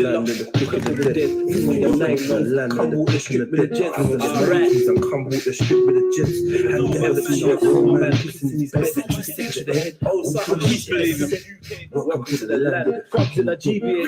land of the quick of the dead. Come walk the strip with the jets. And come walk the strip with the jets. And the evidence of a man pissing in his bed. Stick to the head. Oh, something peace believing. Welcome to the land of the cops in the GBH.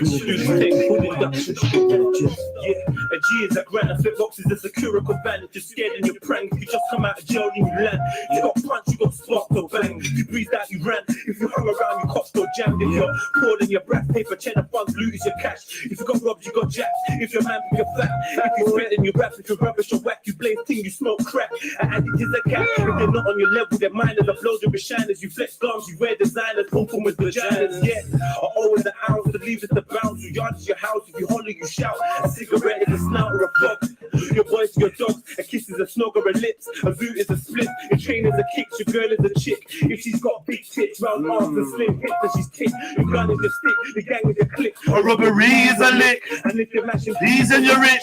Full induction strip with the jets. Yeah, a G is a grand. A flip box is a securical van. If you're scared and you're prank, if you just come out of jail and you land. You got punch, you got spark or bang. If you breathed out, you ran. If you hung around, you cops got jammed. If you're poor than your breath, paper, cheddar funds, loot is your cash. If you got robbed, you got jacked. If you're man, you're fat. If you spit in your rap, if you're rubbish or whack, you blame thing, you smoke crack. And it is a cat. If they're not on your level, they're minor. The blows your shiners. You flex gums, you wear designers, pum pum with vaginas. Yeah, are always the ounce, the leave is the bounce. You yard is your house, if you holler, you shout. A cigarette is a snout or a box. Your boys, your dogs, a kiss is a snog or a lips. A boot is a split, your train is a kick, your girl is a chick. If she's got big tits, round arms and slim hips, then she's tick. Your gun is your stick, the gang is your click. A robbery is a lick. And if you're mashing these and you're rich.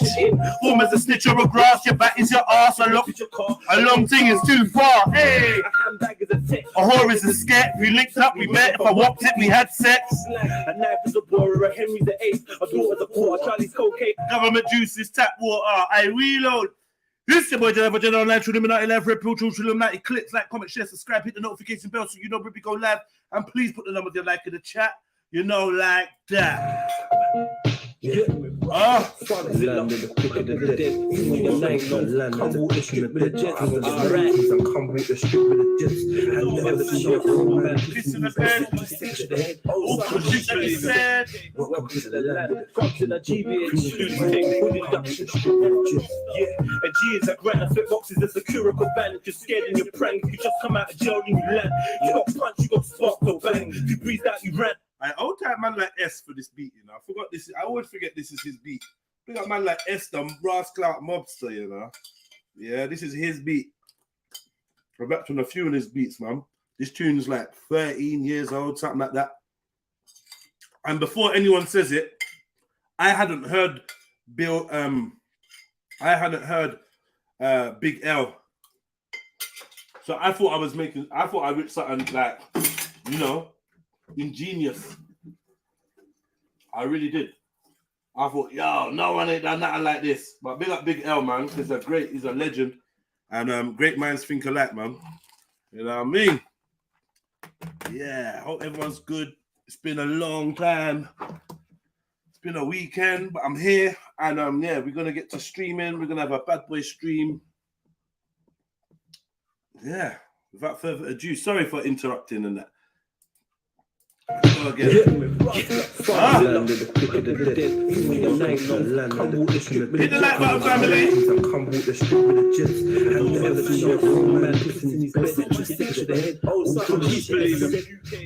Form as a snitch or a grass, your back is your arse. A long thing is too far. Hey, a handbag is a tick. A whore is a scat. We linked up, we met. If I walked it, we had sex. A knife is a borer, a Henry the Eighth. A daughter's a quarter, Charlie's cocaine. Government juice is tap water. I reload. This is your boy Jennifer online, Trilluminati live, Red Pill, Trilluminati. Click, like, comment, share, subscribe, hit the notification bell so you know when we go live. And please put the number you like in the chat. You know, like that. Yeah. Land of the quick of the dead. Come walk the strip with the jets. And come walk the strip with the jets. And the evidence of a man pissing in his bed. Stick to the head. Oh, something. Welcome to the land of the cops in the GBH. Full induction strip with the jets. Yeah, a G is a grand. A flip box is a securical van. If you're scared and you're prank, if you just come out of jail and you land. You got punch, you got spark or bang. If you breathed out, you ran. I old time man like S for this beat, you know. I forgot this. I always forget this is his beat. Big up man like S, the Brass Clout Mobster, you know. Yeah, this is his beat. I've rapped on a few of his beats, man. This tune's like 13 years old, something like that. And before anyone says it, I hadn't heard Bill. I hadn't heard Big L. So I thought I was making. I thought I wrote something like, you know, ingenious. I really did. I thought, yo, no one ain't done nothing like this. But big up Big L, man. He's a legend. And great minds think alike, man. You know what I mean? Yeah, hope everyone's good. It's been a long time. It's been a weekend, but I'm here. And yeah, we're gonna get to streaming. We're gonna have a bad boy stream. Yeah, without further ado, sorry for interrupting and that. Hit the like button, family. Come walk the strip with the jets. And the evidence of a man pissing in his bed. Stick to the head. Oh, something peace believing.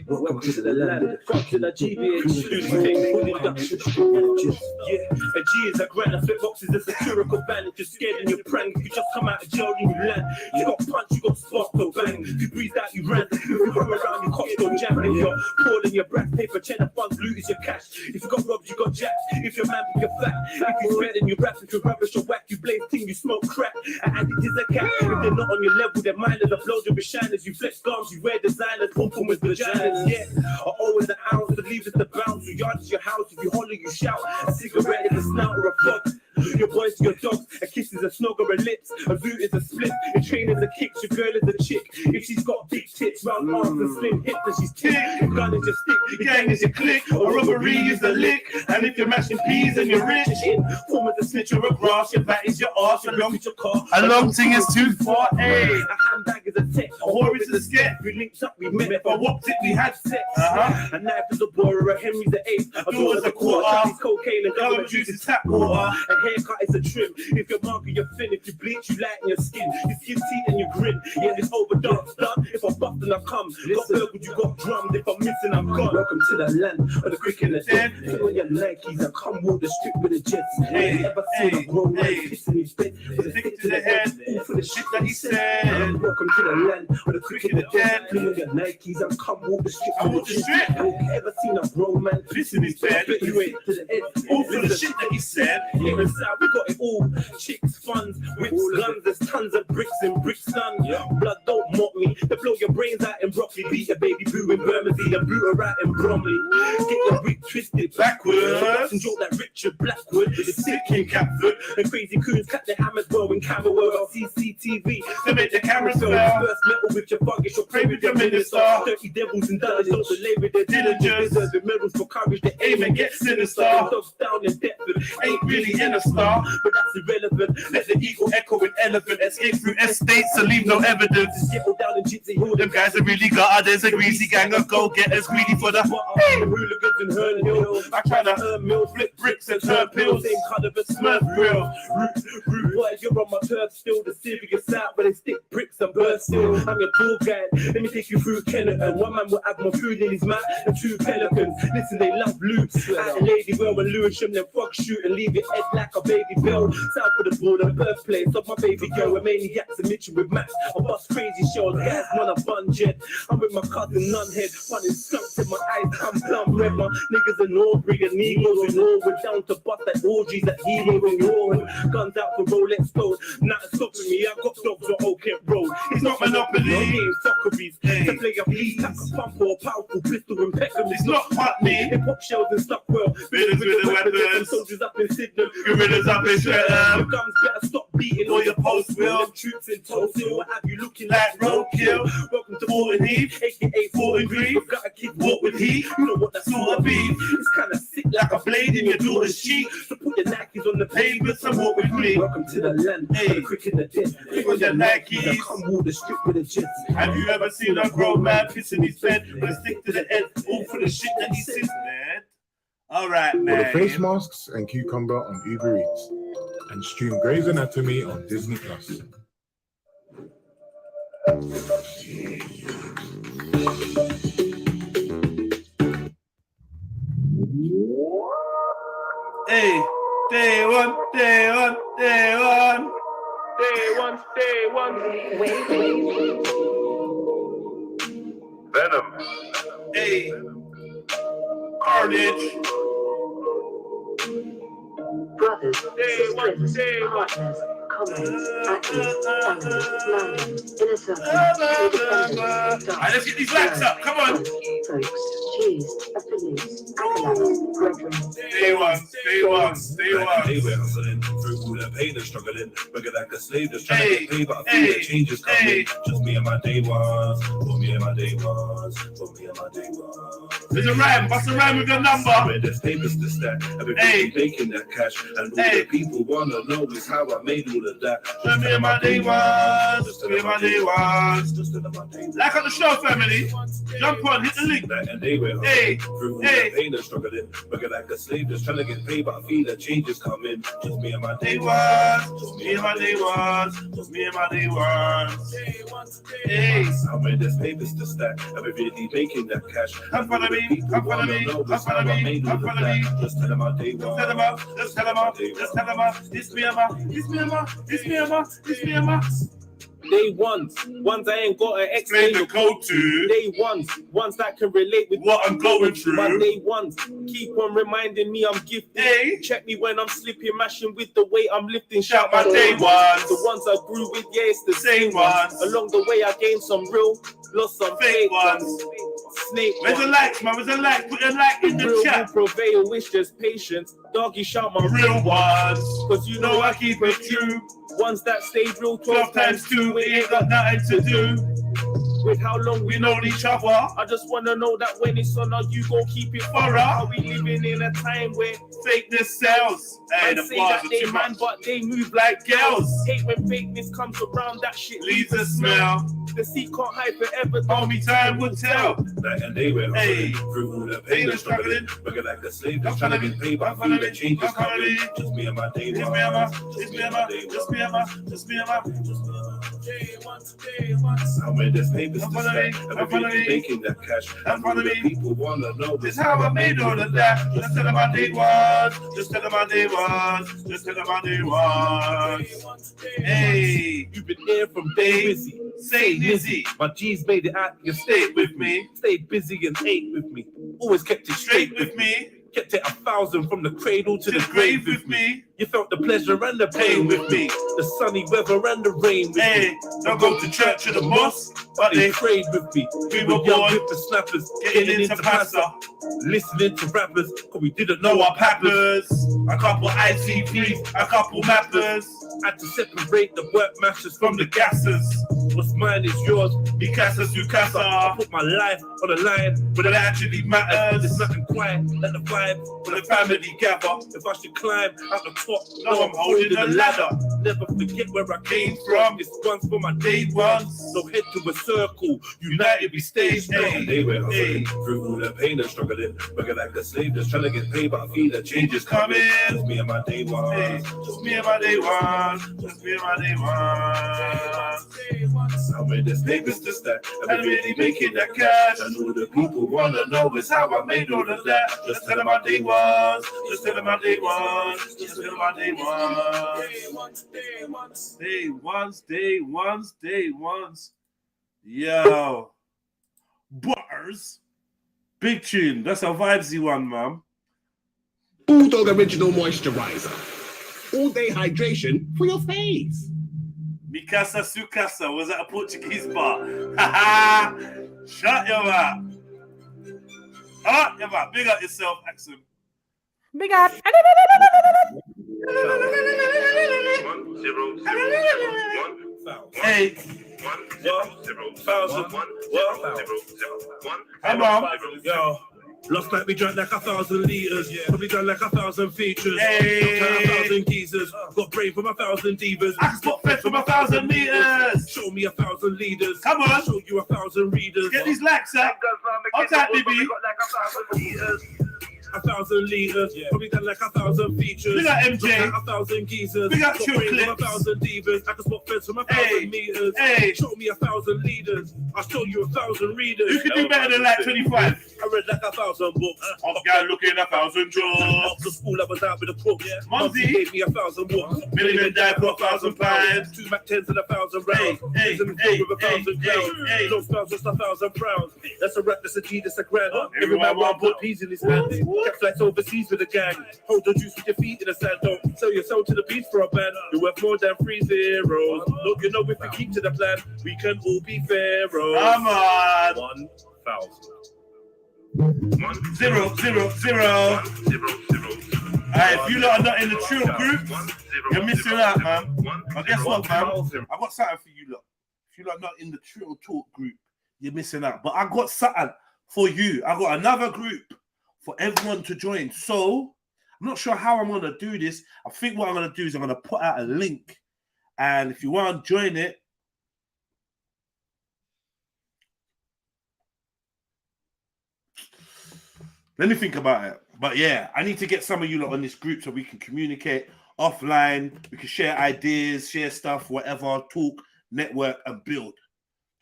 Welcome to the land of the cops in the GBH. Full induction strip with the jets. Yeah, a G is a grand. A flip box is a securical van. If you're scared and you're prank, if you just come out of jail and you land. You got punch, you got spark or bang. If you breathed out, you ran. If you hung around, you cops got jammed. If you're poor than your breath, paper, cheddar funds, loot is your cash. If you got robbed, you got jacked. If you're man, you're fat. If you spread and you rap, if you're rubbish or whack, you blame thing, you smoke crack. And it is a cat. If they're not on your level, they're minor. The blows your shiners. You flex gums, you wear designers, pum pum with vaginas. Yeah, are always the ounce, the leave is the bounce. Your yard is your house. If you holler, you shout. A cigarette is a snout or a box. Your boys, your dogs, a kiss is a snog or a lips. A boot is a split, your train is a kick, your girl is a chick. If she's got big tits, round arms and slim hips, then she's tick. Your gun is your stick, the gang is your click. A robbery is a lick. And if you're mashing peas and you're rich, form as a snitch or a grass, your back is your arse, your long is your car. A long thing is too far. Hey, a handbag is a tick. A whore is a scat. We linked up, we met. If I walked it, we had sex. Uh-huh. A knife is a borer, a Henry the Eighth. A daughter's a quarter, Charlie's cocaine, and government juice is tap water. A haircut is a trim. If you're marking your fin, if you bleach, you lighten your skin. You skin teeth and you grin. Yeah, it's overdone. If I'm buffed and I come, got burgled, you got drummed. If I'm missing, I'm gone. Welcome to the land of the quick and the dead. Put on your Nikes and come walk the strip with the jets. Hey, ever seen a grown man pissing his bed with a stick to the head? all for the shit that he said. Welcome to the land where the quick and the dead. Clean on your Nikes and come walk the strip. I walk the strip. Ever seen a grown man pissing his bed? But you ain't to the end. All for the shit that he said. Yeah, inside we got it all. Chicks, funds, whips, guns. There's tons of bricks in Brixton. Blood don't mock me. They blow your brains out in broccoli. Beat a baby boo in Bermondsey and boot her out in Bromley. Get your wig twisted backwards and joke like Richard Blackwood. The sick in Catford and crazy coons cut their hammers well in Camberwell. CCTV to make the cameras go. First metal with your buggish or pray with your minister. Dirty devils and dullers don't delay with their diligence. Deserving medals for courage. They aim and get sinister. Dogs down in Deptford ain't really in a star, but that's irrelevant. Let the eagle echo an elephant. Escape through estates and leave no evidence. Get all down in Gypsy Hill. Them guys are really got others. A greasy gang of go-getters greedy for the hooligans in Herne Hill. I try to earn mills, flip bricks and turn pills. Same colour but Smurf grill. Rude boys, you're on my turf still. The serious out where they stick bricks and burn still. I'm your tour guide. Let me take you through Kennerton. One man will have more food in his mouth than two pelicans. Listen, they love loot. At a lady well when Lewisham, them frog shoot and leave your head like a baby bell. South of the border, birthplace of my baby girl. We're maniacs and Mitchell with Max. I bust crazy shells, gas, man, a bun jet. I'm with my cousin Nunhead, funny skunks in my eyes, I'm plumb red. My niggas in Aubrey and Negroes in all. We're down to bust like orgies at Hero in Rowan. Guns out for Rolex gold. Not stopping me, I got dogs on Oak Road. It's not Monopoly, no game, fuckeries. To play a piece, like a pump or a powerful pistol and Peckham. It's not Putney. Hip hop shells and stuff well. Villains with the weapons. Soldiers up in Sydenham. Gorillas up in Streatham. Guns better stop beating all your post will. Troops in Tulsa. What have you looking like roadkill? Welcome to Morton Heath, aka Fortin Green. We've got a kid walk with heat. You know what that's all be. It's kind of sick like a blade in your daughter's cheek. So put your Nikes on the pavement and walk with me. Welcome to the land. Hey, quick in the den. Pick on your Nikes. Come walk the strip with the jets. Have you ever seen a grown man pissing his bed? But stick to the end. All for the shit that he says, man. All right, man. Order face masks and cucumber on Uber Eats and stream Grey's Anatomy on Disney Plus. Hey, day one, day one, day one. Day one, day one. Wait. Venom. Hey. Carnage. Brothers, sisters, partners, comrades, actors, family, London, inner circle, independent, Alright, let's get these lights up, come on. folks, cheese, affiliates, acolytes, brethren. Stay one. They were hustling through all the pain and struggling. Working like a slave, just trying to get paid, but I feel the changes coming. Just me and my day ones, for me and my day ones, for me and my day ones. There's a rhyme, what's the rhyme with your number? Where there's papers to stack, I've been making that cash, and all the people wanna know is how I made all of that. Just me and my day ones, just me and my day ones. Just me and my day ones. Like on the show, family. Jump on, hit the link. And they were hustling through all the pain and struggling. Working like a slave, just trying to get paid, but I feel the changes coming. Just me and my day ones, just me and my day ones, just me and my day ones. Hey, I'm where there's papers to stack, I've been really making that cash. come follow me, come follow me, come follow me, come follow me. Just tell them my day ones. Tell them up, just tell them up, just tell them up. This me and my, this me and my, this me and my, this me and my. Day ones I ain't got an Explain explain the code to Day ones that can relate with what I'm going through. My day ones keep on reminding me I'm gifted. Hey. Check me when I'm slipping, mashing with the weight I'm lifting. Shout my day ones. The ones I grew with, yeah, it's the Same ones. Along the way I gained some real, lost some Fake ones. Snake Where's the likes, man? Where's the like? Put a like in the real chat. will prevail, wish just patience. Doggy shout my Real ones. cause you know I keep it true. Ones that stay real 12 times 2, we ain't got nothing to do. with how long We know each other. I just wanna know that when it's on, are you gon' keep it for us? Are we living in a time where Fakeness sells. Hey, the say bars that are they too man, much. but they move Like girls. Hate when fakeness comes around, that shit Leaves a smell. The seat can't hide forever. Only time will tell. Night and day we're Hey. hustling through all the pain and struggling. Working like a slave, just trying to get paid, but I feel the changes coming. Just me and my day Just ones. me and my, just me and my, just me and my, just me and my. I'm where there's papers to stack. Everybody making that cash. And one of the people wanna know this how I made all of that. Just tell them my day was. Just tell them my day was. Just tell them my day was. Hey, you've been here from day busy. Say Nizzy, my G's made it out. You stayed with me. Stayed busy and ate with me. Always kept it straight with me. Kept it 1,000 from the cradle to the grave with me. You felt the pleasure and the pain with me. The sunny weather and the rain with me. Don't go to church or the mosque, but they prayed with me. We were young with the snappers, getting into pasta, listening to rappers, cause we didn't know our pappers. A couple ICPs, a couple mappers. Had to separate the work masters from the gassers. What's mine is yours, mi casa su casa. I put my life on the line, but it actually matters. There's nothing quiet, let the vibe when the family gather. If I should climb out the top, no, I'm holding the ladder. Never forget where I came from. This one's for my day ones. So head to a circle, united we stay strong. They were hustling through all the pain and struggling, working like a slave, just trying to get paid. But I feel the change is coming. Just me and my day ones. Just me and my day ones. Just me and my day ones. I'm with this papers to stack. I'm really making that cash. I know the people wanna know is how I made all of that. Just tell them my day was. Just tell them my day was. Just tell them my day was. Day ones. Yo. Bars. Big tune. That's a vibesy one, man. Bulldog Original Moisturizer. All day hydration for your face. Mi casa su casa. Was that a Portuguese bar? Ha Shut your mouth. Ah, your mouth. Big up yourself, Axel. Big up. 1 0 0 1 Hey. 1 0 0 1 Come on. Yo. Last night we drank like 1,000 liters, probably done like 1,000 features. Hey. 1,000 geezers, got brain from 1,000 divas. I spot fed from 1,000 meters. Show me 1,000 leaders. Come on. Show you 1,000 readers. Get these likes up. On that, baby. 1,000 liters, probably done like 1,000 features. Big up MJ. 1,000 geezers. Big up got Chill brain from Clips. 1,000 divas. I can spot feds from 1,000 meters. Hey. Show me 1,000 leaders. I'll show you 1,000 readers. You can do better than like 25. I read like 1,000 books. Off guy looking 1,000 jobs. After school, I was out with the crooks. Mumsy gave me 1,000 walks. Million died for 1,000 pounds. 2 Mac 10s and 1,000 rounds. Hey, With hey, 1,000 crowns. hey. No spells, just 1,000 pounds. That's a rap, that's a G, that's a grand. Every Everyone man want want put peas in his hand. Catch flights overseas with a gang. Hold your juice with your feet in the sand. Don't sell your soul to the beast for a band. You're worth more than 3 zeros. Look, you know if we keep to the plan, we can all be pharaohs. Come on. 1,000. 0 0 0. Alright, if you lot are not in the Trill group, you're missing out, man. But guess what, man? I got something for you lot. If you lot are not in the Trill Talk group, you're missing out. But I got something for you. I got another group for everyone to join. So I'm not sure how I'm going to do this. I think what I'm going to do is I'm going to put out a link. And if you want to join it, let me think about it. But yeah, I need to get some of you lot on this group so we can communicate offline. We can share ideas, share stuff, whatever, talk, network, and build.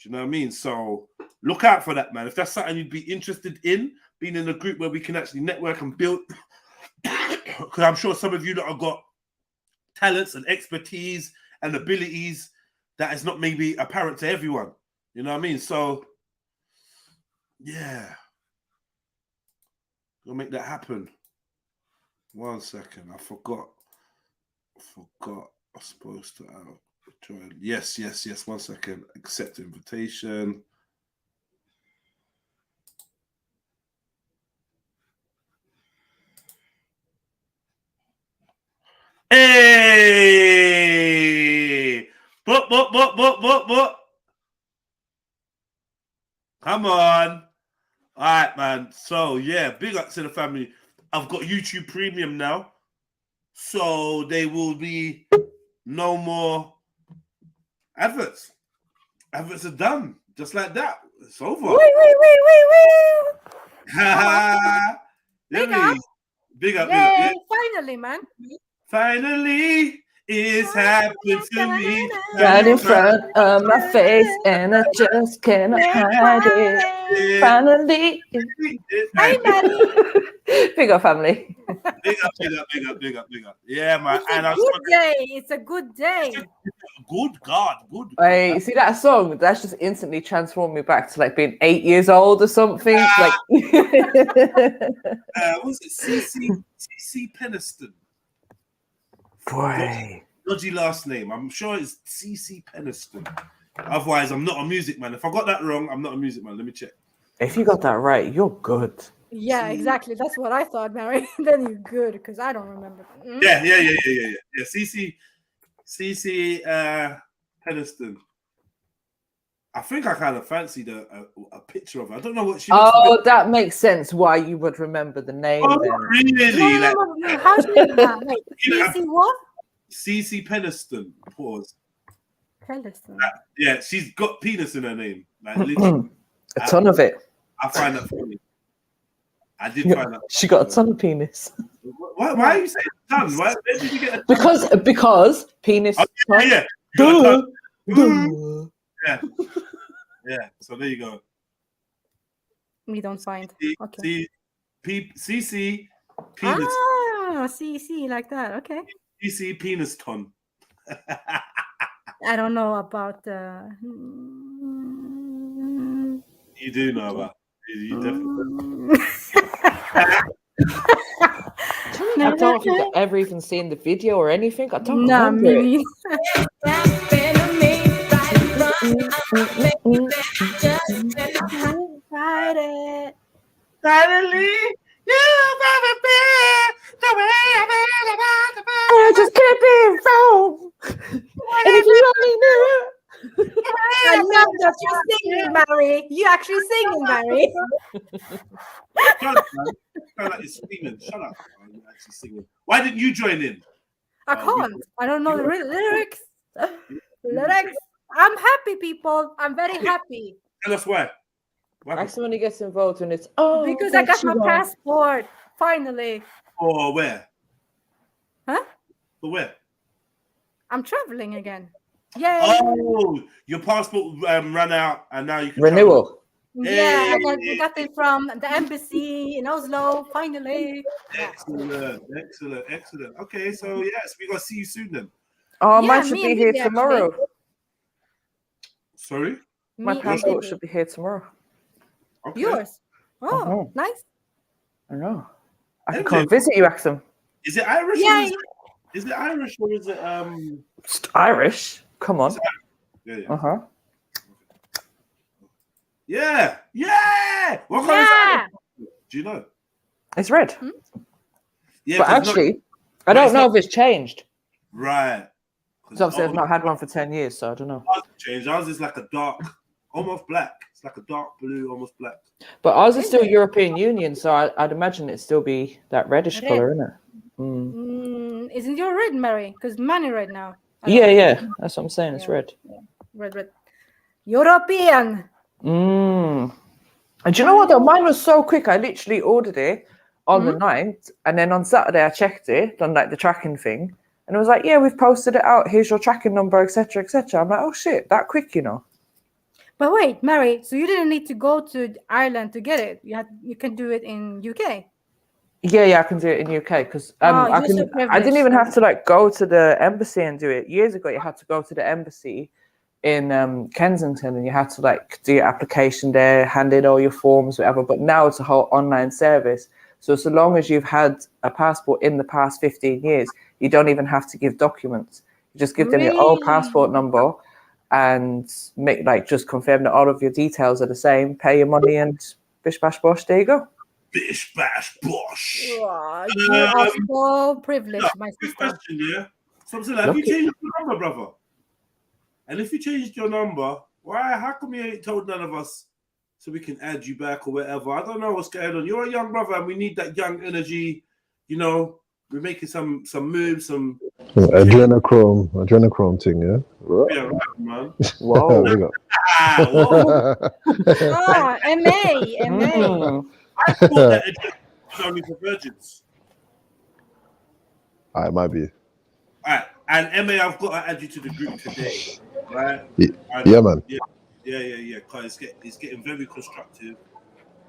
Do you know what I mean? So look out for that, man. If that's something you'd be interested in, being in a group where we can actually network and build, because I'm sure some of you that have got talents and expertise and abilities that is not maybe apparent to everyone. You know what I mean? So yeah. We'll make that happen. 1 second. I forgot. I'm supposed to join. Yes. 1 second. Accept invitation. Hey! Boop. Come on. All right, man. So, yeah, big up to the family. I've got YouTube Premium now. So, there will be no more adverts. Adverts are done. Just like that. It's over. Big up. Big up. Yay, finally, man. Finally, It's happened to me. Right in front of my face, and I just cannot hide it. Finally. Hi, buddy. Big up, family. Big up, big up, big up, big up, big up. Yeah, man. It's a good day. It's a good day. Good God, good. Hey, see that song? That's just instantly transformed me back to like being 8 years old or something. Like, was it CC Peniston? boy. Dodgy last name. I'm sure it's CC Peniston. Otherwise, I'm not a music man. If I got that wrong, I'm not a music man. Let me check. If you got that right, you're good. Yeah, exactly. That's what I thought, Mary. Then you're good because I don't remember. Yeah. CC Peniston. I think I kind of fancied a picture of her. I don't know what she looks Oh, like. that makes sense why you would remember the name. Oh, then. really? Like, How should you that? Wait, CC what? CC Peniston. Pause. Peniston. Yeah, she's got penis in her name. Like literally. A ton of it. I find that funny. I did find that. She got a ton of penis. Why are you saying ton? Where did you get a ton? Because penis. Oh, yeah. Duh. Yeah. So there you go. We don't find. Okay. CC penis. Ah, CC like that. Okay. CC penis ton. I don't know about. You do know about. You definitely. I don't think I've ever even seen the video or anything. I don't Nah, remember it. me. Finally, you've ever been the way I've been. I just can't be wrong. And if you only knew. I love that you're singing, Mary. You actually singing, Mary. Shut up, man. Sound like you're screaming. Shut up. I'm actually singing. Why didn't you join in? I can't. I don't know the lyrics. Lyrics. I'm happy, people. I'm very happy. Tell us why. Like someone who gets involved when it's because I got my passport finally. For where? Huh? For where? I'm traveling again. Yay! Oh, your passport ran out, and now you can renewal. Yeah, I got it from the embassy in Oslo. Finally. Excellent. Okay, so yes, we gotta see you soon then. Oh, mine should be here tomorrow. Sorry? My passport should be here tomorrow. Okay. Yours? Oh, nice. I know. I can come visit you, Axum. Is it Irish? Yeah. Is it Irish or is it It's Irish? Come on. Yeah. Yeah. What color is that? Do you know? It's red. Yeah, but actually, I don't know if it's changed. Right. Because obviously I've not had one for 10 years, so I don't know. Ours is like a dark, almost black. It's like a dark blue, almost black. But ours is still European Union, so I'd imagine it'd still be that reddish color, isn't it? Isn't your red, Mary? Because money red now. Yeah. That's what I'm saying. It's red. Yeah. Red. European. And do you know what though? Mine was so quick. I literally ordered it on the 9th, and then on Saturday I checked it, done like the tracking thing, and it was like, yeah, we've posted it out. Here's your tracking number, etc., etc. I'm like, oh shit, that quick, you know. But wait, Mary, so you didn't need to go to Ireland to get it. You can do it in UK. Yeah, I can do it in UK because I didn't even have to like go to the embassy and do it. Years ago, you had to go to the embassy in Kensington and you had to like do your application there, hand in all your forms, whatever. But now it's a whole online service. So long as you've had a passport in the past 15 years, you don't even have to give documents. You just give them your old passport number and make just confirm that all of your details are the same, pay your money, and bish bash bosh, there you go. Bish bash bosh. Wow, you are so privileged, my sister. Question, yeah. Something like, have you changed your number, brother? And if you changed your number, how come you ain't told none of us so we can add you back or whatever? I don't know what's going on. You're a young brother and we need that young energy. You know, we're making some moves, some adrenochrome thing, yeah? Yeah, right, man. Whoa. Whoa. MA. I thought that it was only for virgins. It might be. right. And MA, I've got to add you to the group today, right? Yeah, man. Yeah. Cause it's getting very constructive.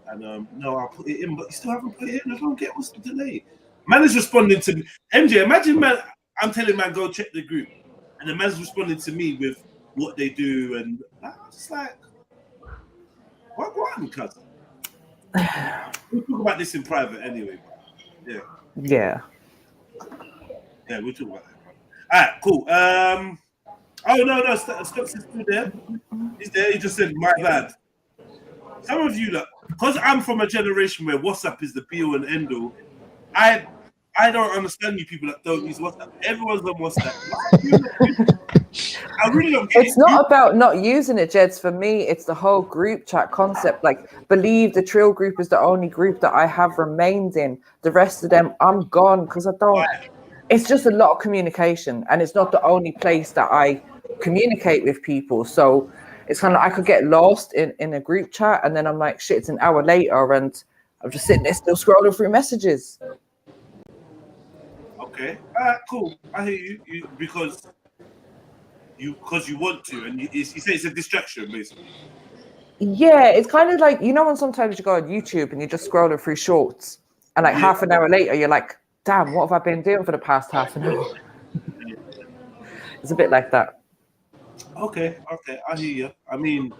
And no, I'll put it in, but you still haven't put it in. I don't get what's the delay. Man is responding to me. MJ, imagine man, I'm telling man go check the group, and the man's responding to me with what they do, and I'm just like, what happened, cousin? We'll talk about this in private anyway. Yeah. Yeah. Yeah, we'll talk about that. All right, cool. Oh no, Stokes is still there. He's there. He just said my bad. Some of you, because I'm from a generation where WhatsApp is the be all and end all. I don't understand you people that don't use WhatsApp. Everyone's on WhatsApp. I really don't get It's not about not using it, Jeds. For me, it's the whole group chat concept. Like, believe the Trill group is the only group that I have remained in. The rest of them, I'm gone because I don't. It's just a lot of communication, and it's not the only place that I communicate with people. So it's kind of, I could get lost in a group chat, and then I'm like, shit, it's an hour later, and I'm just sitting there still scrolling through messages. Okay, cool. I hear you because you want to, and you say it's a distraction, basically. Yeah, it's kind of like, you know, when sometimes you go on YouTube and you're just scrolling through shorts, and like half an hour later, you're like, damn, what have I been doing for the past half an hour? It's a bit like that. Okay, I hear you. I mean,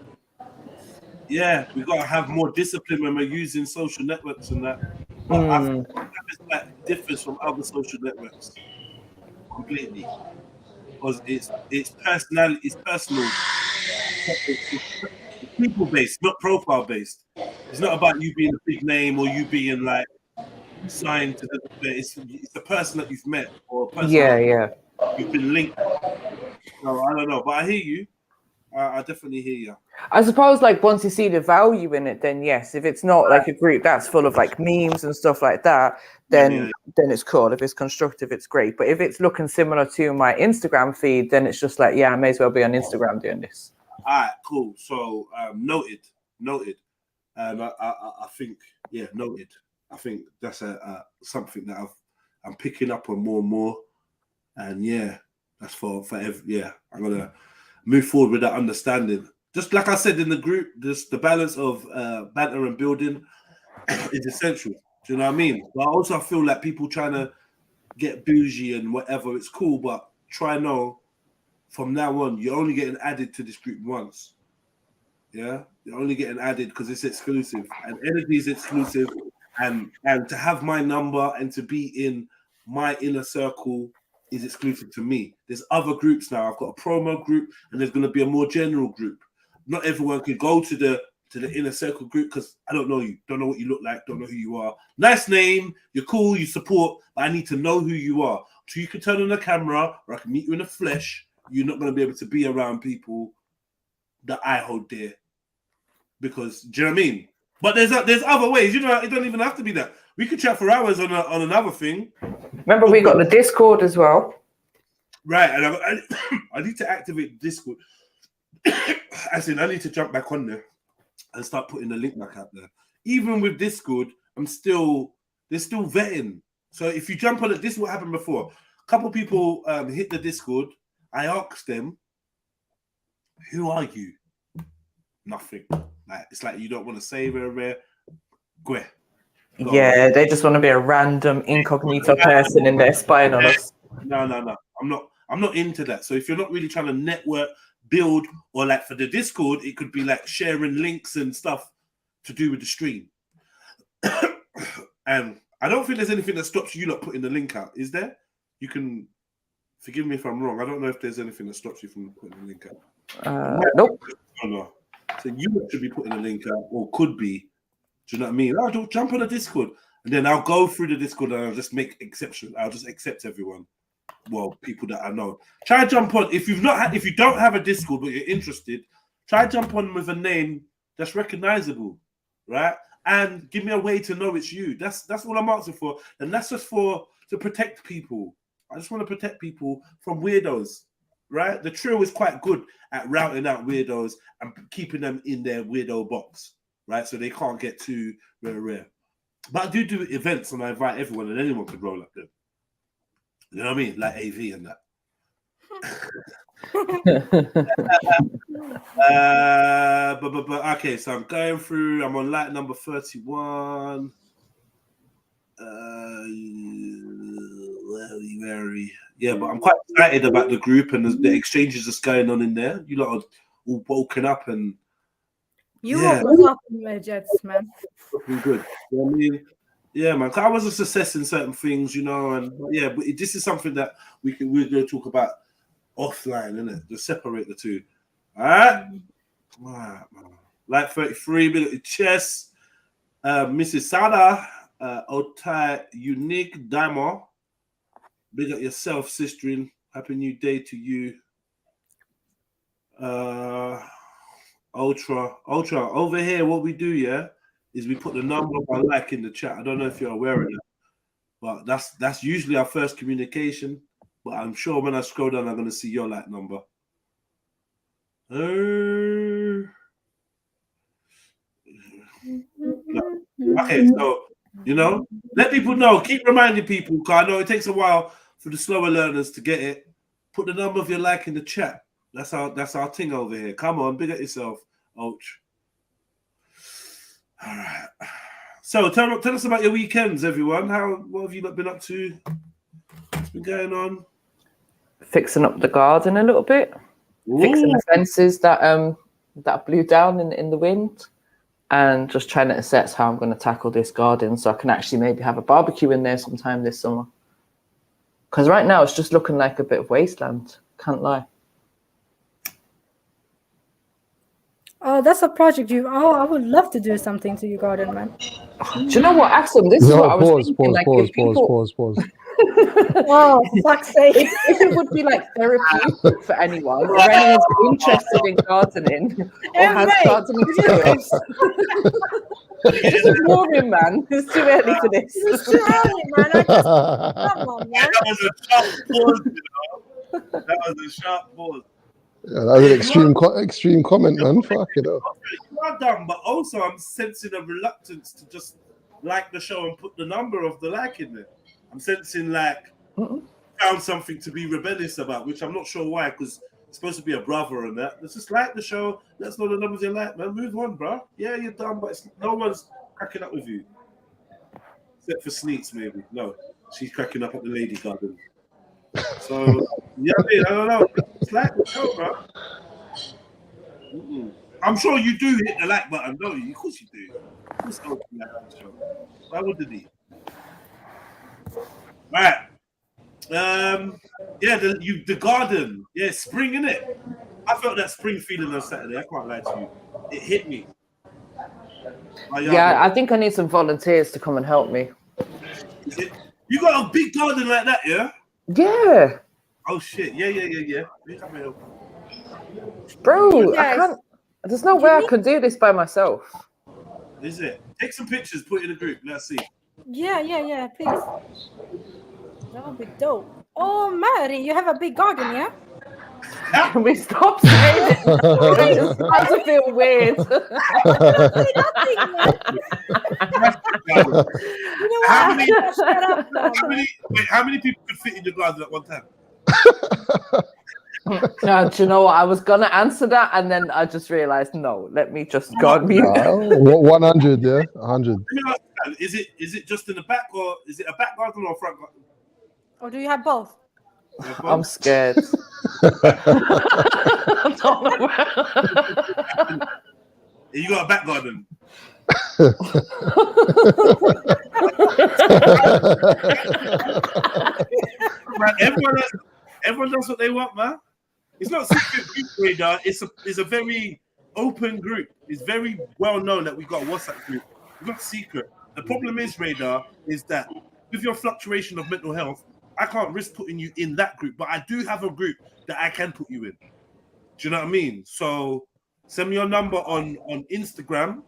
yeah, we got to have more discipline when we're using social networks and that. But I think that differs from other social networks completely, because it's personal, it's people based, not profile based. It's not about you being a big name or you being like signed to the. It's the person that you've met or a person that you've been linked. No, I don't know, but I hear you. I definitely hear you. I suppose, like, once you see the value in it, then yes. If it's not like a group that's full of like memes and stuff like that, then it's cool. If it's constructive, it's great. But if it's looking similar to my Instagram feed, then it's just like, yeah, I may as well be on Instagram doing this. All right, cool. So noted. And I think, noted. I think that's something that I'm picking up on more and more. And yeah, that's for I'm gonna move forward with that understanding. Just like I said in the group, just the balance of banter and building is essential. Do you know what I mean? But I also feel like people trying to get bougie and whatever, it's cool, but try know from now on, you're only getting added to this group once. Yeah, you're only getting added because it's exclusive, and energy is exclusive, and to have my number and to be in my inner circle is exclusive to me. There's other groups now. I've got a promo group, and there's going to be a more general group. Not everyone can go to the inner circle group because I don't know you, don't know what you look like, don't know who you are. Nice name, you're cool, you support, but I need to know who you are. So you can turn on the camera, or I can meet you in the flesh. You're not going to be able to be around people that I hold dear, because do you know what I mean? But there's other ways. You know, it don't even have to be that. We could chat for hours on another thing. Remember, we got the Discord as well. Right, and I need to activate Discord. As in, I need to jump back on there and start putting the link back out there. Even with Discord, they're still vetting. So if you jump on it, this is what happened before. A couple people hit the Discord. I asked them, "Who are you?" Nothing. Like, it's like you don't want to say where. Yeah, they just want to be a random incognito person in there spying on us. No. I'm not into that. So if you're not really trying to network, build, or like for the Discord, it could be like sharing links and stuff to do with the stream. And I don't think there's anything that stops you not putting the link out. Is there? You can forgive me if I'm wrong. I don't know if there's anything that stops you from putting the link out. Nope. No. So you should be putting a link out, or could be. Do you know what I mean? Oh, don't jump on the Discord, and then I'll go through the Discord and I'll just make exceptions. I'll just accept everyone. Well, people that I know. Try jump on if you don't have a Discord but you're interested. Try jump on with a name that's recognizable, right? And give me a way to know it's you. That's all I'm asking for, and that's just to protect people. I just want to protect people from weirdos. Right, the Trill is quite good at routing out weirdos and keeping them in their weirdo box, right? So they can't get too rare. But I do events and I invite everyone, and anyone could roll up there. You know what I mean? Like AV and that. But okay, so I'm going through. I'm on light number 31. Very. Yeah, but I'm quite excited about the group and the exchanges that's going on in there. You lot are all woken up and you woke up in my jets, man. Looking good. You know what I mean? Yeah, man. 'Cause I was just assessing certain things, you know, and yeah, but this is something that we're going to talk about offline, isn't it? Just separate the two. All right. All right, man. Light 33, big up your chest. Mrs. Sada, Otai Unique Damo. Big up yourself, sisterin. Happy new day to you. Ultra. Over here, what we do, yeah, is we put the number of our like in the chat. I don't know if you're aware of that, but that's usually our first communication. But I'm sure when I scroll down, I'm going to see your like number. Okay, so you know, let people know. Keep reminding people, because I know it takes a while for the slower learners to get it. Put the number of your like in the chat. That's our thing over here. Come on, big at yourself, Ulch. All right. So tell us about your weekends, everyone. What have you been up to? What's been going on? Fixing up the garden a little bit. Ooh. Fixing the fences that blew down in the wind, and just trying to assess how I'm going to tackle this garden so I can actually maybe have a barbecue in there sometime this summer. Because right now it's just looking like a bit of wasteland. Can't lie. Oh, that's a project I would love to do something to your garden, man. Do you know what, Axel? This is what I was thinking. Pause. Oh, fuck's sake. If it would be like therapeutic for anyone, or anyone's interested in gardening or has gardening skills. This is boring, man. It's too early for this. It's too early, man. Come on, man. That was a sharp pause, you know. That was a sharp pause. Yeah, that was an extreme comment, man. Fuck it up. You are dumb, but also I'm sensing a reluctance to just like the show and put the number of the like in there. I'm sensing like found something to be rebellious about, which I'm not sure why, because it's supposed to be a brother and that. Let's just like the show. Let's know the numbers you like, man. Move on, bro. Yeah, you're dumb, but no one's cracking up with you. Except for Sneaks, maybe. No, she's cracking up at the lady garden. So, yeah, I don't know. It's like the show, bro. I'm sure you do hit the like button, don't you? Of course you do. Who's going to like the show? Why wouldn't he? Right. Yeah, the garden. Yeah, spring, innit? I felt that spring feeling on Saturday. I can't lie to you. It hit me. Yeah, I think I need some volunteers to come and help me. You got a big garden like that, yeah? Yeah. Oh shit! Yeah. Bro, I can't. There's no way I could do this by myself. Is it? Take some pictures, put it in a group. Let's see. Yeah, please. That would be dope. Oh, Mary, you have a big garden, yeah? Can we stop saying it? It starts to feel weird. How many people could fit in the garden at one time? Do you know what? I was gonna answer that, and then I just realized no. Let me just go on mute. 100, yeah, 100. Is it just in the back, or is it a back garden or a front garden? Or do you have both? I'm scared. I don't know. You got a back garden. Man, everyone does what they want, man. It's not a secret group, Radar. It's a very open group. It's very well known that we got a WhatsApp group. It's not secret. The problem is, Radar, is that with your fluctuation of mental health, I can't risk putting you in that group, but I do have a group that I can put you in. Do you know what I mean? So send me your number on Instagram,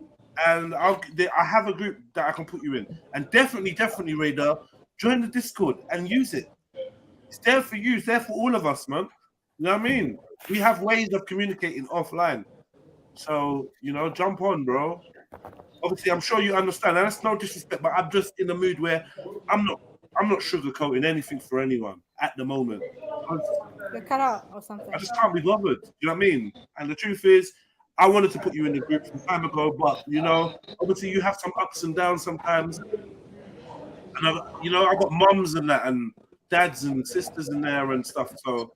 and I have a group that I can put you in. And definitely, Radar, join the Discord and use it. It's there for you. It's there for all of us, man. You know what I mean? We have ways of communicating offline. So, you know, jump on, bro. Obviously, I'm sure you understand. And that's no disrespect, but I'm just in a mood where I'm not sugarcoating anything for anyone at the moment. get cut out or something. I just can't be bothered. You know what I mean? And the truth is, I wanted to put you in the group some time ago, but you know, obviously you have some ups and downs sometimes. And I've got mums and that, and dads and sisters in there and stuff. So,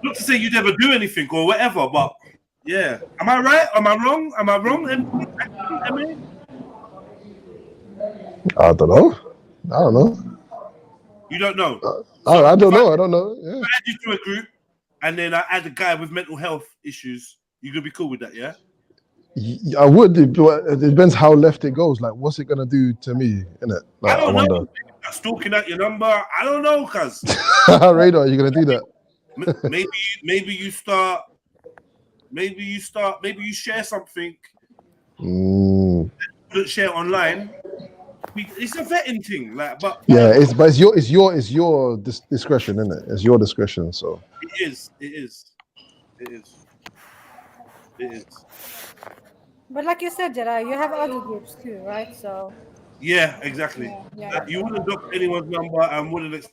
not to say you'd ever do anything or whatever, but yeah. Am I right? Am I wrong? Am I wrong? I don't know. I don't know. You don't know? I don't know. I don't know. Yeah. If I add you to a group, and then I add a guy with mental health issues, you gonna be cool with that, yeah? I would. It depends how left it goes. Like, what's it gonna do to me? Innit? Like, I don't know. Stalking at your number. I don't know, cuz. Radar, you're gonna do that? Maybe you start. Maybe you share something. Don't share online. It's a vetting thing, like, but yeah, it's your discretion, isn't it? It's your discretion. So it is. But like you said, JEDI, you have other groups too, right? So yeah, exactly. Yeah. You wouldn't block anyone's number and wouldn't.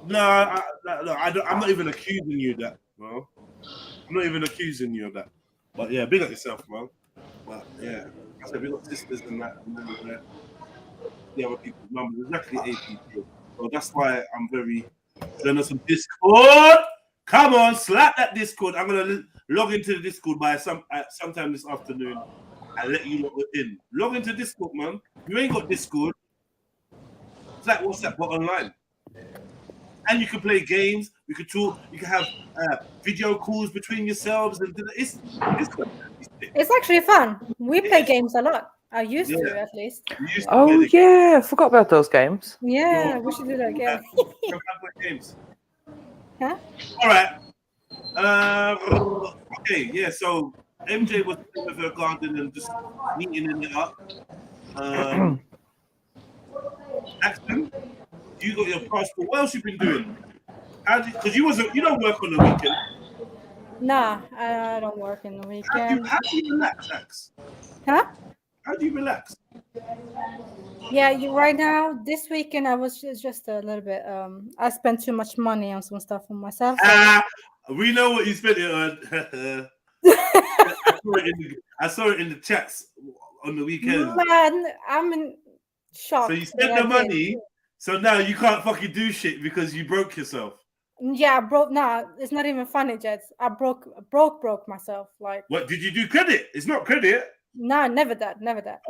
I'm not even accusing you of that, bro. I'm not even accusing you of that. But yeah, big up yourself, man. But yeah, I said we got sisters and that, and then the other people's numbers, exactly 8 people. So that's why I'm very generous on Discord. Come on, slap that Discord. I'm gonna log into the Discord by sometime this afternoon and let you log in. Log into Discord, man. You ain't got Discord. It's like WhatsApp, but online. And you can play games. You can talk. You can have video calls between yourselves, and it's actually fun. We play games a lot. I used to, at least. Oh yeah, I forgot about those games. Yeah, we should do that again. Games. Huh? All right. Okay. Yeah. So MJ was with her garden and just neatening it up. Axton, you got your passport. What else you been doing? Because you don't work on the weekend. Nah, I don't work in the weekend. How do you relax, Ax? Huh? How do you relax? Yeah, right now, this weekend, I was just a little bit, I spent too much money on some stuff for myself. We know what you spent it on. I saw it in the chats on the weekend. Man, I'm in shock. So you spent the money, so now you can't fucking do shit because you broke yourself. Yeah, I broke. Nah, it's not even funny, Jets. I broke myself. Like, what did you do? Credit? It's not credit. No, never that.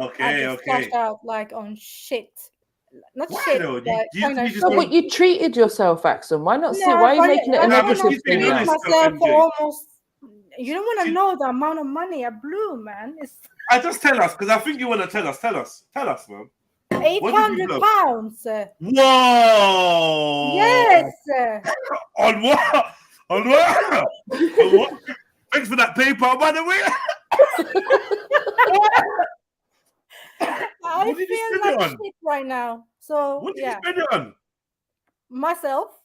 Okay, I just cashed out like on shit. Not why shit. Though? But you treated yourself, Axon. Why not see? Why are you making it a negative thing now? Myself for almost. You don't want to know the amount of money I blew, man. I just tell us because I think you want to tell us. Tell us, man. £800. Whoa! Yes. On what? On what? Thanks for that PayPal, by the way. I feel like shit right now. So what did you spend it on? Myself.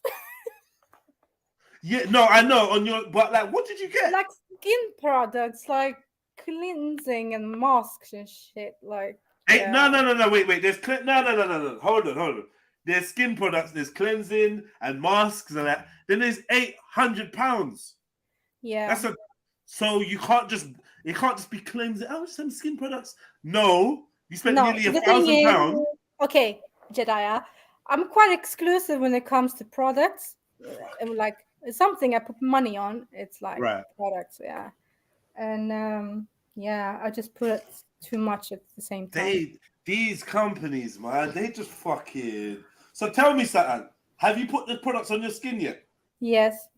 Yeah, no, I know. On your, but like, what did you get? Like skin products, like cleansing and masks and shit. Like. Hey, no. Wait. There's no. Hold on. There's skin products. There's cleansing and masks and that. Then there's £800. Yeah. So you can't just be cleansing. Oh, some skin products. No, you spent nearly £1,000. Okay, JEDI. I'm quite exclusive when it comes to products. Like it's something I put money on. It's like products, yeah. And I just put it too much at the same time. These companies, man, they just fucking. So tell me something. Have you put the products on your skin yet? Yes.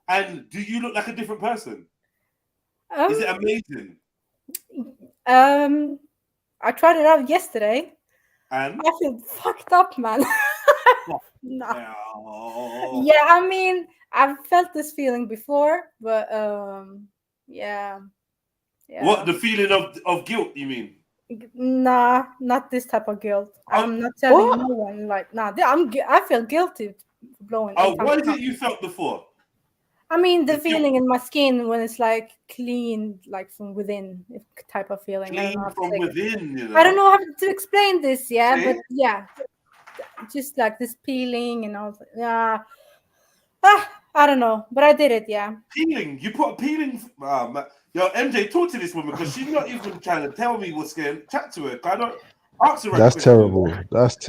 And do you look like a different person? Is it amazing? I tried it out yesterday. And I feel fucked up, man. No. Yeah, I mean, I've felt this feeling before, but yeah. What, the feeling of guilt, you mean? Nah, not this type of guilt. I'm not telling no one. Like, I feel guilty for blowing. Oh, what is it you felt before? I mean, the feeling in my skin when it's like clean, like from within, type of feeling. Clean from within, you know? I don't know how to explain this, but yeah, just like this peeling and all. Yeah, I I don't know, but I did it. Yeah. Peeling. You put a peeling. Yo, MJ, talk to this woman because she's not even trying to tell me what's going. Chat to her. I don't ask her. That's terrible.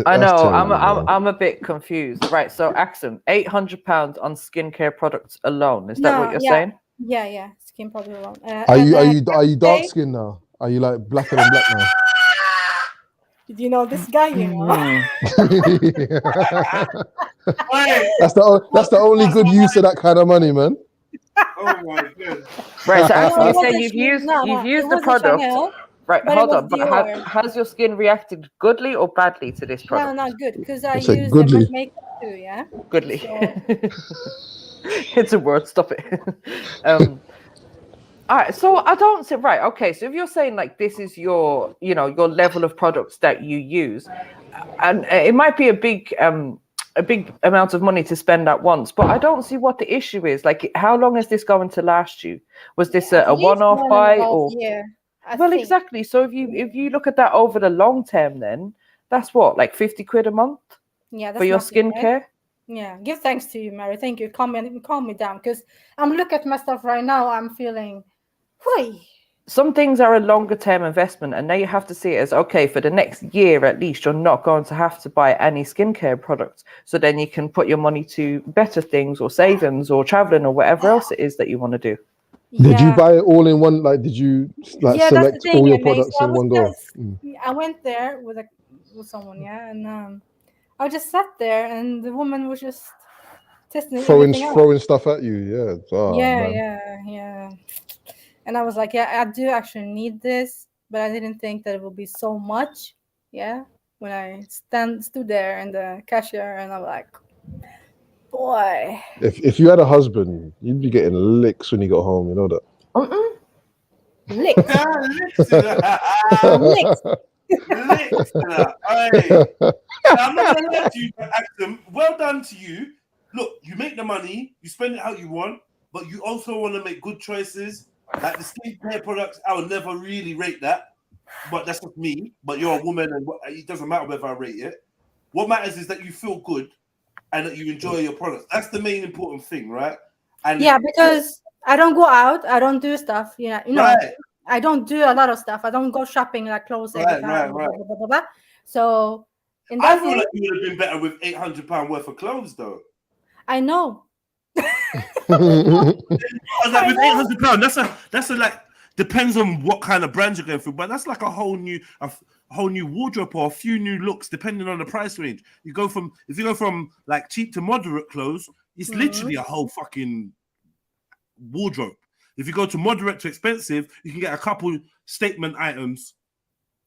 I know. Terrible, I'm a bit confused. Right. So, Axum, £800 on skincare products alone. Is that what you're saying? Yeah. Skin product alone. Are you dark skinned now? Are you like blacker than black now? Did you know this guy? You know. That's the only good use of that kind of money, man. Oh my god! Right, so Axel, you say you've used the product. Right, hold on. But has your skin reacted goodly or badly to this product? No, not good because I use it with makeup too. Yeah. Goodly. It's a word. Stop it. All right, so I don't say right. Okay, so if you're saying like this is your, your level of products that you use, and it might be a big amount of money to spend at once, but I don't see what the issue is. Like, how long is this going to last you? Was this a one-off buy or? Yeah. Well, exactly. So if you look at that over the long term, then that's what, like 50 quid a month. Yeah, that's for your skincare. Yeah, give thanks to you, Mary. Thank you. Calm me down because I'm looking at my stuff right now. I'm feeling, whey. Some things are a longer term investment, and now you have to see it as okay, for the next year at least, you're not going to have to buy any skincare products. So then you can put your money to better things or savings or traveling or whatever else it is that you want to do. Did you buy it all in one? Like, did you select all your products in one go? I went there with someone, and I just sat there, and the woman was just testing throwing stuff at you. Yeah. Oh, yeah. And I was like, I do actually need this, but I didn't think that it would be so much. Yeah. When I stood there and the cashier, and I'm like, boy. If you had a husband, you'd be getting licks when you got home. You know that. Licks. Licks. I'm not gonna lie to you, Axum. Well done to you. Look, you make the money, you spend it how you want, but you also want to make good choices. Like the skincare products, I would never really rate that, but that's just me. But you're a woman, and it doesn't matter whether I rate it. What matters is that you feel good and that you enjoy your products. That's the main important thing, right? And because I don't go out, I don't do stuff. Yeah, right. I don't do a lot of stuff. I don't go shopping like clothes every time. Right. Blah, blah, blah. So I feel like you would have been better with £800 worth of clothes, though. I know. I was like, with £800, that's a like, depends on what kind of brand you're going through, but that's like a whole new wardrobe or a few new looks depending on the price range. If you go from like cheap to moderate clothes, it's literally a whole fucking wardrobe. If you go to moderate to expensive, you can get a couple statement items.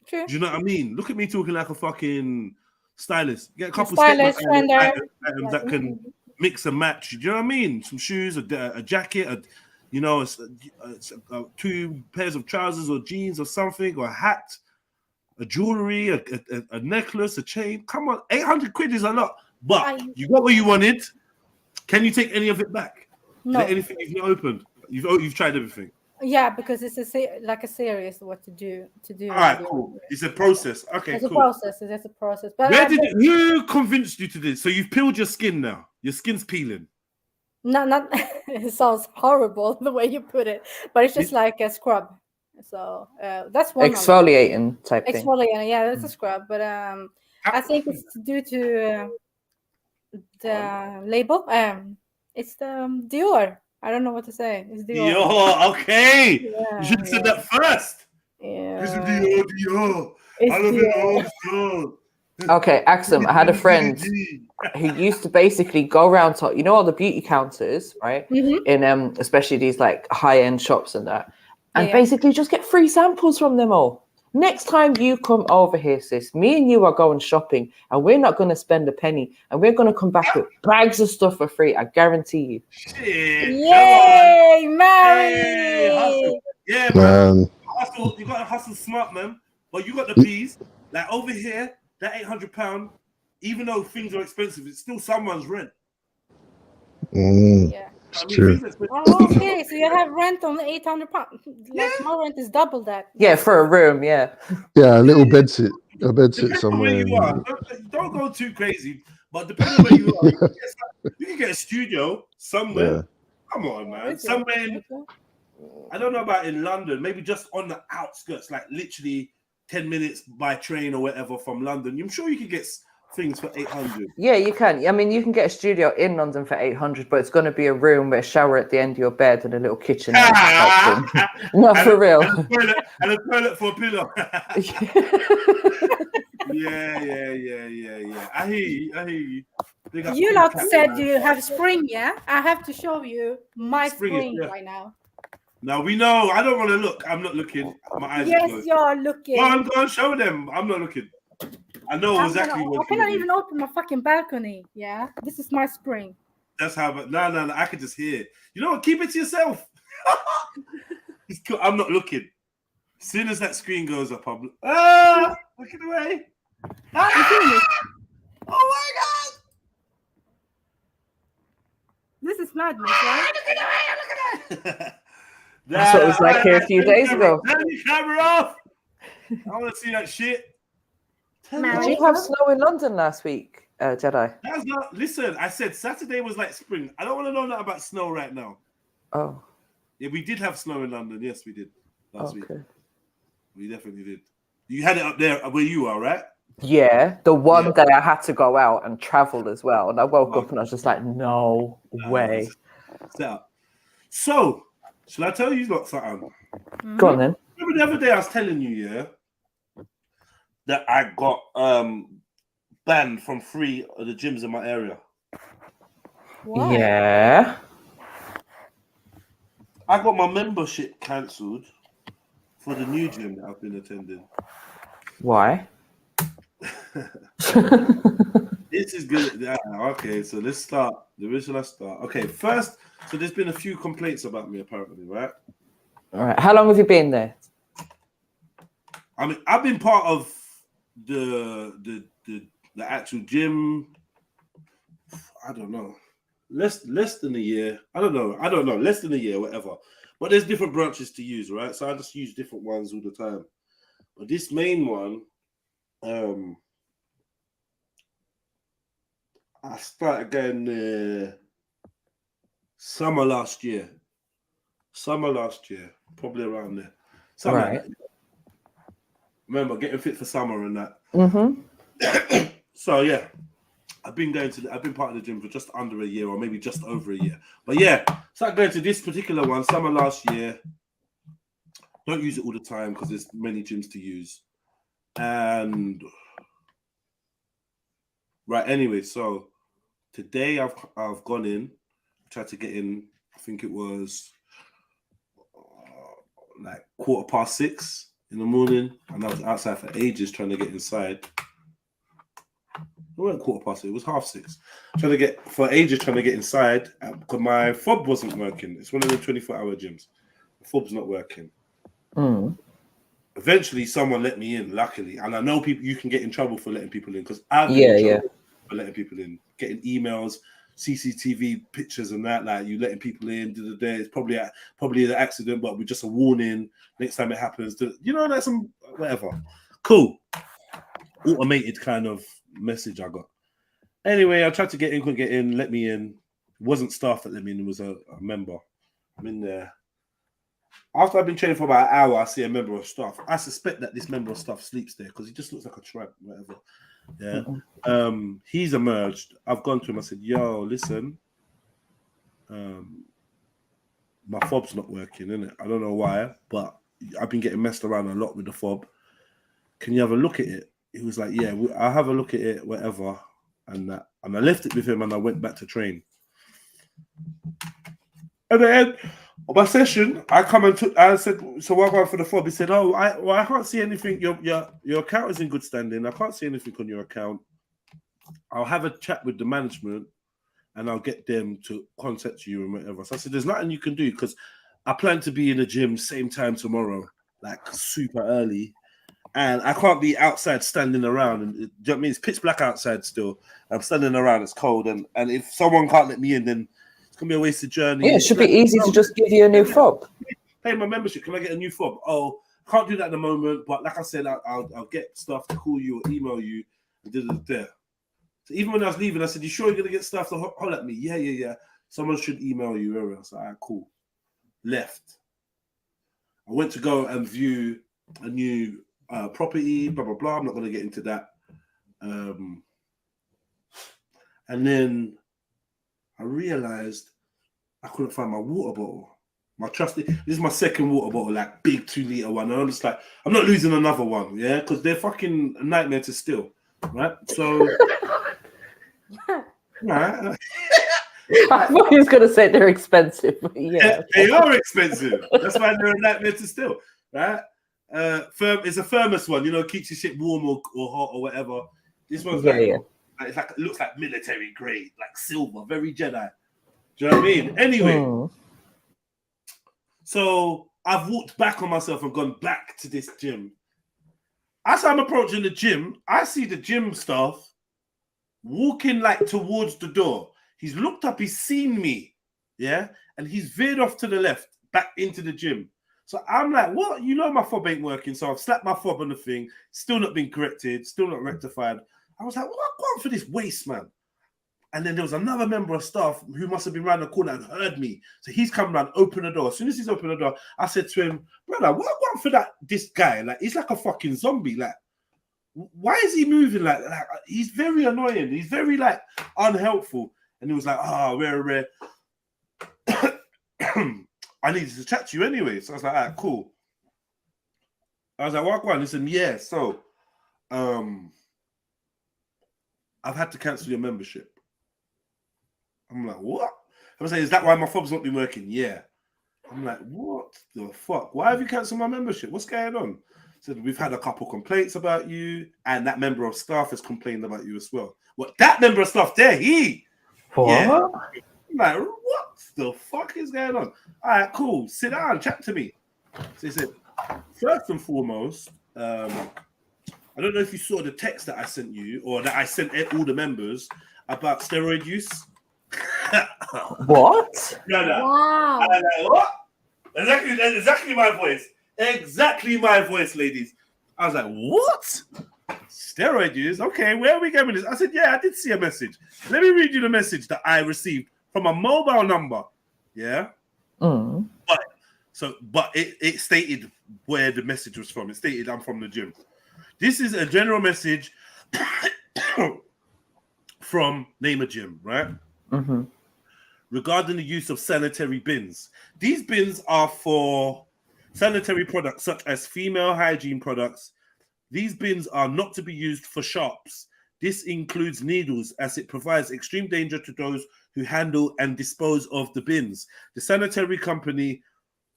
True. Do you know what I mean? Look at me talking like a fucking stylist. Get a couple items that can mix and match. Do you know what I mean? Some shoes, a jacket, two pairs of trousers or jeans or something, or a hat, a jewelry, a necklace, a chain. Come on, 800 quid is a lot, but you got what you wanted. Can you take any of it back? No. Is there anything you've not opened? You've tried everything. Yeah, because it's a series what to do. All right, cool. It's a process. Okay, it's cool. It's a process. But who convinced you to this? So you've peeled your skin now. Your skin's peeling. Not. It sounds horrible the way you put it, but it's just like a scrub. So that's one. Exfoliating type thing. Exfoliating, yeah, that's a scrub. But I think it's due to the label. It's the Dior. I don't know what to say. It's Dior. Dior, okay. Yeah, you should have said that first. Yeah. It's Dior. I love it all. Okay, Axum, I had a friend who used to basically go around to, all the beauty counters, right? Mm-hmm. In especially these like high-end shops and that. And basically just get free samples from them all. Next time you come over here, sis, me and you are going shopping and we're not going to spend a penny and we're going to come back with bags of stuff for free. I guarantee you. Shit, yay, Mary! Hey, yeah, man. Hustle, you got to hustle smart, man. But you got the peas. Like over here, that £800, even though things are expensive, it's still someone's rent. Yeah. It's true. Okay, so you have rent on £800. Like my rent is double that. Yeah, for a room, yeah. Yeah, a little bed sit somewhere. Where you are. Don't go too crazy. But depending on where you are, you can get a studio somewhere. Yeah. Come on, man. Somewhere in, I don't know about in London, maybe just on the outskirts, like literally 10 minutes by train or whatever from London. I'm sure you could get things for 800. Yeah, you can. I mean, you can get a studio in London for 800, but it's going to be a room with a shower at the end of your bed and a little kitchen. Not for real. And a toilet for a pillow. Yeah. I hear you. You lot said you have spring, yeah? I have to show you my spring right now. Now we know. I don't want to look. I'm not looking. My eyes are closed. You're looking. Go on, show them. I'm not looking. I know exactly what. I cannot even open my fucking balcony. Yeah, this is my spring. That's how. No. I could just hear. You know what? Keep it to yourself. It's cool. I'm not looking. As soon as that screen goes up, I'm looking away. Oh my god! This is madness, right? I'm looking away. That's what it was like here a few days ago. Turn your camera off. I want to see that shit. Did you have snow in London last week, Jedi? That's not. Listen, I said Saturday was like spring. I don't want to know that about snow right now. Oh. Yeah, we did have snow in London. Yes, we did last week. Okay. We definitely did. You had it up there where you are, right? Yeah, the one day I had to go out and travel as well, and I woke up and I was just like, no way. So, shall I tell you something? Go on then. Remember the other day I was telling you, yeah, that I got banned from 3 of the gyms in my area. Why? Yeah. I got my membership cancelled for the new gym that I've been attending. Why? This is good. Okay, so let's start. Where should I start? Okay, first, so there's been a few complaints about me apparently, right? All right. How long have you been there? I mean, I've been part of the actual gym. I don't know. Less than a year. I don't know. Less than a year, whatever. But there's different branches to use, right? So I just use different ones all the time. But this main one, I started going summer last year, probably around there. Something Right. like that. Remember, getting fit for summer and that. Mm-hmm. So yeah, I've been part of the gym for just under a year, or maybe just over a year. But yeah, started going to this particular one summer last year. Don't use it all the time because there's many gyms to use. And right, anyway, so today I've gone in, tried to get in. I think it was like 6:15 in the morning, and I was outside for ages trying to get inside. It wasn't 6:15; it was 6:30. Trying to get inside because my fob wasn't working. It's one of the 24-hour gyms. The fob's not working. Mm. Eventually, someone let me in. Luckily, and I know people. You can get in trouble for letting people in because I've been in trouble for letting people in, getting emails, CCTV pictures, and that. Like you letting people in. It's probably an accident, but with just a warning. Next time it happens, that's some whatever. Cool, automated kind of message I got. Anyway, I tried to get in, couldn't get in. Let me in. It wasn't staff that let me in. It was a member. I'm in there. After I've been training for about an hour, I see a member of staff. I suspect that this member of staff sleeps there because he just looks like a tramp, whatever. Yeah. He's emerged. I've gone to him. I said, "Yo, listen. My fob's not working, innit? I don't know why, but I've been getting messed around a lot with the fob. Can you have a look at it?" He was like, "Yeah, I'll have a look at it, whatever." And I left it with him, and I went back to train. And then on my session, I said, "So what about for the fob?" He said, "Oh, I can't see anything. Your account is in good standing. I can't see anything on your account. I'll have a chat with the management, and I'll get them to contact you and whatever." So I said, "There's nothing you can do because I plan to be in the gym same time tomorrow, like super early, and I can't be outside standing around. And it means it's pitch black outside still. I'm standing around. It's cold, and if someone can't let me in, then it's gonna be a wasted journey." Yeah, it should be easy to just give you a new fob. Pay my membership. Can I get a new fob? Oh, can't do that at the moment. But like I said, I'll get stuff to call you or email you. So even when I was leaving, I said, "You sure you're gonna get stuff to holler at me?" Yeah. Someone should email you. I was like, "All right, cool." Left. I went to go and view a new property. Blah blah blah. I'm not gonna get into that. And then I realized I couldn't find my water bottle. My trusty. This is my second water bottle, like big 2-liter one. And I'm just like, I'm not losing another one, yeah, because they're fucking a nightmare to steal, right? So, right. I thought he was going to say they're expensive. But yeah, they are expensive. That's why they're a nightmare to steal, right? It's a thermos one, you know, keeps your shit warm or hot or whatever. This one's it's like, it looks like military grade, like silver, very Jedi. Do you know what I mean? Anyway, so I've walked back on myself and gone back to this gym. As I'm approaching the gym, I see the gym staff walking like towards the door. He's looked up, he's seen me, yeah, and he's veered off to the left, back into the gym. So I'm like, what? You know my fob ain't working, so I've slapped my fob on the thing, still not been corrected, still not rectified. I was like, what am I going for this waste, man? And then there was another member of staff who must have been around the corner and heard me. So he's come around, open the door. As soon as he's opened the door, I said to him, brother, what am I going for this guy? Like, he's like a fucking zombie. Like, why is he moving like he's very annoying. He's very, like, unhelpful. And he was like, rare. I needed to chat to you anyway. So I was like, all right, cool. I was like, what? He said, yeah, so I've had to cancel your membership. I'm like, what? I was like, is that why my fob's not been working? Yeah. I'm like, what the fuck? Why have you cancelled my membership? What's going on? So we've had a couple complaints about you, and that member of staff has complained about you as well. What? That member of staff there, What? Yeah. I'm like, what the fuck is going on? All right, cool. Sit down, chat to me. So he said, first and foremost, I don't know if you saw the text that I sent you or that I sent all the members about steroid use. What? No. Wow. I'm like, what? Exactly my voice. Exactly my voice, ladies. I was like, what? Steroid use? Okay, where are we going with this? I said, yeah, I did see a message. Let me read you the message that I received from a mobile number. Yeah? But it stated where the message was from. It stated I'm from the gym. This is a general message from name a gym, right? Regarding the use of sanitary bins. These bins are for sanitary products such as female hygiene products. These bins are not to be used for sharps. This includes needles as it provides extreme danger to those who handle and dispose of the bins. The sanitary company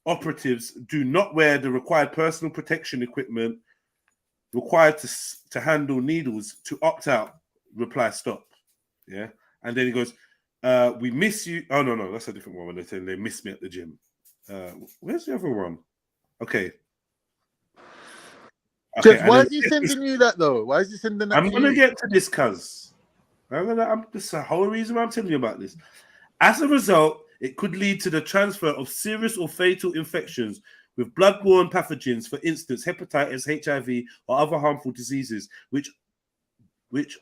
operatives do not wear the required personal protection equipment required to handle needles. To opt out, reply stop. Yeah. And then he goes, we miss you. Oh, no, that's a different one when they're saying they miss me at the gym. Where's the other one? Okay. Jeff, why is he sending you that though? Why is he sending that? I'm going to get to this, cuz. This is the whole reason why I'm telling you about this. As a result, it could lead to the transfer of serious or fatal infections with blood-borne pathogens, for instance, hepatitis, HIV, or other harmful diseases, which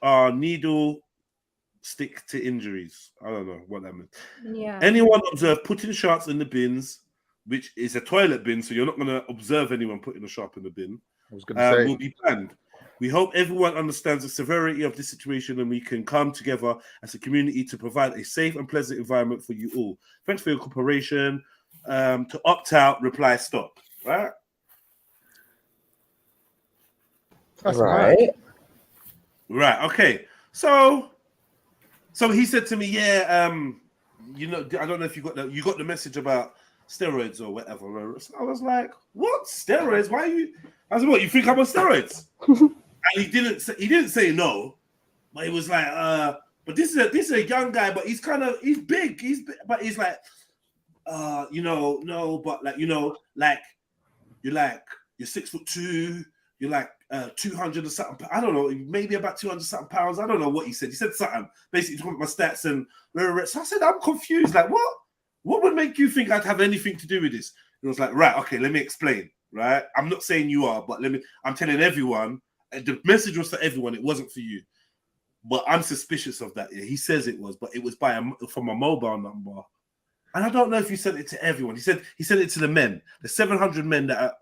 are needle stick to injuries. I don't know what that means. Yeah. Anyone observed putting sharps in the bins, which is a toilet bin, so you're not going to observe anyone putting a sharp in the bin, I was going to say, will be banned. We hope everyone understands the severity of this situation and we can come together as a community to provide a safe and pleasant environment for you all. Thanks for your cooperation. To opt out, reply stop. Right? that's Right. Right. Okay. So he said to me, yeah, you know, I don't know if you got the message about steroids or whatever. So I was like, what? Steroids? Why are you? I said, what, you think I'm on steroids? And he didn't say no, but he was like, but this is a young guy, but he's big. But he's like, no, but like, you're 6'2", you're like 200 or something. I don't know, maybe about 200 something pounds. I don't know what he said. He said something, basically talking about my stats and so I said, I'm confused. Like, what? What would make you think I'd have anything to do with this? And I was like, right, okay, let me explain. Right, I'm not saying you are, but I'm telling everyone. The message was for everyone. It wasn't for you. but I'm suspicious of that. Yeah, he says it was, but it was from a mobile number. And I don't know if he sent it to everyone. He sent it to the men. The 700 men that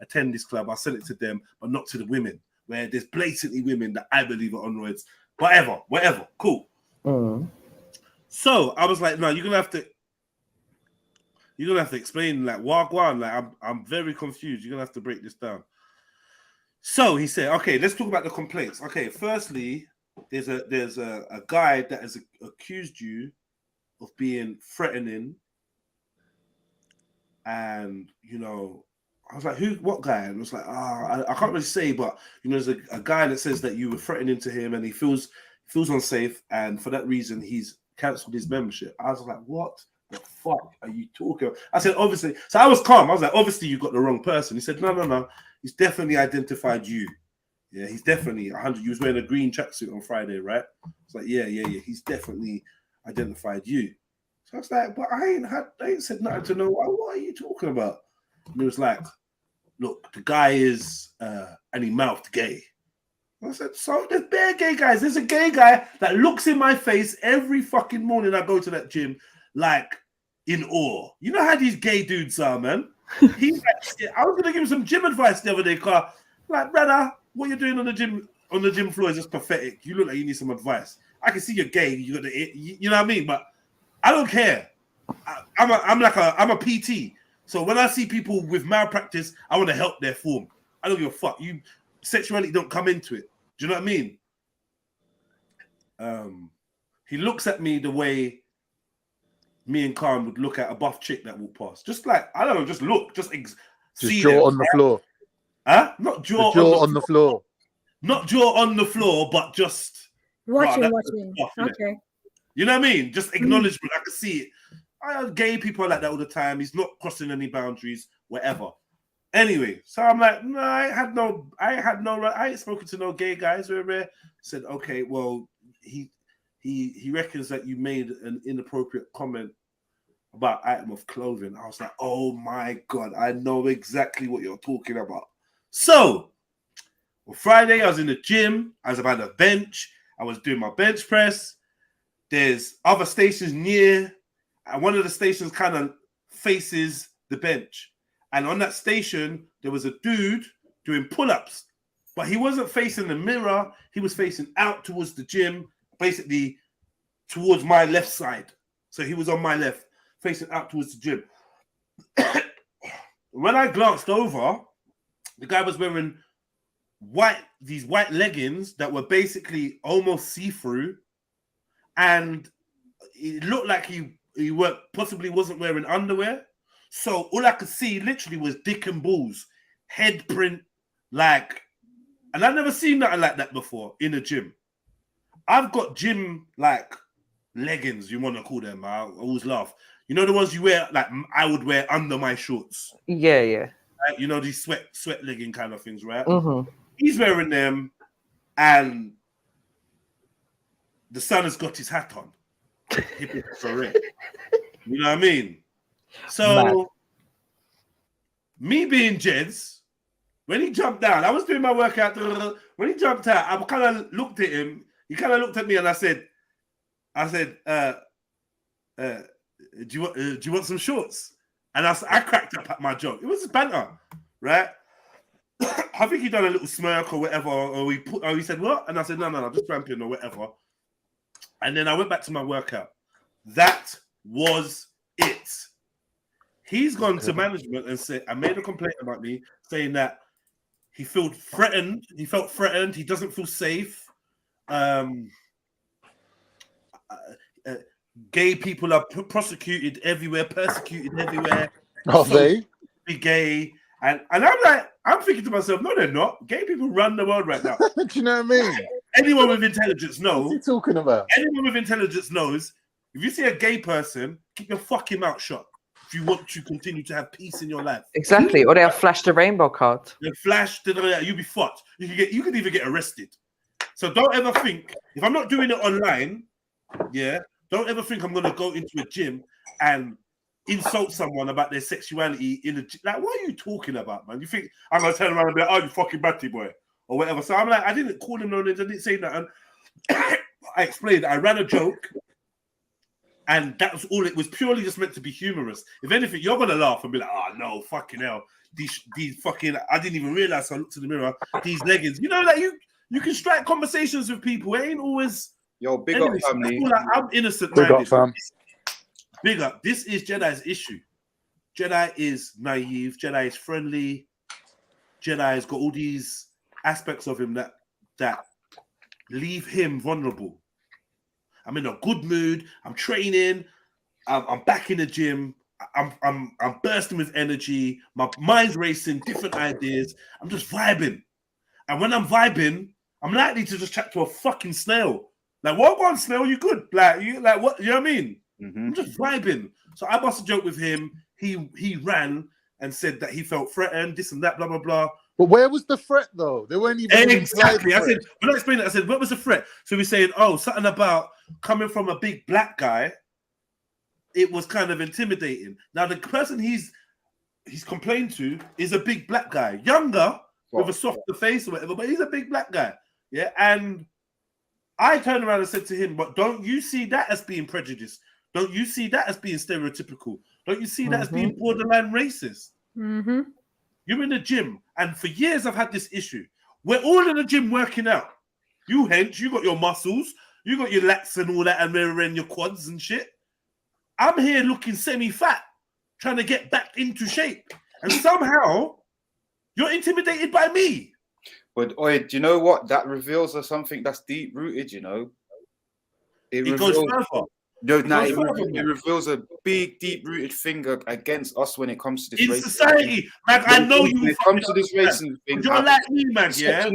attend this club, I sent it to them, but not to the women, where there's blatantly women that I believe are on roids. Whatever, cool. So I was like, no, you're gonna have to explain, like, wagwan. Like, I'm very confused. You're gonna have to break this down. So he said, okay, let's talk about the complaints. Okay, firstly, there's a guy that has accused you of being threatening, and I was like, what guy? And I was like, I can't really say, but there's a guy that says that you were threatening to him, and he feels unsafe, and for that reason he's cancelled his membership. I was like, what the fuck are you talking about? I said, obviously. So I was calm. I was like, obviously you got the wrong person. He said, no. He's definitely identified you. Yeah, he's definitely 100. You was wearing a green tracksuit on Friday, right? It's like, yeah. He's definitely identified you. So I was like, but I ain't said nothing to no one. What are you talking about? And he was like, look, the guy is, and he mouthed gay. I said, so there's bare gay guys. There's a gay guy that looks in my face every fucking morning I go to that gym, like, in awe. You know how these gay dudes are, man? He's like, I was gonna give him some gym advice the other day, car. Like, brother, what you're doing on the gym floor is just pathetic. You look like you need some advice. I can see you're gay. You got the, you know what I mean? But I don't care. I'm a PT. So when I see people with malpractice, I want to help their form. I don't give a fuck. Sexuality don't come into it. Do you know what I mean? He looks at me the way me and Khan would look at a buff chick that walked past. Just like, I don't know, just look, just see jaw them, on the floor. Huh? Not jaw, on the floor. Not jaw on the floor, but just watching. Buff, okay. You know what I mean? Just acknowledgement. I can see it. I have gay people like that all the time. He's not crossing any boundaries, whatever. Anyway, so I'm like, no, I ain't spoken to no gay guys. Said, okay, well, he reckons that you made an inappropriate comment about item of clothing. I was like, oh my God, I know exactly what you're talking about. So, well, Friday, I was in the gym. I was about the bench. I was doing my bench press. There's other stations near, and one of the stations kind of faces the bench. And on that station, there was a dude doing pull-ups, but he wasn't facing the mirror. He was facing out towards the gym, basically towards my left side. So he was on my left, facing out towards the gym. When I glanced over, the guy was wearing these white leggings that were basically almost see-through, and it looked like he possibly wasn't wearing underwear. So all I could see literally was dick and balls, head print, like, and I've never seen nothing like that before in a gym. I've got gym like leggings, you want to call them. I always laugh. You know the ones you wear, like I would wear under my shorts. Yeah. Right? You know these sweat legging kind of things, right? Mm-hmm. He's wearing them, and the son has got his hat on. For it. You know what I mean? So, me being Jeds, when he jumped down, I was doing my workout. When he jumped out, I kind of looked at him. He kind of looked at me, and I said, do you want some shorts? And I cracked up at my joke. It was banter, right? I think he done a little smirk or whatever, or he said what? And I said no, just ramping or whatever. And then I went back to my workout. That was it. He's gone to management and said, I made a complaint about me, saying that he felt threatened. He He doesn't feel safe. Gay people are persecuted everywhere. Are they? Be gay. And I'm thinking to myself, no, they're not. Gay people run the world right now. Do you know what I mean? Anyone with intelligence knows. What's he talking about? Anyone with intelligence knows. If you see a gay person, keep your fucking mouth shut. If you want to continue to have peace in your life. Exactly. Or they'll flash the rainbow card. They'll flash, you'll be fucked. You could even get arrested. So don't ever think, if I'm not doing it online, don't ever think I'm going to go into a gym and insult someone about their sexuality in a gym. Like, what are you talking about, man? You think I'm going to turn around and be like, oh, you fucking batty boy, or whatever. So I'm like, I didn't call him no names, I didn't say nothing. I explained, I ran a joke, and that was all. It was purely just meant to be humorous. If anything, you're gonna laugh and be like, "Oh no, fucking hell, these fucking." I didn't even realize. So I looked in the mirror. These leggings, you know, like you can strike conversations with people. It ain't always. Yo, big up, family. Like, I'm innocent. Big up, fam. Big up. This is Jedi's issue. Jedi is naive. Jedi is friendly. Jedi has got all these aspects of him that leave him vulnerable. I'm in a good mood. I'm training. I'm back in the gym. I'm bursting with energy. My mind's racing, different ideas. I'm just vibing. And when I'm vibing, I'm likely to just chat to a fucking snail. Like, what on snail? You good? Like, you like what? You know what I mean? I'm just vibing. So I bust a joke with him. He ran and said that he felt threatened, this and that, blah blah blah. But where was the threat though? They weren't even exactly. I said, when I explained it, I said, what was the threat? So we're saying, oh, something about coming from a big black guy. It was kind of intimidating. Now the person he's complained to is a big black guy, younger, with a softer face or whatever, but he's a big black guy. Yeah, and I turned around and said to him, but don't you see that as being prejudiced? Don't you see that as being stereotypical? Don't you see that as being borderline racist? You're in the gym, and for years I've had this issue. We're all in the gym working out. You hench, you got your muscles, you got your lats and all that, and mirroring your quads and shit. I'm here looking semi-fat, trying to get back into shape, and somehow you're intimidated by me. But do you know what? That reveals us something that's deep rooted. You know, it goes further. No, it reveals a big, deep-rooted thing against us when it comes to this in race society. Like, I know you. When it comes to this racing thing, you're like me, man. Yeah.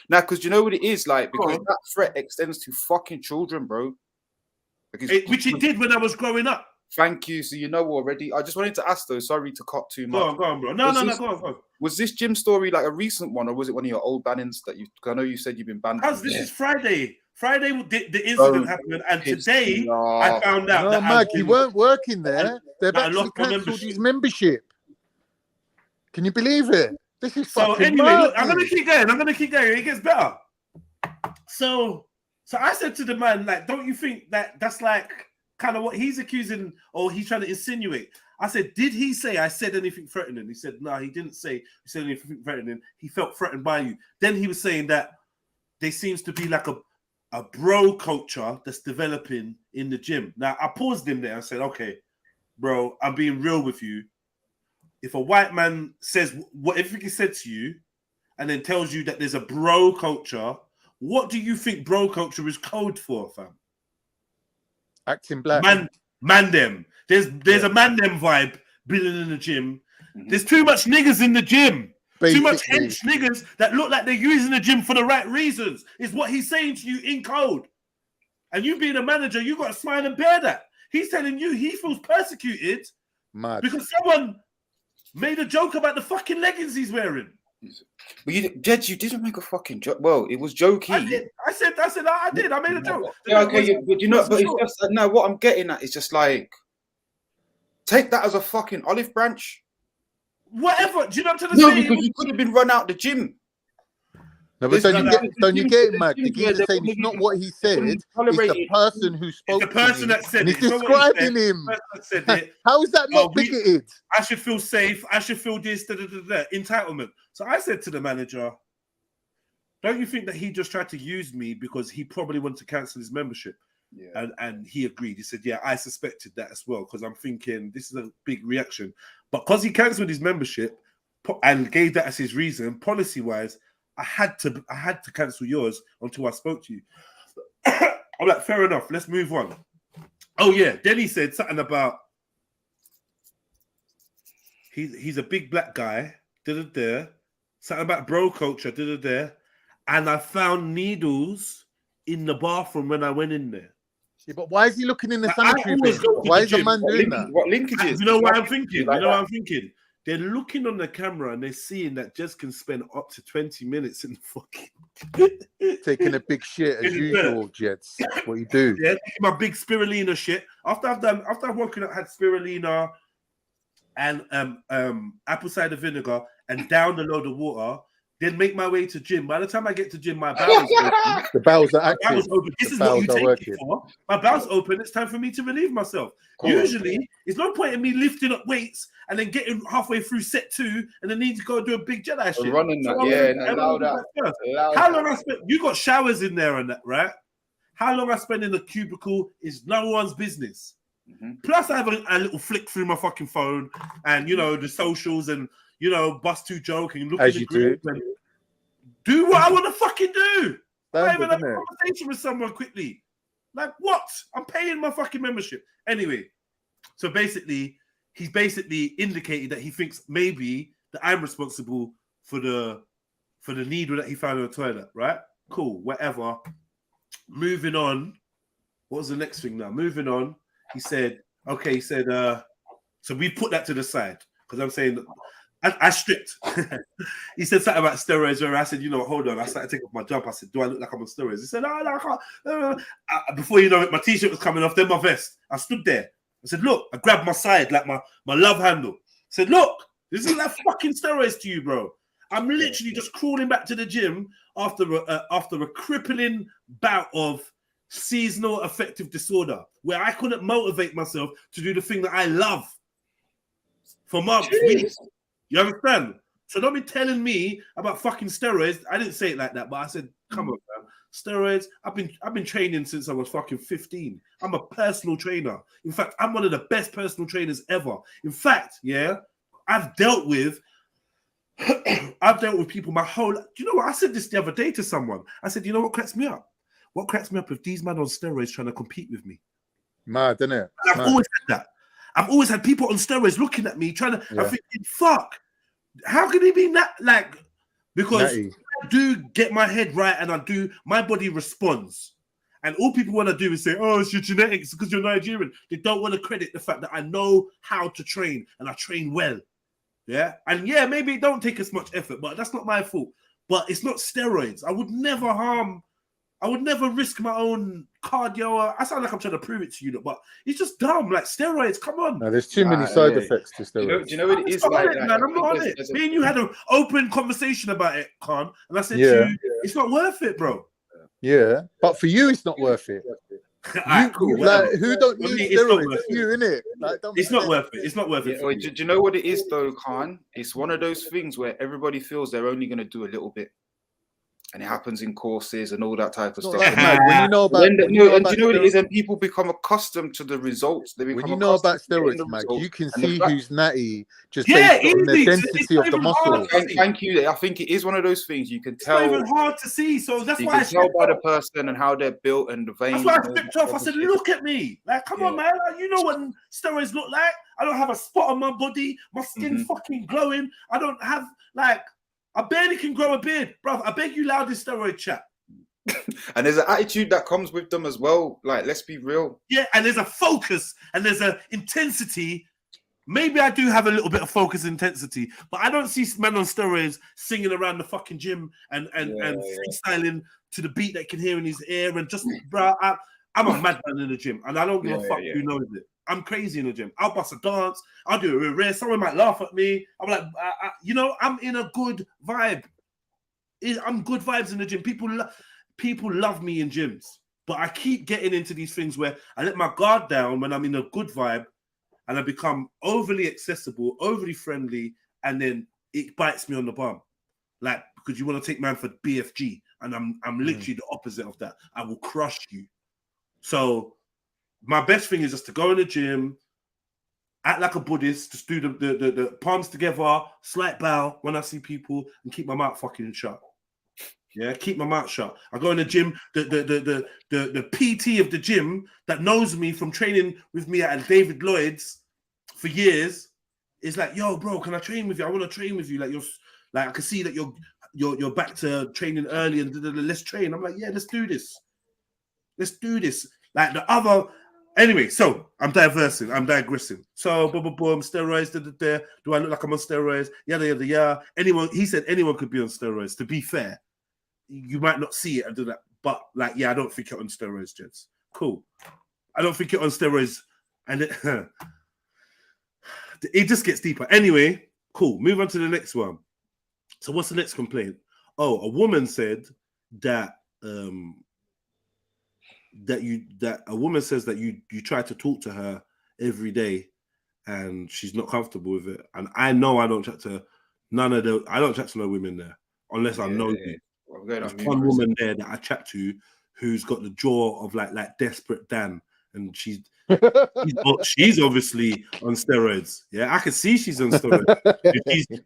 Now, because you know what it is like, because that threat extends to fucking children, bro. Which it did when I was growing up. Thank you. So you know already. I just wanted to ask though. Sorry to cut too much. Go on, bro. No, go on. Was this gym story like a recent one, or was it one of your old bannings that you? Cause I know you said you've been banned. Because this is Friday. Friday, the incident happened, and today I found out that Mike, you weren't working there. They've actually cancelled his membership. Can you believe it? This is so. Anyway, look, I'm gonna keep going. It gets better. So I said to the man, like, don't you think that that's like kind of what he's accusing or he's trying to insinuate? I said, did he say I said anything threatening? He said, no, he didn't say you said anything threatening. He felt threatened by you. Then he was saying that there seems to be like a bro culture that's developing in the gym. Now, I paused him there and said, okay, bro, I'm being real with you. If a white man says whatever he said to you and then tells you that there's a bro culture, what do you think bro culture is code for, fam? Acting black. Man them. There's a man them vibe building in the gym. There's too much niggas in the gym. Basically. Too much hench niggas that look like they're using the gym for the right reasons is what he's saying to you in code. And you being a manager, you got to smile and bear that. He's telling you he feels persecuted because someone made a joke about the fucking leggings he's wearing. But you didn't make a fucking joke. Well, it was jokey. I said, I did. I made a joke. Yeah, okay, but you know, but it's just now what I'm getting at is just like take that as a fucking olive branch. Whatever. Do you know what I'm trying to say? No, because you could have been run out the gym. No, but don't you get it, Mike? The geezer saying it's not what he said. It's the person who spoke. It's the person that said it. He's describing him. How is that not bigoted? I should feel safe. I should feel this. Entitlement. So I said to the manager, "Don't you think that he just tried to use me because he probably wanted to cancel his membership?" Yeah. And he agreed. He said, "Yeah, I suspected that as well because I'm thinking this is a big reaction." But because he cancelled his membership and gave that as his reason, policy-wise, I had to cancel yours until I spoke to you. I'm like, fair enough. Let's move on. Oh yeah. Then he said something about he's a big black guy. Something about bro culture. And I found needles in the bathroom when I went in there. Yeah, but why is he looking in the sanitary bin? Why is the man doing that? What linkages? You know what I'm thinking? I'm thinking? They're looking on the camera and they're seeing that Jez can spend up to 20 minutes in the fucking... Taking a big shit as usual, Jets. What you do. Yeah, my big spirulina shit. After I've woken up, had spirulina and apple cider vinegar and downed a load of water, then make my way to gym. By the time I get to gym, my bowels open. The bowels are active. Open. This is what you take it for. My bowels open. It's time for me to relieve myself. Usually, it's no point in me lifting up weights and then getting halfway through set 2 and then need to go do a big Jedi shit. Running that, How long I spent? You got showers in there and that, right? How long I spend in the cubicle is no one's business. Plus, I have a little flick through my fucking phone and, you know, the socials and, you know, bust to joke and look at the group and do what I want to fucking do. I even have a conversation with someone quickly. Like, what? I'm paying my fucking membership. Anyway, so basically, he's basically indicated that he thinks maybe that I'm responsible for the needle that he found in the toilet, right? Cool, whatever. Moving on. What was the next thing now? Moving on. He said, okay, he said, so we put that to the side because I'm saying I stripped. He said something about steroids where I said, you know, hold on. I started taking off my jump. I said, do I look like I'm on steroids? He said, no, I can't. Before you know it, my t-shirt was coming off, then my vest. I stood there. I said, look, I grabbed my side like my love handle. I said, look, this is like fucking steroids to you, bro. I'm literally just crawling back to the gym after a crippling bout of seasonal affective disorder where I couldn't motivate myself to do the thing that I love for months, weeks. You understand? So don't be telling me about fucking steroids. I didn't say it like that, but I said, come on, man. Steroids. I've been training since I was fucking 15. I'm a personal trainer. In fact, I'm one of the best personal trainers ever. In fact, yeah, I've dealt with people my whole life. You know what? I said this the other day to someone. I said, you know what cracks me up? What cracks me up if these men on steroids trying to compete with me? Mad, isn't it? I've always had that. I've always had people on steroids looking at me, trying to. I'm thinking, fuck, how can he be that? Like, because I do get my head right and my body responds. And all people want to do is say, oh, it's your genetics because you're Nigerian. They don't want to credit the fact that I know how to train and I train well. Yeah. And yeah, maybe it don't take as much effort, but that's not my fault. But it's not steroids. I would never risk my own cardio. I sound like I'm trying to prove it to you, but it's just dumb. Like steroids, come on. No, there's too many side effects to steroids. Do you know what it is like? Man, I'm not on it. Me and you had an open conversation about it, Khan, and I said to you, it's not worth it, bro. Yeah, but for you, it's not worth it. Cool, like, who don't use steroids? It's you, innit? Like, it's not worth it. It's not worth it. Do you know what it is, though, Khan? It's one of those things where everybody feels they're only going to do a little bit. And it happens in courses and all that type of stuff. When you know about, do you know what it is? And people become accustomed to the results. When you know about steroids, Mike, you can see who's natty just based on the density of the muscle. Thank you. I think it is one of those things you can tell. It's not even hard to see. So that's why you can tell by the person and how they're built and the veins. That's why I flipped off. I said, look at me. Like, come on, man. Like, you know what steroids look like. I don't have a spot on my body. My skin fucking glowing. I don't have like. I barely can grow a beard, bro. I beg you, loud this steroid chat. And there's an attitude that comes with them as well. Like, let's be real. Yeah, and there's a focus and there's an intensity. Maybe I do have a little bit of focus and intensity, but I don't see men on steroids singing around the fucking gym and freestyling to the beat that you can hear in his ear and just, bro. I'm a madman in the gym, and I don't give a fuck who knows it. I'm crazy in the gym. I'll bust a dance. I'll do a rare. Someone might laugh at me. I'm like, I'm in a good vibe. I'm good vibes in the gym. People love me in gyms, but I keep getting into these things where I let my guard down when I'm in a good vibe, and I become overly accessible, overly friendly, and then it bites me on the bum, like because you want to take man for BFG, and I'm literally the opposite of that. I will crush you. So. My best thing is just to go in the gym, act like a Buddhist, just do the palms together, slight bow when I see people, and keep my mouth fucking shut. Yeah, keep my mouth shut. I go in the gym, the PT of the gym that knows me from training with me at David Lloyd's for years is like, yo, bro, can I train with you? I want to train with you. Like I can see that you're back to training early and let's train. I'm like, yeah, let's do this. Let's do this. Like the other. Anyway, so I'm digressing. So, boom, steroids, do I look like I'm on steroids? Yada, yada, yada. He said anyone could be on steroids. To be fair, you might not see it and do that. But, like, yeah, I don't think you're on steroids, gents. Cool. I don't think you're on steroids. And it just gets deeper. Anyway, cool. Move on to the next one. So what's the next complaint? oh, a woman said that a woman says that you try to talk to her every day and she's not comfortable with it. And I know I don't chat to I don't chat to no women there unless I know you. There's one woman there that I chat to who's got the jaw of like Desperate Dan, and she's obviously on steroids. Yeah, I can see she's on steroids.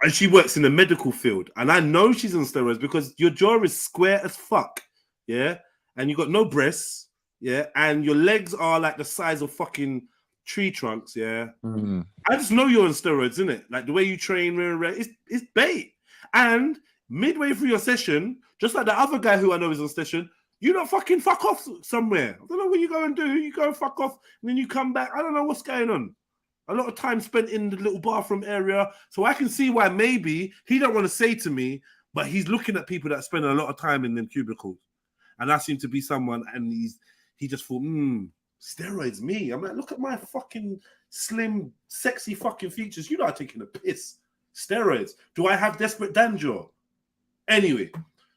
And she works in the medical field, and I know she's on steroids because your jaw is square as fuck. Yeah, and you got no breasts. Yeah, and your legs are like the size of fucking tree trunks. Yeah, I just know you're on steroids, isn't it? Like the way you train, it's bait. And midway through your session, just like the other guy who I know is on session, you don't fucking fuck off somewhere. I don't know what you go and do. You go and fuck off, and then you come back. I don't know what's going on. A lot of time spent in the little bathroom area. So I can see why maybe he don't want to say to me, but he's looking at people that spend a lot of time in them cubicles. And I seem to be someone, and he just thought, steroids, me. I'm like, look at my fucking slim, sexy fucking features. You're not taking a piss. Steroids. Do I have Desperate Dan jaw? Anyway,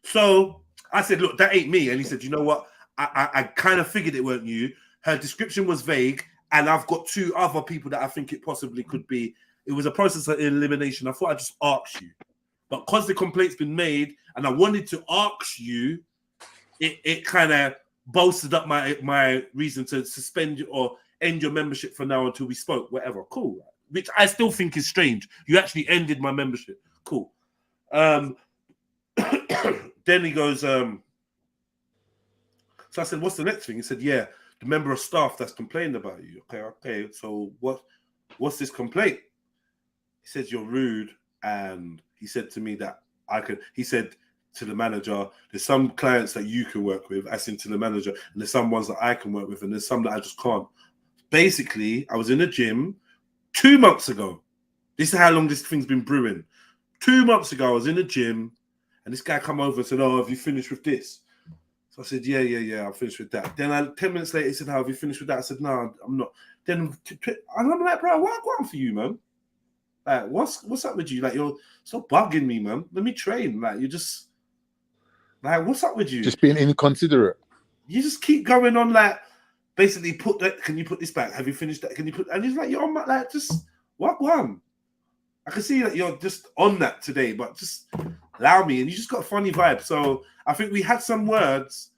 so I said, look, that ain't me. And he said, you know what? I kind of figured it weren't you. Her description was vague. And I've got two other people that I think it possibly could be. It was a process of elimination. I thought I'd just ask you. But because the complaint's been made and I wanted to ask you, it kind of bolstered up my reason to suspend or end your membership for now until we spoke, whatever. Cool. Which I still think is strange. You actually ended my membership. Cool. Then he goes, so I said, what's the next thing? He said, yeah, the member of staff that's complaining about you. Okay. So what's this complaint? He said, you're rude. And he said to me that he said to the manager, there's some clients that you can work with, as in to the manager, and there's some ones that I can work with, and there's some that I just can't. Basically, I was in a gym 2 months ago. This is how long this thing's been brewing. 2 months ago, I was in a gym, and this guy come over and said, oh, have you finished with this? So I said, yeah, I'll finish with that. Then 10 minutes later, he said, have you finished with that? I said, no, I'm not. Then I'm like, bro, what going for you, man? Like, what's up with you? Like, you're so bugging me, man. Let me train. Like, you're just, like, what's up with you? Just being inconsiderate. You just keep going on, like, basically, put that, can you put this back? Have you finished that? Can you put, and he's like, you're on my, like, just, what one? I can see that you're just on that today, but just allow me. And you just got a funny vibe. So I think we had some words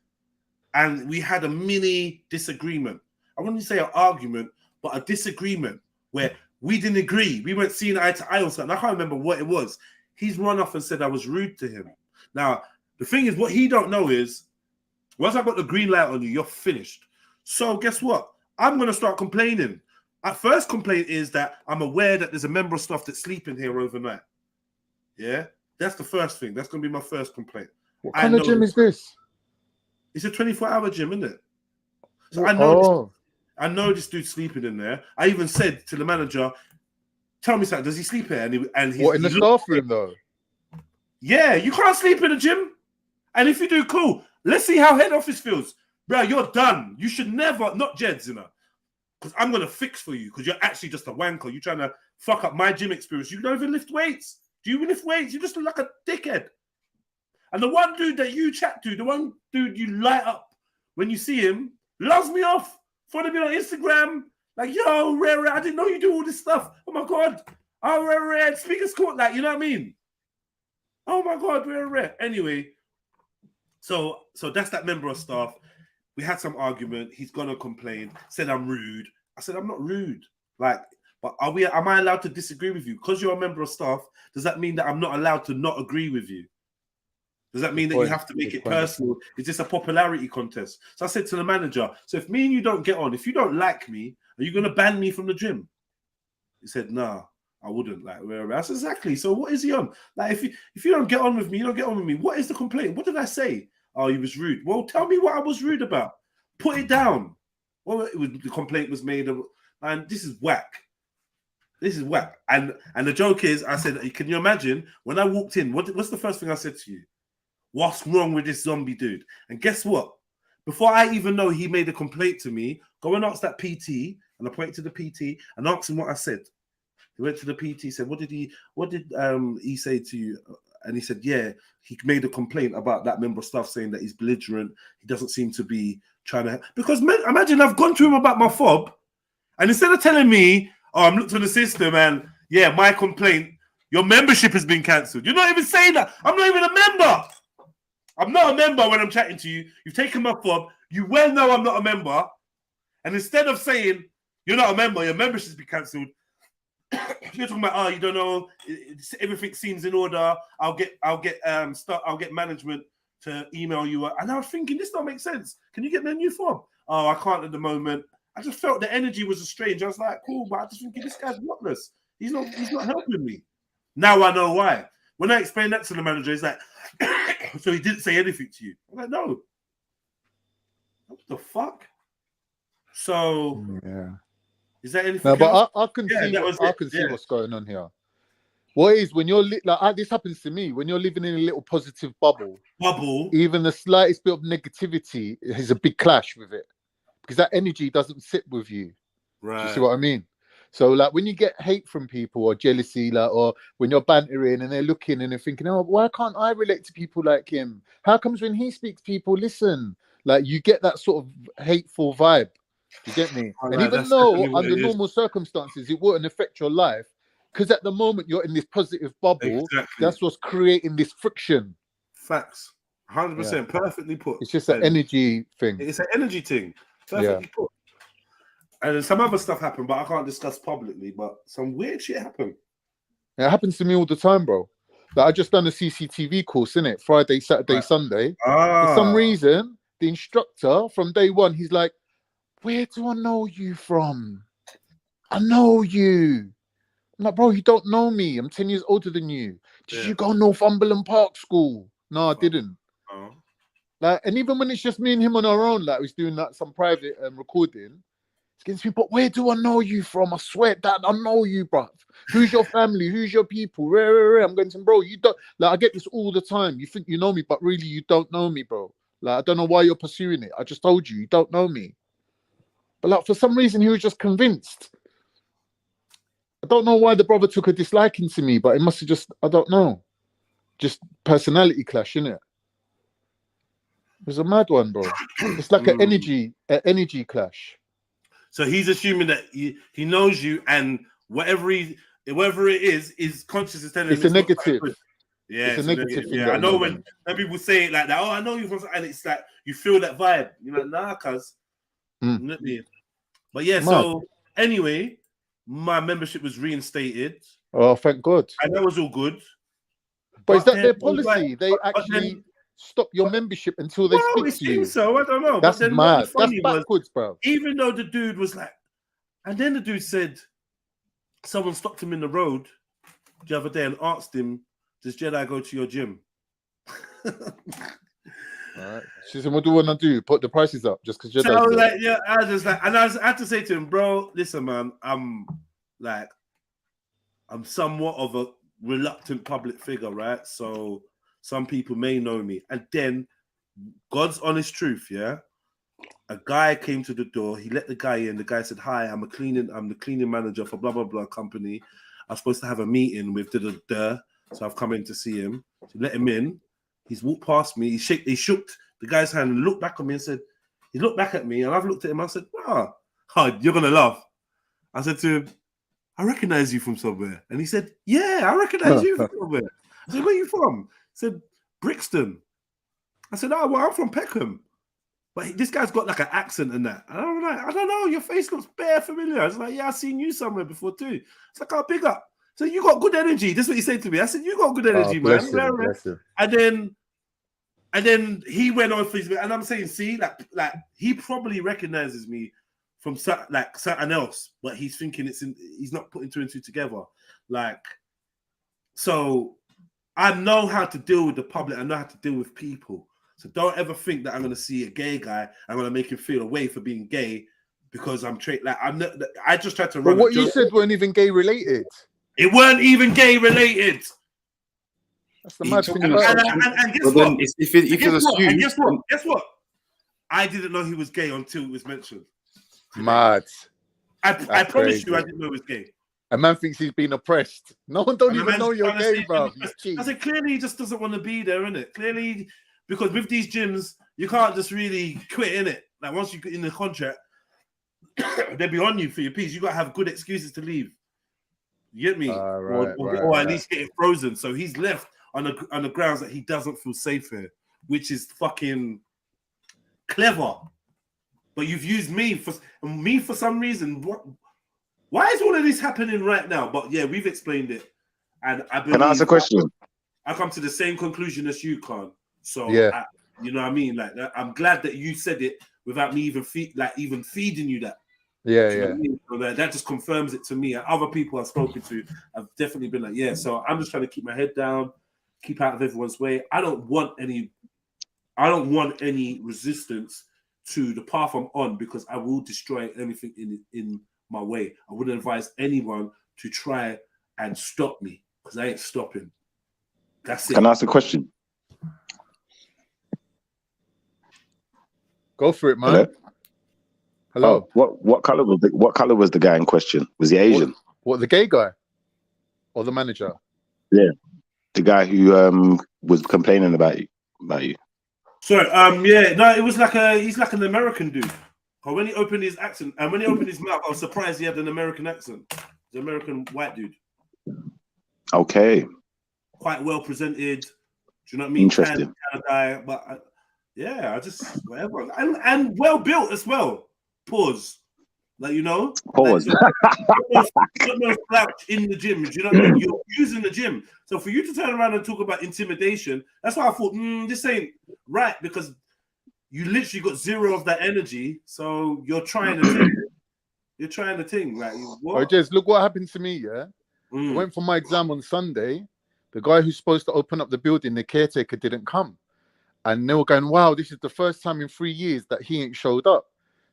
and we had a mini disagreement. I wouldn't say an argument, but a disagreement where we didn't agree. We weren't seeing eye to eye on something. I can't remember what it was. He's run off and said I was rude to him. Now, the thing is, what he don't know is, once I got the green light on you, you're finished. So guess what? I'm going to start complaining. Our first complaint is that I'm aware that there's a member of staff that's sleeping here overnight. Yeah? That's the first thing. That's going to be my first complaint. What kind of gym is this? It's a 24-hour gym, isn't it? So I know this dude's sleeping in there. I even said to the manager, tell me something, does he sleep here? And he's what, in the staff room, though? Yeah, you can't sleep in a gym. And if you do, cool. Let's see how head office feels. Bro, you're done. You should never, not Jeds, you know. Because I'm going to fix for you because you're actually just a wanker. You're trying to fuck up my gym experience. You don't even lift weights. Do you lift weights? You just look like a dickhead. And the one dude that you chat to, the one dude you light up when you see him, loves me off. Follow me on Instagram. Like, yo, Rare, I didn't know you do all this stuff. Oh, my God. Oh, Rare, speakers court, like, you know what I mean? Oh, my God, Rare. Anyway, so that's that member of staff. We had some argument. He's gonna complain. Said I'm rude. I said I'm not rude. Like, but am I allowed to disagree with you? Because you're a member of staff, does that mean that I'm not allowed to not agree with you? Does that mean that you have to make it personal? Is this a popularity contest? So I said to the manager, so if me and you don't get on, if you don't like me, are you gonna ban me from the gym? He said, nah, I wouldn't. Like, I said, exactly. So what is he on? Like, if you don't get on with me, you don't get on with me. What is the complaint? What did I say? Oh, he was rude. Well, tell me what I was rude about. Put it down. Well, the complaint was made of, and this is whack. This is whack. And the joke is, I said, can you imagine when I walked in? What's the first thing I said to you? What's wrong with this zombie dude? And guess what? Before I even know he made a complaint to me, go and ask that PT, and I pointed to the PT and asked him what I said. He went to the PT, said, what did he say to you? And he said, yeah, he made a complaint about that member of staff saying that he's belligerent. He doesn't seem to be trying to... Because imagine I've gone to him about my fob, and instead of telling me, oh, I'm looked on the system and, yeah, my complaint, your membership has been cancelled. You're not even saying that. I'm not even a member. I'm not a member when I'm chatting to you. You've taken my fob. You well know I'm not a member. And instead of saying, you're not a member, your membership's been cancelled, you're talking about, oh, you don't know, everything seems in order. I'll get management to email you. And I was thinking, this don't make sense. Can you get me a new fob? Oh, I can't at the moment. I just felt the energy was strange. I was like, cool, but I just thinking this guy's worthless. He's not helping me. Now I know why. When I explained that to the manager, he's like, so he didn't say anything to you. I'm like, no. What the fuck? So yeah. Is that anything? No, but else? I can see what's going on here. What is when you're this happens to me when you're living in a little positive bubble, even the slightest bit of negativity is a big clash with it, because that energy doesn't sit with you. Right. Do you see what I mean? So like when you get hate from people or jealousy, like, or when you're bantering and they're looking and they're thinking, oh, why can't I relate to people like him? How comes when he speaks, people listen? Like you get that sort of hateful vibe. You get me? And even though under normal circumstances it wouldn't affect your life, because at the moment you're in this positive bubble, that's what's creating this friction. Facts. 100%. Perfectly put. It's just an energy thing. It's an energy thing. Perfectly put. And then some other stuff happened, but I can't discuss publicly, but some weird shit happened. It happens to me all the time, bro. Like I just done a CCTV course, innit? Friday, Saturday, Sunday. For some reason, the instructor from day one, he's like, where do I know you from? I know you. I'm like, bro, you don't know me. I'm 10 years older than you. Did you go Northumberland Park School? No, I didn't. Like, and even when it's just me and him on our own, like, he's doing like some private recording, it's getting me, but where do I know you from? I swear, Dad, I know you, bruv. Who's your family? Who's your people? I'm going to, bro, you don't, like, I get this all the time. You think you know me, but really you don't know me, bro. Like, I don't know why you're pursuing it. I just told you don't know me. But like, for some reason, he was just convinced. I don't know why the brother took a disliking to me, but it must have just, I don't know. Just personality clash, innit? It was a mad one, bro. It's like an energy clash. So he's assuming that he knows you, and whatever it is conscious is telling him it's a negative. Yeah, it's a negative thing. Yeah, I know when people say it like that. Oh, I know you from, and it's like you feel that vibe. You're like, nah, cuz. But yeah, so anyway, my membership was reinstated. Oh, thank God. And that was all good. But is that their policy? They actually stop your membership until they speak to you. So I don't know. That's but then mad. That's backwards, bro. Even though the dude was like, and then the dude said, someone stopped him in the road the other day and asked him, does Jedi go to your gym? All right. She said, what do you want to do? Put the prices up just because Jedi. So I was like, yeah, I had to say to him, bro, listen, man, I'm somewhat of a reluctant public figure, right? So some people may know me. And then, God's honest truth, yeah. A guy came to the door. He let the guy in. The guy said, "Hi, I'm the cleaning manager for blah blah blah company. I'm supposed to have a meeting with so I've come in to see him." So let him in. He's walked past me. He shook the guy's hand and looked back at me and said, he looked back at me and I've looked at him. I said, "Oh, you're gonna laugh." I said to him, "I recognize you from somewhere." And he said, "Yeah, I recognize you from somewhere." I said, "Where are you from?" He said, "Brixton." I said, "Oh, well, I'm from Peckham." But this guy's got like an accent and that. And I'm like, "I don't know, your face looks bare familiar." I was like, "Yeah, I've seen you somewhere before too." It's like, "Oh, big up. So you got good energy." That's what he said to me. I said, "You got good energy, man." Bless him. And then he went on for his, and I'm saying, see, like he probably recognizes me from like something else, but he's thinking he's not putting two and two together. Like, so I know how to deal with the public. I know how to deal with people. So don't ever think that I'm going to see a gay guy, I'm going to make him feel away for being gay because I'm like I'm not. I just tried to run. But what you said weren't even gay related. It weren't even gay related. That's the mad thing. And guess what? I didn't know he was gay until it was mentioned. Mad. I promise you, I didn't know he was gay. A man thinks he's been oppressed. No one don't even know you're gay, bro. I said, clearly he just doesn't want to be there, innit? Clearly, because with these gyms, you can't just really quit, innit? Like once you get in the contract, they'll be on you for your piece. You got to have good excuses to leave. You get me? Or at least get it frozen. So he's left on the grounds that he doesn't feel safe here, which is fucking clever. But you've used me for some reason. Why is all of this happening right now? But yeah, we've explained it. And I believe, can I ask a question? I come to the same conclusion as you, Khan. So yeah, you know what I mean? Like I'm glad that you said it without me even feeding you that. Yeah, you know yeah. I mean? So that just confirms it to me. And other people I've spoken to have definitely been like, yeah. So I'm just trying to keep my head down, keep out of everyone's way. I don't want any resistance to the path I'm on, because I will destroy anything in my way. I wouldn't advise anyone to try and stop me, because I ain't stopping. That's it. Can I ask a question? Go for it, man. Hello. Oh, what color was the guy in question? Was he Asian? What the gay guy or the manager? Yeah, the guy who was complaining about you. Sorry, yeah, no, it was he's like an American dude. But when he opened his accent and when he opened his mouth, I was surprised he had an American accent. He's an American white dude. Okay. Quite well presented. Do you know what I mean? Interesting. Kind of guy, but yeah, I just whatever, and well built as well. Pause. Like, you know, pause. Like, no slouch in the gym. Do you know what I mean? You're using the gym. So for you to turn around and talk about intimidation, that's why I thought, this ain't right, because you literally got zero of that energy. So you're trying to think. You're trying to think. Like, what? Oh, Jez, look what happened to me, yeah? I went for my exam on Sunday. The guy who's supposed to open up the building, the caretaker, didn't come. And they were going, wow, this is the first time in 3 years that he ain't showed up.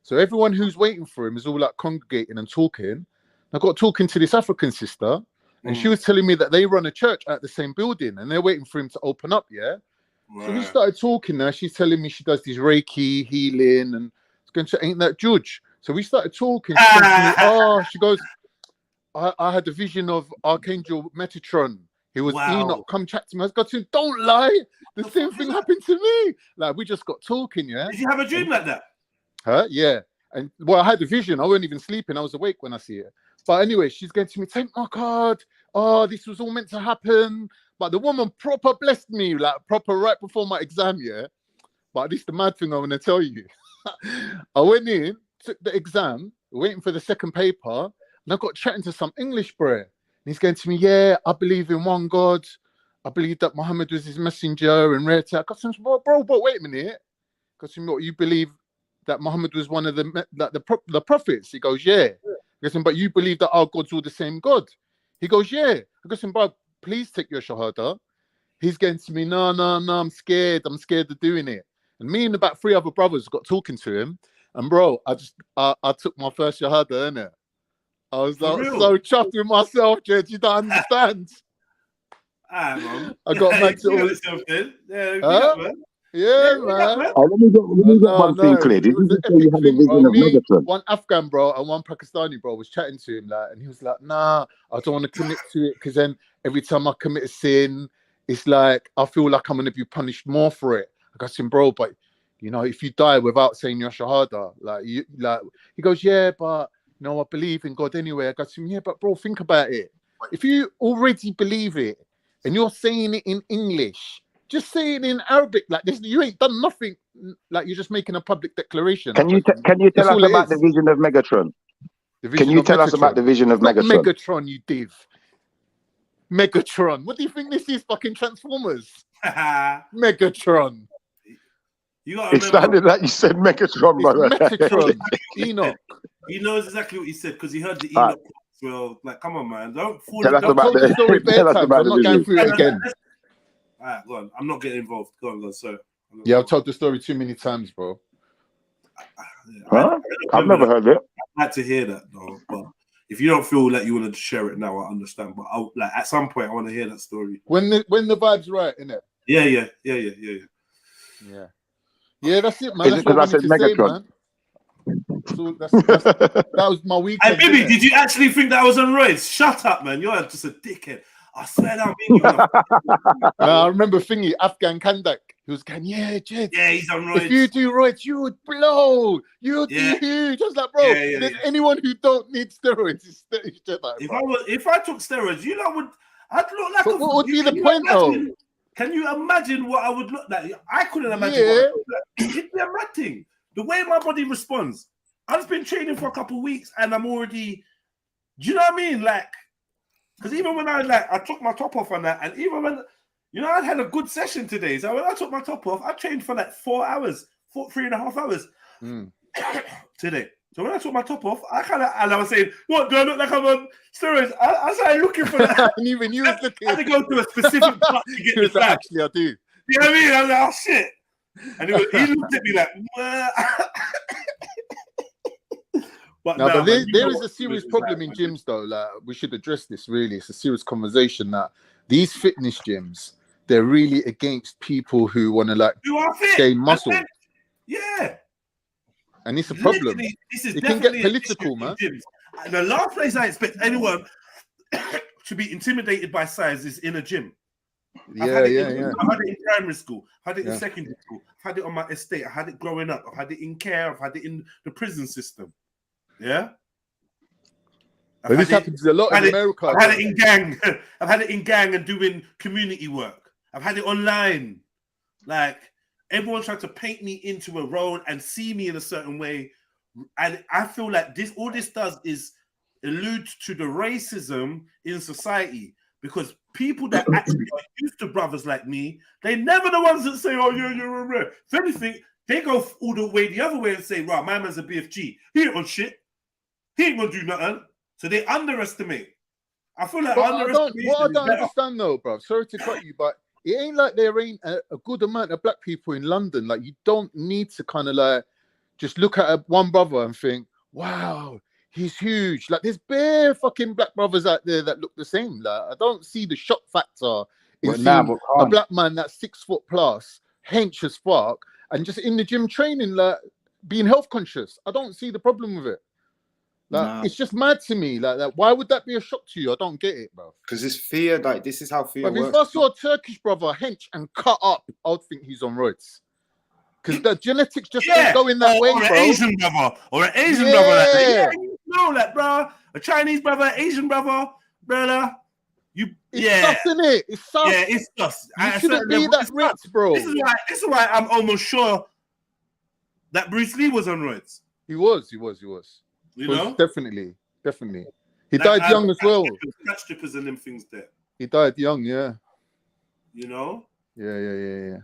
So everyone who's waiting for him is all like congregating and talking. I got talking to this African sister, and she was telling me that they run a church at the same building and they're waiting for him to open up, yeah? Right. So we started talking now. She's telling me she does this Reiki healing, and it's going to, ain't that judge? So we started talking. She goes to me, she goes, I had a vision of Archangel Metatron. He was Enoch, come chat to me. I got to him, don't lie. The same thing happened to me. Like, we just got talking, yeah? Did you have a dream like that? Huh? Yeah. And well, I had a vision. I wasn't even sleeping. I was awake when I see it. But anyway, she's going to me, thank my God. Oh, this was all meant to happen. But the woman proper blessed me, like proper right before my exam, yeah? But this is the mad thing I want to tell you. I went in, took the exam, waiting for the second paper, and I got chatting to some English bro. And he's going to me, yeah, I believe in one God. I believe that Muhammad was his messenger and rare tech. I said, bro, but wait a minute. Because what, you believe that Muhammad was one of the prophets? He goes, yeah. I said, but you believe that our God's all the ssame God? He goes, yeah. I said, bro, please take your shahada. He's going to me, no, I'm scared. I'm scared of doing it. And me and about 3 other brothers got talking to him. And bro, I took my first shahada, innit? I was like, so chuffed with myself, Jed. You don't understand. Man. I got back to all. Yeah, man. Let me get one thing clear. Did you just say you had a vision of Megatron? One Afghan bro and one Pakistani bro was chatting to him, like, and he was like, nah, I don't want to commit to it, because then every time I commit a sin, it's like I feel like I'm going to be punished more for it. I got him, bro, but you know, if you die without saying your shahada, he goes, yeah, but you know, I believe in God anyway. I got him, yeah, but bro, think about it. If you already believe it and you're saying it in English, just say it in Arabic like this. You ain't done nothing. Like, you're just making a public declaration. Can you tell us about the vision of Megatron? Can you tell us about the vision of Megatron? Megatron, you div. Megatron. What do you think this is? Fucking Transformers. Megatron. You gotta it sounded like you said Megatron, brother. Megatron. Enoch. He knows exactly what he said because he heard the Enoch. Well, like, come on, man. Don't fall. Tell us about the story. Tell us about I'm not going through it again. All right, go on. I'm not getting involved. Go on, sir. Yeah, I've told the story too many times, bro. I've never heard it. I'd like to hear that, though. But if you don't feel like you want to share it now, I understand. But like at some point, I want to hear that story. When the vibe's right, innit? Yeah. Yeah, that's it, man. Is it because I said Megatron? That was my weekend. Hey, Bibi, did you actually think that I was on roids? Shut up, man. You're just a dickhead. I swear down, Bibi. I remember thingy, Afghan Kandak. He was going, yeah, Jed. Yeah, he's on roids. If you do roids, you would blow. You would be huge. I was like, bro, there's anyone who don't need steroids. It's Jed, like, if I took steroids, you know, I'd look like but what would be the point, though? Can you imagine what I would look like? I couldn't imagine what I would look like. It'd be a mad thing. The way my body responds. I've just been training for a couple of weeks and I'm already, do you know what I mean? Like, because even when I took my top off on that, and even when, you know, I had a good session today. So when I took my top off, I trained for like 4 hours, 3.5 hours today. So when I took my top off, and I was saying, what, do I look like I'm on steroids? I started looking for that. And even you was looking. I had to go to a specific part to get this back. Actually, I do. You know what I mean? I was like, oh, shit. And he looked at me like, but there is a serious problem in gyms, though. Like, we should address this, really. It's a serious conversation that these fitness gyms, they're really against people who want to, like, gain muscle. Yeah. And it's a problem. It can get political, man. The last place I expect anyone to be intimidated by size is in a gym. I've had it in primary school, I've had it in secondary school, I've had it on my estate, I had it growing up, I've had it in care, I've had it in the prison system. Yeah. But this happens a lot in America. I've had it in gang. I've had it in gang and doing community work. I've had it online. Like, everyone's trying to paint me into a role and see me in a certain way. And I feel like all this does is allude to the racism in society, because people that actually are used to brothers like me, they never the ones that say, oh, you're a rare. If anything, they go all the way the other way and say, right, my man's a BFG. He ain't on shit. He ain't gonna do nothing. So they underestimate. I feel like what I don't understand, though, bro, sorry to cut you, but it ain't like there ain't a good amount of black people in London. Like, you don't need to kind of like just look at one brother and think, wow, he's huge. Like, there's bare fucking black brothers out there that look the same. Like, I don't see the shock factor in seeing a black man that's 6 foot plus, hench as fuck, and just in the gym training, like, being health conscious. I don't see the problem with it. Like, it's just mad to me. Like, why would that be a shock to you? I don't get it, bro. Because it's fear. Like, this is how fear works. If I saw a Turkish brother hench and cut up, I would think he's on roids. Because the genetics just don't go in that way, or bro. Or an Asian brother. Like, no, like, bro, a Chinese brother, Asian brother. It's sus, innit? It's sus. Yeah, it's sus. You shouldn't be that rich, bro. This is why I'm almost sure that Bruce Lee was on roids. He was. You know? Definitely. He died young as well. Catch strippers and them things there. He died young, yeah. You know? Yeah.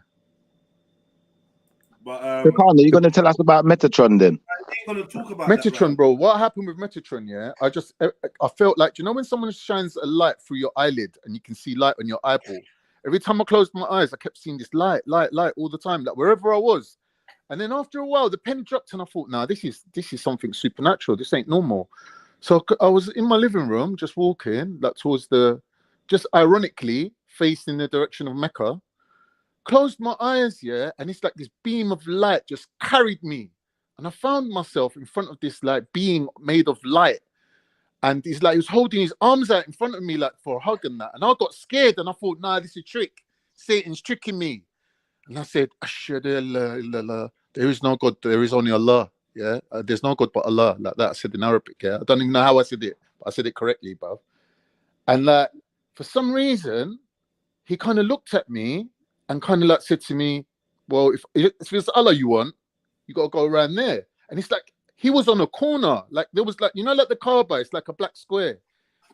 But you're going to tell us about Metatron then? I ain't going to talk about Metatron, bro. What happened with Metatron, yeah? I felt like, you know when someone shines a light through your eyelid and you can see light on your eyeball? Every time I closed my eyes, I kept seeing this light all the time, like wherever I was. And then after a while, the pen dropped and I thought, nah, this is something supernatural. This ain't normal. So I was in my living room, just walking, like towards just ironically, facing the direction of Mecca. Closed my eyes, yeah, and it's like this beam of light just carried me. And I found myself in front of this like being made of light. And he's like, he was holding his arms out in front of me like for a hug and that. And I got scared and I thought, nah, this is a trick. Satan's tricking me. And I said, Ashhadu an la ilaha illallah. There is no God, there is only Allah. Yeah, there's no God but Allah. Like that I said in Arabic. Yeah, I don't even know how I said it, but I said it correctly, bruv. And like, for some reason, he kind of looked at me and kind of like said to me, well, if it's Allah you want, you got to go around there. And it's like, he was on a corner. Like, there was like, you know, like the Kaba, it's like a black square.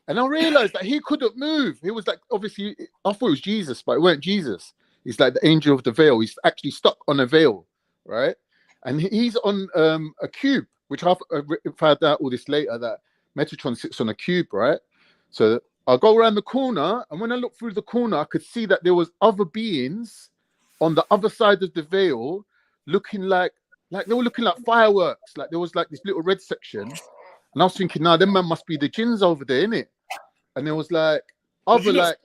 And I realized that he couldn't move. He was like, obviously, I thought it was Jesus, but it weren't Jesus. He's like the angel of the veil. He's actually stuck on a veil, right? And he's on a cube, which I've found out all this later, that Metatron sits on a cube, right? So I'll go around the corner, and when I looked through the corner, I could see that there was other beings on the other side of the veil, looking like they were looking like fireworks. Like there was like this little red section, and I was thinking, nah, them man must be the jinns over there, innit? And there was like other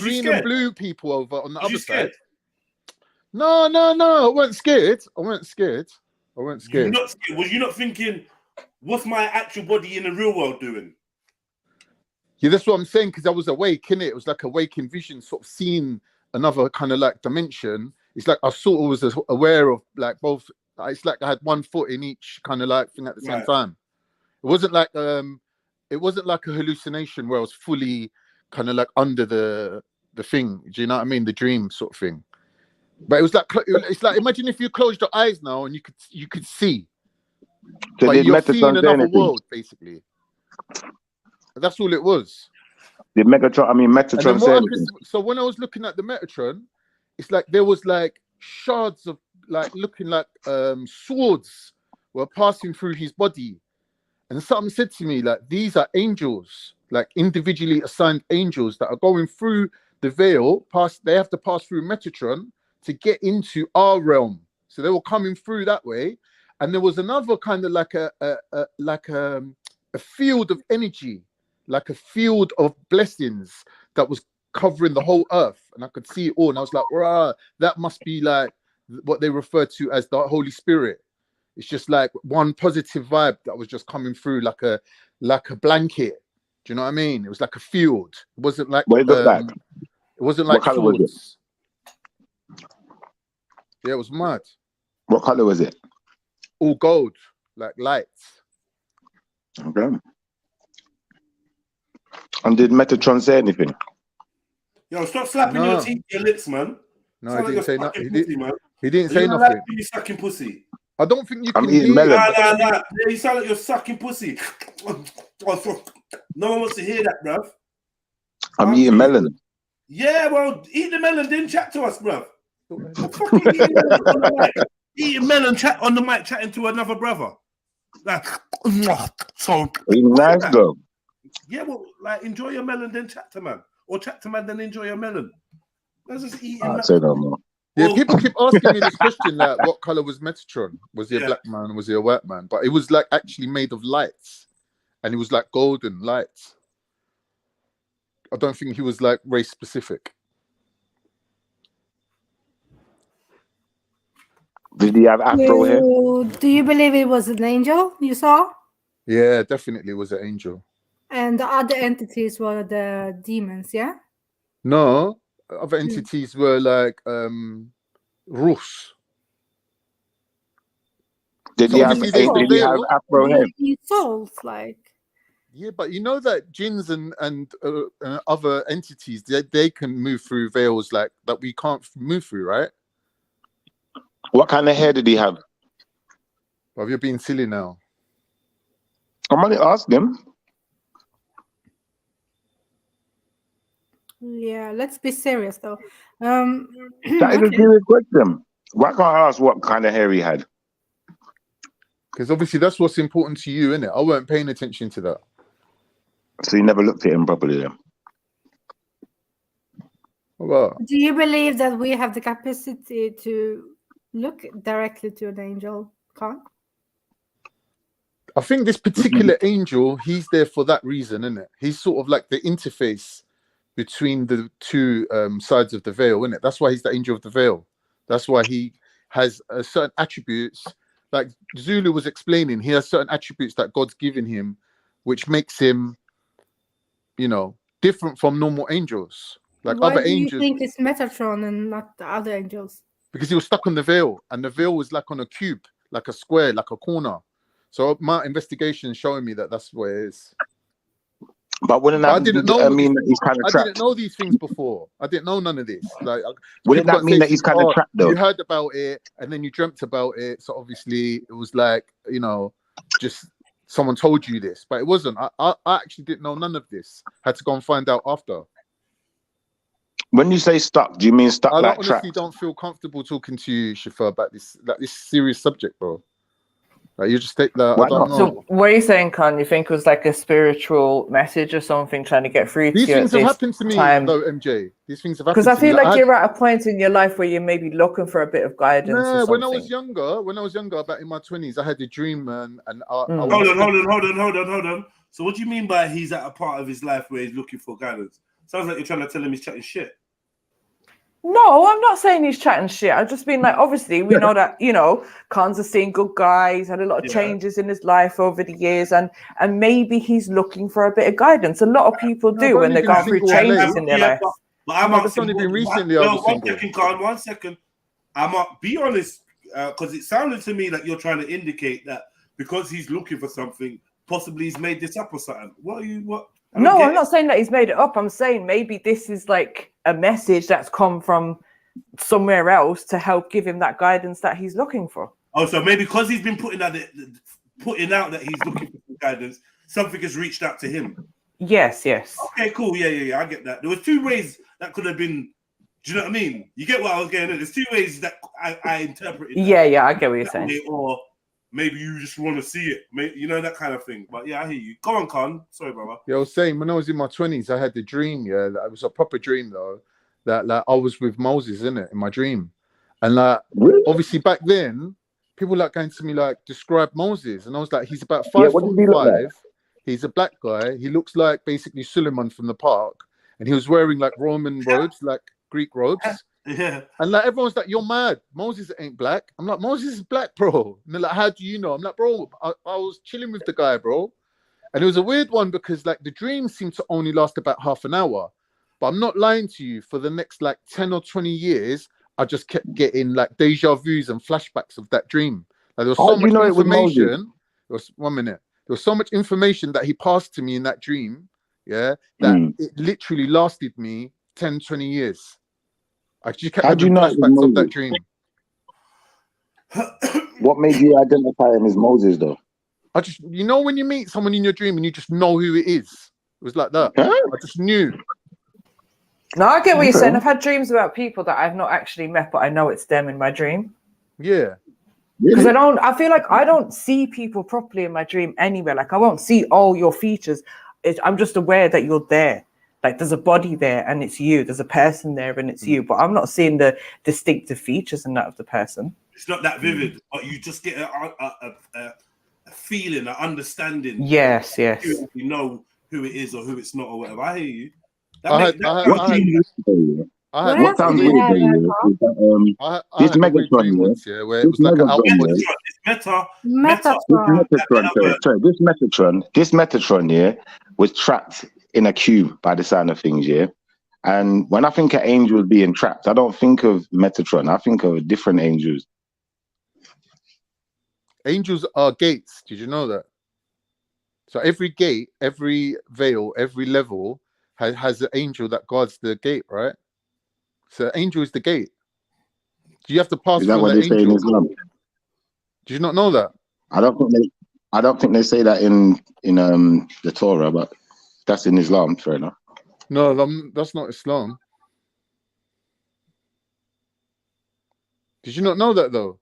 green and blue people over on the other side. No, I wasn't scared. You're not scared. Was you not thinking, what's my actual body in the real world doing? Yeah, that's what I'm saying, because I was awake, innit? It was like a waking vision, sort of seeing another kind of like dimension. It's like I sort of was aware of like both. It's like I had one foot in each kind of like thing at the same time. It wasn't like a hallucination where I was fully kind of like under the thing. Do you know what I mean? The dream sort of thing. But it was like, it's like, imagine if you closed your eyes now and you could see. So but you're seeing another world, basically. That's all it was. Did Metatron say anything? So when I was looking at the Metatron, it's like there was like shards of like looking like swords were passing through his body. And something said to me, like, these are angels, like individually assigned angels that are going through the veil. They have to pass through Metatron to get into our realm. So they were coming through that way. And there was another kind of like a field of energy, like a field of blessings that was covering the whole earth. And I could see it all. And I was like, rah, that must be like what they refer to as the Holy Spirit. It's just like one positive vibe that was just coming through like a blanket. Do you know what I mean? It was like a field. It wasn't like it wasn't like what color was it? Yeah, it was mad. What color was it? All gold, like lights. Okay. And did Metatron say anything? Yo, stop slapping your teeth, your lips, man. No, he didn't say nothing. He didn't say nothing. You sucking pussy. I don't think you can eating hear. melon. Nah. You sound like you're sucking pussy. No one wants to hear that, bruv. I'm eating melon. Yeah, well, eat the melon, then chat to us, bruv. Eating melon, chat on the mic, chatting to another brother. Like, so nice though. Yeah, well, like enjoy your melon, then chat to man, or chat to man, then enjoy your melon. Let's just eat. Say no more. Yeah, people keep asking me this question, like, what color was Metatron? Was he a black man? Was he a white man? But it was like actually made of lights, and it was like golden lights. I don't think he was like race specific. Did he have afro hair? Do you believe it was an angel you saw? Yeah, definitely was an angel. And the other entities were the demons, yeah? No, other entities were like Rus. Did he have afro hair? Souls, like. Yeah, but you know that jinns and other entities, they can move through veils like that we can't move through, right? What kind of hair did he have? Well, you're being silly now. I'm only asking him. Yeah, let's be serious though. That is a serious question. Why can't I ask what kind of hair he had? Because obviously that's what's important to you, innit? I weren't paying attention to that. So you never looked at him properly then? Well, do you believe that we have the capacity to look directly to an angel? Khan? I think this particular angel, he's there for that reason, isn't it? He's sort of like the interface between the two sides of the veil, isn't it? That's why he's the angel of the veil. That's why he has certain attributes. Like Zulu was explaining, he has certain attributes that God's given him, which makes him, you know, different from normal angels. Like why other do angels. You think it's Metatron and not the other angels? Because he was stuck on the veil, and the veil was like on a cube, like a square, like a corner. So my investigation is showing me that that's where it is. But wouldn't that mean that he's kind of trapped? I didn't know these things before. I didn't know none of this. Like, wouldn't that mean that he's kind of trapped though? You heard about it, and then you dreamt about it. So obviously, it was like, you know, just someone told you this, but it wasn't. I actually didn't know none of this. Had to go and find out after. When you say stuck, do you mean stuck like trapped? I honestly don't feel comfortable talking to you, Shifa, about this serious subject, bro. Like you just take that. I don't know. So what are you saying, Khan? You think it was like a spiritual message or something trying to get through to you? These things have happened to me, though, MJ. These things have happened to me. Because I feel like you're at a point in your life where you're maybe looking for a bit of guidance. No, when I was younger, about in my 20s, I had a dream, and hold on. So what do you mean by he's at a part of his life where he's looking for guidance? Sounds like you're trying to tell him he's chatting shit. No, I'm not saying he's chatting shit. I've just been like, obviously, we know that, you know, Khan's a single guy. He's had a lot of changes in his life over the years, and maybe he's looking for a bit of guidance. A lot of people do when they're going through changes in their life. But I'm that's only been recently. One second, Khan, 1 second. Be honest, because it sounded to me like you're trying to indicate that because he's looking for something, possibly he's made this up or something. No, I'm not saying that he's made it up. I'm saying maybe this is like a message that's come from somewhere else to help give him that guidance that he's looking for. Oh, so maybe because he's been putting out that he's looking for some guidance, something has reached out to him. Yes. Okay, cool. Yeah. I get that. There was two ways that could have been. Do you know what I mean? You get what I was getting at? There's two ways that I interpreted. Yeah, I get what you're saying. Or maybe you just want to see it, you know, that kind of thing. But yeah, I hear you. Go on, Khan. Sorry, brother. Yeah, I was saying when I was in my 20s, I had the dream. Yeah, that it was a proper dream though. That like I was with Moses in my dream, and like obviously back then, people like going to me like describe Moses, and I was like, he's about 5'5". He's a black guy. He looks like basically Suleiman from the park, and he was wearing like Roman robes, like Greek robes. Yeah. And like everyone's like, you're mad. Moses ain't black. I'm like, Moses is black, bro. And they're like, how do you know? I'm like, bro, I was chilling with the guy, bro. And it was a weird one because like the dream seemed to only last about half an hour. But I'm not lying to you, for the next like 10 or 20 years, I just kept getting like deja vus and flashbacks of that dream. Like there was so much information. There was so much information that he passed to me in that dream, that it literally lasted me 10, 20 years. I just kept having flashbacks of that dream. What made you identify him as Moses, though? I just, you know, when you meet someone in your dream and you just know who it is. It was like that. I just knew. No, I get what you're saying. I've had dreams about people that I've not actually met, but I know it's them in my dream. Yeah. Because I feel like I don't see people properly in my dream anywhere. Like I won't see all your features. I'm just aware that you're there. Like there's a body there and it's you. There's a person there and it's you. But I'm not seeing the distinctive features in that of the person. It's not that vivid, but you just get a feeling, an understanding. Yes. You know who it is or who it's not or whatever. I hear you. What sounds weird, this Megatron, where it was like this Metatron, was trapped in a cube by the sound of things, And when I think of angels being trapped, I don't think of Metatron. I think of different angels. Angels are gates. Did you know that? So every gate, every veil, every level has an angel that guards the gate, right? So angel is the gate. Do you have to pass through the angel? In Islam? Do you not know that? I don't think they say that in the Torah, but that's in Islam, fair enough. No, that's not Islam. Did you not know that though?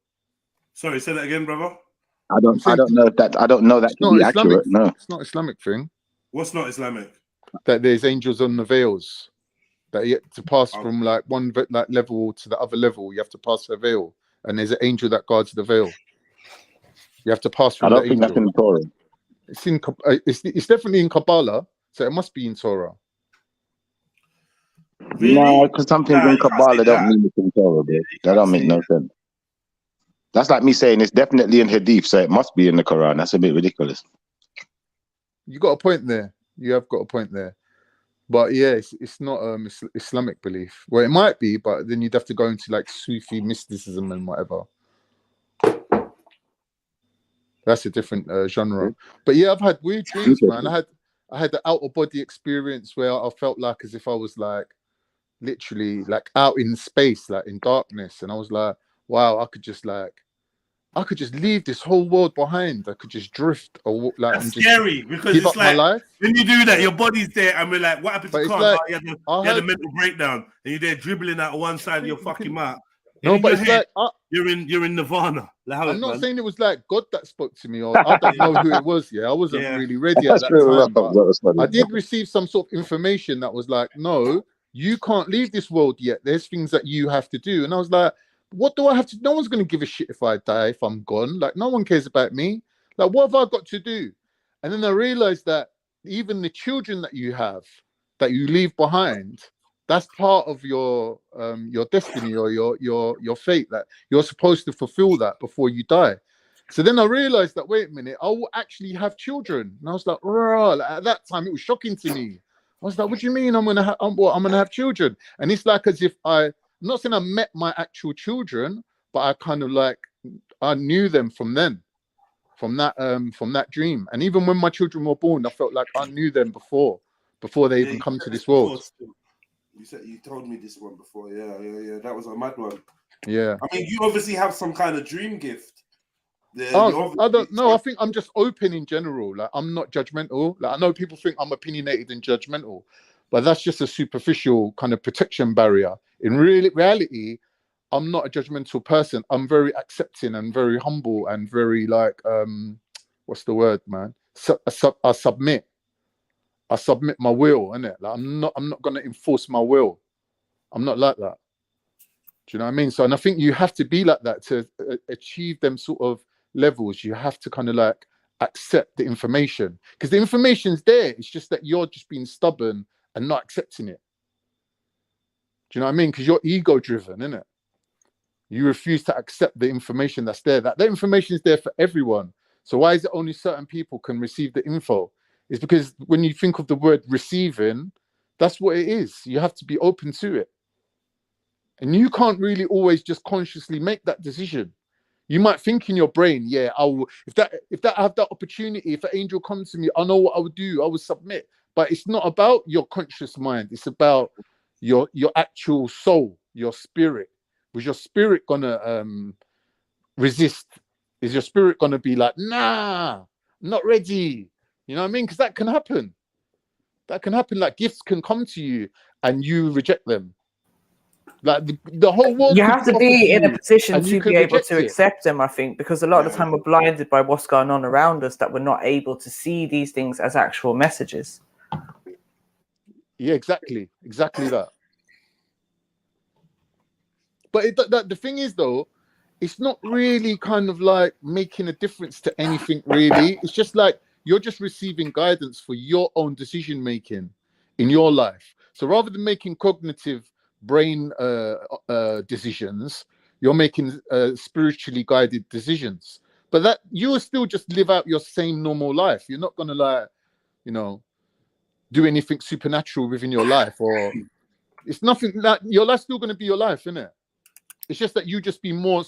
Sorry, say that again, brother. I don't know that to be accurate. No, it's not Islamic thing. What's not Islamic? That there's angels on the veils. That you have to pass from like one level to the other level. You have to pass the veil, and there's an angel that guards the veil. You have to pass through. I don't think that's in the Torah. It's definitely in Kabbalah, so it must be in Torah. Really? No, because some things in Kabbalah don't mean it's in Torah, bro. That don't make no sense. That's like me saying it's definitely in Hadith, so it must be in the Quran. That's a bit ridiculous. You got a point there. You have got a point there. But yeah, it's not Islamic belief. Well, it might be, but then you'd have to go into like Sufi mysticism and whatever. That's a different genre. But yeah, I've had weird dreams, man. I had the out of body experience where I felt like as if I was like literally like out in space, like in darkness, and I was like, wow, I could just leave this whole world behind. I could just drift or like. That's scary because it's like when you do that, your body's there, and we're like, what happened to Khan? Like, you had a mental breakdown, and you're there dribbling out one side of your fucking mouth. No, but it's like you're in Nirvana. I'm not saying it was like God that spoke to me, or I don't know who it was. Yeah, I wasn't really ready at that time. I did receive some sort of information that was like, no, you can't leave this world yet. There's things that you have to do, and I was like, what do I have to? No one's going to give a shit if I die, if I'm gone. Like, no one cares about me. Like, what have I got to do? And then I realized that even the children that you have, that you leave behind, That's part of your destiny or your fate, that you're supposed to fulfill that before you die. So then I realized that, wait a minute, I will actually have children. And I was like, rah, like, at that time it was shocking to me. I was like, what do you mean I'm gonna have children? And it's like as if I'm not saying I met my actual children, but I kind of like I knew them from then, from that dream. And even when my children were born, I felt like I knew them before they even come to this world. You told me this one before. Yeah. That was a mad one. Yeah. I mean, you obviously have some kind of dream gift. I don't know. I think I'm just open in general. Like, I'm not judgmental. Like, I know people think I'm opinionated and judgmental, but that's just a superficial kind of protection barrier. In reality, I'm not a judgmental person. I'm very accepting and very humble and very like what's the word, man? I submit my will, innit? Like, I'm not gonna enforce my will. I'm not like that. Do you know what I mean? So, and I think you have to be like that to achieve them sort of levels. You have to kind of like accept the information, because the information's there. It's just that you're just being stubborn and not accepting it. Do you know what I mean? Because you're ego driven, innit? You refuse to accept the information that's there. That information is there for everyone. So why is it only certain people can receive the info? It's because when you think of the word receiving, that's what it is. You have to be open to it. And you can't really always just consciously make that decision. You might think in your brain, yeah, I will, if I have that opportunity, if an angel comes to me, I know what I would do, I will submit. But it's not about your conscious mind, it's about your actual soul, your spirit. Was your spirit gonna resist? Is your spirit gonna be like, nah, I'm not ready? You know what I mean? Because that can happen. That can happen. Like, gifts can come to you and you reject them. Like the whole world. You have to be in a position to be able to it. accept them, I think, because a lot of the time we're blinded by what's going on around us, that we're not able to see these things as actual messages. Yeah, exactly that. But the thing is, though, it's not really kind of like making a difference to anything, really. It's just like you're just receiving guidance for your own decision making in your life. So rather than making cognitive brain decisions, you're making spiritually guided decisions. But that you will still just live out your same normal life. You're not gonna like, you know, do anything supernatural within your life, or it's nothing. That your life's still gonna be your life, isn't it? It's just that you just be more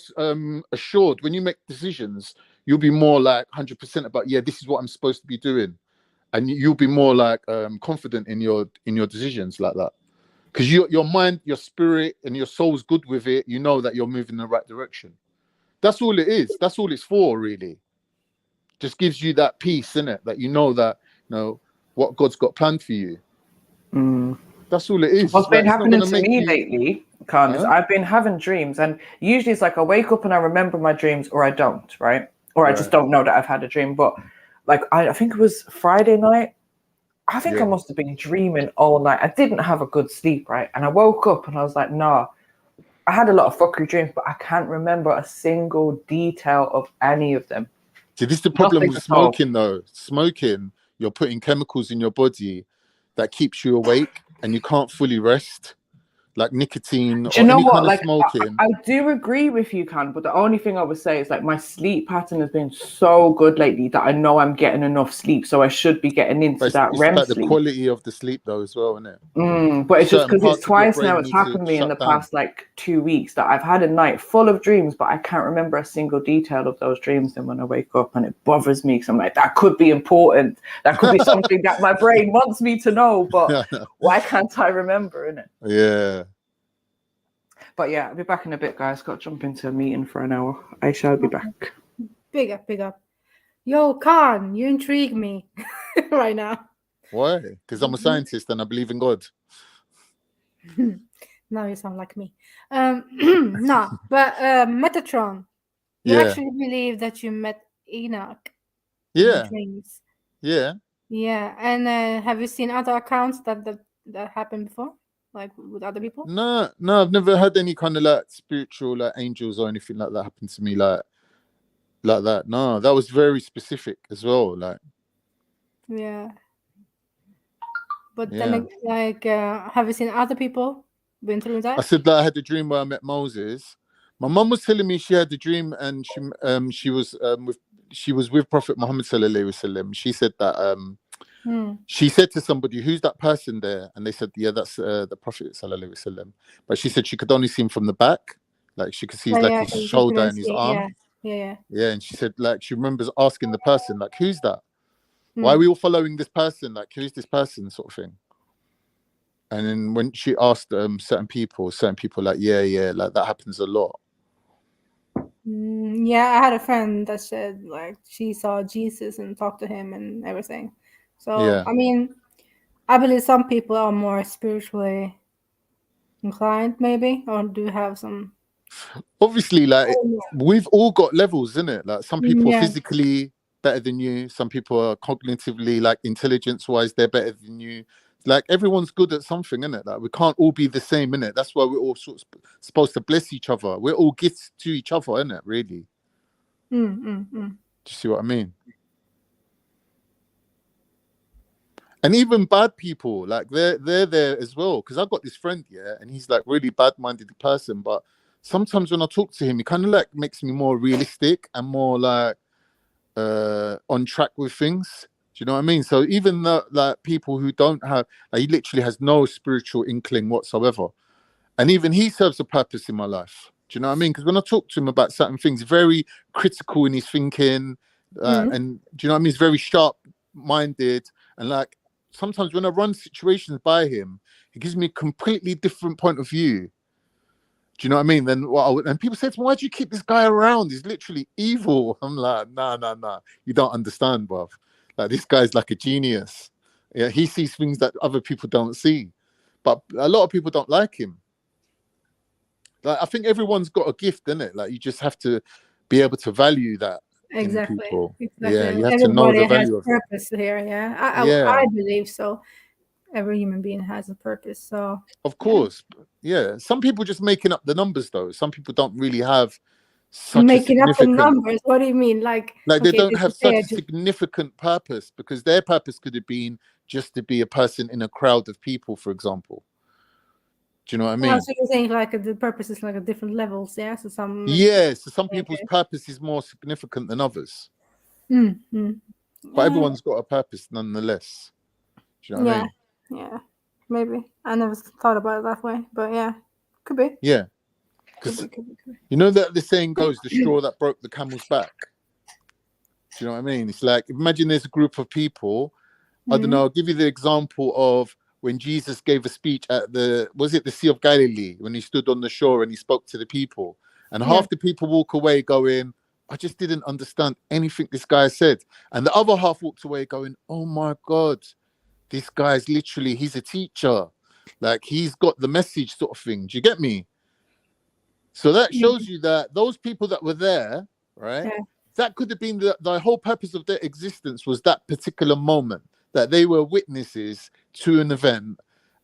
assured when you make decisions. You'll be more like 100% about, yeah, this is what I'm supposed to be doing, and you'll be more like confident in your decisions like that, because your mind, your spirit, and your soul's good with it. You know that you're moving in the right direction. That's all it is. That's all it's for, really. Just gives you that peace, innit? That you know that, you know, what God's got planned for you. That's all it is. What's been happening to me lately, Khan, is I've been having dreams, and usually it's like I wake up and I remember my dreams, or I don't, right? Or I just don't know that I've had a dream. But like I think it was Friday night. I think I must have been dreaming all night. I didn't have a good sleep, right? And I woke up and I was like, nah, I had a lot of fuckery dreams, but I can't remember a single detail of any of them. See, this is the problem with smoking, though. Smoking, you're putting chemicals in your body that keeps you awake, and you can't fully rest, like nicotine or any kind of smoking. I do agree with you, Khan, but the only thing I would say is like my sleep pattern has been so good lately that I know I'm getting enough sleep, so I should be getting into that REM like sleep. The quality of the sleep, though, as well, isn't it? But it's just because it's twice now it's happened to me in the past like 2 weeks that I've had a night full of dreams, but I can't remember a single detail of those dreams. And when I wake up, and it bothers me, because I'm like, that could be important. That could be something that my brain wants me to know, but why can't I remember, innit? Yeah. But yeah, I'll be back in a bit, guys. Got to jump into a meeting for an hour. I shall be back. Big up. Yo, Khan, you intrigue me right now. Why? Because I'm a scientist and I believe in God. Now you sound like me. No, but Metatron, you actually believe that you met Enoch? Yeah. In dreams. Yeah. Yeah, and have you seen other accounts that happened before? Like with other people? No, I've never had any kind of like spiritual like angels or anything like that happen to me like that. No, that was very specific as well. Like, yeah. But then, like, have you seen other people been through that? I said that I had a dream where I met Moses. My mum was telling me she had a dream and she was with Prophet Muhammad sallallahu alaihi wasallam. She said that she said to somebody, "Who's that person there?" And they said, "Yeah, that's the Prophet sallallahu alaihi wasallam." But she said she could only see him from the back, like she could see his his shoulder and his arm. Yeah. And she said like she remembers asking the person like, "Who's that? Why are we all following this person? Like, who's this person?" sort of thing. And then when she asked certain people like, yeah, like that happens a lot. Yeah, I had a friend that said like she saw Jesus and talked to him and everything. So I mean, I believe some people are more spiritually inclined, maybe, or do have some. Obviously, like we've all got levels, isn't it? Like some people are physically better than you. Some people are cognitively, like intelligence-wise, they're better than you. Like everyone's good at something, innit? Like we can't all be the same, innit? That's why we're all sort of supposed to bless each other. We're all gifts to each other, innit? Really. Do you see what I mean? And even bad people, like they're there as well. Because I've got this friend, and he's like really bad-minded person. But sometimes when I talk to him, he kind of like makes me more realistic and more like on track with things. Do you know what I mean? So even the like people who don't have, like, he literally has no spiritual inkling whatsoever, and even he serves a purpose in my life. Do you know what I mean? Because when I talk to him about certain things, very critical in his thinking, and do you know what I mean? He's very sharp-minded, and like sometimes when I run situations by him, he gives me a completely different point of view. Do you know what I mean? Then and people say to me, "Why do you keep this guy around? He's literally evil." I'm like, nah. You don't understand, bruv. Like this guy's like a genius. Yeah, he sees things that other people don't see. But a lot of people don't like him. Like I think everyone's got a gift, innit? Like you just have to be able to value that in people. Yeah, you have to know the value of it. Purpose here, I believe so. Every human being has a purpose. So of course, some people just making up the numbers though. Some people don't really have such making up the numbers. What do you mean? Like they don't have such a significant purpose, because their purpose could have been just to be a person in a crowd of people, for example. Do you know what I mean? So you're saying like the purpose is like at different levels, yeah? So some so some people's purpose is more significant than others. But everyone's got a purpose nonetheless. Do you know what I mean? Yeah, maybe. I never thought about it that way, but yeah, could be. Yeah. Because you know that the saying goes, the straw that broke the camel's back. Do you know what I mean? It's like, imagine there's a group of people, I don't know, I'll give you the example of when Jesus gave a speech at the Sea of Galilee, when he stood on the shore and he spoke to the people. And half the people walk away going, I just didn't understand anything this guy said. And the other half walked away going, oh my God, this guy's literally, he's a teacher. Like he's got the message sort of thing. Do you get me? So that shows you that those people that were there, right? That could have been the whole purpose of their existence, was that particular moment, that they were witnesses to an event,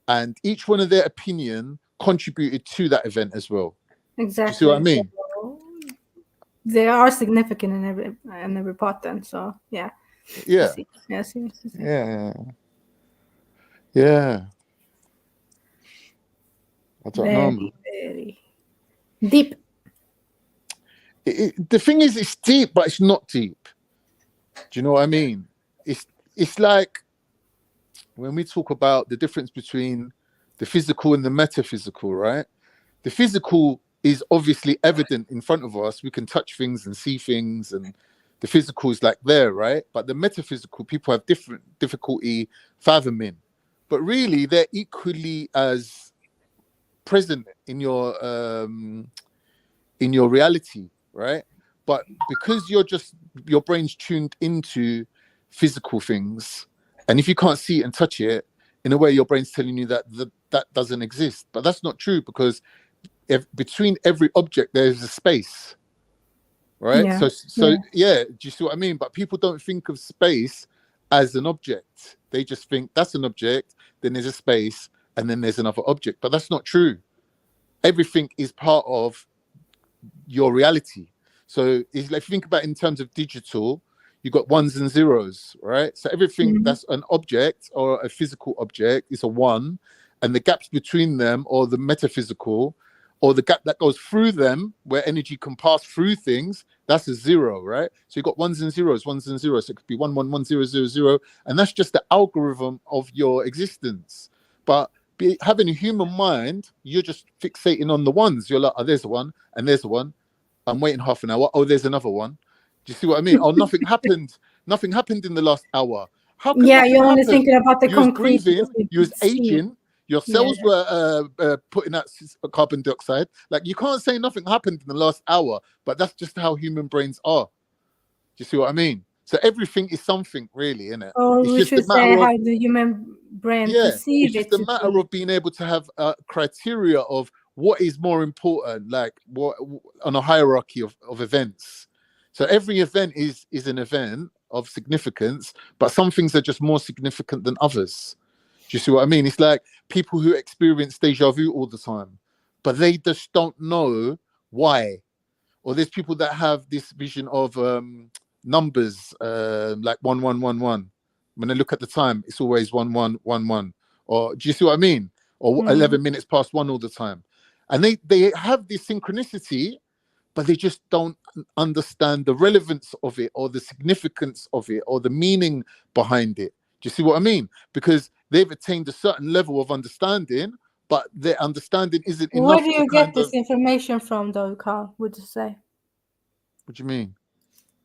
and each one of their opinion contributed to that event as well. Exactly. You see what I mean? So they are significant in every part then. So yeah. Yeah. Yes. Yeah. I don't know. Very deep. The thing is, it's deep, but it's not deep. Do you know what I mean? It's like when we talk about the difference between the physical and the metaphysical, right? The physical is obviously evident in front of us. We can touch things and see things, and the physical is like there, right? But the metaphysical, people have different difficulty fathoming. But really, they're equally as present in your reality, right? But because your brain's tuned into physical things, and if you can't see it and touch it, in a way your brain's telling you that that doesn't exist. But that's not true, because between every object there's a space, right? Do you see what I mean? But people don't think of space as an object. They just think that's an object, then there's a space, and then there's another object. But that's not true. Everything is part of your reality. So if you think about it in terms of digital, You got ones and zeros, right? So everything that's an object or a physical object is a one, and the gaps between them, or the metaphysical, or the gap that goes through them, where energy can pass through things, that's a zero, right? So you got ones and zeros. So it could be 1 1 1 0 0 0, and that's just the algorithm of your existence. But having a human mind, you're just fixating on the ones. You're like, oh, there's a one, and there's a one. I'm waiting half an hour. Oh, there's another one. Do you see what I mean? Oh, nothing happened. Nothing happened in the last hour. How can you're only thinking about the concrete. You was breathing, you was aging. Your cells were putting out carbon dioxide. Like, you can't say nothing happened in the last hour, but that's just how human brains are. Do you see what I mean? So everything is something, really, isn't it? Or we should say how the human brain perceives it. It's just a matter of being able to have a criteria of what is more important, like what on a hierarchy of events. So every event is an event of significance, but some things are just more significant than others. Do you see what I mean? It's like people who experience deja vu all the time, but they just don't know why. Or there's people that have this vision of numbers, like 1 1 1 1. When they look at the time, it's always 1 1 1 1. Or do you see what I mean? Or 11 minutes past 1 all the time. And they have this synchronicity, but they just don't understand the relevance of it, or the significance of it, or the meaning behind it. Do you see what I mean? Because they've attained a certain level of understanding, but their understanding isn't enough. Where do you get this information from, though, Carl, would you say? What do you mean?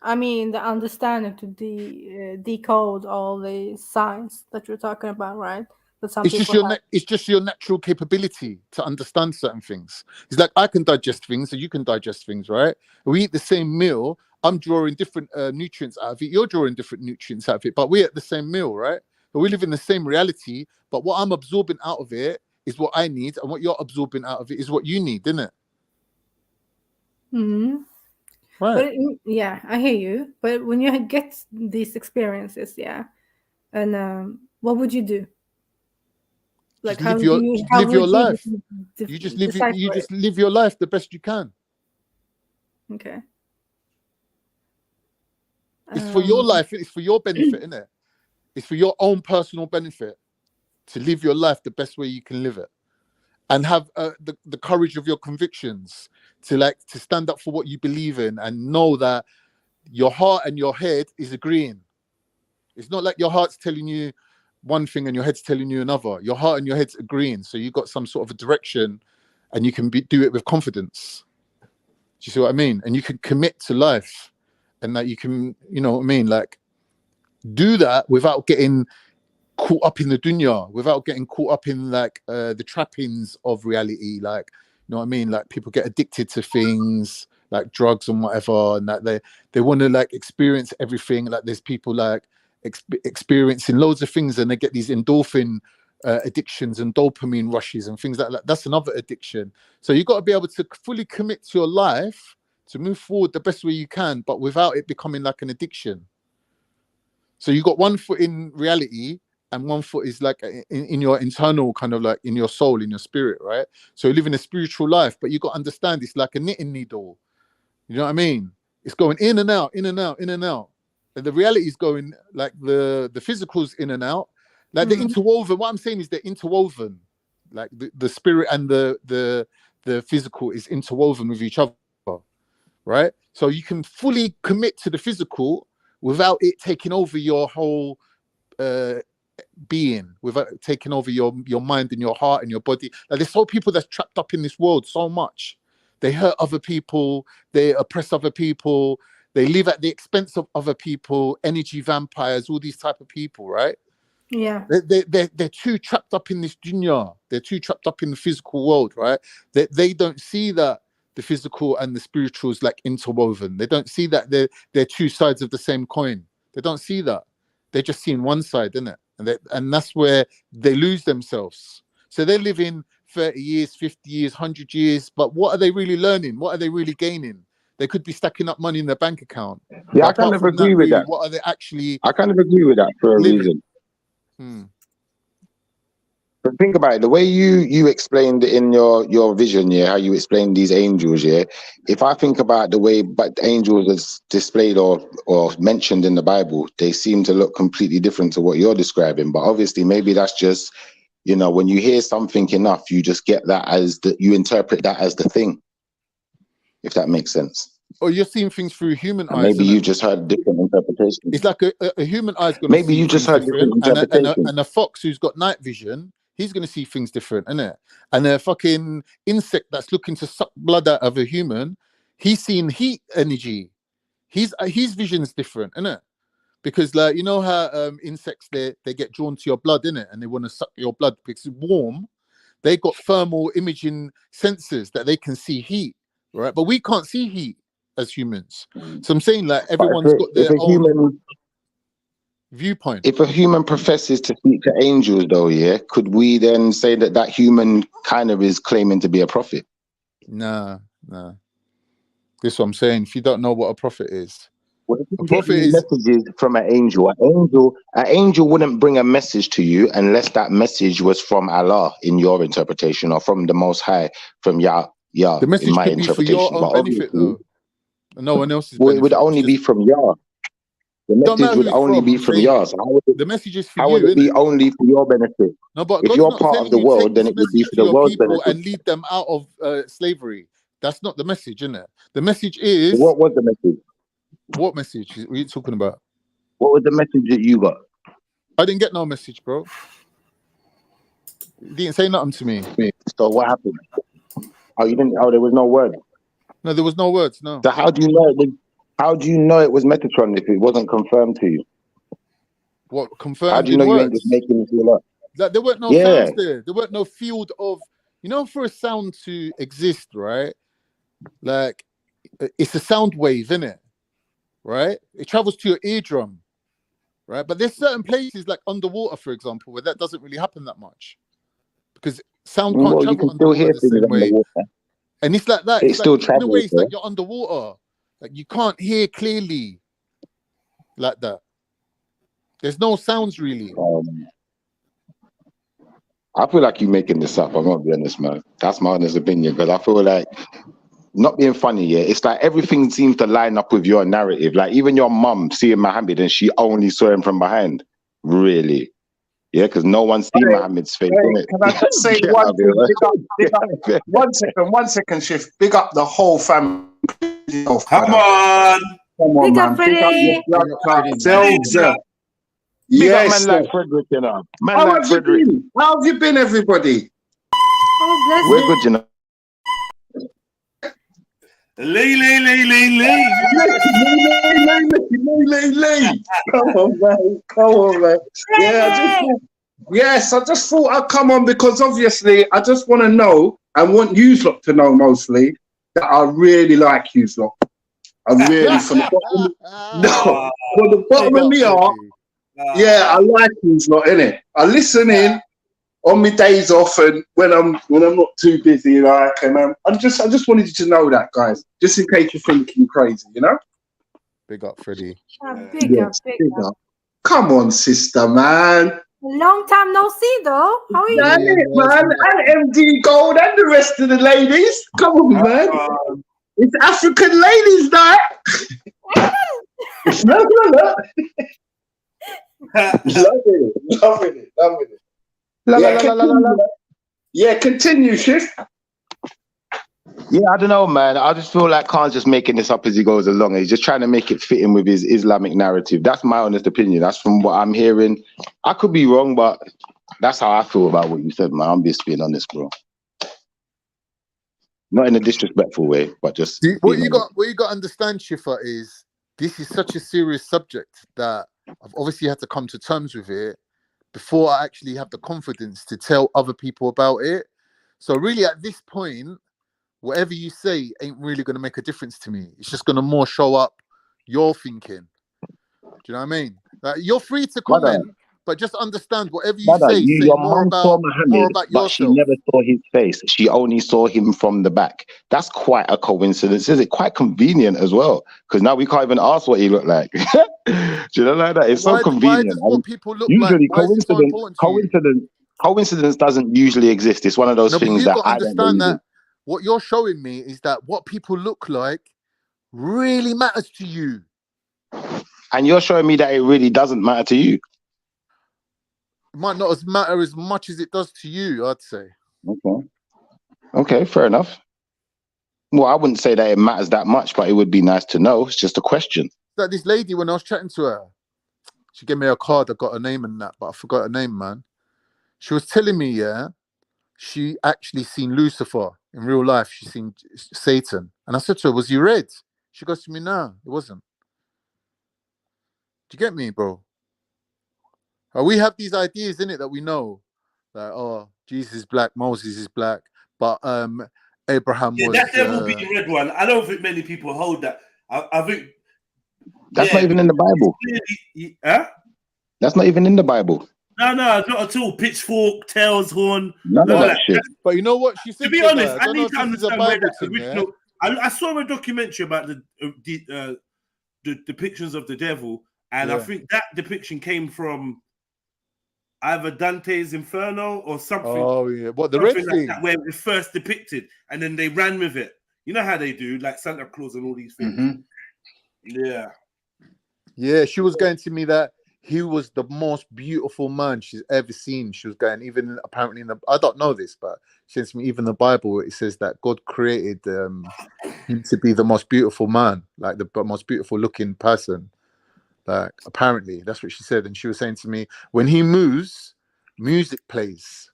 I mean, the understanding to decode all the signs that you're talking about, right? It's just your natural capability to understand certain things. It's like I can digest things, so you can digest things, right? We eat the same meal. I'm drawing different nutrients out of it. You're drawing different nutrients out of it, but we're at the same meal, right? We live in the same reality, but what I'm absorbing out of it is what I need, and what you're absorbing out of it is what you need, isn't it? Mm-hmm. Right. But I hear you. But when you get these experiences, and what would you do? Like, live your life. You just live your life the best you can. Okay. It's for your life. It's for your benefit, isn't it? It's for your own personal benefit to live your life the best way you can live it, and have the courage of your convictions to stand up for what you believe in, and know that your heart and your head is agreeing. It's not like your heart's telling you one thing and your head's telling you another. Your heart and your head's agreeing, so you got some sort of a direction, and you can do it with confidence. Do you see what I mean? And you can commit to life, and that you can, you know what I mean, like do that without getting caught up in the dunya, without getting caught up in like the trappings of reality. Like, you know what I mean? Like, people get addicted to things like drugs and whatever, and that they want to like experience everything. Like, there's people like experiencing loads of things, and they get these endorphin addictions and dopamine rushes and things like that. That's another addiction. So you've got to be able to fully commit to your life to move forward the best way you can, but without it becoming like an addiction. So you got one foot in reality, and one foot is like in your internal, kind of like in your soul, in your spirit, right? So you're living a spiritual life, but you got to understand it's like a knitting needle. You know what I mean? It's going in and out, in and out, in and out. And the reality is going like the physical's in and out. Like they're interwoven. What I'm saying is they're interwoven. Like the spirit and the physical is interwoven with each other, right? So you can fully commit to the physical without it taking over your whole being, without taking over your mind and your heart and your body. Like, there's so people that's trapped up in this world so much. They hurt other people, they oppress other people, they live at the expense of other people, energy vampires, all these type of people, right? Yeah. They're too trapped up in this dunya. They're too trapped up in the physical world, right? They don't see that the physical and the spiritual is like interwoven. They don't see that they're two sides of the same coin. They don't see that. They're just seeing one side, isn't it? And that's where they lose themselves. So they're living 30 years, 50 years, 100 years, but what are they really learning? What are they really gaining? They could be stacking up money in their bank account. Yeah, I kind of agree with that. What are they actually? I kind of agree with that for a reason. But think about it, the way you explained it in your vision, yeah, how you explained these angels, yeah. If I think about the way but angels is displayed or mentioned in the Bible, they seem to look completely different to what you're describing. But obviously, maybe that's just, you know, when you hear something enough, you just get that as you interpret that as the thing, if that makes sense. Or you're seeing things through human eyes. Maybe you just heard different interpretations. It's like a human eye's going to maybe you just heard different interpretations. And a fox who's got night vision, he's going to see things different, isn't it? And a fucking insect that's looking to suck blood out of a human, he's seeing heat energy. His vision's different, isn't it? Because, like, you know how insects, they get drawn to your blood, innit? And they want to suck your blood because it's warm. They got thermal imaging sensors that they can see heat, right? But we can't see heat as humans. So I'm saying, like, everyone's got their own viewpoint. If a human professes to speak to angels, though, yeah, could we then say that that human kind of is claiming to be a prophet? Nah. This is what I'm saying. If you don't know what a prophet is, a prophet is messages from an angel. An angel wouldn't bring a message to you unless that message was from Allah in your interpretation, or from the Most High, from Yah. The message in my could be for your own benefit, though. No one else's benefit. It would only be from Yah. The message would only be from Yah. So the message is for how you, would it be only for your benefit? No, but if you're part of the world, then it would be for the world's benefit. And lead them out of slavery. That's not the message, isn't it? The message is... What was the message? What message are you talking about? What was the message that you got? I didn't get no message, bro. You didn't say nothing to me. So what happened? Oh, you didn't? Oh, there was no word. No, there was no words. No. So how do you know it was? How do you know it was Metatron if it wasn't confirmed to you? What confirmed? How do you know you ain't just making it feel up? Like, there weren't no sounds there. There weren't no field of, you know, for a sound to exist, right? Like, it's a sound wave, isn't it? Right? It travels to your eardrum, right? But there's certain places like underwater, for example, where that doesn't really happen that much because sound can't travel underwater the same way. And it's like that. It's still like, in a way, it's like you're underwater. Like, you can't hear clearly like that. There's no sounds really. I feel like you're making this up. I'm gonna be honest, man. That's my honest opinion, because I feel like, not being funny, yeah, it's like everything seems to line up with your narrative. Like, even your mum seeing Muhammad and she only saw him from behind. Really? Yeah, because no one's seen Muhammad's face. Can I just say one second, Shift. Big up the whole family. Come on. Big up, Freddie. Yes. Man like Frederick, you know. How have you been, everybody? Oh, bless We're good, you know. Lay. Come on, man. Yeah, I just thought I'd come on because obviously I just want to know, and want you lot to know mostly, that I really like you lot. I really, from the bottom of my heart, yeah, I like you lot, innit? I listen in on my days off and when I'm not too busy, like, and I just wanted you to know that, guys, just in case you're thinking crazy, you know. Big up, Freddie. Big up. Come on, sister, man. Long time no see, though. How are you? Man, and MD Gold and the rest of the ladies. Come on, man. It's African Ladies Night. Loving it. Yeah, continue, Shift. Yeah, I don't know, man. I just feel like Khan's just making this up as he goes along. He's just trying to make it fit in with his Islamic narrative. That's my honest opinion. That's from what I'm hearing. I could be wrong, but that's how I feel about what you said, man. I'm just being honest, bro. Not in a disrespectful way, but just what you got to understand, Shifa, is this is such a serious subject that I've obviously had to come to terms with it before I actually have the confidence to tell other people about it. So really, at this point, whatever you say ain't really going to make a difference to me. It's just going to more show up your thinking. Do you know what I mean? Like, you're free to comment, but just understand whatever you say. Your mom saw Muhammad, but she never saw his face. She only saw him from the back. That's quite a coincidence. Is it quite convenient as well? Because now we can't even ask what he looked like. Do you know like that? It's so convenient. Why does what people look usually like? Why is it so important to you? Coincidence. coincidence doesn't usually exist. It's one of those No, but things you that got to I don't understand believe in. that what you're showing me is that what people look like really matters to you. And you're showing me that it really doesn't matter to you. It might not matter as much as it does to you, I'd say. Okay. Okay, fair enough. Well, I wouldn't say that it matters that much, but it would be nice to know. It's just a question. Like this lady, when I was chatting to her, she gave me a card. I got her name and that, but I forgot her name, man. She was telling me, yeah, she actually seen Lucifer in real life. She seen Satan. And I said to her, was he red? She goes to me, no, it wasn't. Do you get me, bro? We have these ideas in it that we know. Like, oh, Jesus is black, Moses is black, but Abraham was... that devil be the red one. I don't think many people hold that. I think... That's not even in the Bible. Huh? That's not even in the Bible. No, not at all. Pitchfork, tails, horn. None of that shit. But you know what she said? To be honest, I need to understand understand where that original... I saw a documentary about the depictions of the devil, and I think that depiction came from either Dante's Inferno or something. Oh yeah, what the red thing? Like where it was first depicted, and then they ran with it. You know how they do, like Santa Claus and all these things. Yeah. Yeah, she was going to me that he was the most beautiful man she's ever seen. She was going, even apparently in the, I don't know this, but she says to me, even the Bible, it says that God created him to be the most beautiful man, like the most beautiful looking person. Like, apparently, that's what she said. And she was saying to me, when he moves, music plays.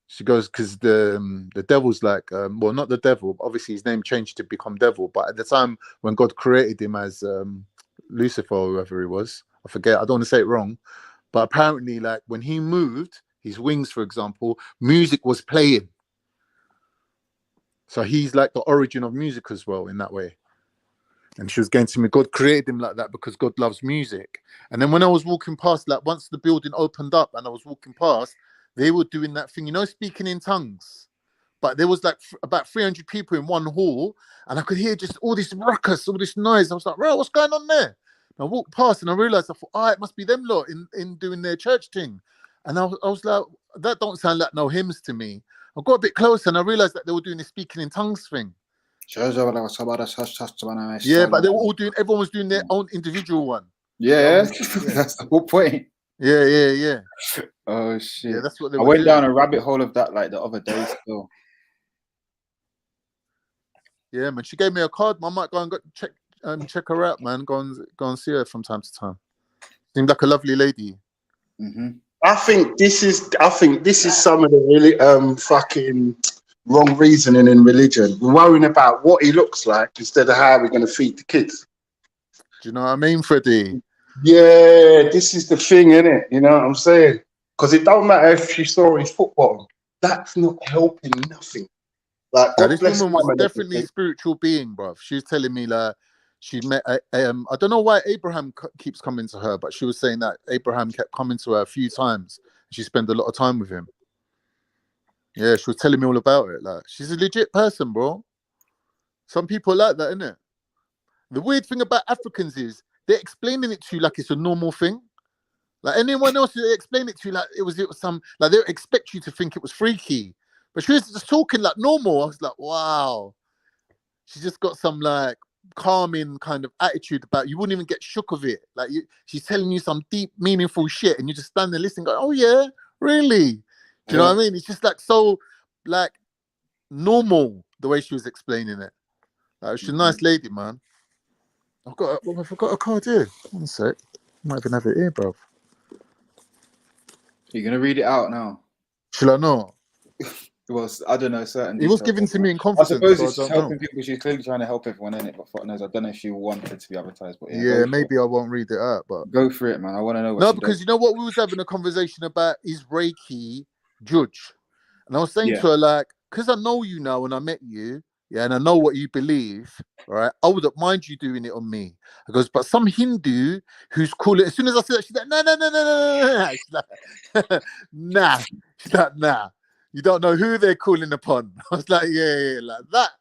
She goes, because the devil's like, well, not the devil, obviously his name changed to become devil, but at the time when God created him as Lucifer or whoever he was, I forget, I don't want to say it wrong, but apparently, like, when he moved his wings, for example, music was playing. So he's like the origin of music as well in that way. And she was going to me, God created him like that because God loves music. And then when I was walking past, like once the building opened up and I was walking past, they were doing that thing, you know, speaking in tongues. But there was like about 300 people in one hall, and I could hear just all this ruckus, all this noise. I was like, bro, what's going on there? And I walked past and I realized, I thought, oh, it must be them lot in doing their church thing. And I was like, that don't sound like no hymns to me. I got a bit closer and I realized that they were doing the speaking in tongues thing. Yeah, but they were all doing, everyone was doing their own individual one. Yeah, that's the whole point. Yeah. Oh shit. Yeah, that's what they I were went doing. down a rabbit hole of that like the other day still. Yeah, man. She gave me a card. I might go and check her out, man. Go and see her from time to time. Seemed like a lovely lady. I think this is some of the really fucking wrong reasoning in religion. We're worrying about what he looks like instead of how we're going to feed the kids. Do you know what I mean, Freddie? Yeah, this is the thing, innit? You know what I'm saying? Because it don't matter if she saw his foot bottom. That's not helping nothing. Like, God this bless woman was definitely a spiritual being, bruv. She was telling me like she met. I don't know why Abraham keeps coming to her, but she was saying that Abraham kept coming to her a few times. She spent a lot of time with him. Yeah, she was telling me all about it. Like, she's a legit person, bro. Some people like that, innit? The weird thing about Africans is they're explaining it to you like it's a normal thing. Like anyone else, they explain it to you like it was some, like they expect you to think it was freaky. But she was just talking like normal. I was like, wow. She just got some like calming kind of attitude about, you wouldn't even get shook of it. Like she's telling you some deep, meaningful shit, and you just stand there listening, going, oh yeah, really? Do you know what I mean? It's just like so like normal the way she was explaining it. Like, she's a nice lady, man. I forgot a card here. One sec. Might even have it here, bro. You're gonna read it out now. Shall I not? Well, I don't know. Certain. It was given to me in confidence. I suppose so it's just helping people. She's clearly trying to help everyone in it, but fuck knows. I don't know if she wanted it to be advertised, but yeah, maybe I won't read it out. But go for it, man. I want to know. What no, because you know what, we was having a conversation about is Reiki judge, and I was saying to her like, because I know you now and I met you. Yeah, and I know what you believe, right? I wouldn't mind you doing it on me. I goes, but some Hindu who's calling, as soon as I said that, she's like, no. She's like, nah. She's like, nah. You don't know who they're calling upon. I was like, yeah, like that.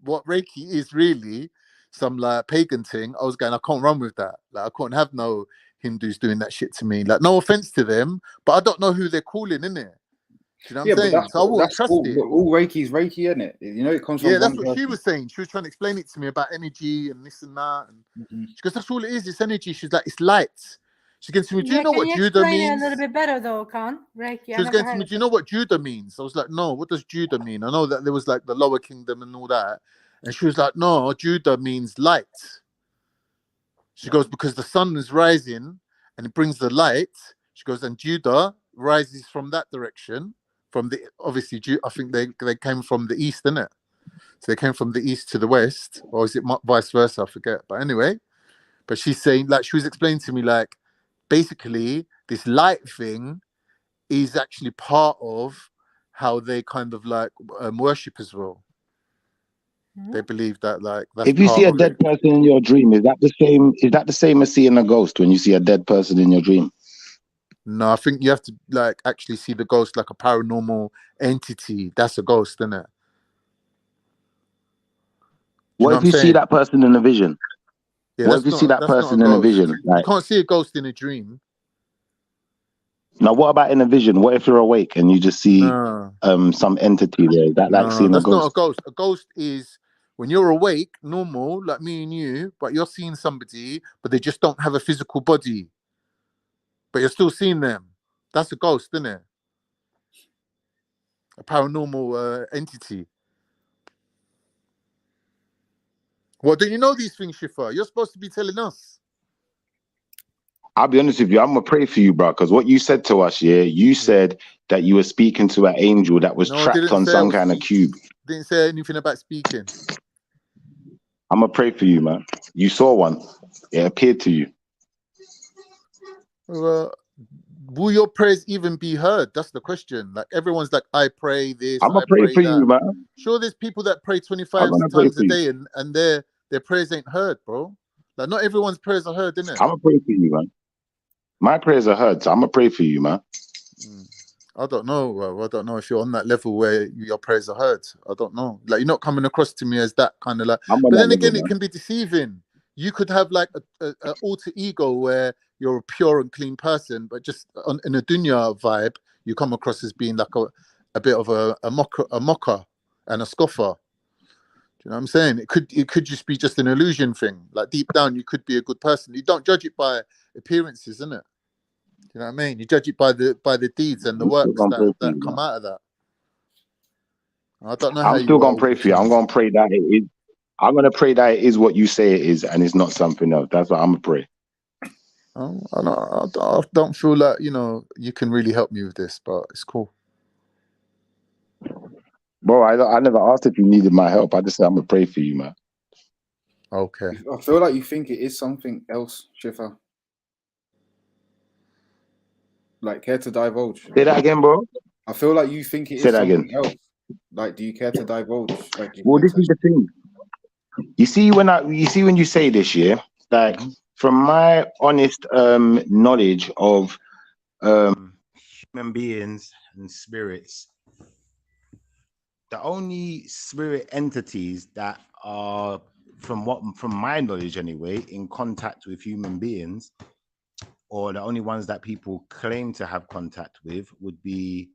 What Reiki is really some like pagan thing. I was going, I can't run with that. Like I can't have no Hindus doing that shit to me. Like, no offense to them, but I don't know who they're calling, innit? Do you know what I'm saying? So I wouldn't trust it. All Reiki's Reiki, isn't it? You know, it comes from that's one what she person. was saying. She was trying to explain it to me about energy and this and that. And she goes, that's all it is. It's energy. She's like, it's light. She goes to me, do you know what Judah means? Explain it a little bit better though, Khan. Reiki. She was going to me, do you know what Judah means? I was like, no, what does Judah mean? I know that there was like the lower kingdom and all that. And she was like, no, Judah means light. She goes, because the sun is rising and it brings the light. She goes, and Judah rises from that direction. From the, obviously, I think they came from the east, innit? So they came from the east to the west, or is it vice versa? I forget. But anyway, but she's saying, like, she was explaining to me, like, basically, this light thing is actually part of how they kind of like worship as well. They believe that, like, that's if you see a dead it. person in your dream, is that the same? Is that the same as seeing a ghost when you see a dead person in your dream? No, I think you have to like actually see the ghost like a paranormal entity. That's a ghost, isn't it? What if you see that person in a vision? Yeah, what if you see that person in a vision? Like, you can't see a ghost in a dream. Now, what about in a vision? What if you're awake and you just see some entity there? That like seeing a ghost? That's not a ghost. A ghost is when you're awake, normal, like me and you, but you're seeing somebody, but they just don't have a physical body. But you're still seeing them. That's a ghost, isn't it? A paranormal entity. Well, do you know these things, Shifa? You're supposed to be telling us. I'll be honest with you, I'm gonna pray for you, bro, because what you said to us, you said that you were speaking to an angel that was trapped on some kind of cube. Didn't say anything about speaking. I'm gonna pray for you, man. You saw one. It appeared to you. Well, will your prayers even be heard? That's the question. Like, everyone's like, I pray this, I'm gonna I pray for that. you, man. Sure, there's people that pray 25 times a day and their prayers ain't heard, bro. Like, not everyone's prayers are heard, innit? I'm gonna pray for you, man. My prayers are heard, so I'm gonna pray for you, man. I don't know. I don't know if you're on that level where your prayers are heard. I don't know. Like, you're not coming across to me as that kind of like. But then again, it can be deceiving. You could have like a alter ego where you're a pure and clean person, but just in a dunya vibe, you come across as being like a bit of a mocker and a scoffer. Do you know what I'm saying? It could just be just an illusion thing. Like, deep down, you could be a good person. You don't judge it by appearances, innit? You know what I mean? You judge it by the deeds and the works that come out of that. I don't know how I'm still gonna pray for you. I'm gonna pray that it is. I'm gonna pray that it is what you say it is, and it's not something else. That's what I'm gonna pray. I don't feel like, you know, you can really help me with this, but it's cool. Bro, I never asked if you needed my help. I just said I'm gonna pray for you, man. Okay. I feel like you think it is something else, Shifa. Like, care to divulge? Say that again, bro. I feel like you think it is something else. Like, do you care to divulge? Like, well, this is the thing. You see when you say this, like, from my honest knowledge of human beings and spirits, the only spirit entities that are, from my knowledge anyway, in contact with human beings, or the only ones that people claim to have contact with, would be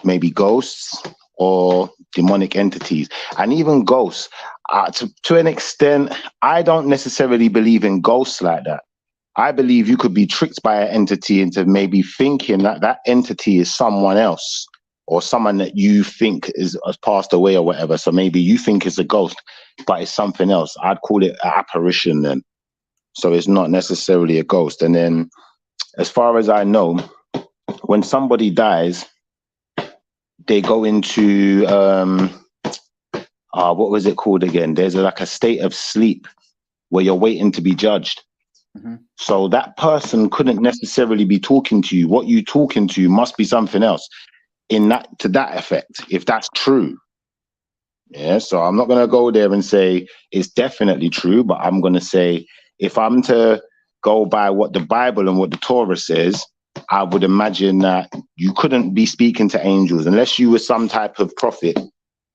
maybe ghosts or demonic entities. And even ghosts, to an extent, I don't necessarily believe in ghosts like that. I believe you could be tricked by an entity into maybe thinking that that entity is someone else, or someone that you think has passed away or whatever. So maybe you think it's a ghost, but it's something else. I'd call it an apparition then. So it's not necessarily a ghost. And then, as far as I know, when somebody dies, they go into what was it called again? There's like a state of sleep where you're waiting to be judged. So that person couldn't necessarily be talking to you. What you talking to must be something else to that effect, if that's true. Yeah, so I'm not gonna go there and say it's definitely true, but I'm gonna say, if I'm to go by what the Bible and what the Torah says, I would imagine that you couldn't be speaking to angels unless you were some type of prophet,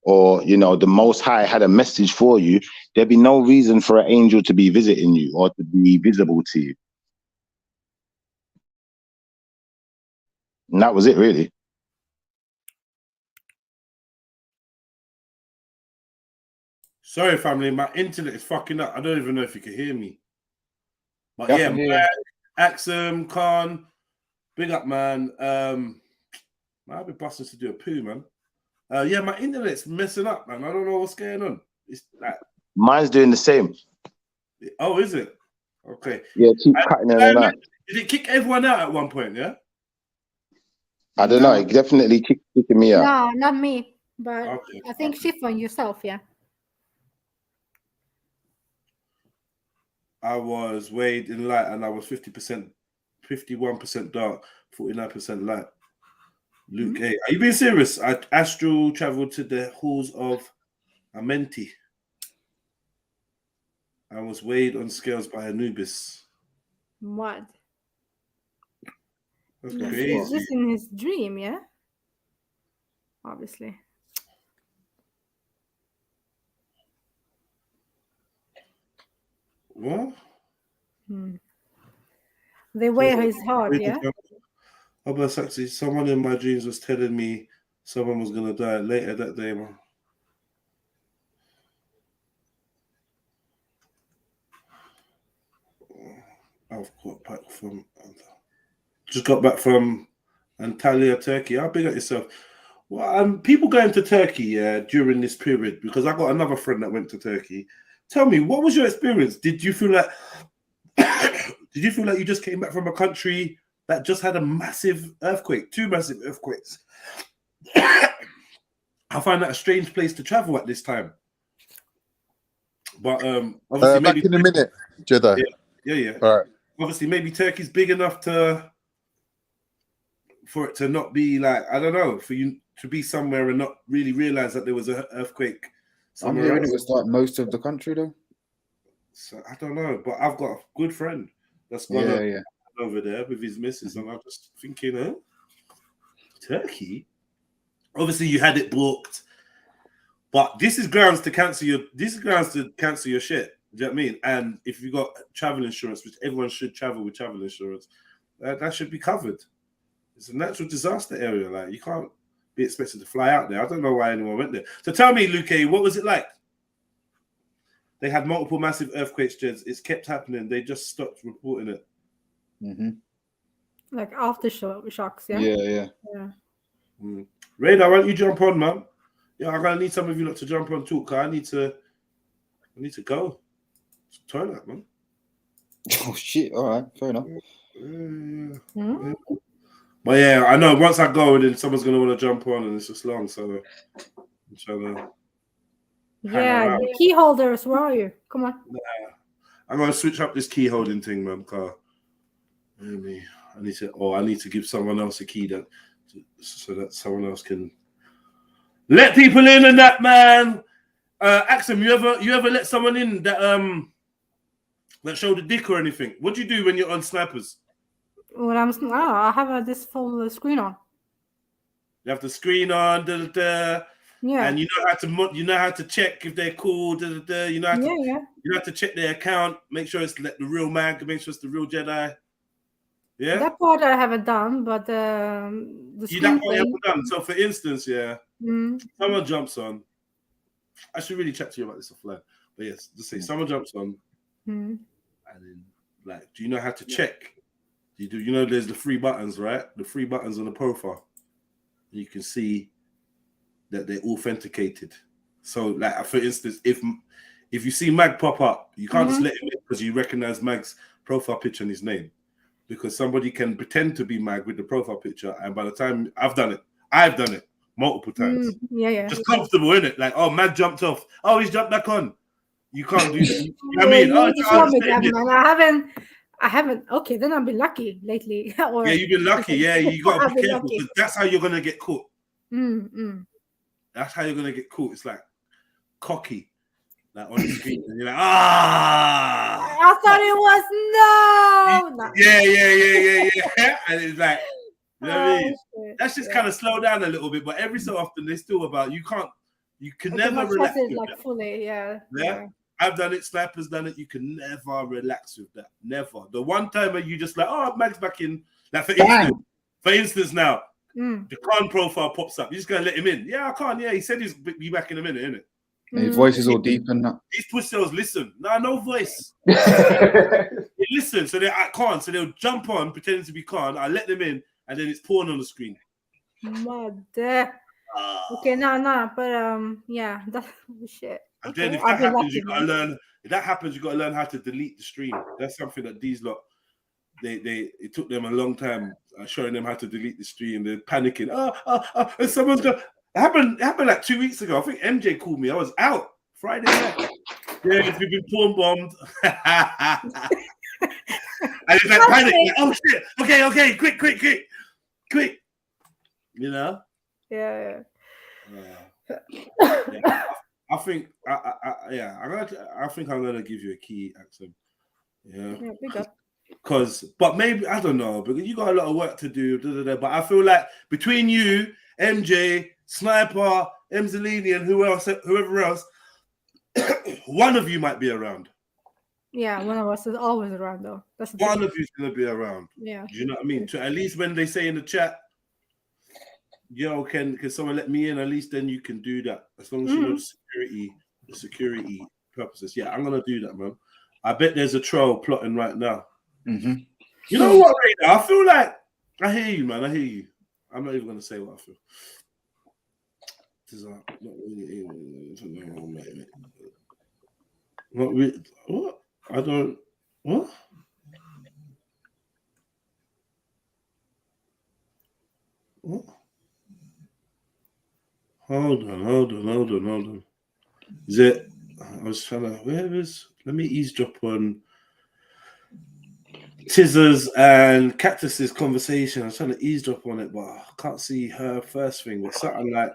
or, you know, the Most High had a message for you. There'd be no reason for an angel to be visiting you or to be visible to you. And that was it, really. Sorry, family, my internet is fucking up. I don't even know if you can hear me. But Yeah, I yeah, can hear you. Axum, Khan, big up, man. I'll be busting to do a poo, man. Yeah, my internet's messing up, man. I don't know what's going on. It's like Mine's doing the same. oh, is it? Okay. Yeah, keep cutting in and out. Did it kick everyone out at one point? Yeah. I don't know. It definitely kicking me out. No, not me, but I think Shiffon yourself, yeah. I was weighed in light, and I was 50%, 51% dark, 49% light. Luke A. Are you being serious? I astral traveled to the halls of Amenti. I was weighed on scales by Anubis. What? That's It's crazy. just in his dream, yeah? Obviously. What? They weigh his heart, yeah? Someone in my dreams was telling me someone was going to die later that day, man. Just got back from Antalya, Turkey. How big at yourself? Well, people going to Turkey during this period, because I got another friend that went to Turkey. Tell me, what was your experience? Did you feel like you just came back from a country that just had a massive earthquake, 2 massive earthquakes? I find that a strange place to travel at this time. But obviously, back in a minute, Jedi. Yeah. All right. Obviously, maybe Turkey's big enough for it to not be like, I don't know, for you to be somewhere and not really realize that there was an earthquake I'm somewhere hearing else. it was like most of the country though. So I don't know, but I've got a good friend that's gone over there with his missus, and I'm just thinking, Turkey? Obviously, you had it booked, but this is grounds to cancel your. This is grounds to cancel your shit. Do you know what I mean? And if you got travel insurance, which everyone should travel with travel insurance, that should be covered. It's a natural disaster area. Like, you can't be expected to fly out there. I don't know why anyone went there. So tell me, Luke, what was it like? They had multiple massive earthquakes, Jeds. It's kept happening. They just stopped reporting it. Like aftershocks, yeah? Yeah. Radar, why don't you jump on, man? Yeah, I'm gonna need some of you lot to jump on too, because I need to go. Toilet, man. Oh shit! All right, fair enough. But yeah, I know once I go, then someone's gonna want to jump on, and it's just long. So I'm trying to. Yeah, the key holders. Where are you? Come on. I'm gonna switch up this key holding thing, man. Car. I need to give someone else a key so that someone else can let people in and that, man. Axum, you ever let someone in that showed a dick or anything? What do you do when you're on snipers? When I have this full screen on. You have the screen on, yeah, and you know how to check if they're cool, you know how to check their account, make sure it's the real mag, make sure it's the real Jedi. Yeah, that part I haven't done, but the that part you haven't done. So, for instance, someone jumps on. I should really chat to you about this offline, but yes, just say someone jumps on, and then do you know how to check? You know, there's the 3 buttons, right? The 3 buttons on the profile. You can see that they're authenticated. So, for instance, if you see Mag pop up, you can't just let him in because you recognize Mag's profile picture and his name, because somebody can pretend to be Mag with the profile picture, and by the time I've done it multiple times. Just comfortable, innit? Like, oh, Mag jumped off. Oh, he's jumped back on. You can't do that. You know what I mean? I haven't. Okay, then I've been lucky lately. Yeah, you've been lucky. Yeah, you got to be careful, because that's how you're gonna get caught. That's how you're gonna get caught. It's like cocky, like on the screen, and you're like, I thought it was no. Yeah. And it's like, you know what I mean? That's just kind of slow down a little bit, but every so often they're still about. You can never relax it like fully. Yeah. I've done it. Sniper's done it. You can never relax with that. Never. The one time where you just like, oh, Mag's back in. Like, for instance, For instance, now the Khan profile pops up. You just gonna let him in? Yeah, I can't. Yeah, he said he's be back in a minute, innit? His voice is all deep and that. These push cells listen. Nah, no voice. They listen, so they're at Khan, so they'll jump on pretending to be Khan. I let them in, and then it's porn on the screen. Mother. Okay, no, but yeah, that's shit. And Okay, then if I'll that be happens, lucky, you gotta man. learn. If that happens, you gotta learn how to delete the stream. That's something that these lot. It took them a long time showing them how to delete the stream. They're panicking. And someone's gonna. It happened like 2 weeks ago. I think MJ called me. I was out Friday night. Yeah, we've been porn bombed. And it's like panic. Like, oh shit! Okay, quick. You know? Yeah. Yeah. I think I think I'm gonna give you a key, Axel. Yeah. Big up. But maybe I don't know, because you got a lot of work to do. But I feel like between you, MJ, Sniper, Emzalini, and whoever else, one of you might be around. Yeah, one of us is always around, though. That's the One thing. of you's gonna be around. Yeah. Do you know what I mean? So at least when they say in the chat, yo, can someone let me in? At least then you can do that. As long as you know the security purposes. Yeah, I'm gonna do that, man. I bet there's a troll plotting right now. You know what, Radar? I feel like I hear you, man. I hear you. I'm not even gonna say what I feel. Not really. What? I don't. What? What? Hold on. Is it? I was trying to. Where is? Let me eavesdrop on Scissors and Cactus's conversation. I was trying to eavesdrop on it, but I can't see her first thing. But something like,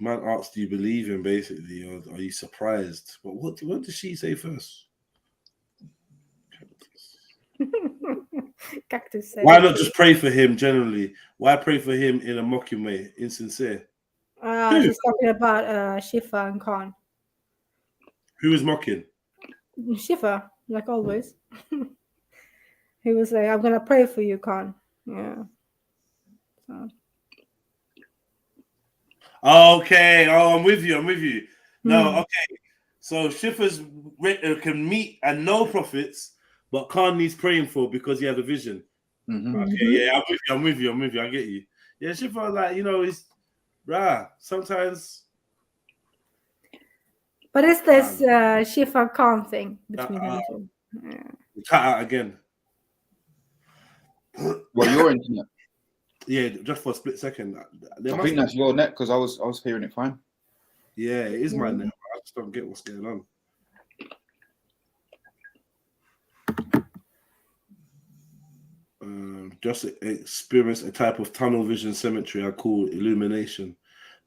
man asked, do you believe in, basically, or are you surprised? But what did she say first? Cactus said. Why not just pray for him generally? Why pray for him in a mocking way, insincere? She's talking about Shifa and Khan. Who is mocking? Shifa, like always. He was like, I'm gonna pray for you, Khan. Yeah. So. Okay. Oh, I'm with you. No, okay. So Shifa's can meet and know prophets, but Khan needs praying for because he has a vision. Okay, yeah, I'm with you. I get you. Yeah, Shifa, like, he's sometimes. But it's this Shifa Khan thing between them two. Yeah. Cut out again. Well, your internet. Yeah, just for a split second. I think that's your net because I was hearing it fine. Yeah, it is my net. I just don't get what's going on. Just experience a type of tunnel vision symmetry I call illumination.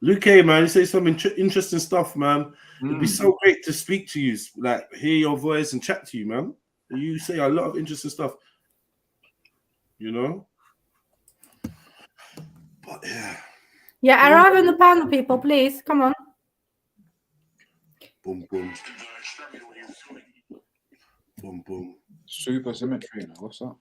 Luke, man, you say some interesting stuff, man. It'd be so great to speak to you, like hear your voice and chat to you, man. You say a lot of interesting stuff, But yeah, arrive in the panel, people, please. Come on. Boom. Super symmetry. What's that?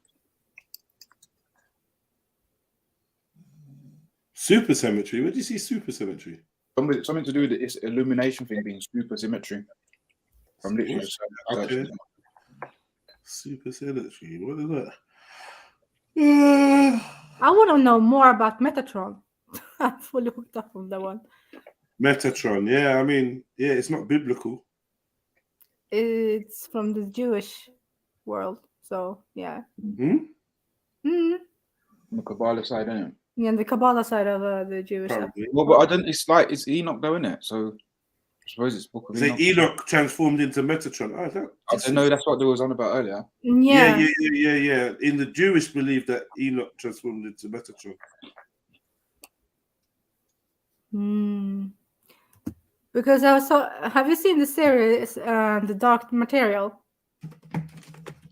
Super symmetry. Where do you see super symmetry? Something to do with this illumination thing being super symmetry. I'm literally just okay. Super symmetry. What is that? I want to know more about Metatron. I'm fully hooked up on that one. Metatron, yeah. I mean, yeah, it's not biblical. It's from the Jewish world, so yeah. The Kabbalah side, isn't it? Yeah, the Kabbalah side of the Jewish stuff. Well, but I don't. It's Enoch, though, isn't it? So I suppose it's Book of Enoch. Enoch transformed into Metatron. I don't know. That's what there was on about earlier. Yeah. In the Jewish belief that Enoch transformed into Metatron. Because I also have you seen the series, The Dark Material?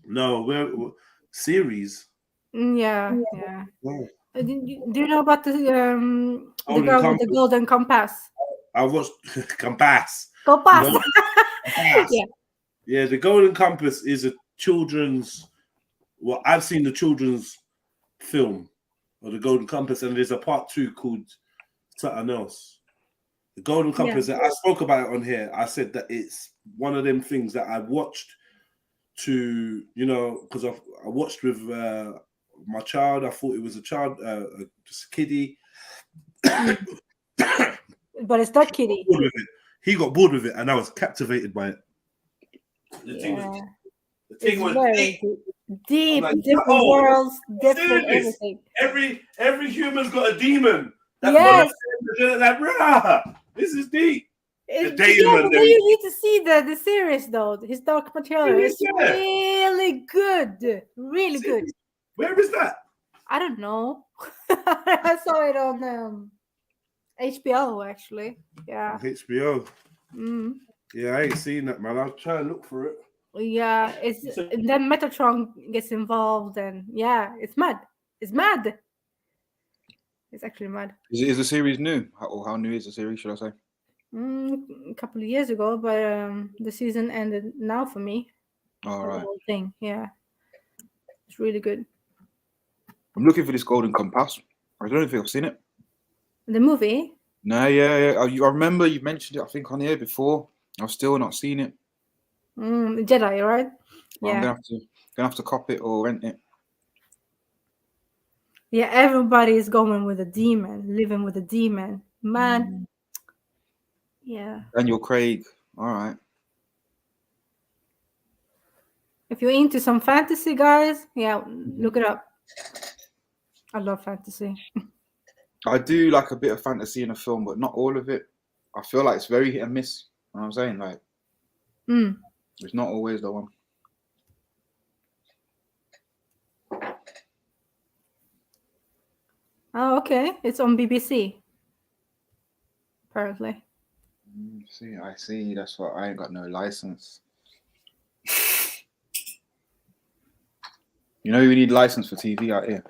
No, series. Yeah. Oh. Do you know about the girl with the golden compass? I watched Compass. Compass. Yeah, the Golden Compass is a children's. Well, I've seen the children's film, or the Golden Compass, and there's a part 2 called something else. The Golden Compass. I spoke about it on here. I said that it's one of them things that I watched to, you know, because I watched with my child. I thought it was a child, just a kiddie. But it's not kiddie. He got bored with it, and I was captivated by it. The thing was very deep, like, different worlds, different everything. Every human's got a demon. Yes. Like, rah, this is deep. Yeah, but you need to see the series though. His documentary is really good. Really good. Where is that? I don't know. I saw it on HBO actually. Yeah. HBO. Mm. Yeah, I ain't seen that, man. I'll try and look for it. Yeah, and then Metatron gets involved, and yeah, it's mad. It's mad. It's actually mad. Is the series new? How new is the series? Should I say? A couple of years ago, but the season ended now for me. All right. The whole thing, yeah, it's really good. I'm looking for this Golden Compass. I don't know if I've seen it. The movie? No, yeah. I remember you mentioned it. I think on the air before. I've still not seen it. Jedi, right? Well, Yeah. I'm gonna have to cop it or rent it. Yeah, everybody is going with a demon, living with a demon, man. Yeah. Daniel Craig. All right. If you're into some fantasy, guys, yeah, look it up. I love fantasy. I do like a bit of fantasy in a film, but not all of it. I feel like it's very hit and miss. You know what I'm saying? Like, it's not always the one. Oh, okay. It's on BBC. Apparently. I see. That's why I ain't got no license. You know you need license for TV out here.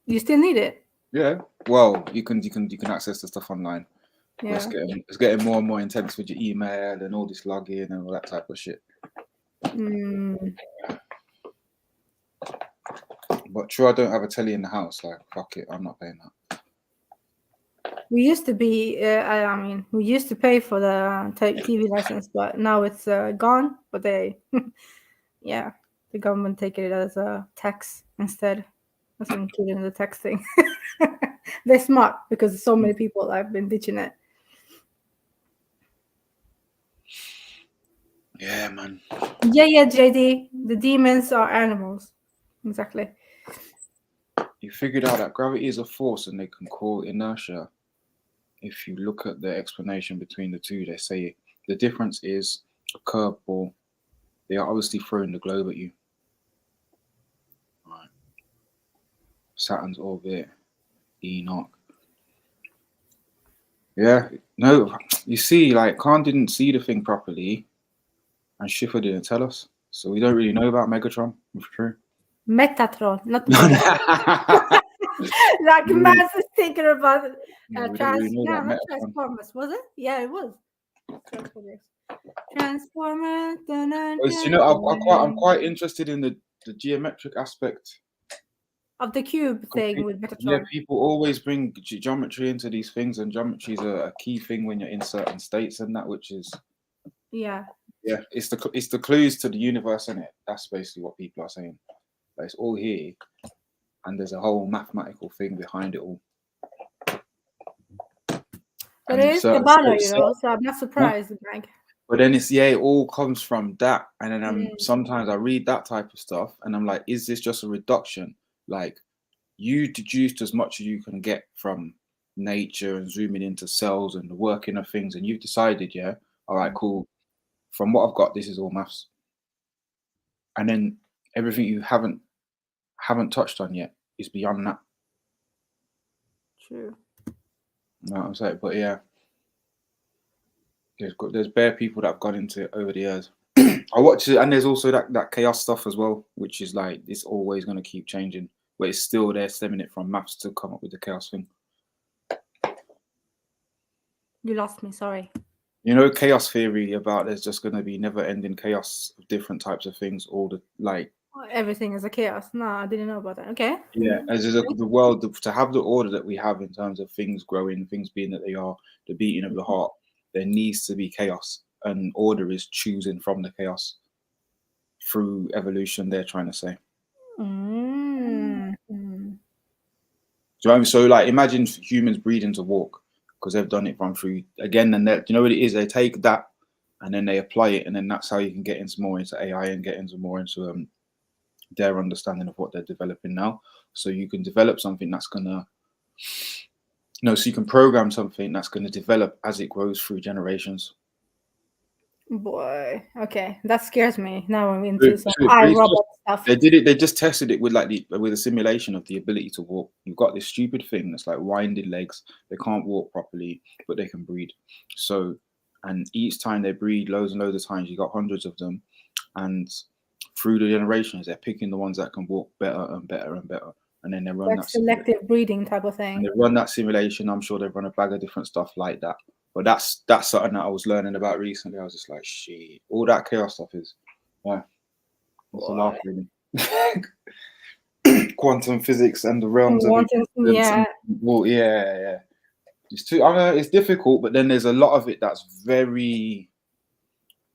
You still need it? Yeah. Well, you can access the stuff online. Yeah. It's getting more and more intense with your email and all this login and all that type of shit. But true, I don't have a telly in the house. Like, fuck it, I'm not paying that. We used to be, we used to pay for the TV license, but now it's gone. But they, the government take it as a tax instead. That's included in the tax thing. They're smart because so many people have been ditching it. Yeah, man. Yeah, JD. The demons are animals. Exactly. You figured out that gravity is a force and they can call inertia. If you look at the explanation between the two, they say the difference is a curveball. They are obviously throwing the globe at you. Right. Saturn's orbit, Enoch. Yeah, no, you see, like, Khan didn't see the thing properly, and Schiffer didn't tell us, so we don't really know about Megatron, if true. Metatron, not Megatron. Like man's thinking about Transformers, was it? Yeah, it was. Transformers. You know, I'm quite interested in the geometric aspect of the cube thing with Metatron. Yeah, people always bring geometry into these things, and geometry is a key thing when you're in certain states and that, which is it's the clues to the universe, isn't it? That's basically what people are saying. But it's all here, and there's a whole mathematical thing behind it all. But it is Kabbalah, so I'm not surprised. But then it all comes from that, and then sometimes I read that type of stuff, and I'm like, is this just a reduction? Like, you deduced as much as you can get from nature and zooming into cells and the working of things, and you've decided, all right, cool. From what I've got, this is all maths. And then everything you haven't touched on yet is beyond that. True. You know what I'm saying? But yeah, there's bare people that have gone into it over the years. I watch it, and there's also that chaos stuff as well, which is like, it's always going to keep changing, but it's still there, stemming it from maths to come up with the chaos thing. You lost me, sorry. You know, chaos theory about there's just going to be never-ending chaos of different types of things, all the like. everything is a chaos. No, I didn't know about that. Okay. Yeah, as is the world to have the order that we have in terms of things growing, things being that they are, the beating of the heart. There needs to be chaos, and order is choosing from the chaos through evolution. They're trying to say. Mm-hmm. Do you know what I mean? So, like, imagine humans breeding to walk because they've done it run through again. And you know what it is? They take that and then they apply it, and then that's how you can get into more into AI and get into more into their understanding of what they're developing now. So you can develop something that's gonna, so you can program something that's gonna develop as it grows through generations. Boy, okay, that scares me. Now I'm into some iRobot stuff. They did it. They just tested it with with a simulation of the ability to walk. You've got this stupid thing that's like winded legs. They can't walk properly, but they can breed. So, and each time they breed, loads and loads of times, you got hundreds of them, and through the generations, they're picking the ones that can walk better and better and better, and then they run like selective breeding type of thing. And they run that simulation. I'm sure they've run a bag of different stuff like that. But that's something that I was learning about recently. I was just like, shit, all that chaos stuff is, yeah, it's a laugh, really. Quantum physics and the realms of yeah. Well, yeah. It's too. I know it's difficult, but then there's a lot of it that's very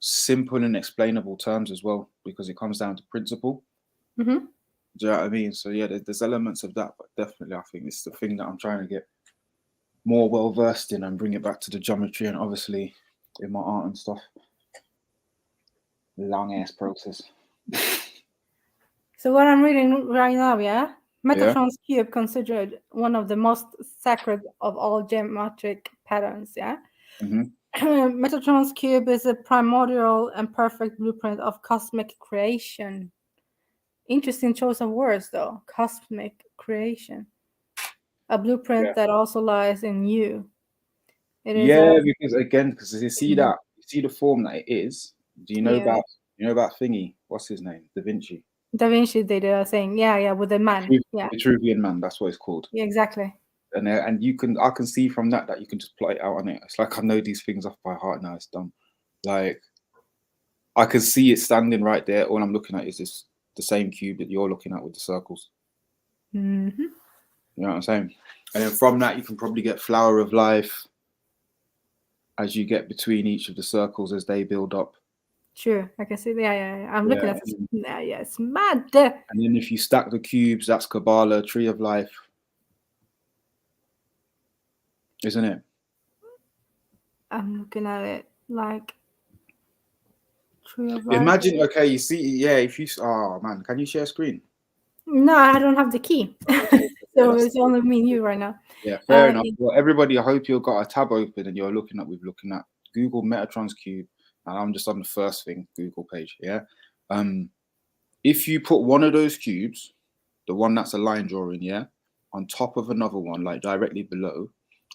simple and explainable terms as well, because it comes down to principle. Mm-hmm. Do you know what I mean? So yeah, there's elements of that, but definitely I think it's the thing that I'm trying to get more well versed in and bring it back to the geometry and obviously in my art and stuff. Long ass process. So what I'm reading right now, Metatron's cube considered one of the most sacred of all geometric patterns. Metatron's cube is a primordial and perfect blueprint of cosmic creation. Interesting choice of words, though. Cosmic creation. A blueprint that also lies in you. It is because you see that, you see the form that it is. Do you know about Thingy? What's his name? Da Vinci. Da Vinci did a thing, with the man. The Vitruvian man, that's what it's called. Yeah, exactly. And I can see from that you can just plot it out on it. It's like I know these things off by heart now. It's dumb. Like I can see it standing right there. All I'm looking at is the same cube that you're looking at with the circles. Mm-hmm. You know what I'm saying? And then from that, you can probably get flower of life as you get between each of the circles as they build up. True, I can see. Yeah. I'm looking at it. Yeah, it's mad. And then if you stack the cubes, that's Kabbalah, tree of life, isn't it? I'm looking at it like tree of life. Imagine, okay, you see, if you, oh man, can you share screen? No, I don't have the key. So it's only me and you right now. Yeah, fair enough. Well, everybody, I hope you've got a tab open and you're looking at Google Metatron's cube. And I'm just on the first thing, Google page, if you put one of those cubes, the one that's a line drawing, on top of another one, like directly below,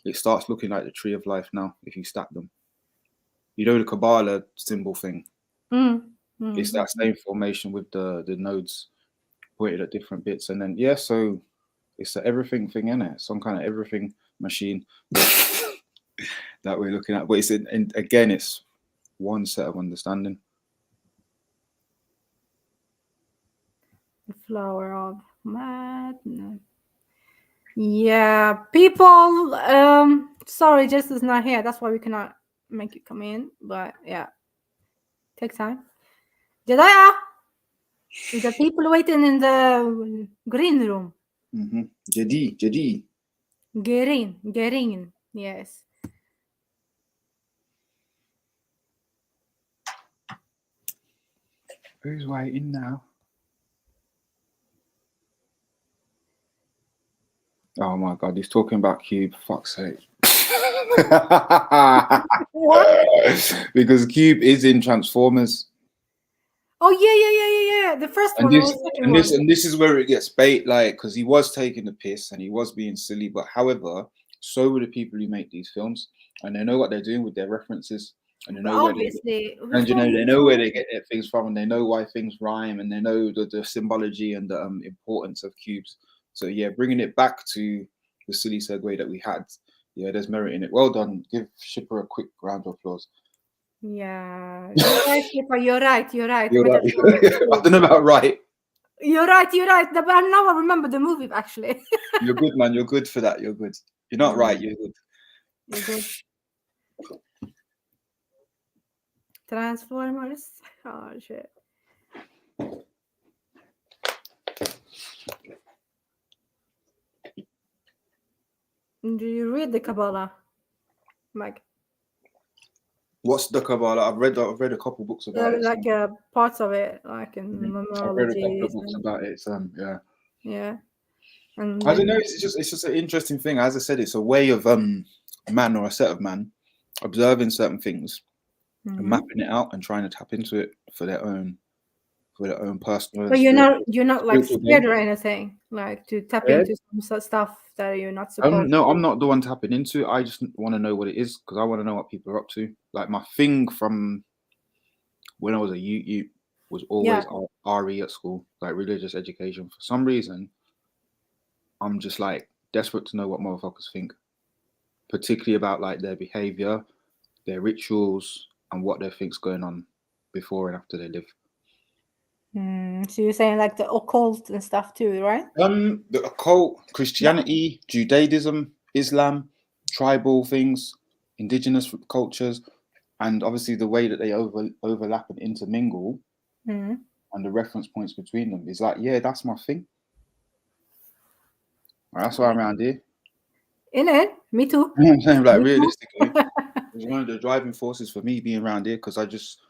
it starts looking like the tree of life now, if you stack them. You know the Kabbalah symbol thing? Mm-hmm. It's that same formation with the nodes pointed at different bits. And then, so it's an everything thing, innit? Some kind of everything machine that we're looking at. But again, it's one set of understanding. The flower of madness. Yeah, people. Sorry, Jess is not here. That's why we cannot make you come in. But take time. Jedediah, the people waiting in the green room. Mm-hmm. JEDI. Green. Yes. Who's waiting now? Oh my God, he's talking about Cube. Fuck's sake. What? Because Cube is in Transformers. Oh yeah. The first one. This is where it gets bait, like, because he was taking the piss and he was being silly. But however, so were the people who make these films, and they know what they're doing with their references. And they know they know where they get their things from, and they know why things rhyme, and they know the symbology and the importance of cubes. So bringing it back to the silly segue that we had, there's merit in it. Well done. Give Shipper a quick round of applause. Yeah, you're right. I don't know about right. You're right. But now I remember the movie actually. You're good, man. You're good for that. You're good. You're not right. You're good. You're good. Transformers. Oh shit. Do you read the Kabbalah, Mike? What's the Kabbalah? I've read a couple books about it. Like parts of it, like in numerology. I've read a couple of books about it. Yeah. Yeah. And I don't know. It's just an interesting thing. As I said, it's a way of man or a set of man observing certain things and mapping it out and trying to tap into it for their own personal. But you're not like scared or anything, like to tap into some stuff that you're not supposed. No, I'm not the one tapping into it. I just want to know what it is because I want to know what people are up to. Like my thing from when I was a youth was always RE at school, like religious education. For some reason, I'm just like desperate to know what motherfuckers think, particularly about like their behavior, their rituals, and what they think's going on before and after they live. So you're saying like the occult and stuff too, right? The occult, Christianity, Judaism, Islam, tribal things, indigenous cultures, and obviously the way that they overlap and intermingle, and the reference points between them is like, yeah, that's my thing. That's why I'm around here. In it, me too. You know what I'm saying? Like realistically, it's one of the driving forces for me being around here because I just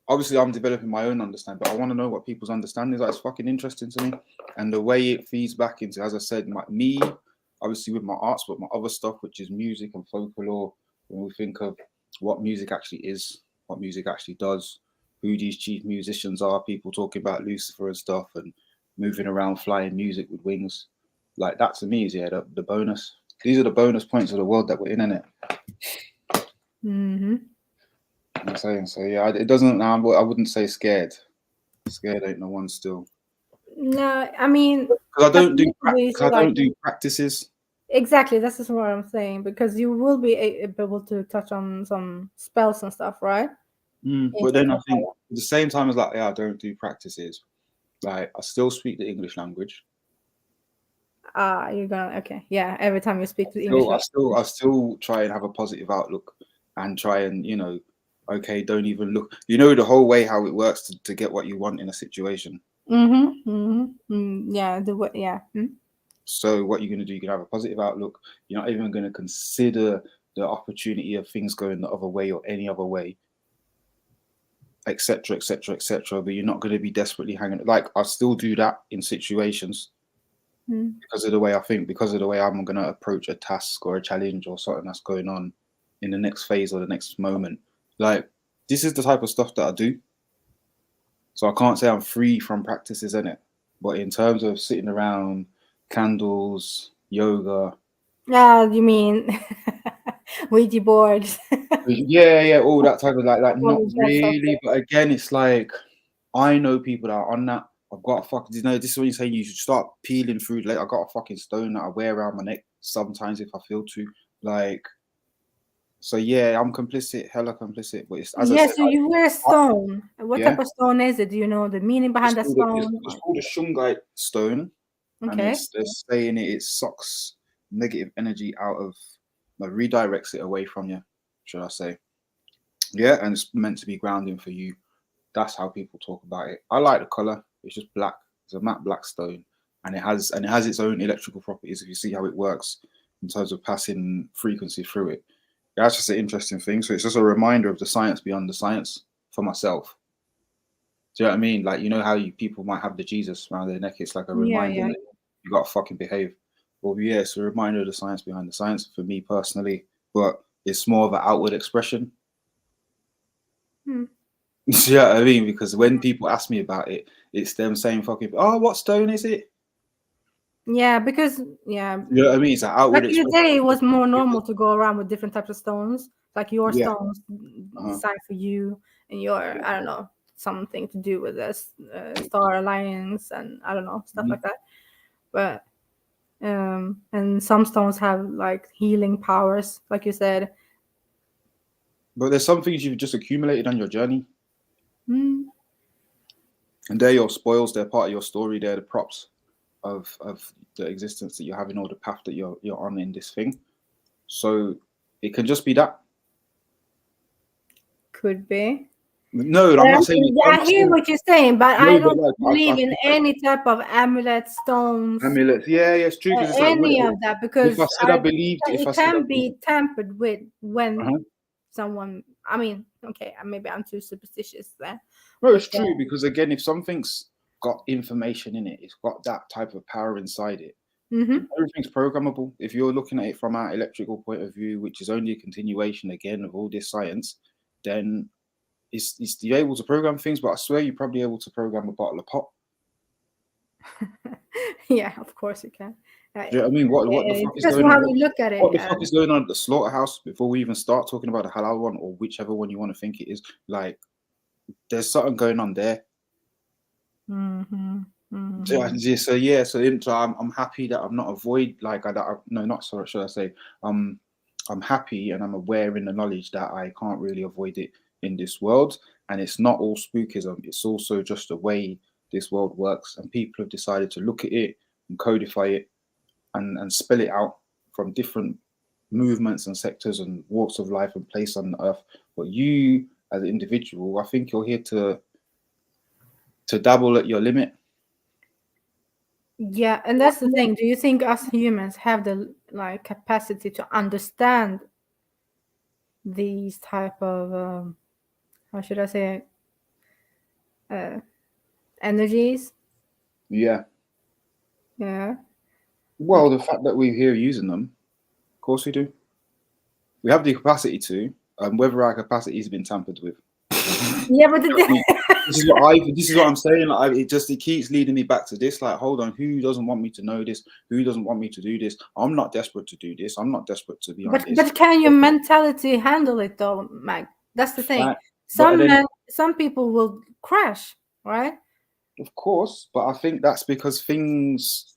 obviously I'm developing my own understanding, but I want to know what people's understanding is. Like, it's fucking interesting to me, and the way it feeds back into, as I said, me obviously with my arts, but my other stuff, which is music and folklore. When we think of what music actually is, what music actually does, who these chief musicians are, people talking about Lucifer and stuff, and moving around, flying music with wings, like that to me is the bonus. These are the bonus points of the world that we're in it. I'm saying so. Yeah, it doesn't. I wouldn't say scared. Scared ain't no one still. No, I mean, because I don't do practices. Exactly, this is what I'm saying, because you will be able to touch on some spells and stuff, right? But then I think at the same time as like, I don't do practices. Like I still speak the English language. You're gonna every time you speak to English, I still try and have a positive outlook and try and don't even look, the whole way how it works to get what you want in a situation. So what you're going to do, you're going to have a positive outlook. You're not even going to consider the opportunity of things going the other way or any other way, etc., etc., etc. But you're not going to be desperately hanging. Like I still do that in situations because of the way I think, because of the way I'm going to approach a task or a challenge or something that's going on in the next phase or the next moment. Like this is the type of stuff that I do. So I can't say I'm free from practices in it, but in terms of sitting around, candles, yoga. You mean Ouija boards? yeah, all that type of like not really. But again, it's like I know people that are on that. I've got a fucking, this is when you're saying you should start peeling through. Like I got a fucking stone that I wear around my neck sometimes if I feel to. Like, so yeah, I'm complicit, hella complicit. But it's as I said, so you wear a stone. What type of stone is it? Do you know the meaning behind the stone? It's called a shungite stone. Okay. And they're saying it sucks negative energy out of, redirects it away from you, should I say? Yeah, and it's meant to be grounding for you. That's how people talk about it. I like the color. It's just black. It's a matte black stone, and it has its own electrical properties. If you see how it works in terms of passing frequency through it, that's just an interesting thing. So it's just a reminder of the science beyond the science for myself. Do you know what I mean? Like, how people might have the Jesus around their neck. It's like a reminder that you got to fucking behave. Well, yeah, it's a reminder of the science behind the science for me personally, but it's more of an outward expression. You know what I mean? Because when people ask me about it, it's them saying fucking, oh, what stone is it? Yeah, because, You know what I mean? It's an outward expression. Back in the day, it was more normal to go around with different types of stones, like your stones designed for you and your, I don't know, something to do with this star alliance and I don't know, stuff like that. But and some stones have like healing powers, like you said. But there's some things you've just accumulated on your journey. And they're your spoils. They're part of your story. They're the props of the existence that you're having, or the path that you're on in this thing. So it can just be that. Could be. No, I'm not saying. I hear what you're saying, but I don't believe in any type of amulet, stones. Amulets, yeah, it's true. Any of that, because if I said I believed, it can be tampered with when someone. I mean, okay, maybe I'm too superstitious there. No, it's true, because again, if something's got information in it, it's got that type of power inside it. Everything's programmable. If you're looking at it from our electrical point of view, which is only a continuation again of all this science, then you're able to program things. But I swear you're probably able to program a bottle of pop. Yeah, of course you can. Do you know what I mean? What the fuck is going on? How we look at it. What the fuck is going on at the slaughterhouse before we even start talking about the halal one, or whichever one you want to think it is? Like, there's something going on there. So I'm happy that I'm not I'm happy and I'm aware in the knowledge that I can't really avoid it in this world. And it's not all spookism. It's also just the way this world works, and people have decided to look at it and codify it and spell it out from different movements and sectors and walks of life and place on the earth. But you as an individual, I think you're here to dabble at your limit. Yeah, and that's the thing. Do you think us humans have the capacity to understand these type of how should I say energies? Yeah. Yeah. Well, the fact that we're here using them, of course we do. We have the capacity to, whether our capacity has been tampered with. Yeah, but this is what I'm saying. It keeps leading me back to this. Like, hold on, who doesn't want me to know this? Who doesn't want me to do this? I'm not desperate to do this. I'm not desperate to be on this. But can your mentality handle it though, Mag? That's the thing. Some people will crash, right? Of course, but I think that's because things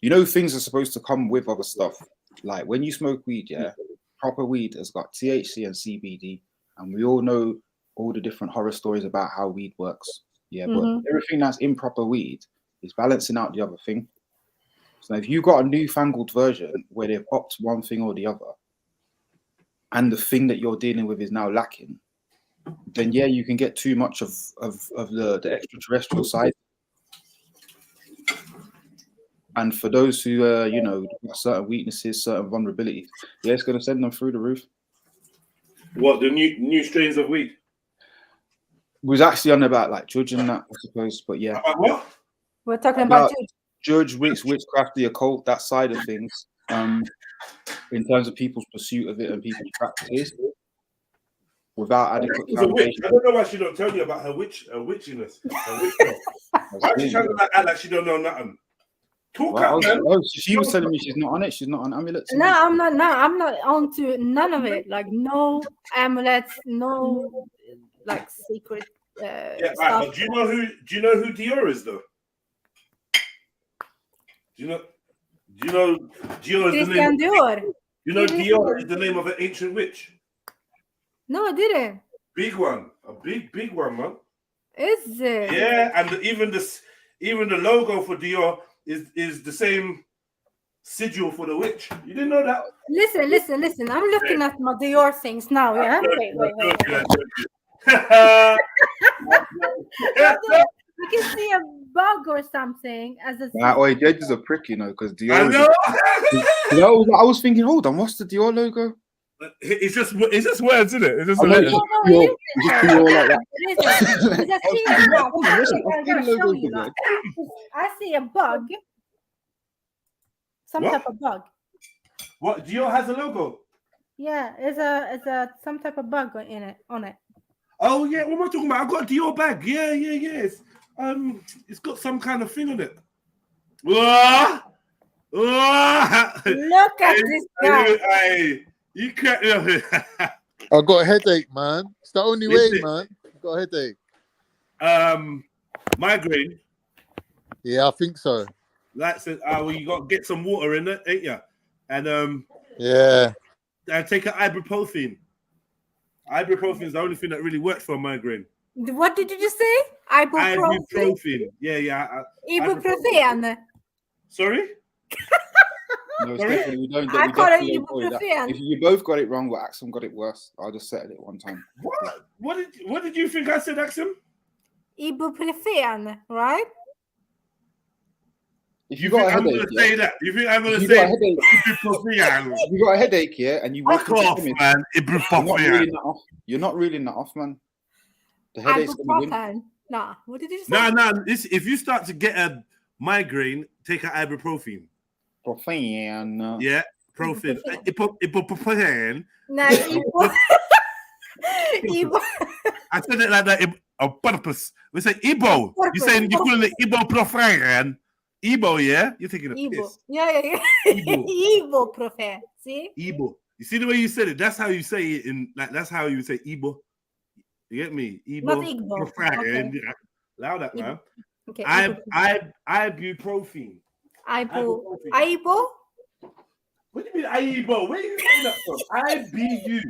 are supposed to come with other stuff. Like when you smoke weed, yeah, proper weed has got THC and CBD, and we all know all the different horror stories about how weed works. Yeah, but everything that's improper weed is balancing out the other thing. So if you got a newfangled version where they've upped one thing or the other, and the thing that you're dealing with is now lacking, then yeah, you can get too much of the extraterrestrial side. And for those who certain weaknesses, certain vulnerabilities, yeah, it's going to send them through the roof. What, the new strains of weed? Was actually on about judging that, I suppose, but yeah. What? We're talking about judge witchcraft, the occult, that side of things. In terms of people's pursuit of it and people's practices, without adequate foundation. I don't know why she don't tell you about her witchiness. Why is she trying to act like she don't know nothing? She was telling me she's not on it. She's not on amulets. No, I'm not. No, I'm not on to none of it. Like no amulets, no secret. Yeah, right, but do you know who Dior is though? Do you know Dior is the name? Dior. You know Dior is the name of an ancient witch. No, I didn't. Big one, a big one, man. Is it? Yeah, and even the logo for Dior is the same sigil for the witch. You didn't know that? Listen. I'm looking at my Dior things now. Yeah. Wait. You can see a bug or something as a. Jed is a prick, because Dior. I know. I was thinking, hold on, what's the Dior logo? It's just words, isn't it? It's just I see a bug. Some type of bug. What? Dior has a logo? Yeah, it's a some type of bug on it. Oh yeah, what am I talking about? I got a Dior bag. Yeah. It's got some kind of thing on it. Look at this guy. You can't. I got a headache, man. It's the only way, man. I got a headache. Migraine. Yeah, I think so. That's it. You got to get some water in it, ain't you? And yeah. And take an ibuprofen. Ibuprofen is the only thing that really works for a migraine. What did you just say? Ibuprofen. Yeah. Ibuprofen. Sorry? No, Stephanie, we don't. I call it ibuprofen. If you both got it wrong, but Axum got it worse. I just settled it one time. What did you think I said, Axum? Ibuprofen, right? If you got a headache, say that? You think I'm going to say ibuprofen? You got a headache, yeah, and you fuck off, man. Ibuprofen. You're not reeling that off, man. The headache's going to win. Nah, what did you say? Nah. If you start to get a migraine, take an ibuprofen. Profane. Yeah, profane. Ibuprofen. Nah, Ibo. I said it like that on purpose. We say Ibo. You saying you're calling it Ibuprofen? Ibo, yeah? You're taking a piss. Yeah. Ibuprofen. See? Ibo. You see the way you said it? That's how you say it that's how you say Ibo. You get me? Ibo. Not Igbo. Okay. Allow that, man. Okay. Ibuprofen. Ibo? What do you mean Ibo? Where are you getting that from? IBU.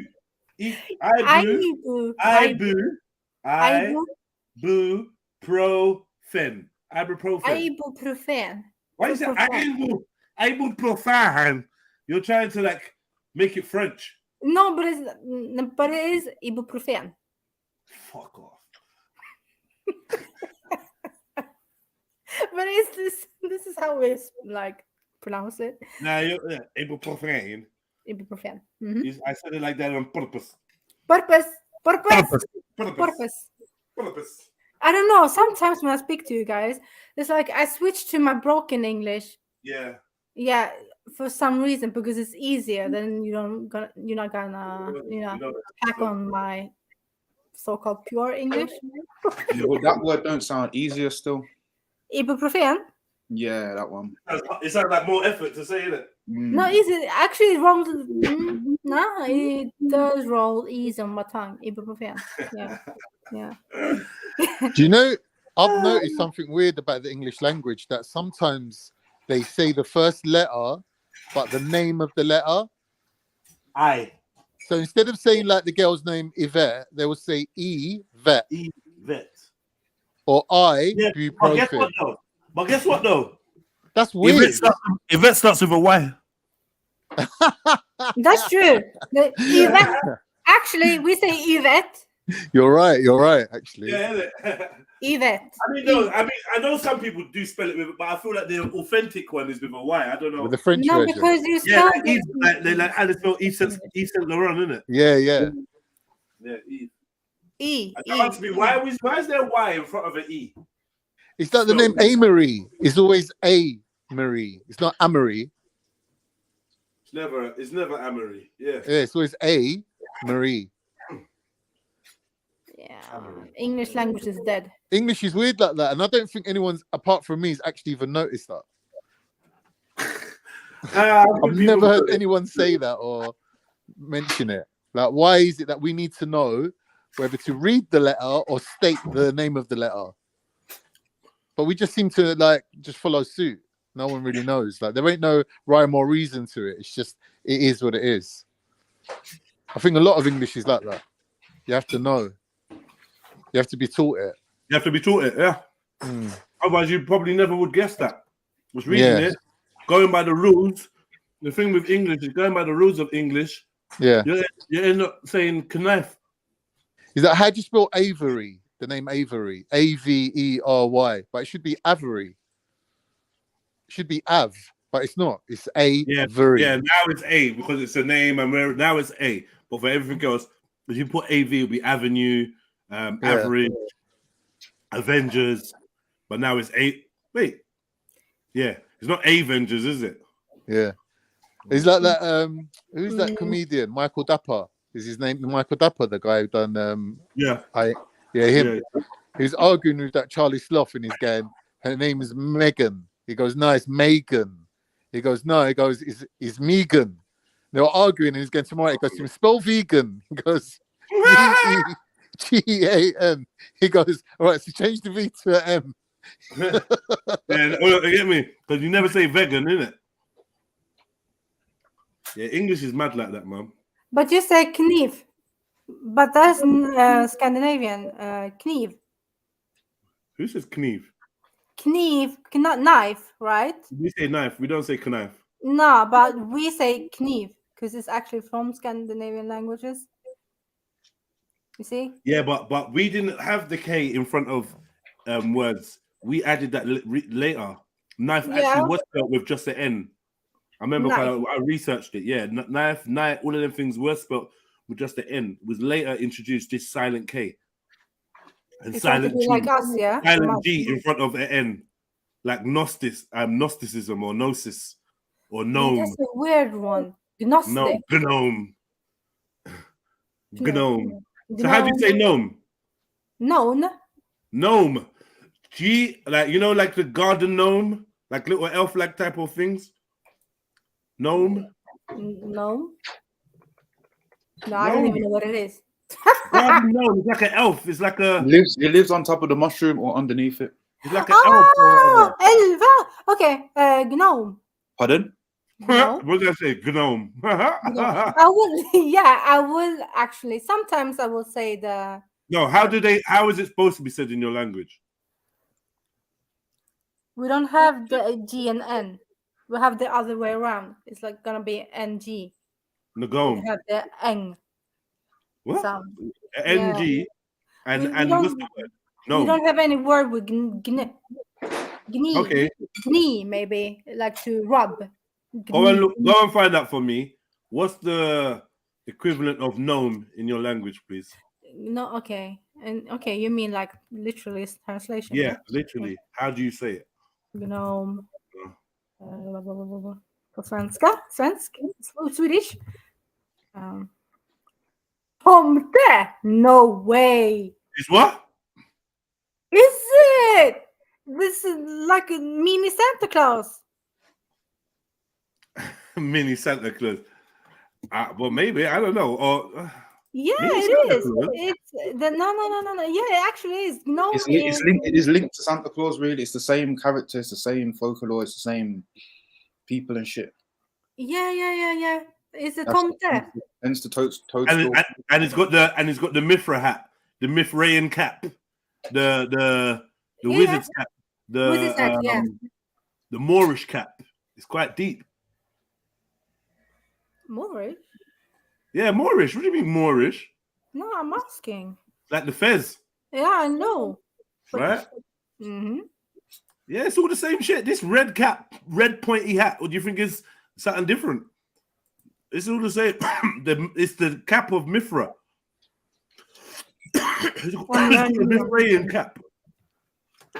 Ibuprofen. Ibuprofen. Why is it ibuprofen? You're trying to like make it French. No, but it is ibuprofen. Fuck off. But this is how we like pronounce it. No, ibuprofen. Ibuprofen. I said it like that on purpose. Purpose. I don't know. Sometimes when I speak to you guys, it's like I switch to my broken English. Yeah. Yeah, for some reason because it's easier. Then you're not gonna hack on my so-called pure English. Yeah, well, that word don't sound easier still. Ibuprofen. Yeah, that one. It sounds like more effort to say it. No, easy. Actually, it rolls. No, it does roll easy on my tongue. Ibuprofen. Yeah. Do you know? I've noticed something weird about the English language that sometimes they say the first letter, but the name of the letter. I. So instead of saying like the girl's name Yvette, they will say Vet. Vet. Or I. Yeah, but guess what though? That's weird. Yvette starts with a Y. That's true. Actually, we say Yvette. You're right. Actually. Yeah. Yvette. I know some people do spell it with it, but I feel like the authentic one is with a Y. I don't know. With the French version. Because you spell they like how they spell Yves Saint Laurent, isn't it? Yeah. Yeah, Eve. E. Ask me, why is there a Y in front of an E? It's like the name Amory. It's always A Marie. It's not Amory. It's never Amory. Yeah. Yeah, it's always A Marie. Yeah. English language is dead. English is weird like that, and I don't think anyone's apart from me has actually even noticed that. I've never heard anyone say that or mention it. Like, why is it that we need to know whether to read the letter or state the name of the letter? But we just seem to like just follow suit. No one really knows. Like, there ain't no rhyme or reason to it. It's just it is what it is. I think a lot of English is like that. You have to know. You have to be taught it. You have to be taught it, yeah. Otherwise, you probably never would guess that. Was reading it, going by the rules. The thing with English is going by the rules of English. Yeah. You end up saying knife. Is that how do you spell Avery? The name Avery, Avery, but it should be Avery. It should be Av, but it's not. It's Avery. Yeah, now it's A because it's a name, and now it's A. But for everything else, if you put AV, it'll be Avenue, Average, Avengers. But now it's A. Wait, yeah, it's not Avengers, is it? Yeah, it's like that. Who's that comedian? Michael Dapper. Is his name Michael Dapper? The guy who done him. Yeah. He's arguing with that Charlie Sloth and he's going, her name is Megan. He goes, no, it's Megan. He goes, no, he goes, it's Megan. They were arguing and he's going tomorrow. He goes, to spell vegan. He goes, G-A-N. He goes, all right, so change the V to an M. You get me? Because you never say vegan, innit? Yeah, English is mad like that, man. But you say knife. But that's Scandinavian kniv. Who says kniv? Kniv, not knife, right? We say knife. We don't say knife. No, but we say kniv because it's actually from Scandinavian languages. You see? Yeah, but we didn't have the K in front of words. We added that later. Knife actually was spelled with just the N. I remember I researched it. Yeah, knife, all of them things were spelled with just the N. It was later introduced this silent K. And it's silent G. Like us, yeah? Silent G in front of an N. Like Gnosticism or Gnosis or Gnome. That's a weird one. Gnostic. No, Gnome. Gnome. So how do you say gnome? Gnome. G, like, you know, like the garden gnome? Like little elf-like type of things? Gnome? No. No, I don't even know what it is. Garden gnome. It's like an elf. It's like a... It lives on top of the mushroom or underneath it. It's like an elf. Elva. Okay, gnome. Pardon? No. What did I say? Gnome. I will actually. Sometimes I will say the. No, how is it supposed to be said in your language? We don't have the G and N. We have the other way around. It's like gonna be NG. Nagome. We have the Eng. What? Sound. NG. And what's the word? No. We don't have any word with gni. Okay. Gni, maybe. Like to rub. Go and find out for me. What's the equivalent of gnome in your language, please? No, okay. And okay, you mean like literally translation? Yeah, literally. How do you say it? Gnome. På svenska? Swedish? Tomte? No way. Is what? Is it? This is like a mini Santa Claus. Mini Santa Claus. Well, maybe, I don't know. Or yeah, it is. It's the no. Yeah, it actually is. No, it is linked to Santa Claus. Really, it's the same characters, the same folklore, it's the same people and shit. Yeah. It's a tomte. Hence the toadstool. And it's got the Mithra hat, the Mithraean cap, the wizard's cap, the Moorish cap. It's quite deep. Moorish? Yeah, Moorish. What do you mean Moorish? No, I'm asking. Like the fez. Yeah, I know. Right? Mm-hmm. Yeah, it's all the same shit. This red cap, red pointy hat, what do you think is something different? It's all the same. It's the cap of Mithra. It's called a Mithraean cap.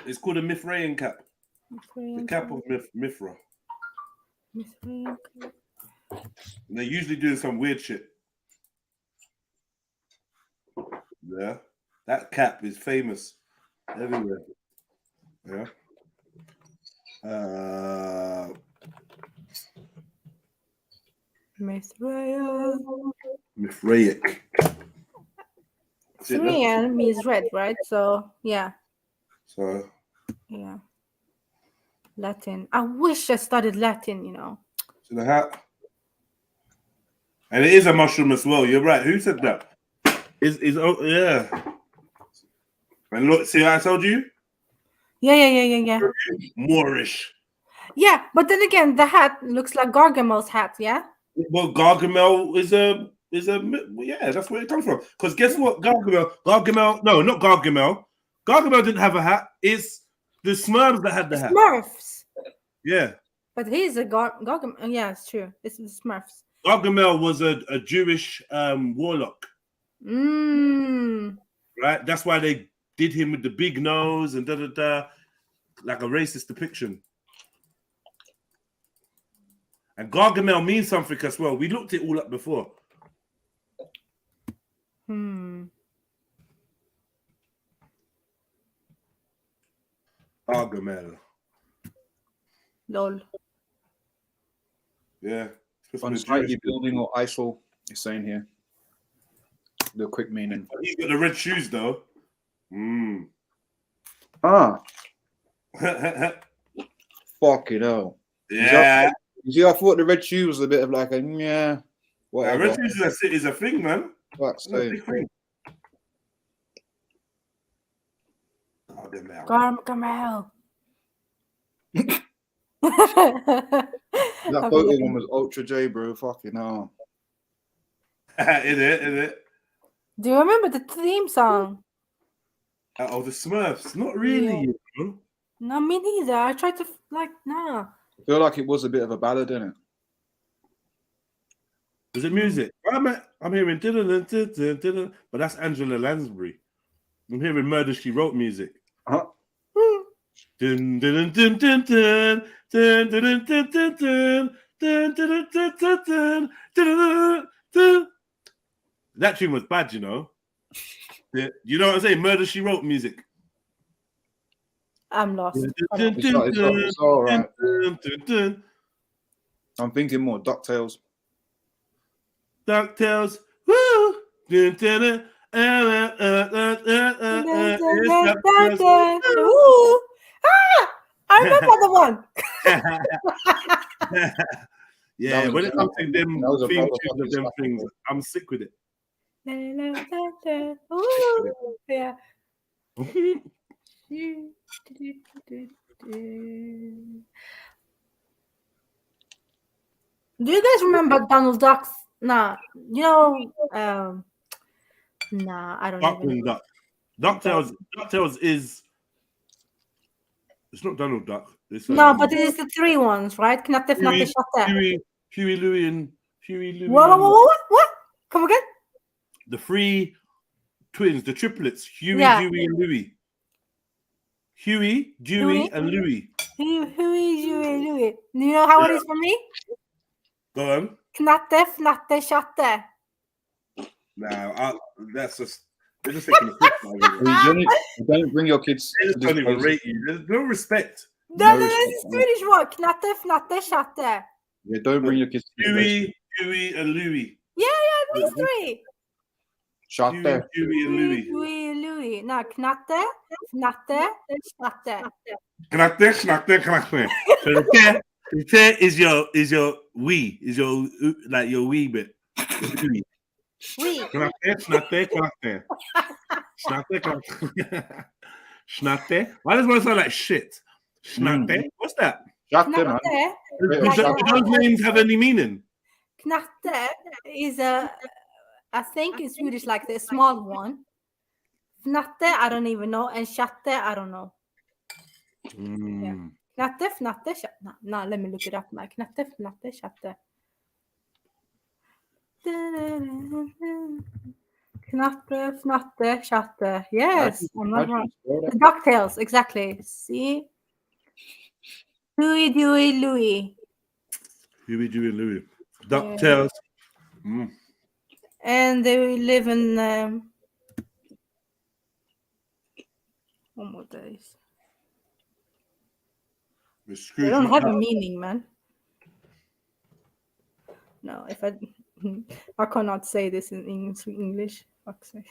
It's called a Mithraean cap. The cap of Mithra. Mithraean cap. They're usually doing some weird shit. Yeah, that cap is famous everywhere. Yeah. Mithraic. Mithraean means red, right? So yeah. So yeah. Latin. I wish I studied Latin, you know. So the hat. And it is a mushroom as well. You're right. Who said that? Oh yeah. And look, see how I told you? Yeah. Moorish. Yeah, but then again, the hat looks like Gargamel's hat, yeah? Well, Gargamel is a yeah, that's where it comes from. Because guess what? Gargamel, no, not Gargamel. Gargamel didn't have a hat. It's the Smurfs that had the hat. Smurfs. Yeah. But he's a Gargamel. Yeah, it's true. It's the Smurfs. Gargamel was a Jewish warlock. Right? That's why they did him with the big nose and like a racist depiction. And Gargamel means something as well. We looked it all up before. Gargamel. Lol. Yeah. Unsightly building or eyesore, it's saying here. The quick meaning. He's got the red shoes though. Fucking hell. Yeah. You see, I thought the red shoe was a bit of like a yeah. Whatever. Red shoes is a thing, man. What's saying? Carmel. That photo one was Ultra J, bro. Fucking hell. Is it? Do you remember the theme song? Oh, the Smurfs. Not really. Yeah. You know? No, me neither. I tried to nah. I feel like it was a bit of a ballad, didn't it? Was it music? I'm hearing but that's Angela Lansbury. I'm hearing Murder She Wrote music. Dun, dun, dun, dun, dun, dun, dun, dun, dun, dun, dun, dun, dun, dun, dun, dun, dun, dun. That tune was bad, you know. You know what I'm saying? Murder She Wrote music. I'm lost. It's all right. I'm thinking more DuckTales. DuckTales. Woo! Dun, dun, dun. I remember the one. Yeah, when it comes to them theme tunes of them things, I'm sick with it. Yeah. Do you guys remember Donald Duck's? Nah, you know, nah, I don't even know. DuckTales is. It's not Donald Duck. It's, no, but it is the three ones, right? Knatte, Fnatte, Chatte. Huey, Louie, and What? Come again? The three twins, the triplets, Huey, Dewey, and Louie. Huey, Dewey, and Louie. Huey, Dewey, Louie. Do you know how it is for me? Go on. Knatte, Fnatte, Chatte. No, that's just. They're just taking a piss. You don't bring your kids. They just don't even rate you. There's no respect. No, it's Swedish word. Knatte, Fnatte, Chatte. Yeah, don't bring your kids. Huey, Dewey, and Louie. Yeah, these three. Chatte. Huey and Louie. Huey and Louie. No, Knatte, Fnatte, Chatte. Knatte, Fnatte, Chatte. So the te is your wee, is your like your wee bit. Oui. Schnatte. Why does one sound like shit? Schnatte? What's that? Knatte. Do those names have any meaning? Knatte is I think in Swedish like the small one. Fnatte, I don't even know. And chatte, I don't know. Yeah. Knatte, Fnatte, chatte. No, let me look it up. Like Knatte, Fnatte, chatte. Knatte, Fnatte, Chatte. Yes, I'm not wrong. The DuckTales, exactly. See? Huey, Dewey, Louie. Huey, Dewey, Louie. DuckTales. Yeah. And they live in one more days. They don't have a meaning, man. No, if I cannot say this in English. Fuck's sake.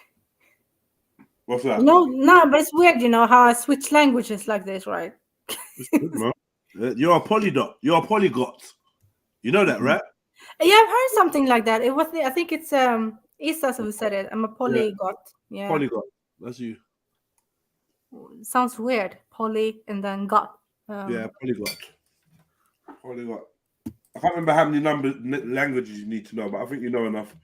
What's that? No, but it's weird, you know, how I switch languages like this, right? You're a polyglot. You're a polyglot. You know that, right? Yeah, I've heard something like that. It was, I think it's Isas who said it. I'm a polyglot. Yeah. Polyglot. That's you. Sounds weird. Poly and then got. Yeah, polyglot. Polyglot. I can't remember how many languages you need to know, but I think you know enough.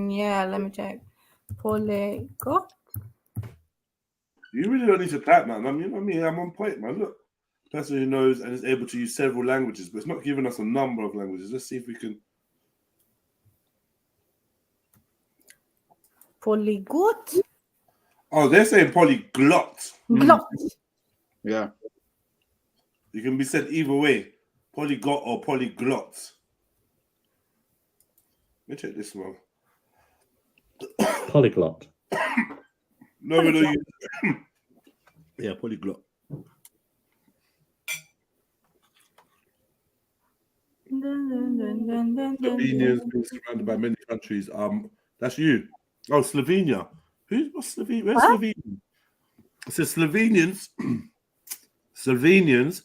Yeah, let me check. Polyglot. You really don't need to type, man. I mean, I'm on point, man. Look, person who knows and is able to use several languages, but it's not giving us a number of languages. Let's see if we can. Polyglot. Oh, they're saying polyglot. Glot. Yeah. You can be said either way, polyglot or polyglot. Let me check this one. Polyglot. No. Yeah, polyglot. Slovenians being surrounded by many countries. That's you. Oh, Slovenia. What's Slovenia? Where's Slovenia? It says Slovenians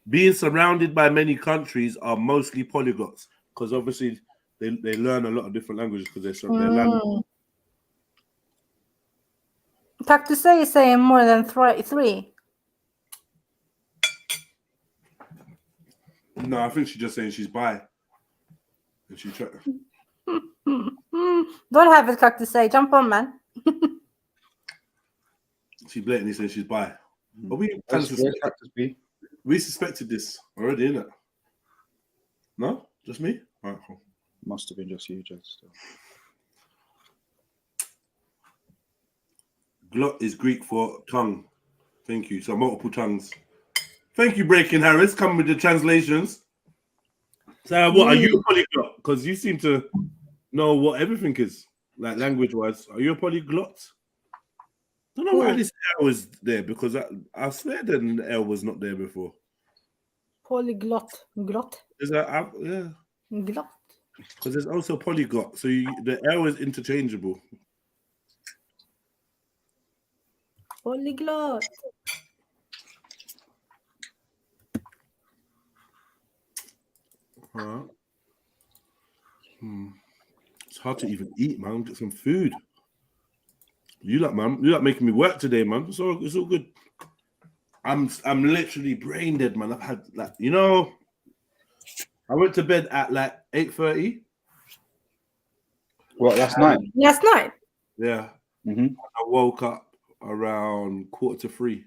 being surrounded by many countries are mostly polyglots because obviously they learn a lot of different languages because they're language. Cactus is saying more than three. No, I think she's just saying she's bi. And she Don't have it, Cactus. Jump on, man. She blatantly says she's bi. But we suspected this already, innit? No? Just me? All right, cool. Must have been just you, just. Glot is Greek for tongue. Thank you. So multiple tongues. Thank you, Breaking Harris. Come with the translations. So what, are you a polyglot? Because you seem to know what everything is, like language-wise. Are you a polyglot? I don't know why this L was there, because I swear that the L was not there before. Polyglot. Glot. Is that, yeah. Glot. Because there's also polyglot. So the L is interchangeable. Polyglot. It's hard to even eat, man. Get some food. You like making me work today, man. It's all good. I'm literally brain dead, man. I've had I went to bed at like 8:30. What, last night? Last night. Yeah. I woke up around 2:45.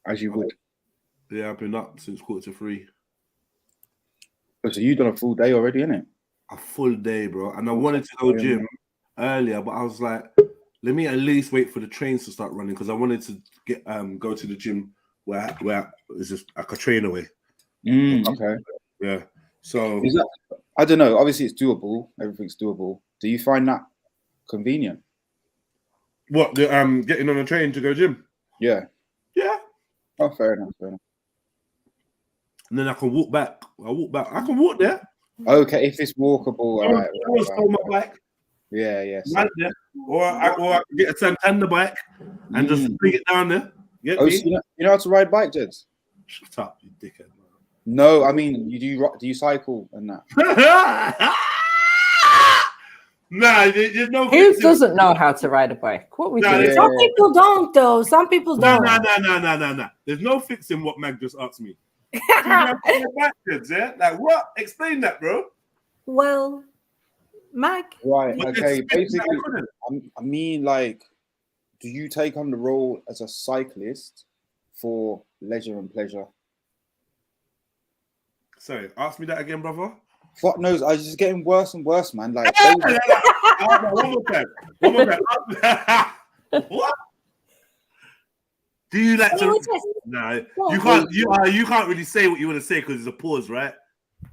As you would. Yeah, I've been up since 2:45. So you've done a full day already, innit? A full day, bro. And I wanted to go gym earlier, but I was like, let me at least wait for the trains to start running, because I wanted to get go to the gym where it's just like a train away. Okay. Yeah. So is that, I don't know. Obviously, it's doable. Everything's doable. Do you find that convenient? What, the getting on a train to go gym? Yeah. Yeah. Oh, fair enough. Fair enough. And then I can walk back. I can walk there. Okay, if it's walkable. I my bike. Yeah. Or I can get a Santander bike and just bring it down there. So you know how to ride bike, Jeds? Shut up, you dickhead. No, I mean, do you cycle and that? Nah, there's no. Who doesn't know how to ride a bike? What we do? Some people don't, though. Some people don't. No. There's no fixing what Mag just asked me. Like what? Explain that, bro. Well, Mag. Right. Okay. Basically, I mean, like, do you take on the role as a cyclist for leisure and pleasure? Sorry, ask me that again, brother. Fuck knows. I was just getting worse and worse, man. Like, one more time. What? Do you like to? No, you can't. You can't really say what you want to say because there's a pause, right?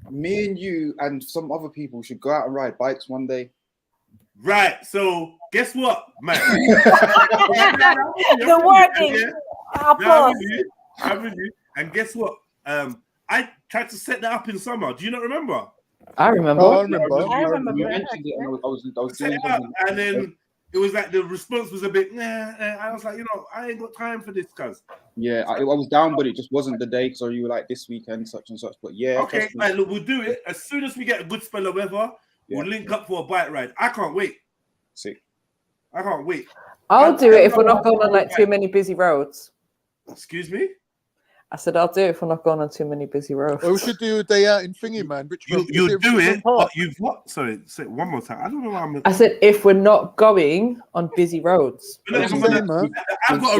Me and you and some other people should go out and ride bikes one day. Right. So guess what, man? The wording. I'm with you. And guess what? I tried to set that up in summer. Do you not remember? I remember. I remember. You mentioned it, and I was doing something. And then it was like the response was a bit. I was like, I ain't got time for this, cuz. Yeah, I was down, but it just wasn't the day. So you were like, this weekend, such and such. But yeah. Okay, right, look, we'll do it as soon as we get a good spell of weather. We'll link up for a bike ride. I can't wait. Sick. I can't wait. I'll do it if we're not going on like too many busy roads. Excuse me? I said I'll do it if we're not going on too many busy roads. Well, we should do a day out in Thingy, man. You do it, but you've what? Sorry, say it one more time. I don't know why I'm. I said if we're not going on busy roads. I've got a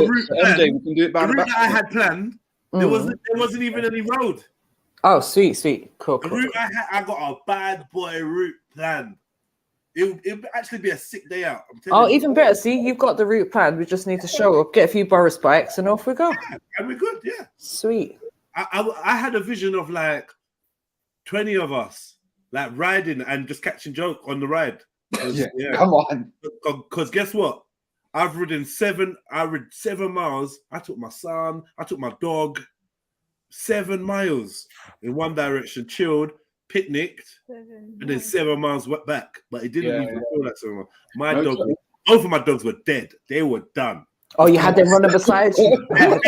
route planned. We can do it by the route that I had planned. There wasn't even any road. Oh, sweet, cool. The route I got a bad boy route planned. It would actually be a sick day out. Oh, even better. See, you've got the route planned. We just need to show up, get a few Boris bikes, and off we go. Yeah, and we're good. Yeah. Sweet. I had a vision of like 20 of us like riding and just catching joke on the ride. Yeah. Come on. Because guess what? I rid 7 miles. I took my son. I took my dog. 7 miles in one direction, chilled, picnicked, and then 7 miles went back. But it didn't even feel like 7 miles. Both of my dogs were dead. They were done. Oh, you had them running beside you. Their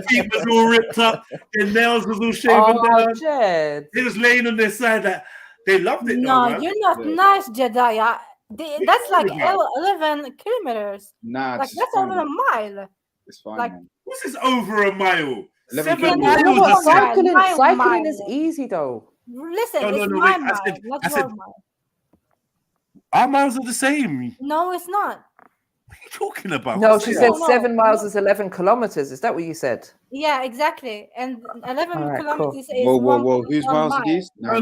feet was all ripped up. Their nails was all shaven down. Jed. They was laying on their side like, They loved it. No, though, man. you're not nice, Jedediah. That's like 11 kilometers. Nah, like that's over a mile. It's fine. Like, man. What's this over a mile? 11 7 kilometers. You know what? miles. Cycling is easy though. Listen, No, it's no, my wait, mile, I not said- your mile. Our miles are the same. No, it's not. What are you talking about? No, she said No, 7 miles is 11 kilometers. Is that what you said? Yeah, exactly. And 11 All right, kilometers cool. is Whoa, one. Whose one miles are mile. these? No.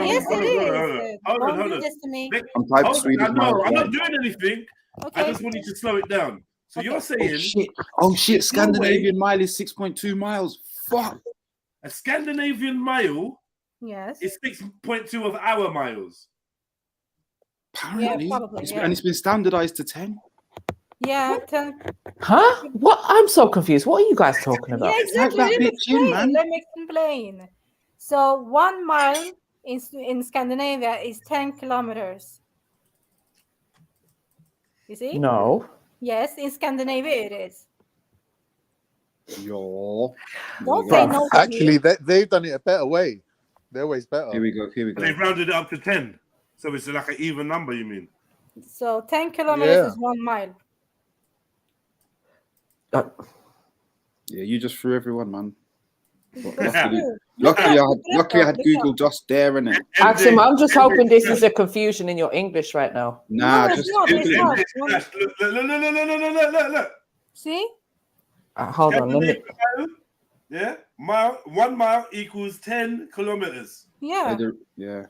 Yes, it is. Don't do this to me. I'm typing Swedish No, miles. I'm not doing anything. Okay. I just want you to slow it down. So you're saying Oh shit! Scandinavian mile is 6.2 miles. Fuck. a Scandinavian mile Yes. is 6.2 of our miles. Apparently, probably, and it's been standardized to 10. Yeah, 10. Huh? What? I'm so confused. What are you guys talking about? Yeah, exactly. that Let me bitch in, explain. man. Let me explain. So 1 mile in Scandinavia is 10 kilometers. You see? No. Yes, in Scandinavia it is. Yo. Don't say no to Actually, me. they've done it a better way. Their way's better. Here we go. They've rounded it up to 10. So it's like an even number, you mean? So 10 kilometers Yeah. is 1 mile. Yeah, you just threw everyone, man. But True. luckily, Look I up, had look Google up. just there, innit? Axim, I'm just hoping this is a confusion in your English right now. Nah, No, just it's not. It's Google it. not. Look. See? Hold on, let me. Yeah, 1 mile equals 10 kilometers. Yeah. Yeah.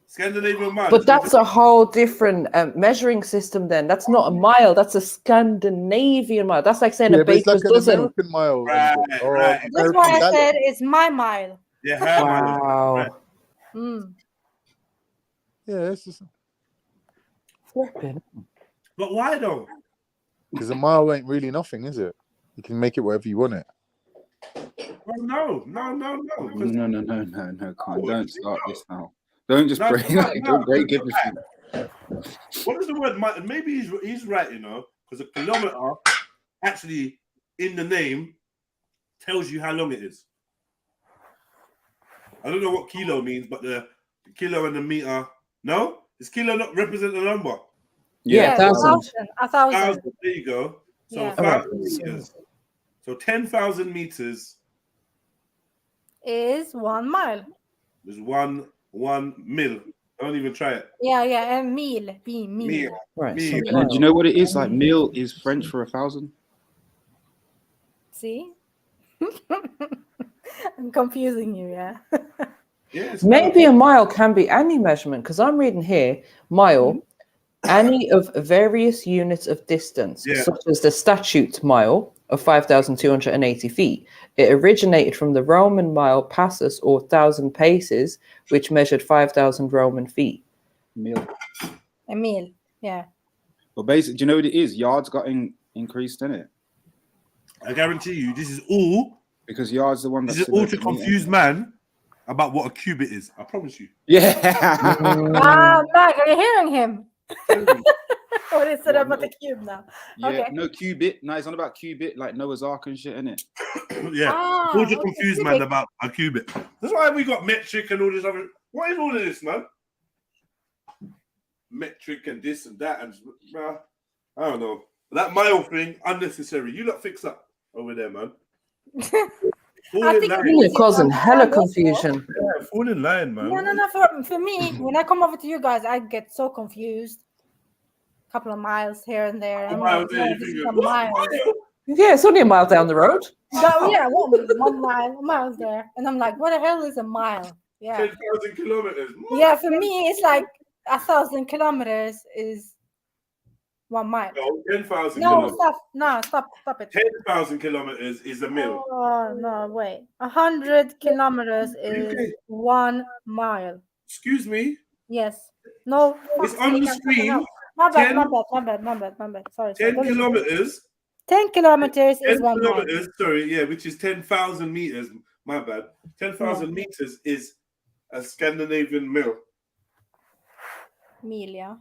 Scandinavian mile. But that's a whole different measuring system then. That's not a mile, that's a Scandinavian mile. That's like saying a But it's baker's like an dozen. American mile. Right. That's why I said it's my mile. Yeah, Wow. Mm. Yeah, it's just But why though? because a mile ain't really nothing, is it? You can make it wherever you want it. Well, no. No, can't. Don't start this now. Don't just break. Don't break everything. What is the word? Maybe he's right, you know, because a kilometer actually in the name tells you how long it is. I don't know what kilo means, but the kilo and the meter. No, does kilo not represent the number? Yeah, 1,000. 1,000. There you go. So Yeah. 1,000 meters. So 10,000 meters Is 1 mile. is one mil. Don't even try it. Yeah, and meal. Meal. Right. Meal. so And then, do you know what it is? Like mil is French for 1,000. See? I'm confusing you, yeah. Yes. Maybe a mile can be any measurement because I'm reading here mile, any of various units of distance, such as the statute mile of 5,280 feet. It originated from the Roman mile passus or 1,000 paces, which measured 5,000 Roman feet. Mil. A meal, yeah. But basically, do you know what it is? Yards got increased, in it. I guarantee you, this is all because yards the one that's this is all to confuse man about what a cubit is. I promise you. Yeah. Mag, are you hearing him? What is it about the cube now? Yeah, Okay. no cubit. No, it's on about cubit, like Noah's Ark and shit, innit? Yeah. All to confuse man about a cubit. That's why we got metric and all this other. What is all of this, man? Metric and this and that and I don't know. That mile thing, unnecessary. You lot fix up over there, man. You're causing hella confusion. Yeah, fall in line, man. No. For me, when I come over to you guys, I get so confused. A couple of miles here and there. I'm like, no, this is a mile. Yeah, it's only a mile down the road. Yeah, 1 mile, a mile there. And I'm like, what the hell is a mile? Yeah. 10,000 kilometers. Yeah, for me, it's like 1,000 kilometers is 1 mile. No, 10,000 No, kilometers. stop. No, stop it. 10,000 kilometers is a mil. Oh, no, wait. 100 kilometers is 1 mile. Excuse me? Yes. No. It's on the screen. My bad. 10 Sorry. 10 kilometers. 10 kilometers 10 is 1 mile. kilometers, sorry, yeah, which is 10,000 meters. My bad. 10,000 meters is a Scandinavian mil. Mil, yeah.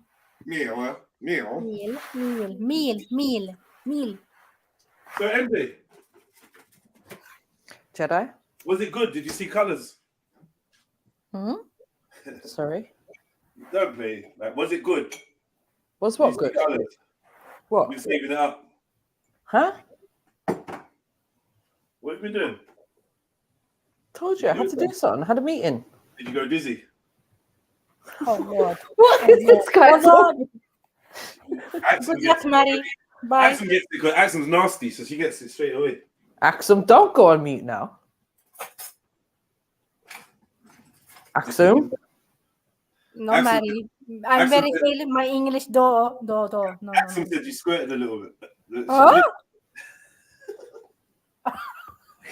Mil. Mil. So, MJ, Jedi? was it good? Did you see colors? Hmm? Sorry. Don't play. Like, was it good? Was what good? What? You're saving it up. Huh? What have you been doing? Told you I had to do something. I had a meeting. Did you go dizzy? Oh Lord. What is this guy talking? Good luck, Maddie. Bye. Axum gets it because Axum's nasty, so she gets it straight away. Axum, don't go on mute now. Axum? No, Axum- Maddie. I'm Axum very said- ill in my English. No. Axum said you squirted a little bit. Huh?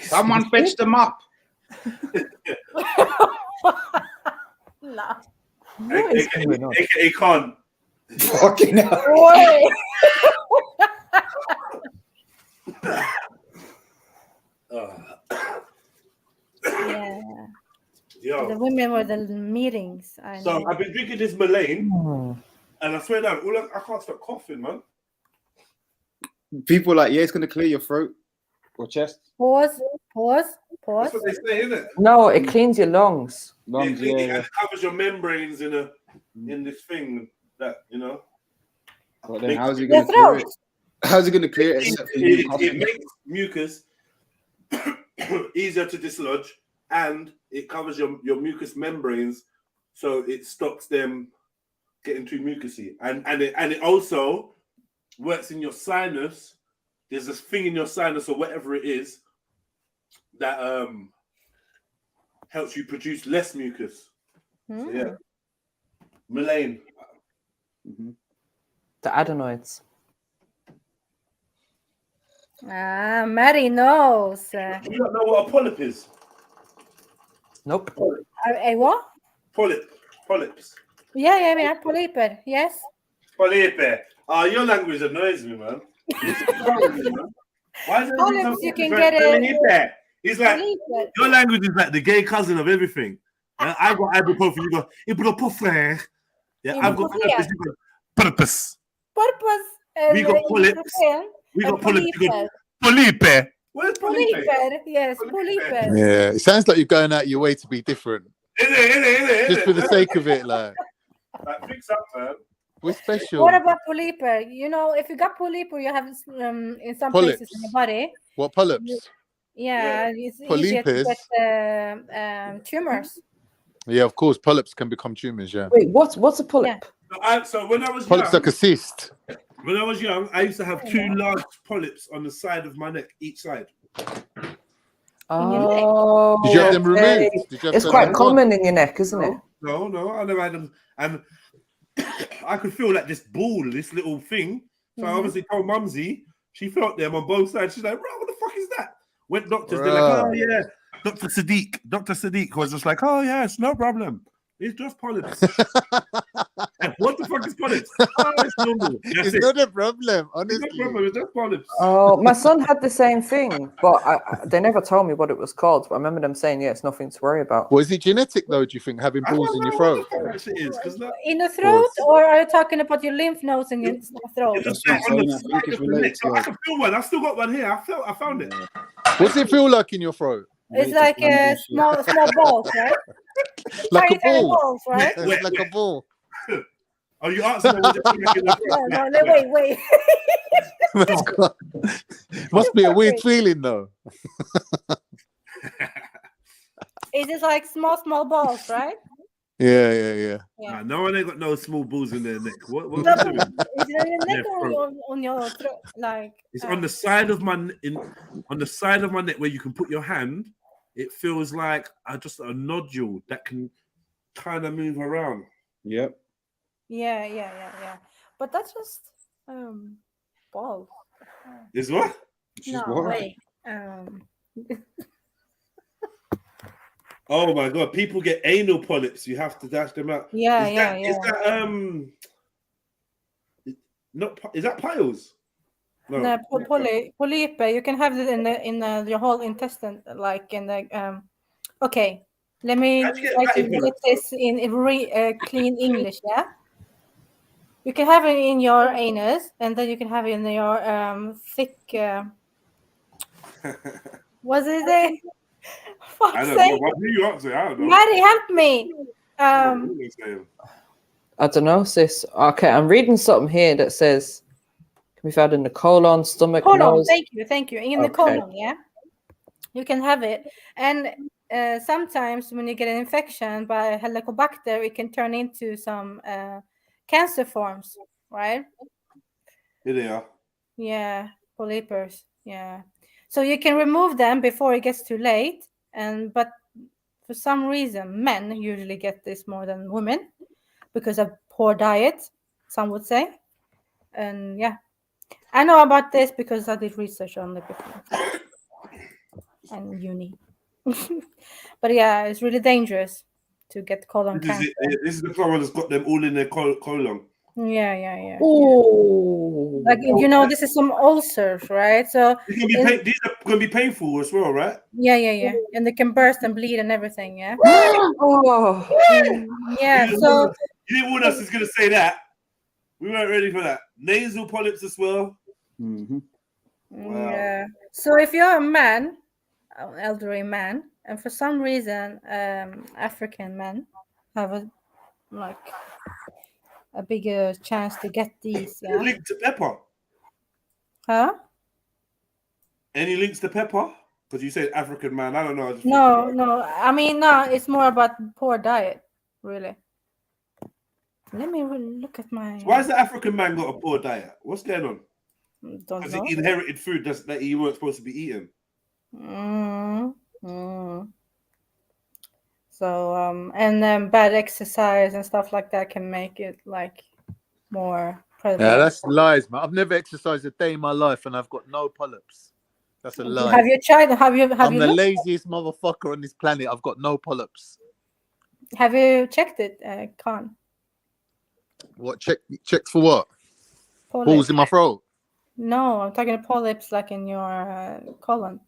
Someone fetch them up. No. What is going on? AKA Khan. Fucking hell. Wait. Yeah. Yo. The women were the meetings. I So know. I've been drinking this Malaine, and I swear down, I can't stop coughing, man. People like, yeah, it's gonna clear your throat or chest. Pause. That's what they say, isn't it? No, it cleans your lungs. Lungs, It yeah. covers your membranes in this thing that But then how's he Your gonna clear throat. it? How's he gonna clear it except for you It coughing? makes mucus easier to dislodge, and it covers your mucous membranes, so it stops them getting too mucousy. And it also works in your sinus. There's this thing in your sinus or whatever it is that helps you produce less mucus. So, yeah, Malaine. The adenoids. Maddie knows. You don't know what a polyp is? Nope. A what? Polyps. Yeah. Polyper. Yes. Polype. Your language annoys me, man. Why is Polyps, you can get it. It's like Polyper. your language is like the gay cousin of everything. I got ibuprofen, you got ibuprofen. Yeah, I've got Ibuprofen. you got purpose. Purpose. We got polyps. We got polyps. You got polype. Where's polype? Polyper. Yes, polyper. Yeah, it sounds like you're going out your way to be different. Just for the sake of it, like Fix up, man. we're special. What about polyper? You know, if you got polyper, you have in some places in the body. What polyps? Yeah, it's easier to get tumors. Yeah, of course, polyps can become tumors. Yeah. Wait, what's a polyp? So when I was Polyps young, like a cyst. when I was young, I used to have 2 large polyps on the side of my neck, each side. Oh, Did you have them removed? Did you have it's to quite have them common in your neck, isn't it? No, I never had them. And I could feel like this ball, this little thing. So I obviously told Mumsy. She felt them on both sides. She's like, bro, what the fuck is that? Went doctors, they're like, oh yeah. Dr. Sadiq was just like, oh yes, no problem. It's just polyps. What the fuck is polyps? Oh, it's normal. It's not a problem, honestly. It's no problem. It's just polyps. Oh, my son had the same thing, but they never told me what it was called. But I remember them saying, yeah, it's nothing to worry about. Was it genetic though, do you think, having balls in your throat? In the throat, or are you talking about your lymph nodes in your throat? I can feel one. I still got one here. I found it. What's it feel like in your throat? It's like a small balls, right? Like a Tiny ball. balls, right? Yeah, it's like a ball. Are you answering? No, wait. Must be a weird feeling though. It is like small balls, right? Yeah. Nah, no one ain't got no small balls in their neck. What No, you but doing? is it on your neck Yeah, or on your throat? Like It's on the side of my on the side of my neck where you can put your hand. It feels like just a nodule that can kind of move around. Yep. Yeah. But that's just balls. Is what? No, wait. Oh my god! People get anal polyps. You have to dash them out. Yeah. Is that piles? No, polyp. You can have it in your whole intestine, like in the. Okay, let me try to get this in clean English. Yeah, you can have it in your anus, and then you can have it in your thick. What's it? I don't know. What do you answer? I don't know. Maddie, help me. I don't know, sis. Okay, I'm reading something here that says can be found in the colon, stomach, colon. nose. Thank you. In the colon, yeah, you can have it, and sometimes when you get an infection by Helicobacter, it can turn into some cancer forms, right? Here they are. Yeah, polypers. Yeah, so you can remove them before it gets too late, but for some reason, men usually get this more than women because of poor diet, some would say. And yeah, I know about this because I did research on it before and uni. But yeah, it's really dangerous to get colon cancer. This is the colon that's got them all in their colon. Yeah. Oh, like this is some ulcers, right? So these are going to be painful as well, right? Yeah, and they can burst and bleed and everything. Yeah. Oh. Yeah. So you didn't warn us. He's going to say that. We weren't ready for that. Nasal polyps as well. Mm-hmm. Wow. Yeah. So if you're a man, an elderly man, and for some reason, African men have a bigger chance to get these. Yeah. Link to pepper. Huh? Any links to pepper? Because you said African man. I don't know. No. I mean, no. It's more about poor diet, really. Let me look at my. Why has the African man got a poor diet? What's going on? Don't Has know. he inherited food that he weren't supposed to be eating? So and then bad exercise and stuff like that can make it like more prevalent. Yeah, that's lies, man. I've never exercised a day in my life and I've got no polyps. That's a lie. Have you tried? I'm the laziest motherfucker on this planet. I've got no polyps. Have you checked it, Khan? What checked for what? Polyps. Balls in my throat. No, I'm talking polyps like in your colon.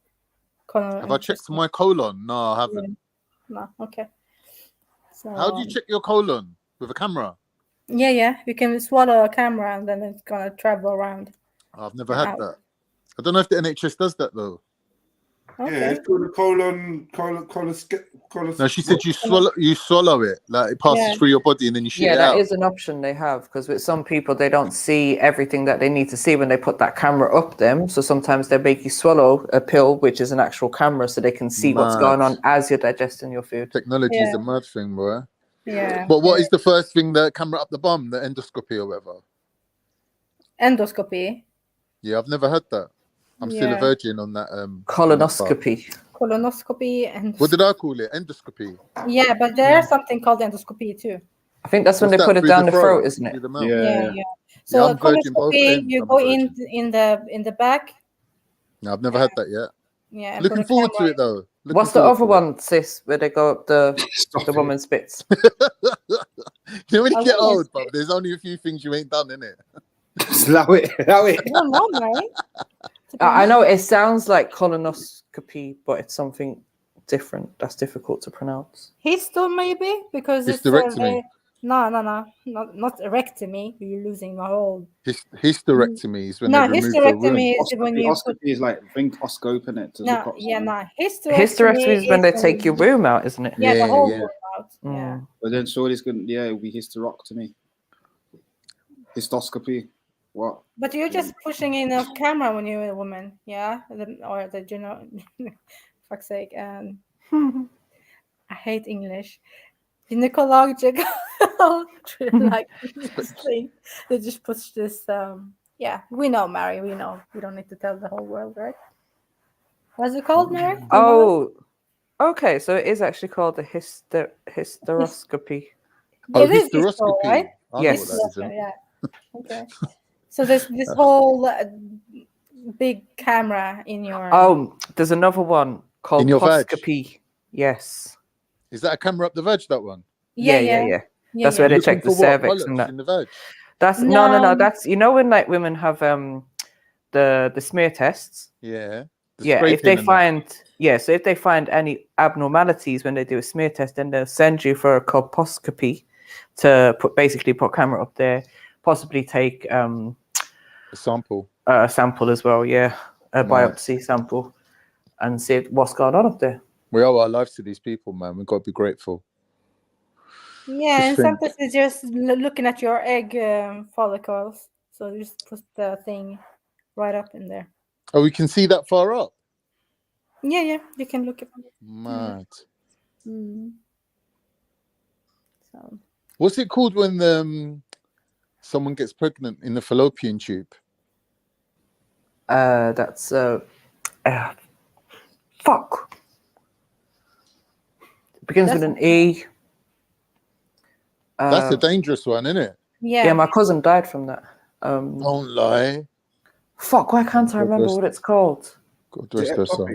Have I checked my colon? No, I haven't. No, okay. So how do you check your colon? With a camera? Yeah. You can swallow a camera and then it's gonna travel around. I've never had that. I don't know if the NHS does that though. Okay. Yeah, it's called a colon. No, she said you swallow it, like it passes through your body and then you shit it out. Yeah, that is an option they have because with some people they don't see everything that they need to see when they put that camera up them. So sometimes they make you swallow a pill, which is an actual camera, so they can see what's going on as you're digesting your food. Technology is a mad thing, boy. Yeah. But what is the first thing, the camera up the bum, the endoscopy or whatever? Endoscopy. Yeah, I've never had that. I'm still a virgin on that. Colonoscopy. Colonoscopy and. What did I call it? Endoscopy. Yeah, but there's something called endoscopy too. I think that's when they put it down the throat, isn't it? Yeah. So colonoscopy, you go in the back. No, I've never had that yet. Yeah. Looking forward to it though. What's the other one, sis, where they go up the woman's bits? You know when you get old, but there's only a few things you ain't done, in it. Allow it. I know it sounds like colonoscopy, but it's something different. That's difficult to pronounce. Histo maybe because hysterectomy. No, not erectomy. You're losing my whole. Hysterectomy is when they remove the womb. Is when you put... is like bronchoscope in it. Hysterectomy is when they take your womb out, isn't it? Yeah, the whole womb out. Yeah. But then Shorty's gonna it'll be hysterectomy. Histoscopy. What? But you're just pushing in a camera when you're a woman, yeah? Or fuck's sake. I hate English. Gynecological like this thing. They just push this. We know, Mary. We know. We don't need to tell the whole world, right? What's it called, Mary? Oh, okay. So it is actually called the hysteroscopy. It is hysteroscopy, right? Yes. Yeah. Okay. So there's this whole big camera in your. Oh, there's another one called poscopy. Yes. Is that a camera up the veg? That one? Yeah. That's where they check the cervix and that. In the veg? That's no. That's when like women have the smear tests. Yeah. If they find so if they find any abnormalities when they do a smear test, then they'll send you for a colposcopy to put camera up there, possibly take a sample as well, a biopsy sample, and see what's going on up there. We owe our lives to these people, man. We've got to be grateful. Yeah, and think. sometimes it's just looking at your egg follicles. So you just put the thing right up in there. Oh, we can see that far up. Yeah, you can look at. Mad. So. What's it called when someone gets pregnant in the fallopian tube? That's fuck. It begins with an E. That's a dangerous one, isn't it? Yeah, my cousin died from that. Don't lie. Fuck, why can't I remember what it's called? God rest her soul.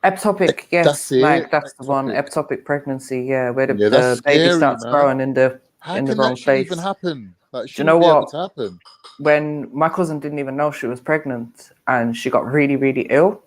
Ectopic, yes, That's it. like that's the one. Ectopic pregnancy, yeah, where the that's baby scary, starts man. growing in the How in the can wrong that shit place. even happen? Like, Do you know what? To happen? When my cousin didn't even know she was pregnant, and she got really, really ill,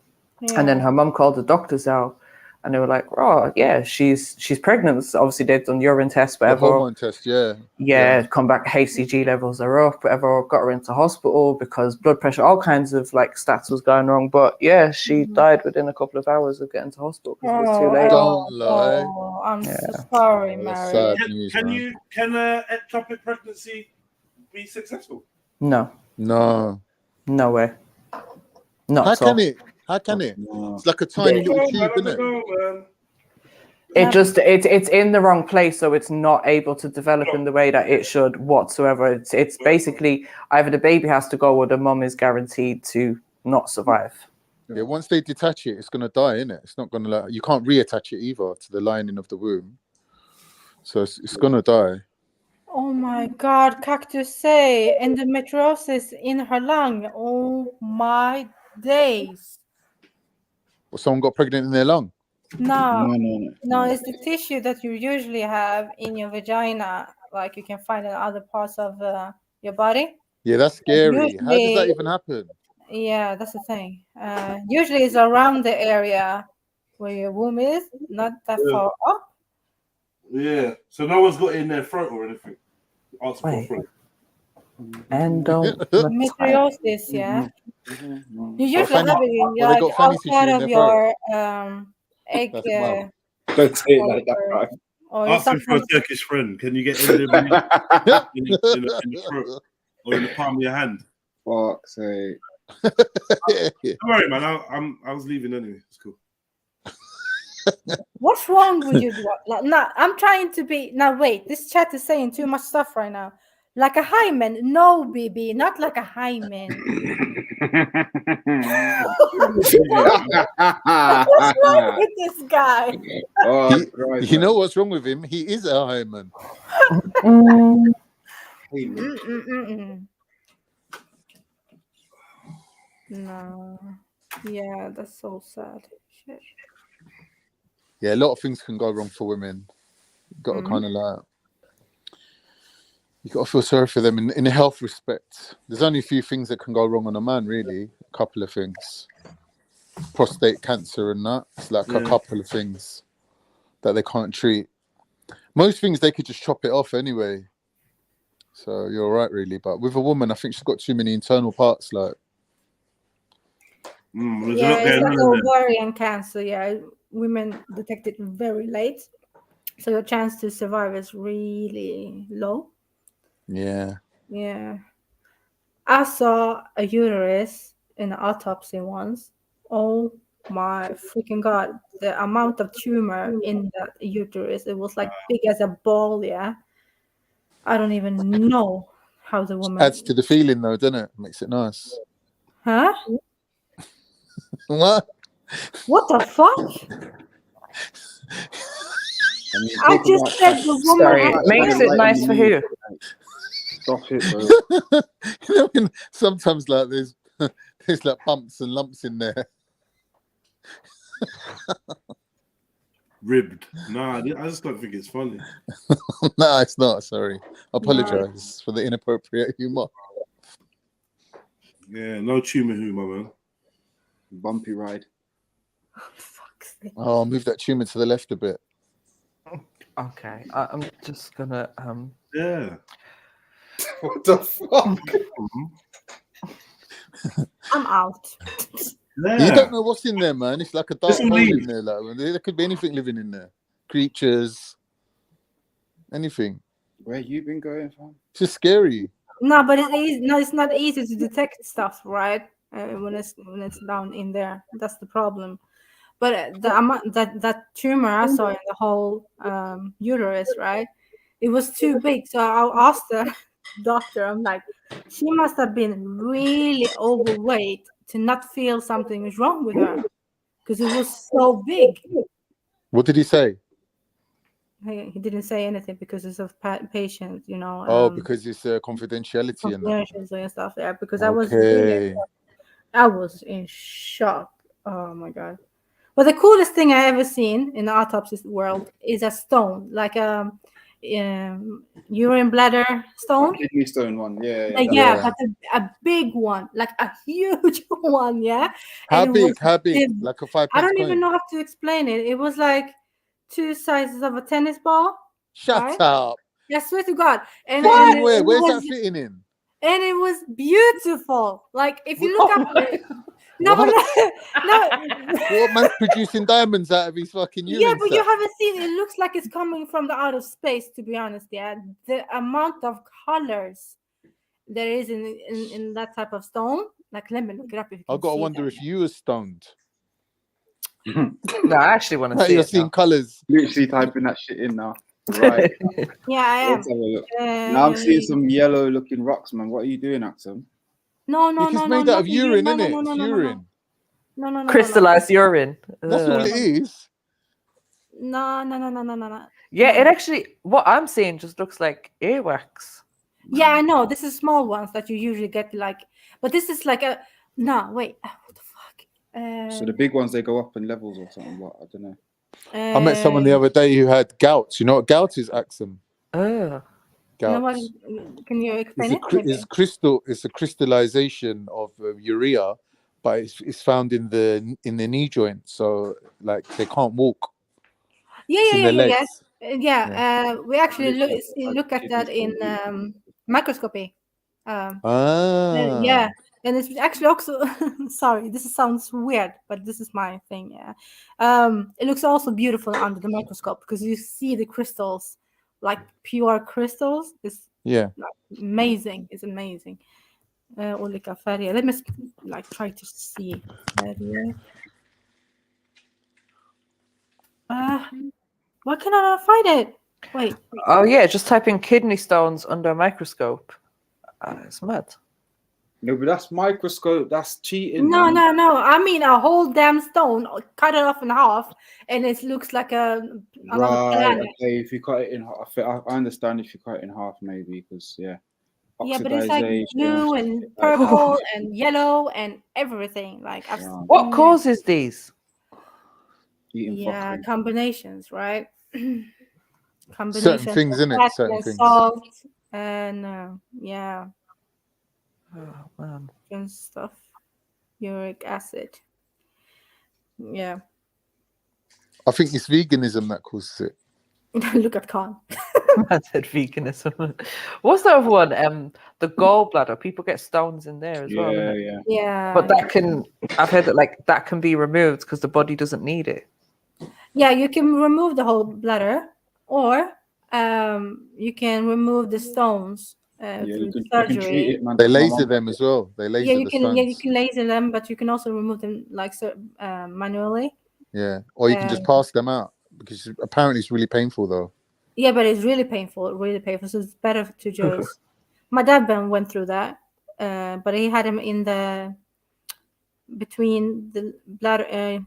and then her mum called the doctors out, and they were like, "Oh, yeah, she's pregnant." So obviously, they've done urine tests, whatever. The hormone test, yeah. Yeah, come back, HCG levels are up, whatever. Got her into hospital because blood pressure, all kinds of like stats was going wrong. But yeah, she died within a couple of hours of getting to hospital because it was too late. Don't lie. I'm so sorry, Mary. Can ectopic pregnancy be successful? No. No. No way. Not How at all. can it? How can it? It's like a tiny little tube, isn't it? It's in the wrong place, so it's not able to develop in the way that it should whatsoever. It's basically either the baby has to go or the mum is guaranteed to not survive. Yeah, once they detach it, it's gonna die, isn't it? It's not gonna like, you can't reattach it either to the lining of the womb. So it's gonna die. Oh my God, Cactus say endometriosis in her lung. Oh my days. Well, someone got pregnant in their lung. No, it's the tissue that you usually have in your vagina. Like you can find in other parts of your body. Yeah, that's scary. Usually, How does that even happen? Yeah, that's the thing. Usually it's around the area where your womb is, not that far up. Yeah. So no one's got it in their throat or anything. Ask for throat. Endometriosis, yeah. You usually have it in like outside of your egg. Don't say it like that, right? Asking for a Turkish friend. Can you get endometriosis in your throat or in the palm of your hand? Fuck's sake. Don't worry, man. I was leaving anyway. It's cool. What's wrong with you? Like, nah, I'm trying to be. Now wait, this chat is saying too much stuff right now. Like a hymen, no, BB, not like a hymen. What's wrong with this guy? You know what's wrong with him? He is a hymen. No. Yeah, that's so sad. Shit. Yeah, a lot of things can go wrong for women. You've got to kind of like, you got to feel sorry for them in a health respect. There's only a few things that can go wrong on a man, really. A couple of things. Prostate cancer and that. It's like a couple of things that they can't treat. Most things they could just chop it off anyway. So you're all right, really. But with a woman, I think she's got too many internal parts. Like, yeah, it's like ovarian cancer. Yeah, women detect it very late, so your chance to survive is really low. Yeah. Yeah. I saw a uterus in an autopsy once. Oh my freaking God. The amount of tumor in that uterus, it was like big as a ball, yeah. I don't even know how the woman... Adds to the feeling though, doesn't it? Makes it nice. Huh? What? What the fuck? I just said the woman... Sorry, makes it nice for who? Stop it, bro. You know, sometimes like there's like bumps and lumps in there. Ribbed. Nah, I just don't think it's funny. No, it's not. Sorry. I apologize for the inappropriate humor. Yeah, no tumor humor, man. Bumpy ride. Oh, I'll move that tumor to the left a bit. Okay, I'm just gonna Yeah. What the fuck? I'm out. Yeah. You don't know what's in there, man. It's like a dark hole in there. Like, there could be anything living in there. Creatures. anything. Where you been going from? It's just scary. No, but it's not easy to detect stuff, right? When it's down in there, that's the problem. But the amount that tumor I saw in the whole uterus, right? It was too big, so I asked the doctor. I'm like, she must have been really overweight to not feel something is wrong with her, because it was so big. What did he say? He didn't say anything because it's of patient, you know. Oh, because it's confidentiality and that. Confidentiality and stuff. Yeah, because Okay. I was in shock. Oh my god! But the coolest thing I ever seen in the autopsy world is a stone, like a urine bladder stone. Kidney stone one, Yeah, but a big one, like a huge one. Yeah. How And big? How big? Like a 5 I pence don't even coin? know how to explain it. It was like 2 sizes of a tennis ball. Shut right? up. Yeah, I swear to God. And Fitting and where? it Where's was, that fitting in? And it was beautiful. Like if you look up it, no, but no. What man's producing diamonds out of his fucking urine? Yeah, but you sac? haven't seen it. Looks like it's coming from the outer space, to be honest. Yeah, the amount of colors there is in that type of stone. Like, let me look it up. If you I can gotta see wonder that. if you were stoned. No, I actually want to see You're it seeing now. colours. Literally typing that shit in now. Right. Yeah, I am. Let's have a look. Now I'm seeing some yellow looking rocks, man. What are you doing, Axel? No, It's made out of urine, isn't it? It's urine. No. Crystallized urine. That's all it is. No. Yeah, it actually, what I'm seeing just looks like earwax. Yeah, I know. This is small ones that you usually get, like, but this is like a no. Wait, what the fuck? So the big ones, they go up in levels or something. What? I don't know. I met someone the other day who had gout. You know what gout is, Axum? Oh. No, Gout. can you explain It's a crystallization of urea, but it's found in the knee joint, so like they can't walk. It's in their legs. We actually look at that in microscopy. Yeah, and it's actually also sorry, this sounds weird, but this is my thing. Yeah, it looks also beautiful under the microscope because you see the crystals, like pure crystals. It's like, amazing. It's amazing. Olika färger. Let me like try to see färger. Why can I not find it? Wait. Oh yeah, just type in kidney stones under a microscope. It's mad. No, but that's microscope. That's cheating. No. man. I mean a whole damn stone, cut it off in half, and it looks like another planet. Okay. If you cut it in half, I understand. If you cut it in half, maybe because Yeah, but it's like oxidization, blue and purple and yellow and everything. Like what causes these? Yeah, combinations, right? Combinations. Certain things, of innit? fat Certain and things. salt and yeah. Oh man. And stuff. Uric acid. Yeah. I think it's veganism that causes it. Look at Khan. I said veganism. What's the other one? The gallbladder. People get stones in there as well. Innit? Yeah. But that can, I've heard that like that can be removed because the body doesn't need it. Yeah, you can remove the whole bladder, or you can remove the stones through surgery. They laser them as well. They laser you the can stones. you can laser them, but you can also remove them like manually. Yeah, or you can just pass them out because apparently it's really painful though. Yeah, but it's really painful, So it's better to just. My dad went through that, but he had him in the between the bladder,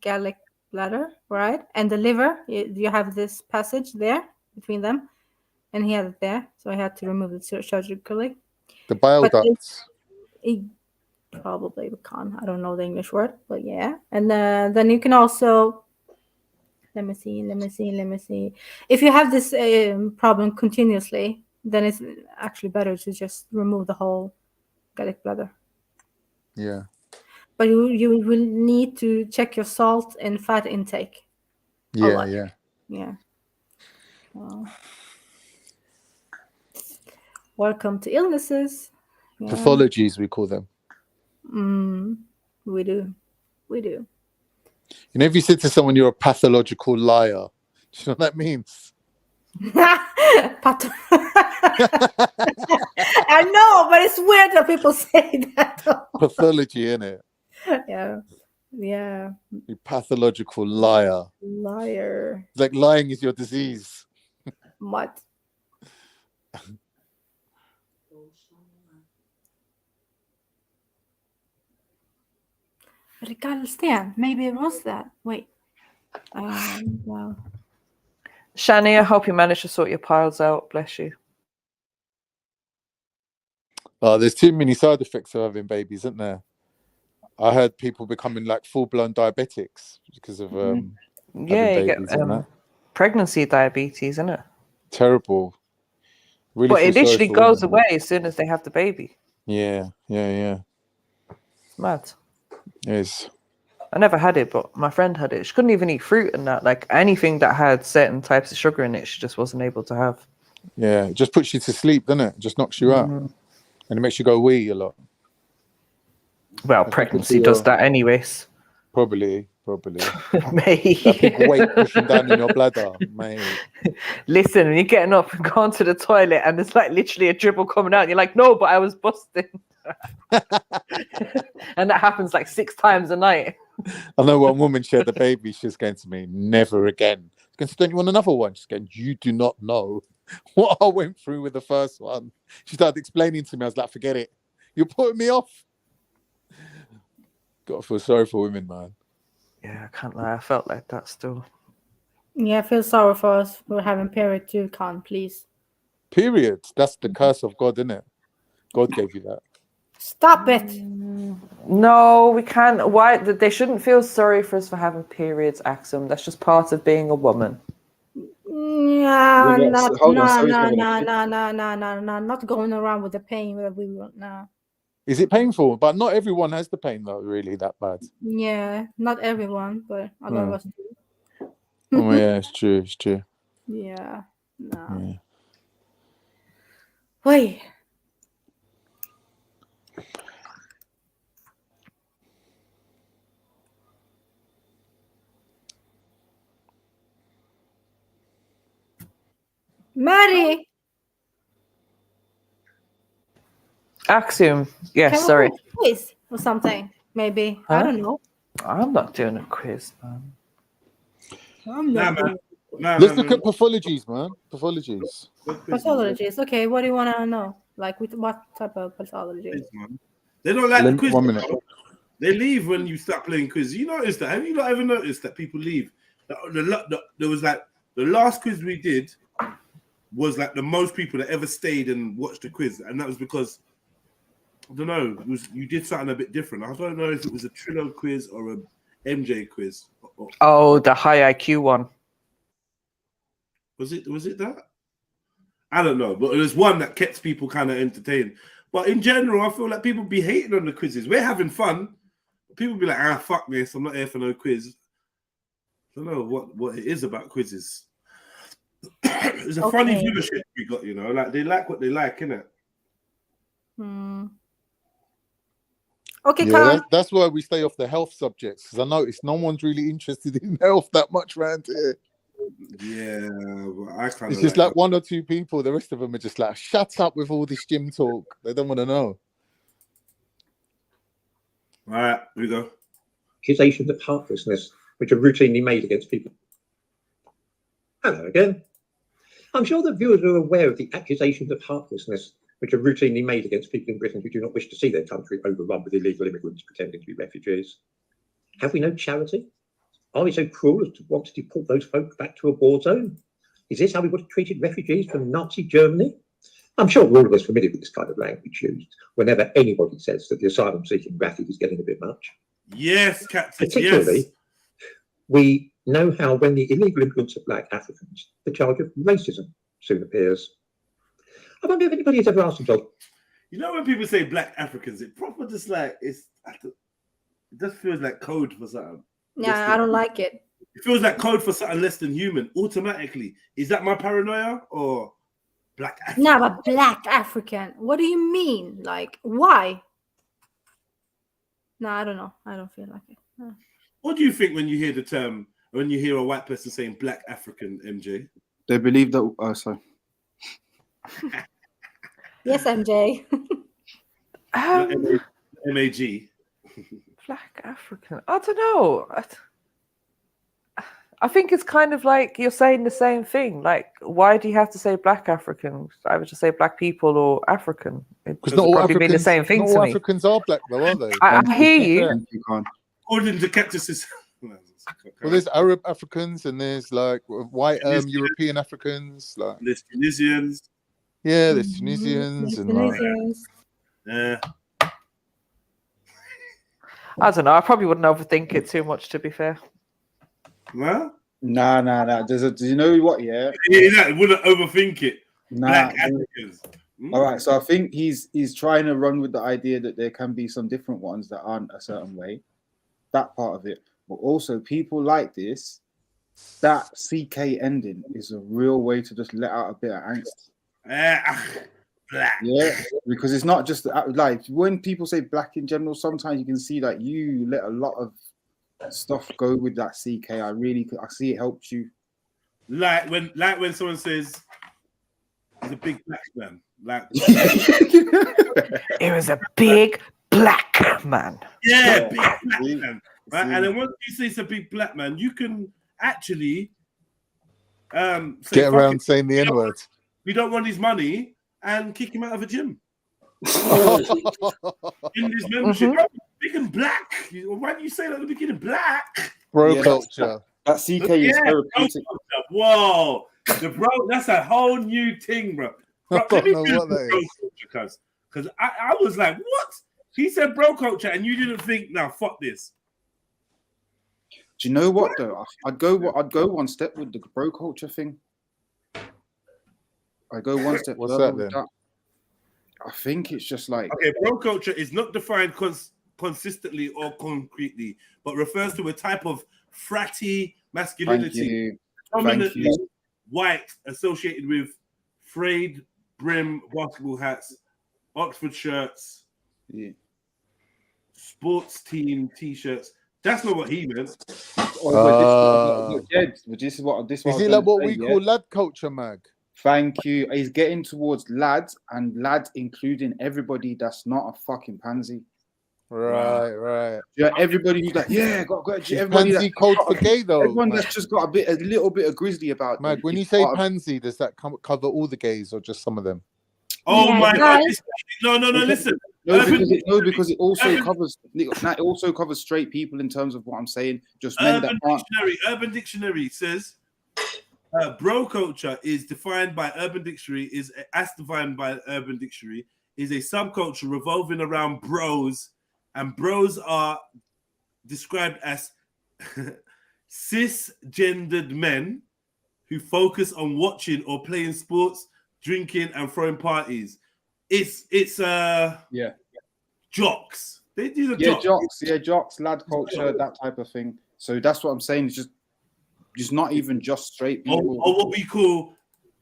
gallic bladder, right, and the liver. You have this passage there between them, and he had it there, so I had to remove it surgically. The bile ducts. Probably we can't. I don't know the English word, but yeah. And then you can also. Let me see. If you have this problem continuously, then it's actually better to just remove the whole gallic bladder. Yeah. But you will need to check your salt and fat intake. Yeah. Well, welcome to illnesses. Yeah. Pathologies, we call them. We do. You know, if you said to someone you're a pathological liar, do you know what that means? I know, but it's weird that people say that. Pathology, innit? Yeah. Yeah. You pathological liar. Liar. It's like lying is your disease. What? Sten. Maybe it was that. Wait. Well. Shani, I hope you managed to sort your piles out. Bless you. Oh, there's too many side effects of having babies, isn't there? I heard people becoming like full-blown diabetics because of having babies and that. Pregnancy diabetes, isn't it? Terrible. Really, but it literally goes women. away as soon as they have the baby. Yeah. It's mad. Yes. I never had it, but my friend had it. She couldn't even eat fruit and that. Like anything that had certain types of sugar in it, she just wasn't able to have. Yeah, it just puts you to sleep, doesn't it? It just knocks you out. And it makes you go wee a lot. Well, pregnancy does that anyways. Probably. Mate. That big weight pushing down in your bladder, mate. Listen, when you're getting up and going to the toilet and there's like literally a dribble coming out, and you're like, no, but I was busting. And that happens like 6 times a night. I know one woman shared a baby. She's going to me, never again. Going to, don't you want another one? She's going, you do not know what I went through with the first one. She started explaining to me. I was like, forget it. You're putting me off. Got to feel sorry for women, man. Yeah, I can't lie. I felt like that still. Yeah, I feel sorry for us for having period too, Khan, please. Period. That's the curse of God, isn't it? God gave you that. Stop it. No, we can't. Why? They shouldn't feel sorry for us for having periods, Axum. That's just part of being a woman. Yeah, not going around with the pain that we want now. Is it painful? But not everyone has the pain, though, really, that bad. Yeah, not everyone, but a lot of us do. Oh, yeah, it's true. Yeah, no. Yeah. Wait. Mary. Axum. Yes, sorry. Quiz or something, maybe. Huh? I don't know. I'm not doing a quiz, man. Let's look at pathologies, man. Pathologies. Pathologies. Okay, what do you want to know? Like, with what type of pathology? They don't like the quiz. 1 minute. They leave when you start playing quiz. You notice that? Have you not ever noticed that people leave? There was like the last quiz we did was like the most people that ever stayed and watched the quiz, and that was because I don't know. You did something a bit different. I don't know if it was a Trillo quiz or a MJ quiz. Oh, the high IQ one. Was it that? I don't know, but it was one that kept people kind of entertained. But in general, I feel like people be hating on the quizzes. We're having fun. People be like, fuck this. I'm not here for no quiz. I don't know what it is about quizzes. It's a funny viewership we got, you know. Like they like what they like, innit? Okay, yeah, that's why we stay off the health subjects, because I noticed no one's really interested in health that much around here. Yeah, well, I kind of. It's just like 1 or 2 people. The rest of them are just like, shut up with all this gym talk. They don't want to know. All right, here we go. Accusations of heartlessness, which are routinely made against people. Hello again. I'm sure the viewers are aware of the accusations of heartlessness, which are routinely made against people in Britain who do not wish to see their country overrun with illegal immigrants pretending to be refugees. Have we no charity? Are we so cruel as to want to deport those folk back to a war zone? Is this how we would have treated refugees from Nazi Germany? I'm sure we're all of us familiar with this kind of language used whenever anybody says that the asylum-seeking racket is getting a bit much. Yes, Captain. Particularly, yes. We know how when the illegal immigrants are black Africans, the charge of racism soon appears. I wonder if anybody has ever asked themselves. You know when people say black Africans, it proper just like it just feels like code for something. Yeah, I don't like it. It feels like code for something less than human automatically. Is that my paranoia or black African? No, but black African. What do you mean? Like, why? No, I don't know. I don't feel like it. No. What do you think when you hear the term, when you hear a white person saying black African, MJ? They believe that. Oh, sorry. Yes, MJ. MAG. Black African. I don't know. I think it's kind of like you're saying the same thing. Like, why do you have to say Black African? I would just say Black people or African. Because not all probably mean the Africans, same thing not to all me. Africans are black, though, are they? I hear you. According to Cactus. Well, there's Arab Africans and there's like white European Africans. Like there's Tunisians. Yeah, there's Tunisians and Tunisians. Yeah. I don't know. I probably wouldn't overthink it too much, to be fair. Well, nah. Do you know what? Yeah, exactly. Wouldn't overthink it. Nah. Black Africans. All right, so I think he's trying to run with the idea that there can be some different ones that aren't a certain way. That part of it, but also people like this. That CK ending is a real way to just let out a bit of angst. Black. Yeah, because it's not just like when people say black in general. Sometimes you can see like you let a lot of stuff go with that CK. I see it helps you. Like when someone says he's a big black man. Like it was a big black man. Yeah, big black man. Right? And then once you say it's a big black man, you can actually get around saying the N-word. We don't want his money and kick him out of a gym. In his membership, big and black. Why do you say that at the beginning? Black. Bro culture. That CK is therapeutic. Whoa, that's a whole new thing, bro. Let me know what that is. Because I was like, what? He said bro culture, and you didn't think, now fuck this. Do you know what though? I'd go one step with the bro culture thing. I go one step. What's that then? I think it's just like bro culture is not defined consistently or concretely, but refers to a type of fratty masculinity, dominantly white, associated with frayed brim basketball hats, Oxford shirts, sports team t-shirts. That's not what he meant. This is what is it like what we call lad culture, Mag? Thank you. He's getting towards lads, and lads including everybody that's not a fucking pansy. Right. Yeah, everybody who's like, got everybody pansy code for gay though. Everyone that's just got a little bit of grizzly about Mag, when you say pansy, does that cover all the gays or just some of them? Oh my God! No. Listen. No, because it also covers. It also covers straight people in terms of what I'm saying. Just men that aren't. Urban Dictionary says, bro culture is defined by Urban Dictionary is a subculture revolving around bros, and bros are described as cisgendered men who focus on watching or playing sports, drinking and throwing parties. It's jocks. They do the jocks, lad culture, that type of thing. So that's what I'm saying. It's just not even just straight people. Or what we call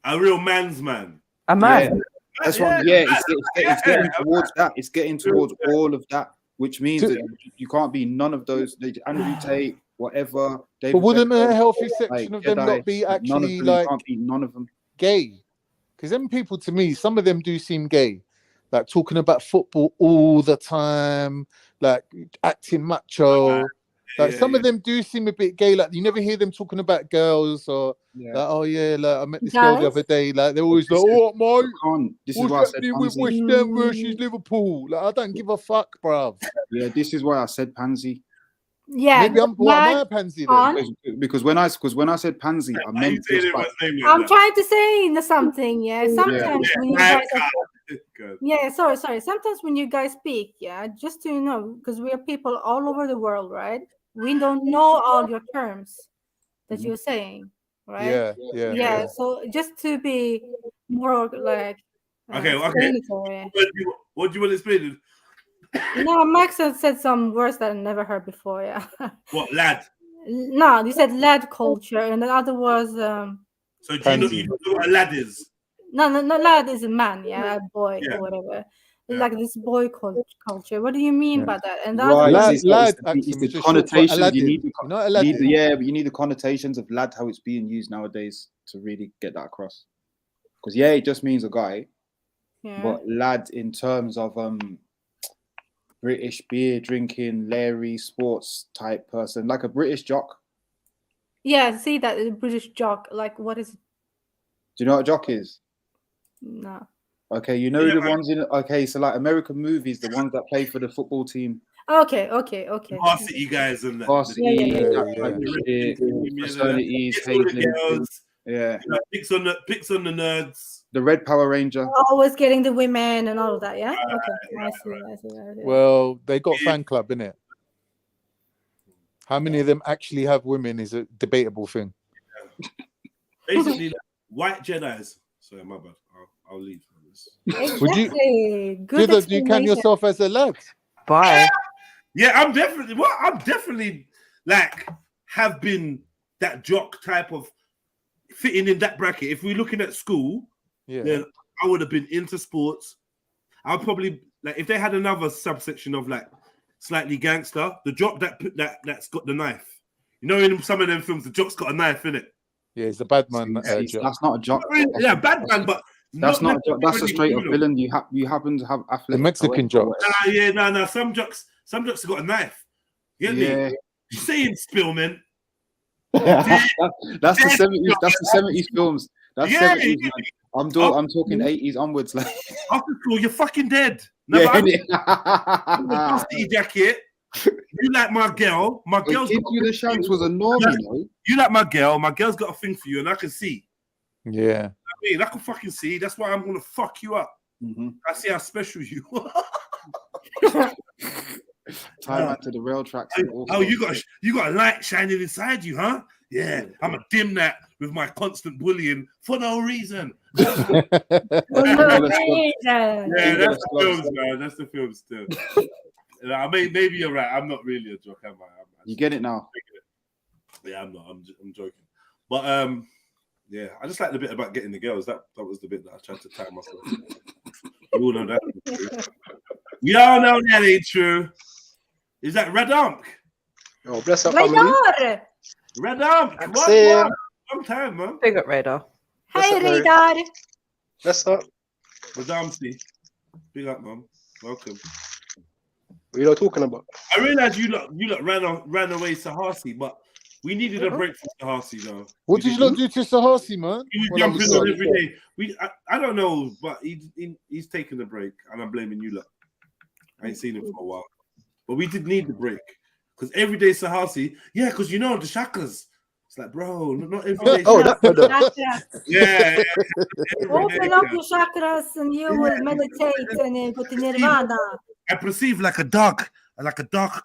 a real man's man. A man. That's what. It's getting towards that. It's getting towards all of that, which means that you can't be none of those. Andrew Tate, whatever. But wouldn't a healthy section of them not be actually like none of them gay? Because them people, to me, some of them do seem gay, like talking about football all the time, like acting macho. Some of them do seem a bit gay. Like you never hear them talking about girls or like, I met this girl the other day. Like they're always like, "Oh, mate, this is why I said with West Ham versus Liverpool." Like I don't give a fuck, bruv. Yeah, this is why I said pansy. Yeah, maybe am I a pansy then? Because when I said pansy, I meant I'm trying to say something. Yeah, sometimes when you guys sorry. Sometimes when you guys speak, just to know, because we are people all over the world, right? We don't know all your terms that you're saying, right? Yeah. So just to be more like okay. What do you want to explain? No, Max said some words that I never heard before. Yeah. What, lad? No, you said lad culture, and the other was. So do you know what a lad is? No, lad is a man, a boy or whatever. Like this boy culture. What do you mean by that? And lad, it's the connotation. You need the connotations of lad, how it's being used nowadays to really get that across. Because yeah, it just means a guy, Yeah. but lad in terms of British beer drinking, Larry sports type person, like a British jock. Yeah, see that the British jock. Like, what is it? Do you know what a jock is? No. Okay, you know the ones in. Okay, so like American movies, the ones that play for the football team. Okay. Varsity guys and that. Varsity, Yeah. fraternities, It's all the Haven, girls. yeah. You know, picks on the nerds. The Red Power Ranger. Always getting the women and all of that. Yeah. Okay. I see. Well, they got fan club, innit? How many of them actually have women is a debatable thing. Basically, like, white Jedis. Sorry, my bad. I'll leave. Would you do you count yourself as a lad? Bye. Yeah, I'm definitely like have been that jock type of fitting in that bracket. If we're looking at school, then I would have been into sports. I'll probably like if they had another subsection of like slightly gangster, the jock that's got the knife. You know, in some of them films, the jock's got a knife in it. Yeah, he's a bad man. That's not a jock. Yeah, bad man, but that's not a jock. That's a straight up villain. You happen to have athletic. The Mexican jock. No. Some jocks have got a knife. You get me? You saying Spillman? That's the 70s. That's the 70s films. That's 70s. Man. I'm talking 80s onwards. Like after school, you're fucking dead. Varsity jacket. You like my girl. My girl's Give You the Shanks was a norm, you know. You like my girl. My girl's got a thing for you, and I can see. Yeah. I can fucking see. That's why I'm gonna fuck you up. I see how special you are. Tie back to the rail tracks. You got a light shining inside you, huh? Yeah, I'm gonna dim that with my constant bullying for no reason. Yeah, that's the films, man. That's the film still. Maybe you're right. I'm not really a joke, am I? You get it now. Yeah, I'm not. I'm joking. But yeah, I just like the bit about getting the girls. That was the bit that I tried to tie myself. You all know that. You all know that ain't true. Is that Red Ump? Oh, bless up, family. Red Ump. Long time, man. Big up, Radar. Hey, Radar. Bless up. Madame C. Big up, man. Welcome. What are you lot talking about? I realized you lot ran away Sahasi, but we needed a break from Sahasi, though. What did you lot do to Sahasi, man? He was jumping on every day. I don't know, but he's taking a break, and I'm blaming you lot. I ain't seen him for a while. But we did need the break. Because every day Sahasi, because you know the chakras. It's like, bro, not every day. Yeah. Open up your chakras and you will meditate and go to nirvana. I perceive like a dark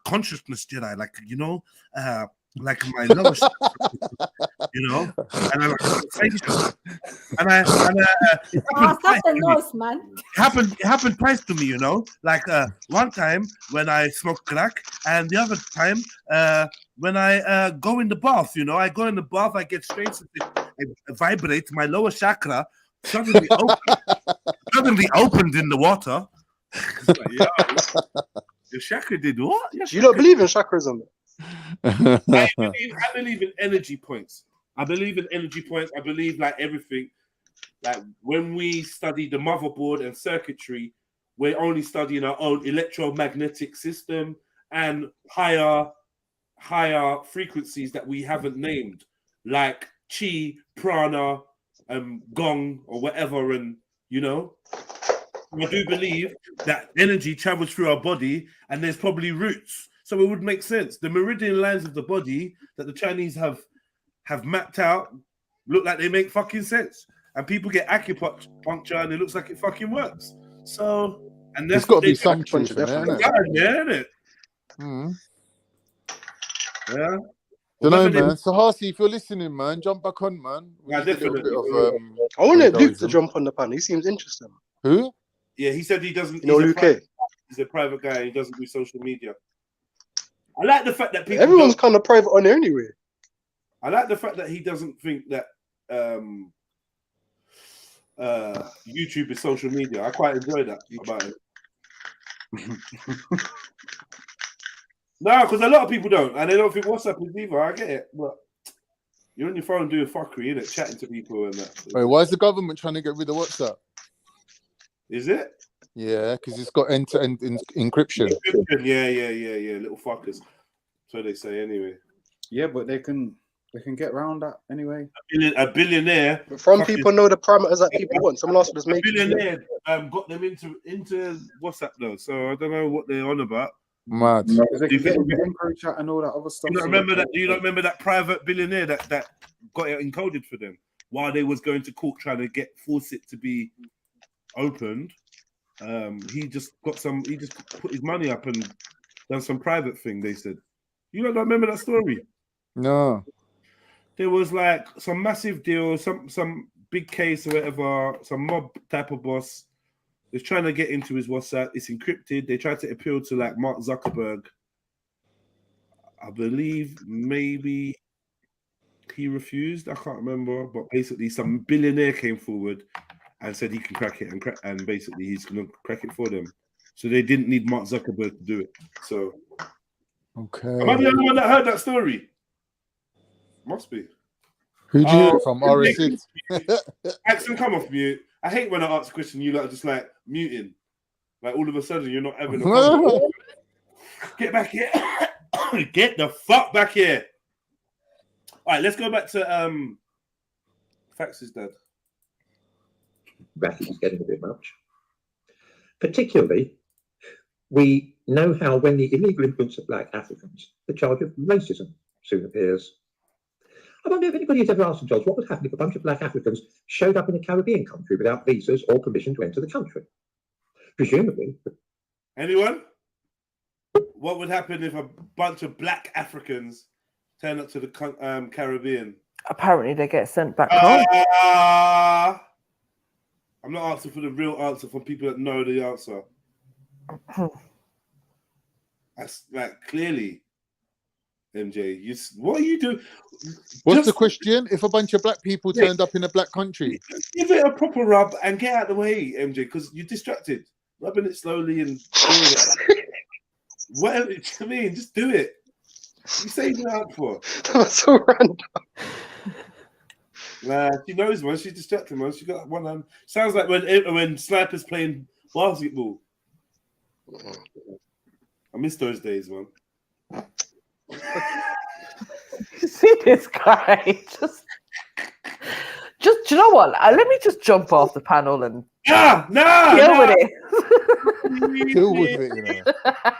consciousness, Jedi, like, you know, like my lowest, you know, and I stop the noise, man. It happened twice to me, you know, like one time when I smoke crack, and the other time when I go in the bath, you know, I go in the bath, I get straight to I vibrate, my lower chakra suddenly opened in the water. Like, your chakra did what? You don't believe in chakras, I believe in energy points. I believe like everything. Like when we study the motherboard and circuitry, we're only studying our own electromagnetic system and higher frequencies that we haven't named, like chi, prana, gong, or whatever. And you know, I do believe that energy travels through our body, and there's probably roots. So it would make sense. The meridian lines of the body that the Chinese have mapped out look like they make fucking sense. And people get acupuncture and it looks like it fucking works. So, and there's got to be some truth in there, isn't it? Yeah. Don't know, man. Sahasi, if you're listening, man, jump back on, man. Yeah, definitely. I want Luke to jump on the panel. He seems interesting. Who? Yeah, he said he doesn't. Luke. He's a private guy. He doesn't do social media. I like the fact that people. Everyone's kind of private on there anyway. I like the fact that he doesn't think that YouTube is social media. I quite enjoy that about it. No, because a lot of people don't, and they don't think WhatsApp is either. I get it, but You're on your phone doing fuckery, innit? Chatting to people and that. Wait, why is the government trying to get rid of WhatsApp? Is it? Yeah, because it's got end-to-end encryption. Yeah. Little fuckers. So they say anyway. Yeah, but they can get around that anyway. A billionaire. From people know the parameters that people want. Someone else will just make a billionaire got them into WhatsApp though. So I don't know what they're on about. Mad. Do you chat and all that other stuff? You don't remember that? Do you not remember that private billionaire that got it encoded for them while they was going to court trying to force it to be opened? He just put his money up and done some private thing. They said, you don't remember that story? No. There was like some massive deal, some big case or whatever, some mob type of boss is trying to get into his WhatsApp. It's encrypted. They tried to appeal to like Mark Zuckerberg. I believe maybe he refused. I can't remember, but basically some billionaire came forward and said he can crack it, and basically he's going to crack it for them. So they didn't need Mark Zuckerberg to do it. So, okay. Am I the only one that heard that story? Must be. Who do you hear it from? RSC. Accent, come off mute. I hate when I ask a question, you lot are just like muting. Like all of a sudden you're not having a Get back here. Get the fuck back here. All right, let's go back to Fax's dad. That is getting a bit much. Particularly, we know how when the illegal influence of black Africans, the charge of racism soon appears. I wonder if anybody has ever asked themselves what would happen if a bunch of black Africans showed up in a Caribbean country without visas or permission to enter the country. Presumably. Anyone? What would happen if a bunch of black Africans turn up to the Caribbean? Apparently they get sent back home. I'm not asking for the real answer from people that know the answer. That's like clearly, MJ. What are you doing? What's the question? If a bunch of black people turned up in a black country, give it a proper rub and get out of the way, MJ, because you're distracted. Rubbing it slowly and doing it. Whatever I mean, just do it. You saved it out for. That's so random. Nah, she knows, man. She's distracted, man. She got one hand. Sounds like when Sniper's playing basketball. I miss those days, man. See this guy. Just do you know what? Let me just jump off the panel and deal with it. Deal with it, you know.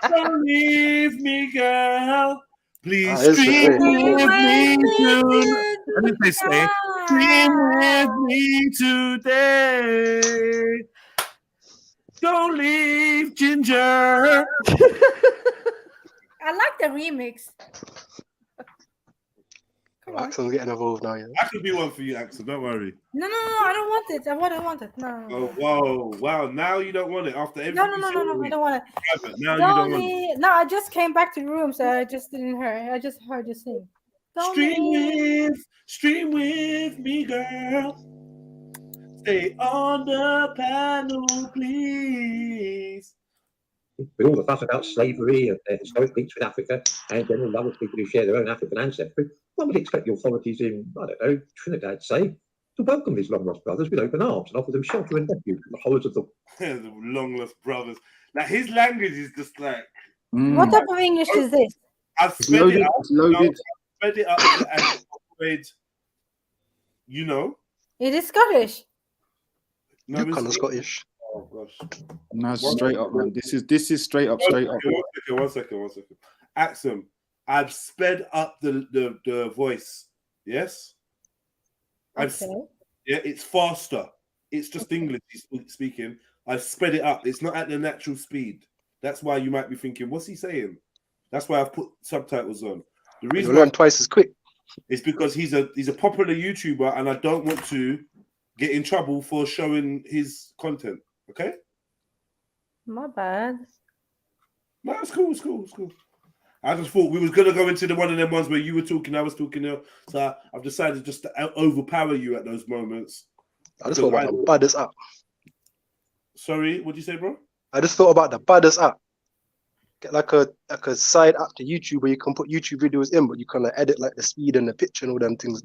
Don't leave me, girl. Please stream with me today. Stream with me today. Don't leave, Ginger. I like the remix. Axel's getting involved now, yeah. I could be one for you, Axel. Don't worry. No, I don't want it. I want it. No. Oh, whoa, wow! Now you don't want it after everything. No, I don't want it. Now you don't want it. No, I just came back to the room, so I just didn't hear. I just heard you sing. Stream with me, girl. Stay on the panel, please. With all the fuss about slavery and their historic links with Africa and general love of people who share their own African ancestry, one would expect the authorities in, I don't know, Trinidad, say, to welcome these long-lost brothers with open arms and offer them shelter and refuge from the horrors of the... The long-lost brothers. Like, his language is just like... What type of English is this? I've sped it up. I've sped it up and upgrade, you know? It is Scottish. No, you kind of Scottish. Oh, gosh. No, straight up, man. This is straight up. One second. Axum, I've sped up the voice. Yes? Okay. Yeah, it's faster. It's just English speaking. I've sped it up. It's not at the natural speed. That's why you might be thinking, what's he saying? That's why I've put subtitles on. The reason you learn twice as quick. It's because he's a popular YouTuber, and I don't want to get in trouble for showing his content. Okay? My bad. No, it's cool. I just thought we was gonna go into the one of them ones where you were talking, I was talking, so I've decided just to overpower you at those moments. I just thought about the baddest app. Sorry, what'd you say, bro? I just thought about the baddest app. Get like a side app to YouTube where you can put YouTube videos in, but you can like edit like the speed and the pitch and all them things.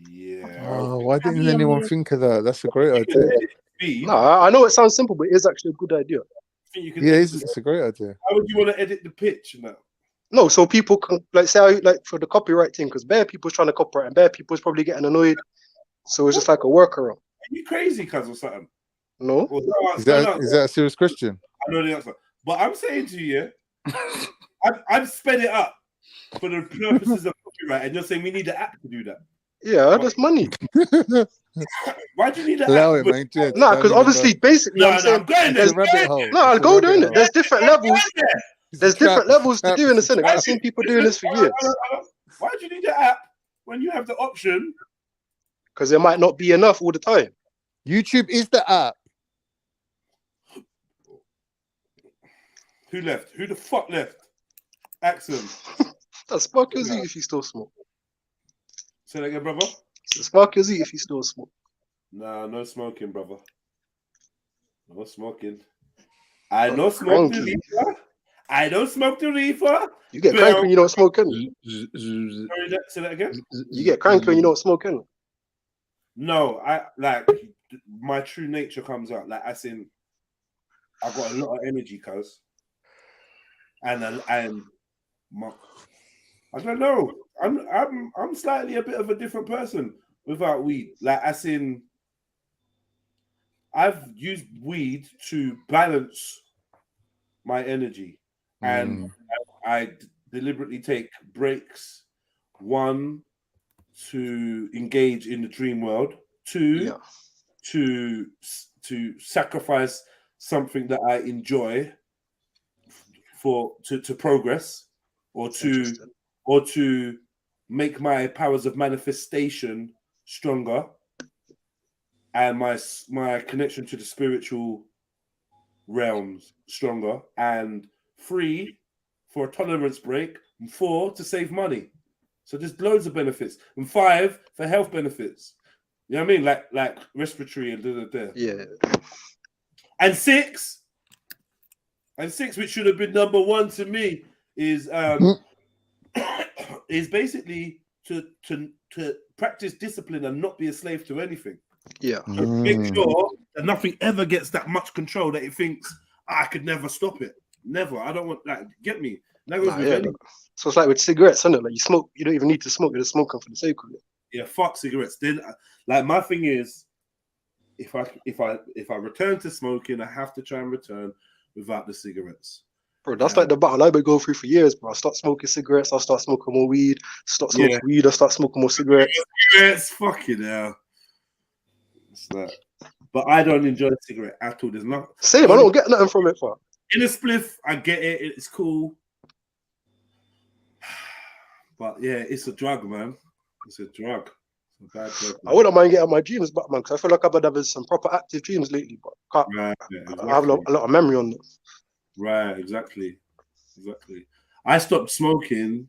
Yeah. Oh, why didn't anyone think of that? That's a great idea. No, I know it sounds simple, but it is actually a good idea. Yeah, it's a great idea. How would you want to edit the pitch and that? No, so people can like say like for the copyright thing, because bare people's trying to copyright and bare people's probably getting annoyed. So it's just like a workaround. Are you crazy, cuz, or something? No. Or, Is that a serious question? I know the answer. But I'm saying to you, I've sped it up for the purposes of copyright, and you're saying we need an app to do that. Yeah, that's money. Why do you need an Allow app? it, man. Jed, Nah, don't because even obviously, go. basically, No, I'm saying I'm going It's there. a rabbit hole. no, I'll It's a go rabbit down it. hole. There's different levels. There's a trap. different levels to It's a doing this, trap. innit? I've seen people doing this for years. Why do you need an app when you have the option? Because there might not be enough all the time. YouTube is the app. Who left? Who the fuck left? Axel. That's spark your Z if you still smoke. Say that again, brother. Spark your Z if you still smoke. Nah, no smoking, brother. No smoking. I don't smoke the reefer. I don't smoke the reefer. You get cranky when you don't smoke, innit? Sorry, say that again. You get cranky when you don't smoke, innit? No, I like my true nature comes out. Like as in, I've got a lot of energy, cuz, and I don't know. I'm slightly a bit of a different person without weed. Like as in, I've used weed to balance my energy, and I deliberately take breaks. One, to engage in the dream world. Two, to sacrifice something that I enjoy to progress, or to make my powers of manifestation stronger, and my connection to the spiritual realms stronger. And 3, for a tolerance break. And 4, to save money. So there's loads of benefits. And 5, for health benefits. You know what I mean? Like respiratory and da. Yeah. And 6, which should have been number 1 to me, is is basically to practice discipline and not be a slave to anything. Yeah. Make sure that nothing ever gets that much control that it thinks I could never stop it. Never. I don't want that. Get me? That goes with anything. So it's like with cigarettes, isn't it? Like you smoke, you don't even need to smoke. You're just smoking for the sake of it. Yeah, fuck cigarettes. Then, like my thing is, if I return to smoking, I have to try and return without the cigarettes. Bro, that's like the battle I've been going through for years, bro. I start smoking cigarettes, I'll start smoking more weed. Start smoking weed, I'll start smoking more cigarettes. Cigarettes, fucking hell. It's that. But I don't enjoy a cigarette at all. There's not. Same, I don't get nothing from it, far. In a spliff, I get it. It's cool. But yeah, it's a drug, man. It's a drug. It's a bad drug. I wouldn't mind getting my dreams back, man, because I feel like I've been having some proper active dreams lately, but I have a lot of memory on them. Right, exactly. I stopped smoking,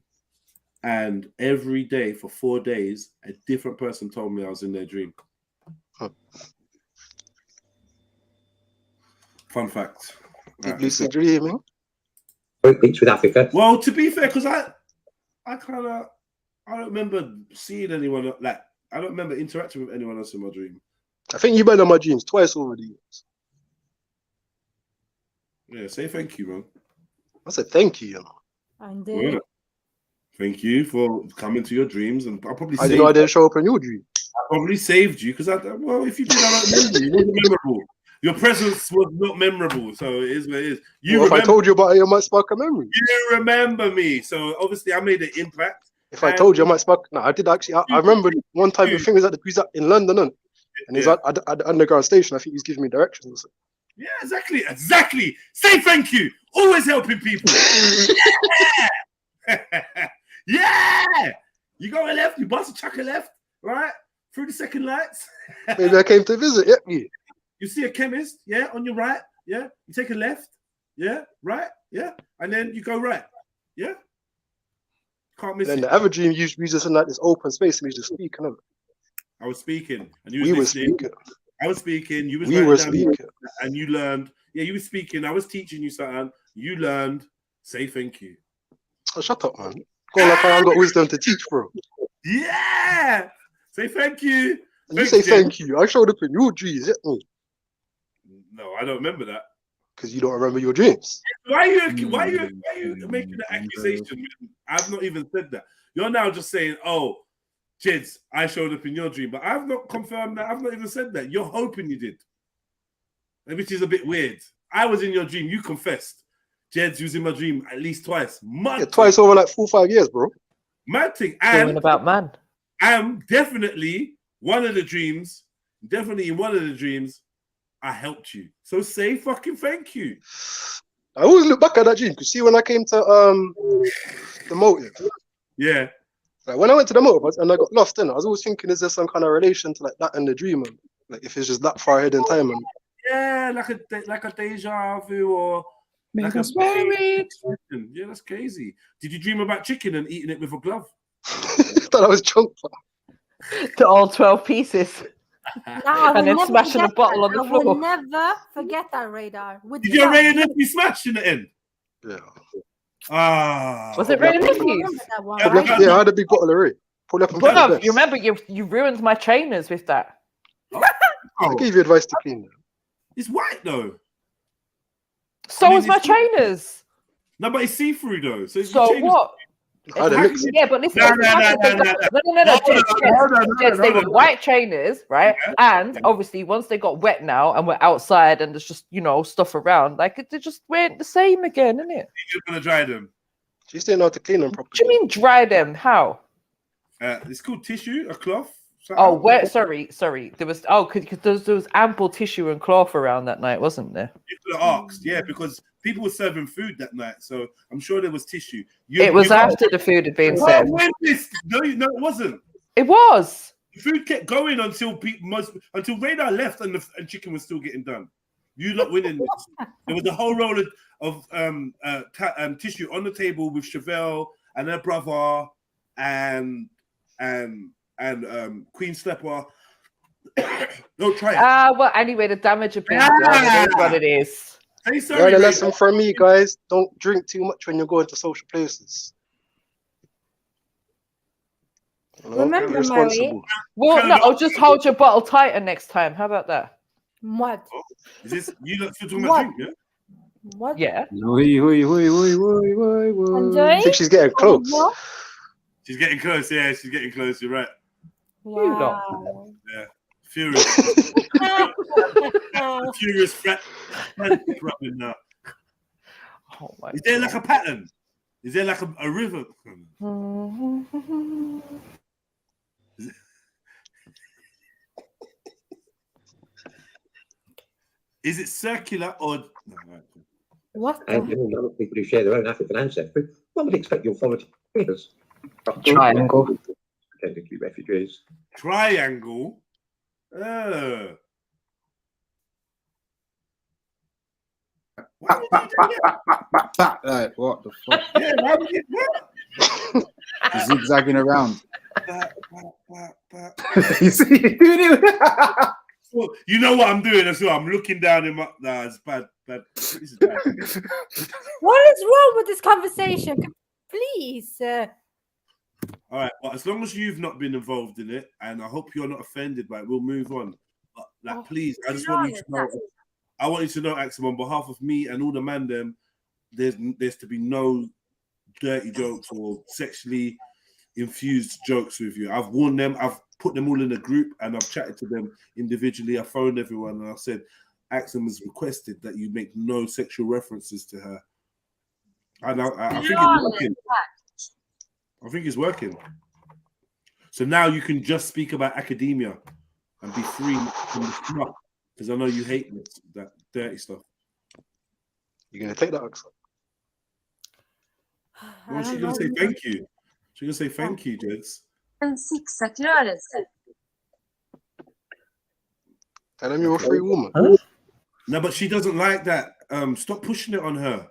and every day for 4 days, a different person told me I was in their dream. Fun fact. Lucid dreaming. Beach with Africa. Well, to be fair, because I don't remember seeing anyone like. I don't remember interacting with anyone else in my dream. I think you've been in my dreams twice already. Yeah, say thank you, man. I said thank you. I did. Yeah. Thank you for coming to your dreams, and I probably. I didn't know I didn't show up in your dream. I probably saved you because if you did, I don't remember. You wasn't memorable. Your presence was not memorable, so it is what it is. If I told you about it, it might spark a memory. You remember me, so obviously I made an impact. If I told you, I might spark. No, I did actually. I remember one time the thing was at the he's in London, and he's at the underground station. I think he's giving me directions. Yeah, exactly. Say thank you. Always helping people. Yeah. You go left, you bust a chuck a left, right? Through the second lights. Maybe I came to visit. Yeah. You see a chemist, yeah, on your right, yeah. You take a left, yeah, right, yeah, and then you go right, yeah. Can't miss it. Then the other dream, you just in like this open space, and we just speaking. I was speaking, and we were speaking. I was speaking. You was we were speaking, and you learned. Yeah, you were speaking. I was teaching you something. You learned. Say thank you. Oh, shut up, man. Go like I got wisdom to teach, bro. Yeah. Say thank you. And you say thank you. I showed up in your dreams. No, I don't remember that. Because you don't remember your dreams. Why are you making an accusation? I've not even said that. You're now just saying, oh, Jeds, I showed up in your dream, but I've not confirmed that. I've not even said that. You're hoping you did, which is a bit weird. I was in your dream. You confessed. Jeds was in my dream at least twice. Yeah, twice over like 4 or 5 years, bro. Mad thing. And about man. I'm definitely one of the dreams. Definitely in one of the dreams, I helped you. So say fucking thank you. I always look back at that dream because see when I came to the motive. Yeah. Like when I went to the motive and I got lost in it, I was always thinking, is there some kind of relation to like that and the dream? And, like if it's just that far ahead in time. And... Yeah, like a deja vu or like a yeah, that's crazy. Did you dream about chicken and eating it with a glove? Thought I was drunk. To all 12 pieces. And then smashing a bottle on the floor. I will never forget that radar. Did your Ray and Nippy smash in the end? Yeah. Ah. Was it Ray and Nippy's? Yeah, I had a big bottle of Ray. Bruv, you remember you ruined my trainers with that. I gave you advice to clean them. It's white though. So was my trainers. No, but it's see-through though. So what? Yeah, but listen. No. They were white trainers, right? And obviously, once they got wet now and we're outside and there's just, stuff around, like they just weren't the same again, innit? You're gonna dry them. She still know how to clean them properly. What do you mean dry them? How? It's called tissue, a cloth. Oh, where? Sorry. There was because there was ample tissue and cloth around that night, wasn't there? You could have asked, yeah, because people were serving food that night, so I'm sure there was tissue. It was after the food had been served. No, it wasn't. It was. The food kept going until Radar left and chicken was still getting done. You lot winning this. There was a whole roll of tissue on the table with Chevelle and her brother and Queen Stepper. No, try it. Well, anyway, the damage had been done. It is what it is. Say sorry. Learn a lesson from me, guys. Don't drink too much when you're going to social places. Remember, Mary. Well, no, I'll just hold your bottle tighter next time. How about that? What? Is this you lot still talking about drink, yeah? What? Yeah. I think she's getting close. She's getting close, yeah, she's getting close, you're right. Wow. Yeah. Furious. Furious fat rubbing now. Oh my Is there like a pattern? Is there like a rhythm? Is it circular or no, right. What? And none of people who share their own African ancestry, one would expect you'll follow figures. Triangle. Technically refugees. Triangle. Like, what the fuck? Yeah, why would you what? Zigzagging around. Well, you know what I'm doing as well. I'm looking down in my. Nah, it's bad. This is bad. What is wrong with this conversation? Please. All right, well, as long as you've not been involved in it, and I hope you're not offended by it, we'll move on. But, please, I just want you to know. I want you to know, Axel, on behalf of me and all the man, there's to be no dirty jokes or sexually infused jokes with you. I've warned them. I've put them all in a group, and I've chatted to them individually. I phoned everyone, and I said, Axel has requested that you make no sexual references to her. And I think it's working. I think it's working. So now you can just speak about academia and be free from the stuff, because I know you hate that dirty stuff. You're going to take that, Axel? Well, she's going to say thank you. She's going to say thank you, Jeds. Tell them you're a free woman. No, but she doesn't like that. Stop pushing it on her.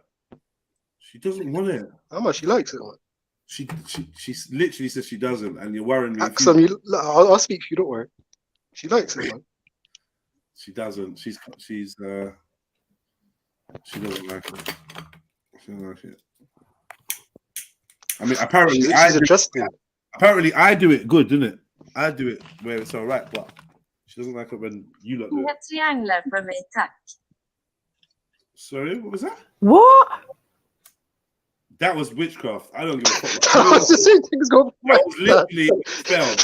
She doesn't want it. How much she likes it, man? She literally says she doesn't, and you're worrying me. Axel, I'll speak for you, don't worry. She likes it, man. She doesn't. She doesn't like it. She doesn't like it. I mean, apparently, she's adjusting. Apparently, I do it good, didn't it? I do it where it's all right, but she doesn't like it when you lot do it. Trianglar för mig, tack. Sorry, what was that? What? That was witchcraft. I don't give a fuck. That was the same thing as going through my That was literally spell.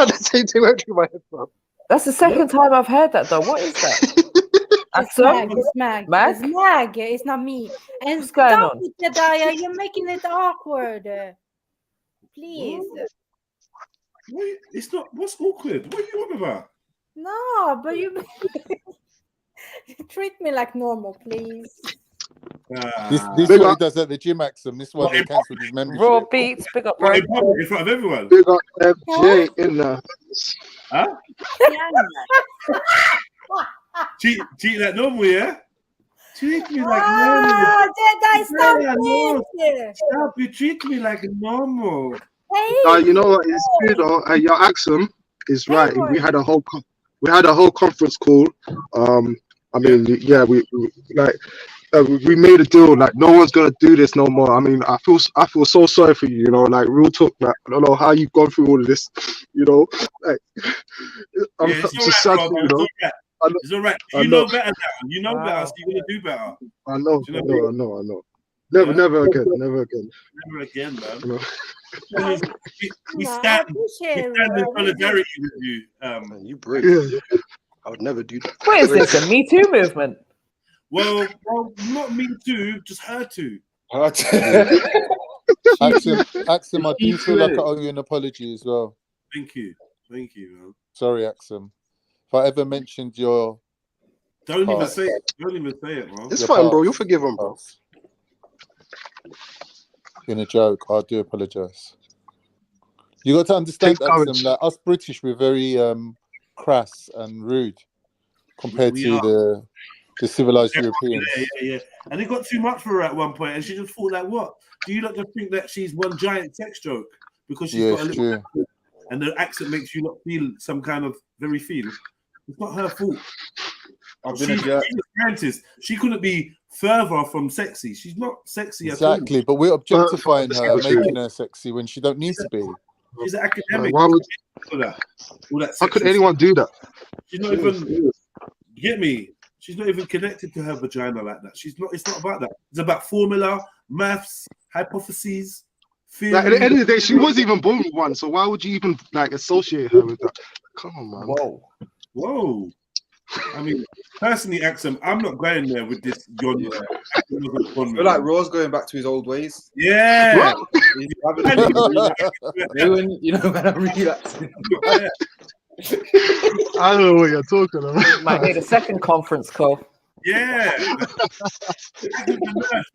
the same thing went through my head, bro. That's the second time I've heard that, though. What is that? It's Mag. It's Mag. Mag? It's Mag. It's not me. And What's going stop on? it, Jedediah. You're making it awkward. Please. Wait, it's not. What's awkward? What are you on about? No, but you treat me like normal, please. This is what he does at the gym, Axum. This is why they cancelled his membership. Raw beats, big up, bro. In front of everyone. Big up FJ in there. Huh? Treat like normal, yeah? Treat me like normal. Jedi, stop Yeah, it. Stop, you treat me like normal. Hey. You know what? It's true though. Your Axum is right. We had a whole conference call. I mean, yeah, we made a deal. Like, no one's gonna do this no more. I mean, I feel so sorry for you. You know, like real talk. Like, I don't know how you've gone through all of this. You know, like I'm just sad for you. You know. It's all right. You know better now. You know better, so you're gonna do better. I know. Never again. Never again. Never again, man. You know? We stand in solidarity with you. You brave. Yeah. I would never do that. What is this? A Me Too movement? Well, not me too, just her too. Axum, I do feel like I owe you an apology as well. Thank you, man. Sorry, Axum. If I ever mentioned your... Don't even say it. Don't even say it, bro. It's fine, bro. You'll forgive him, bro. In a joke, I do apologize. You got to understand, Axum, like us British, we're very crass and rude compared to the civilized Europeans. Yeah. And it got too much for her at one point, and she just thought, like, what? Do you not just think that she's one giant sex joke because she's got a little accent, and the accent makes you not feel some kind of very feel? It's not her fault. She's a scientist. She couldn't be further from sexy. She's not sexy at all. Exactly, but we're objectifying her, making her sexy when she don't need to be. She's an academic. Why would all that how could anyone do that? She's not even. Get me? She's not even connected to her vagina like that. She's not. It's not about that. It's about formula, maths, hypotheses. Theory. Like, at the end of the day, she wasn't even born with one. So why would you even like associate her with that? Come on, man. Whoa. I mean, personally, Axum, I'm not going there with this. I feel like Raw's going back to his old ways. Yeah. You know, when I'm relapsing. I don't know what you're talking about. Might need a second conference call. Yeah.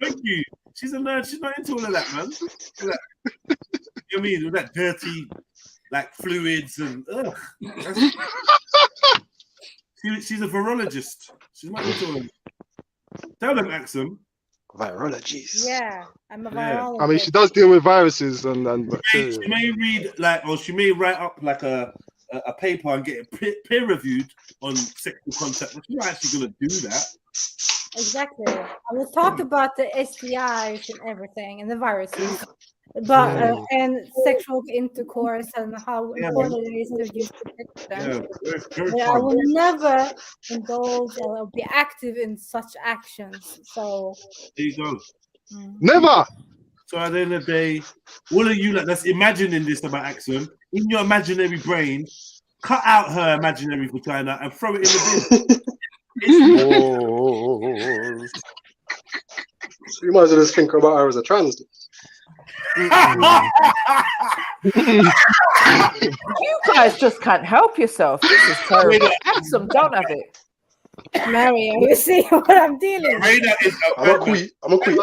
Thank you. She's a nerd. She's not into all of that, man. You know what I mean? With that dirty, like, fluids and she's a virologist. She's not into all of that. Tell them, Axum. Virologist. Yeah, I'm a virologist. I mean, she does deal with viruses and she may read or she may write up like a paper and get it peer reviewed on sexual contact, but she's not actually going to do that. Exactly. I will talk about the STIs and everything and the viruses, but and sexual intercourse and how important it is to use protection. But I will never indulge or be active in such actions. So there you go. Never. So at the end of the day, all of you that's imagining this about Axum, in your imaginary brain, cut out her imaginary vagina and throw it in the bin. You might as well just think about her as a trans. You guys just can't help yourself. This is terrible. Axum, don't have it. Mario, you see what I'm dealing with. I'm a queen.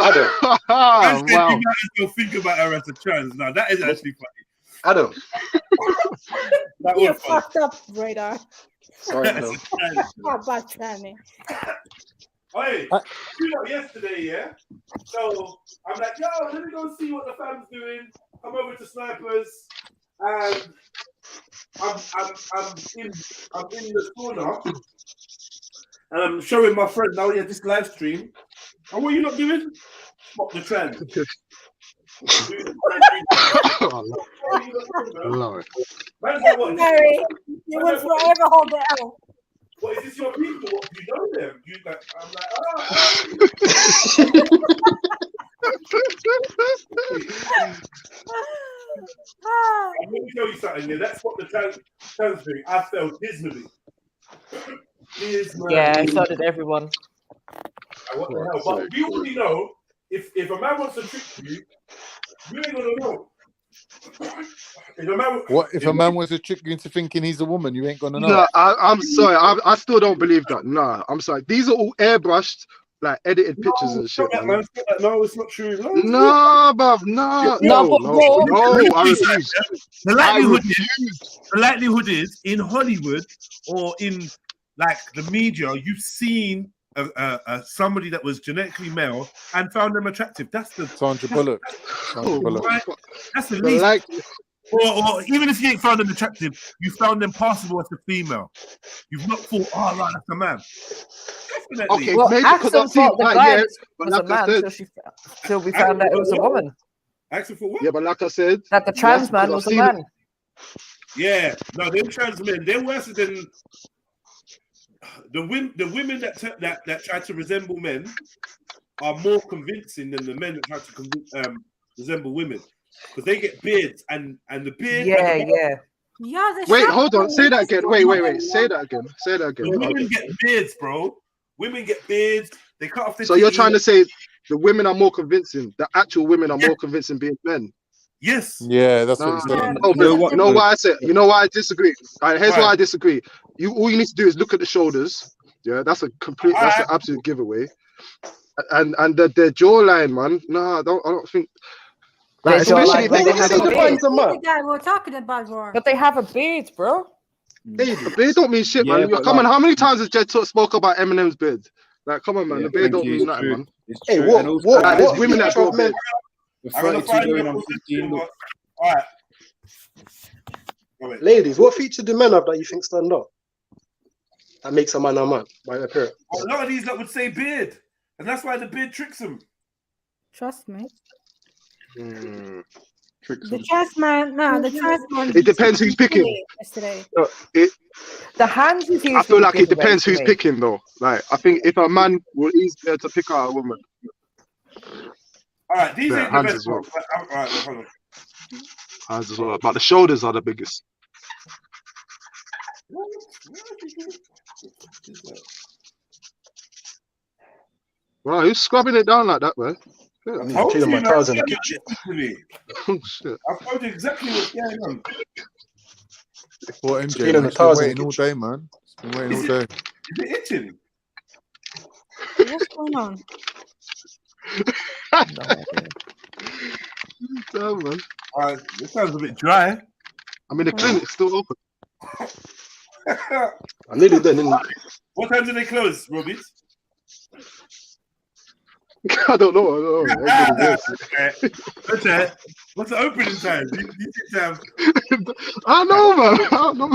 Adam. Wow. You might as well think about her as a trans. Now that is actually funny. Adam. You fucked up, Radar. Sorry, Adam. How about tranny? Hey, yesterday, yeah? So I'm like, yo, let me go see what the fam's doing. Come over to Snipers, and I'm in the sauna, and I'm showing my friend now, this live stream. And what are you not doing? Spot the trend. Love it. Mary, you will forever hold the L. What is this your people? What do you know them? You like? I'm like, Let me tell you something. Yeah, that's what the trans thing. I felt dismally. Yeah, so did everyone. What the hell? But we already know if a man wants to trick you, you ain't gonna know. If a man wants to trick you into thinking he's a woman, you ain't gonna know. No, I'm sorry. I still don't believe that. No, I'm sorry. These are all airbrushed, like edited pictures and shit, man. No, it's not true. No, bruv, no. I refuse. The likelihood is in Hollywood or in like the media, you've seen somebody that was genetically male and found them attractive. That's the Sandra Bullock. Right? That's the least. Or even if you ain't found them attractive, you found them passable as a female. You've not thought, oh, right, that's a man. Definitely. Okay, well, Axel thought the guy was a man till we found out it was a woman. Axel for what? Yeah, but like I said, that the trans man was a man. Yeah, no, them trans men, they're worse than the women that try to resemble men are more convincing than the men that try to resemble women. Because they get beards and the beard. Yeah. Wait, hold on. Say that again. Wait. Say that again. Women get beards, bro. Women get beards. They cut off their So you're trying to say the women are more convincing. The actual women are more convincing being men. Yes. Yeah, that's what he's saying. No, you know why I said? You know why I disagree? All right, here's why I disagree. All you need to do is look at the shoulders. Yeah, that's an absolute giveaway. And the jawline, man. No, I don't think. Like, especially if they defines a man. The guy we're talking about, bro. But they have a beard, bro. Hey, the beard don't mean shit, man. Come on, how many times has Jed spoke about Eminem's beard? Like, come on, man. The beard don't mean nothing, man. Hey, what there's women that grow beard. All right. Ladies, what feature do men have that you think stand out? That makes a man a man by appearance. A lot of these that would say beard, and that's why the beard tricks them. Trust me. The trans man, it depends who's picking. The hands is I feel like it depends who's picking, though. Like, I think if a man will easier to pick out a woman. All right, these ain't the hands best as well. ones. All right, hold on. Hands as well, but the shoulders are the biggest. Wow, who's scrubbing it down like that, man? I told you, man. Oh, shit. I told you exactly what's going on. What, MJ? It's been waiting all day, man. It's been waiting all day. Is it itching? What's going on? No, man. All right, this sounds a bit dry. I mean, the clinic's still open. I'm nearly done. What time do they close, Robbie? I don't know. Okay. What's the opening time? You have... I know, man. I don't know.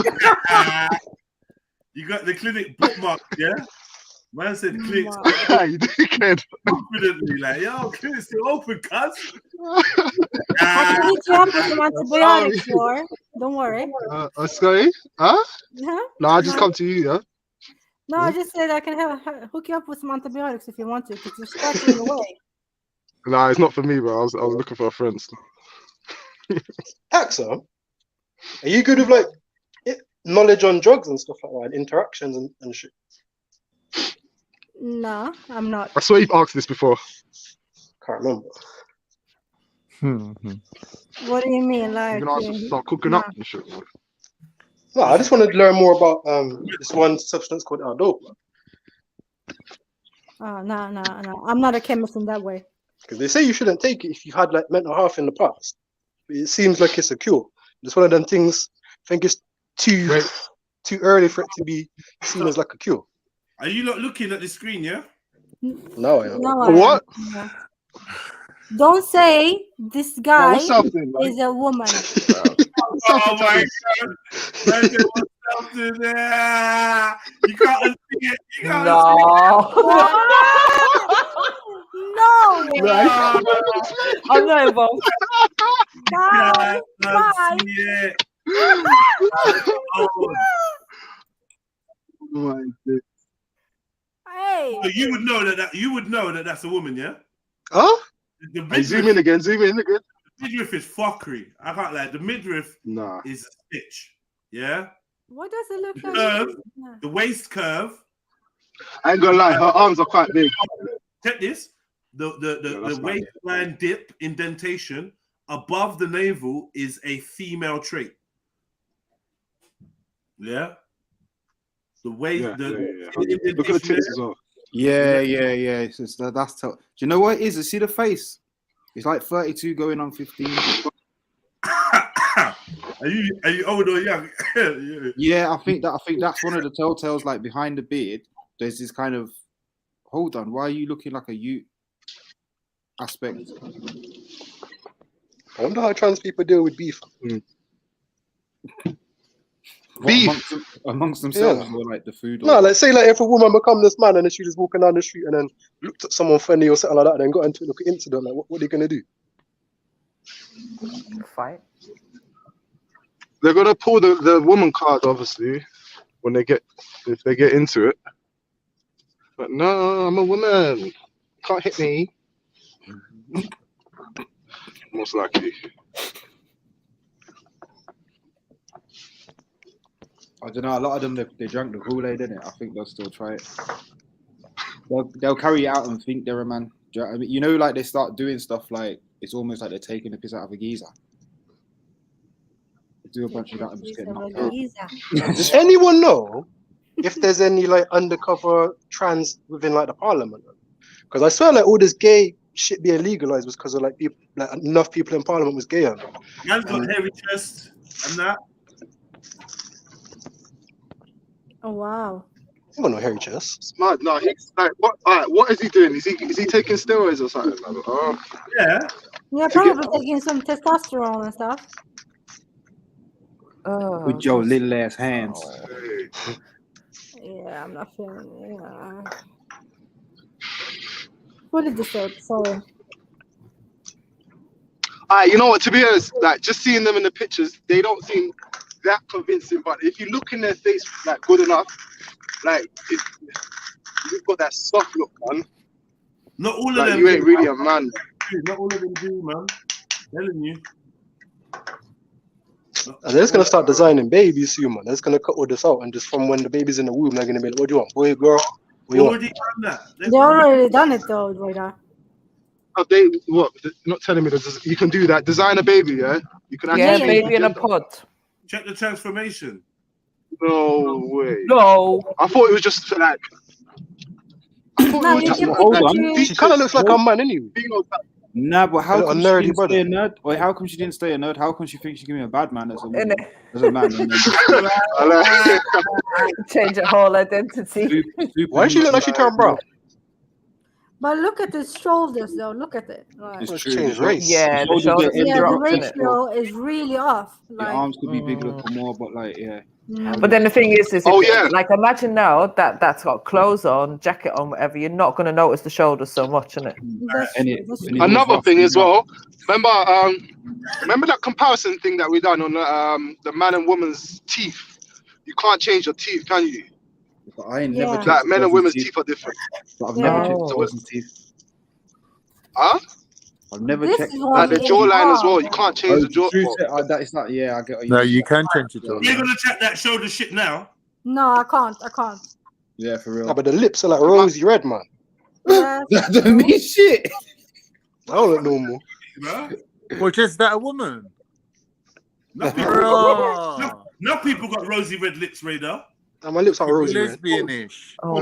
You got the clinic bookmark, yeah? Man said clinic's you dickhead. confidently, like, yo, clinic's still open, cuz. I can hit you up with some antibiotics, for. Don't worry. Sorry? Huh? Huh? No, I just come to you, yeah? No, I just said I can hook you up with some antibiotics if you want to, because you're scratching away. Nah, it's not for me, bro. I was looking for a friend. Axel, are you good with like knowledge on drugs and stuff like that, and interactions and shit? No, I'm not. I swear you've asked this before. Can't remember. What do you mean, like? You're gonna start cooking up and shit, man. No, I just wanted to learn more about this one substance called dope. Oh, no. I'm not a chemist in that way. Because they say you shouldn't take it if you've had like mental health in the past. But it seems like it's a cure. It's one of them things. I think it's too early for it to be seen as like a cure. Are you not looking at the screen, yeah? No, I am. What? Yeah. Don't say this guy is a woman. Oh my God! What's something there? You can't see it. You can't see it. No I'm not involved. Bye. Bye. Yeah. Hey. So you would know that that's a woman, yeah? Huh? The Hey, zoom in again. The midriff is fuckery. I can't lie. The midriff Nah. is a stitch. Yeah? What does it look like? Curve, the waist curve. I ain't gonna lie, her arms are quite big. Check this. The waistline dip indentation above the navel is a female trait. Yeah? The waist, Yeah. the Look at the tits as well. Yeah. It's just, that's do you know what it is? See the face? It's like 32 going on 15. Are you old or young? Yeah, I think that's one of the telltales. Like behind the beard, there's this kind of hold on. Why are you looking like a youth aspect? I wonder how trans people deal with beef. Beef amongst themselves, or like the food. No, like say like if a woman become this man and then she just walking down the street and then looked at someone funny or something like that, and then got into an incident, like what are they gonna do? Fight. They're gonna pull the woman card, obviously, if they get into it. But no, I'm a woman. Can't hit me. Most likely. I don't know. A lot of them they drank the Kool-Aid, didn't it? I think they'll still try it. They'll carry it out and think they're a man. Do you know what I mean? You know, like they start doing stuff like it's almost like they're taking the piss out of a geezer. They do a bunch of that and just get knocked out. Does anyone know if there's any like undercover trans within like the parliament? Because I swear like all this gay shit being legalized was because of like people, like enough people in parliament was gay. Man's got hairy chest and that. Oh wow. I don't know hairy chest. Smart. No, he's like what? What is he doing? Is he taking steroids or something? Yeah. Yeah, probably taking some testosterone and stuff. With your little ass hands. Yeah, I'm not feeling it. Yeah. What did this say? Sorry. You know what? To be honest, like just seeing them in the pictures, they don't seem that convincing. But if you look in their face, like good enough, like you've got that soft look, man. Not all of like, them. You ain't really a man. Not all of them do, man. Telling you. And they're just gonna start designing babies soon, man. They're just gonna cut all this out, and just from when the baby's in the womb, they're gonna be like, "What do you want, boy, girl?" What do you want? Done that. They already done it though, Roida. Oh, they what? They're not telling me that you can do that. Design a baby, yeah. You can. Yeah, baby in a pod. Check the transformation. No way. No. I thought it was just for like. No, She kind of looks like a man anyway. Nah, but how come she nerdy didn't stay a nerd? Wait, how come she didn't stay a nerd? How come she thinks she can be a bad man as a woman? As a man? And then change her whole identity. Why does she look like she turned brown? But look at the shoulders, though. Look at it. Like, change race. Yeah, the shoulders the ratio is really off. Like, the arms could be bigger or more, but like, yeah. But then the thing is like imagine now that's got clothes on, jacket on, whatever. You're not going to notice the shoulders so much, isn't it? Another thing as well. Remember that comparison thing that we done on the man and woman's teeth. You can't change your teeth, can you? But I ain't never checked like men and women's teeth are different. But I've never checked the women's teeth. Huh? I've never checked like the jawline as well. You can't change the jaw. That is not. Yeah, I get. No, you can change the jaw. You're gonna check that shoulder shit now. No, I can't. Yeah, for real. No, but the lips are like rosy red, man. That don't mean shit. I don't look normal. Well, just that a woman. No people got rosy red lips, Radar. And my lips are rosy red. Lesbianish. Oh.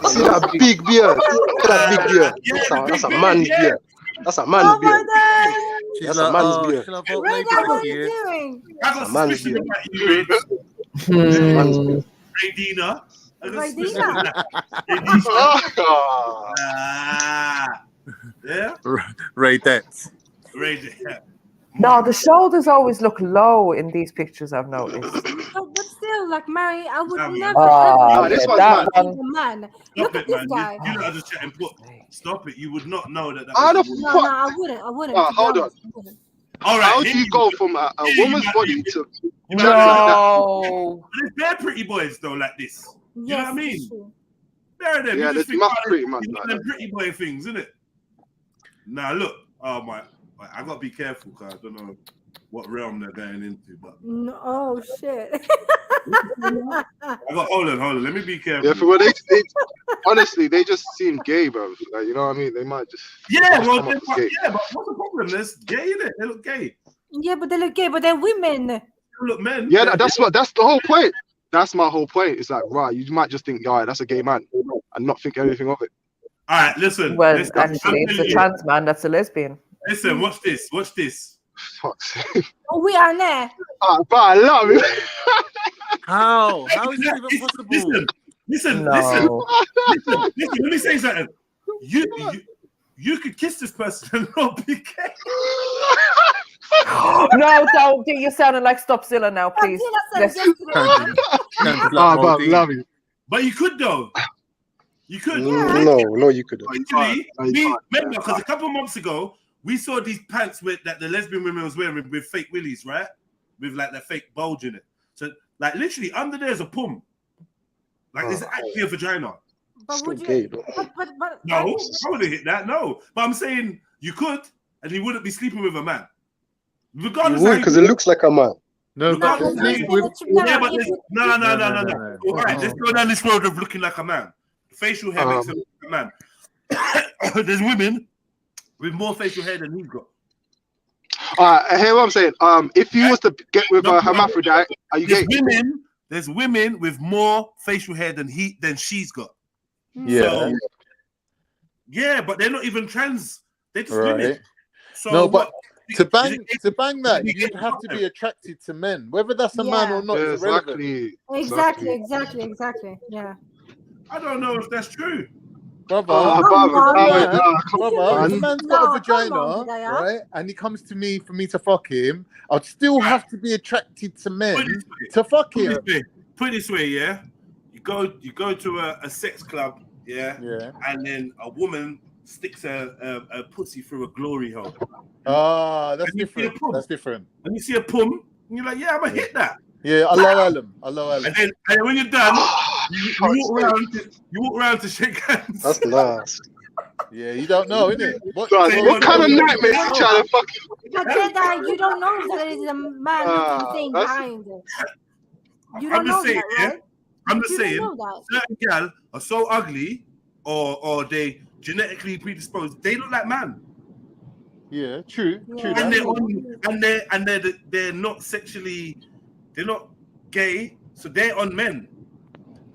See that big beard? Look at that big beard. That's a man's beard. That's a man's beard. That's a man's beard. Radar, what are you doing? That's a man's beard. Radina. Yeah. Raydette. No, the shoulders always look low in these pictures, I've noticed. But still, like marry. I would never this ever one's mad. think a man. Look at this man. guy. You know, just chat and put. Stop it. You would not know that. How the No, fuck? no, I wouldn't. I wouldn't. to be Hold on. honest, I wouldn't. All right. How do you go from a woman's body to No. There's bare pretty boys though, like this. You know what I mean? There them. Yeah, You just there's think, enough oh, pretty you man know, like them that. pretty boy things, isn't it? Now look. Oh my. I gotta be careful because I don't know what realm they're going into, but No, oh shit. I got hold on. Let me be careful. Yeah, for what they honestly, they just seem gay, bro. Like, you know what I mean? They might just Yeah, well, come up as gay. yeah, but what's the problem? They're gay, innit? They look gay. Yeah, but they look gay, but they're women. They look men. Yeah, that's the whole point. That's my whole point. It's like, right, you might just think, yeah, that's a gay man, and not think anything of it. All right, listen. Well, listen, actually, it's a trans man that's a lesbian. Listen, watch this. Watch this. Fuck's sake. Oh, we are there. But I love it. How is that even possible? Listen. Let me say something. You could kiss this person and not be gay. No, don't. You're sounding like Stopzilla now, please. Love you. But you could though. You could. No, you couldn't. Remember, because a couple of months ago, we saw these pants that the lesbian women was wearing with fake willies, right? With like the fake bulge in it. So, like, literally, under there's a pum. Like, there's actually a vagina. But would gay, you? bro. But No, I wouldn't hit that. No, but I'm saying you could, and he wouldn't be sleeping with a man. Regardless, Because it looks like a man. No, but no. All right, let's go down this road of looking like a man. Facial hair makes him look like a man. There's women with more facial hair than he's got. I hear what I'm saying. If you was to get with a hermaphrodite, are you gay? There's women with more facial hair than she's got. Yeah. So, yeah, but they're not even trans. They're just women. So no, but to bang that, you'd have to be attracted to men, whether that's a man or not. Is irrelevant. Exactly. Yeah. I don't know if that's true. Brother, if a man's got a vagina, right, and he comes to me for me to fuck him, I'd still have to be attracted to men to fuck him. Put it this way, yeah. You go to a sex club, yeah, and then a woman sticks a pussy through a glory hole. That's different. That's different. And you see a pum, and you're like, yeah, I'm gonna hit that. Yeah, Allah Alam. And then when you're done, you walk around to shake hands. That's nice. Yeah, you don't know, innit? What kind of nightmare you trying to fucking? But Jedi, you don't know that there is a man looking thing behind it. You don't know that, right? I'm just saying, certain gal are so ugly, or they genetically predisposed. They look like man. Yeah, true. And they're not sexually, they're not gay, so they're on men.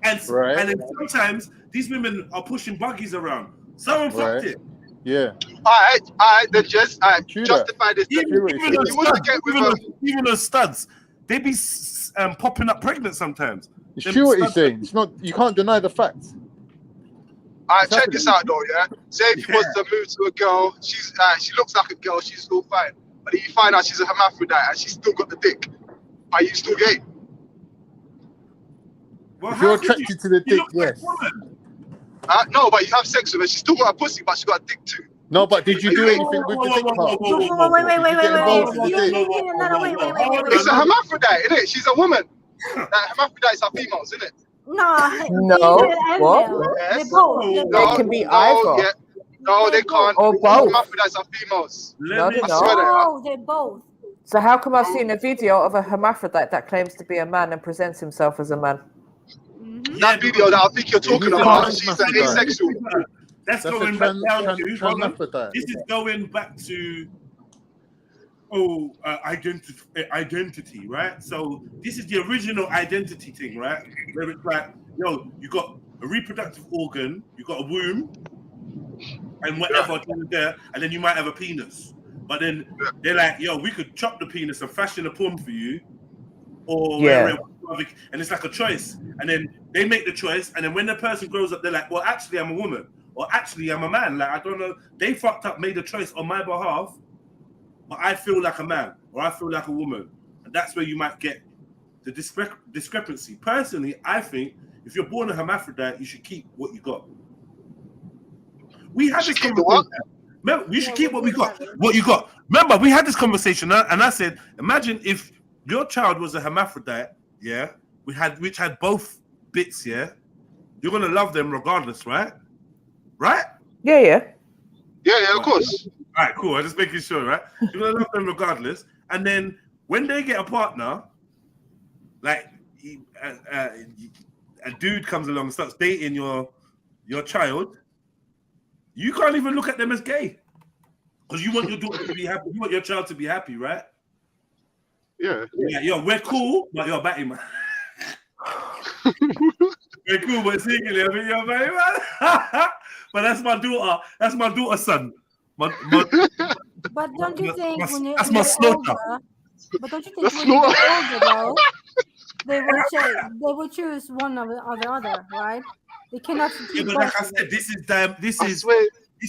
And then sometimes these women are pushing buggies around. Someone fucked it. Yeah. All right. Then just justify this. Even those studs, they be popping up pregnant sometimes. It's true what he's saying. It's not. You can't deny the facts. All right, check this out though, yeah. Say if you was to move to a girl, she looks like a girl, she's still fine. But if you find out she's a hermaphrodite and she's still got the dick, are you still gay? If you're attracted to the dick, yes. No, but you have sex with her, she's still got a pussy, but she got a dick too. No, but did you do anything with the dick part? Wait. It's a hermaphrodite, isn't it? She's a woman. Hermaphrodites are females, isn't it? No. What? Yes. They can be either. No, they can't. Or both. Hermaphrodites are females. No, they're No, they're both. So how come I've seen a video of a hermaphrodite that claims to be a man and presents himself as a man? That video that I think you're talking about, she's an asexual. That's going back down to. This is going back to identity, right? So this is the original identity thing, right? Where it's like, yo, you got a reproductive organ, you got a womb, and whatever there, and then you might have a penis. But then they're like, yo, we could chop the penis and fashion a pum for you, or and it's like a choice. And then they make the choice, and then when the person grows up, they're like, well, actually, I'm a woman, or actually, I'm a man. Like, I don't know. They fucked up, made a choice on my behalf, but I feel like a man, or I feel like a woman, and that's where you might get the discrepancy. Personally, I think if you're born a hermaphrodite, you should keep what you got. We had this conversation. Remember, you should keep what we got. What you got. Remember, we had this conversation, and I said, imagine if your child was a hermaphrodite, yeah, which had both bits, yeah, you're gonna love them regardless, right? Right? Yeah, of course. All right, cool. I'm just making sure, right? You're gonna love them regardless, and then when they get a partner, like a dude comes along and starts dating your child, you can't even look at them as gay because you want your daughter to be happy. You want your child to be happy, right? Yeah. Yo, we're cool, but you're batty man. We're cool, but secretly, I mean, you're batty man. But that's my daughter. That's my daughter's son. But don't you think that's my slaughter? But don't you think when you get older, though, they will choose one or the other, right? They cannot. Yeah, but like I said, this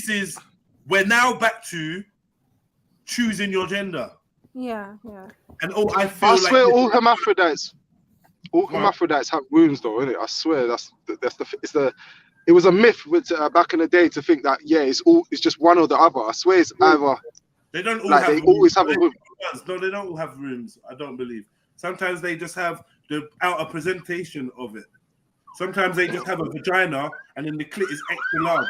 is we're now back to choosing your gender. Yeah. And I swear all hermaphrodites have wounds, though, isn't it? I swear it was a myth back in the day to think that it's just one or the other. I swear it's either. They don't all like have. They always have a wound. No, they don't all have wounds. I don't believe. Sometimes they just have the outer presentation of it. Sometimes they just have a vagina and then the clit is extra large.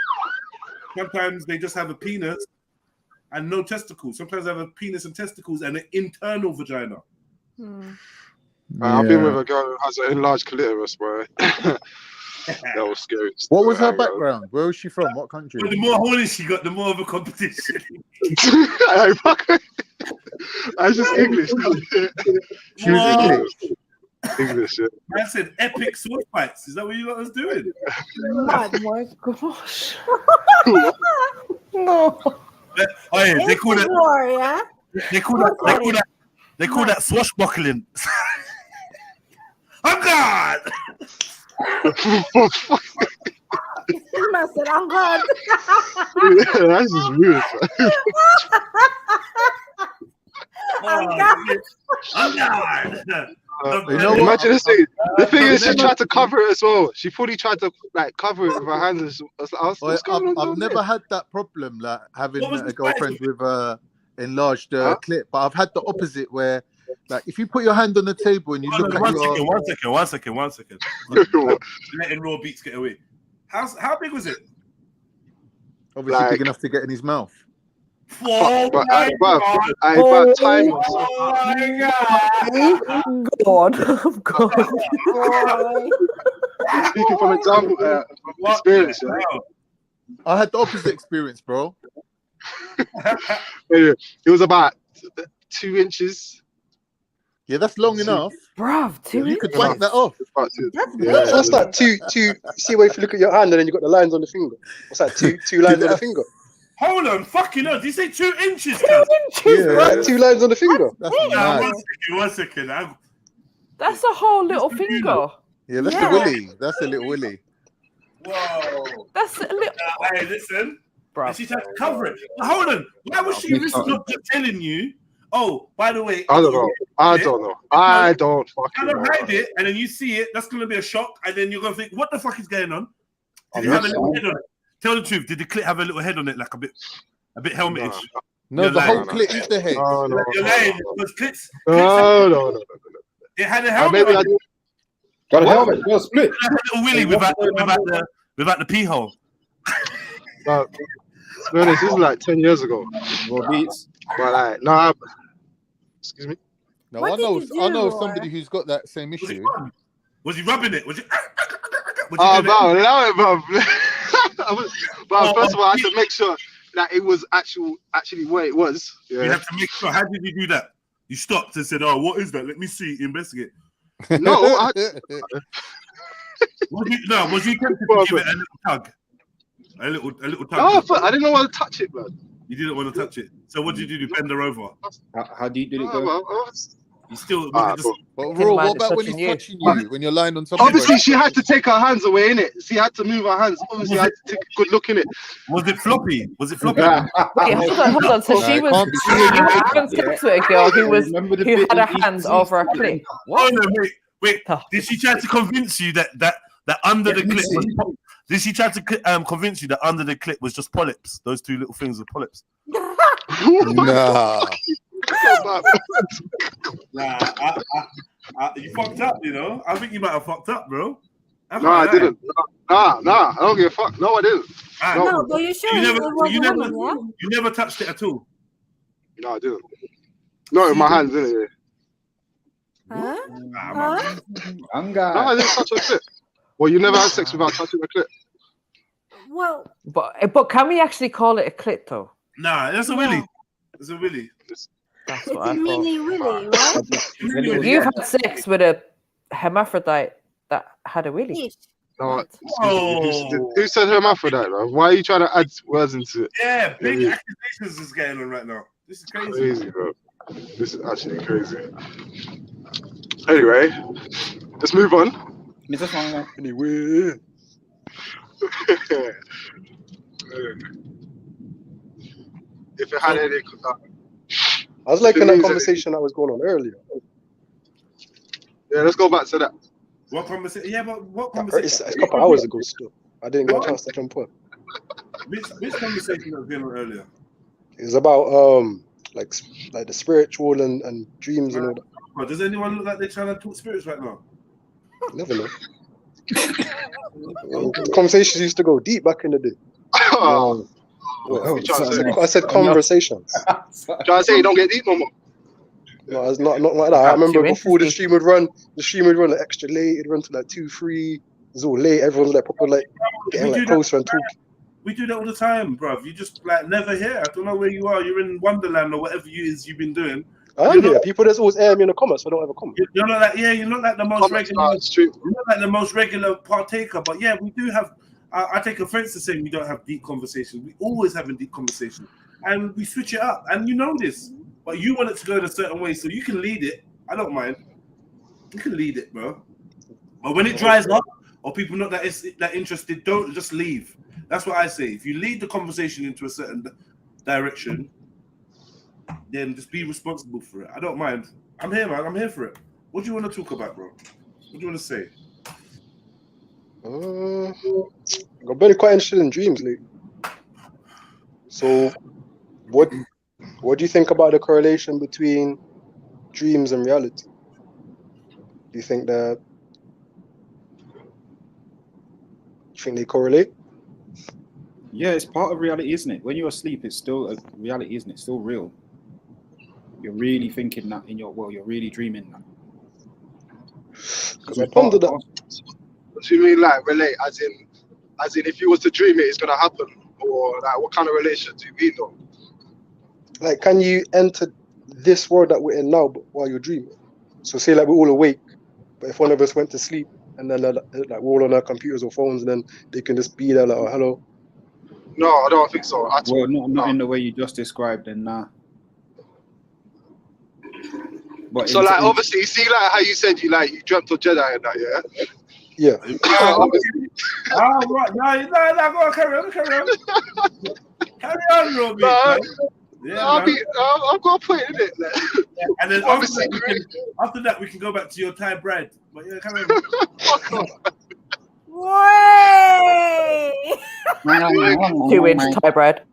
Sometimes they just have a penis and no testicles. Sometimes they have a penis and testicles and an internal vagina. I've been with a girl who has an enlarged clitoris, bro. That was scary. What was her background? Where was she from? What country? Well, the more horny she got, the more of a competition. I was just English. She was English. English, yeah. I said epic sword fights. Is that what you lot was doing? Oh my gosh. No. Oh yeah, they call that. War, yeah? They call that swashbuckling. I'm God. You must have said, I'm God. Yeah, that's just weird. I'm God. Imagine this thing. The thing is, she tried to cover it as well. She fully tried to cover it with her hands. I've never had that problem, like having a girlfriend with a enlarged clit, but I've had the opposite where, like, if you put your hand on the table and you look at one second. Letting raw beats get away. How big was it? Obviously big enough to get in his mouth. Oh but my time. God. Speaking from example, experience. I had the opposite experience, bro. It was about 2 inches. Yeah, that's long enough. Bruv, 2 inches? You could wipe that off. What's that? Two. See where if you look at your hand and then you got the lines on the finger. What's that? Two lines on the finger. Hold on, fucking hell! Did you say 2 inches? 2 inches, bro. 2 lines on the finger. One second. That's a whole little finger. Yeah, that's a willy. That's a little willy. Whoa. That's a little. Hey, listen. Bro. She tried to cover it. Hold on. Why was she not just telling you? Oh, by the way, I don't know. I don't fucking know. Hide it, and then you see it. That's gonna be a shock, and then you're gonna think, "What the fuck is going on?" Did it have a little head on it? Tell the truth. Did the clit have a little head on it, like a bit helmetish? No, the whole clit is the head. No. You're lying. Because clits. No. It had a helmet. Got a helmet. Got a split. It had a little willy without the pee hole. To be honest, this is like 10 years ago. More beats. But like, no. Excuse me. No, I know somebody who's got that same issue. Was he rubbing it? Was he? Oh, bro, allow it, bro. But first of all, I had to make sure that it was actually where it was. Yeah. You have to make sure. How did you do that? You stopped and said, "Oh, what is that? Let me see. Investigate." No, was you tempted to give it a little tug? A little tug. No, I didn't want to touch it, bro. You didn't want to touch it. So what did you do? Bend her over. How deep did it go? You still But Didn't Raw, mind what it about when touching he's you. touching you, when you're lying on top of Obviously, her? she had to take her hands away, innit? She had to move her hands. Obviously, I had to take a good look in it. Was it floppy? Was it floppy? Wait, hold on. So Nah, she it was can't be you were having sex with a girl who was Remember the who bit had in her hands over a clit. Oh What? no, wait. Did she try to convince you that under the clip was? Did she try to convince you that under the clip was just polyps? Those two little things were polyps. Nah. Nah, you fucked up, you know. I think you might have fucked up, bro. No, I didn't. Nah. I don't give a fuck. No, I didn't. No, but you sure you never touched it at all. No, I didn't. Not with my hands, innit? Huh? No, I didn't touch her clit. Well, you never had sex without touching the clit. Well, but can we actually call it a clit though? Nah, that's a willy. It's a willy. That's it's what I a thought. mini willy, right? You've had sex with a hermaphrodite that had a willy. No, who said hermaphrodite, bro? Why are you trying to add words into it? Yeah, big accusations is going on right now. This is crazy. Bro. This is actually crazy. Anyway, let's move on. Anyway. If it had any, I was liking that conversation that was going on earlier. Yeah, let's go back to that. What conversation? Yeah, but what conversation? It's a couple hours ago still. I didn't get a chance to jump on. Which conversation that was going on earlier? It was about like the spiritual and dreams and all that. Oh, does anyone look like they're trying to talk spirits right now? Never know. Conversations used to go deep back in the day. I said conversations. Trying to say you don't get deep no more. No, it's not like that. I remember before the stream would run like extra late. It'd run to like 2, 3. It was all late. Everyone's like proper like getting like closer and talking. We do that all the time, bruv. You just like never here. I don't know where you are. You're in Wonderland or whatever you've been doing. I'm here. People just always air me in the comments, so I don't ever comment. You're not like you're not like the most regular. You're not like the most regular partaker, but yeah, we do have. I take offense to saying we don't have deep conversations. We always have a deep conversation, and we switch it up. And you know this, but you want it to go in a certain way, so you can lead it. I don't mind. You can lead it, bro. But when it dries up, or people not that interested, don't just leave. That's what I say. If you lead the conversation into a certain direction, then just be responsible for it. I don't mind. I'm here, man. I'm here for it. What do you want to talk about, bro? What do you want to say? I've been quite interested in dreams lately. So, what do you think about the correlation between dreams and reality? Do you think they correlate? Yeah, it's part of reality, isn't it? When you're asleep, it's still a reality, isn't it? It's still real. You're really thinking that in your world. You're really dreaming that. Because I pondered that. What do you mean, like relate? As in, if you was to dream it, it's gonna happen, or like what kind of relation do you mean, though? Like, can you enter this world that we're in now, but while you're dreaming? So, say like we're all awake, but if one of us went to sleep and then like we're all on our computers or phones, and then they can just be there like, oh, hello. No, I don't think so. Well, not in the way you just described, then nah. But so like obviously, you see like how you said you dreamt of Jedi and that, yeah? Yeah. Right. No, go on, carry on. Carry on, Robbie. I've got a point in it. Like. Yeah, and then after that, we can go back to your Thai bread. But yeah, carry on. Way! 2-inch Thai bread.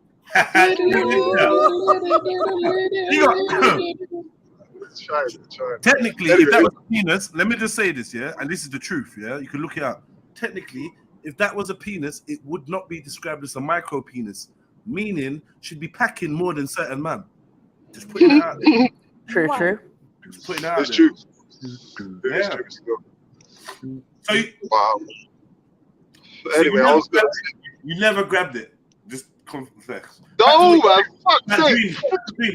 Technically, if that was a penis, let me just say this, yeah, and this is the truth, yeah, you can look it up. Technically, if that was a penis, it would not be described as a micro penis, meaning should be packing more than certain man. Just putting it out there. True. Just putting it out it's there. True. Yeah. So wow. Anyway, you never grabbed it. Just confess. No, man.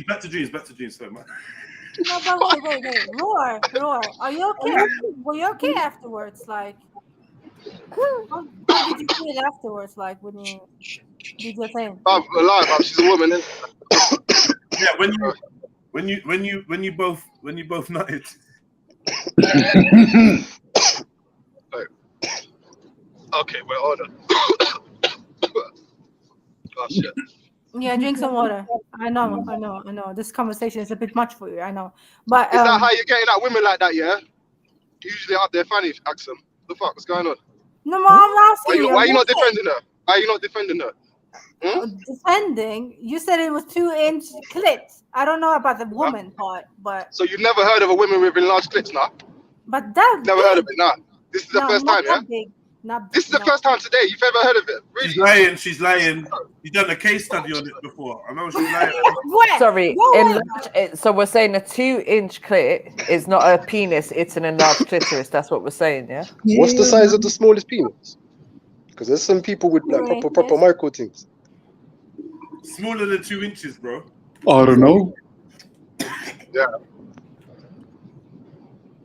Back to dreams. So much. No, but wait. Roar. Are you okay? Were you okay afterwards? Like, how did you feel afterwards? Like when you did your thing? I'm alive. She's a woman. Yeah, when you both nutted. Okay, wait, hold on. Oh shit. Yeah, drink some water. I know. This conversation is a bit much for you. I know, but Is that how you're getting at women like that? Yeah. Usually up there, funny accent. The fuck? What's going on? No, I'm asking you. Why are you not defending her? Why are you not defending her? Defending? You said it was 2-inch clits. I don't know about the woman part, but So you've never heard of a woman with enlarged clits, nah? but that Never heard of it, nah. This is the first time, yeah. This is the first time today you've ever heard of it. Really? She's lying. You've done a case study on it before. I know she's lying. Sorry, so we're saying a 2-inch clit is not a penis, it's an enlarged clitoris. That's what we're saying, yeah? What's the size of the smallest penis? Because there's some people with like proper micro things. Smaller than 2 inches, bro. I don't know. Yeah.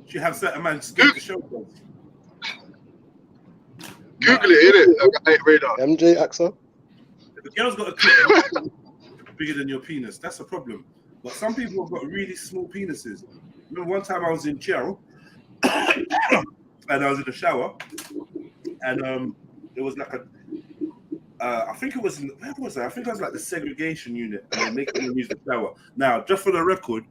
You have certain man scared to show them. Google it, innit? Radar. MJ Axel. If a girl's got a clit bigger than your penis, that's a problem. But some people have got really small penises. Remember one time I was in jail and I was in the shower and it was like a I think it was where was I? I think I was like the segregation unit and they're making me use the shower. Now, just for the record,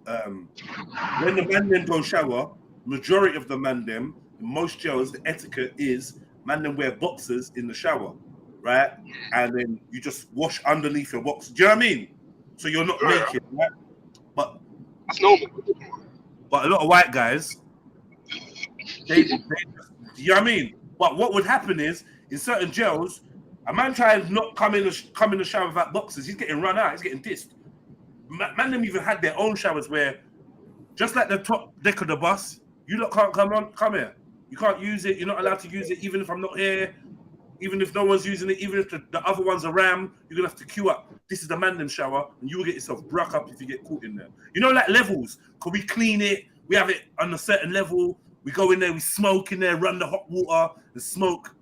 when the man them go shower, majority of the man them, in most jails, the etiquette is man them wear boxers in the shower, right? And then you just wash underneath your box. Do you know what I mean? So you're not naked, right? But that's normal. But a lot of white guys, they do you know what I mean? But what would happen is in certain jails, a man tries to not come in the shower without boxers. He's getting run out. He's getting dissed. Man, them even had their own showers where, just like the top deck of the bus, you lot can't come here. You can't use it. You're not allowed to use it, even if I'm not here. Even if no one's using it, even if the other one's a ram, you're gonna have to queue up. This is the man them shower, and you will get yourself bruck up if you get caught in there. You know, like levels. Could we clean it? We have it on a certain level. We go in there, we smoke in there, run the hot water, and smoke.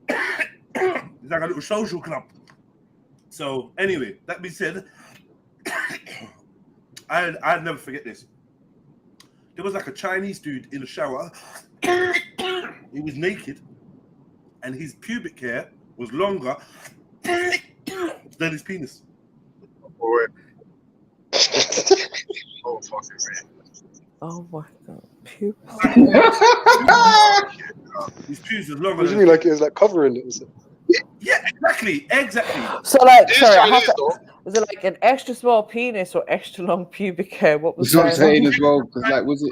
It's like a little social club. So anyway, that being said, I'd never forget this. There was like a Chinese dude in the shower. He was naked, and his pubic hair was longer than his penis. Oh, fucking man. Oh my god, pubes. His pubes was longer. What do you mean, like it was like covering it? Yeah, exactly. So like, sorry, was it like an extra small penis or extra long pubic hair? What was That's what I'm saying as well? Because like, was it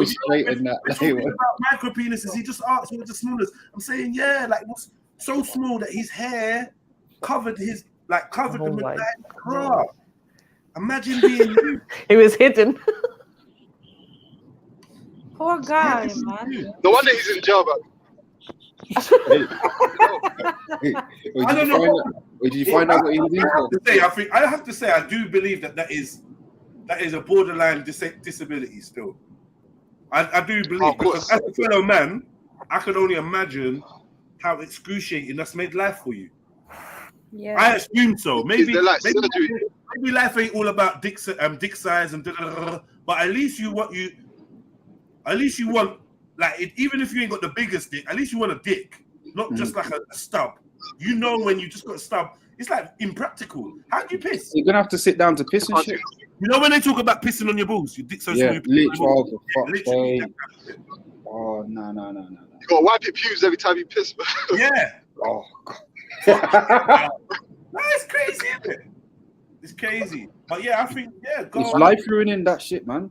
straight in that? Talking about micro penises, he just asked what the smallest. I'm saying, yeah, like what's so small that his hair covered his covered the entire. Imagine being you. It was hidden. Poor guy, man. No wonder he's in jail, man. I don't know. Did you find out what he was in for? I have to say, I do believe that is a borderline disability still. I do believe because as a fellow man, I can only imagine how excruciating that's made life for you. Yeah, I assume so. Maybe surgery. maybe life ain't all about dick size and but at least you want like even if you ain't got the biggest dick, at least you want a dick, not just like a stub. You know, when you just got a stub, it's like impractical. How do you piss? You're gonna have to sit down to piss and shit. You know when they talk about pissing on your balls, your dick so small. Literally. Oh no. You gotta wipe your pubes every time you piss, man. Yeah. Oh god. That's crazy, isn't it? It's crazy. But yeah, I think it's life ruining that shit, man.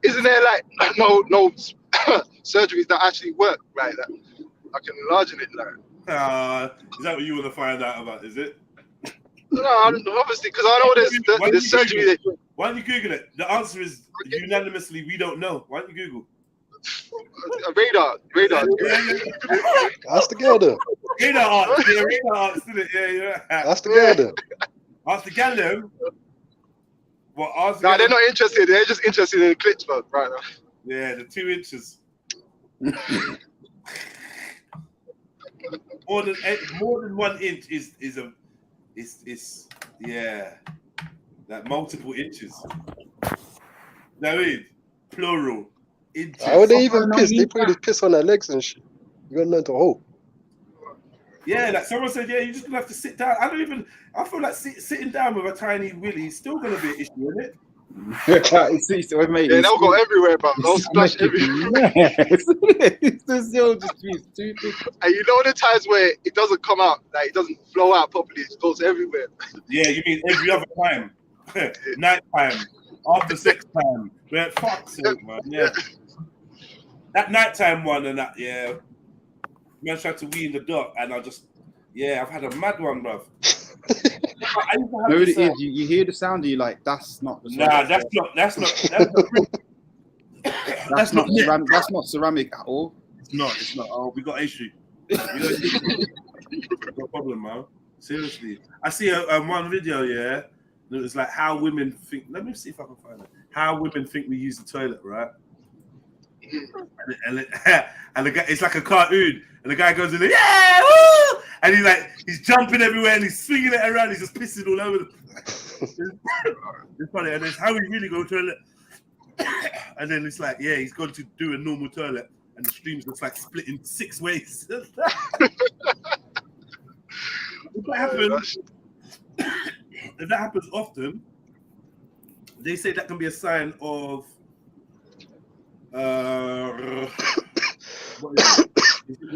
Isn't there like no surgeries that actually work like that? I can enlarge it like. Is that what you want to find out about? Is it? No, obviously, because I know there's surgery. Why don't you Google it? The answer is unanimously we don't know. Why don't you Google? Radar. Ask together. Radar arts, did it? Yeah. Ask together. Ask together. Well, nah, they're not interested. They're just interested in the clips, man, right now. Yeah, the 2 inches. more than 1 inch is like multiple inches. You know what I mean? plural. How would they even piss? They probably piss on their legs and shit. You gotta learn to hold. Yeah, like someone said, yeah, you're just gonna have to sit down. I feel like sitting down with a tiny willy is still gonna be an issue, isn't it? Yeah, they'll go everywhere, bro. They'll splash everywhere. It's still just stupid. And you know the times where it doesn't come out, like it doesn't flow out properly, it goes everywhere. Yeah, you mean every other time. Night time, after sex time. Man, fuck's sake, man. Yeah. That nighttime one and that, yeah. Man tried to wee in the dark and I've had a mad one, bruv. No, it is. You hear the sound, and you're like, that's not the sound. Nah, that's not ceramic at all. It's not. Oh, we got issue. No problem, man. Seriously. I see one video, yeah. It was like how women think. Let me see if I can find it. How women think we use the toilet, right? And the guy, it's like a cartoon, and the guy goes in there, yeah, woo! And he's jumping everywhere and he's swinging it around. He's just pissing all over the place. It's funny, and it's how we really go to the toilet. And then it's like, yeah, he's gone to do a normal toilet, and the stream's just like split in 6 ways. If that happens often, they say that can be a sign of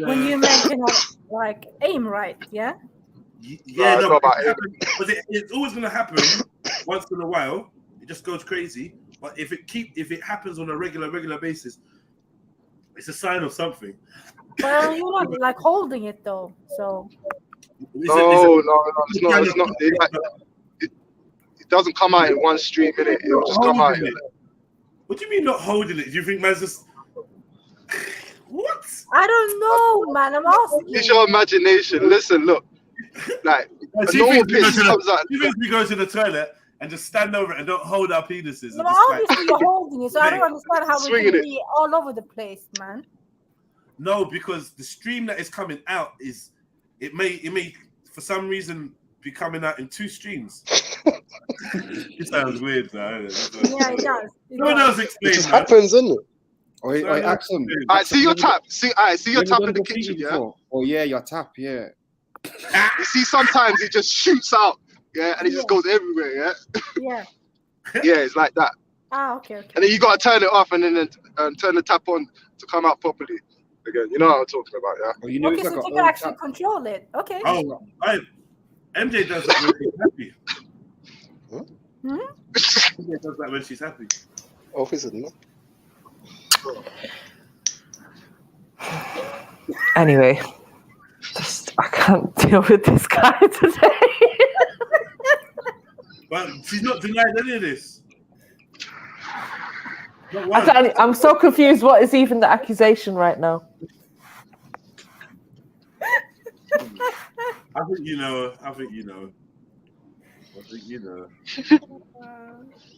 when you mention like aim right, yeah. Yeah, no, it's always gonna happen once in a while. It just goes crazy. But if it happens on a regular basis, it's a sign of something. Well, you're not like holding it though, so. No, it's not. It doesn't come out in one stream, innit? It'll just come out. What do you mean not holding it? Do you think man's just what? I don't know, man. I'm asking. Use your imagination. Listen, look. Like a normal piss comes out. You think we go to the toilet and just stand over it and don't hold our penises? No, obviously you're holding it, so I don't understand how we can be all over the place, man. No, because the stream that is coming out it may for some reason be coming out in 2 streams. It sounds weird, though. Yeah, it does. No one else explains. It just happens, isn't it? Alright, see your tap. See your tap in the kitchen, yeah? Oh yeah, your tap, yeah. You see, sometimes it just shoots out, yeah, and it just goes everywhere, yeah. Yeah. Yeah, it's like that. Ah, okay. And then you gotta turn it off and then turn the tap on to come out properly. Again, you know what I'm talking about, yeah. Well, you know, okay, so you can actually control it. Okay. Oh, MJ does that when she's happy. MJ does that when she's happy. Oh, is it not? Anyway, I can't deal with this guy today. But she's not denying any of this. I'm so confused. What is even the accusation right now? I think you know.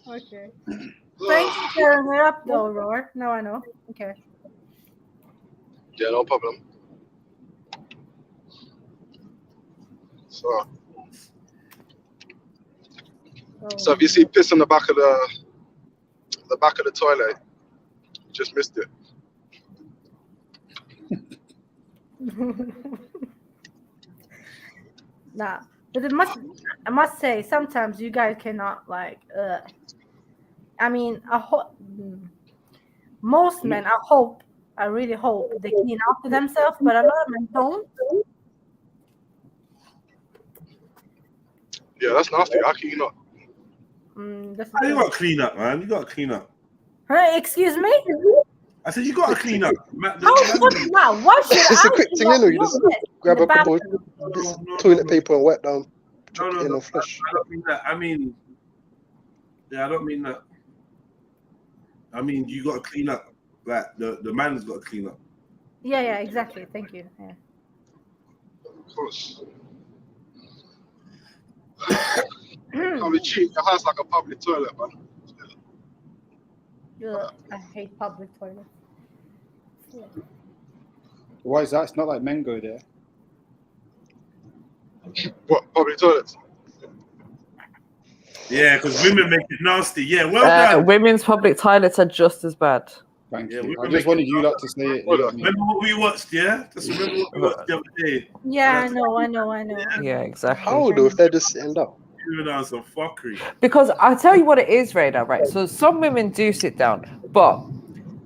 Okay. Thanks for clearing it up, though, Roar. Now I know. Okay. Yeah, no problem. So if you see piss on the back of the toilet, you just missed it. Nah, but I must say, sometimes you guys cannot like. I mean, most men, I really hope they clean after themselves, but a lot of men don't. Yeah, that's nasty. How can you not? You gotta clean up, man. You gotta clean up. Hey, excuse me? I said you gotta clean up. Why should It's a quick thing, you know. You just grab a couple of toilet paper and wet down. No, flush. I don't mean that. I mean, I don't mean that. I mean, you gotta clean up. Like the man's gotta clean up. Yeah, exactly. Thank you. Yeah. Of course. Can't be cheap. Your house like a public toilet, man. I hate public toilets. Yeah. Why is that? It's not like men go there. What, public toilets? Yeah, because women make it nasty. Yeah, well done. Women's public toilets are just as bad. Thank Yeah, you. I just wanted you lot to say it. Remember what we watched, yeah? Just remember what we watched the other day. Yeah, I know. Yeah, exactly. How though if they're just sitting down? Giving us some fuckery. Because I'll tell you what it is, Radar, right? So some women do sit down, but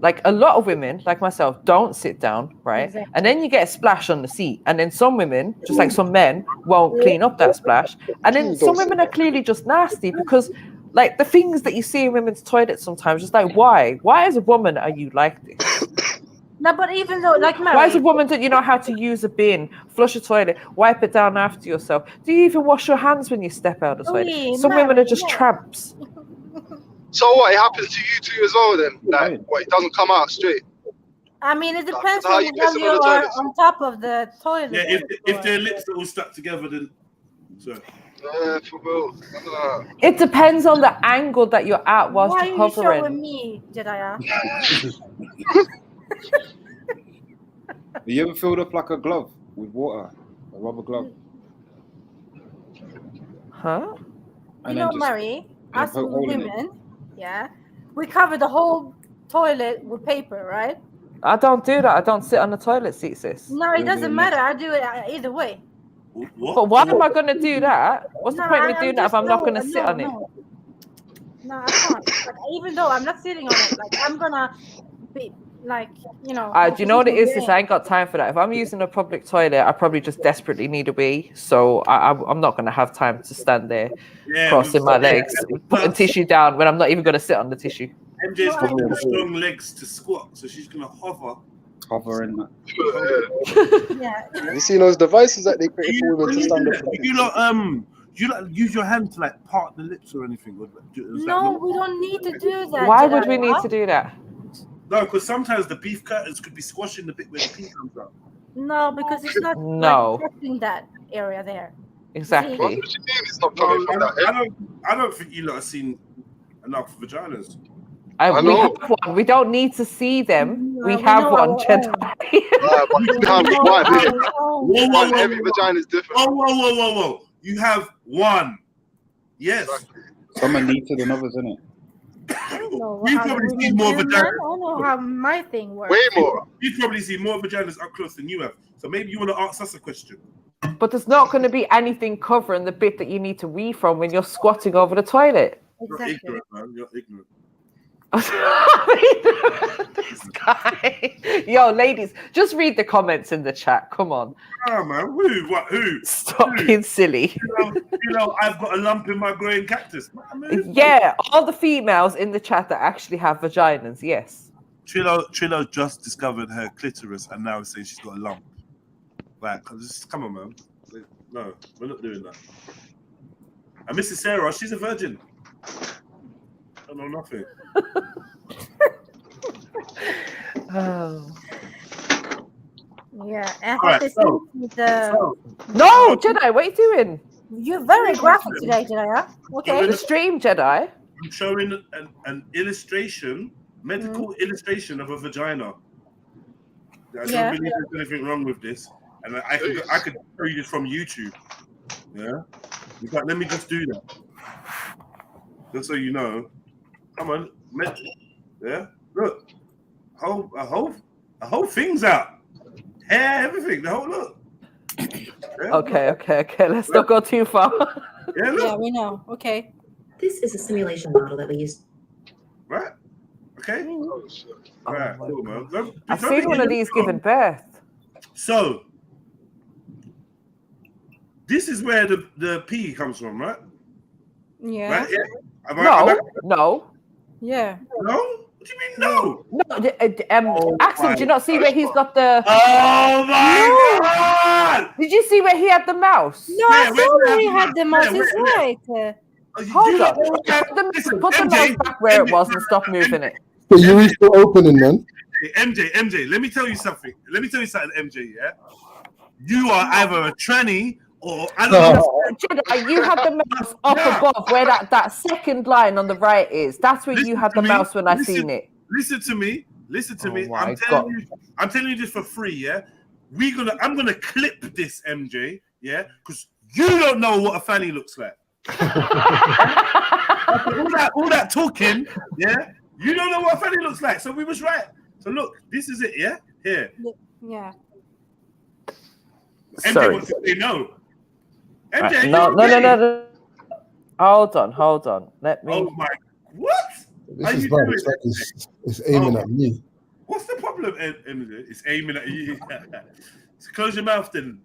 like a lot of women, like myself, don't sit down, right? Exactly. And then you get a splash on the seat. And then some women, just like some men, won't clean up that splash. And then some women are clearly just nasty because like the things that you see in women's toilets sometimes, just like, why? Why as a woman are you like this? No, but even though, like, Mary, why as a woman don't you know how to use a bin, flush a toilet, wipe it down after yourself? Do you even wash your hands when you step out of the toilet? Some women are just tramps. So what? It happens to you too as well then? Like, what? It doesn't come out straight. I mean, it depends how on you whether piss you on the are toilets. on top of the toilet. Yeah, if their lips are all stuck together, then. Sorry. For real. It depends on the angle that you're at whilst Why are you're you hovering. showing me, Jedediah? Have you ever filled up like a glove with water, a rubber glove? Huh? You know, Mary, us poke hole in it. women, yeah, we cover the whole toilet with paper, right? I don't do that. I don't sit on the toilet seat, sis. No, it doesn't matter. I do it either way. But why am I going to do that? What's the point of me doing that if I'm not going to sit on it? No, I can't. Like, even though I'm not sitting on it, like I'm gonna be like, you know. Do you know what it is? Sis? I ain't got time for that. If I'm using a public toilet, I probably just desperately need a wee. So I'm not going to have time to stand there crossing my legs, putting tissue down when I'm not even going to sit on the tissue. MJ's got the strong legs to squat, so she's gonna hover. Hover in that. Yeah. You see those devices that they create for women to stand up? You not use your hand to like part the lips or anything? No, we don't need to do that. Why would we need to do that? No, because sometimes the beef curtains could be squashing the bit where the pee comes out. No, because it's not No. like, touching that area there. Exactly. I don't think you lot have seen enough vaginas. We have one. We don't need to see them. We have one, Jedi. But you have one. Every vagina is different. Whoa. You have one. Yes. Some are neater than others, isn't it? You've probably seen more vaginas. I don't know how my thing works. Way more. You've probably seen more vaginas up close than you have. So maybe you want to ask us a question. But there's not going to be anything covering the bit that you need to wee from when you're squatting over the toilet. You're ignorant, man. You're ignorant. This guy. Yo, ladies, just read the comments in the chat. Come on. Oh man, who? Stop being silly. You know, I've got a lump in my growing cactus. Yeah, all the females in the chat that actually have vaginas, yes. Trillo just discovered her clitoris and now is saying she's got a lump. Like, just come on, man. No, we're not doing that. And Mrs. Sarah, she's a virgin. I know nothing. Oh. Yeah, I Alright, have to so- see the. No, Jedi, what are you doing? You're very graphic today, Jedi. Okay. The stream, Jedi. I'm showing an illustration, medical illustration of a vagina. I don't believe there's anything wrong with this. And I could show you this from YouTube. Yeah? In fact, let me just do that. Just so you know. Come on. Yeah? Look. A whole thing's out. Hair, everything. The whole look. Yeah? Okay. Let's not go too far. Yeah, we know. Okay. This is a simulation model that we use. Right? Okay. All right, cool, man. I've seen one of these giving birth. So, this is where the pee comes from, right? Yeah. Right? Yeah. No. Yeah. No? What do you mean no? No, Axel, do you not see where he's got the... Oh my God! Did you see where he had the mouse? No, I saw where he had the mouse. He's right. Hold on. Put the mouse back where it was and stop moving it. So you reached the opening then? MJ, let me tell you something. MJ, yeah? You are either a tranny or I don't know. Jedi, you had the mouse up above where that second line on the right is. That's where you had the mouse when I seen it. Listen to me. My I'm telling you this for free, yeah? I'm gonna clip this, MJ, yeah? Because you don't know what a fanny looks like. all that talking, yeah. You don't know what a fanny looks like, so we was right. So look, this is it, yeah. Here. Yeah. MJ Sorry. wants to say no. MJ, Right, no. Hold on. Let me. Oh my, what? This is bad. It's aiming at me. What's the problem, MJ? It's aiming at you. So close your mouth then.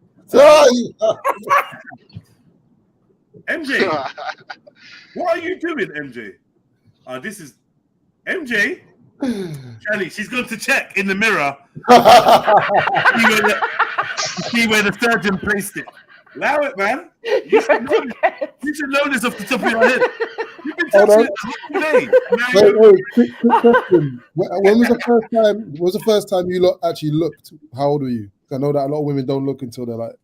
MJ, what are you doing, MJ? This is MJ. Charlie, she's going to check in the mirror. See where the surgeon placed it. Allow it, man. You should know this off the top of your head. You've been touching it today. Wait, quick question. When was the first time? Was the first time you actually looked? How old were you? I know that a lot of women don't look until they're like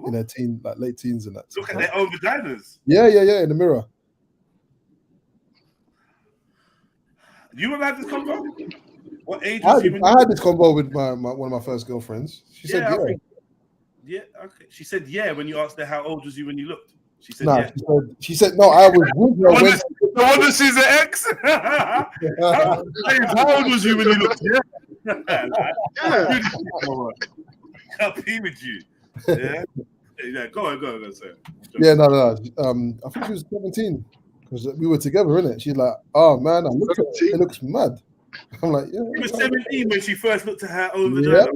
in their teen, like late teens and that. Look at their own vaginas. Yeah, in the mirror. You ever had this convo? What age I was you? had this convo with one of my first girlfriends. She said, yeah. Yeah, okay. She said, yeah, when you asked her how old was you when you looked. She said, No, yeah. she said, no, I was with her. No wonder she's an ex. How old was you when you looked? Yeah. I'll be with you. Yeah. Yeah, go on, sir. Yeah, no. I think she was 17 because we were together, innit? She's like, oh man, I looked at it. It looks mad. I'm like, yeah. She was 17 when she first looked at her own vagina.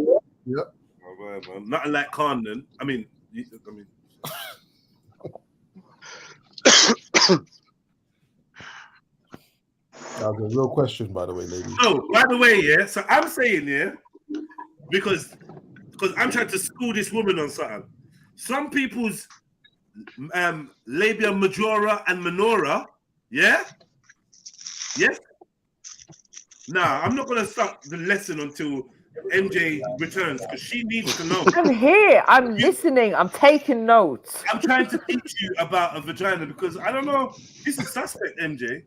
Yep. Oh, man. Nothing like Khan then. I mean. That was a real question, by the way, ladies. Oh, by the way, yeah. So I'm saying, yeah, because I'm trying to school this woman on something. Some people's labia majora and minora, yeah. Yes. Nah, I'm not gonna start the lesson until MJ returns because she needs to know. I'm here. I'm listening. I'm taking notes. I'm trying to teach you about a vagina because I don't know. This is suspect, MJ.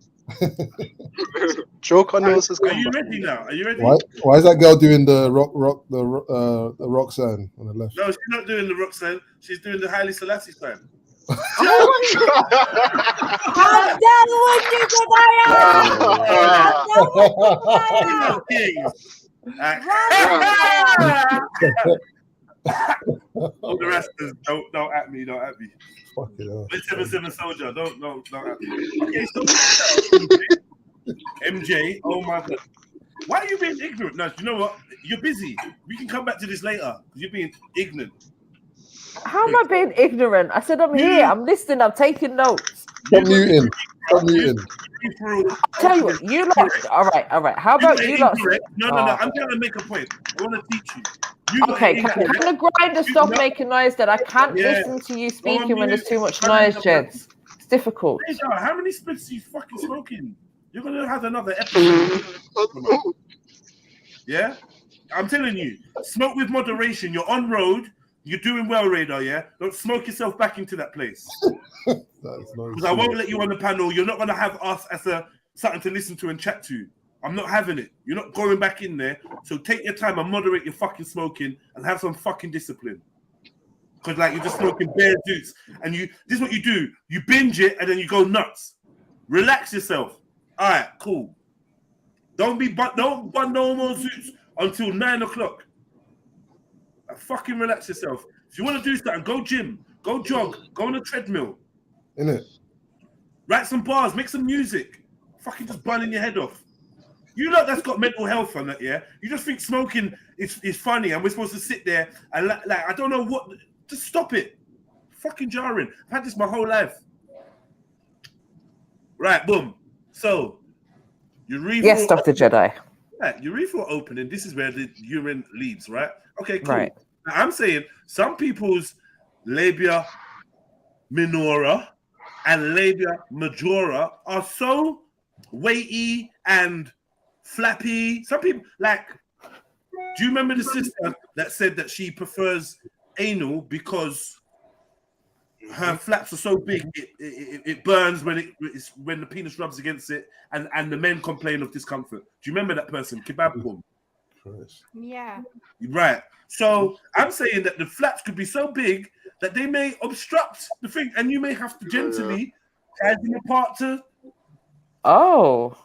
Joe Connors has Are come you back. ready now? Are you ready? Why is that girl doing the rock sign on the left? No, she's not doing the rock sign. She's doing the Haile Selassie sign. All the rest is don't at me, don't at me. Let's 7-7 soldier, don't at me. Okay, so MJ, oh my god. Why are you being ignorant? No, you know what? You're busy. We can come back to this later. You're being ignorant. How am I being ignorant? I said I'm here. I'm listening. I'm taking notes. Stop muting. I'll tell you what, you lot. All right. How about you lot? No. I'm trying to make a point. I want to teach you. Okay, can the grinder stop making noise? That I can't listen to you speaking when there's too much noise, gents. It's difficult. Hey, John, how many splits are you fucking smoking? You're gonna have another episode. Yeah, I'm telling you, smoke with moderation. You're on road. You're doing well, Radar. Yeah, don't smoke yourself back into that place. Because I won't let you on the panel. You're not gonna have us as something to listen to and chat to. I'm not having it. You're not going back in there. So take your time and moderate your fucking smoking and have some fucking discipline. Because like you're just smoking bare juice. And this is what you do. You binge it and then you go nuts. Relax yourself. All right, cool. Don't bun no more zoots until 9 o'clock. Fucking relax yourself. If you want to do something, go gym, go jog, go on a treadmill. Innit? Write some bars, make some music. Fucking just burning your head off. You know that's got mental health on that, yeah? You just think smoking is funny and we're supposed to sit there and like I don't know what. Just stop it. Fucking jarring. I've had this my whole life. Right, boom. So, urethral. Yes, Dr. Jedi. Right, urethral opening. This is where the urine leads, right? Okay, cool. Right. Now, I'm saying some people's labia minora and labia majora are so weighty and flappy. Some people do you remember the sister that said that she prefers anal because her flaps are so big it burns when the penis rubs against it and the men complain of discomfort? Do you remember that person? Kebab Boom. Yeah. Right. So I'm saying that the flaps could be so big that they may obstruct the thing, and you may have to gently Kazima part 2. Oh.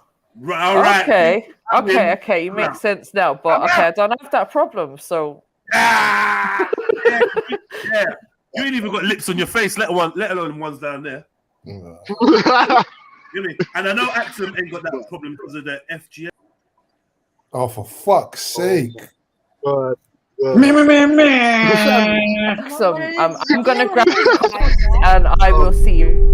All right. Okay. You make sense now, but okay, I don't have that problem. So. Yeah. You ain't even got lips on your face, let alone ones down there. You know? And I know Axum ain't got that problem because of the FGM. Oh, for fuck's sake! So I'm gonna grab and I will see you.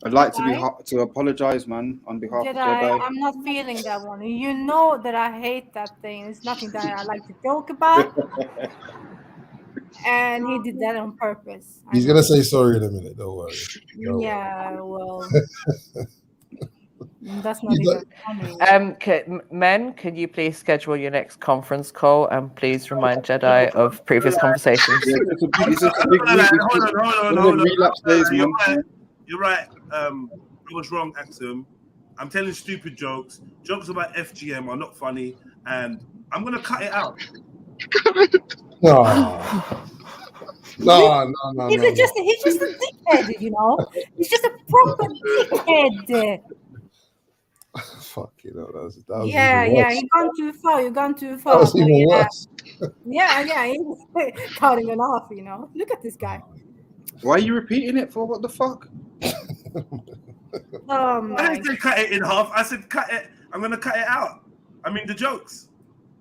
I'd like to apologize, man, on behalf of Jedi. I'm not feeling that one. You know that I hate that thing. It's nothing that I like to joke about. And he did that on purpose. He's gonna say sorry in a minute. Don't worry. Yeah, well, that's not even funny. Men, can you please schedule your next conference call and please remind Jedi of previous conversations? Hold on. You're right. I was wrong, Axum. I'm telling stupid jokes. Jokes about FGM are not funny, and I'm gonna cut it out. No. He's just a dickhead, you know. He's just a proper dickhead. Fuck, you know, that was yeah. You've gone too far. That was even worse. Yeah. He's cutting it off, you know. Look at this guy. Why are you repeating it for? What the fuck? Oh, I didn't say cut it in half. I said cut it. I'm gonna cut it out. I mean the jokes.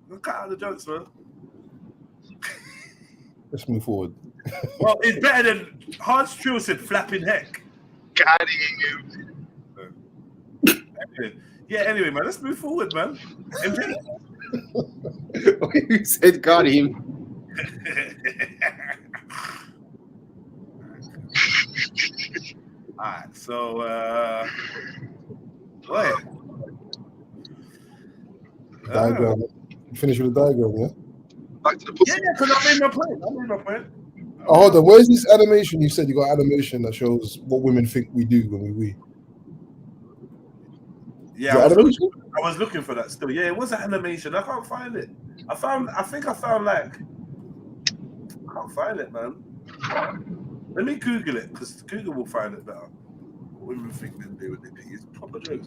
I'm gonna cut out the jokes, man. Let's move forward. Well, it's better than Hans Trill said flapping heck. Got him. Yeah, anyway, man, let's move forward, man. You said got him. Alright, so what? Diagram. You finish with the diagram, yeah? Yeah, because I made my point. Oh, hold on. Where's this animation? You said you got animation that shows what women think we do when we wee. Yeah, I was looking for that still. Yeah, it was an animation. I can't find it. I think I found like. I can't find it, man. Let me Google it because Google will find it better. What women think men do when they pee is proper jokes.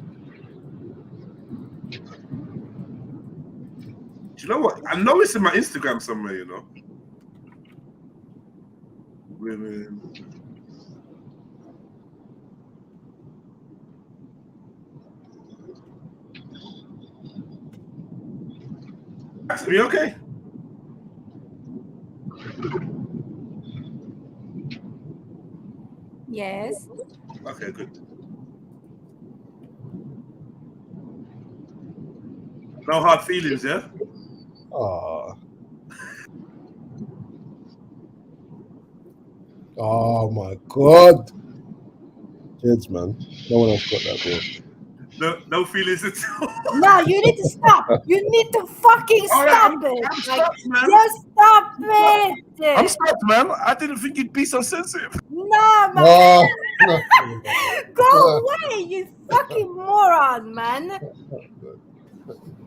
Do you know what? I know it's in my Instagram somewhere, you know. Women. Are you okay? Yes. Okay, good. No hard feelings, yeah? Oh my God. Kids, man. No one else got that, bro. No feelings at all. No, you need to stop. You need to fucking stop it. I'm stopped, man. Just stop it. I'm stopped, man. I didn't think you'd be so sensitive. No, man. Go away, you fucking moron, man.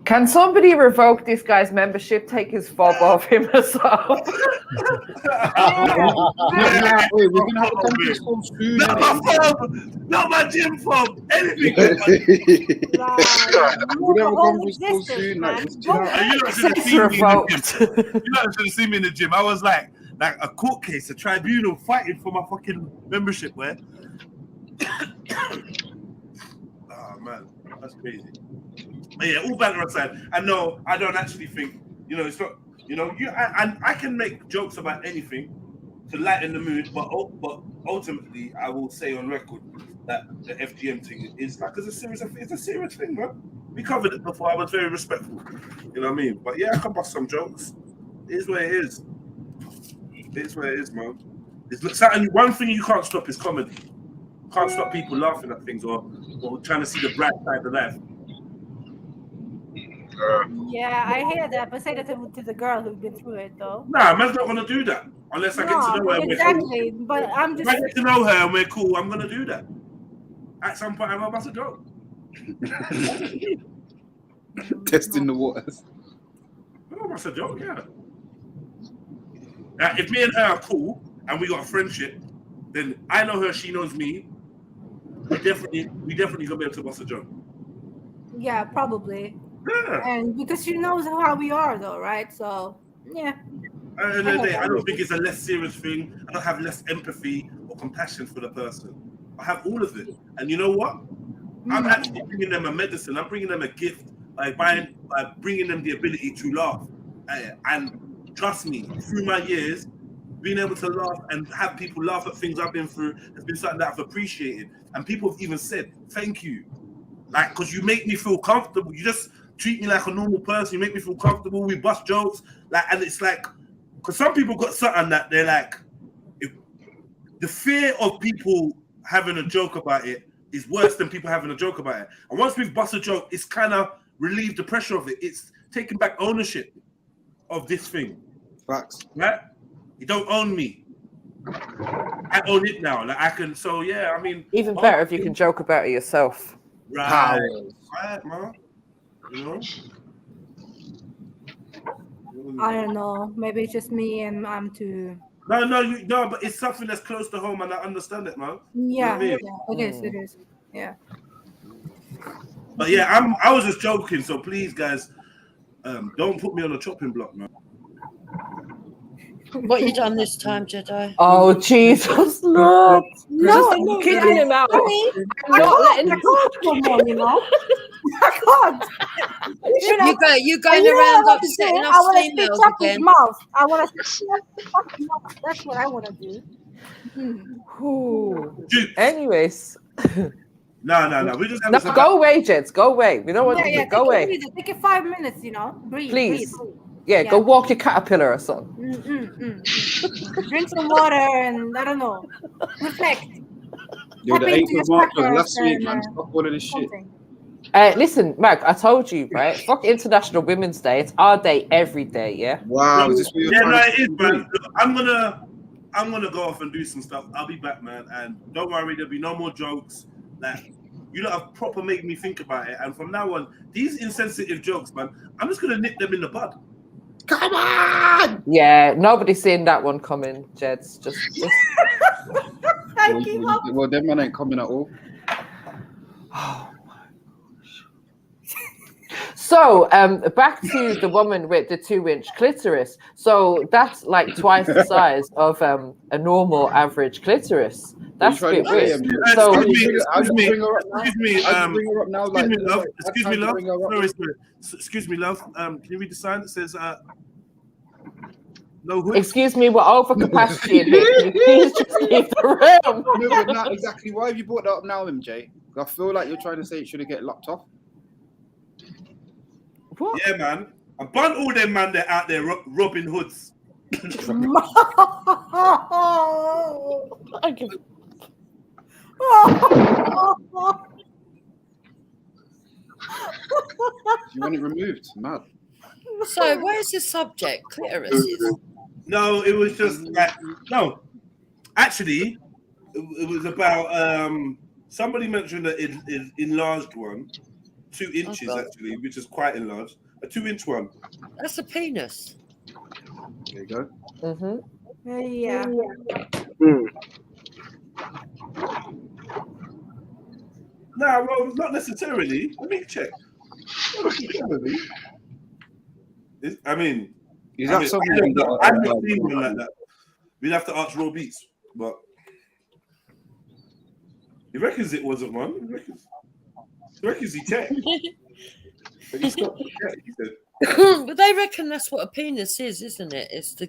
Can somebody revoke this guy's membership? Take his fob off him as well. Wait, we're gonna have a conference call soon. Not my fob, not my gym fob. Anything. We're gonna have a conference call soon. Like, You not should have seen me in the gym. I was like a court case, a tribunal fighting for my fucking membership, man. Oh man, that's crazy. But yeah, all banter aside, I know I don't actually think, you know, it's not, you know, I can make jokes about anything to lighten the mood, but ultimately I will say on record that the FGM thing is like it's a serious thing, man. We covered it before. I was very respectful, you know what I mean? But yeah, I can bust some jokes. It is where it is. It is where it is, man. It's something. One thing you can't stop is comedy. You can't stop people laughing at things or trying to see the bright side of life. Yeah, I hear that, but say that to the girl who's been through it, though. Nah, man's not gonna do that. Unless I get to know her and we're exactly. cool. But I'm If just. I get to know her and we're cool, I'm gonna do that. At some point, I'm gonna bust a joke. Testing the waters. Oh, that's a joke, yeah. If me and her are cool and we got a friendship, then I know her, she knows me. We definitely gonna be able to bust a joke. Yeah, probably. Yeah. And because she knows how we are, though, right? So yeah. At the end of the day, I don't think it's a less serious thing. I don't have less empathy or compassion for the person. I have all of it. And you know what? I'm actually bringing them a medicine. I'm bringing them a gift by bringing them the ability to laugh. And trust me, through my years, being able to laugh and have people laugh at things I've been through has been something that I've appreciated. And people have even said, thank you. Like, because you make me feel comfortable. You just treat me like a normal person. You make me feel comfortable. We bust jokes. Like, and it's like, because some people got something that they're like, if the fear of people having a joke about it is worse than people having a joke about it. And once we've bust a joke, it's kind of relieved the pressure of it. It's taking back ownership of this thing. Facts. Right? You don't own me. I own it now. Like I can. So yeah, I mean, even better if you can joke about it yourself. Right, right, man. You know. I don't know. Maybe it's just me and I'm too. No, but it's something that's close to home, and I understand it, man. Yeah, You know what I mean? it is. Yeah. But yeah, I was just joking. So please, guys, don't put me on a chopping block, man. What you done this time, Jedi? Oh Jesus, no! No, I'm kicking him out. I'm not letting him. You know? I can't. You're going around upsetting I us want to stitch females up his again. mouth. I want to stitch up his fucking mouth. That's what I want to do. Anyways. No. We just have no, go away, Jeds. Go away. We don't want to Yeah, go away. Take it 5 minutes, you know. Breathe. Please. Breathe. Yeah, go walk your caterpillar or something. Drink some water and I don't know. Reflect. Yo, the Tap into 8th of your March was chakras last week, and, man. Stop all of this shit. Listen, Mag, I told you, right? Fuck International Women's Day. It's our day every day, yeah? Wow, is this what you're Yeah, no, trying it is, man. Look, I'm gonna go off and do some stuff. I'll be back, man. And don't worry, there'll be no more jokes. Like, you lot have proper made me think about it. And from now on, these insensitive jokes, man, I'm just gonna nip them in the bud. Come on! Yeah, nobody's seeing that one coming, Jeds. Just... well, them man ain't coming at all. So, back to the woman with the 2-inch clitoris. So that's like twice the size of a normal average clitoris. That's a bit weird. So, Excuse me, love. Can you read the sign that says no hood? Excuse me, we're over capacity in here. Can you please just leave the room? No, but not exactly. Why have you brought that up now, MJ? I feel like you're trying to say it should have get locked off. What? Yeah, man. I bun all them man that out there robbing hoods. Do you want it removed? Mad. So, where's the subject? Clitorises? No, it was just like, no. Actually, it was about somebody mentioned that it enlarged one, 2 inches actually, which is quite enlarged. A 2-inch one. That's a penis. There you go. Yeah. No, well, not necessarily. Let me check. Not necessarily. Is that something I've not seen one like that. We'd have to ask Raw Beats, but he reckons it wasn't one. He reckons he checked. But he stopped to check, he said. But they reckon that's what a penis is, isn't it? It's the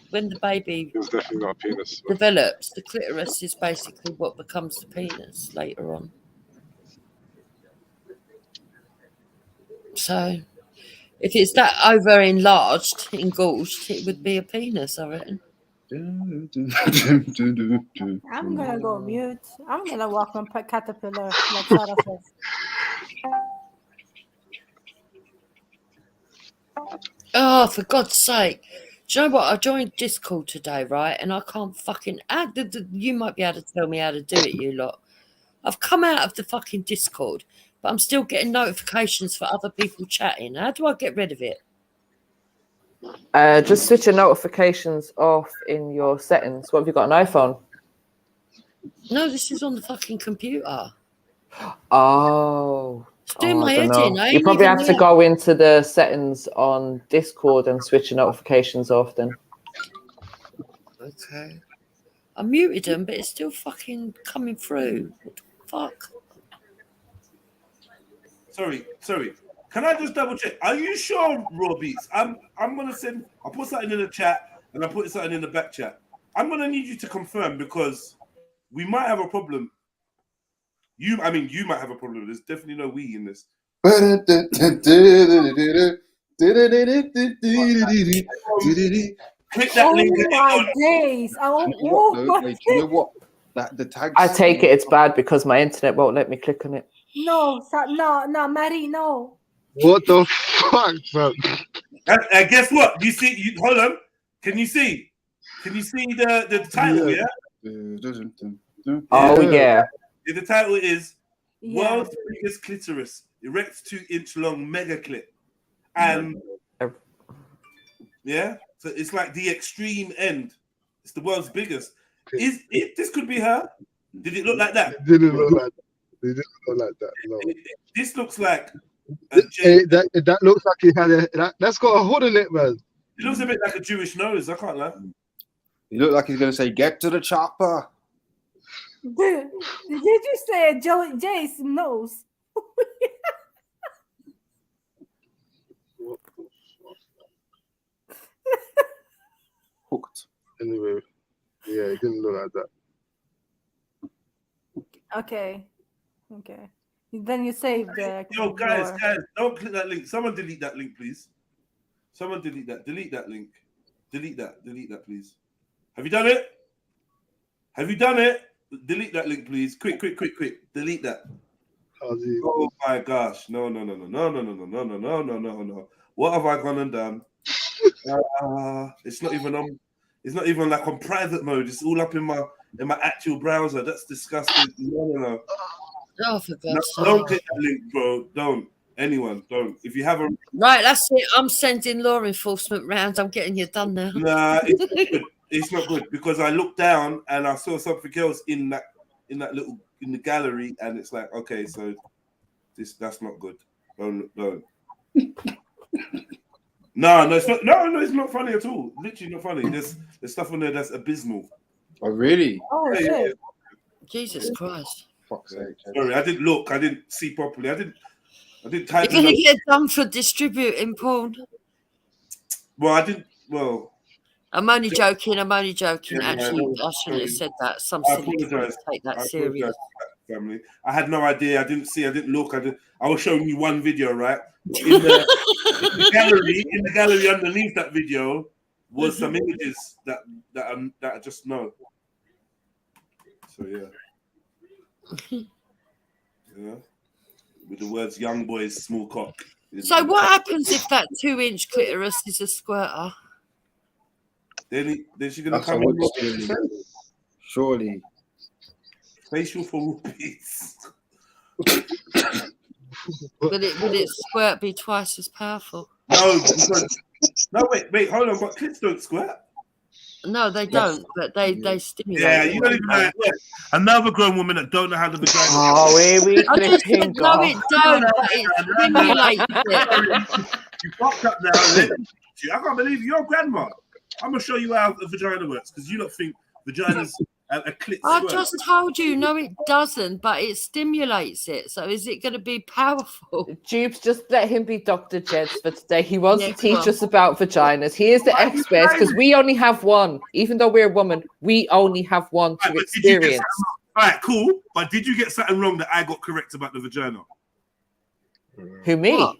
when the baby It's definitely not a penis. develops, the clitoris is basically what becomes the penis later on. So, if it's that over enlarged, engorged, it would be a penis, I reckon. I'm gonna go mute. I'm gonna walk on caterpillar like Sarah says. Oh, for God's sake. Do you know what? I joined Discord today, right? And I can't fucking add. You might be able to tell me how to do it, you lot. I've come out of the fucking Discord, but I'm still getting notifications for other people chatting. How do I get rid of it? Just switch your notifications off in your settings. What have you got, an iPhone? No, this is on the fucking computer. Oh. It's doing my I head don't in. know. I You ain't probably even have to there. go into the settings on Discord and switch your notifications off then. Okay. I muted them, but it's still fucking coming through. What the fuck? Sorry. Can I just double check? Are you sure, Raw Beats? I'm gonna send. I'll put something in the chat and I'll put something in the back chat. I'm gonna need you to confirm because we might have a problem. You might have a problem. There's definitely no we in this. Click that link. Oh my days! Oh, Do you know what? That the tags. I take it it's bad because my internet won't let me click on it. no, Mary, no. What the fuck, bro? Guess what? You see? Hold on. Can you see? Can you see the title? Yeah. Oh yeah. The title is "World's Biggest Clitoris: Erect 2-inch long mega clit," and yeah, so it's like the extreme end. It's the world's biggest. Is it? This could be her. Did it look like that? It didn't look like that. It didn't look like that. No. This looks like that looks like he had that's got a hood in it, man. It looks a bit like a Jewish nose. I can't lie. He looked like he's gonna say, "Get to the chopper." Did you say Jay's nose? Hooked. Anyway, yeah, it didn't look like that. Okay. Then you save the. Yo, guys, don't click that link. Someone delete that link, please. Someone delete that. Delete that link. Delete that, please. Have you done it? Delete that link, please. Quick. Delete that. Oh my gosh. No. What have I gone and done? It's not even on. It's not even like on private mode. It's all up in my actual browser. That's disgusting. No. Oh, for God's sake. Don't click that link, bro. Don't. Anyone, don't. If you have a Right, that's it. I'm sending law enforcement round. I'm getting you done now. Nah, it's not good. It's not good because I looked down and I saw something else in that little in the gallery, and it's like, okay, so that's not good. Don't. No, it's not. No, it's not funny at all. Literally not funny. There's stuff on there that's abysmal. Oh, really? Oh, yeah. Jesus Christ. Fuck's sake. Sorry, I didn't look. I didn't see properly. I didn't type. You're gonna get done for distributing porn. Well, I didn't. Well, I'm only joking. Yeah, Actually, I shouldn't have said that. Some silly people take that serious. Family. I had no idea. I didn't see. I didn't look. I was showing you one video, right? In the gallery underneath that video was some images that I just know. So yeah, with the words "young boys, small cock." So what happens if that 2-inch clitoris is a squirter? Then she's gonna come in. Surely. Facial for rupees. Would it squirt be twice as powerful? No, wait, hold on. But clits don't squirt. No, they don't, but they stimulate. Yeah, you don't even know. Another grown woman that don't know how to vagina. Oh, here we I just said, no, it don't, but it stimulates it. You fucked up now. I can't believe you're a grandma. I'm gonna show you how a vagina works because you don't think vaginas a clit. I just told you, no, it doesn't, but it stimulates it. So is it going to be powerful? Dupes, just let him be Dr. Jeds for today. He wants to teach us about vaginas. He is the expert because we only have one. Even though we're a woman, we only have one to experience. All right, cool. But did you get something wrong that I got correct about the vagina? Who, me? What?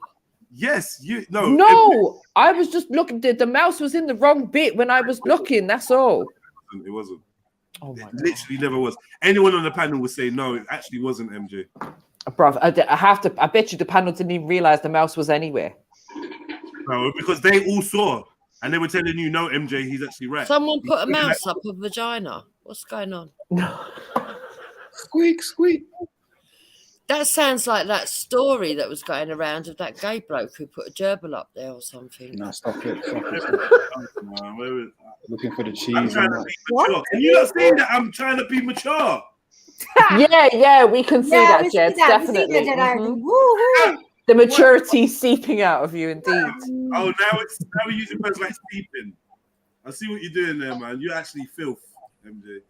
Yes, you. No, I was just looking. The mouse was in the wrong bit when I was looking. That's all. It wasn't. Oh my God. Literally never was. Anyone on the panel would say no, it actually wasn't MJ. Bruv, I bet you the panel didn't even realize the mouse was anywhere. No, because they all saw. And they were telling you, no, MJ, he's actually right. Someone put a mouse up a vagina. What's going on? Squeak, squeak. That sounds like that story that was going around of that gay bloke who put a gerbil up there or something. No, stop it. Looking for the cheese. I'm trying to be mature. Can you not see that I'm trying to be mature? Yeah, we can see that, we see Jed. that, we see Definitely. that, Jedi. Mhm. Woo-hoo. The maturity seeping out of you, indeed. Oh, now we're using words like sleeping. I see what you're doing there, man. You actually filth, MJ.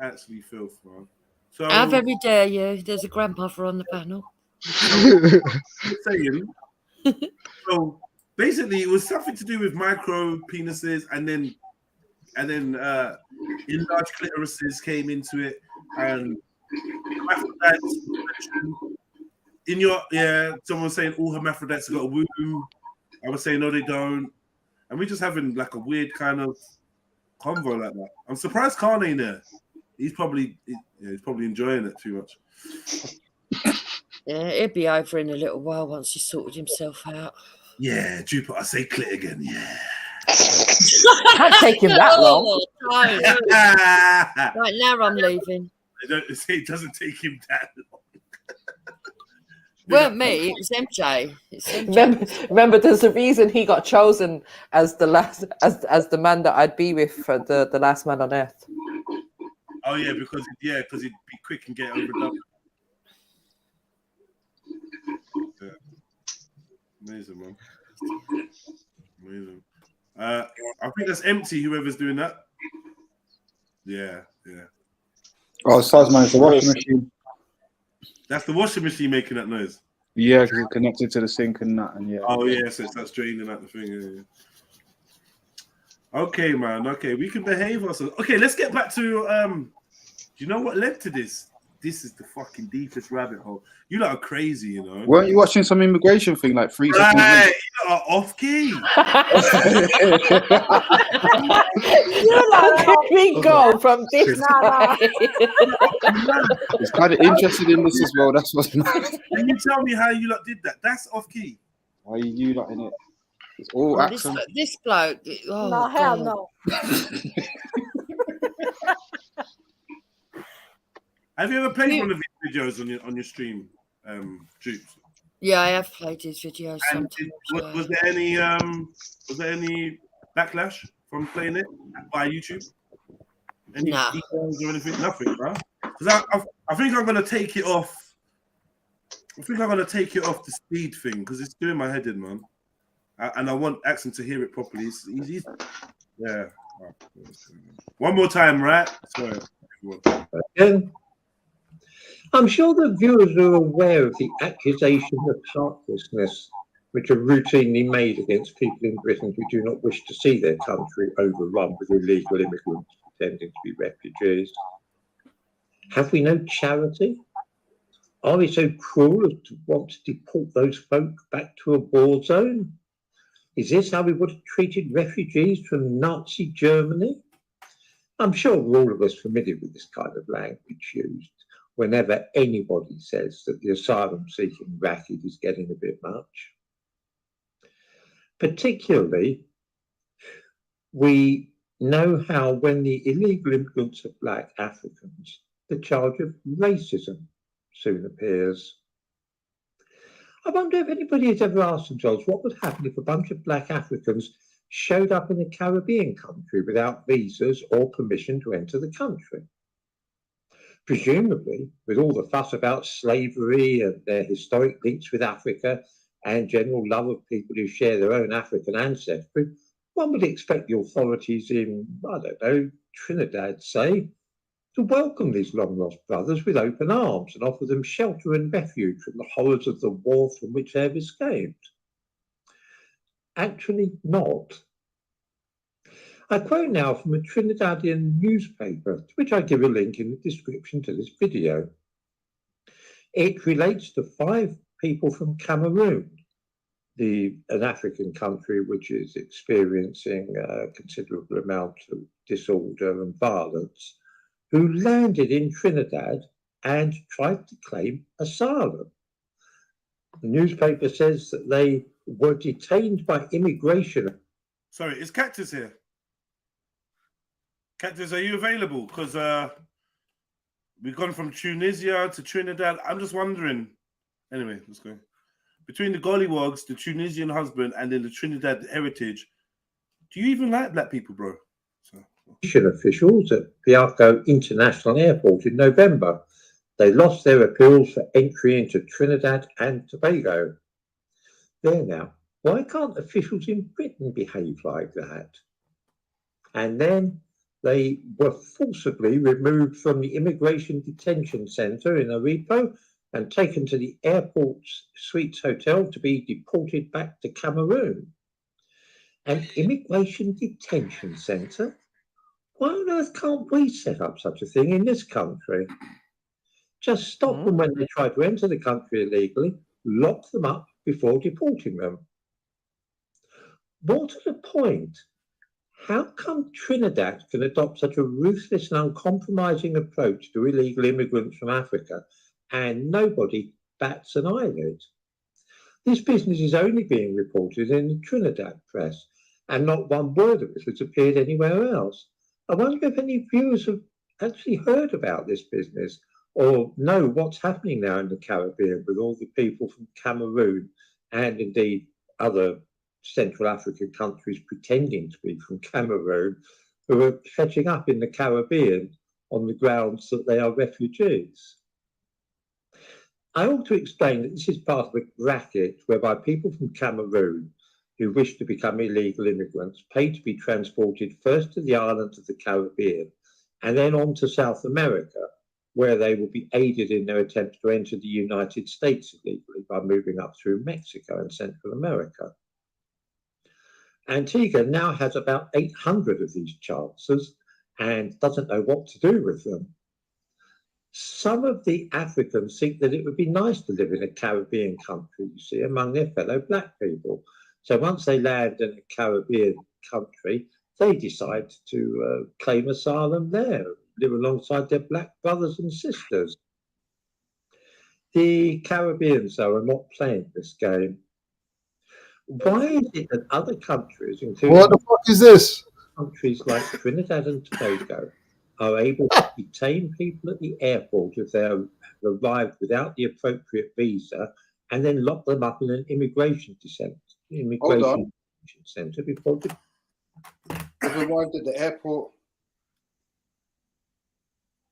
Actually filth, man. So How very dare you? There's a grandmother on the panel. saying. So basically, it was something to do with micro penises, and then enlarged clitorises came into it, and hermaphrodites. In your someone was saying all hermaphrodites have got a womb. I was saying no, they don't, and we're just having like a weird kind of convo like that. I'm surprised Kanye ain't there. He's probably enjoying it too much. Yeah, he'll be over in a little while once he's sorted himself out. Yeah, Jupiter, say clit again. Yeah. Can't take him that long. Right, now I'm leaving. It doesn't take him that long. Weren't me, it was MJ. It's MJ. Remember, there's a reason he got chosen as the last, as the man that I'd be with for the last man on earth. Oh yeah, because he'd be quick and get overdone. Yeah. Amazing, man. Amazing. I think that's empty. Whoever's doing that. Yeah. Oh, size man, it's the washing machine. That's the washing machine making that noise. Yeah, because it's connected to the sink and that, and yeah. Oh yeah, so it starts draining out the thing. Yeah. Okay, man. Okay, we can behave ourselves. Okay, let's get back to do you know what led to this? This is the fucking deepest rabbit hole. You lot are crazy, you know. Weren't you watching some immigration thing like freeze? Right, you lot are off key. How can we go from this? It's kind of interested in this as well. That's what's mad. Can you tell me how you lot did that? That's off key. Why are you lot in it? It's all accent. This bloke. Oh, no, hell no. Have you ever played one of his videos on your stream, Jupes? Yeah, I have played his videos sometimes. Was there any backlash from playing it by YouTube? Any emails or anything? Nothing, bro. Because I think I'm gonna take it off. I think I'm gonna take it off the speed thing because it's doing my head in, man. And I want Axon to hear it properly. He's yeah. One more time, right? Sorry. Again, I'm sure the viewers are aware of the accusations of heartlessness which are routinely made against people in Britain who do not wish to see their country overrun with illegal immigrants pretending to be refugees. Have we no charity? Are we so cruel as to want to deport those folk back to a war zone? Is this how we would have treated refugees from Nazi Germany? I'm sure all of us familiar with this kind of language used whenever anybody says that the asylum-seeking racket is getting a bit much. Particularly, we know how when the illegal immigrants are black Africans, the charge of racism soon appears. I wonder if anybody has ever asked themselves what would happen if a bunch of black Africans showed up in a Caribbean country without visas or permission to enter the country. Presumably, with all the fuss about slavery and their historic links with Africa and general love of people who share their own African ancestry, one would expect the authorities in, I don't know, Trinidad, say, to welcome these long-lost brothers with open arms and offer them shelter and refuge from the horrors of the war from which they have escaped. Actually not. I quote now from a Trinidadian newspaper, to which I give a link in the description to this video. It relates to 5 people from Cameroon, an African country which is experiencing a considerable amount of disorder and violence, who landed in Trinidad and tried to claim asylum. The newspaper says that they were detained by immigration Sorry, is Cactus here? Cactus, are you available? Because we've gone from Tunisia to Trinidad. I'm just wondering. Anyway, let's go. Between the Gollywogs, the Tunisian husband, and then the Trinidad heritage, do you even like black people, bro? Officials at Piarco International Airport in November. They lost their appeals for entry into Trinidad and Tobago. There now, why can't officials in Britain behave like that? And then they were forcibly removed from the immigration detention centre in Arepo and taken to the airport's suites hotel to be deported back to Cameroon. An immigration detention centre? Why on earth can't we set up such a thing in this country? Just stop them when they try to enter the country illegally, lock them up before deporting them. More to the point, how come Trinidad can adopt such a ruthless and uncompromising approach to illegal immigrants from Africa and nobody bats an eyelid? This business is only being reported in the Trinidad press and not one word of it has appeared anywhere else. I wonder if any viewers have actually heard about this business or know what's happening now in the Caribbean with all the people from Cameroon and indeed other Central African countries pretending to be from Cameroon who are fetching up in the Caribbean on the grounds that they are refugees. I ought to explain that this is part of a racket whereby people from Cameroon who wish to become illegal immigrants pay to be transported first to the islands of the Caribbean and then on to South America, where they will be aided in their attempts to enter the United States illegally by moving up through Mexico and Central America. Antigua now has about 800 of these chances and doesn't know what to do with them. Some of the Africans think that it would be nice to live in a Caribbean country, you see, among their fellow black people. So once they land in a Caribbean country, they decide to claim asylum there, live alongside their black brothers and sisters. The Caribbeans, though, are not playing this game. Why is it that other countries, including what the fuck is this? Countries like Trinidad and Tobago, are able to detain people at the airport if they have arrived without the appropriate visa, and then lock them up in an immigration centre before they've arrived at the airport,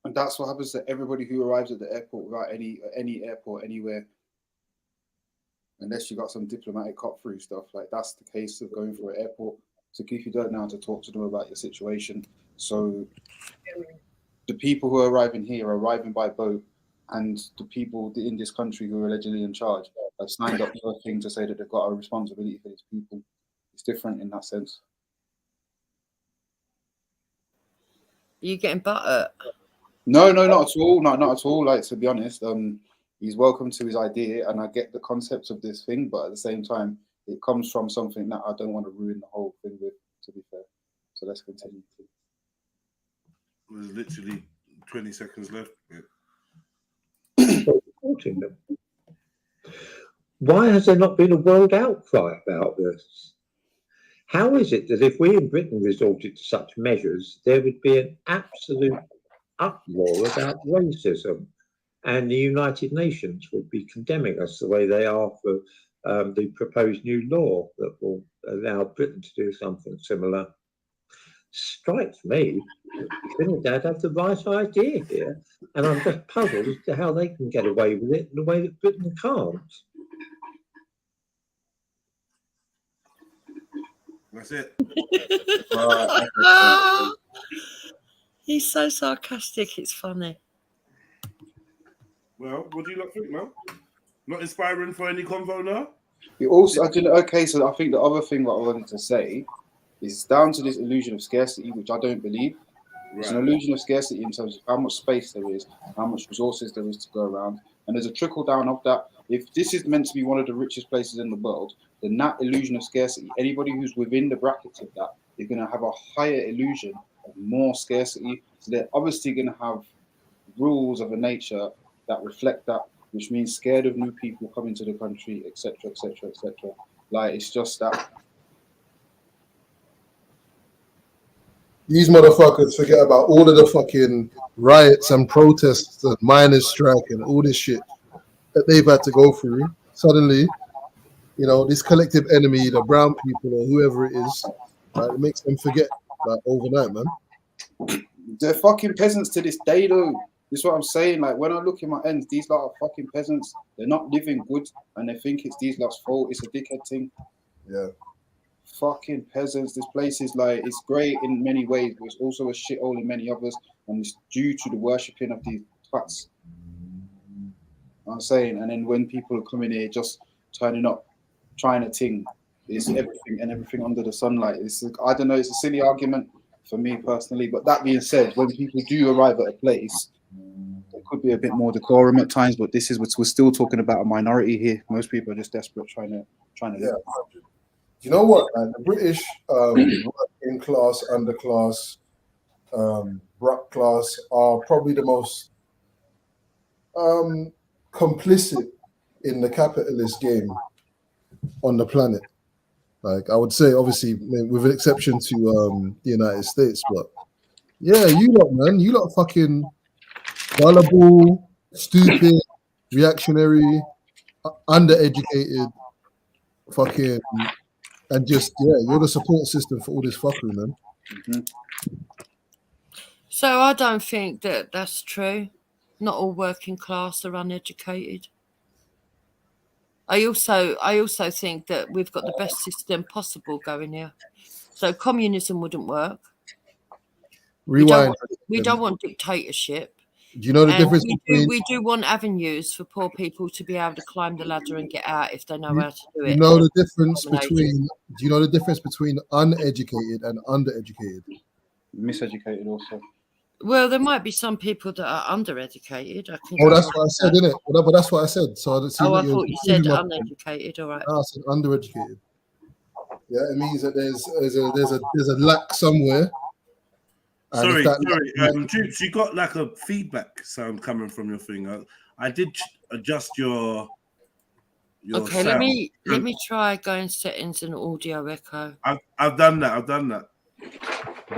and that's what happens to everybody who arrives at the airport without any airport anywhere, unless you got some diplomatic cut through stuff. Like that's the case of going for an airport. So if you don't know how to talk to them about your situation, so the people who are arriving here are arriving by boat, and the people in this country who are allegedly in charge have signed up for a thing to say that they've got a responsibility for these people. It's different in that sense. Are you getting butter? No, not at all. Not at all. Like, to be honest, he's welcome to his idea, and I get the concepts of this thing, but at the same time, it comes from something that I don't want to ruin the whole thing with, to be fair. So let's continue. There's literally 20 seconds left. Why has there not been a world outcry about this? How is it that if we in Britain resorted to such measures, there would be an absolute uproar about racism, and the United Nations would be condemning us the way they are for the proposed new law that will allow Britain to do something similar? Strikes me Trinidad have the right idea here, and I'm just puzzled as to how they can get away with it in a way that Britain can't. That's it. He's so sarcastic, it's funny. Well, what do you lot think, man? Not inspiring for any convo now? You also, okay, so I think the other thing that I wanted to say is down to this illusion of scarcity, which I don't believe. It's an illusion of scarcity in terms of how much space there is, how much resources there is to go around. And there's a trickle down of that. If this is meant to be one of the richest places in the world, then that illusion of scarcity, anybody who's within the brackets of that is going to have a higher illusion of more scarcity. So they're obviously going to have rules of a nature that reflect that, which means scared of new people coming to the country, etc., etc., etc. Like, it's just that These motherfuckers forget about all of the fucking riots and protests and miners' strike and all this shit that they've had to go through. Suddenly, you know, this collective enemy, the brown people or whoever it is, like, it makes them forget like overnight, man. They're fucking peasants to this day, though. This is what I'm saying. Like, when I look in my ends, these lot are fucking peasants. They're not living good, and they think it's these lot's fault. It's a dickhead thing. Yeah. Fucking peasants. This place is like, it's great in many ways, but it's also a shithole in many others, and it's due to the worshipping of these twats. I'm saying, and then when people are coming here just turning up, trying to ting, it's everything and everything under the sunlight. It's, I don't know, it's a silly argument for me personally. But that being said, when people do arrive at a place, it could be a bit more decorum at times. But this is what we're still talking about, a minority here. Most people are just desperate trying to live. You know what? Man? The British working class, underclass, black class are probably the most complicit in the capitalist game on the planet. Like, I would say, obviously, with an exception to the United States, but yeah, you lot, man, you lot fucking gullible, stupid, reactionary, undereducated, fucking, and just, yeah, you're the support system for all this fuckery, man. So I don't think that that's true. Not all working class are uneducated. I also think that we've got the best system possible going here. So communism wouldn't work. Rewind. We don't want dictatorship. Do you know the difference between? We do want avenues for poor people to be able to climb the ladder and get out if they know how to do it. You know the difference between? Do you know the difference between uneducated and undereducated? Miseducated also. Well, there might be some people that are undereducated. Oh, that's what I said, isn't it? But that's what I said. So I thought you said uneducated. All right. No, I said undereducated. Yeah, it means that there's a lack somewhere. Sorry, Jukes, you got like a feedback sound coming from your thing. I did adjust your okay, sound. let me try going settings and audio echo. I've done that.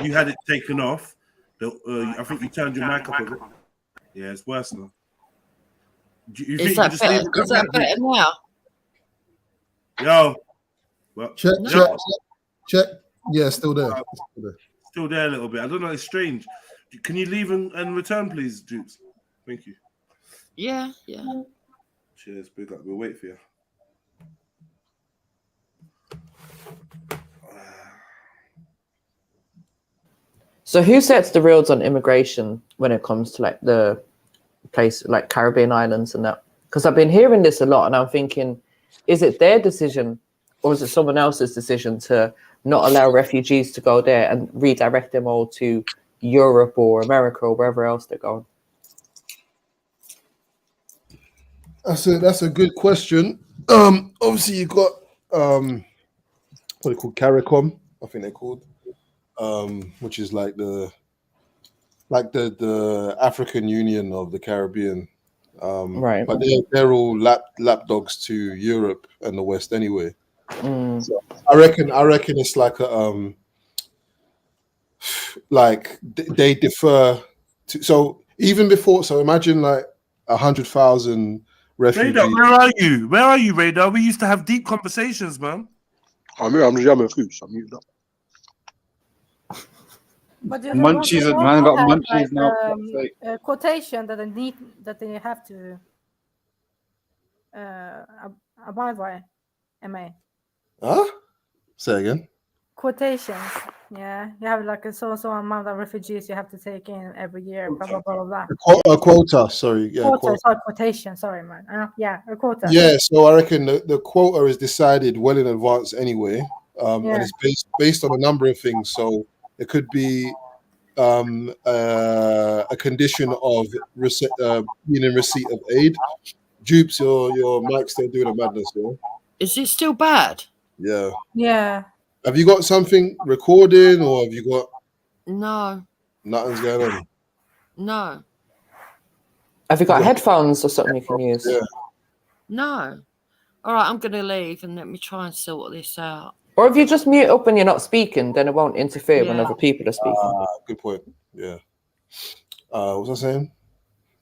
You had it taken off. I think you turned your mic up a bit. Yeah, it's worse now. Is that better now? Yo. Well, check. Yeah, still there. Still there a little bit. I don't know. It's strange. Can you leave and return, please, Jukes? Thank you. Yeah. Cheers. Big up. We'll wait for you. So who sets the rules on immigration when it comes to like the place like Caribbean islands and that? Because I've been hearing this a lot and I'm thinking, is it their decision or is it someone else's decision to not allow refugees to go there and redirect them all to Europe or America or wherever else they're going? That's a good question. Obviously you got what they call CARICOM, I think they're called. Which is like the African Union of the Caribbean, right? But they're all lapdogs to Europe and the West anyway. So I reckon it's like a like they defer to. So even before, so imagine like 100,000 refugees. Radar, where are you, Radar? We used to have deep conversations, man. I'm here. I'm just jamming food. So I'm muted up. But Munchies, man, got munchies now. A quotation that they have to abide by. MA. Huh? Say again. Quotations. Yeah, you have like a so amount of refugees you have to take in every year. Blah blah blah blah. A quota. Sorry. Yeah. Quotation. Sorry, man. Yeah, a quota. Yeah. So I reckon the quota is decided well in advance anyway, and it's based on a number of things. So it could be a condition of being in receipt of aid. Dupes, your mic's still doing a madness, yeah? Is it still bad? Yeah. Yeah. Have you got something recording or have you got... No. Nothing's going on? No. Have you got headphones or something you can use? Yeah. No. All right, I'm going to leave and let me try and sort this out. Or if you just mute up when you're not speaking, then it won't interfere when other people are speaking. Good point. Yeah. What was I saying?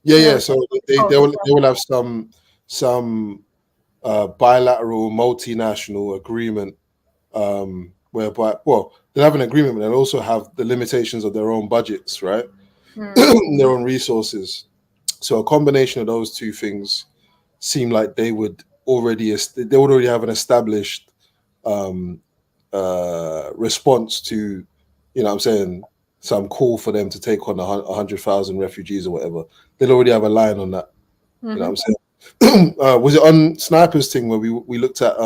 Yeah. So they will have some bilateral multinational agreement whereby, well, they'll have an agreement, but they'll also have the limitations of their own budgets, right? Their own resources. So a combination of those two things seem like they would already have an established response to, you know what I'm saying, some call for them to take on 100,000 refugees or whatever. They'll already have a line on that. You know what I'm saying? Was it on Sniper's thing where we looked at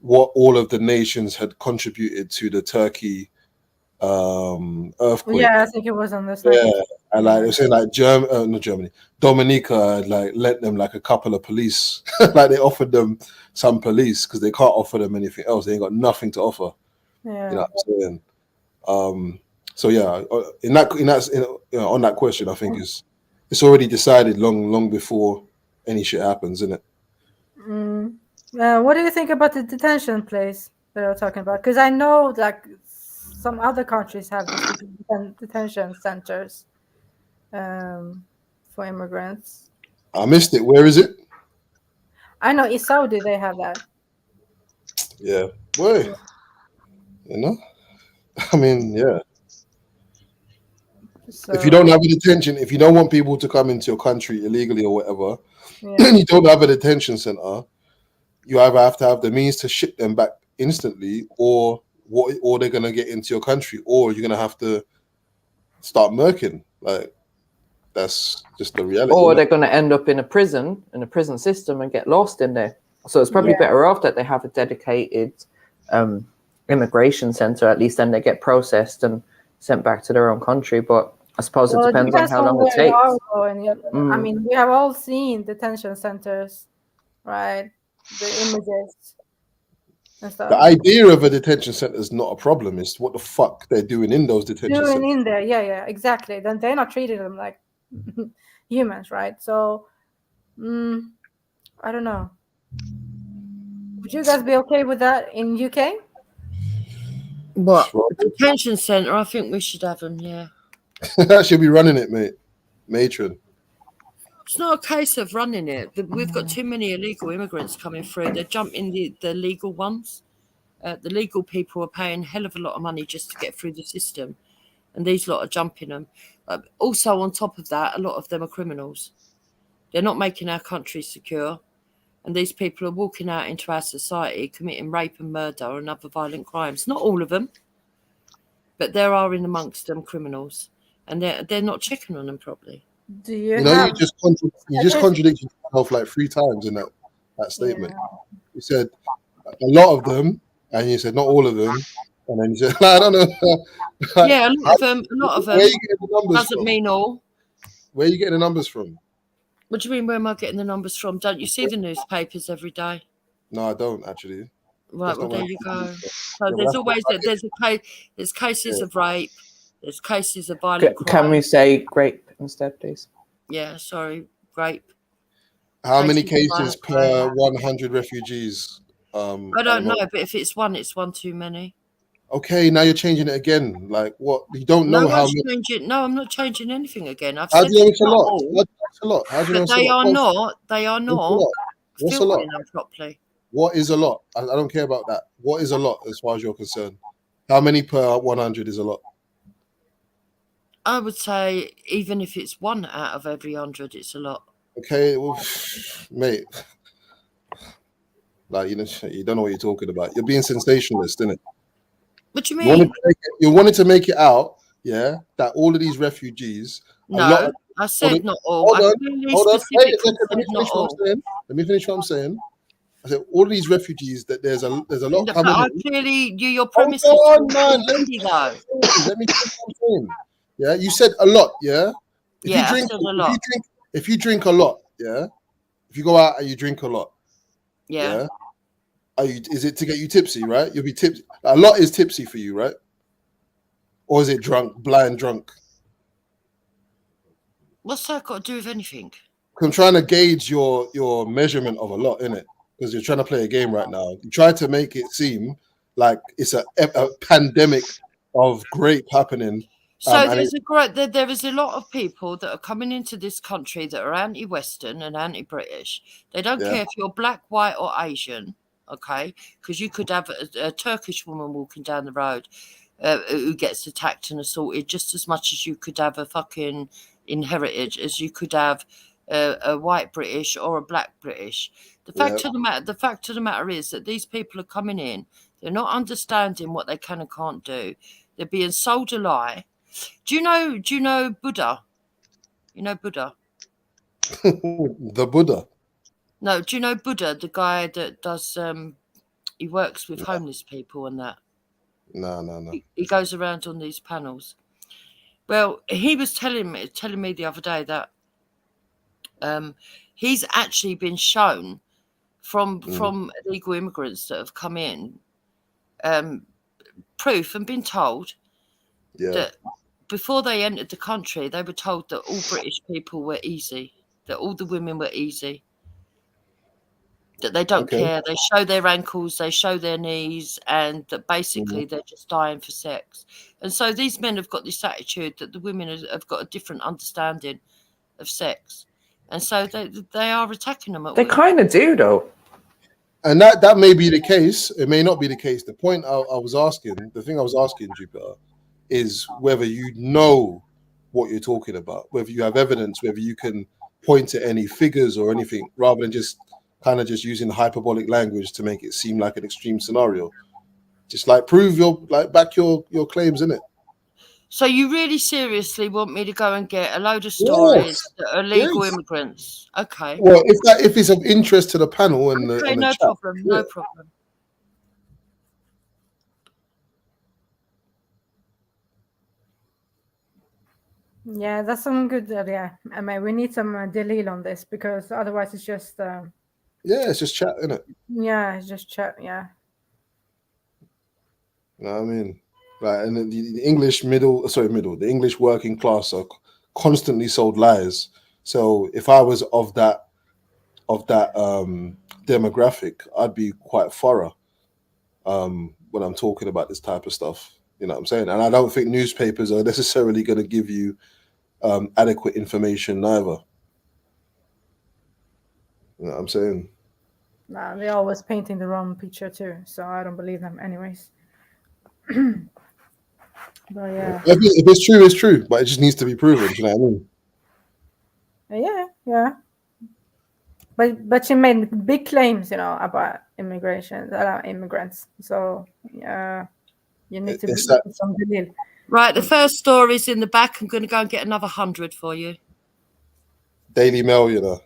what all of the nations had contributed to the Turkey earthquake? Yeah, I think it was on this. Yeah, and like they were saying, like not Germany, Dominica had like lent them like a couple of police, like they offered them some police because they can't offer them anything else. They ain't got nothing to offer. Yeah. You know what I'm saying? So yeah, on that question, I think it's already decided long before any shit happens, isn't it? What do you think about the detention place that I was talking about? Because I know like some other countries have detention centers for immigrants. I missed it. Where is it? I know in Saudi they have that. Yeah. Where? You know? I mean, yeah. So, if you don't have a detention, if you don't want people to come into your country illegally or whatever, and you don't have a detention center, you either have to have the means to ship them back instantly, or they're gonna get into your country, or you're gonna have to start murking. Like that's just the reality. Or they're gonna end up in a prison system and get lost in there. So it's probably better off that they have a dedicated immigration center. At least then they get processed and sent back to their own country. But I suppose it depends on how long it takes. I mean, we have all seen detention centers, right? The images and stuff. The idea of a detention center is not a problem. It's what the fuck they're doing in those detention centers. In there, yeah, exactly. Then they're not treating them like humans, right? So, I don't know. Would you guys be okay with that in UK? What? Detention center? I think we should have them. Yeah. She'll be running it, mate. Matron. It's not a case of running it. We've got too many illegal immigrants coming through. They're jumping the legal ones. The legal people are paying a hell of a lot of money just to get through the system. And these lot are jumping them. Also, on top of that, a lot of them are criminals. They're not making our country secure. And these people are walking out into our society, committing rape and murder and other violent crimes. Not all of them. But there are in amongst them criminals. And they're not checking on them properly. Do you know, you just contradicted yourself like 3 times in that statement. You said a lot of them, and you said not all of them, and then you said I don't know. Yeah, a lot of them. Where are you getting the numbers doesn't from? mean all. Where are you getting the numbers from? What do you mean? Where am I getting the numbers from? Don't you see the newspapers every day? No, I don't actually. Right, well there you go. So there's always there's cases of rape. There's cases of violent crime. Can we say grape instead, please? Yeah, sorry, grape. How many cases per 100 refugees? I don't know, but if it's one too many. Okay, now you're changing it again. Like what? You don't know how many. No, I'm not changing anything again. I've How said do you know it's a not lot? all, That's a lot. How do you know but they are not What's a lot? filtering them properly. What is a lot? I don't care about that. What is a lot as far as you're concerned? How many per 100 is a lot? I would say even if it's 1 out of every 100, it's a lot. Okay, well, mate, like you don't know what you're talking about. You're being sensationalist, isn't it? What do you mean? You wanted to make it out, yeah, that all of these refugees. No, I said not all. Hold on. Wait, let me finish what I'm saying. I said all of these refugees that there's a lot coming. But your premise is man. Let me finish what I'm saying. Yeah, you said a lot. Yeah. I said a lot. If you drink a lot, yeah. If you go out and you drink a lot, yeah. Is it to get you tipsy? Right. You'll be tipsy. A lot is tipsy for you, right? Or is it blind drunk? What's that got to do with anything? I'm trying to gauge your measurement of a lot, innit? Because you're trying to play a game right now. You try to make it seem like it's a pandemic of grape happening. So there is a lot of people that are coming into this country that are anti-Western and anti-British. They don't care if you're black, white, or Asian, okay? Because you could have a Turkish woman walking down the road who gets attacked and assaulted just as much as you could have a fucking in heritage as you could have a white British or a black British. The fact of the matter is that these people are coming in. They're not understanding what they can and can't do. They're being sold a lie. Do you know Buddha? You know Buddha? The Buddha? No, do you know Buddha, the guy that does he works with homeless people and that? No. He goes around on these panels. Well, he was telling me the other day that he's actually been shown from illegal immigrants that have come in proof and been told that before they entered the country, they were told that all British people were easy, that all the women were easy, that they don't care. They show their ankles, they show their knees, and that basically they're just dying for sex. And so these men have got this attitude that the women have got a different understanding of sex. And so they are attacking them. They kind of do, though. And that may be the case. It may not be the case. The point I was asking, the thing I was asking, Jupiter, is whether you know what you're talking about, whether you have evidence, whether you can point to any figures or anything, rather than just kind of just using hyperbolic language to make it seem like an extreme scenario. Just like prove back your claims, innit? So you really seriously want me to go and get a load of stories that are legal immigrants? Okay. Well, if it's of interest to the panel and the no chat, problem, no problem. Yeah, that's some good. Yeah, I mean, we need some delil on this because otherwise it's just. It's just chat, innit? Yeah, it's just chat. Yeah. You know what I mean? Right, and the English the English working class are constantly sold lies. So if I was of that demographic, I'd be quite thorough when I'm talking about this type of stuff. You know what I'm saying? And I don't think newspapers are necessarily going to give you adequate information neither. You know what I'm saying? Nah, they're always painting the wrong picture too, so I don't believe them anyways. But yeah. If it's true, it's true, but it just needs to be proven. Do you know what I mean? Yeah. But she made big claims, about immigrants. So you need to put some delil. Right, the first story's in the back. I'm going to go and get another 100 for you. Daily Mail, you know.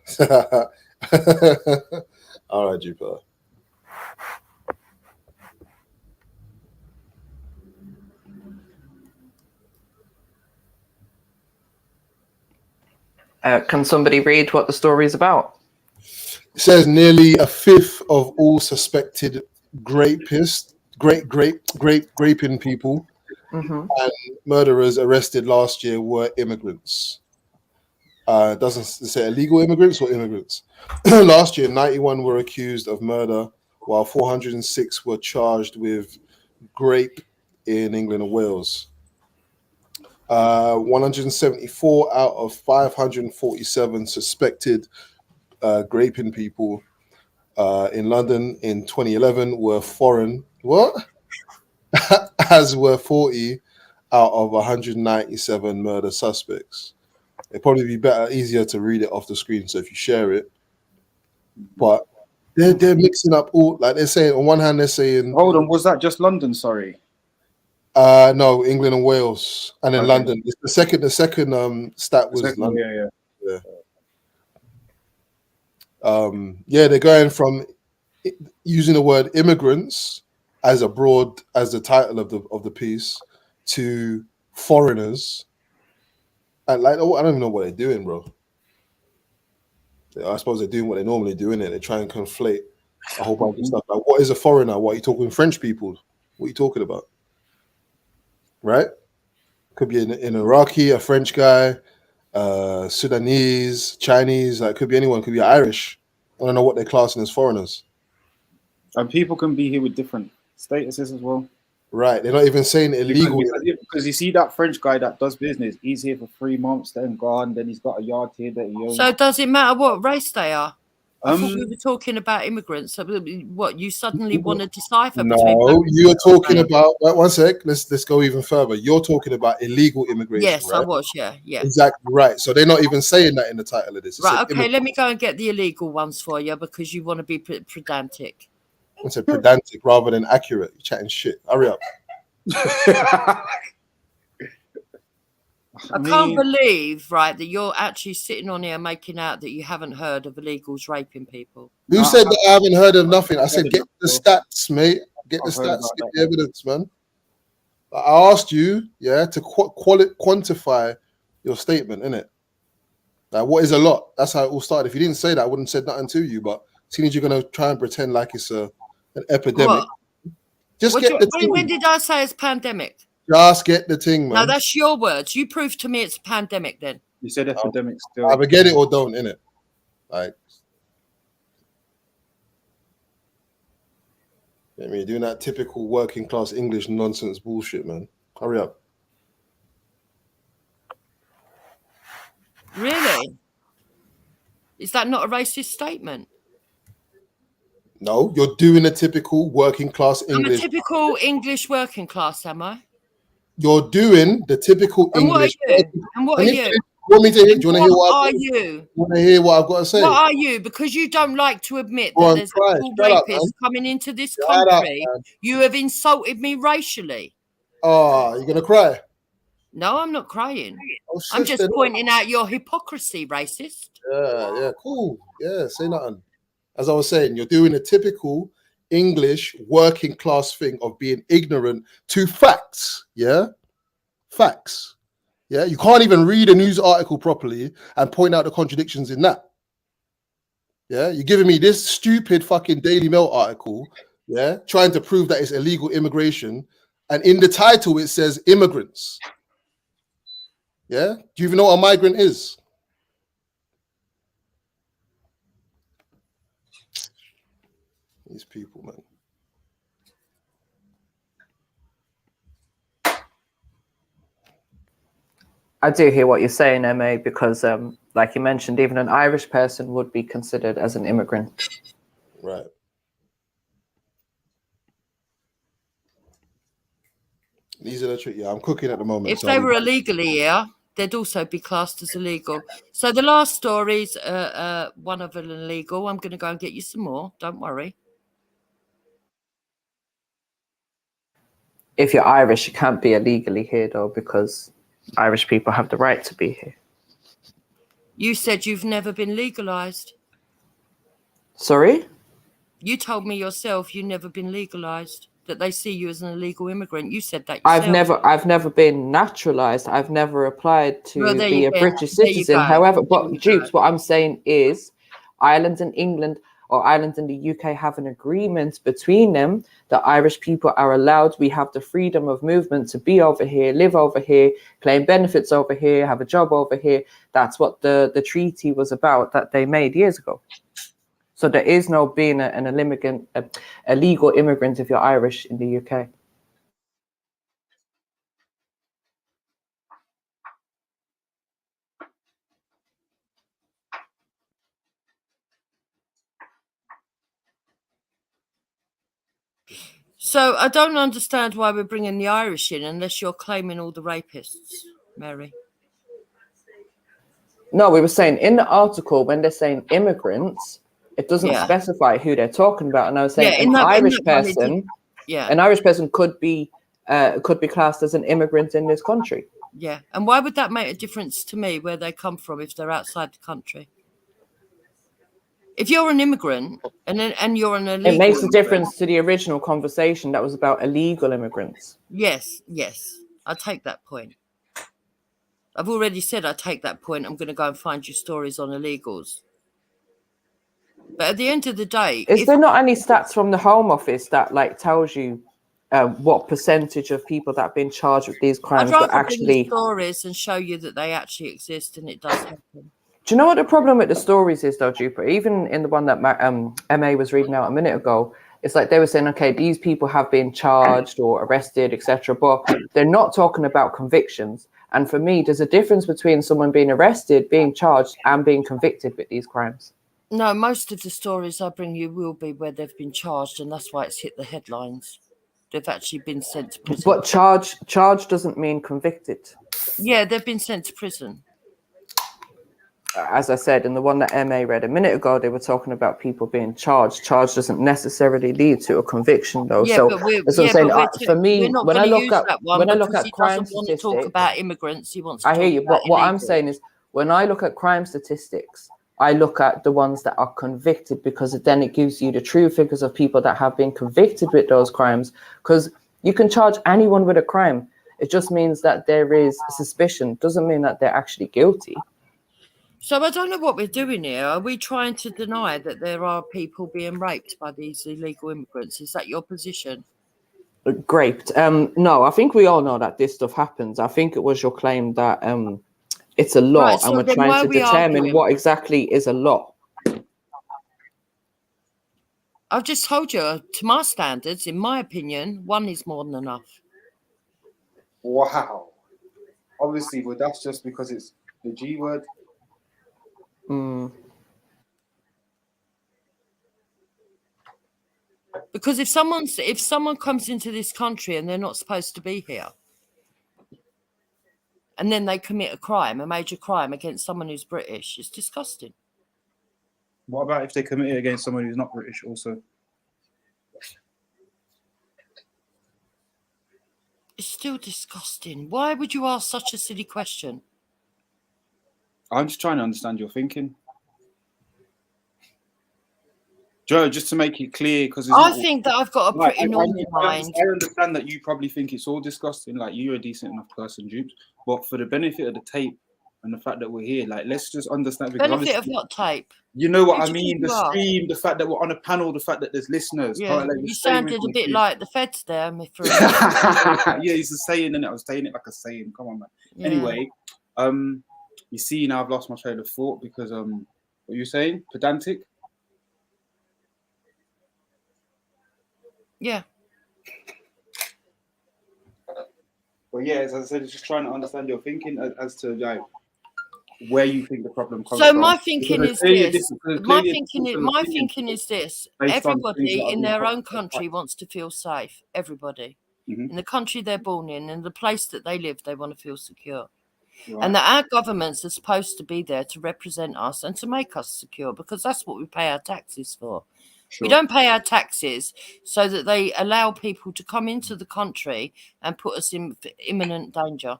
All right, Jupiter. Can somebody read what the story is about? It says nearly a fifth of all suspected graping people and murderers arrested last year were immigrants. It doesn't say illegal immigrants or immigrants. Last year, 91 were accused of murder, while 406 were charged with grape in England and Wales. 174 out of 547 suspected graping people in London in 2011 were foreign. What? As were 40 out of 197 murder suspects. It'd probably be easier to read it off the screen. So if you share it, but they're mixing up all, like they're saying on one hand they're saying. Hold on, was that just London? Sorry. No, England and Wales, and then London. It's the second stat was London. They're going from using the word immigrants as the title of the piece to foreigners, and like I don't even know what they're doing, bro. I suppose they're doing what they normally do, innit? They try and conflate a whole bunch of stuff. Like, what is a foreigner? What are you talking French people? What are you talking about? Right? Could be an Iraqi, a French guy, Sudanese, Chinese. Like, could be anyone. Could be Irish. I don't know what they're classing as foreigners. And people can be here with different statuses as well. Right, they're not even saying illegal. Because you see that French guy that does business, he's here for 3 months, then gone, then he's got a yard here that he owns. So does it matter what race they are? I thought we were talking about immigrants. So what, you suddenly want to decipher between? No, you're talking about. Wait, one sec. Let's go even further. You're talking about illegal immigration. Yes, right? I was. Yeah. Exactly right. So they're not even saying that in the title of this. It Right. said Okay. immigrant. Let me go and get the illegal ones for you because you want to be pedantic. I said pedantic rather than accurate. You're chatting shit. Hurry up. I can't believe, right, that you're actually sitting on here making out that you haven't heard of illegals raping people. Who said that I haven't heard of nothing? I said get the stats, mate. Get the stats, get the evidence, man. I asked you, to quantify your statement, innit? Like, what is a lot? That's how it all started. If you didn't say that, I wouldn't have said nothing to you. But seeing as you're going to try and pretend like it's an epidemic, when did I say it's pandemic? Just get the thing, man. No, that's your words. You prove to me it's a pandemic then. You said epidemic still. Either get it or don't, innit? Like, I mean, you're doing that typical working class English nonsense bullshit, man. Hurry up. Really? Is that not a racist statement? No, you're doing a typical working class English. I'm a typical English working class, am I? You're doing the typical English. And what are you? Want me to hear? Do you want to hear what? What are you? Want to hear what I've got to say? What are you? Because you don't like to admit that there's a full rapist coming into this country. You have insulted me racially. Oh, you're gonna cry? No, I'm not crying. I'm just pointing out your hypocrisy, racist. Yeah, cool. Yeah, say nothing. As I was saying, you're doing a typical English working class thing of being ignorant to facts. Yeah, facts. Yeah, you can't even read a news article properly and point out the contradictions in that. Yeah, you're giving me this stupid fucking Daily Mail article, yeah, trying to prove that it's illegal immigration, and in the title it says immigrants. Yeah, do you even know what a migrant is? These people, man. I do hear what you're saying, MA, because like you mentioned, even an Irish person would be considered as an immigrant. Right. These are the trick. Yeah, I'm cooking at the moment. If they were illegally here, they'd also be classed as illegal. So the last story's one of them illegal. I'm going to go and get you some more. Don't worry. If you're Irish, you can't be illegally here, though, because Irish people have the right to be here. You said you've never been legalized. Sorry? You told me yourself you've never been legalized, that they see you as an illegal immigrant. You said that yourself. I've never been naturalized. I've never applied to be a British citizen. However, but Dupes, what I'm saying is Ireland and England, or Ireland and the UK, have an agreement between them that Irish people are allowed. We have the freedom of movement to be over here, live over here, claim benefits over here, have a job over here. That's what the treaty was about that they made years ago. So there is no being a legal immigrant if you're Irish in the UK. So I don't understand why we're bringing the Irish in unless you're claiming all the rapists, Mary. No, we were saying in the article, when they're saying immigrants, it doesn't specify who they're talking about. And I was saying an Irish person could be classed as an immigrant in this country. Yeah. And why would that make a difference to me where they come from if they're outside the country? If you're an immigrant and you're an illegal, it makes a difference to the original conversation that was about illegal immigrants. Yes, I take that point. I've already said I take that point. I'm going to go and find you stories on illegals. But at the end of the day, is there not any stats from the Home Office that like tells you what percentage of people that have been charged with these crimes I'd were rather actually bring you stories and show you that they actually exist and it does happen. Do you know what the problem with the stories is, though, Jupiter? Even in the one that MA was reading out a minute ago, it's like they were saying, okay, these people have been charged or arrested, etc., but they're not talking about convictions. And for me, there's a difference between someone being arrested, being charged, and being convicted with these crimes. No, most of the stories I bring you will be where they've been charged, and that's why it's hit the headlines. They've actually been sent to prison. But charge doesn't mean convicted. Yeah, they've been sent to prison. As I said, in the one that MA read a minute ago, they were talking about people being charged. Charge doesn't necessarily lead to a conviction, though. Yeah, so but we're, that's what I'm saying. For me, we're not when I going to look use at that one when I look because at he crime doesn't want to talk statistics, about immigrants. He wants to I hear talk you. about But what I'm illegal. saying is, when I look at crime statistics, I look at the ones that are convicted, because then it gives you the true figures of people that have been convicted with those crimes. Because you can charge anyone with a crime. It just means that there is suspicion. Doesn't mean that they're actually guilty. So I don't know what we're doing here. Are we trying to deny that there are people being raped by these illegal immigrants? Is that your position? Raped? No, I think we all know that this stuff happens. I think it was your claim that it's a law, Right, so and we're then trying why to are we determine arguing? what exactly is a law. I've just told you, to my standards, in my opinion, one is more than enough. Wow. Obviously, but that's just because it's the G word. Because if someone comes into this country and they're not supposed to be here, and then they commit a major crime against someone who's British, it's disgusting. What about if they commit it against someone who's not British also? It's still disgusting. Why would you ask such a silly question? I'm just trying to understand your thinking. Joe, just to make it clear, because I think that I've got a pretty normal mind. I understand that you probably think it's all disgusting, like you're a decent enough person, Jupes. But for the benefit of the tape and the fact that we're here, like, let's just understand. Benefit of what tape? You know what Who I do you mean? think The you are? stream, the fact that we're on a panel, the fact that there's listeners. Yeah, Like, you sounded a bit like the feds there, yeah, it's a saying, and I was saying it like a saying. Come on, man. Yeah. Anyway, you see, now I've lost my train of thought because what are you saying? Pedantic? Yeah. Well, yeah, as I said, just trying to understand your thinking as to like where you think the problem comes So from. my thinking is this. My thinking is this. based on things Everybody that are in being their put- own country wants to feel safe. Everybody. Mhm. In the country they're born in the place that they live, they want to feel secure. Right. And that our governments are supposed to be there to represent us and to make us secure, because that's what we pay our taxes for. Sure. We don't pay our taxes so that they allow people to come into the country and put us in imminent danger.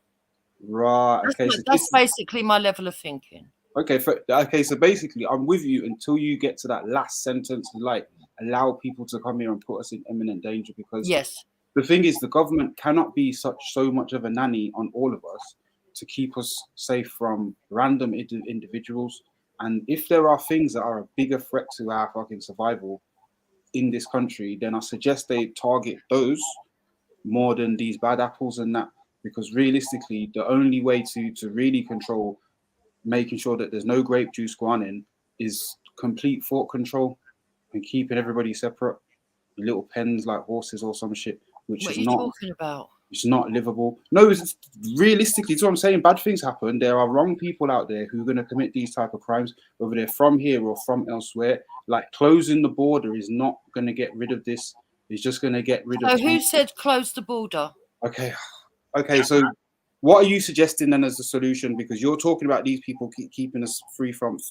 Right. Okay. That's basically my level of thinking. Okay. So basically, I'm with you until you get to that last sentence, like allow people to come here and put us in imminent danger, because Yes. the thing is, the government cannot be so much of a nanny on all of us to keep us safe from random individuals. And if there are things that are a bigger threat to our fucking survival in this country, then I suggest they target those more than these bad apples and that, because realistically, the only way to really control making sure that there's no grape juice gone in is complete thought control and keeping everybody separate in little pens like horses or some shit, which What is are you not. talking about? It's not livable. No, it's realistically, it's what I'm saying. Bad things happen. There are wrong people out there who are going to commit these type of crimes, whether they're from here or from elsewhere. Like closing the border is not going to get rid of this. It's just going to get rid So of. who said close the border? Okay. So, what are you suggesting then as a solution? Because you're talking about these people keeping us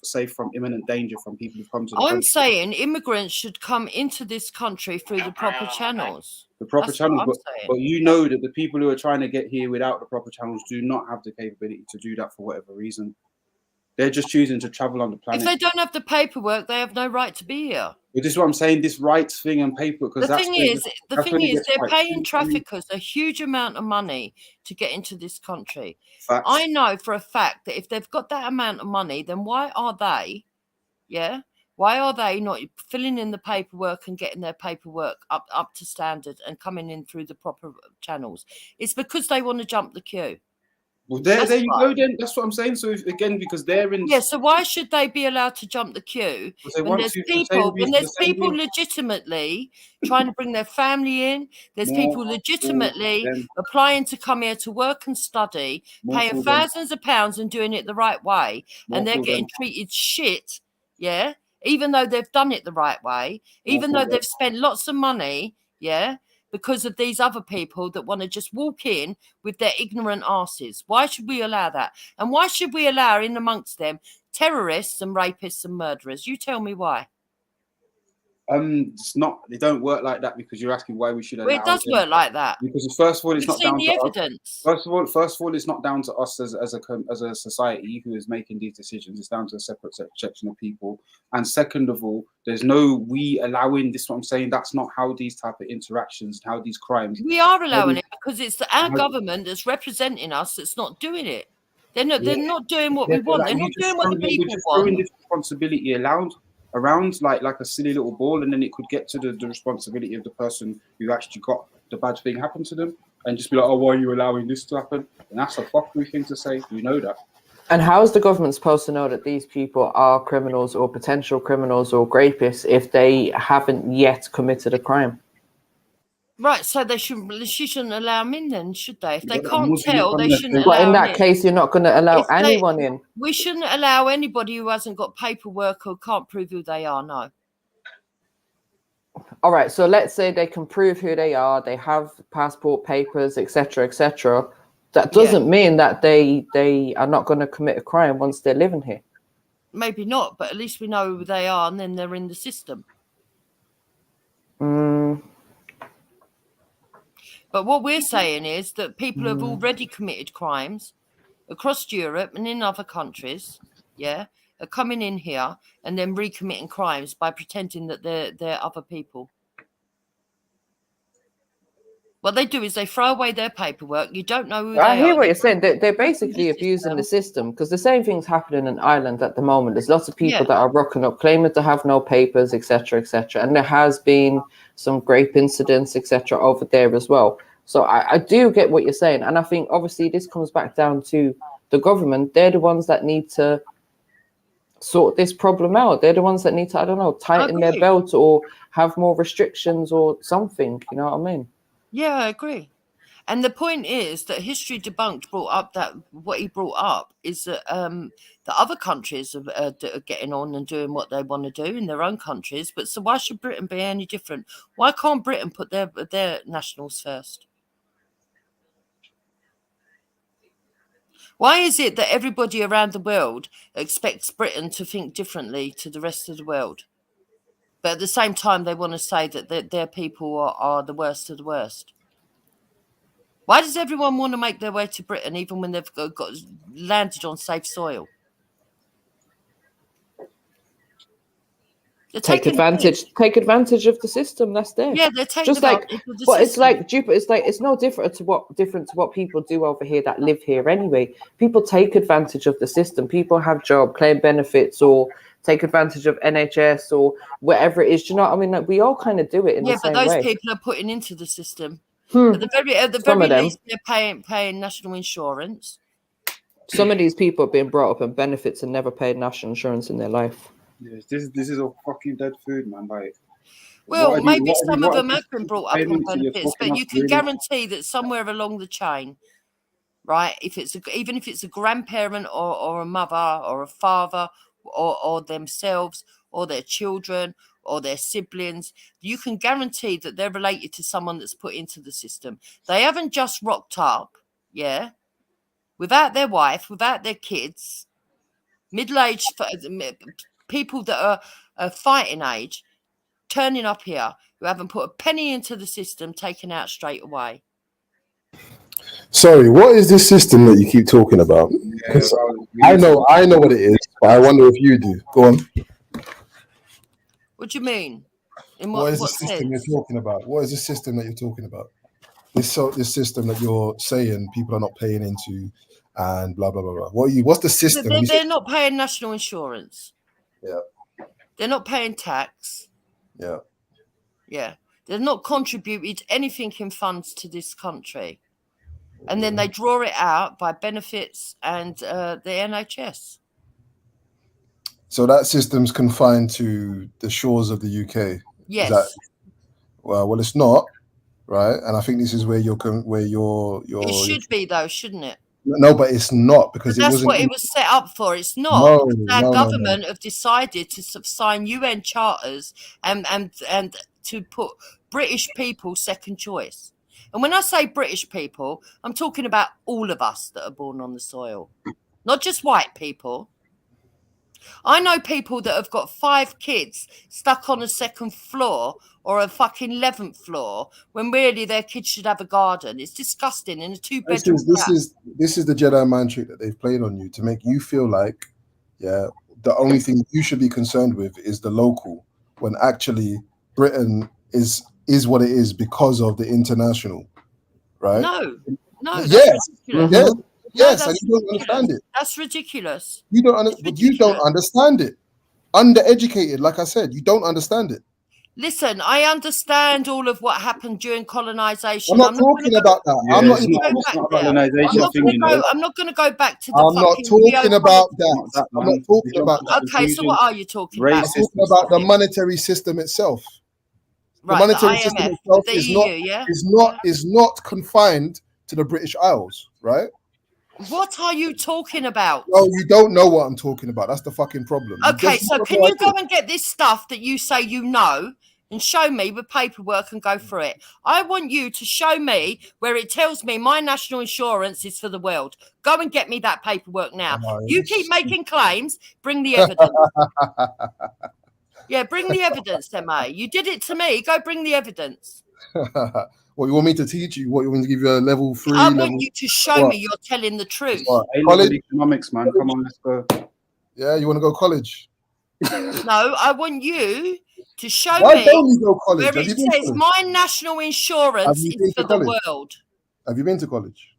safe from imminent danger from people who come to the I'm country. saying immigrants should come into this country through the proper channels. The proper That's channels, what I'm saying. but you know that the people who are trying to get here without the proper channels do not have the capability to do that for whatever reason. They're just choosing to travel on the planet. If they don't have the paperwork, they have no right to be here. But this is what I'm saying, this rights thing and paper, because The thing is, they're paying traffickers a huge amount of money to get into this country. Facts. I know for a fact that if they've got that amount of money, then why are they not filling in the paperwork and getting their paperwork up to standard and coming in through the proper channels? It's because they want to jump the queue. Well, there you go then. That's what I'm saying. So again, because they're in. Yeah. So why should they be allowed to jump the queue when there's people legitimately trying to bring their family in? There's people legitimately applying to come here to work and study, paying thousands of pounds and doing it the right way, and they're getting treated shit. Yeah. Even though they've done it the right way, even though they've spent lots of money. Yeah. Because of these other people that want to just walk in with their ignorant asses. Why should we allow that? And why should we allow in amongst them terrorists and rapists and murderers? You tell me why. It's not. They don't work like that because you're asking why we should allow. Well, it does work like that. Because first of all, it's not down to evidence. us. First of all, it's not down to us as a society who is making these decisions. It's down to a separate section of people. And second of all, there's no we allowing this. What I'm saying, that's not how these type of interactions, how these crimes. We are allowing it because it's our government that's representing us that's not doing it. They're not. They're not doing what we want. They're not doing what the people want. Throwing this responsibility around like a silly little ball, and then it could get to the responsibility of the person who actually got the bad thing happen to them, and just be like, oh, why are you allowing this to happen? And that's a fuckery thing to say. You know that. And how is the government supposed to know that these people are criminals or potential criminals or rapists if they haven't yet committed a crime? Right, so she shouldn't allow them in then, should they? If they can't tell, they shouldn't allow But in that them case, you're not going to allow anyone in. We shouldn't allow anybody who hasn't got paperwork or can't prove who they are, no. All right, so let's say they can prove who they are, they have passport papers, etc., etc. That doesn't mean that they are not going to commit a crime once they're living here. Maybe not, but at least we know who they are and then they're in the system. But what we're saying is that people have already committed crimes across Europe and in other countries, are coming in here and then recommitting crimes by pretending that they're other people. What they do is they throw away their paperwork. You don't know who they are. I hear what you're saying. They're basically abusing the system because the same thing's happening in Ireland at the moment. There's lots of people that are rocking up, claiming to have no papers, etc., etc. And there has been some rape incidents, etc., over there as well. So I do get what you're saying. And I think, obviously, this comes back down to the government. They're the ones that need to sort this problem out. They're the ones that need to, I don't know, tighten their belt or have more restrictions or something. You know what I mean? Yeah, I agree. And the point is that History Debunked brought up that what he brought up is that the other countries are getting on and doing what they want to do in their own countries. But so why should Britain be any different? Why can't Britain put their nationals first? Why is it that everybody around the world expects Britain to think differently to the rest of the world? But at the same time, they want to say that their people are the worst of the worst. Why does everyone want to make their way to Britain even when they've got landed on safe soil? Take advantage of the system that's there. Yeah, they're taking just like, advantage of the but system. it's no different to what people do over here that live here anyway. People take advantage of the system. People have job, claim benefits, or take advantage of NHS or whatever it is. Do you know what I mean? Like, we all kind of do it in the same way. Yeah, but those people are putting into the system. At the very least, they're paying national insurance. Some of these people have been brought up on benefits and never paid national insurance in their life. Yes, this is a fucking dead food, man. Like, well, maybe some of them have been brought up on benefits, but you can guarantee that somewhere along the chain, right? Even if it's a grandparent or a mother or a father or themselves or their children or their siblings, you can guarantee that they're related to someone that's put into the system. They haven't just rocked up, without their wife, without their kids, middle-aged people that are fighting age, turning up here, who haven't put a penny into the system, taken out straight away. Sorry, what is this system that you keep talking about? I know what it is, but I wonder if you do. Go on. What do you mean? What is the system you're talking about? What is the system that you're talking about? This system that you're saying people are not paying into and blah blah blah blah. What's the system? They're not paying national insurance. Yeah. They're not paying tax. Yeah. Yeah. They've not contributed anything in funds to this country. and then they draw it out by benefits and the NHS. So that system's confined to the shores of the UK. Yes. Is that, well, it's not, right? And I think this is where you're It should be though, shouldn't it? No, but it's not, because it That's wasn't. what it was set up for. It's not. No, Our no, government have decided to sign UN charters and to put British people second choice. And when I say British people, I'm talking about all of us that are born on the soil, not just white people. I know people that have got 5 kids stuck on a second floor or a fucking 11th floor when really their kids should have a garden. It's disgusting in a 2-bedroom flat. This is the Jedi mind trick that they've played on you to make you feel like, yeah, the only thing you should be concerned with is the local, when actually Britain is what it is because of the international, right? No, Yes, ridiculous. yes, and you don't understand it. That's ridiculous. You don't understand it. Undereducated, like I said, you don't understand it. Listen, I understand all of what happened during colonization. I'm not talking about that. Yeah, I'm not even even I'm not going to go back to the I'm not talking about that. I'm not talking about that. Okay, so what are you talking about? I'm talking about the monetary system itself. Right, the monetary the system IMF, itself the is EU, is not confined to the British Isles, right? What are you talking about? Oh, you don't know what I'm talking about. That's the fucking problem. Okay, so can you go and get this stuff that you say you know and show me with paperwork and go through it? I want you to show me where it tells me my national insurance is for the world. Go and get me that paperwork now. You keep making claims, bring the evidence. Yeah, bring the evidence then, mate. You did it to me. Go bring the evidence. What, you want me to teach you? What, you want me to give you a level 3? I want you to show me you're telling the truth. College economics, man. Come on, let's go. Yeah, you want to go college? No, I want you to show Why me don't you go college? where Have it you been says to my national insurance Have you been is to for the college? world. Have you been to college?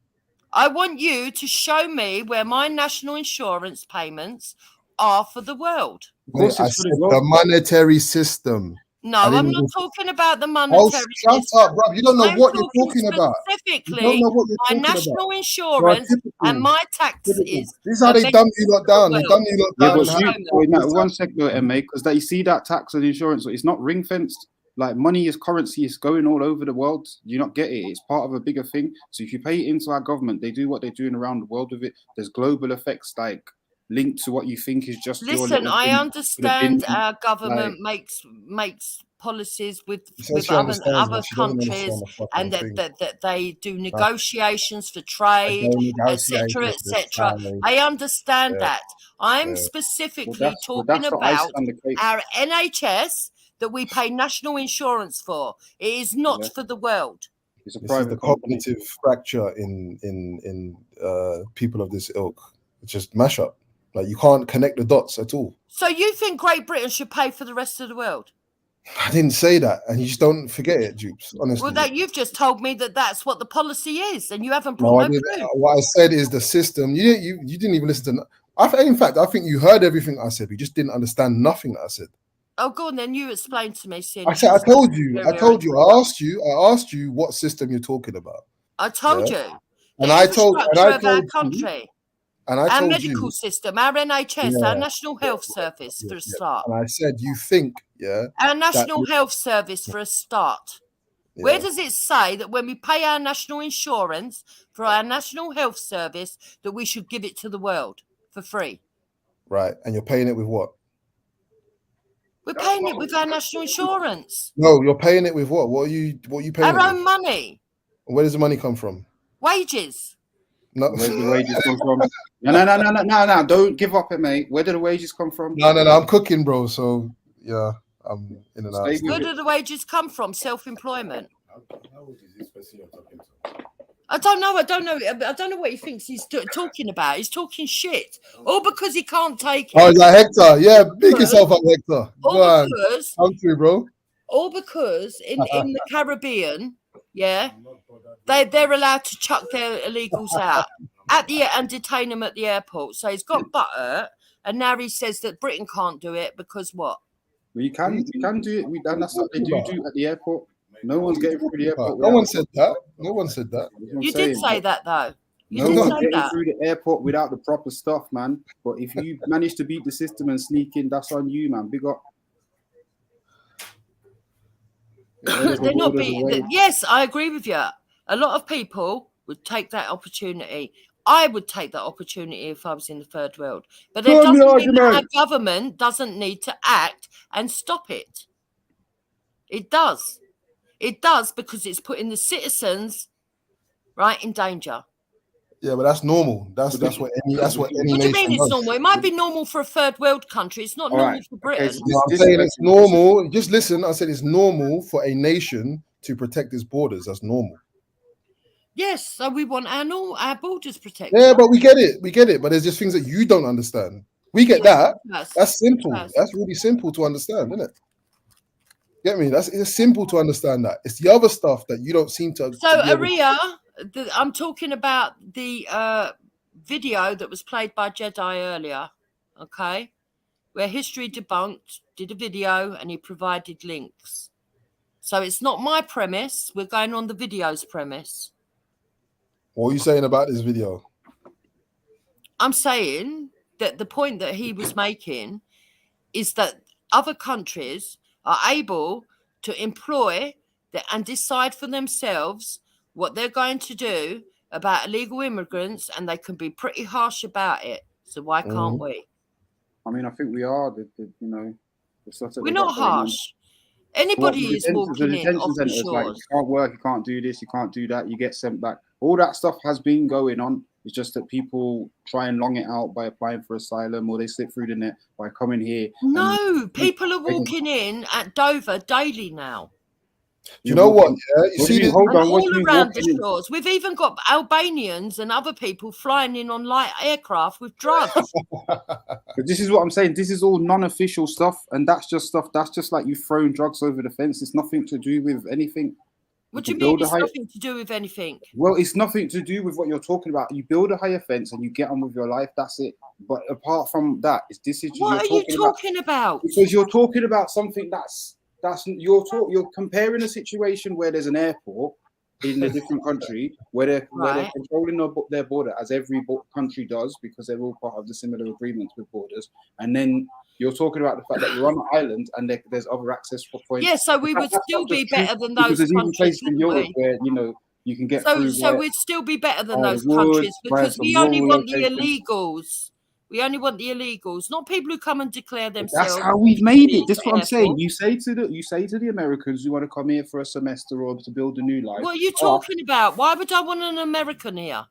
I want you to show me where my national insurance payments are for the world. I said the monetary system. No, I I'm didn't not go- talking about the Oh, monetary shut system. up, bro. You don't know I'm what you're talking about. You Specifically, don't know what you're my talking national about. insurance and my taxes. Typical. This is how they dumb you lot down. They dumb you lot Yeah, down. but and you, wait, now, one second, though, MA, because you see that tax and insurance, it's not ring fenced. Like money is currency, it's going all over the world. You not get it. It's part of a bigger thing. So if you pay it into our government, they do what they're doing around the world with it. There's global effects like linked to what you think is just your Listen, little I thing. understand our government Like, makes policies with says she understands, other but she doesn't countries, understand the fucking and thing. that they do negotiations for trade, etc., etc. I understand that. I'm specifically talking that's the icing about on the cake. our NHS that we pay national insurance for. It is not for the world. It's a This is the cognitive fracture in people of this ilk. It's just mash up. Like you can't connect the dots at all. So you think Great Britain should pay for the rest of the world? I didn't say that, and you just don't forget it, Dupes. Honestly. Well, that you've just told me that that's what the policy is, and you haven't No, brought I no didn't. proof. What I said is the system. You didn't even listen to. In fact, I think you heard everything I said. You just didn't understand nothing that I said. Oh, go on then. You explain to me. Sin. I told you. I asked you what system you're talking about. I told you. And I told our country. And I our told medical you, system, our NHS, Yeah. our National Health Service for a start. and I said you think, Our National that- Health Service for a start. Where does it say that when we pay our national insurance for our National Health Service that we should give it to the world for free? right, and you're paying it with what? We're paying it with our national insurance. No, you're paying it with what? What are you paying? Our it own with? money. Where does the money come from? Wages. No, where do the wages come from? No, don't give up it, mate. Where do the wages come from? No, I'm cooking, bro. So yeah, I'm in and out. Where do the wages come from? Self-employment. I don't know. I don't know what he thinks he's talking about. He's talking shit. All because he can't take it. Oh, is that Hector? Yeah, big yourself up, Hector. Go on. Come through, bro. All because in the Caribbean, they're allowed to chuck their illegals out and detain them at the airport. So he's got butter, and now he says that Britain can't do it because what? Well, you can do it. That's what they do at the airport. No one's getting through the airport. No one said that. No one said that. You did say that though. You No did one's say getting that. through the airport without the proper stuff, man. But if you manage to beat the system and sneak in, that's on you, man. Big up. They're not being. Yes, I agree with you. A lot of people would take that opportunity. I would take that opportunity if I was in the third world. But it doesn't mean that our government doesn't need to act and stop it. It does. It does because it's putting the citizens right in danger. Yeah, but that's normal. That's what any What do you nation mean it's does. normal? It might be normal for a third world country. It's not normal for Britain. No, I'm saying it's normal. Just listen. I said it's normal for a nation to protect its borders. That's normal. Yes, so we want our borders protected. Yeah, but we get it. We get it. But there's just things that you don't understand. We get that. That's simple. That's really simple to understand, isn't it? Get me? It's simple to understand that. It's the other stuff that you don't seem to. So, Aria, I'm talking about the video that was played by JEDI earlier, okay? Where History Debunked did a video and he provided links. So it's not my premise. We're going on the video's premise. What are you saying about this video? I'm saying that the point that he was making is that other countries are able to employ and decide for themselves what they're going to do about illegal immigrants, and they can be pretty harsh about it. So why can't we? I mean, I think we are. The stuff that We're not harsh. Anybody is walking in off the shores. Like, you can't work, you can't do this, you can't do that, you get sent back. All that stuff has been going on. It's just that people try and long it out by applying for asylum, or they slip through the net by coming here. No, people are walking in at Dover daily now. You know what? Yeah, you see this all around the shores. We've even got Albanians and other people flying in on light aircraft with drugs. But this is what I'm saying. This is all non-official stuff, and that's just stuff. That's just like you throwing drugs over the fence. It's nothing to do with anything. What do you mean? It's nothing to do with anything. Well, it's nothing to do with what you're talking about. You build a higher fence and you get on with your life. That's it. But apart from that, this is what are you talking about? Because you're talking about something that's you're comparing a situation where there's an airport in a different country where they're controlling their border, as every country does, because they're all part of the similar agreements with borders. And then you're talking about the fact that you're on an island and there's other access points. Yeah, so we would still be better than those there's countries. Even places in Europe where you can get through. So we'd still be better than those countries because we only want the illegals. We only want the illegals, not people who come and declare themselves. That's how we've made it. That's what I'm saying. You say to the Americans who want to come here for a semester or to build a new life. What are you talking about? Why would I want an American here?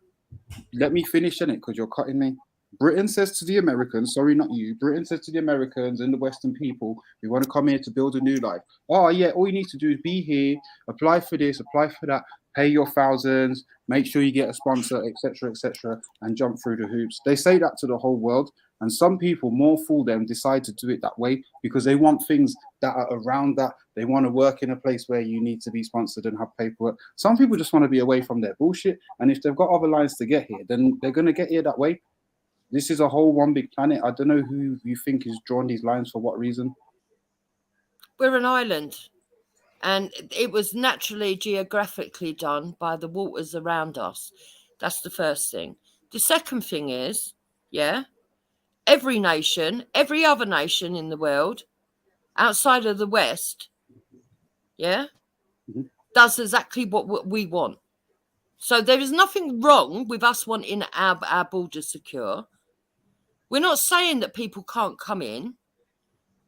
Let me finish in it because you're cutting me. Britain says to the Americans, sorry, not you. Britain says to the Americans and the Western people, we want to come here to build a new life. Oh, yeah, all you need to do is be here, apply for this, apply for that, pay your thousands, make sure you get a sponsor, etc., and jump through the hoops. They say that to the whole world, and some people, more fool them, decide to do it that way because they want things that are around that. They want to work in a place where you need to be sponsored and have paperwork. Some people just want to be away from their bullshit, and if they've got other lines to get here, then they're going to get here that way. This is a whole one big planet. I don't know who you think is drawing these lines for what reason. We're an island. And it was naturally, geographically done by the waters around us. That's the first thing. The second thing is, every nation, every other nation in the world, outside of the West, does exactly what we want. So there is nothing wrong with us wanting our borders secure. We're not saying that people can't come in.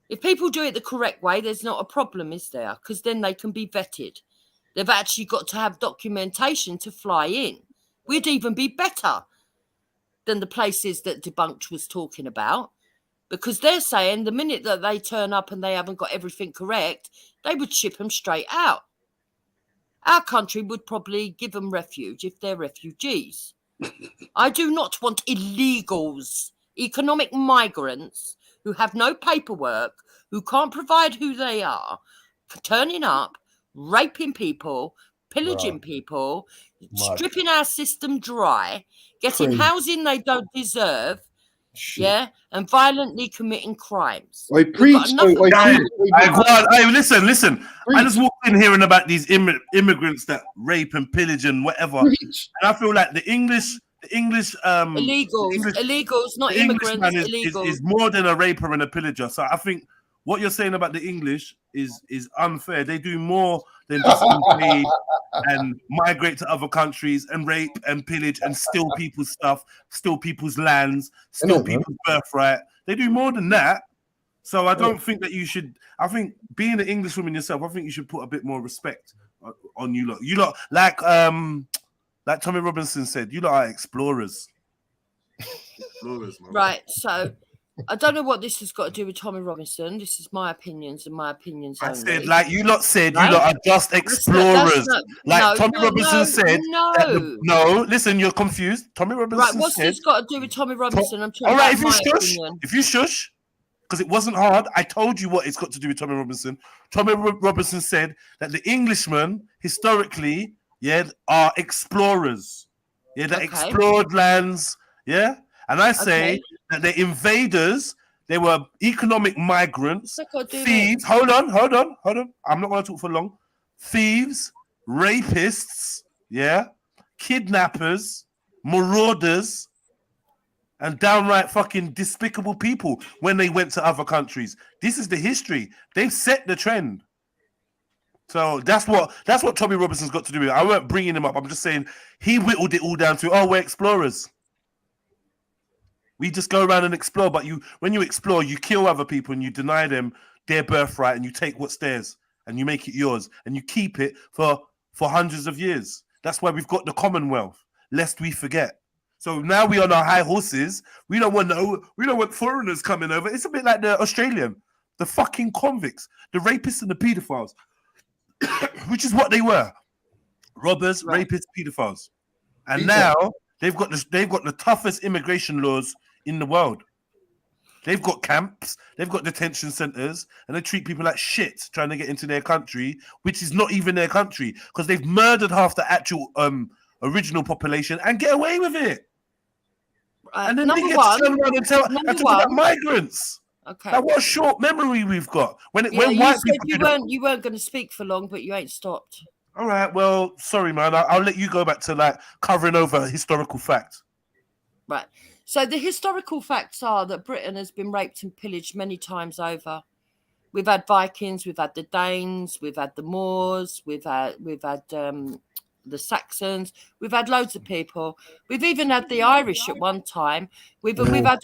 If people do it the correct way, there's not a problem, is there? Because then they can be vetted. They've actually got to have documentation to fly in. We'd even be better than the places that Debunked was talking about, because they're saying the minute that they turn up and they haven't got everything correct, they would ship them straight out. Our country would probably give them refuge if they're refugees. I do not want illegals, economic migrants who have no paperwork, who can't provide who they are, turning up, raping people, pillaging people, stripping our system dry, getting housing they don't deserve, yeah, and violently committing crimes. Oi, preach. Oi, Listen. I just walked in hearing about these immigrants that rape and pillage and whatever, and I feel like the English illegals, not immigrants, illegals. is more than a raper and a pillager. So I think what you're saying about the English is unfair. They do more than just invade and migrate to other countries and rape and pillage and steal people's stuff, steal people's lands, steal people's birthright. They do more than that. So I don't think that you should. I think being an English woman yourself, I think you should put a bit more respect on you lot. You lot, like Tommy Robinson said, you lot are explorers. Explorers, man. Right. So I don't know what this has got to do with Tommy Robinson. This is my opinions and my opinions only. I said, like you lot said, right? You lot are just explorers. Tommy Robinson said. No, listen, you're confused. Tommy Robinson right, what's this got to do with Tommy Robinson? I'm trying. All right, if you shush, because it wasn't hard. I told you what it's got to do with Tommy Robinson. Tommy Robinson said that the Englishmen historically, are explorers. Yeah, that explored lands. Yeah, and I say that the invaders, they were economic migrants, thieves. Hold on. I'm not going to talk for long. Thieves, rapists, kidnappers, marauders, and downright fucking despicable people when they went to other countries. This is the history. They've set the trend. So that's what Tommy Robinson's got to do with it. I weren't bringing him up. I'm just saying he whittled it all down to, we're explorers. We just go around and explore. But when you explore, you kill other people and you deny them their birthright and you take what's theirs and you make it yours and you keep it for hundreds of years. That's why we've got the Commonwealth, lest we forget. So now we on our high horses. We don't want foreigners coming over. It's a bit like the Australian, the fucking convicts, the rapists and the pedophiles, which is what they were: robbers, rapists, pedophiles. And now they've got the toughest immigration laws in the world. They've got camps, they've got detention centers, and they treat people like shit trying to get into their country, which is not even their country, because they've murdered half the actual original population and get away with it. And then they get to turn around and talk about migrants. Okay. Now, what a short memory we've got. When white people you weren't going to speak for long, but you ain't stopped. All right. Well, sorry, man. I'll let you go back to covering over historical facts. Right. So the historical facts are that Britain has been raped and pillaged many times over. We've had Vikings, we've had the Danes, we've had the Moors, we've had the Saxons, we've had loads of people. We've even had the Irish at one time. We've had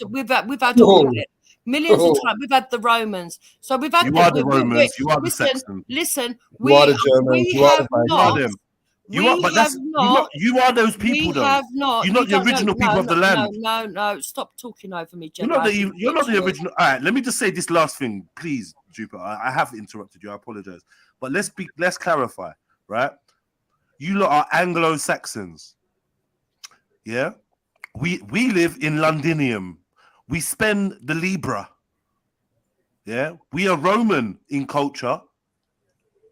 all of it. Millions of times. We've had the Romans. So we've had the Romans. You are the Saxons. Listen, you are the Germans. You are the you are those people, though. You're not the original people of the land. No. Stop talking over me, Jen. You're not the original. All right, let me just say this last thing, please, Jupiter. I have interrupted you. I apologize. But let's clarify, right? You lot are Anglo-Saxons. Yeah? We live in Londinium. We spend the Libra. Yeah? We are Roman in culture.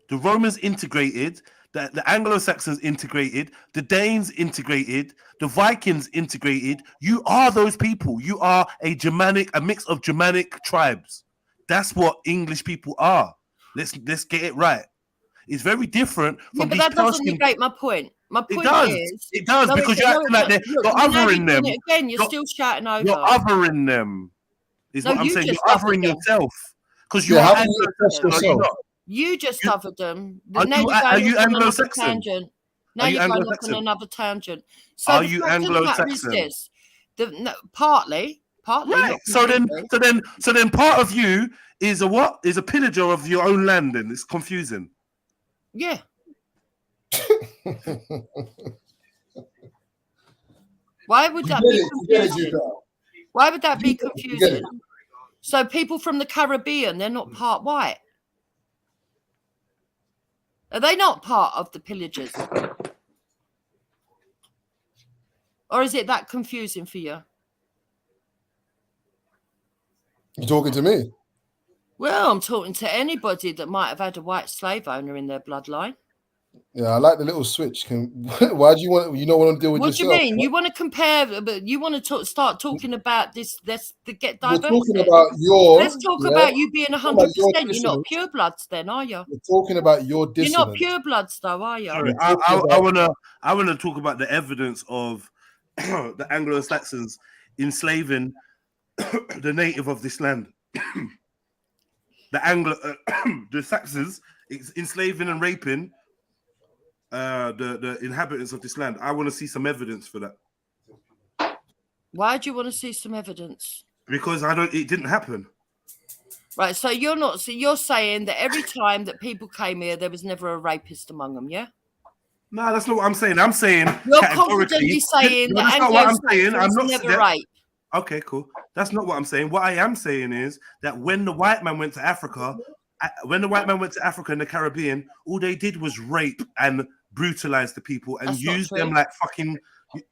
The Romans integrated. The Anglo-Saxons integrated, the Danes integrated, the Vikings integrated. You are those people. You are a mix of Germanic tribes. That's what English people are. Let's get it right. It's very different from but that doesn't negate my point. My point it does because you're acting like you're othering them. Again, you're still shouting over. You're othering them. Is what I'm saying. You're othering yourself because you're Anglo-Saxon. You just covered them. Are you Anglo-Saxon? Now you're going off on another tangent. So are you Anglo-Saxon? Partly. Right. So then part of you is a what? Is a pillager of your own land, and it's confusing. Yeah. Why would that be confusing? Why would that be confusing? So people from the Caribbean, they're not part white. Are they not part of the pillagers? Or is it that confusing for you? You talking to me? Well, I'm talking to anybody that might have had a white slave owner in their bloodline. Yeah, I like the little switch. Why do you want? You don't want to deal with What yourself? do you mean? You want to compare, but you want to start talking about this. Let's get We're diverse. talking about your. Let's talk Yeah, about you being we're talking about 100%. your You're not dissonance. pure bloods, then, are you? We're talking about your You're not dissonance. pure bloods, though, are you? Sorry, I wanna talk about the evidence of the Anglo-Saxons enslaving the native of this land. The Saxons enslaving and raping the inhabitants of this land. I want to see some evidence for that. Why do you want to see some evidence? Because it didn't happen. Right, so you're saying that every time that people came here, there was never a rapist among them, yeah? No, that's not what I'm saying. I'm saying you're confidently saying that that's not what I'm saying. I'm not never rape. Okay, cool. That's not what I'm saying. What I am saying is that when the white man went to Africa, and the Caribbean, all they did was rape and brutalize the people and use them like fucking.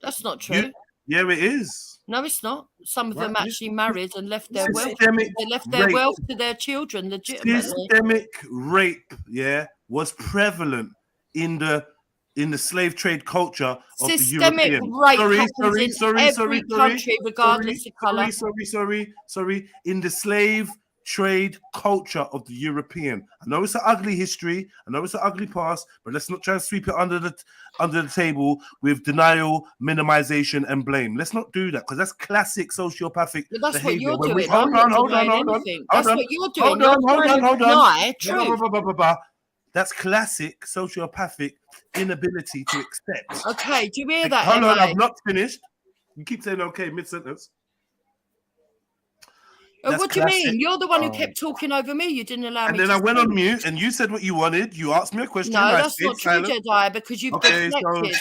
That's not true. Yeah, it is. No, it's not. Some of them actually married and left their wealth. Systemic They left their rape. wealth to their children legitimately. Systemic rape, was prevalent in the slave trade culture of Systemic the European. rape happens in every country, regardless of colour. Sorry. In the slave trade culture of the European. I know it's an ugly history. I know it's an ugly past, but let's not try and sweep it under the table with denial, minimization, and blame. Let's not do that because that's classic sociopathic But that's behavior. what you're doing. Hold on. That's what you're doing. Hold on. Truth. That's classic sociopathic inability to accept. Okay, do you hear that? Hold on, MA? I've not finished. You keep saying okay mid-sentence. What do you mean? You're the one who kept talking over me. You didn't allow me. And then I went on mute, and you said what you wanted. You asked me a question. No, that's not true, Jedi, because you've deflected.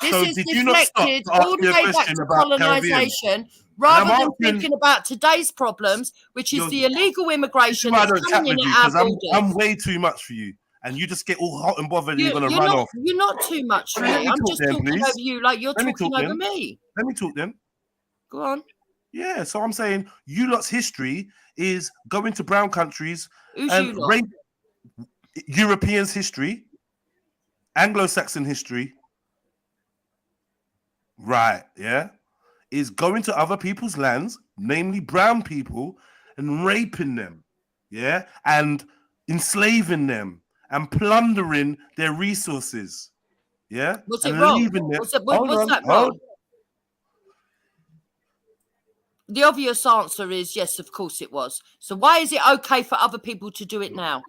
This is deflected all the way back to colonisation, rather than thinking about today's problems, which is the illegal immigration that's coming in at our borders. I'm way too much for you, and you just get all hot and bothered, and you're going to run off. You're not too much for me. I'm just talking over you like you're talking over me. Let me talk then. Go on. Yeah, so I'm saying you lot's history is going to brown countries and rape. Europeans' history, Anglo-Saxon history, right, yeah, is going to other people's lands, namely brown people, and raping them, yeah, and enslaving them and plundering their resources, yeah, Was it and wrong? leaving them. Was that wrong? The obvious answer is yes, of course it was. So why is it okay for other people to do it now?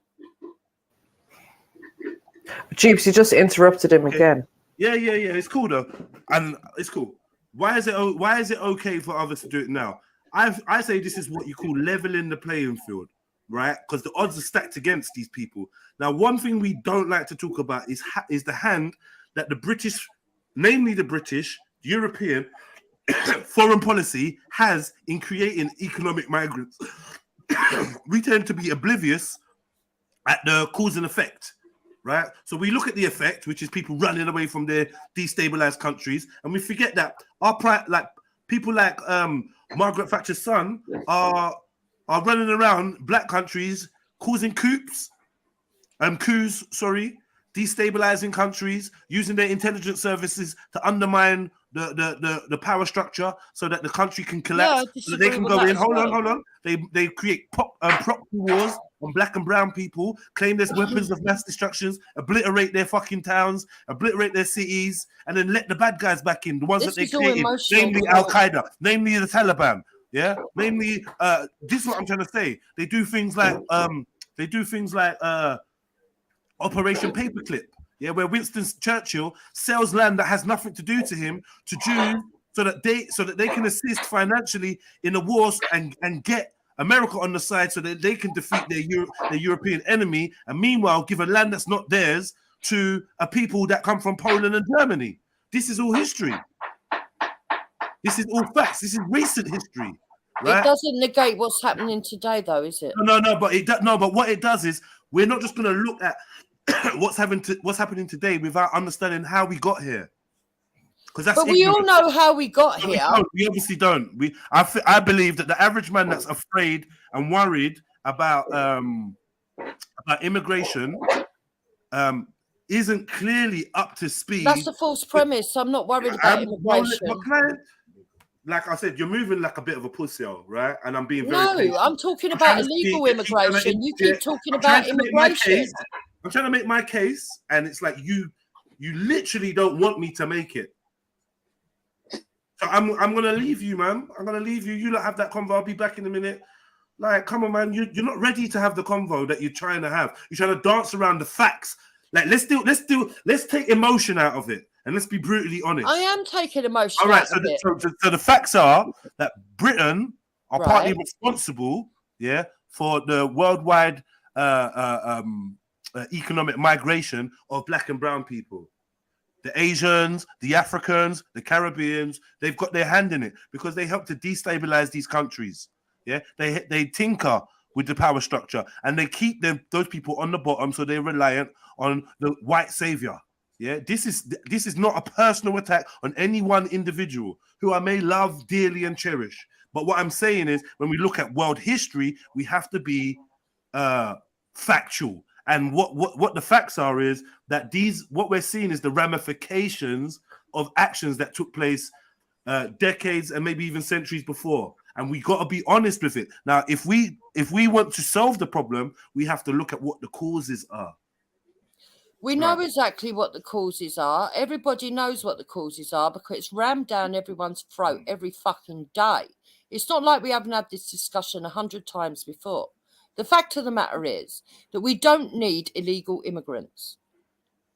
Jeeps, you just interrupted him again. Yeah. It's cool though, and it's cool. Why is it okay for others to do it now? I say this is what you call leveling the playing field, right? Because the odds are stacked against these people. Now, one thing we don't like to talk about is the hand that the British, namely the British, European foreign policy has in creating economic migrants. We tend to be oblivious at the cause and effect, right? So we look at the effect, which is people running away from their destabilized countries, and we forget that people like Margaret Thatcher's son are running around black countries causing coups, destabilizing countries, using their intelligence services to undermine the power structure so that the country can collapse, so that they can go in. Hold on. They create proxy wars on black and brown people, claim there's weapons of mass destructions, obliterate their fucking towns, obliterate their cities, and then let the bad guys back in, the ones that they created, namely Al Qaeda, namely the Taliban. Yeah, namely, this is what I'm trying to say. They do things like Operation Paperclip. Yeah, where Winston Churchill sells land that has nothing to do to him to Jews, so that they can assist financially in the wars and get America on the side, so that they can defeat their European enemy, and meanwhile give a land that's not theirs to a people that come from Poland and Germany. This is all history. This is all facts. This is recent history. Right? It doesn't negate what's happening today, though, is it? No. But what it does is we're not just going to look at what's happening today without understanding how we got here. But we all know how we got here. We obviously don't. I believe that the average man that's afraid and worried about immigration isn't clearly up to speed. That's a false premise. I'm not worried about immigration. Like I said, you're moving like a bit of a pussy, right? And I'm being very No, patient. I'm talking about illegal immigration. You keep talking about immigration. I'm trying to make my case, and it's like you literally don't want me to make it. So I'm gonna leave you, man. I'm gonna leave you. You lot have that convo. I'll be back in a minute. Like, come on, man. You're not ready to have the convo that you're trying to have. You're trying to dance around the facts. Like, let's take emotion out of it, and let's be brutally honest. I am taking emotion. All right. Out of it. So the facts are that Britain are partly responsible, for the worldwide economic migration of black and brown people. The Asians, the Africans, the Caribbeans, they've got their hand in it because they help to destabilize these countries. Yeah, they tinker with the power structure and they keep those people on the bottom, so they're reliant on the white savior. Yeah, this is not a personal attack on any one individual who I may love dearly and cherish. But what I'm saying is, when we look at world history, we have to be factual. And what the facts are is that what we're seeing is the ramifications of actions that took place decades and maybe even centuries before. And we got to be honest with it. Now, if we want to solve the problem, we have to look at what the causes are. We know exactly what the causes are. Everybody knows what the causes are because it's rammed down everyone's throat every fucking day. It's not like we haven't had this discussion 100 times before. The fact of the matter is that we don't need illegal immigrants.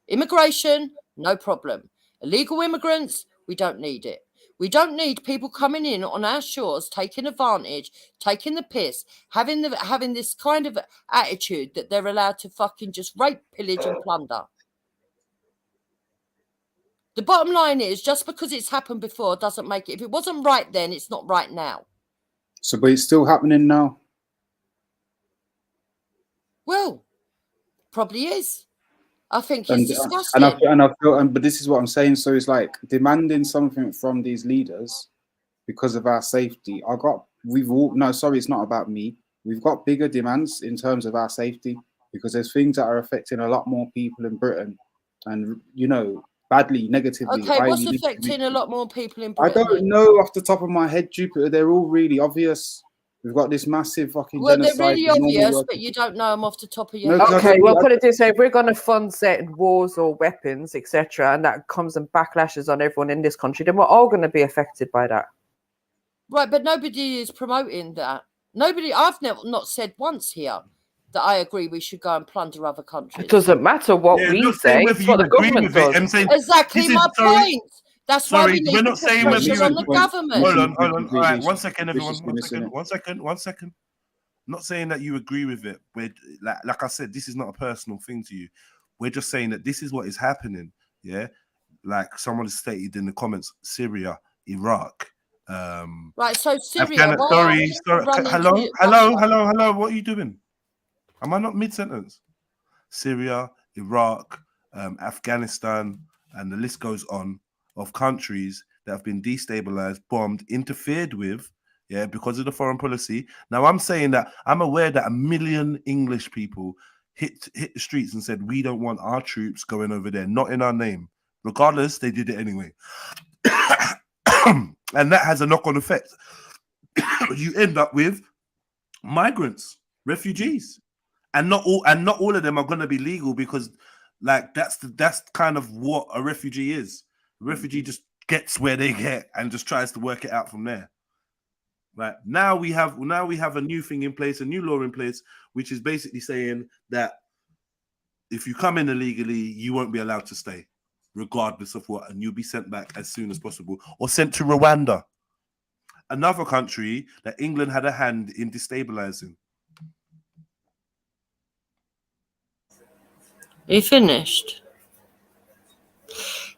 Immigration, no problem. Illegal immigrants, we don't need it. We don't need people coming in on our shores, taking advantage, taking the piss, having this kind of attitude that they're allowed to fucking just rape, pillage and plunder. The bottom line is, just because it's happened before doesn't make it. If it wasn't right then, it's not right now. So, but it's still happening now? Well, probably is. I think it's disgusting. But this is what I'm saying. So it's like demanding something from these leaders because of our safety. It's not about me. We've got bigger demands in terms of our safety because there's things that are affecting a lot more people in Britain, and badly, negatively. Okay, what's affecting a lot more people in Britain? I don't know off the top of my head, Jupiter. They're all really obvious. We've got this massive fucking genocide. Well, they're really obvious, but you don't know them off the top of your head. Okay, well, put it this way: if we're going to fund certain wars or weapons, etc., and that comes and backlashes on everyone in this country, then we're all going to be affected by that. Right, but nobody is promoting that. I've not said once here that I agree we should go and plunder other countries. It doesn't matter what we say; it's what the government does. Exactly my point. That's why we need to put pressure on the government. Hold on. All right, one second, everyone. One second. I'm not saying that you agree with it. Like I said, this is not a personal thing to you. We're just saying that this is what is happening. Yeah, like someone has stated in the comments, Syria, Iraq. Right. So Syria. Sorry. Hello. What are you doing? Am I not mid-sentence? Syria, Iraq, Afghanistan, and the list goes on. Of countries that have been destabilized, bombed, interfered with, because of the foreign policy. Now, I'm saying that I'm aware that 1 million English people hit the streets and said, we don't want our troops going over there, not in our name. Regardless, they did it anyway. And that has a knock-on effect. You end up with migrants, refugees. And not all of them are going to be legal because that's kind of what a refugee is. Refugee just gets where they get and just tries to work it out from there. Right now we have a new thing in place, a new law in place, which is basically saying that if you come in illegally, you won't be allowed to stay, regardless of what, and you'll be sent back as soon as possible or sent to Rwanda, another country that England had a hand in destabilizing. Are you finished?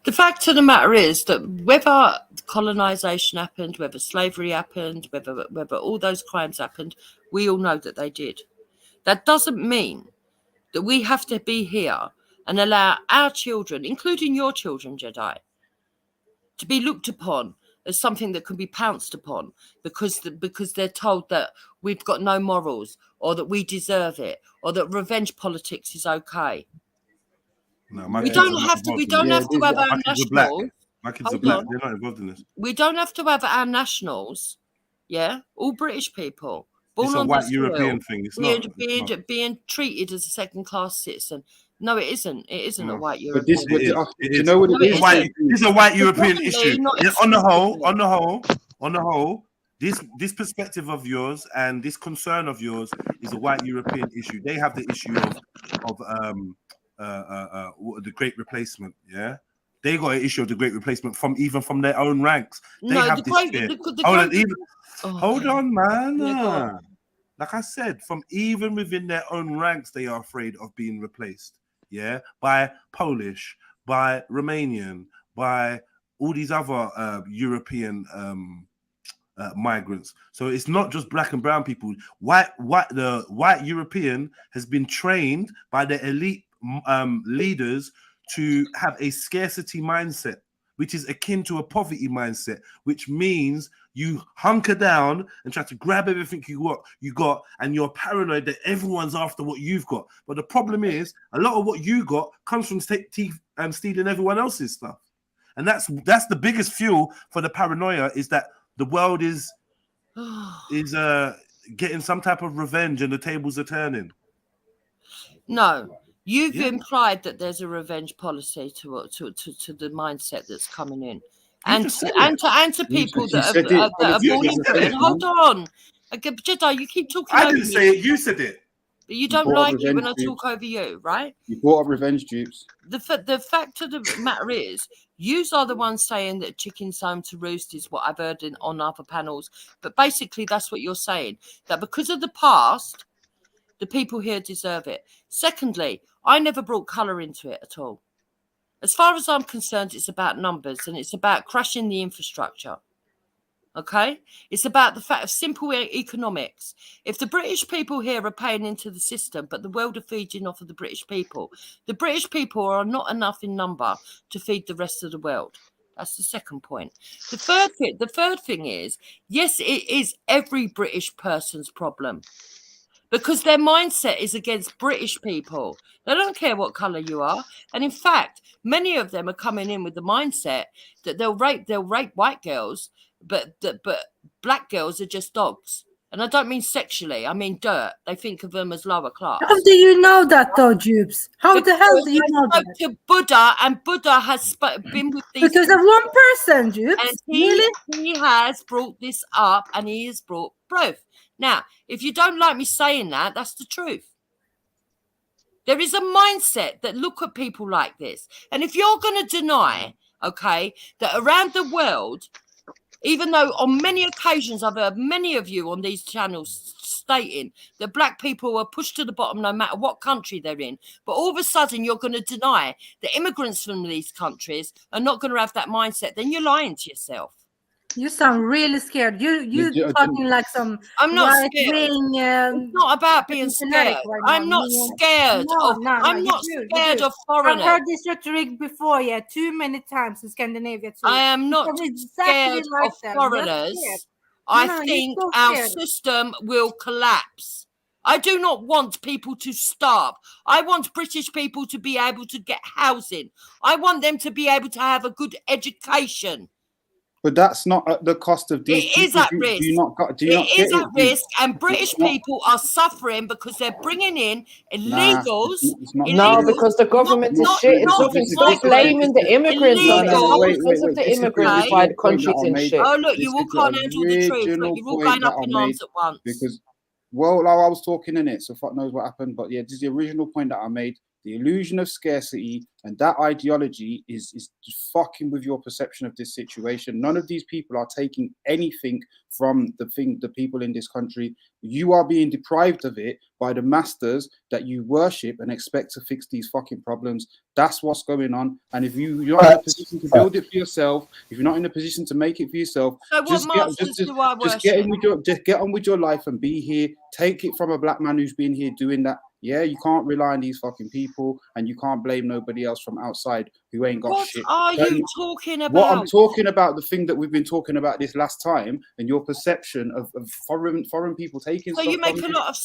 The fact of the matter is that whether colonization happened, whether slavery happened, whether all those crimes happened, we all know that they did. That doesn't mean that we have to be here and allow our children, including your children, Jedi, to be looked upon as something that can be pounced upon because they're told that we've got no morals or that we deserve it or that revenge politics is okay. No, my We kids are don't not have to. We involved in don't this. have to have our My kids are black. nationals. My kids are Hold black. on. They're not involved in this. We don't have to have our nationals. Yeah, all British people born It's a on white this European soil, thing. It's being, not. It's being, not. being treated as a second-class citizen. No, it isn't. It isn't a No. white But this, European. but It do you is. know what No, it it is? isn't. This is a white European Predominantly, issue. not Yeah, on the exclusively. whole, this perspective of yours and this concern of yours is a white European issue. They have the issue of the Great Replacement. Yeah, they got an issue of the Great Replacement from their own ranks. They No, have the this great, fear. the Hold on, great. hold on, man. Yeah, go on. Like I said, from even within their own ranks, they are afraid of being replaced. Yeah, by Polish, by Romanian, by all these other European migrants. So it's not just black and brown people. The white European has been trained by the elite leaders to have a scarcity mindset, which is akin to a poverty mindset, which means you hunker down and try to grab everything you got, and you're paranoid that everyone's after what you've got. But the problem is, a lot of what you got comes from stealing everyone else's stuff, and that's the biggest fuel for the paranoia. Is that the world is getting some type of revenge, and the tables are turning. No, you've implied that there's a revenge policy to the mindset that's coming in, and to people that are born in Britain. Hold on, Jedi, you keep talking. I didn't say it. You said it. But you don't like it when I talk over you, right? You brought up revenge dupes. The fact of the matter is, you are the ones saying that chicken's home to roost is what I've heard on other panels. But basically, that's what you're saying. That because of the past, the people here deserve it. Secondly, I never brought colour into it at all. As far as I'm concerned, it's about numbers and it's about crashing the infrastructure. Okay? It's about the fact of simple economics. If the British people here are paying into the system, but the world are feeding off of the British people are not enough in number to feed the rest of the world. That's the second point. The third thing is, yes, it is every British person's problem. Because their mindset is against British people. They don't care what colour you are. And in fact, many of them are coming in with the mindset that they'll rape white girls, but black girls are just dogs. And I don't mean sexually, I mean dirt. They think of them as lower class. How do you know that though, Jubes? How the hell do you know that? I spoke to Buddha, and Buddha has been with these because of one person, Jubes. And he has brought this up, and he has brought proof. Now, if you don't like me saying that, that's the truth. There is a mindset that look at people like this. And if you're going to deny, okay, that around the world, even though on many occasions I've heard many of you on these channels stating that black people are pushed to the bottom no matter what country they're in, but all of a sudden you're going to deny that immigrants from these countries are not going to have that mindset, then you're lying to yourself. You sound really scared. You talking like some. I'm not scared. It's not about being scared. I'm not scared. I'm not scared of foreigners. I've heard this rhetoric before, too many times in Scandinavia too. I am not scared of foreigners. I think our system will collapse. I do not want people to starve. I want British people to be able to get housing. I want them to be able to have a good education. But that's not at the cost of these people. It is at risk. It is at risk, and British people are suffering because they're bringing in illegals. No, because the government is shit. Stop blaming the immigrants on it. It's not because of the immigrants why the country's in shit. Oh, look, you all can't handle the truth. Look, you're all going up in arms at once. Because, well, I was talking in it, so fuck knows what happened. But yeah, this is the original point that I made. The illusion of scarcity and that ideology is just fucking with your perception of this situation. None of these people are taking anything from the people in this country. You are being deprived of it by the masters that you worship and expect to fix these fucking problems. That's what's going on. And if you're not in a position to build it for yourself, if you're not in a position to make it for yourself, just get on with your life and be here. Take it from a black man who's been here doing that. Yeah, you can't rely on these fucking people, and you can't blame nobody else from outside who ain't got shit. What are you talking about? What I'm talking about, the thing that we've been talking about this last time, and your perception of foreign people taking. So you make a lot of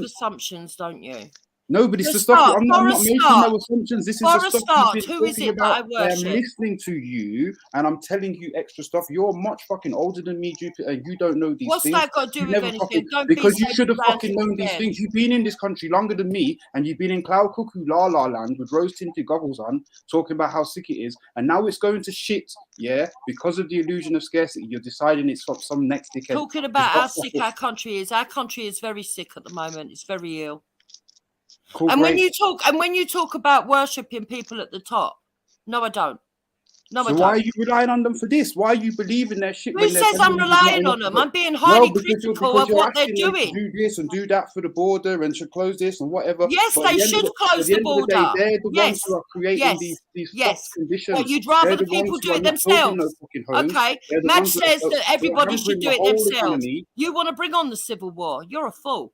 assumptions, don't you? Nobody's to stop you. I'm not making no assumptions. This is the stuff you've been talking about. I am listening to you, and I'm telling you extra stuff. You're much fucking older than me, Jupiter, and you don't know these things. What's that got to do with anything? Because you should have fucking known these things. You've been in this country longer than me, and you've been in cloud cuckoo la la land with rose-tinted goggles on, talking about how sick it is, and now it's going to shit, yeah? Because of the illusion of scarcity, you're deciding it's from some next dickhead. Talking about how sick our country is. Our country is very sick at the moment. It's very ill. Cool, and when you talk about worshipping people at the top, no, I don't. No, so why are you relying on them for this? Why are you believing their shit? Who says I'm relying on them? I'm being highly critical of what they're doing. Do this and do that for the border and should close this and whatever. Yes, they should close the border. They're the ones who are creating these conditions. But you'd rather the people do it themselves. Okay, Matt says that everybody should do it themselves. You want to bring on the civil war? You're a fool.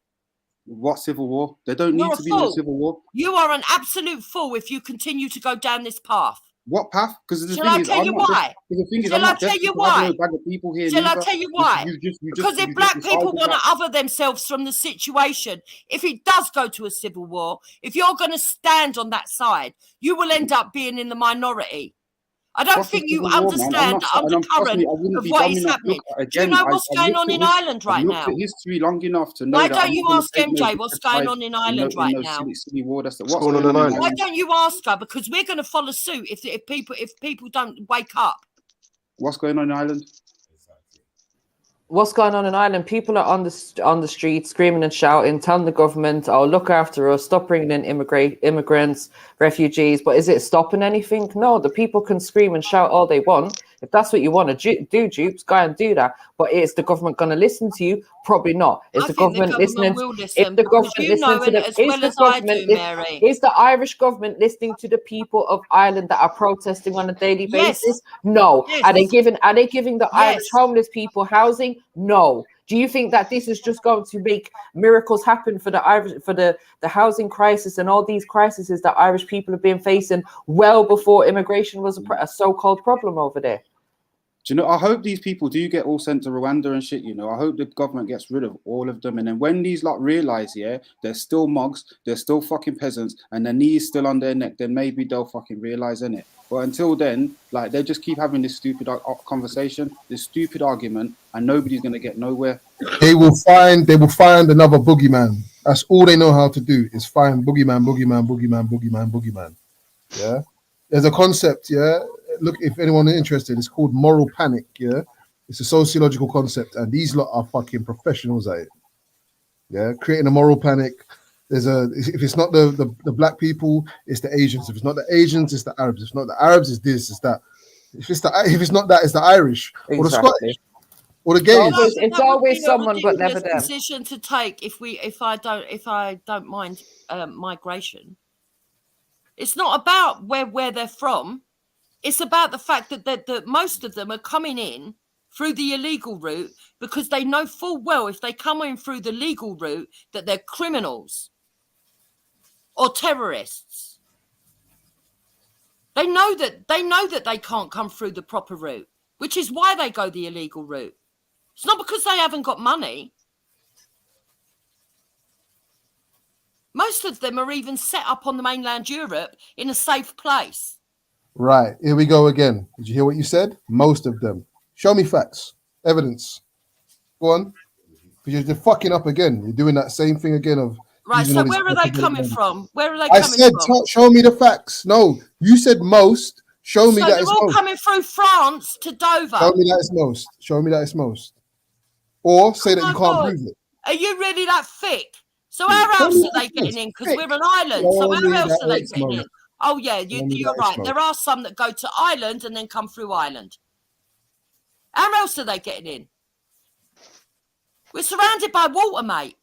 What civil war? They don't need to be in a civil war. You are an absolute fool if you continue to go down this path. What path? Because Shall I tell you why? Shall I tell you why? Shall I tell you why? Because if black people want to other themselves from the situation, if it does go to a civil war, if you're going to stand on that side, you will end up being in the minority. I don't think you understand the undercurrent of what is happening. Do you know what's going on in Ireland right now? History long enough to know. Why don't you ask MJ what's going on in Ireland right now? What's going on in Ireland? Why don't you ask her? Because we're going to follow suit if people don't wake up. What's going on in Ireland? What's going on in Ireland? People are on the street screaming and shouting, telling the government, "Oh, look after us, stop bringing in immigrants, refugees." But is it stopping anything? No, the people can scream and shout all they want. If that's what you want to do, dupes, go and do that. But is the government going to listen to you? Probably not. Is the government listening? If the government listening to the is the Irish government listening to the people of Ireland that are protesting on a daily basis? No. Are they giving the Irish homeless people housing? No. Do you think that this is just going to make miracles happen for the Irish, for the housing crisis and all these crises that Irish people have been facing well before immigration was a so-called problem over there? Do you know, I hope these people do get all sent to Rwanda and shit, you know. I hope the government gets rid of all of them. And then when these lot realize, yeah, they're still mugs, they're still fucking peasants, and their knees still on their neck, then maybe they'll fucking realize, innit? But until then, like, they just keep having this stupid conversation, this stupid argument, and nobody's going to get nowhere. They will find another boogeyman. That's all they know how to do, is find boogeyman. Yeah? There's a concept, yeah? Look, if anyone is interested, it's called moral panic, yeah? It's a sociological concept, and these lot are fucking professionals at it. Yeah? Creating a moral panic. If it's not the black people, it's the Asians. If it's not the Asians, it's the Arabs. If it's not the Arabs, it's this, it's that. If it's not that, it's the Irish or the Scottish or the gays. It's always someone, but never them. Position to take if I don't mind migration. It's not about where they're from. It's about the fact that most of them are coming in through the illegal route because they know full well if they come in through the legal route that they're criminals or terrorists. They know that they can't come through the proper route, which is why they go the illegal route. It's not because they haven't got money. Most of them are even set up on the mainland Europe in a safe place. Right, here we go again. Did you hear what you said? Most of them. Show me facts, evidence. Go on. Because you're fucking up again. You're doing that same thing again of. Right, so where are they coming from? Where are they coming from? I said, show me the facts. No, you said most. Show me that it's most. So they're all coming through France to Dover. Show me that it's most. Show me that it's most. Or say that you can't prove it. Are you really that thick? So how else are they getting in? Because we're an island. So how else are they getting in? Oh, yeah, you're right. There are some that go to Ireland and then come through Ireland. How else are they getting in? We're surrounded by water, mate.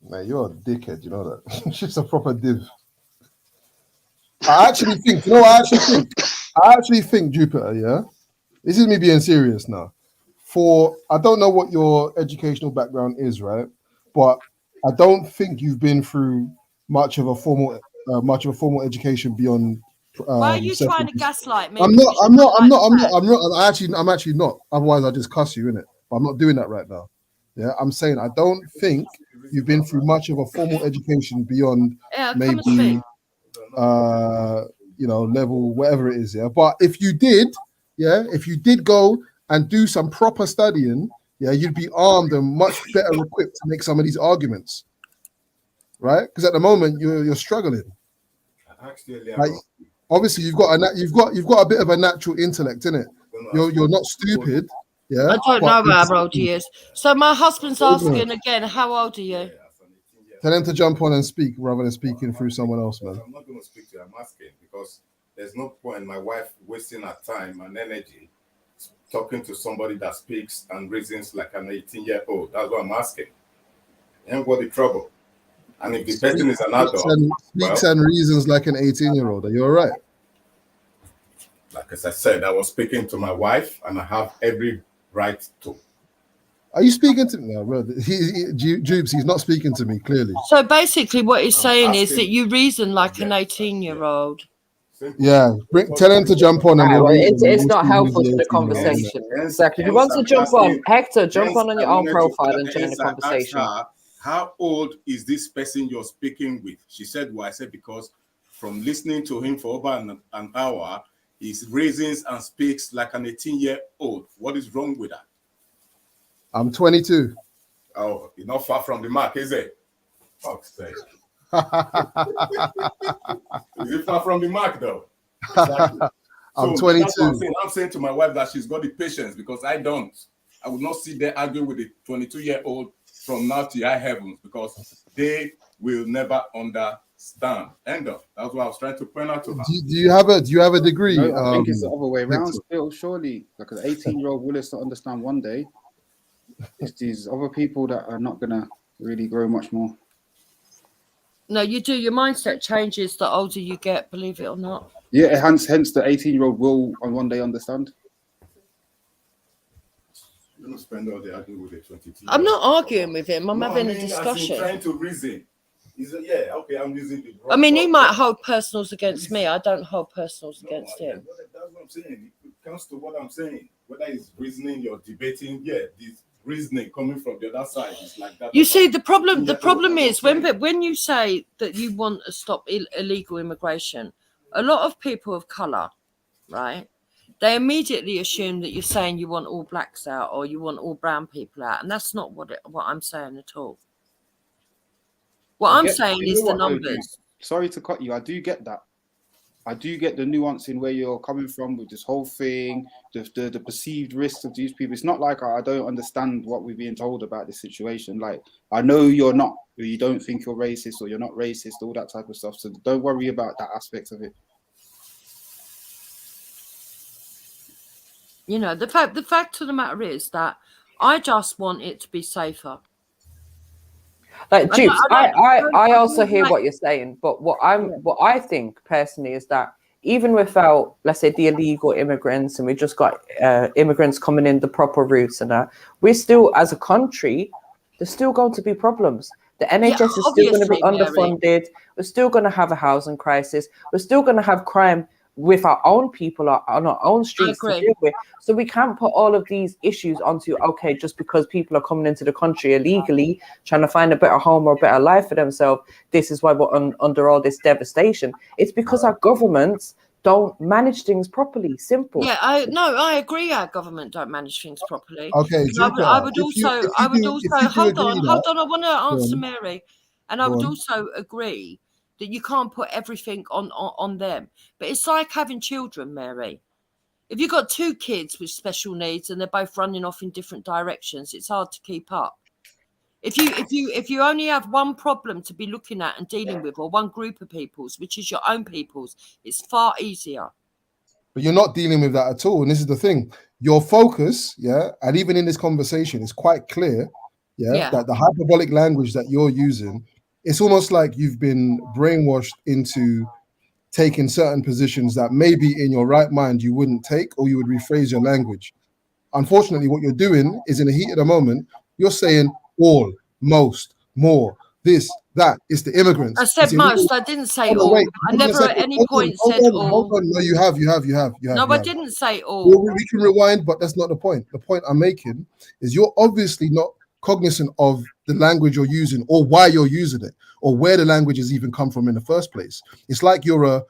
Man, you're a dickhead, you know that. It's just a proper div. I actually think, Jupiter, yeah? This is me being serious now. I don't know what your educational background is, right? But I don't think you've been through much of a formal education beyond. Why are you trying to gaslight me? I'm actually not. Otherwise, I just cuss you, innit? But I'm not doing that right now. Yeah, I'm saying I don't think you've been through much of a formal education beyond maybe level whatever it is. Yeah, but if you did go and do some proper studying, yeah, you'd be armed and much better equipped to make some of these arguments, right? Because at the moment you're struggling. Like, obviously you've got a bit of a natural intellect in it. You're not stupid. Yeah, I don't know how old he is. So my husband's asking again, how old are you? Tell him to jump on and speak rather than speaking through someone else, man. I'm not going to speak to you. I'm asking because there's no point in my wife wasting her time and energy talking to somebody that speaks and reasons like an 18-year-old. That's what I'm asking. And what the trouble? And if the person is an adult, speaks and reasons like an 18-year-old. Are you all right? Like as I said, I was speaking to my wife, and I have every right to. Are you speaking to me? No, bro. Jubes, he's not speaking to me, clearly. So basically what he's saying is that you reason like an 18-year-old. Yeah, tell him to jump on. It's not helpful to the conversation. Exactly. If you want to jump on, Hector, jump on your own profile and join the conversation. How old is this person you're speaking with? She said, well, I said, because from listening to him for over an hour, he reasons and speaks like an 18-year-old. What is wrong with that? I'm 22. Oh, you're not far from the mark, is it? Fuck's sake. Is it far from the mark, though? Exactly. I'm 22. I'm saying to my wife that she's got the patience because I don't. I would not sit there arguing with a 22-year-old from now to high heavens because they will never understand. End of. That's what I was trying to point out to her. Do you have a degree? No, I think it's the other way around. Still, surely, like an 18-year-old will not understand one day. It's these other people that are not gonna really grow much more. No, you do. Your mindset changes the older you get, believe it or not. Yeah, hence the 18-year-old will on one day understand. You're not spend all day arguing with a 22. I'm not arguing with him. I'm having a as in discussion. Trying to reason. Yeah, okay, I'm using the. I mean, he might hold personals against me. I don't hold personals against him. That's what I'm saying. It comes to what I'm saying. Whether it's reasoning, you're debating. Yeah, this reasoning coming from the other side is like that. You see, the problem is when you say that you want to stop illegal immigration, a lot of people of color, right? They immediately assume that you're saying you want all blacks out or you want all brown people out, and that's not what I'm saying at all. What I'm saying is the numbers. Sorry to cut you. I do get that. I do get the nuance in where you're coming from with this whole thing, the perceived risks of these people. It's not like I don't understand what we're being told about this situation. Like, I know you don't think you're racist or you're not racist, all that type of stuff. So don't worry about that aspect of it. You know, the fact of the matter is that I just want it to be safer. Like, Jukes, I also hear what you're saying, but what I think personally is that even without, let's say, the illegal immigrants, and we just got immigrants coming in the proper routes and that, we're still, as a country, there's still going to be problems. The NHS is still going to be underfunded. We're still going to have a housing crisis. We're still going to have crime with our own people on our own streets to deal with. So we can't put all of these issues onto, okay, just because people are coming into the country illegally, trying to find a better home or a better life for themselves, this is why we're under all this devastation. It's because our governments don't manage things properly. Simple. Yeah, I agree. Our government don't manage things properly. Okay, I would also hold on. I want to answer Mary, and I would also agree that you can't put everything on them. But it's like having children, Mary. If you've got two kids with special needs and they're both running off in different directions, it's hard to keep up. If you only have one problem to be looking at and dealing with, or one group of peoples, which is your own peoples, it's far easier. But you're not dealing with that at all. And this is the thing. Your focus, and even in this conversation, is quite clear, that the hyperbolic language that you're using, it's almost like you've been brainwashed into taking certain positions that maybe in your right mind you wouldn't take, or you would rephrase your language. Unfortunately, what you're doing is, in the heat of the moment, you're saying all, most, more, this, that. It's the immigrants. I said most. I didn't say all. I never at any point said all. Hold on. No, you have. No, I didn't say all. Well, we can rewind, but that's not the point. The point I'm making is you're obviously not cognizant of the language you're using or why you're using it or where the language has even come from in the first place. It's like you're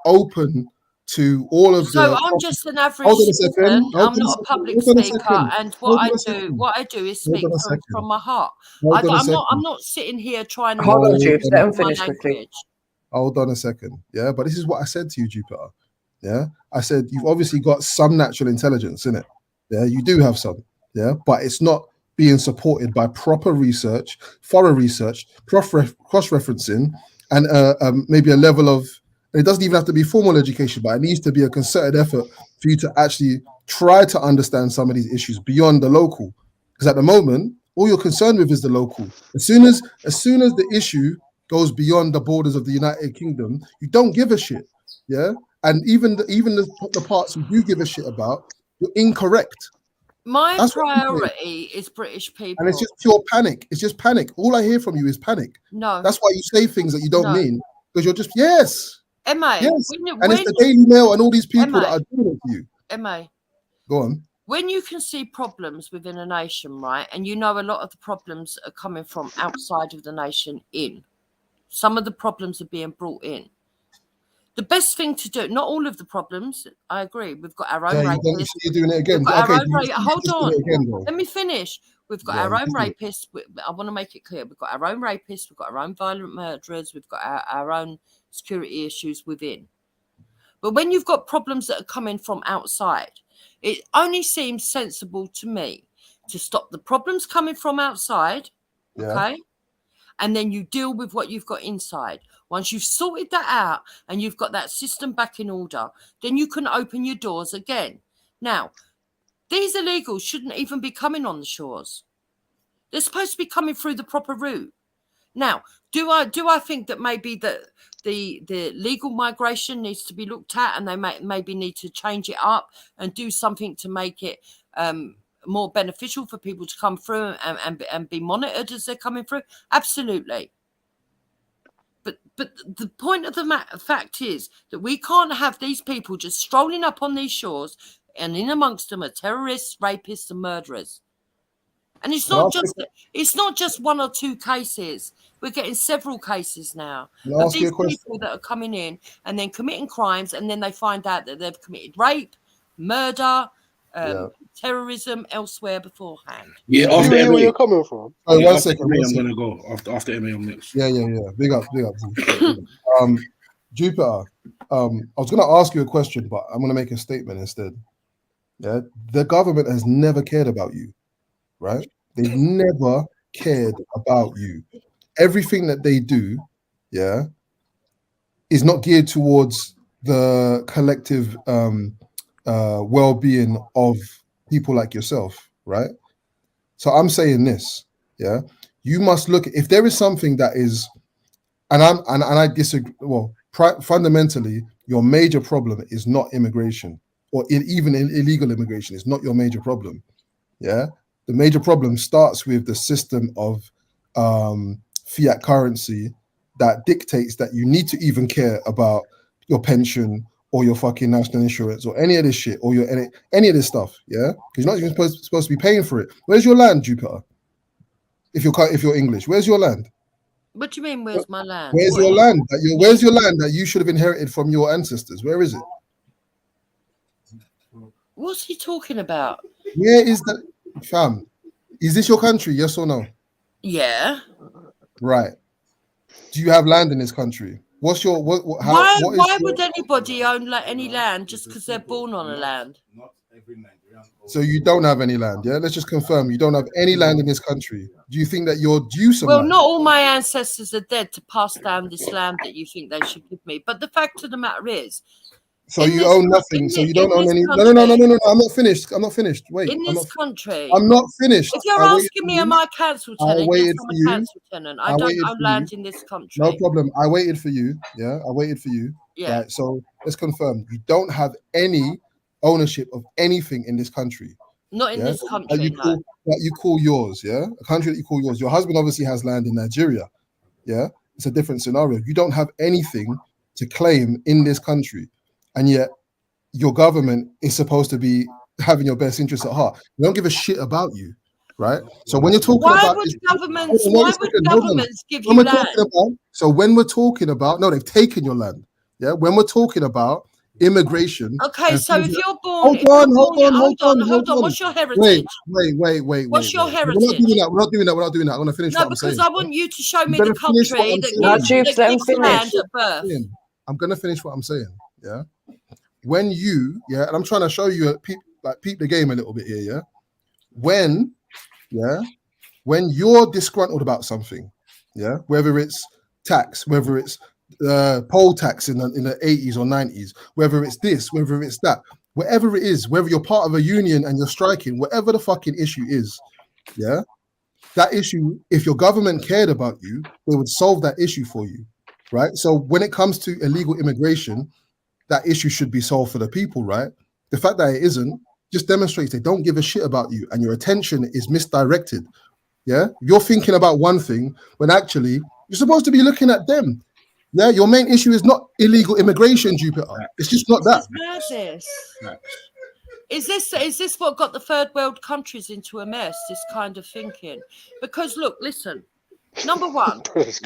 open to all of the. So I'm just an average citizen. I'm not a public speaker, and what I do is speak from my heart. I'm not sitting here trying to. Hold on, Chief. Let him finish quickly. Hold on a second. Yeah, but this is what I said to you, Jupiter. Yeah, I said you've obviously got some natural intelligence in it. Yeah, you do have some. Yeah, but it's not being supported by proper research, thorough research, cross-referencing, and maybe a level of. It doesn't even have to be formal education, but it needs to be a concerted effort for you to actually try to understand some of these issues beyond the local. Because at the moment, all you're concerned with is the local. As soon as the issue goes beyond the borders of the United Kingdom, you don't give a shit. Yeah, and even the parts you do give a shit about, you're incorrect. My priority is British people, and it's just pure panic. It's just panic. All I hear from you is panic. No, that's why you say things that you don't mean, because you're just yes. Emma, yes. And it's the Daily Mail and all these people that are doing it to you. Emma, go on. When you can see problems within a nation, right, and you know a lot of the problems are coming from outside of the nation in, some of the problems are being brought in. The best thing to do, not all of the problems, I agree. We've got our own rapists. You're doing it again. Hold on. Let me finish. We've got our own rapists. I want to make it clear. We've got our own rapists. We've got our own violent murderers. We've got our own security issues within. But when you've got problems that are coming from outside, it only seems sensible to me to stop the problems coming from outside, okay? And then you deal with what you've got inside. Once you've sorted that out and you've got that system back in order, then you can open your doors again. Now, these illegals shouldn't even be coming on the shores. They're supposed to be coming through the proper route. Now, do I think that maybe the legal migration needs to be looked at, and they maybe need to change it up and do something to make it more beneficial for people to come through and be monitored as they're coming through? Absolutely. But the point of the fact is that we can't have these people just strolling up on these shores, and in amongst them are terrorists, rapists, and murderers. And it's not just one or two cases. We're getting several cases now of these people that are coming in and then committing crimes, and then they find out that they've committed rape, murder, terrorism elsewhere beforehand. Yeah, after Emma, where you're coming from. Oh, one second. I'm gonna go after Emma. I'm next. Yeah. Big up. Jupiter. I was gonna ask you a question, but I'm gonna make a statement instead. Yeah, the government has never cared about you, right? They've never cared about you. Everything that they do, is not geared towards the collective well-being of people like yourself, right? So I'm saying this, you must look, if there is something that is, and I disagree. Well, fundamentally, your major problem is not immigration, or even illegal immigration. It's not your major problem. The major problem starts with the system of fiat currency that dictates that you need to even care about your pension or your fucking national insurance or any of this shit, or your any of this stuff, because you're not even supposed to be paying for it. Where's your land, Jupiter? If you're English, where's your land? What do you mean? Where's my land? Where's your land? Where's your land that you should have inherited from your ancestors? Where is it? What's he talking about? Where is that, fam? Is this your country? Yes or no? Yeah. Right. Do you have land in this country? What's your why would anybody own any land just because they're born on a land? So you don't have any land, yeah? Let's just confirm you don't have any land in this country. Do you think that you're due some land? Not all my ancestors are dead to pass down this land that you think they should give me. But the fact of the matter is, so you own nothing. So you don't own any. No. I'm not finished. Wait. In this country, I'm not finished. If you're asking me, am I a council tenant? Yes, I'm a council tenant. I don't own land in this country. No problem. I waited for you. Yeah, I waited for you. Yeah. Right, so let's confirm. You don't have any ownership of anything in this country. Not in this country. That you call yours. Yeah, a country that you call yours. Your husband obviously has land in Nigeria. Yeah, it's a different scenario. You don't have anything to claim in this country. And yet your government is supposed to be having your best interests at heart. They don't give a shit about you. right? So when you're talking why about would this, governments? hold on, Why wait a would second, hold on. governments give When you we're land? talking about, so when we're talking about, no, they've taken your land. Yeah, when we're talking about immigration. Okay, and so things if like- you're born, hold if you're on, born, hold on. What's your heritage? Wait. What's your We're not heritage? doing that. We're not doing that. I'm gonna finish No, what I'm because saying. I want you to show I'm me the gonna finish what country I'm that saying. gives, Jukes, that let him gives land finish. at birth. I'm gonna finish what I'm saying. Yeah. When you, yeah, and I'm trying to show you peep the game a little bit here, yeah. When you're disgruntled about something, yeah, whether it's tax, whether it's poll tax in the 80s or 90s, whether it's this, whether it's that, whatever it is, whether you're part of a union and you're striking, whatever the fucking issue is, yeah, that issue, if your government cared about you, they would solve that issue for you, right? So when it comes to illegal immigration, that issue should be solved for the people, right? The fact that it isn't just demonstrates they don't give a shit about you and your attention is misdirected. Yeah, you're thinking about one thing when actually you're supposed to be looking at them. Yeah, your main issue is not illegal immigration, Jupiter. It's just not that. Is this what got the third world countries into a mess? This kind of thinking, because look, listen. Number one, Britain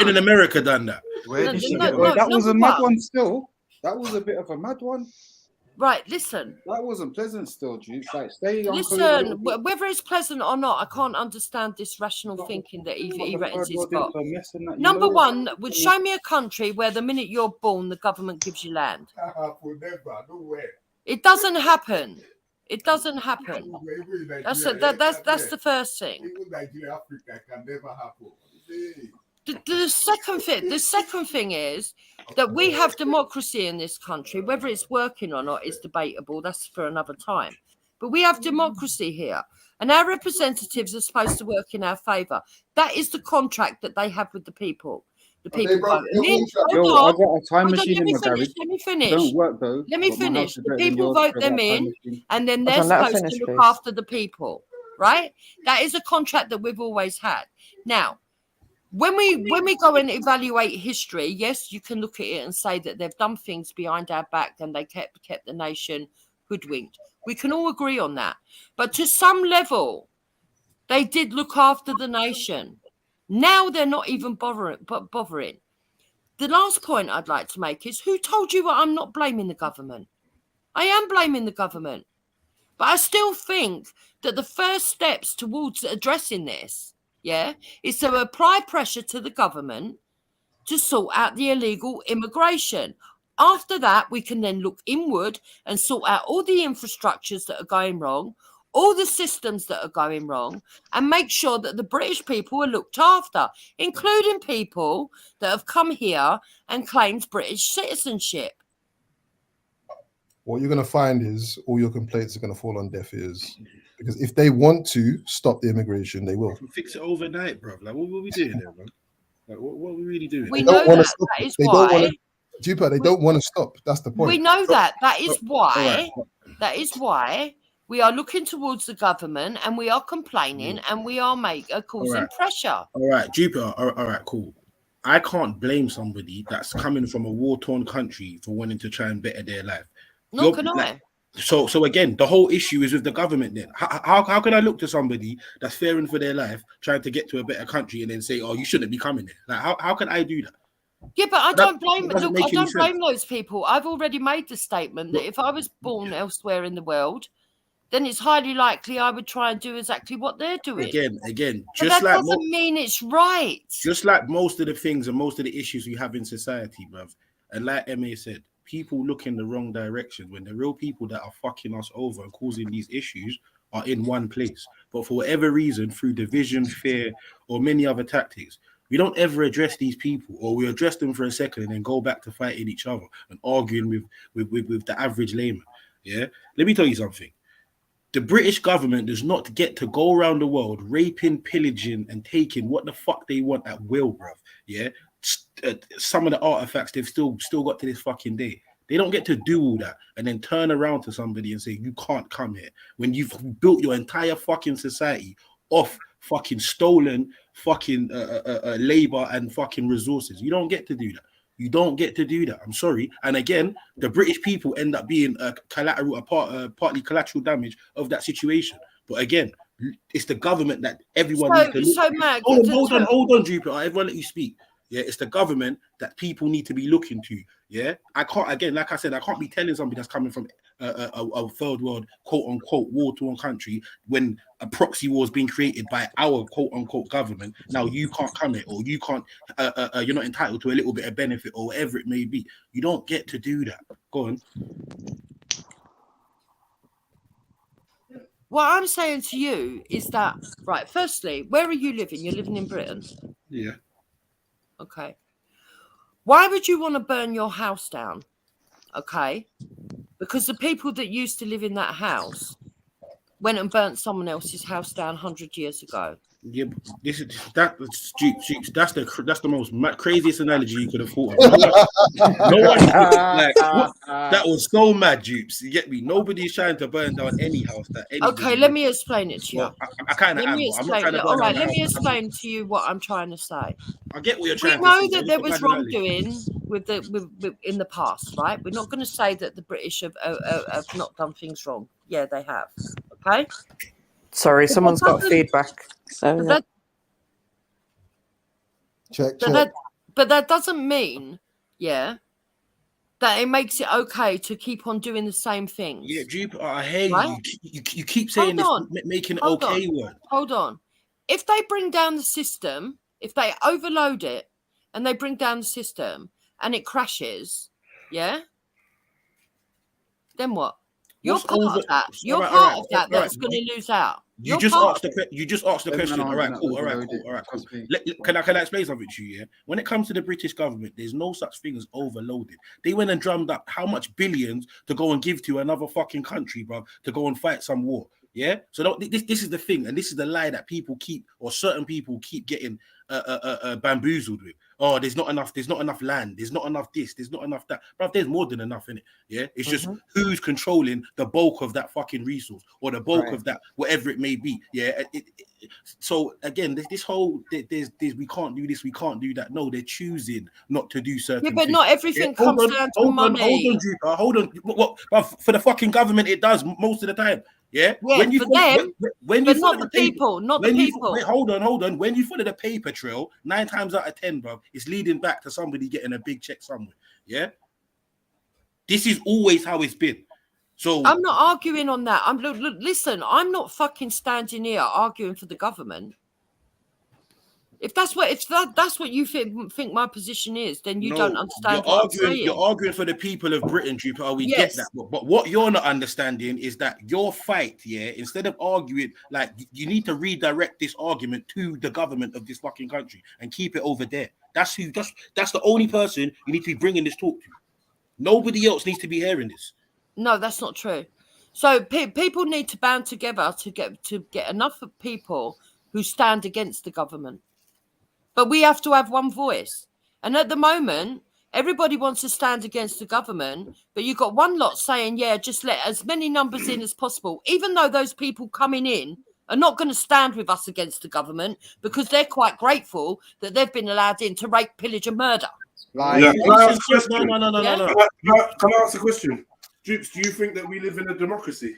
and America done that. That was a mad one still. That was a bit of a mad one. Right, listen. That wasn't pleasant still, Duke. Like, stay on. Listen, whether it's pleasant or not, I can't understand this rational thinking that he reckons he's got. Number one, would show me a country where the minute you're born, the government gives you land. It doesn't happen. It doesn't happen. That's the first thing. The second thing is that we have democracy in this country. Whether it's working or not is debatable. That's for another time. But we have democracy here, and our representatives are supposed to work in our favour. That is the contract that they have with the people. The people vote. I got a time machine in my garage. Let me finish. Don't work though. Let me finish. The people vote them in, and then they're supposed to look after the people, right? That is a contract that we've always had. Now, when we go and evaluate history, yes, you can look at it and say that they've done things behind our back and they kept the nation hoodwinked. We can all agree on that. But to some level, they did look after the nation. Now they're not even bothering. The last point I'd like to make is, who told you I'm not blaming the government? I am blaming the government. But I still think that the first steps towards addressing this, is to apply pressure to the government to sort out the illegal immigration. After that, we can then look inward and sort out all the infrastructures that are going wrong, all the systems that are going wrong, and make sure that the British people are looked after, including people that have come here and claimed British citizenship. What you're going to find is all your complaints are going to fall on deaf ears. Because if they want to stop the immigration, they will. Fix it overnight, bro. Like, what are we doing there, man? Like, what are we really doing? We know that. That is why. Jupiter, they don't want to stop. That's the point. We know that. That is why. That is why we are looking towards the government and we are complaining and we are causing pressure. All right, Jupiter. All right, cool. I can't blame somebody that's coming from a war-torn country for wanting to try and better their life. Nor can I. So again, the whole issue is with the government. Then how can I look to somebody that's fearing for their life, trying to get to a better country, and then say, "Oh, you shouldn't be coming there"? Like, how can I do that? Yeah, but I don't blame. Look, I don't blame those people. I've already made the statement that if I was born elsewhere in the world, then it's highly likely I would try and do exactly what they're doing. Again, but that doesn't mean it's right. Just like most of the things and most of the issues we have in society, bruv. And like Emma said, people look in the wrong direction when the real people that are fucking us over and causing these issues are in one place. But for whatever reason, through division, fear, or many other tactics, we don't ever address these people, or we address them for a second and then go back to fighting each other and arguing with the average layman. Yeah, let me tell you something. The British government does not get to go around the world raping, pillaging, and taking what the fuck they want at will, bruv. Yeah, some of the artifacts they've still got to this fucking day. They don't get to do all that and then turn around to somebody and say, you can't come here, when you've built your entire fucking society off fucking stolen fucking labor and fucking resources. You don't get to do that. You don't get to do that. I'm sorry. And again, the British people end up being partly collateral damage of that situation. But again, it's the government that everyone needs to look so to. Mag, Hold on, Jupiter. Everyone let you speak. Yeah, it's the government that people need to be looking to. Yeah, I can't, again, like I said, I can't be telling somebody that's coming from a third world, quote unquote, war-torn country when a proxy war is being created by our quote unquote government. Now you can't come here, or you can't, you're not entitled to a little bit of benefit, or whatever it may be. You don't get to do that. Go on. What I'm saying to you is that, right, firstly, where are you living? You're living in Britain? Yeah. Okay. Why would you want to burn your house down? Okay. Because the people that used to live in that house went and burnt someone else's house down 100 years ago. Yeah, that's the most craziest analogy you could have thought of. That was so mad, Dupes. You get me? Nobody's trying to burn down any house that anybody. Okay, let me explain it to you. Well, I kind of am. I'm not trying to. All right, let me explain to you what I'm trying to say. I get what you're trying to say. say. We know that there was wrongdoing with in the past, right? We're not going to say that the British have not done things wrong. Yeah, they have. Okay. Sorry, someone's got feedback. Check. But that doesn't mean, yeah, that it makes it okay to keep on doing the same things. Yeah, Jupiter, I hear you. You keep saying this, making it okay word. Hold on. If they bring down the system, if they overload it and they bring down the system and it crashes, yeah, then what? You're part of that. You're part of that that's going to lose out. You just asked the question. All right, cool. Can I explain something to you? Yeah. When it comes to the British government, there's no such thing as overloaded. They went and drummed up how much billions to go and give to another fucking country, bro, to go and fight some war. Yeah. So this is the thing, and this is the lie that people keep, or certain people keep getting bamboozled with. Oh, there's not enough land, there's not enough this, there's not enough that. But there's more than enough in it. Yeah, it's just who's controlling the bulk of that fucking resource, or the bulk of that, whatever it may be. Yeah. So again, this whole there's we can't do this, we can't do that. No, they're choosing not to do certain things. But not everything comes down to money. Hold on. What for the fucking government it does most of the time. Yeah, when you but not the people, not the people. Hold on. When you follow the paper trail, 9 times out of 10, bro, it's leading back to somebody getting a big check somewhere. Yeah, this is always how it's been. So I'm not arguing on that. Listen, I'm not fucking standing here arguing for the government. If that's what you think my position is, then you don't understand what I'm saying. You're arguing for the people of Britain, Jupiter. We get that. But what you're not understanding is that your fight, instead of arguing, like, you need to redirect this argument to the government of this fucking country and keep it over there. That's the only person you need to be bringing this talk to. Nobody else needs to be hearing this. No, that's not true. So people need to band together to get enough of people who stand against the government. But we have to have one voice. And at the moment, everybody wants to stand against the government, but you've got one lot saying, yeah, just let as many numbers in as possible, even though those people coming in are not going to stand with us against the government because they're quite grateful that they've been allowed in to rape, pillage and murder. Can I ask a question? Dukes, do you think that we live in a democracy?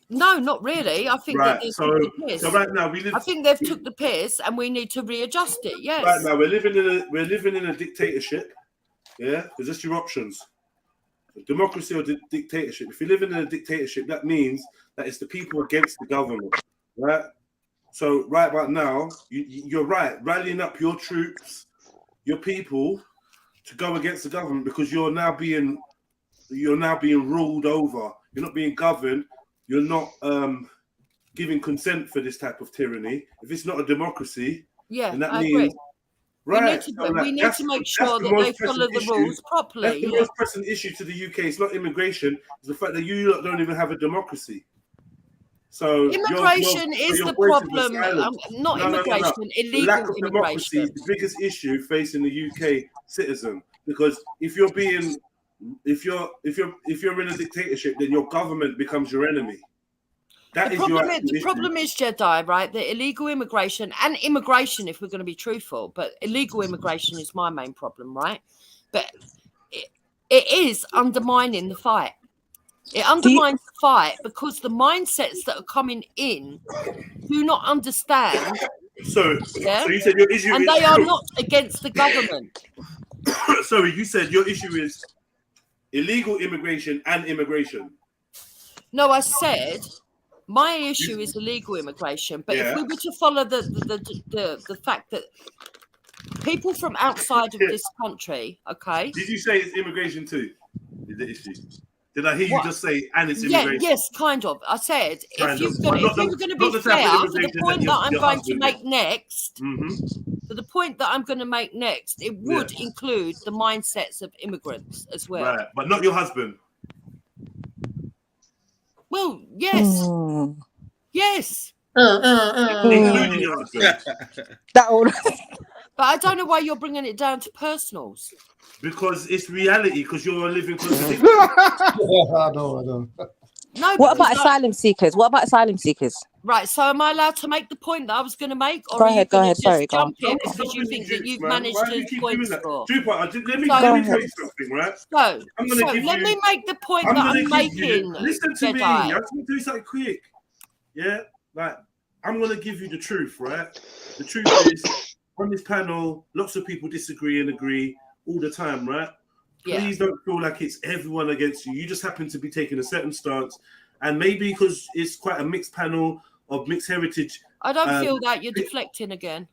No, not really. I think that so right now I think they've took the piss, and we need to readjust it. Yes. Right now we're living in a dictatorship. Yeah, because that's your options: democracy or dictatorship. If you're living in a dictatorship, that means that it's the people against the government, right? So right about now, you're right, rallying up your troops, your people, to go against the government because you're now being ruled over. You're not being governed. You're not giving consent for this type of tyranny. If it's not a democracy, then that means agree. Right. We need to make sure that they follow the rules properly. That's the most pressing issue to the UK. It's not immigration. It's the fact that you don't even have a democracy. So immigration is the problem. Not immigration, illegal lack of democracy is the biggest issue facing the UK citizen. Because if you're in a dictatorship, then your government becomes your enemy. The problem is, JEDI, right? The illegal immigration and immigration, if we're going to be truthful, but illegal immigration is my main problem, right? But it is undermining the fight. It undermines the fight because the mindsets that are coming in do not understand. So you said your issue and is... they are not against the government. Sorry, you said your issue is illegal immigration and immigration. No, I said my issue is illegal immigration. But if we were to follow the fact that people from outside of this country, okay? Did you say it's immigration too? Is the issue? Did I hear you just say and it's immigration? Yes, kind of. I said if you were going to be the fair, type of for the immigration point that that I'm your going to husband make is. next, for the point that I'm going to make next, it would include the mindsets of immigrants as well. Right, but not your husband. Well, yes. Yes. Including your husband. That all. But I don't know why you're bringing it down to personals. Because it's reality, because you're a living contradiction. I know. No. What about asylum seekers? What about asylum seekers? Right, so am I allowed to make the point that I was going to make? Or Go are ahead, you go going ahead. to Sorry, just go on. jump in because you think that you've managed Why do you to keep point doing that? score? Drupa, let me So- tell you something, right? So, I'm gonna give let you- me make the point that I'm making. Listen to me. Jedi. I'm going to do something quick. Yeah? Like, I'm going to give you the truth, right? The truth is, on this panel, lots of people disagree and agree all the time, right? Yeah. Please don't feel like it's everyone against you. You just happen to be taking a certain stance. And maybe because it's quite a mixed panel of mixed heritage. I don't feel that you're deflecting again.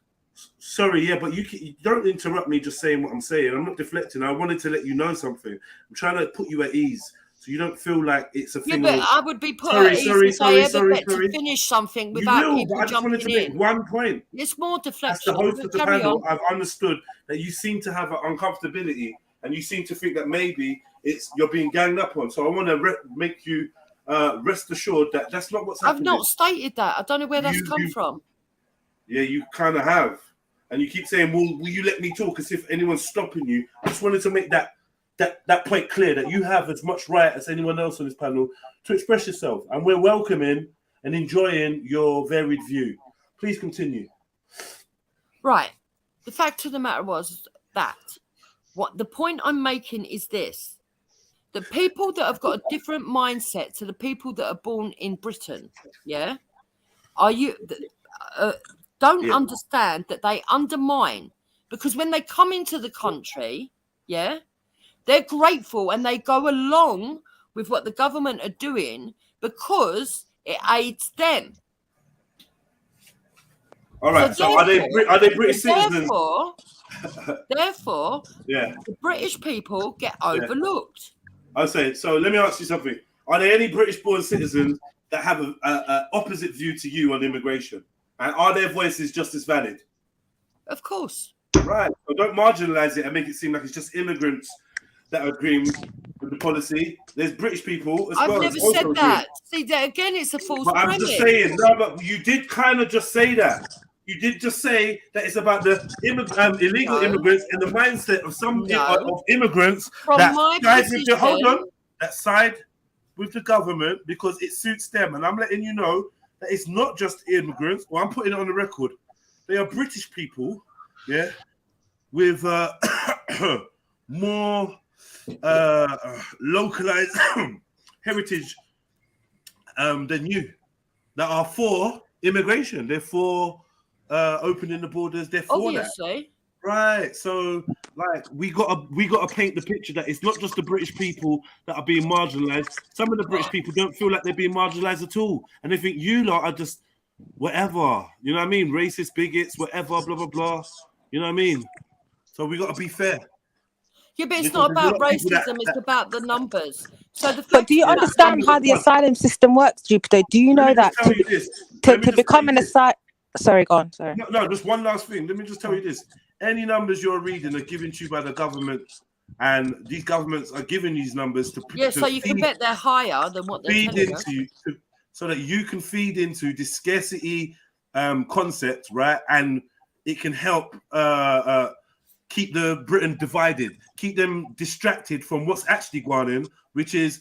Sorry, yeah, but you don't interrupt me just saying what I'm saying. I'm not deflecting. I wanted to let you know something. I'm trying to put you at ease so you don't feel like it's a Yeah, thing. but of, I would be put at ease if I ever get to finish something without you will, people but I just wanted to jumping make in. one point. It's more As deflection. the host of the Carry panel, on. I've understood that you seem to have an uncomfortability and you seem to think that maybe you're being ganged up on. So I want to make you rest assured that that's not what's happening. I've not stated that. I don't know where that's come from. Yeah, you kind of have. And you keep saying, well, will you let me talk as if anyone's stopping you? I just wanted to make that point clear that you have as much right as anyone else on this panel to express yourself. And we're welcoming and enjoying your varied view. Please continue. Right. The fact of the matter was that what the point I'm making is this. The people that have got a different mindset to the people that are born in Britain, yeah, don't understand that they undermine, because when they come into the country, yeah, they're grateful and they go along with what the government are doing because it aids them. All right, so are they British citizens? Therefore, yeah, the British people get overlooked. I say, so let me ask you something. Are there any British-born citizens that have an opposite view to you on immigration? And are their voices just as valid? Of course. Right. So don't marginalize it and make it seem like it's just immigrants that are agreeing with the policy. There's British people as well. I've never said that. See, that again, it's a false But premise. I'm just saying, no, but you did kind of just say that. You did just say that it's about the illegal immigrants and the mindset of some of immigrants that side with the, hold on, that side with the government because it suits them. And I'm letting you know that it's not just immigrants. Well, I'm putting it on the record. They are British people, yeah, with more localized heritage than you that are for immigration. They're for opening the borders. They're for Obviously. that. Right. So like we gotta paint the picture that it's not just the British people that are being marginalized. Some of the British people don't feel like they're being marginalized at all. And they think you lot are just whatever. You know what I mean? Racist, bigots, whatever, blah blah blah. You know what I mean? So we gotta be fair. Yeah, but it's not about racism, it's about the numbers. So but do you understand how the asylum system works, Jupiter? Do you know that to become an asylum? Sorry, go on. Sorry. No, just one last thing. Let me just tell you this. Any numbers you're reading are given to you by the government, and these governments are giving these numbers to so you can bet they're higher than what they're telling us. So that you can feed into this scarcity concept, right? And it can help keep the Britain divided, keep them distracted from what's actually going on, which is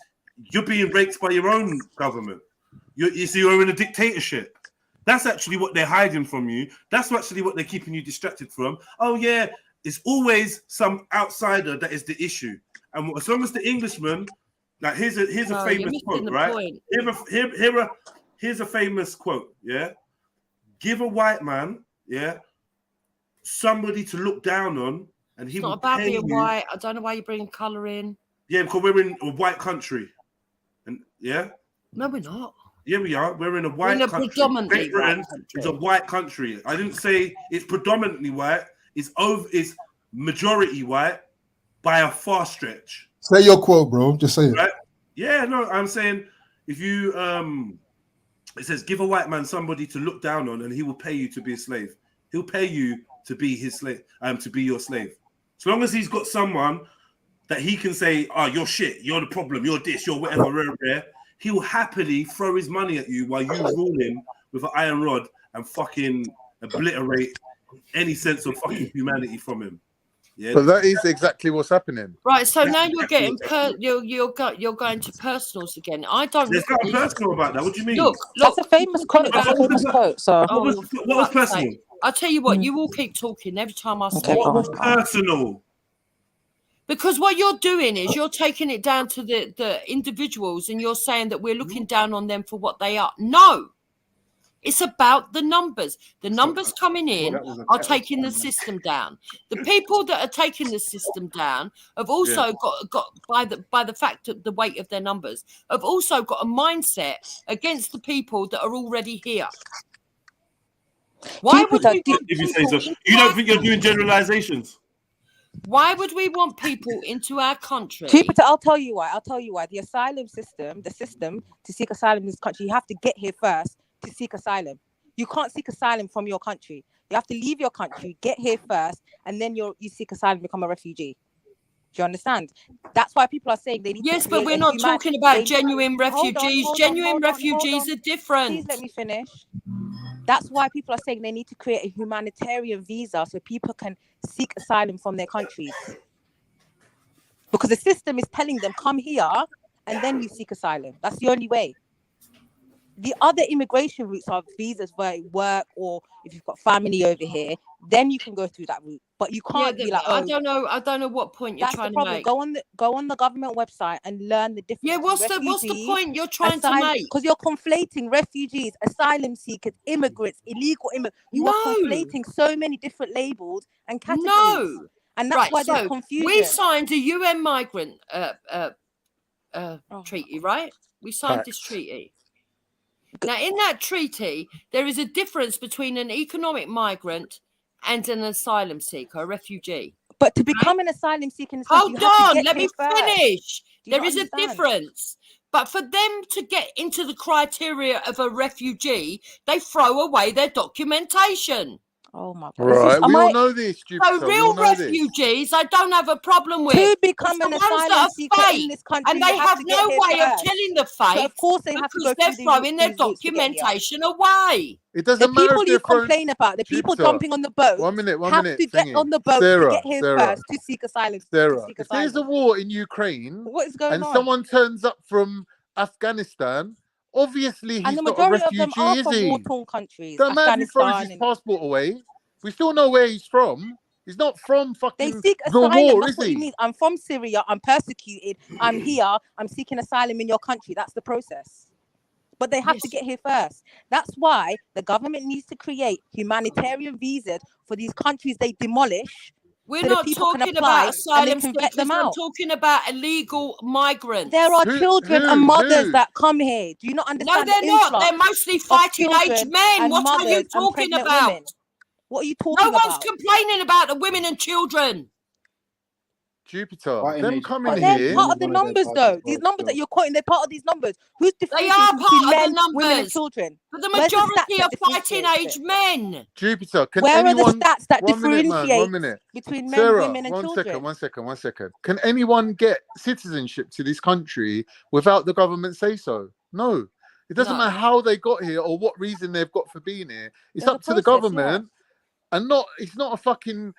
you're being raped by your own government. You're in a dictatorship. That's actually what they're hiding from you. That's actually what they're keeping you distracted from. Oh, yeah, it's always some outsider that is the issue. And as long as the Englishman Like here's a No, famous you're quote, missing the right? point. Here's a famous quote. Yeah, give a white man, yeah, somebody to look down on, and he It's will not about pay being you. white. I don't know why you're bringing colour in. Yeah, because we're in a white country, and yeah. No, we're not. Yeah, we are. We're in a white in a country. predominantly Great Britain white country. is a white country. I didn't say it's predominantly white. It's majority white by a far stretch. Say your quote, bro. Just say it. Right? Yeah, no, I'm saying if you it says give a white man somebody to look down on, and he will pay you to be a slave. He'll pay you to be his slave, to be your slave. So long as he's got someone that he can say, "Oh, you're shit. You're the problem. You're this. You're whatever." He will happily throw his money at you while you rule him with an iron rod and fucking obliterate any sense of fucking humanity from him. Yeah, but that is exactly what's happening. Right, so now you're getting you're going to personals again. I don't. There's nothing personal about that. What do you mean? Look, That's a famous quote. That's a famous quote. So what was personal? I'll tell you what. You all keep talking every time I say. What was personal? Because what you're doing is you're taking it down to the individuals, and you're saying that we're looking down on them for what they are. No, it's about the numbers. The numbers coming in are taking the system down. The people that are taking the system down have also got by the fact of the weight of their numbers, have also got a mindset against the people that are already here. Why would we? If you say so, you don't think you're doing generalizations? Why would we want people into our country? Jupiter, I'll tell you why. The asylum system, the system to seek asylum in this country, you have to get here first to seek asylum. You can't seek asylum from your country. You have to leave your country, get here first, and then you seek asylum, become a refugee. Do you understand? That's why people are saying they need. Yes, but we're not talking about genuine refugees. Genuine refugees are different. Please let me finish. That's why people are saying they need to create a humanitarian visa so people can seek asylum from their countries. Because the system is telling them, come here, and then you seek asylum. That's the only way. The other immigration routes are visas where you work, or if you've got family over here, then you can go through that route. But you can't be like, I don't know what point you're trying to make. Go on the government website and learn the difference. Yeah, what's the point you're trying to make? Because you're conflating refugees, asylum seekers, immigrants, illegal immigrants. You are conflating so many different labels and categories. No, and that's why there's confusion. We signed a UN migrant treaty, right? We signed this treaty. Now, in that treaty, there is a difference between an economic migrant and an asylum seeker, a refugee. But to become an asylum seeker, hold on, let me finish. There is a difference. But for them to get into the criteria of a refugee, they throw away their documentation. Oh my God! Right, we all know this. So real refugees, I don't have a problem with. To become an asylum seeker in this country, and they have no way of telling the fate. So of course, they have to go they're throwing their documentation away. It doesn't matter. The people you complain about, the people jumping on the boat, one minute, have to get on the boat to get here first to seek asylum. If there's a war in Ukraine, what is going on? And someone turns up from Afghanistan, obviously he's and the not a majority refugee, of them are is from he? war-torn countries. Don't matter if he throws his passport away. We still know where he's from. He's not from fucking they seek the asylum. war, That's is what he? it means. I'm from Syria. I'm persecuted. I'm here. I'm seeking asylum in your country. That's the process. But they have to get here first. That's why the government needs to create humanitarian visas for these countries they demolish. We're not talking about asylum seekers. I'm talking about illegal migrants. There are children and mothers that come here. Do you not understand? No, they're not. They're mostly fighting age men. What are you talking about? Women. What are you talking about? No one's complaining about the women and children. Jupiter, them coming they're here. part of the numbers, though. These numbers that you're quoting, they're part of these numbers. Who's they are part of men, the numbers, women, and children? But the majority are fighting age men. Jupiter, can where anyone? Are the stats that differentiate between men, Sarah, women, and children? One second. Can anyone get citizenship to this country without the government say so? No. It doesn't matter how they got here or what reason they've got for being here. It's up to the government, and it's not a fucking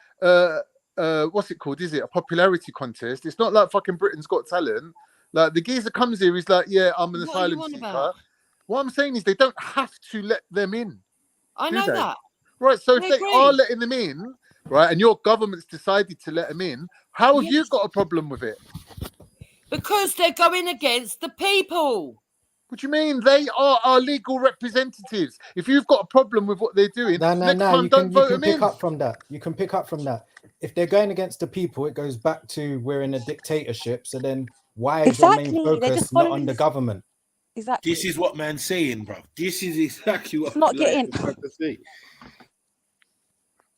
what's it called? Is it a popularity contest? It's not like fucking Britain's Got Talent. Like the geezer comes here, he's like, yeah, I'm an asylum seeker. What I'm saying is they don't have to let them in. I know that. Right, so if they are letting them in, right, and your government's decided to let them in, how have you got a problem with it? Because they're going against the people. What do you mean? They are our legal representatives. If you've got a problem with what they're doing, next time don't vote them in. Pick up from that. You can pick up from that. If they're going against the people, it goes back to we're in a dictatorship. So then why is your main focus not on the government? Exactly. This is what man's saying, bro. This is exactly what not getting.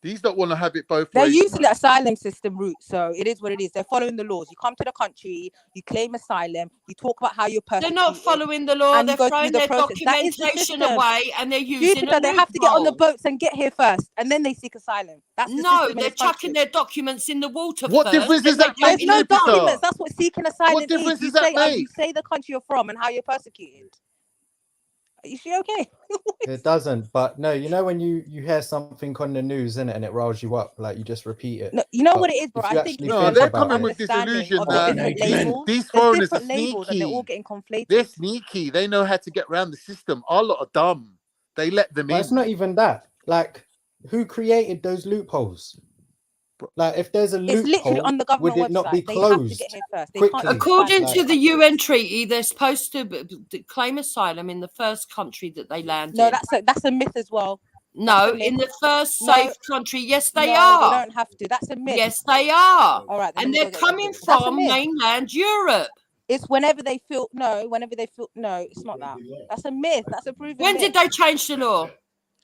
These don't want to have it both They're ways. using the asylum system route, so it is what it is. They're following the laws. You come to the country, you claim asylum, you talk about how you're persecuted. They're not following the law. They're throwing their documentation away, and they're using. They have to get on the boats and get here first, and then they seek asylum. That's no, they're chucking their documents in the water. What difference does that make? There's no documents. That's what seeking asylum What difference is. does that make? You say the country you're from and how you're persecuted. Is she okay? It doesn't, but no, you know when you hear something on the news, innit, and it riles you up, like you just repeat it. No, you know what it is, bro. I think they're coming with this illusion that these foreigners are sneaky. They're all getting conflated. They're sneaky. They know how to get around the system. Our lot are dumb. They let them in. It's not even that. Like, who created those loopholes? Like, if there's a loophole, on the government would it not be website. They closed? have to get here first. Quickly? According to the UN treaty, they're supposed to claim asylum in the first country that they land in. No, that's a myth as well. No, in the first safe country. Yes, they are. They don't have to. That's a myth. Yes, they are. All right, and they're coming from mainland Europe. It's whenever they feel no, it's not that. That's a myth. That's a proven When myth. did they change the law?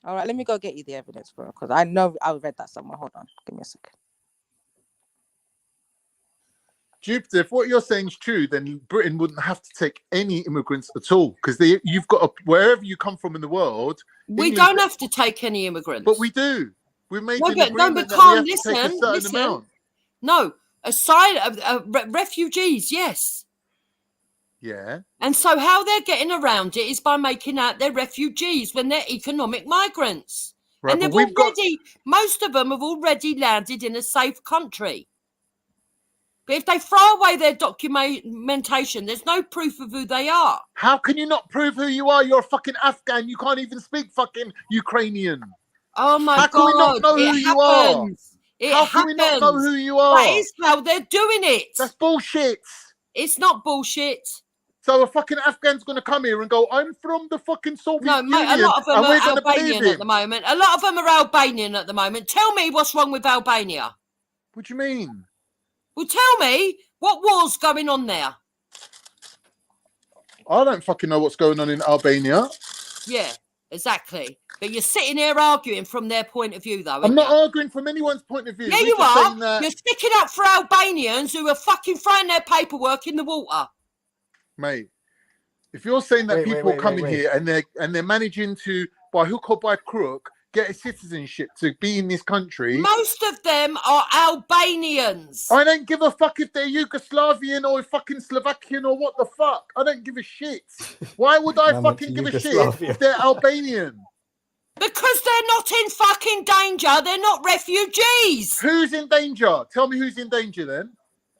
All right, let me go get you the evidence, bro, because I know I read that somewhere. Hold on, give me a second. Jupiter, if what you're saying is true, then Britain wouldn't have to take any immigrants at all, because you've got wherever you come from in the world. We don't have to take any immigrants, but we do. We've made an agreement but that can't we have to take a certain amount. No, asylum, refugees, yes. Yeah. And so how they're getting around it is by making out they're refugees when they're economic migrants. Right, and most of them have already landed in a safe country. But if they throw away their documentation, there's no proof of who they are. How can you not prove who you are? You're a fucking Afghan. You can't even speak fucking Ukrainian. Oh my God. How can we not know who you are? How can we not know who you are? That is how they're doing it. That's bullshit. It's not bullshit. So a fucking Afghan's going to come here and go, I'm from the fucking Soviet Union. No, mate, a lot of them are are Albanian at the moment. A lot of them are Albanian at the moment. Tell me what's wrong with Albania. What do you mean? Well, tell me what war's going on there. I don't fucking know what's going on in Albania. Yeah, exactly. But you're sitting here arguing from their point of view, though. I'm not arguing from anyone's point of view. Yeah, you are. You're sticking up for Albanians who are fucking throwing their paperwork in the water. Mate, if you're saying that people coming here and they're managing to, by hook or by crook, get a citizenship to be in this country. Most of them are Albanians. I don't give a fuck if they're Yugoslavian or fucking Slovakian or what the fuck. I don't give a shit. Why would I fucking give a shit if they're Albanian? Because they're not in fucking danger. They're not refugees. Who's in danger? Tell me who's in danger then.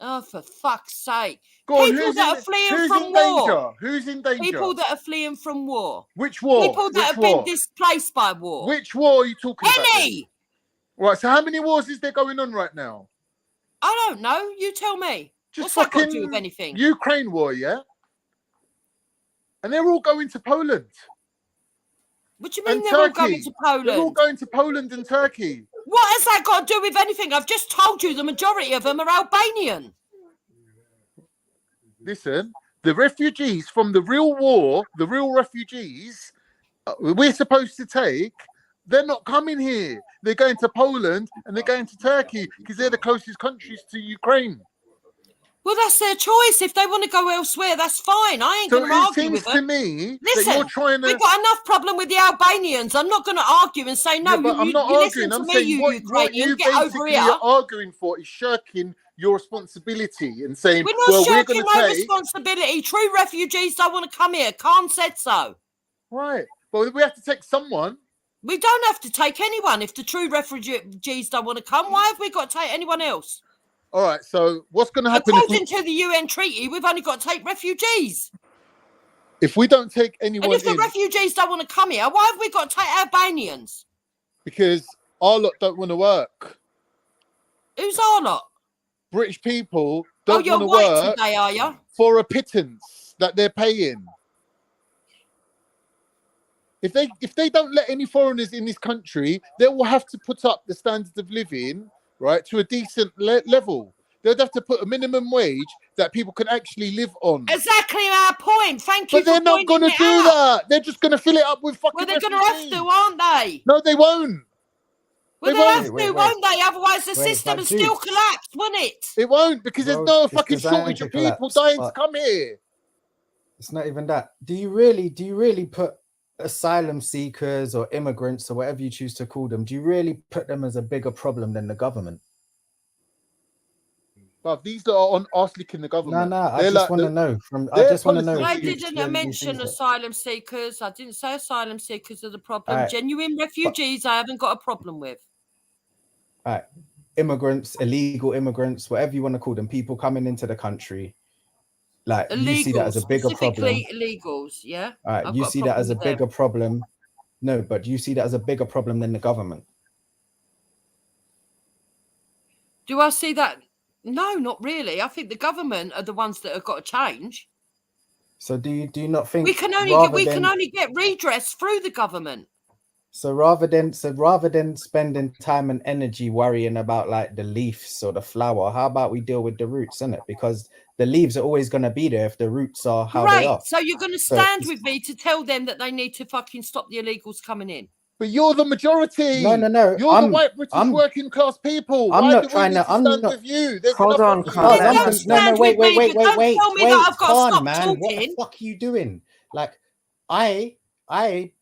Oh, for fuck's sake. Go on, People that are fleeing from war. Who's in danger? People that are fleeing from war. Which war? People that have been displaced by war. Which war are you talking about? Any! Right, so how many wars is there going on right now? I don't know. You tell me. Just What's that got to fucking do with anything? Ukraine war, yeah? And they're all going to Poland. What do you mean And they're all Turkey. going to Poland? They're all going to Poland and Turkey. What has that got to do with anything? I've just told you the majority of them are Albanian. Listen, the refugees from the real war, the real refugees we're supposed to take, they're not coming here. They're going to Poland and they're going to Turkey because they're the closest countries to Ukraine. Well, that's their choice. If they want to go elsewhere, that's fine. I ain't going to argue with them. So it seems to me Listen, that you're trying to... we've got enough problem with the Albanians. I'm not going to argue and say, no, but I'm not arguing. I'm saying what you basically are arguing for is shirking your responsibility and saying, we're not shirking my responsibility. True refugees don't want to come here. Khan said so. Right. Well, we have to take someone. We don't have to take anyone. If the true refugees don't want to come, why have we got to take anyone else? All right, so what's going to happen? According to the UN treaty, we've only got to take refugees. If we don't take anyone and if the refugees don't want to come here, why have we got to take Albanians? Because our lot don't want to work. Who's our lot? British people don't you're want to white work today, are you? for a pittance that they're paying. If they don't let any foreigners in this country, they will have to put up the standards of living, right, to a decent level. They'd have to put a minimum wage that people can actually live on. Exactly our point. Thank you. But they're not going to do that. They're just going to fill it up with fucking. Well, they're going to have to, aren't they? No, they won't. Well, they have to, won't they? Otherwise, the system will still collapse, won't it? It won't, because there's no fucking shortage of people dying to come here. It's not even that. Do you really put asylum seekers or immigrants or whatever you choose to call them, do you really put them as a bigger problem than the government? But these that are on arse licking the government. No, I just want to know. I just want to know. I didn't mention asylum seekers. I didn't say asylum seekers are the problem. Right. Genuine refugees, I haven't got a problem with. All right, immigrants, illegal immigrants, whatever you want to call them, people coming into the country. Like illegals, you see that as a bigger problem. Illegals, yeah. All right, you see that as a bigger problem. No, but you see that as a bigger problem than the government. Do I see that? No, not really. I think the government are the ones that have got to change. So do you not think we can only get redress through the government? So rather than spending time and energy worrying about like the leaves or the flower, how about we deal with the roots, innit? Because the leaves are always going to be there if the roots are how they are. So you're going to stand with me to tell them that they need to fucking stop the illegals coming in. But you're the majority. No. You're the white British working class people. I'm Why not do trying we to. need to stand with you. There's Hold on. No. Wait. What the fuck are you doing? Like, I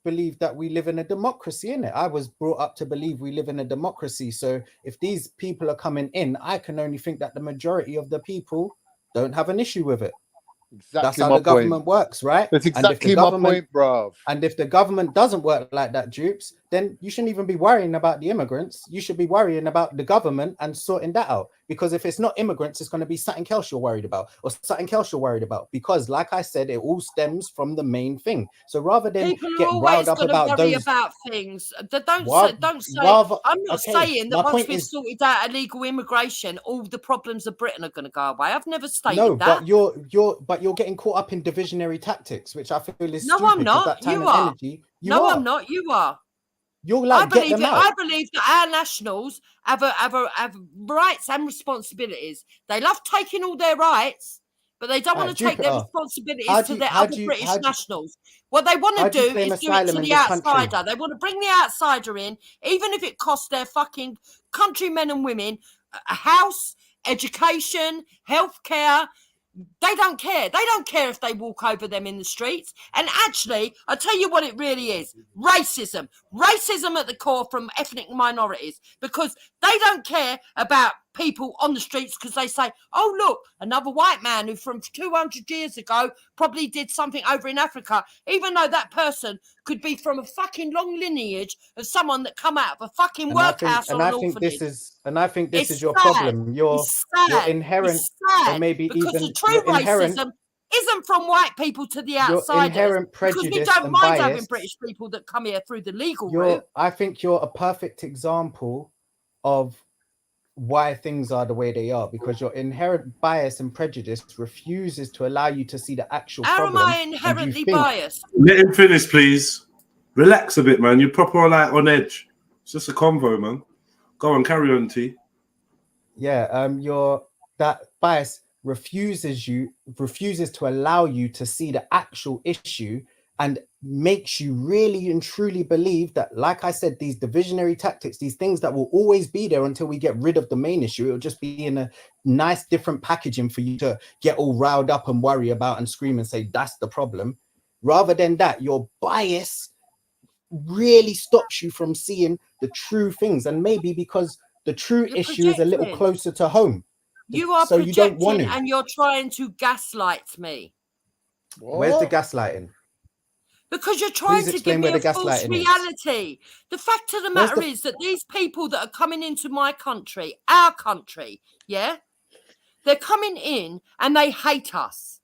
believe that we live in a democracy, innit? I was brought up to believe we live in a democracy. So if these people are coming in, I can only think that the majority of the people don't have an issue with it. Exactly. That's how the government works, right? That's exactly my point, bruv. And if the government doesn't work like that, Dupes, then you shouldn't even be worrying about the immigrants. You should be worrying about the government and sorting that out. Because if it's not immigrants, it's going to be something else you're worried about, or something else you're worried about. Because, like I said, it all stems from the main thing. So rather than get riled up about those, about things, don't say. I'm not saying that once we've sorted out illegal immigration, all the problems of Britain are going to go away. I've never stated that. But you're getting caught up in divisionary tactics, which I feel is stupid. I'm not. You are. I'm not. You are. You're like, I believe that our nationals have rights and responsibilities. They love taking all their rights, but they don't want to take their responsibilities to their other British nationals. What they want to do is do it to the outsider. They want to bring the outsider in, even if it costs their fucking countrymen and women a house, education, healthcare. They don't care. They don't care if they walk over them in the streets. And actually, I'll tell you what it really is. Racism. Racism at the core from ethnic minorities. Because they don't care about people on the streets because they say, oh, look, another white man who from 200 years ago probably did something over in Africa, even though that person could be from a fucking long lineage of someone that come out of a fucking workhouse or an orphanage. I think this is your problem. You're inherent, or maybe because even the true racism isn't from white people to the outsiders. Because we don't mind having British people that come here through the legal route. I think you're a perfect example of why things are the way they are, because your inherent bias and prejudice refuses to allow you to see the actual problem. How am I inherently biased? Let him finish, please. Relax a bit, man. You're proper like on edge. It's just a convo, man. Go on, carry on, T. Yeah, that bias refuses to allow you to see the actual issue, and makes you really and truly believe that, like I said, these divisionary tactics, these things that will always be there until we get rid of the main issue, it'll just be in a nice different packaging for you to get all riled up and worry about and scream and say that's the problem. Rather than that, your bias really stops you from seeing the true things, and maybe because the true issue is a little closer to home. You are projecting, you don't want to. And you're trying to gaslight me. Where's the gaslighting? Because you're trying to give me a false reality. The fact of the matter is that these people that are coming into my country, our country, yeah, they're coming in and they hate us.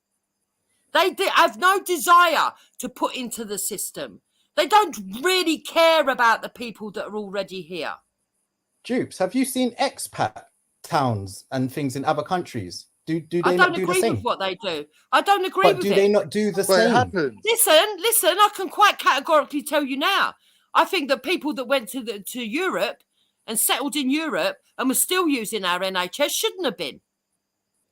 They have no desire to put into the system. They don't really care about the people that are already here. Dupes, have you seen Expat? towns and things in other countries? Do I they don't not do the agree same? with what they do. I don't agree But with do it. they not do the But same? it happens. Listen, I can quite categorically tell you now. I think that people that went to Europe and settled in Europe and were still using our NHS shouldn't have been.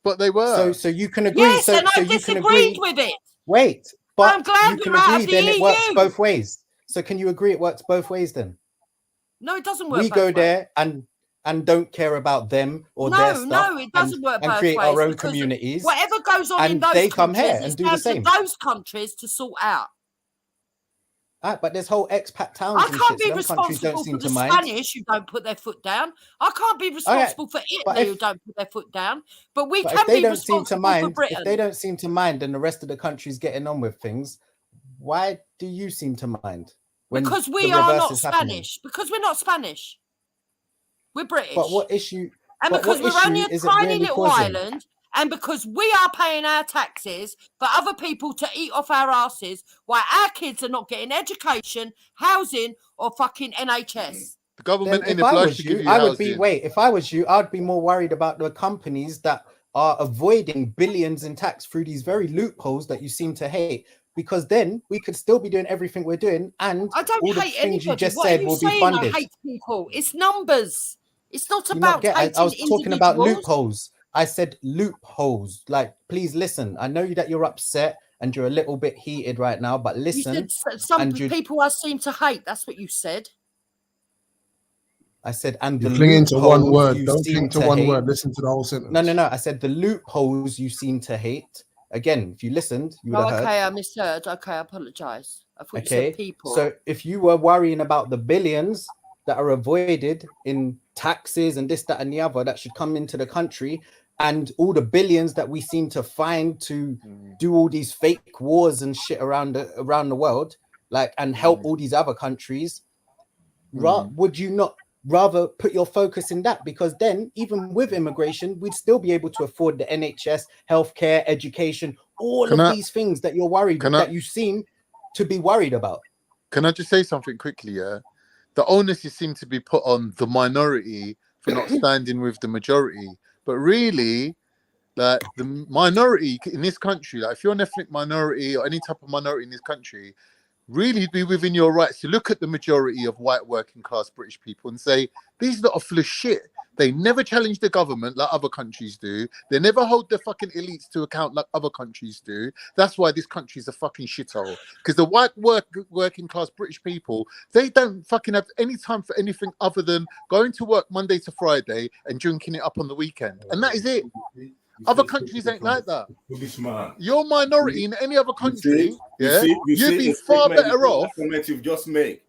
But they were. So you can agree. Yes, so, and so I you can disagreed agree. with it. Wait, but I'm glad you can we're out agree of the then it works EU. both ways. So can you agree it works both ways then? No, it doesn't work We both go ways. there and don't care about them or their stuff. No, it doesn't work and both create ways. our own Because communities. whatever goes on in And those they come countries, here and it's do the down same. to those countries to sort out. But there's whole expat towns I and can't shit. be So them countries don't responsible seem for to the mind. Spanish who don't put their foot down. I can't be responsible for but Italy who don't put their foot down. But we But can if they be don't seem to responsible for mind, if Britain. they don't seem to mind, and the rest of the country's getting on with things, why do you seem to mind? When Because we the are reverse not is happening? Spanish. Because we're not Spanish. We're British. But what issue? And but because what we're only issue a is it tiny really little causing? island, and because we are paying our taxes for other people to eat off our asses, why our kids are not getting education, housing, or fucking NHS. The government Then ain't if I obliged was to give you, you I would be housing. if I was you, I'd be more worried about the companies that are avoiding billions in tax through these very loopholes that you seem to hate. Because then we could still be doing everything we're doing, and I don't all the hate things you anybody. just What are said you will be saying? funded. I hate people. It's numbers. It's not You not about get? hating I was talking about individuals. loopholes. I said loopholes. Like, please listen. I know that you're upset and you're a little bit heated right now, but You listen. said some and you, people I seem to hate. That's what you said. I said, and You're the clinging to one loopholes word. you Don't seem cling to to one hate. word. Listen to the whole sentence. No. I said the loopholes you seem to hate. Again, if you listened, you would Oh, have heard. okay, I misheard. Okay, I apologize. I thought you said Okay, people. so if you were worrying about the billions that are avoided in taxes and this, that, and the other that should come into the country, and all the billions that we seem to find to do all these fake wars and shit around the world, like, and help all these other countries, would you not rather put your focus in that? Because then, even with immigration, we'd still be able to afford the NHS, healthcare, education, all of these things that you're worried that you seem to be worried about. Can I just say something quickly? Yeah, the onus seem to be put on the minority for not standing with the majority, but really, like, the minority in this country, like, if you're an ethnic minority or any type of minority in this country, really be within your rights to look at the majority of white working class British people and say, these lot are full of shit. They never challenge the government like other countries do. They never hold their fucking elites to account like other countries do. That's why this country is a fucking shithole. Because the white working class British people, they don't fucking have any time for anything other than going to work Monday to Friday and drinking it up on the weekend. And that is it. Other countries ain't like that. Your minority in any other country, you'd be far better off. You've just made.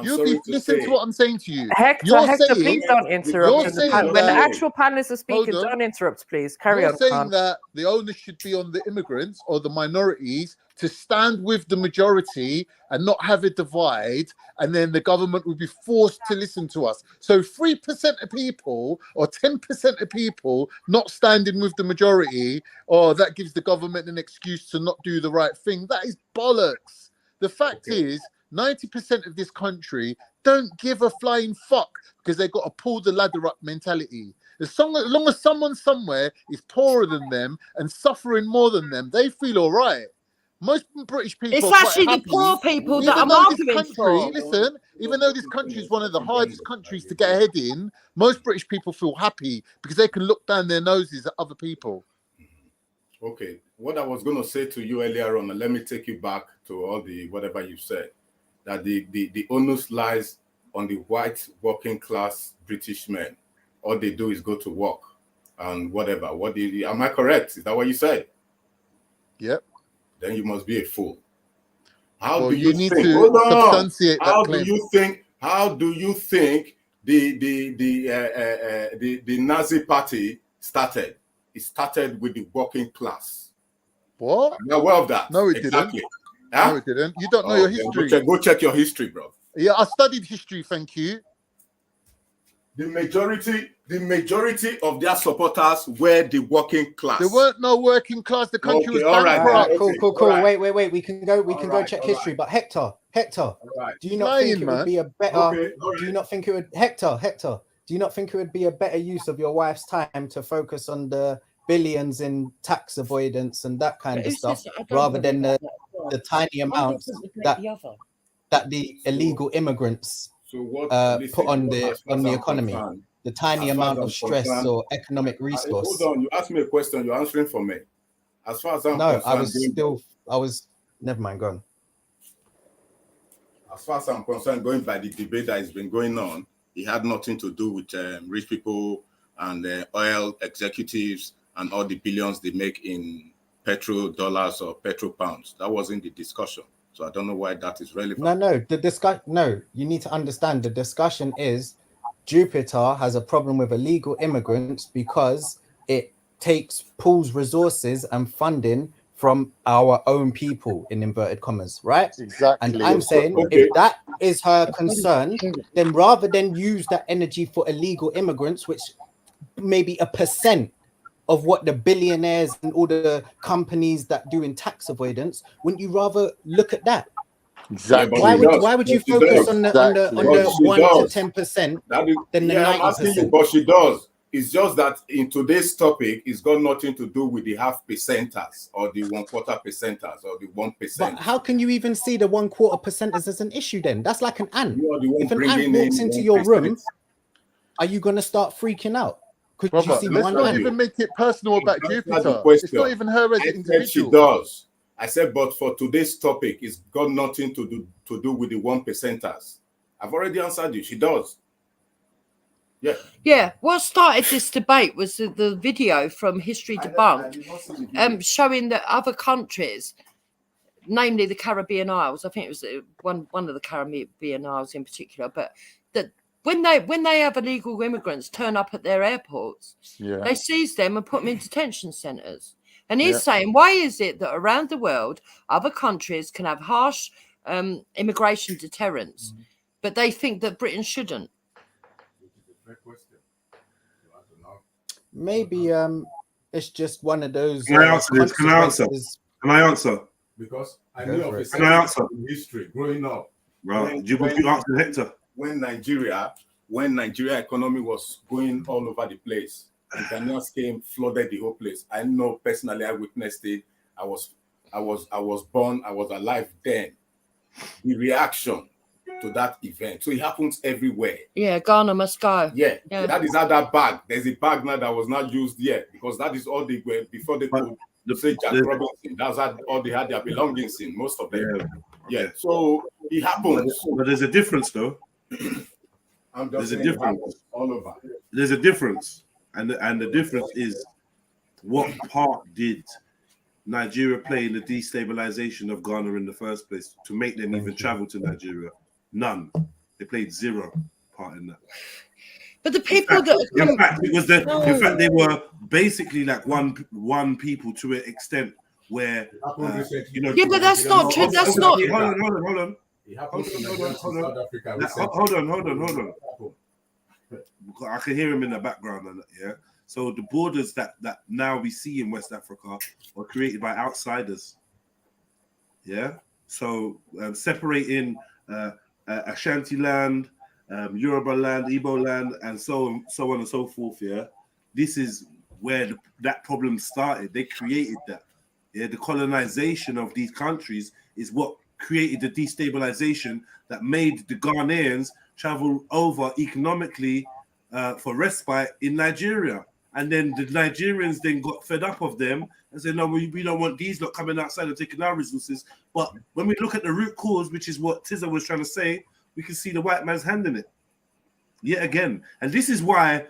Listen to what I'm saying to you. Hector, please don't interrupt. When the that, actual panelists are speaking, don't interrupt, please. Carry on. You're saying that the onus should be on the immigrants or the minorities to stand with the majority and not have a divide, and then the government would be forced to listen to us. So 3% of people or 10% of people not standing with the majority, or that gives the government an excuse to not do the right thing. That is bollocks. The fact is, 90% of this country don't give a flying fuck because they've got a pull the ladder up mentality. As long as someone somewhere is poorer than them and suffering more than them, they feel all right. Most British people It's are quite actually happy, the poor people that even I'm though this arguing country, for. listen, even though this country is one of the hardest countries to get ahead in, most British people feel happy because they can look down their noses at other people. Okay, what I was going to say to you earlier on, let me take you back to all the whatever you said, that the onus lies on the white working class British men. All they do is go to work and whatever. Am I correct? Is that what you said? Yep. Then you must be a fool. How Well, do you need think? to Hold on. substantiate that How claim. do you think? How do you think the Nazi party started? It started with the working class. What? I'm aware of that. No, it exactly. didn't. Huh? No, it didn't. You don't know your history. Go check your history, bro. Yeah, I studied history. Thank you. The majority of their supporters were the working class. There weren't no working class. The country was all right, bankrupt. Cool. Right. Wait. We can go check history. But Hector, do you not think it would be a better? Do you not think it would, Hector? do you not think it would be a better use of your wife's time to focus on the billions in tax avoidance and that kind of stuff, rather than the tiny amounts that the illegal immigrants put on the economy? The tiny amount of stress or economic resource. Hold on, you asked me a question, you're answering for me. As far as I'm concerned, never mind, go on. As far as I'm concerned, going by the debate that has been going on, it had nothing to do with rich people and oil executives and all the billions they make in petrol dollars or petrol pounds. That wasn't the discussion. So I don't know why that is relevant. No, you need to understand the discussion is Jupiter has a problem with illegal immigrants because it pulls resources and funding from our own people, in inverted commas, right? Exactly. And I'm saying if that is her concern, then rather than use that energy for illegal immigrants, which maybe 1% of what the billionaires and all the companies that do in tax avoidance, wouldn't you rather look at that? Exactly. Why would you focus on the 1 to 10% than the 90%? I'm asking you, but she does. It's just that in today's topic, it's got nothing to do with the 0.5% or the 1/4% or the 1%. But how can you even see the 1/4% as an issue then? That's like an ant. If an ant walks into your room, are you going to start freaking out? Brother, let's not even make it personal about Jupiter. It's not even her as an individual. She does. I said, but for today's topic, it's got nothing to do with the 1%ers. I've already answered you. She does. Yeah. Yeah. What started this debate was the video from History Debunked, showing that other countries, namely the Caribbean Isles, I think it was one of the Caribbean Isles in particular, but that when they have illegal immigrants turn up at their airports, they seize them and put them in detention centres. And he's saying, why is it that around the world, other countries can have harsh immigration deterrents, but they think that Britain shouldn't? Maybe it's just one of those. Can I answer this? Can I answer? Because I knew of Can I answer? in history growing up. Right. You answer, Hector. When Nigeria economy was going all over the place, and Ghanaians came, flooded the whole place. I know personally, I witnessed it. I was born, I was alive then. The reaction to that event. So it happens everywhere. Yeah, Ghana must go. Yeah. That is how that bag. There's a bag now that was not used yet because that is all they were before they could say Jack Robinson. That's all they had their belongings in, most of them. Yeah. So it happens. But there's a difference though. There's a difference all over. There's a difference. And the difference is what part did Nigeria play in the destabilization of Ghana in the first place to make them even travel to Nigeria? None. They played zero part in that. But the people in fact, they were basically like one people to an extent where Yeah, but that's not true. That's not. Hold on. I can hear him in the background. Yeah. So the borders that now we see in West Africa were created by outsiders. Yeah. So separating Ashanti land, Yoruba land, Igbo land, and so on and so forth. Yeah. This is where that problem started. They created that. Yeah. The colonization of these countries is what created the destabilization that made the Ghanaians travel over economically for respite in Nigeria. And then the Nigerians then got fed up of them and said, no, we don't want these lot coming outside and taking our resources. But when we look at the root cause, which is what Tizza was trying to say, we can see the white man's hand in it. Yet again. And this is why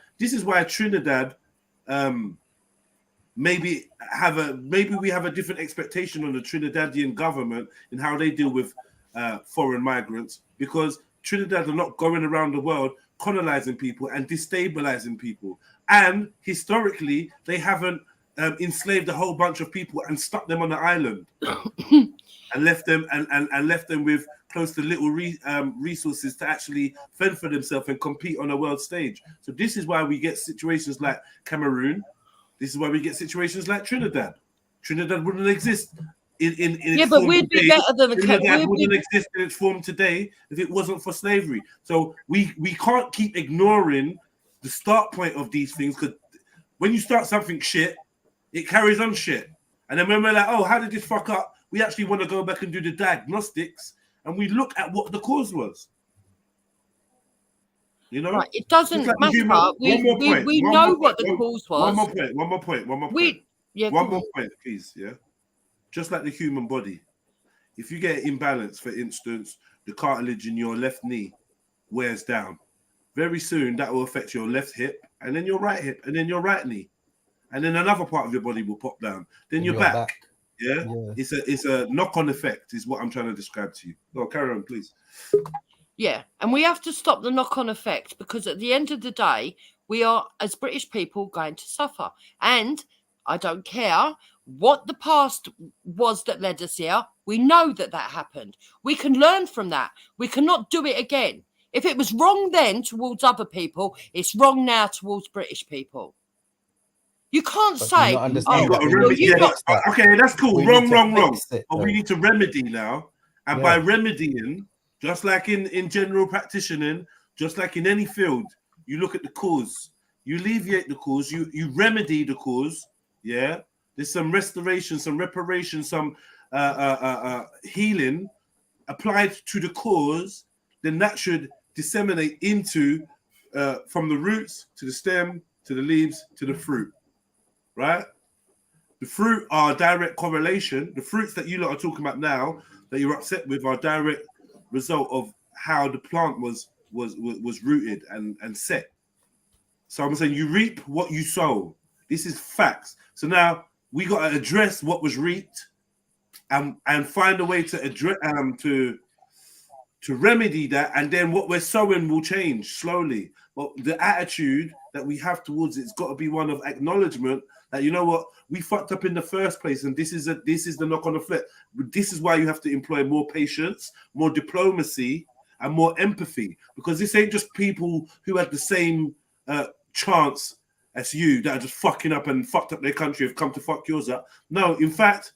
Trinidad maybe we have a different expectation on the Trinidadian government and how they deal with foreign migrants, because Trinidad are not going around the world colonizing people and destabilizing people. And historically, they haven't enslaved a whole bunch of people and stuck them on the island and left them with close to little resources to actually fend for themselves and compete on a world stage. So this is why we get situations like Cameroon. This is why we get situations like Trinidad. Trinidad wouldn't exist in its but we'd be better than Trinidad wouldn't exist in its form today if it wasn't for slavery. So we can't keep ignoring the start point of these things. Because when you start something shit, it carries on shit. And then when we're like, oh, how did this fuck up? We actually want to go back and do the diagnostics, and we look at what the cause was. You know, right, it doesn't matter. We know what the cause was. One more point. One more point, please. Yeah, just like the human body, if you get imbalance, for instance, the cartilage in your left knee wears down. Very soon, that will affect your left hip, and then your right hip, and then your right knee, and then another part of your body will pop down. Then your back. Yeah, it's a knock-on effect, is what I'm trying to describe to you. No, carry on, please. Yeah, and we have to stop the knock-on effect, because at the end of the day, we are, as British people, going to suffer. And I don't care what the past was that led us here. We know that happened. We can learn from that. We cannot do it again. If it was wrong then towards other people, it's wrong now towards British people. You can't say, okay, that's cool. Wrong. But we need to remedy now. And by remedying, just like in general practicing, just like in any field, you look at the cause, you alleviate the cause, you remedy the cause. Yeah, there's some restoration, some reparation, some healing applied to the cause. Then that should disseminate into from the roots to the stem to the leaves to the fruit. Right? The fruit are direct correlation. The fruits that you lot are talking about now that you're upset with are direct result of how the plant was rooted and set. So I'm saying you reap what you sow. This is facts. So now we got to address what was reaped and find a way to address to remedy that, and then what we're sowing will change slowly. But the attitude that we have towards it's got to be one of acknowledgement that, you know what, we fucked up in the first place, and this is the knock on effect. This is why you have to employ more patience, more diplomacy, and more empathy, because this ain't just people who had the same chance as you that are just fucking up and fucked up their country have come to fuck yours up. No, in fact,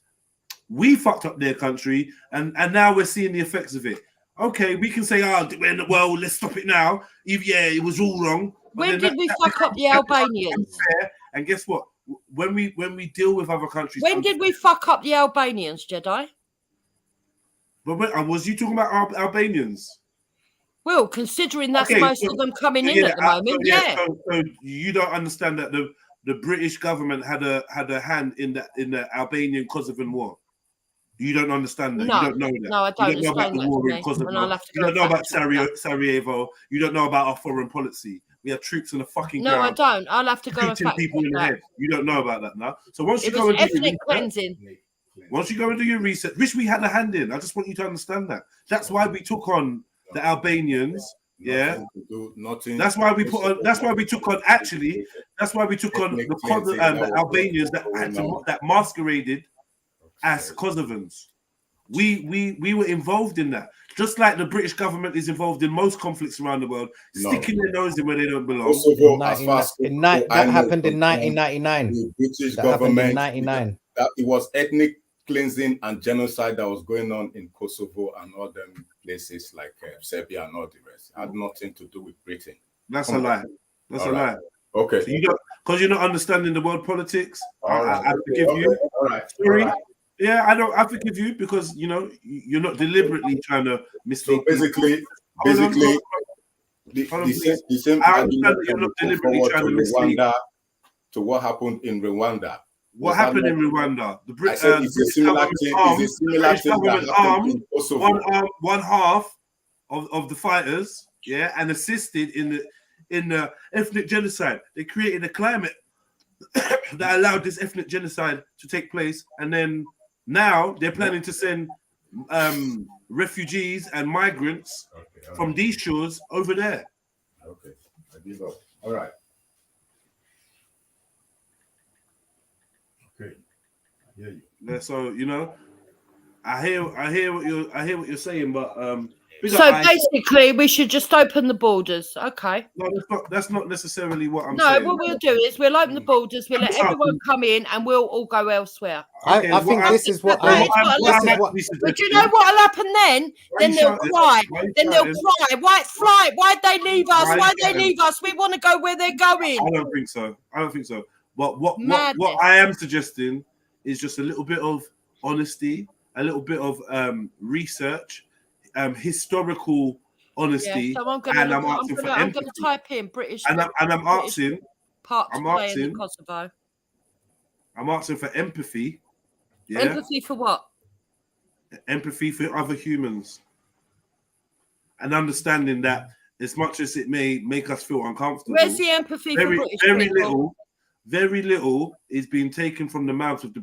we fucked up their country, and now we're seeing the effects of it. Okay, we can say, we're in the world, let's stop it now. Yeah, it was all wrong. When did we fuck up the Albanians? And guess what? When we deal with other countries, when did we fuck up the Albanians, Jedi? But was you talking about Albanians? Well, considering that's most of them coming in at the moment, So you don't understand that the British government had a hand in the Albanian Kosovan war. You don't understand that. No, you don't know that. No, I don't. You don't know about the war in Kosovo. You don't know about Sarajevo. You don't know about our foreign policy. We have troops in the fucking ground. No, I don't. I'll have to go and fact people in the head. You don't know about that now. So once you go and do your research, once you go and do your research, wish we had a hand in. I just want you to understand that. That's why we took on the Albanians. Yeah, that's why we put on. That's why we took on. Actually, that's why we took on the Albanians that masqueraded as Kosovans. We were involved in that, just like the British government is involved in most conflicts around the world, sticking their nose in where they don't belong. That happened in 1999. The British government, that it was ethnic cleansing and genocide that was going on in Kosovo and all them places like Serbia and all the rest. It had nothing to do with Britain. That's a lie. That's a lie. Okay. So because you're not understanding the world politics, I forgive you. All right. Sorry. Yeah, I forgive you because you're not deliberately trying to mislead. So basically, the same argument you're not deliberately trying to mislead. To what happened in Rwanda. What happened in Rwanda? The British government armed one half of the fighters, and assisted in the ethnic genocide. They created a climate that allowed this ethnic genocide to take place, and then now they're planning to send refugees and migrants from these shores over there. Okay, I give up. All right. Okay, I hear you. So I hear what you're saying, but So basically, we should just open the borders. Okay. No, that's not necessarily what I'm no, saying. What we'll do is we'll open the borders, we'll let everyone come in, and we'll all go elsewhere. I think this is what. But do you know what'll happen then? Then they'll cry. Then they'll cry. Why'd they leave us? Why'd they leave us? We want to go where they're going. I don't think so. But what I am suggesting is just a little bit of honesty, a little bit of research, historical honesty, so I'm going to type in British. I'm asking Kosovo. I'm asking for empathy. Yeah? Empathy for what? Empathy for other humans, and understanding that as much as it may make us feel uncomfortable, where's the empathy for British people? Very little is being taken from the mouth of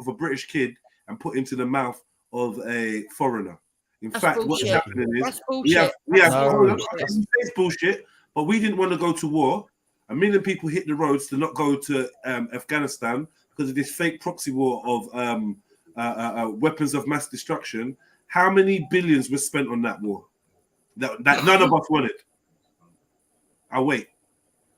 a British kid and put into the mouth of a foreigner. In fact, what's happening is it's bullshit, but we didn't want to go to war. 1 million people hit the roads to not go to Afghanistan because of this fake proxy war of weapons of mass destruction. How many billions were spent on that war that none of us wanted? I'll wait.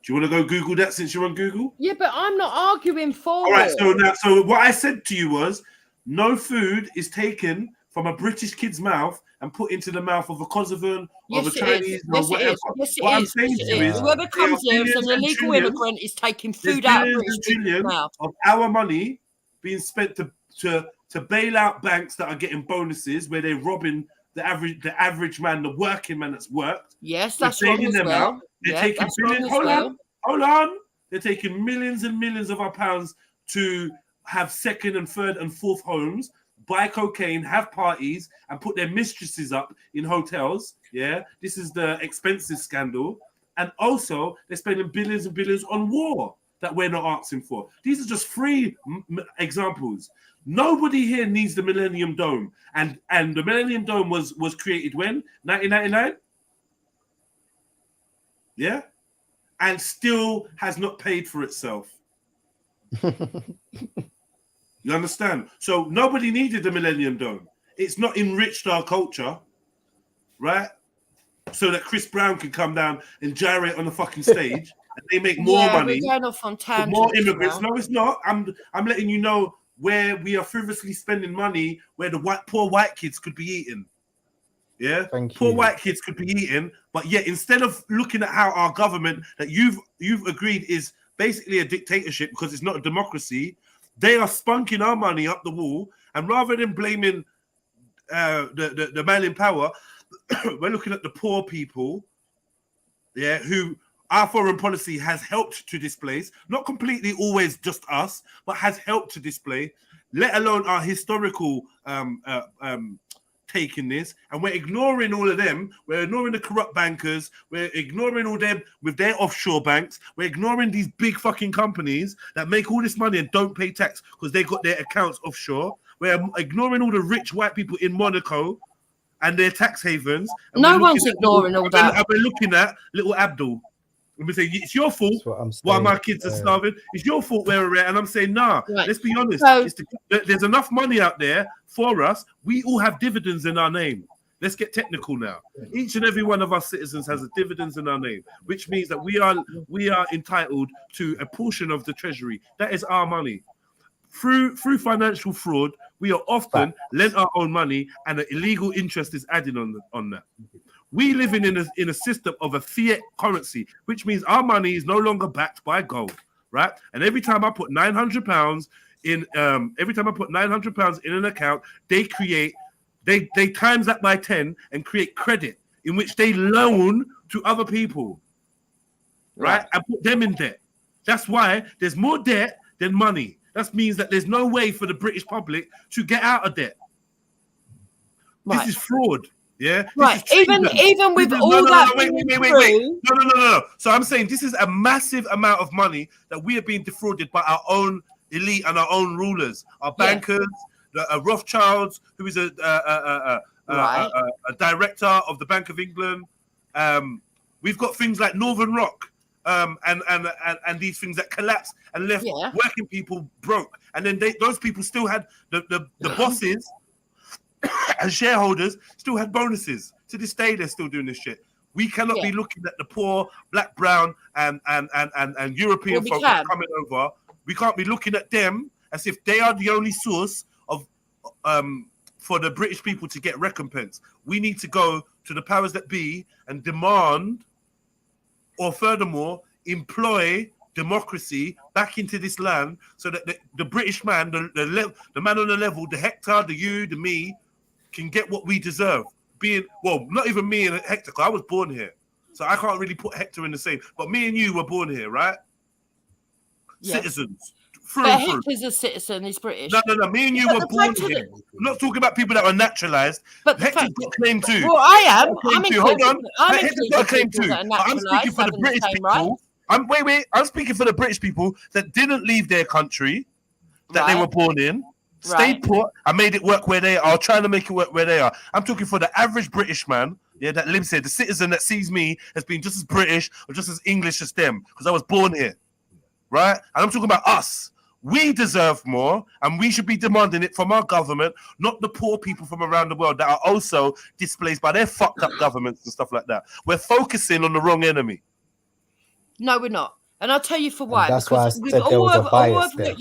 Do you want to go Google that since you're on Google? Yeah, but I'm not arguing for All right, so what I said to you was no food is taken from a British kid's mouth and put into the mouth of a Kosovan or a Chinese or whatever. What I'm saying to you is whoever comes here as an illegal immigrant is taking food out of British people's mouth. Of our money being spent to bail out banks that are getting bonuses where they're robbing the average man, the working man that's worked. Yes, that's wrong as well. They're taking billions. Hold on. They're taking millions and millions of our pounds to have second and third and fourth homes, buy cocaine, have parties, and put their mistresses up in hotels. Yeah, this is the expenses scandal. And also, they're spending billions and billions on war that we're not asking for. These are just three examples. Nobody here needs the Millennium Dome. And the Millennium Dome was created when? 1999? Yeah? And still has not paid for itself. You understand? So nobody needed the Millennium Dome. It's not enriched our culture, right? So that Chris Brown can come down and gyrate on the fucking stage and they make more money. We're going off on tangents, more immigrants. No, it's not. I'm letting you know where we are frivolously spending money where the poor white kids could be eating. Yeah, poor white kids could be eating, but yet instead of looking at how our government that you've agreed is basically a dictatorship because it's not a democracy, they are spunking our money up the wall, and rather than blaming the man in power, we're looking at the poor people, yeah, who our foreign policy has helped to displace, not completely always just us, but has helped to display, let alone our historical taking this, and we're ignoring all of them. We're ignoring the corrupt bankers. We're ignoring all them with their offshore banks. We're ignoring these big fucking companies that make all this money and don't pay tax because they got their accounts offshore. We're ignoring all the rich white people in Monaco and their tax havens. And no one's ignoring all that. And we're looking at little Abdul. And we say, it's your fault why my kids are starving. It's your fault where we're at. And I'm saying, nah, let's be honest. There's enough money out there for us. We all have dividends in our name. Let's get technical now. Each and every one of our citizens has a dividends in our name, which means that we are entitled to a portion of the treasury. That is our money. Through financial fraud, we are often lent our own money and an illegal interest is added on that. We live in a system of a fiat currency, which means our money is no longer backed by gold, right? And every time I put £900 in, in an account, they times that by 10 and create credit in which they loan to other people, right? And put them in debt. That's why there's more debt than money. That means that there's no way for the British public to get out of debt. Right. This is fraud. Yeah. Right. Even with all that. Wait. No. So I'm saying this is a massive amount of money that we are being defrauded by our own elite and our own rulers, our bankers, the Rothschilds, who is a director of the Bank of England. We've got things like Northern Rock. And these things that collapsed and left working people broke, and then those people still had the bosses and shareholders still had bonuses, To this day, they're still doing this shit. We cannot be looking at the poor black, brown, and European folk that are coming over. We can't be looking at them as if they are the only source of for the British people to get recompense. We need to go to the powers that be and demand, or furthermore, employ democracy back into this land so that the British man, the man on the level, the Hector, the you, the me, can get what we deserve. Not even me and Hector, because I was born here. So I can't really put Hector in the same. But me and you were born here, right? Yes. Citizens. But Hector's a citizen, he's British. No. Me and you were born here. I'm not talking about people that were naturalised. But Hector's got a claim too. Well, I am. Hold on. Hector's got a claim too. I'm speaking for the British people. I'm speaking for the British people that didn't leave their country that they were born in. Stayed put and made it work where they are, trying to make it work where they are. I'm talking for the average British man, that lives here, the citizen that sees me as being just as British or just as English as them, because I was born here, right? And I'm talking about us. We deserve more, and we should be demanding it from our government, not the poor people from around the world that are also displaced by their fucked up governments and stuff like that. We're focusing on the wrong enemy. No, we're not. And I'll tell you for why. And that's why I said there was a bias there.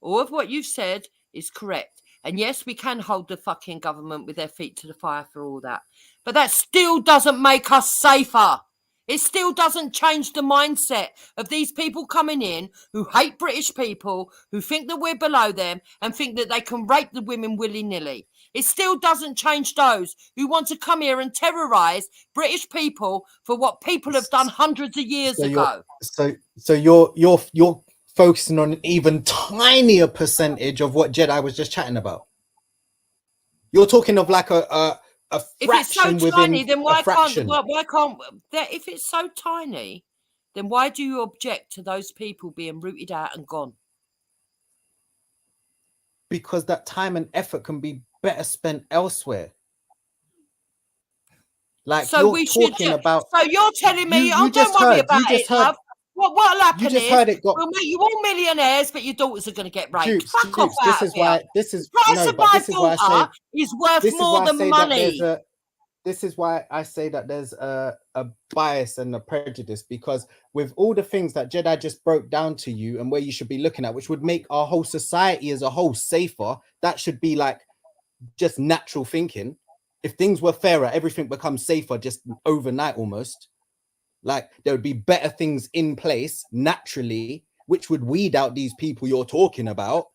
All of what you've said is correct. And yes, we can hold the fucking government with their feet to the fire for all that. But that still doesn't make us safer. It still doesn't change the mindset of these people coming in who hate British people, who think that we're below them and think that they can rape the women willy-nilly. It still doesn't change those who want to come here and terrorise British people for what people have done hundreds of years ago. So you're focusing on an even tinier percentage of what JEDI was just chatting about. You're talking of like a if it's so fraction tiny, within then why a fraction. can't if it's so tiny, then why do you object to those people being rooted out and gone? Because that time and effort can be better spent elsewhere. Like, so we should about. So you're telling me, don't worry about it, love. What'll happen we'll make you all millionaires, but your daughters are going to get raped. Fuck off out of here. This is why daughter is worth more than money. This is why I say that there's a bias and a prejudice, because with all the things that JEDI just broke down to you and where you should be looking at, which would make our whole society as a whole safer, that should be like just natural thinking. If things were fairer, everything becomes safer just overnight almost. Like, there would be better things in place naturally, which would weed out these people you're talking about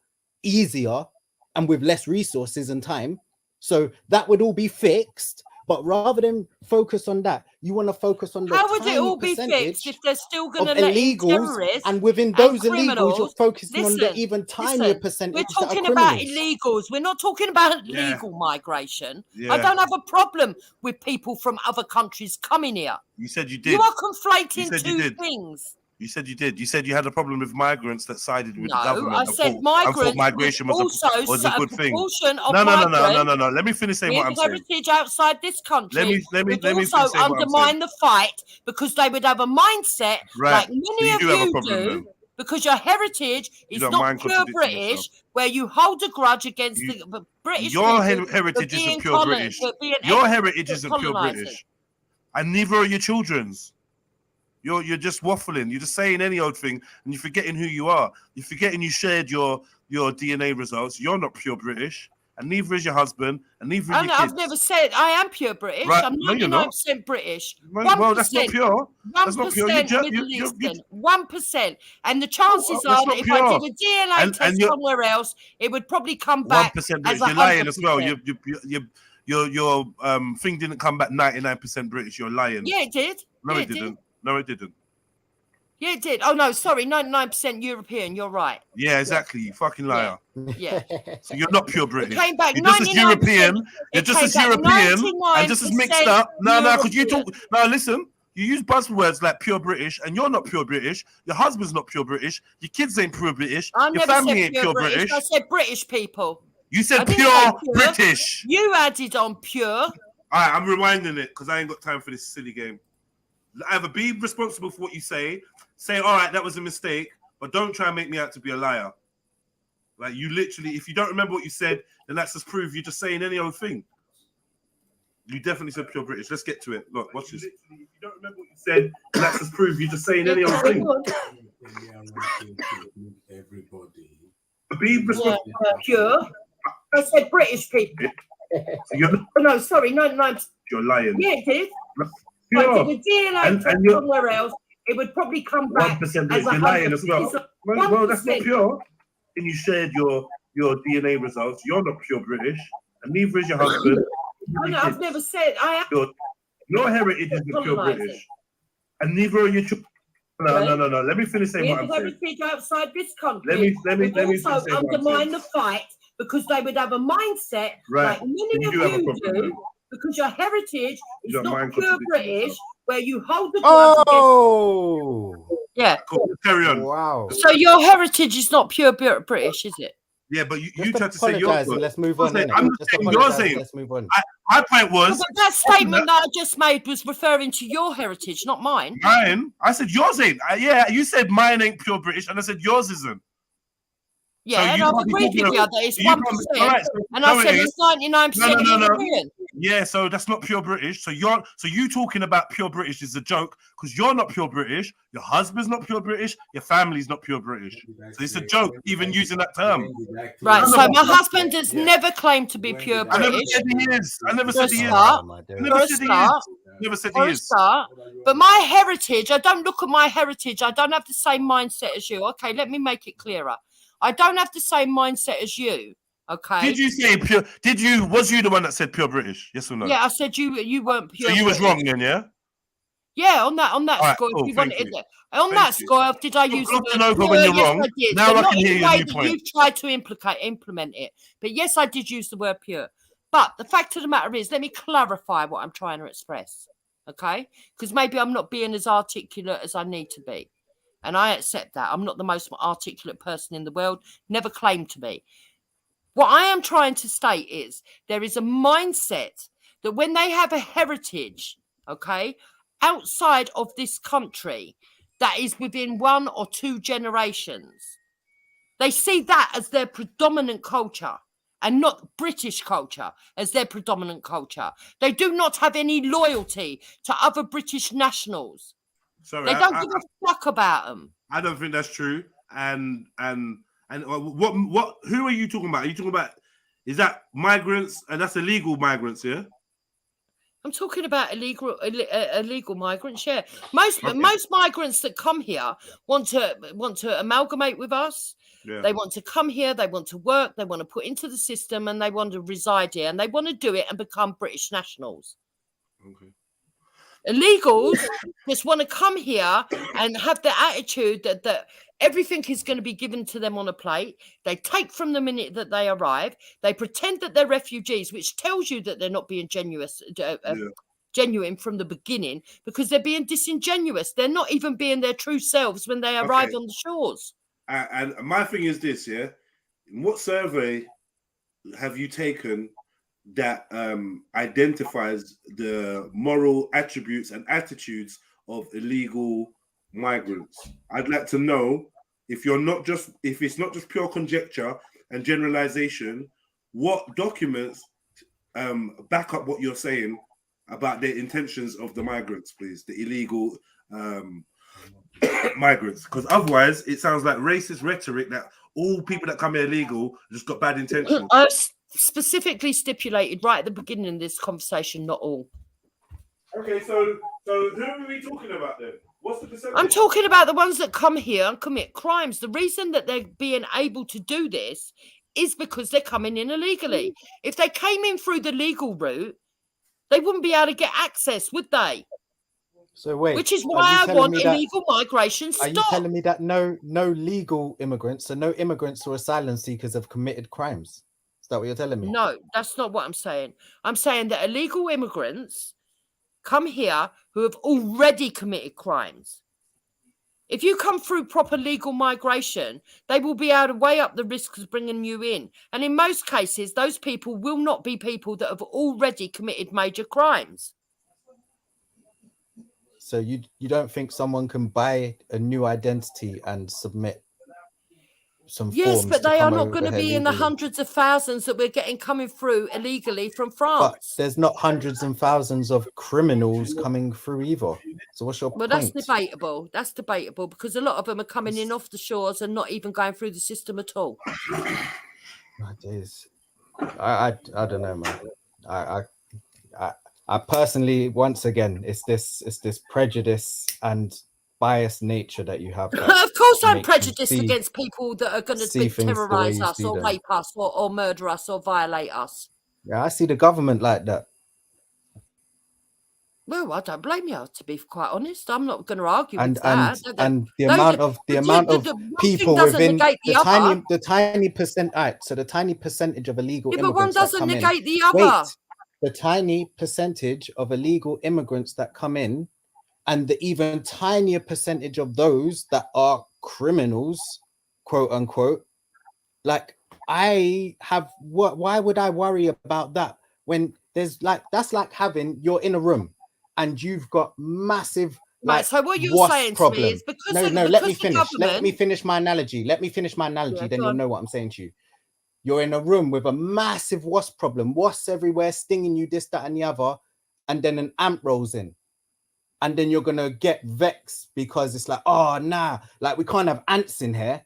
easier and with less resources and time. So that would all be fixed. But rather than focus on that, you want to focus on the how would it all be fixed if they're still going to let in terrorists? And within those illegals, you're focusing on the even tinier percentage. We're talking about illegals. We're not talking about legal migration. I don't have a problem with people from other countries coming here. You said you did. You are conflating two things. You said you did. You said you had a problem with migrants that sided with the government. No, I said migrants. Migration was a good thing. No. Let me finish saying what I'm saying. Heritage outside this country. Let me also undermine the fight because they would have a mindset like many of you do. Because your heritage is not pure British, where you hold a grudge against the British. Your heritage isn't pure British. Your heritage isn't pure British, and neither are your children's. You're just waffling. You're just saying any old thing, and you're forgetting who you are. You're forgetting you shared your DNA results. You're not pure British, and neither is your husband, and neither is your kids. I've never said I am pure British. Right. I'm 99% British. Well, that's not pure. That's not pure. 1%. And the chances are that if I did a DNA test somewhere else, it would probably come back 1% as You're lying as well. Your thing didn't come back 99% British. You're lying. Yeah, it did. No, it didn't. No, it didn't. Yeah, it did. Oh, no, sorry. 99% European. You're right. Yeah, exactly. You fucking liar. Yeah. So you're not pure British. It came back you're just as European. You're just as European and just as mixed up. No, because you talk. No, listen. You use buzzwords like pure British, and you're not pure British. Your husband's not pure British. Your kids ain't pure British. Your family ain't pure British. I said British people. You said pure British. You added on pure. All right, I'm rewinding it because I ain't got time for this silly game. Either be responsible for what you say, all right, that was a mistake, but don't try and make me out to be a liar. Like, you literally, if you don't remember what you said, then that's just proof you're just saying any old thing. You definitely said pure British. Let's get to it. Look, watch this. You don't remember what you said. Let's just prove you're just saying any other thing. Everybody. Be responsible. Pure. I said British people. No, sorry, 99. You're lying. Yeah, it did. Pure. But if the DNA took somewhere else, it would probably come back 1% as You're lying as well. 100%. Well, that's not pure. And you shared your DNA results. You're not pure British, and neither is your husband. Oh, no, I've never said I have. Your heritage is pure British, and neither are your children. No. Let me finish saying what I'm saying. Heritage outside this country. Let me also undermine the fight because they would have a mindset like many of you do, because your heritage is not pure British, where you hold the yeah. Cool. Carry on. Wow. So your heritage is not pure British, is it? Yeah, but you tried to say yours. Let's move on. I'm just saying yours ain't. Let's move on. My point was that statement that I just made was referring to your heritage, not mine. Mine? I said yours ain't. Yeah, you said mine ain't pure British, and I said yours isn't. Yeah, So and I've agreed with you that it's 1%, and I said it's 99% European. Yeah, so that's not pure British. So you talking about pure British is a joke because you're not pure British. Your husband's not pure British. Your family's not pure British. So it's a joke even using that term. Right. So my husband has never claimed to be pure British. I never said he is. I never said he is. Never said he is. But my heritage, I don't look at my heritage. I don't have the same mindset as you. Okay, let me make it clearer. I don't have the same mindset as you. Okay. Did you say pure? Was you the one that said pure British? Yes or no? Yeah, I said you weren't pure. So you was British. wrong then, yeah? Yeah, on that right, score. cool, If you want thank it, you. on that score, did I use the word over when you're yes, wrong. I did. Now But I can hear your new that point. You've tried to implement it, but yes, I did use the word pure. But the fact of the matter is, let me clarify what I'm trying to express, okay? Because maybe I'm not being as articulate as I need to be. And I accept that. I'm not the most articulate person in the world, never claimed to be. What I am trying to state is there is a mindset that when they have a heritage, okay, outside of this country that is within 1 or 2 generations, they see that as their predominant culture and not British culture as their predominant culture. They do not have any loyalty to other British nationals. Sorry, they don't give a fuck about them. I don't think that's true. And what? Who are you talking about? Are you talking about? Is that migrants? And that's illegal migrants, yeah? I'm talking about illegal migrants. Yeah, most migrants that come here want to amalgamate with us. Yeah. They want to come here. They want to work. They want to put into the system, and they want to reside here, and they want to do it and become British nationals. Okay. Illegals just want to come here and have the attitude that everything is going to be given to them on a plate. They take from the minute that they arrive. They pretend that they're refugees, which tells you that they're not being genuine from the beginning, because they're being disingenuous. They're not even being their true selves when they arrive on the shores. And my thing is this, yeah? What survey have you taken that identifies the moral attributes and attitudes of illegal migrants? I'd like to know if it's not just pure conjecture and generalization, what documents back up what you're saying about the intentions of the migrants, please, the illegal migrants, because otherwise it sounds like racist rhetoric that all people that come here illegal just got bad intentions. Specifically stipulated right at the beginning of this conversation, not all. Okay, so who are we talking about then? What's the percentage? I'm talking about the ones that come here and commit crimes. The reason that they're being able to do this is because they're coming in illegally. If they came in through the legal route, they wouldn't be able to get access, would they? So wait, which is why I want illegal migration stopped. Are you telling me that no legal immigrants, so no immigrants or asylum seekers have committed crimes? Is that what you're telling me? No, that's not what I'm saying. I'm saying that illegal immigrants come here who have already committed crimes. If you come through proper legal migration, they will be able to weigh up the risks of bringing you in. And in most cases, those people will not be people that have already committed major crimes. So you don't think someone can buy a new identity and submit? some Yes, forms but to they are come not going over to here be in the legally. hundreds of thousands that we're getting coming through illegally from But France. there's not hundreds and thousands of criminals coming through either. So what's your Well, that's point? debatable. That's debatable because a lot of them are coming in off the shores and not even going through the system at all. Oh, days. I don't know, man. I personally, once again, it's this prejudice and biased nature that you have. That Of course, I'm makes you prejudiced see against people that are going to things the way terrorize you us see or them. rape us or murder us or violate us. Yeah, I see the government like that. Well, I don't blame you, to be quite honest. I'm not going to argue And with that. the amount of people within the tiny percent. All right, so the tiny percentage of illegal Yeah, but one immigrants that doesn't come in. negate the Wait, other. the tiny percentage of illegal immigrants that come in, and the even tinier percentage of those that are criminals, quote unquote. Like, I have what? Why would I worry about that when there's like that's like having you're in a room and you've got massive Right, so what you're wasp saying problem. to me is because Let me the finish. Let me finish my analogy. Let me finish my analogy. Yeah, then go you'll on. know what I'm saying to you. You're in a room with a massive wasp problem, wasps everywhere, stinging you, this, that, and the other, and then an ant rolls in. And then you're gonna get vexed because it's like, oh nah, like we can't have ants in here.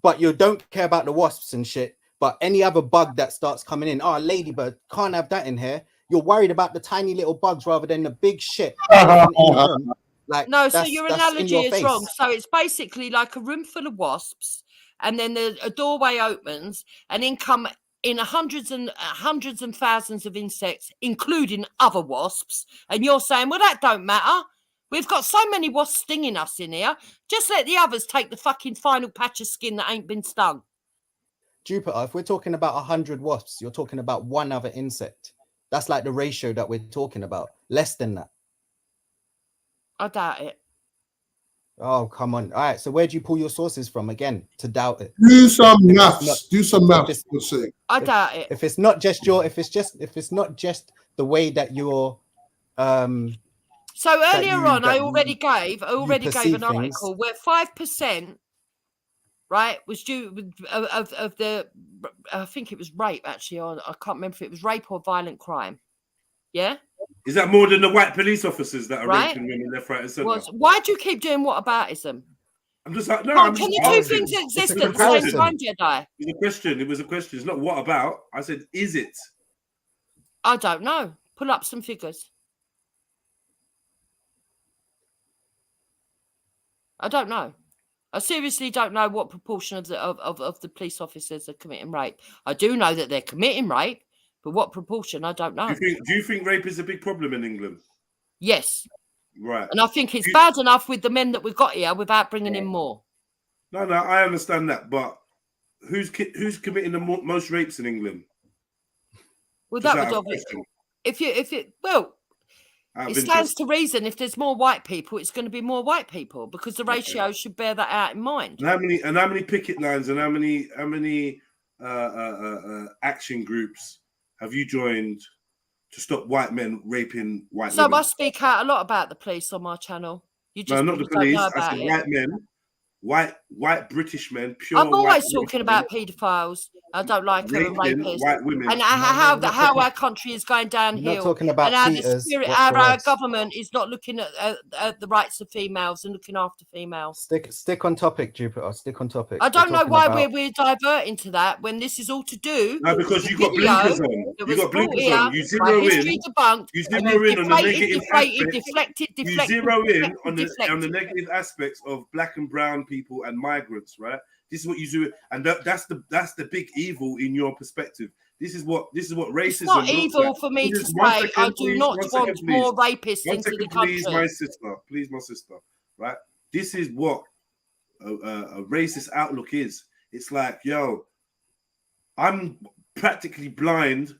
But you don't care about the wasps and shit. But any other bug that starts coming in, oh, ladybird, can't have that in here. You're worried about the tiny little bugs rather than the big shit. Like, no, so that's your in analogy your is face. wrong. So it's basically like a room full of wasps, and then a doorway opens, and in come in hundreds and thousands of insects, including other wasps. And you're saying, well, that don't matter. We've got so many wasps stinging us in here. Just let the others take the fucking final patch of skin that ain't been stung. Jupiter, if we're talking about 100 wasps, you're talking about one other insect. That's like the ratio that we're talking about. Less than that. I doubt it. Oh, come on. All right. So where do you pull your sources from again to doubt it? Do some maths. Do some maths. I doubt it. If it's not just if it's not just the way that you're So earlier on, I already gave perceive an article where 5%, right, was due of the, I think it was rape actually, or I can't remember if it was rape or violent crime. Yeah. Is that more than the white police officers that are Right. raping women left, right, and centre? Why do you keep doing whataboutism? I'm just like, no. Can the two things exist at the same time, Jedi? It was a question. It was a question. It's not what about. I said, is it? I don't know. Pull up some figures. I don't know. I seriously don't know what proportion of the police officers are committing rape. I do know that they're committing rape, but what proportion, I don't know. Do you think rape is a big problem in England? Yes. Right. And I think it's bad enough with the men that we've got here without bringing in more. No, I understand that, but who's committing the most rapes in England? Well, Just that out would of question. it stands to reason if there's more white people, it's going to be more white people because the ratio should bear that out in mind. And how many picket lines and how many action groups have you joined to stop white men raping white women? So I speak out a lot about the police on my channel. You just not the don't police. know I about said it. white men, white British men, pure. I'm always white talking about paedophiles. I don't like raping rapists. white women. And how our country is going downhill. Not talking about and cheaters, our government is not looking at the rights of females and looking after females. Stick on topic, Jupiter. Stick on topic. I don't know why we're diverting to that when this is all to do. No, because you got blinkers on. You got blinkers on. You zero in. Debunked, You zero in on the negative deflected. You zero in on the negative aspects of black and brown people and migrants, right? This is what you do, and that's the big evil in your perspective. This is what racism. It's not evil for me to say I do not want more rapists into the country. Please, my sister, right? This is what a racist outlook is. It's like, yo, I'm practically blind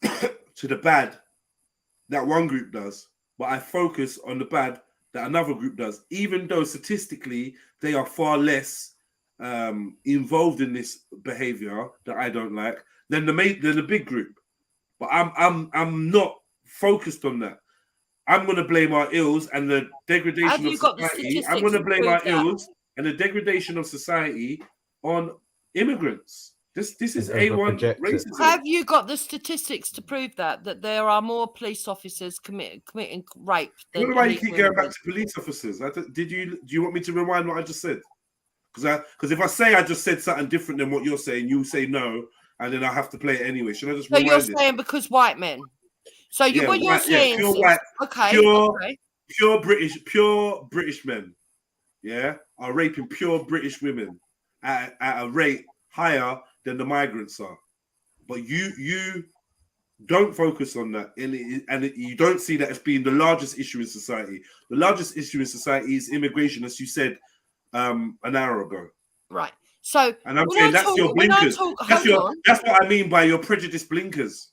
to the bad that one group does, but I focus on the bad that another group does, even though statistically they are far less involved in this behavior that I don't like than the big group. But I'm not focused on that. I'm going to blame our ills and the degradation of society. I'm going to blame our ills and the degradation of society on immigrants. This is A1 racism. Have you got the statistics to prove that there are more police officers committing rape than Why do you keep going back to police officers? Do you want me to rewind what I just said? Because if I say I just said something different than what you're saying, you say no, and then I have to play it anyway. Should I just rewind you're saying because white men. So what you're saying pure white, okay, pure British men, yeah, are raping pure British women at a rate higher than the migrants are. But you don't focus on that, and you don't see that as being the largest issue in society. The largest issue in society is immigration, as you said an hour ago. Right. So, and I'm saying that's your blinkers. That's what I mean by your prejudiced blinkers.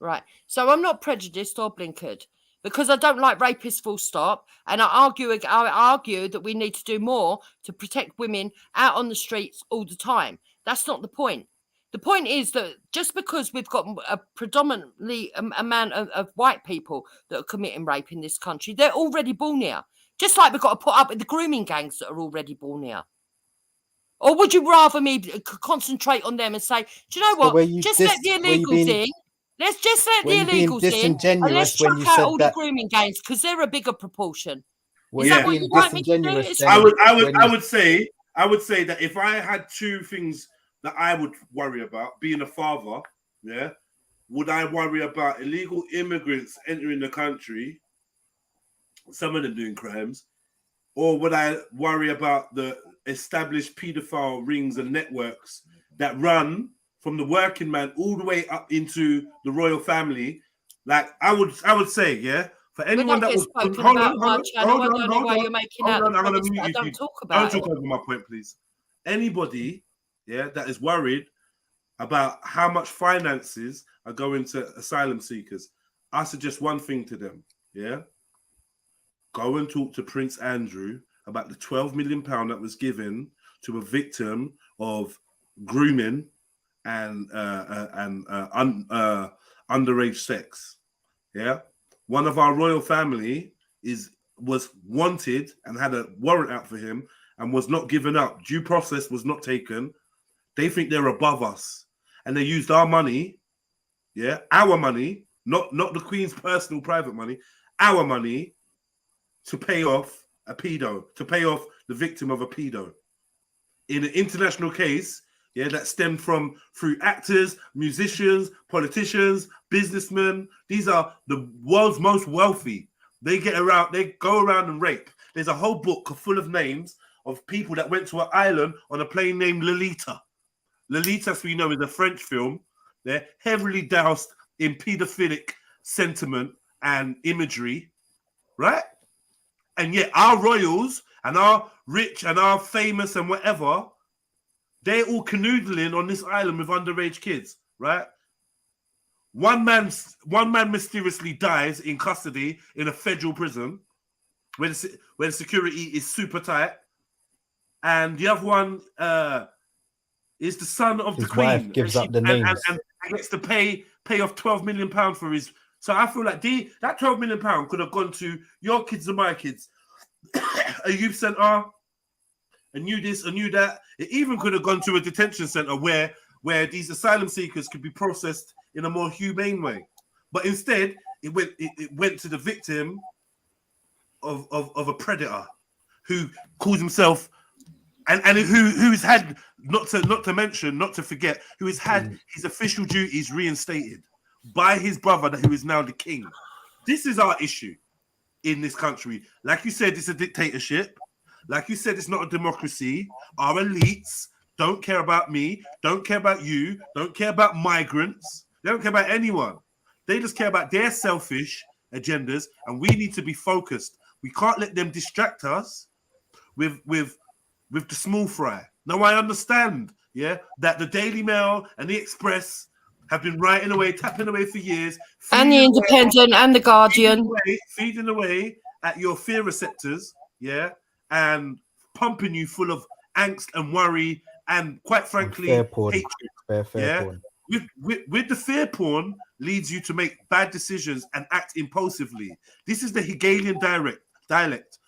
Right. So I'm not prejudiced or blinkered because I don't like rapists, full stop. And I argue that we need to do more to protect women out on the streets all the time. That's not the point. The point is that just because we've got a predominantly amount of white people that are committing rape in this country, they're already born here. Just like we've got to put up with the grooming gangs that are already born here. Or would you rather me concentrate on them and say, do you know what? Just let the illegals in. Let's just let the illegals in and let's chuck out all the grooming gangs because they're a bigger proportion. Is that what you want me to do? I would say that if I had two things that I would worry about, being a father, yeah, would I worry about illegal immigrants entering the country, some of them doing crimes, or would I worry about the established paedophile rings and networks that run from the working man all the way up into the royal family? Like I would say, yeah, for anyone that was hold on, I'm gonna mute you. Don't talk over my point, please. Anybody, yeah, that is worried about how much finances are going to asylum seekers, I suggest one thing to them, yeah. Go and talk to Prince Andrew about the £12 million that was given to a victim of grooming and underage sex. Yeah, one of our royal family was wanted and had a warrant out for him and was not given up. Due process was not taken. They think they're above us, and they used our money. Yeah, our money, not the Queen's personal private money, our money, to pay off a pedo, to pay off the victim of a pedo. In an international case, yeah, that stemmed through actors, musicians, politicians, businessmen. These are the world's most wealthy. They go around and rape. There's a whole book full of names of people that went to an island on a plane named Lolita. Lolita, as we know, is a French film. They're heavily doused in pedophilic sentiment and imagery, right? And yet our royals and our rich and our famous and whatever, they're all canoodling on this island with underage kids, right? One man mysteriously dies in custody in a federal prison where the security is super tight, and the other one is the son of the Queen. Wife gives up the names and gets to pay off £12 million for his. So I feel like that £12 million could have gone to your kids and my kids, a youth centre, a new this, a new that. It even could have gone to a detention centre where these asylum seekers could be processed in a more humane way. But instead, it went to the victim of a predator who calls himself and who's had not to forget who has had his official duties reinstated by his brother, who is now the king. This is our issue in this country. Like you said, it's a dictatorship. Like you said, it's not a democracy. Our elites don't care about me, don't care about you, don't care about migrants. They don't care about anyone. They just care about their selfish agendas, and we need to be focused. We can't let them distract us with the small fry. Now, I understand, yeah, that the Daily Mail and the Express have been writing away, tapping away for years. And the Independent and the Guardian. Feeding away at your fear receptors, yeah, and pumping you full of angst and worry and, quite frankly, hatred. Fair porn. With the fear porn leads you to make bad decisions and act impulsively. This is the Hegelian dialect.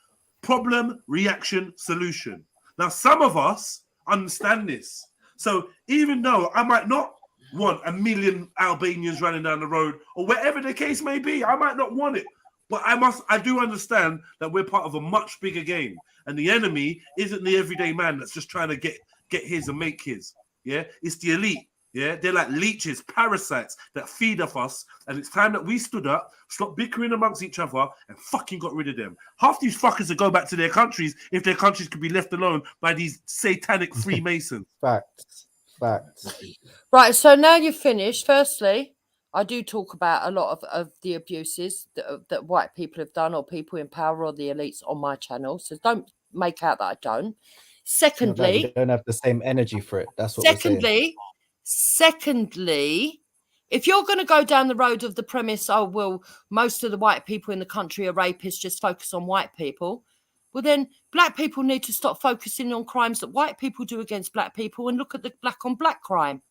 Problem, reaction, solution. Now, some of us understand this. So even though I might not want 1 million Albanians running down the road or wherever the case may be, I might not want it. But I do understand that we're part of a much bigger game. And the enemy isn't the everyday man that's just trying to get his and make his. Yeah, it's the elite. Yeah, they're like leeches, parasites that feed off us. And it's time that we stood up, stopped bickering amongst each other, and fucking got rid of them. Half these fuckers would go back to their countries if their countries could be left alone by these satanic Freemasons. Facts. Right, so now you've finished. Firstly, I do talk about a lot of the abuses that white people have done, or people in power, or the elites on my channel. So don't make out that I don't. Secondly, you don't have the same energy for it. That's what we're saying. Secondly, if you're going to go down the road of the premise, oh, well, most of the white people in the country are rapists, just focus on white people. Well, then black people need to stop focusing on crimes that white people do against black people and look at the black on black crime.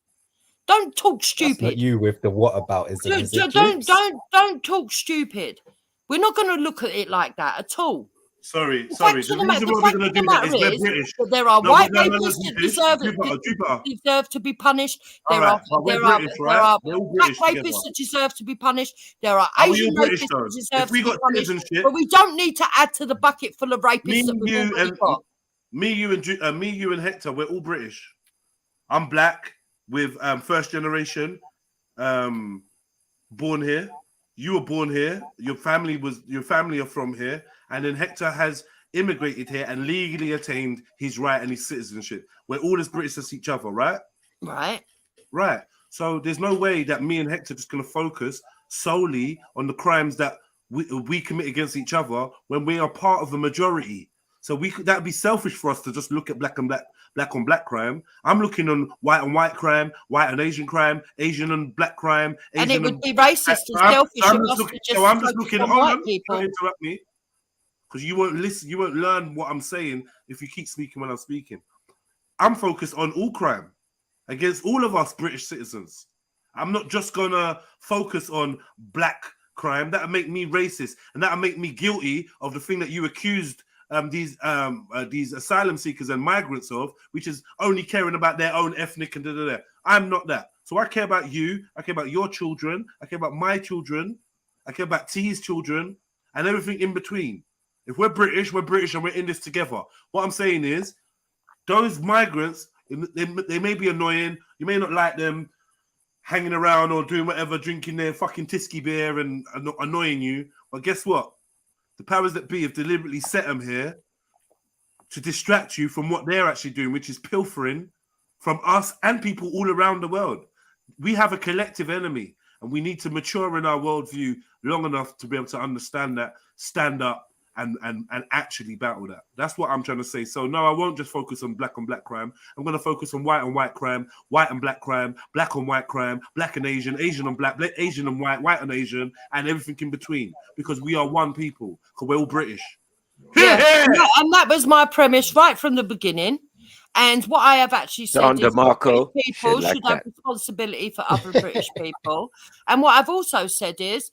Don't talk stupid. That's not you with the whataboutism. Don't talk stupid. We're not going to look at it like that at all. Sorry. The reason why we're going to do that is we're British. There are white rapists that deserve to be punished. There are black rapists that deserve to be punished. There are Asian rapists that deserve to be punished. But we don't need to add to the bucket full of rapists that we've already got. Me, you, and Hector, we're all British. I'm black with first generation, born here. You were born here. Your family are from here. And then Hector has immigrated here and legally attained his right and his citizenship. We're all as British as each other, right? Right. So there's no way that me and Hector are just going to focus solely on the crimes that we commit against each other when we are part of the majority. So that would be selfish for us to just look at black on black crime. I'm looking on white on white crime, white and Asian crime, Asian and black crime. And it would be racist and selfish. I'm just looking. Hold on, don't interrupt me. Because you won't listen, you won't learn what I'm saying if you keep speaking when I'm speaking. I'm focused on all crime against all of us British citizens. I'm not just gonna focus on black crime. That'll make me racist, and that'll make me guilty of the thing that you accused these asylum seekers and migrants of, which is only caring about their own ethnic and da. I'm not that. So I care about you. I care about your children. I care about my children. I care about T's children and everything in between. If we're British and we're in this together. What I'm saying is, those migrants, they may be annoying. You may not like them hanging around or doing whatever, drinking their fucking Tisky beer and annoying you. But guess what? The powers that be have deliberately set them here to distract you from what they're actually doing, which is pilfering from us and people all around the world. We have a collective enemy, and we need to mature in our worldview long enough to be able to understand that, stand up, and actually battle that. That's what I'm trying to say. So no, I won't just focus on black crime. I'm going to focus on white crime, white and black crime, black on white crime, black and Asian, Asian and black, Asian and white, white and Asian, and everything in between, because we are one people, because we're all British. Yeah. And that was my premise right from the beginning. And what I have actually said is Marco, people should have responsibility for other British people. And what I've also said is,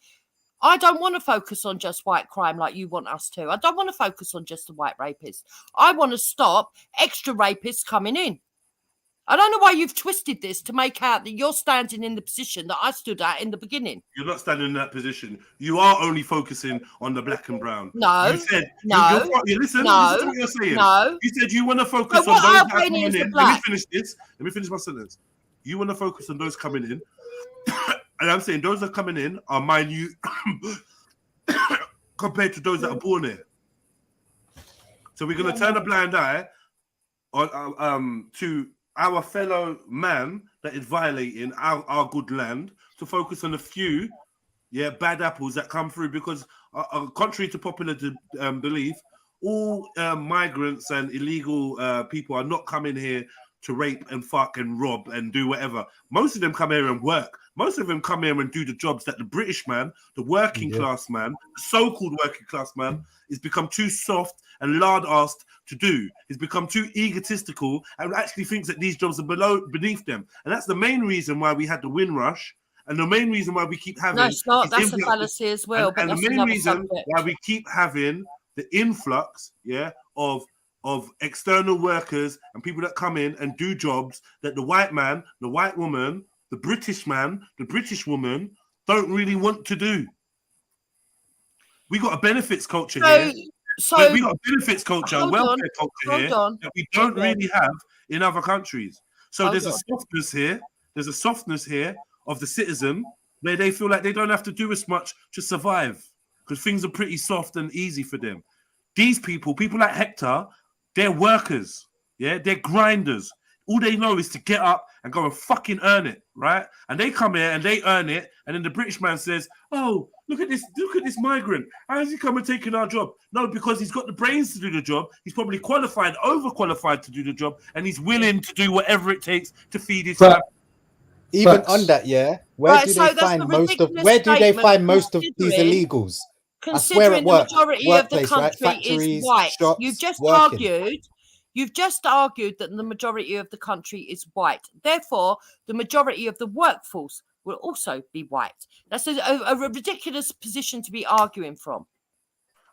I don't want to focus on just white crime like you want us to. I don't want to focus on just the white rapists. I want to stop extra rapists coming in. I don't know why you've twisted this to make out that you're standing in the position that I stood at in the beginning. You're not standing in that position. You are only focusing on the black and brown. No. You said, no. Listen to what you're saying. No. You said you want to focus on those that are coming in. Let me finish this. Let me finish my sentence. You want to focus on those coming in. And I'm saying those that are coming in are minute compared to those that are born here. So we're going to turn a blind eye on to our fellow man that is violating our good land, to focus on a few bad apples that come through, because contrary to popular belief, all migrants and illegal people are not coming here to rape and fuck and rob and do whatever. Most of them come here and work. Most of them come here and do the jobs that the British man, the working class man, the so-called working class man, is become too soft and lard-assed to do. He's become too egotistical and actually thinks that these jobs are beneath them. And that's the main reason why we had the Windrush, and the main reason why we keep having... No, it's not. That's a fallacy as well. And the main reason why we keep having the influx, of of external workers and people that come in and do jobs that the white man, the white woman, the British man, the British woman don't really want to do. We got a benefits culture here. So we got a benefits culture, a welfare culture here that we don't really have in other countries. So there's a softness here. There's a softness here of the citizen where they feel like they don't have to do as much to survive because things are pretty soft and easy for them. These people like Hector, they're workers. Yeah, they're grinders. All they know is to get up and go and fucking earn it, right? And they come here and they earn it, and then the British man says, "Oh, look at this migrant. How has he come and taken our job?" No, because he's got the brains to do the job. He's probably qualified, overqualified to do the job, and he's willing to do whatever it takes to feed his family. Even on that, yeah, where do they find most of these illegals? Considering the majority of the country is white, You've just argued that the majority of the country is white. Therefore, the majority of the workforce will also be white. That's a ridiculous position to be arguing from.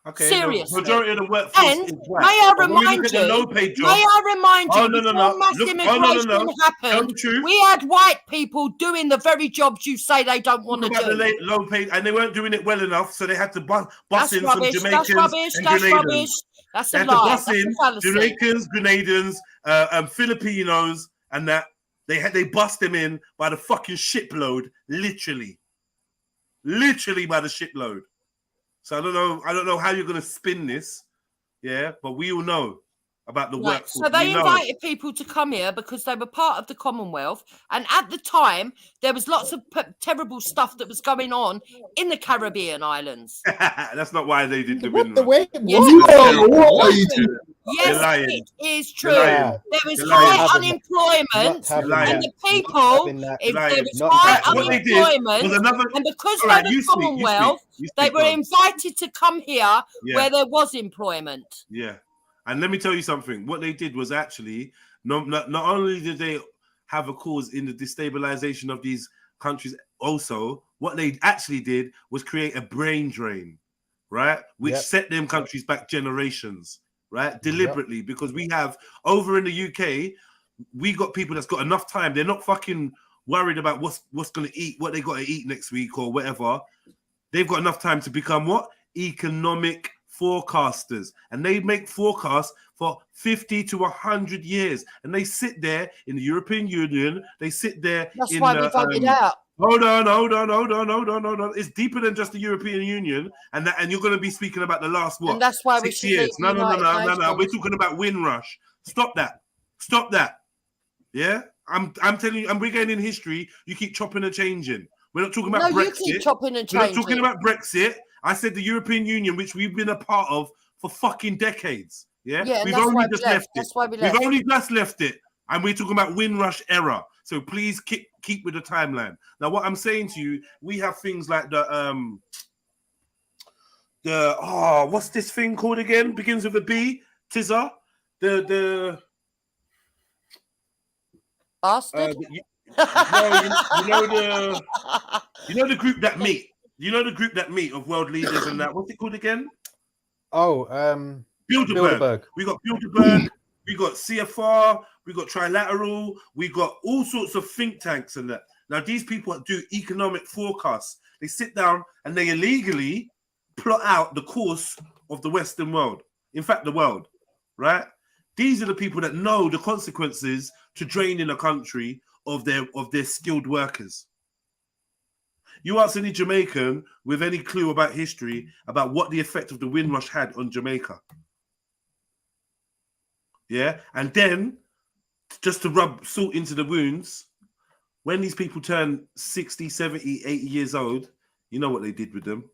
Okay, seriously. The majority of the workforce is white. May I remind you, before mass immigration happened, we had white people doing the very jobs you say they don't want to do. The low paid, and they weren't doing it well enough, so they had to bus in rubbish, some Jamaicans and Grenadians. That's they a had lie. to bus in Jamaicans, Grenadians, Filipinos, and that they bust them in by the fucking shipload, literally by the shipload. So I don't know how you're gonna spin this, yeah, but we all know about the workforce. So they invited people to come here because they were part of the Commonwealth, and at the time there was lots of terrible stuff that was going on in the Caribbean islands. That's not why they did the Windrush. Yes, it is true. There was high unemployment, and the people, if there was high unemployment, and because they were Commonwealth, they were invited to come here where there was employment. Yeah. And let me tell you something. What they did was actually, not only did they have a cause in the destabilization of these countries, also, what they actually did was create a brain drain, right? Which set them countries back generations, right? Deliberately, because we have, over in the UK, we got people that's got enough time. They're not fucking worried about what's going to eat, what they got to eat next week or whatever. They've got enough time to become what? Economic forecasters, and they make forecasts for 50 to 100 years, and they sit there in the European Union. They sit there. That's why we voted out. Hold on. It's deeper than just the European Union, and you're going to be speaking about the last what? And that's why 6 years. No. We're talking about Windrush. Stop that. Yeah, I'm telling you, and we're getting in history. You keep chopping and changing. We're not talking about Brexit. You keep chopping and changing. We're not talking about Brexit. I said the European Union, which we've been a part of for fucking decades. Yeah, we've only just left it. That's why we left. We've only just left it, and we're talking about Windrush era. So please keep with the timeline. Now, what I'm saying to you, we have things like what's this thing called again? Begins with a B. Tizza. The bastard. You know the group that meet. You know the group that meet of world leaders and that. What's it called again? Bilderberg. We got Bilderberg. We got CFR. We got Trilateral. We got all sorts of think tanks and that. Now these people do economic forecasts. They sit down and they illegally plot out the course of the Western world. In fact, the world, right? These are the people that know the consequences to draining a country of their skilled workers. You ask any Jamaican with any clue about history about what the effect of the Windrush had on Jamaica. Yeah, and then just to rub salt into the wounds, when these people turn 60, 70, 80 years old, you know what they did with them?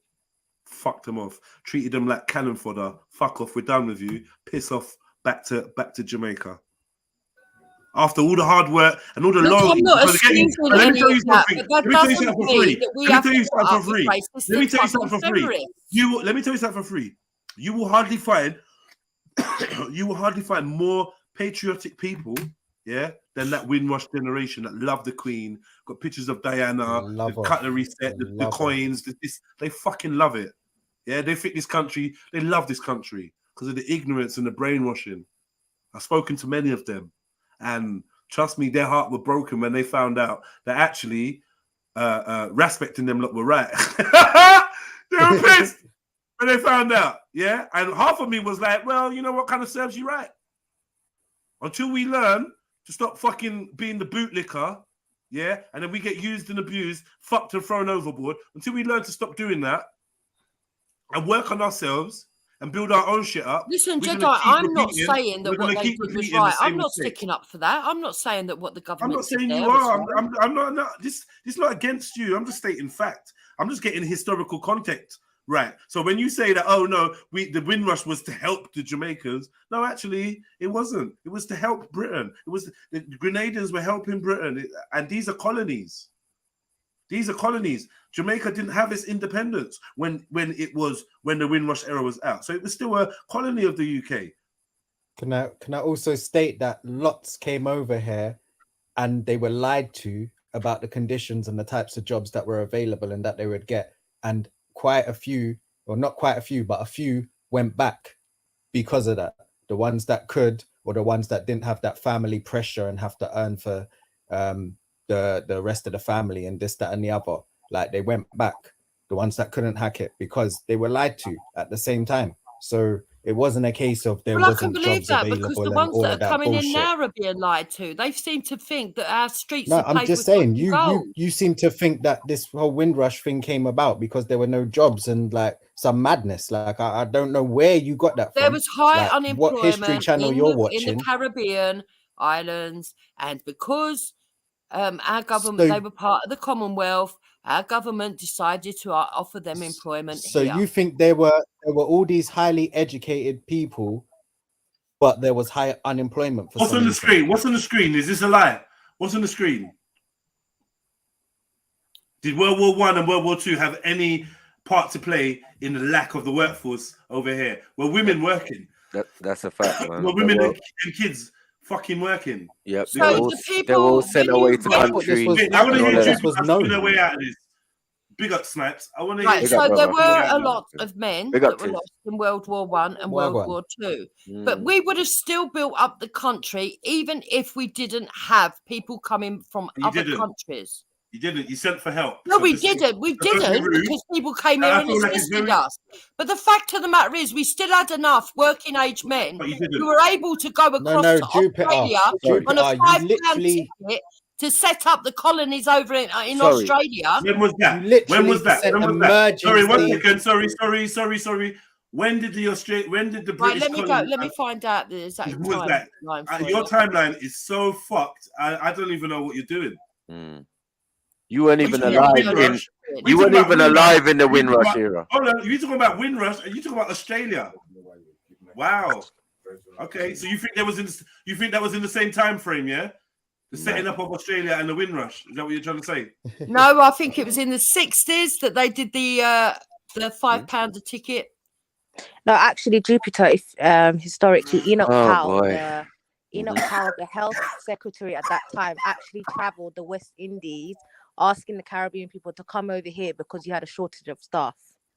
Fucked them off, treated them like cannon fodder. Fuck off, we're done with you. Piss off, back to Jamaica. After all the hard work and all the long, let me tell you something for free. You will hardly find more patriotic people, yeah, than that Windrush generation that love the Queen, got pictures of Diana, the cutlery set, the coins, they fucking love it. Yeah, they think this country, they love this country because of the ignorance and the brainwashing. I've spoken to many of them, and trust me, their heart were broken when they found out that actually respecting them lot were right. They were pissed when they found out, yeah? And half of me was like, well, you know what kind of serves you right? Until we learn to stop fucking being the bootlicker, yeah? And then we get used and abused, fucked and thrown overboard. Until we learn to stop doing that and work on ourselves and build our own shit up. Listen, Jedi, I'm not saying that what they did was right. I'm not sticking up for that. I'm not saying that what the government I'm not saying did you are. I'm not. This is not against you. I'm just stating fact. I'm just getting historical context right. So when you say that, oh no, the Windrush was to help the Jamaicans. No, actually, it wasn't. It was to help Britain. It was the Grenadians were helping Britain, and these are colonies. These are colonies. Jamaica didn't have its independence when the Windrush era was out. So it was still a colony of the UK. Can I also state that lots came over here and they were lied to about the conditions and the types of jobs that were available and that they would get. And quite a few, or not quite a few, but a few went back because of that. The ones that could, or the ones that didn't have that family pressure and have to earn for the rest of the family and this, that, and the other. Like they went back, the ones that couldn't hack it because they were lied to at the same time. So it wasn't a case of there wasn't jobs available. Because the ones that are coming in now are being lied to. They seem to think that our streets No, are I'm paved just with saying, fucking you seem to think that this whole Windrush thing came about because there were no jobs and like some madness. Like I don't know where you got that from. There was high like, unemployment what History Channel in you're watching? the Caribbean islands, and because our government, they were part of the Commonwealth, our government decided to offer them employment So here. you think there were all these highly educated people, but there was high unemployment for What's some on the reason? screen? What's on the screen? Is this a lie? What's on the screen? Did World War I and World War II have any part to play in the lack of the workforce over here? Were women working? That's a fact, man. Were women and kids fucking working? Yep. So They were all sent away to countries. I want to hear this you spin their way out of this. Big up, Snipes. I want to hear. Right, so there were a lot of men that were lost in World War I and World War II. But we would have still built up the country even if we didn't have people coming from other countries. You didn't. You sent for help. No, we didn't. We didn't because people came here and assisted us. But the fact of the matter is, we still had enough working age men who were able to go across to Australia on a £5 ticket to set up the colonies over in Australia. When was that? When was that? Sorry, 1 second. Sorry. When did the British let me find out the exact timeline. Your timeline is so fucked. I don't even know what you're doing. You weren't even alive in. You weren't even alive in the Windrush era. Hold on, you talking about Windrush? Are you talking about Australia? Wow. Okay, so you think that was in the same time frame, yeah? The setting up of Australia and the Windrush. Is that what you're trying to say? No, I think it was in the 60s that they did the £5 a ticket. No, actually, Jupiter, if historically, Enoch Powell, the health secretary at that time, actually traveled the West Indies, asking the Caribbean people to come over here because you had a shortage of staff.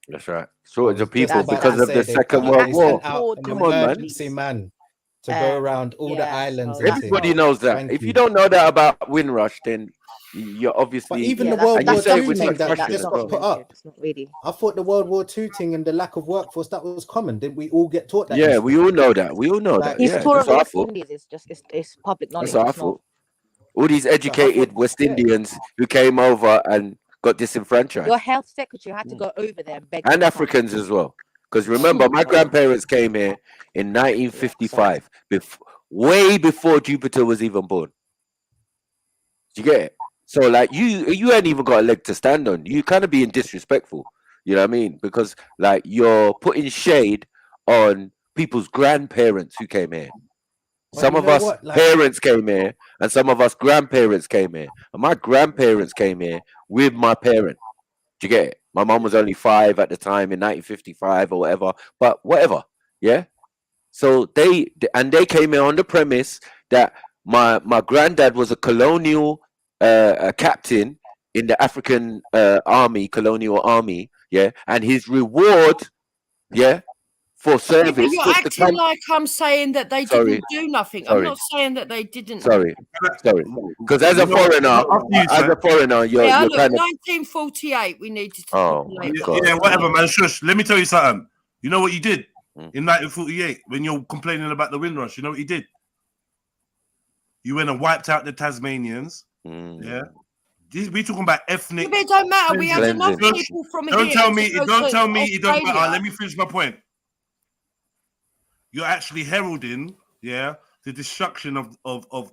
That's right, shortage of people because of the Second World War. Come on, man. To go around all the islands. Everybody knows that. If you don't know that about Windrush, then you're obviously. But even the World War II thing that just got put up. Really. I thought the World War II thing and the lack of workforce, that was common. Didn't we all get taught that? Yeah, we all know that. We all know that. Yeah, that's our fault. It's public knowledge. That's our fault. All these educated West Indians who came over and got disenfranchised. Your health secretary had to go over there and beg. And Africans as well. Because remember, my grandparents came here in 1955, way before Jupiter was even born. Do you get it? So, like, you ain't even got a leg to stand on. You kind of being disrespectful. You know what I mean? Because, like, you're putting shade on people's grandparents who came here. Some of us parents came here, and some of us grandparents came here. And my grandparents came here with my parent. Do you get it? My mom was only 5 at the time in 1955 or whatever, but whatever, yeah. So they came here on the premise that my granddad was a colonial captain in the African colonial army, yeah, and his reward, yeah, for service. You're acting like I'm saying that they didn't do nothing. I'm not saying that they didn't. Sorry. Because as a foreigner, you're look, kind of 1948. We needed to. Yeah, whatever, man. Shush. Let me tell you something. You know what you did in 1948 when you're complaining about the Windrush? You know what you did? You went and wiped out the Tasmanians. Yeah. We talking about ethnic. It don't matter. We had enough people from here. Don't tell me it don't matter. Let me finish my point. You're actually heralding, the destruction of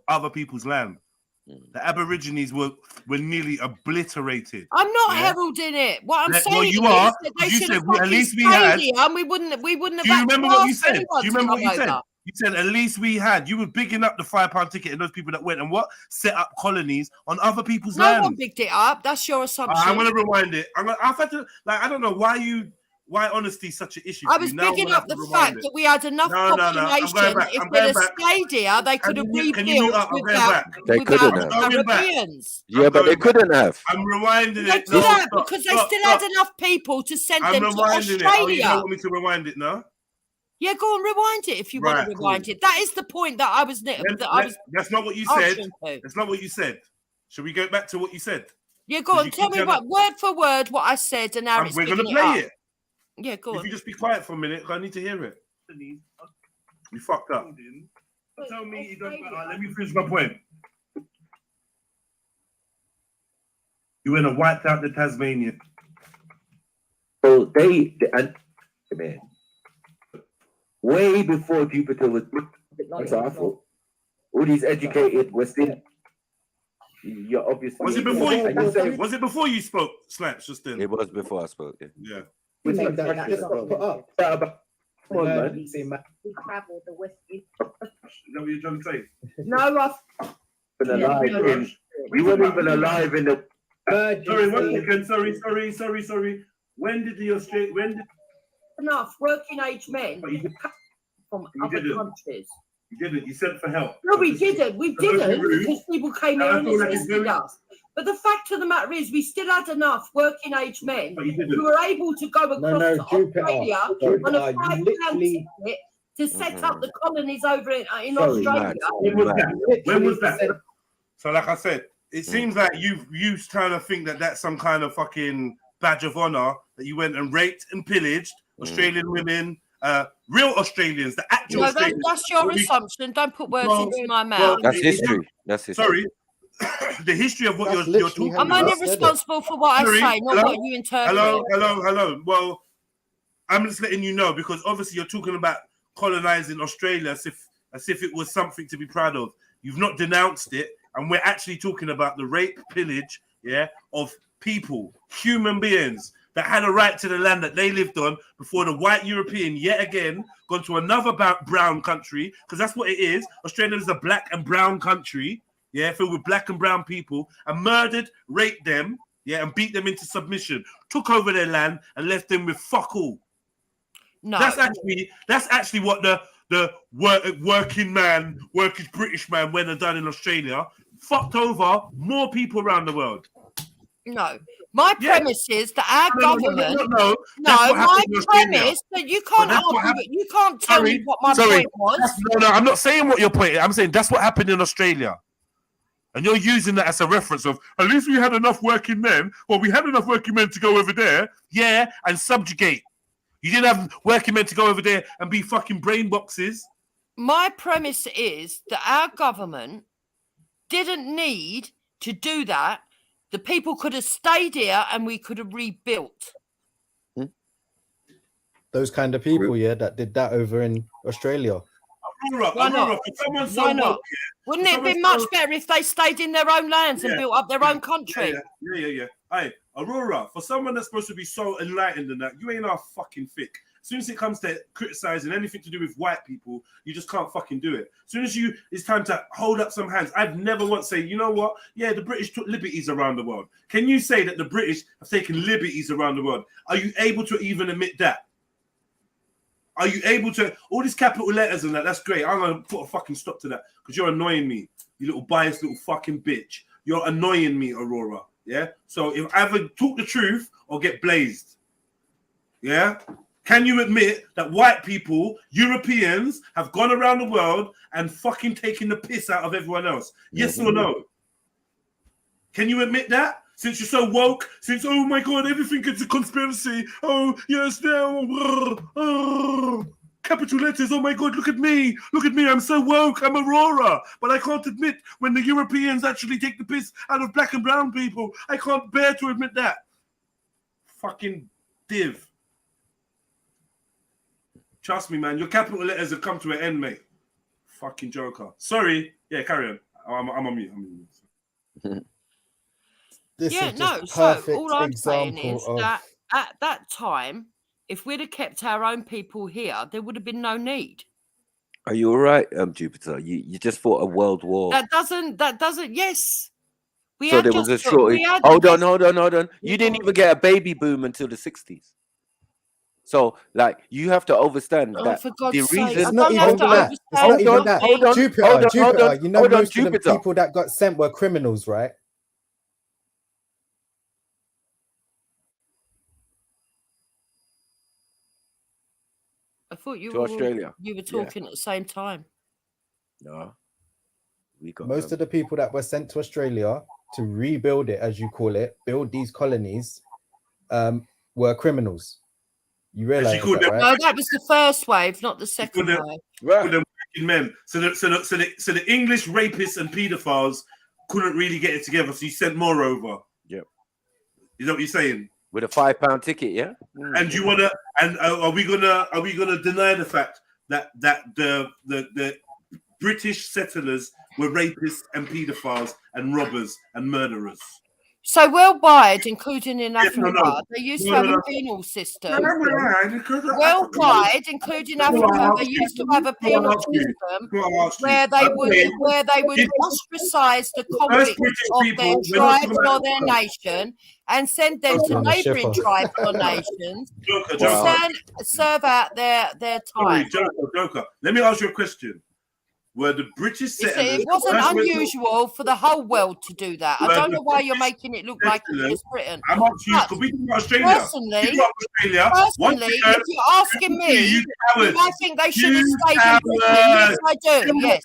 other people's land. The Aborigines were nearly obliterated. I'm not heralding it. What I'm saying you is are. that they You should said have at least we stayed had. here and we wouldn't have. Do you remember what you said? Do you remember what you said? You said at least we had. You were bigging up the £5 ticket and those people that went and set up colonies on other people's land. No one bigged it up. That's your assumption. I'm gonna rewind it. I've had to I don't know why honesty is such an issue. I was bigging up the fact that we had enough population. If they'd have stayed here, they could have rebuilt without Europeans. Yeah, but they couldn't have. I'm rewinding it. They did because they still had enough people to send them to Australia. Oh, you don't want me to rewind it now? Yeah, go and rewind it if you want to rewind it. That is the point that I was. That's not what you said. That's not what you said. Should we go back to what you said? Yeah, go on. Tell me word for word what I said and how it's. We're gonna play it. Yeah, go on. If you just be quiet for a minute, I need to hear it. You fucked up. Tell me you don't matter. Let me finish my point. You went and wiped out the Tasmanian. So man, way before Jupiter was. That's what I thought. All these educated Western. You're obviously. Was it before you spoke, Slaps? Just then. It was before I spoke. Yeah. Come on, man. We travel the West. Is that what you're trying to say? No, Ross. We weren't even alive in the. Sorry, 1 second. Sorry. When did enough working age men from other countries? You didn't. You sent for help. No, we didn't. We didn't because people came here and assisted us. But the fact of the matter is, we still had enough working age men who were able to go across to Australia on a £5 ticket to set up the colonies over in Australia. When was that? So, like I said, it seems like you trying to think that that's some kind of fucking badge of honor that you went and raped and pillaged Australian women. Real Australians, the actual Australians. That's your assumption. Don't put words into my mouth. That's history. Sorry. The history of what you're talking about. I'm only responsible for what I say, not what you interpret. Hello. Well, I'm just letting you know because obviously you're talking about colonizing Australia as if it was something to be proud of. You've not denounced it, and we're actually talking about the rape, pillage, of people, human beings that had a right to the land that they lived on before the white European yet again gone to another brown country, because that's what it is. Australia is a black and brown country, filled with black and brown people, and murdered, raped them, and beat them into submission, took over their land and left them with fuck all. No, that's actually what the working British man went and done in Australia. Fucked over more people around the world. No. My premise is that our government. No. My premise that you can't argue. You can't tell me what my point was. No. I'm not saying what your point is. I'm saying that's what happened in Australia, and you're using that as a reference of at least we had enough working men. Well, we had enough working men to go over there, and subjugate. You didn't have working men to go over there and be fucking brain boxes. My premise is that our government didn't need to do that. The people could have stayed here and we could have rebuilt. Those kind of people, that did that over in Australia. Why not? Wouldn't it be much better if they stayed in their own lands and built up their own country? Yeah. Hey, Aurora, for someone that's supposed to be so enlightened and that, you ain't our fucking thick. As soon as it comes to criticizing anything to do with white people, you just can't fucking do it. As soon as it's time to hold up some hands, I'd never once say, you know what? Yeah, the British took liberties around the world. Can you say that the British have taken liberties around the world? Are you able to even admit that? Are you able to, all these capital letters and that's great. I'm going to put a fucking stop to that because you're annoying me, you little biased little fucking bitch. You're annoying me, Aurora. Yeah? So if I either talk the truth or get blazed. Yeah? Can you admit that white people, Europeans, have gone around the world and fucking taken the piss out of everyone else? Yes or no? Can you admit that? Since you're so woke, since, oh my God, everything is a conspiracy. Oh, yes, now. Capital letters, oh my God, look at me, I'm so woke, I'm Aurora. But I can't admit when the Europeans actually take the piss out of black and brown people. I can't bear to admit that. Fucking div. Trust me, man, your capital letters have come to an end, mate. Fucking joker. Sorry. Yeah, carry on. I'm on mute. This yeah, is no, just so perfect all I'm saying example is of that at that time, if we'd have kept our own people here, there would have been no need. Are you all right, Jupiter? You just fought a world war. That doesn't, yes. We So had there was a just, shortage. we had Hold on. You didn't even get a baby boom until the 60s. So, like, you have to understand that for God's the sake, reason. it's not even that. It's not even that. Jupiter, you know, most of the people that got sent were criminals, right? I thought you To were Australia. You were talking at the same time. No, we got most of the people that were sent to Australia to rebuild it, as you call it, build these colonies, were criminals. You realize that, right? No, that was the first wave, not the second wave. Right. With the working men. So the English rapists and paedophiles couldn't really get it together, so you sent more over. Yep. Is that what you're saying? With a £5 ticket, yeah. And you wanna? And are we gonna deny the fact that the British settlers were rapists and paedophiles and robbers and murderers? So worldwide, including in Africa, they used to have a penal system. Worldwide, including Africa, they used to have a penal system where they would ostracize the convicts of their tribe or their nation and send them to neighbouring tribes or nations to serve out their time. Joker. Let me ask you a question. Were the British settlers... It wasn't unusual for the whole world to do that. I don't know why you're making it look like it's just Britain. I'm asking you, because we talk about Australia. Personally, if you're asking me, I think they should have stayed in Britain. Yes, I do. Yes.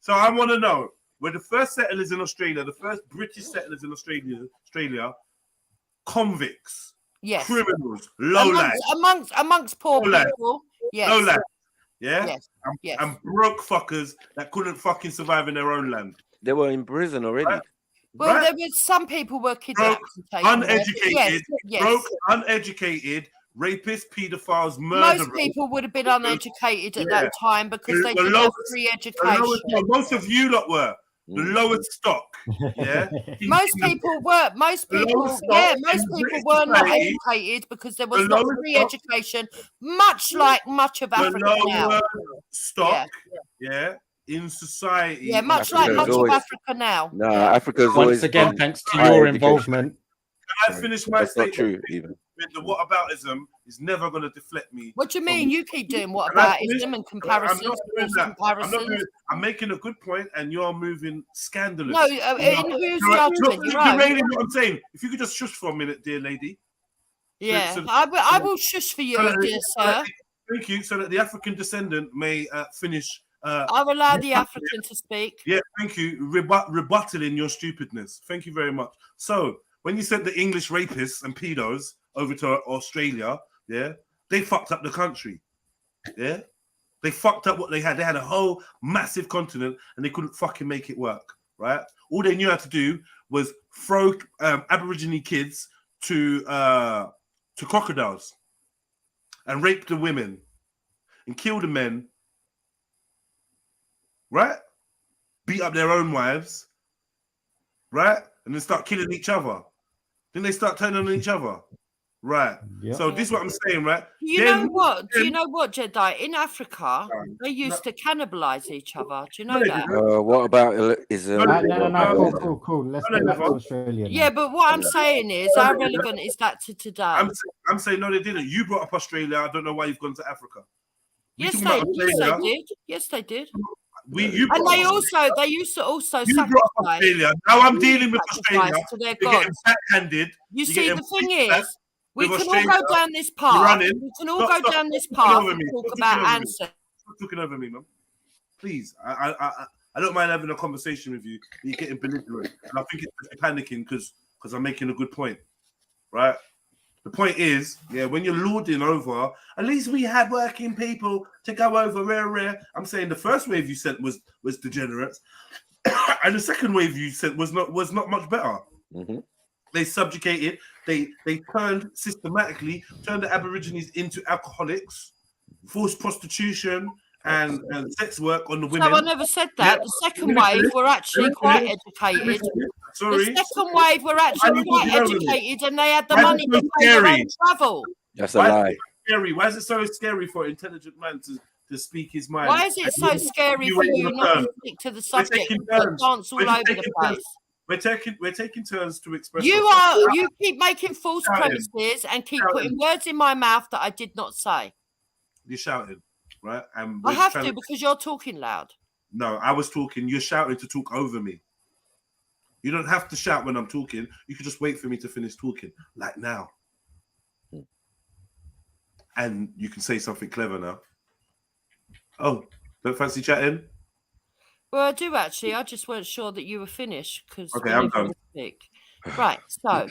So I want to know, were the first settlers in Australia, the first British settlers in Australia, convicts, criminals, lowlights, amongst poor people, yes. Lowlights. Yeah? Yes. And broke fuckers that couldn't fucking survive in their own land. They were in prison already. Right? Well, there was some people were kidnapped. Uneducated, broke, uneducated, rapists, paedophiles, murderers. Most people would have been uneducated at that time because they didn't have free education. Most of you lot were. The lowest stock, yeah. Most people were not educated because there was not free education, much like much of Africa now. Stock, in society. Yeah, much like much of Africa now. No, Africa's once again, thanks to your involvement. Can I finish my statement? Not true, even. The whataboutism is never going to deflect me. What do you mean? You keep doing whataboutism and comparisons. I'm making a good point, and you're moving scandalous. No, in whose judgment? You're really what I'm saying. If you could just shush for a minute, dear lady. Yeah, I will shush for you, dear sir. Thank you, so that the African descendant may finish. I'll allow the African to speak. Yeah, thank you. Rebuttaling your stupidness. Thank you very much. So, when you sent the English rapists and pedos over to Australia, yeah, they fucked up the country. Yeah, they fucked up what they had. They had a whole massive continent and they couldn't fucking make it work. Right? All they knew how to do was throw Aborigine kids to crocodiles and rape the women and kill the men. Right? Beat up their own wives. Right? And then start killing each other. Then they start turning on each other. Right. Yep. So this is what I'm saying, right? Do you know what, Jedi? In Africa, they used to cannibalize each other. Do you know that? What about Islam? No, cool. Let's go back to Australia. Yeah, but what I'm saying is, how relevant is that to today? I'm saying, no, they didn't. You brought up Australia. I don't know why you've gone to Africa. Yes, they did. Yes, they did. They used to also sacrifice. Now I'm dealing with Australia. To their gods. Backhanded. You see, the thing is, We with can all Australia, go down this you're path. running. We can all Stop, go stop, down this stop talking path over and me. talk Stop about talking over me. ancestors. Stop talking over me, man. Please, I don't mind having a conversation with you. You're getting belligerent, and I think it's panicking because I'm making a good point, right? The point is, yeah, when you're lording over, at least we had working people to go over rare. I'm saying the first wave you sent was degenerates, and the second wave you sent was not much better. Mm-hmm. They subjugated. They turned systematically the Aborigines into alcoholics, forced prostitution, and sex work on the women. So I never said that. Yeah. The second wave were actually quite educated. Sorry. The second wave were actually quite educated, and they had the money to pay their own travel. That's a lie. Scary. Why is it so scary for an intelligent man to speak his mind? Why is it so scary for you not to stick to the subject and dance all over the place? We're taking turns to express. You keep making false premises and keep putting words in my mouth that I did not say. You're shouting, right? And I have to because you're talking loud. No, I was talking. You're shouting to talk over me. You don't have to shout when I'm talking. You can just wait for me to finish talking, like now. And you can say something clever now. Oh, don't fancy chatting? Well, I do actually. I just weren't sure that you were finished because okay, I'm done. Right. So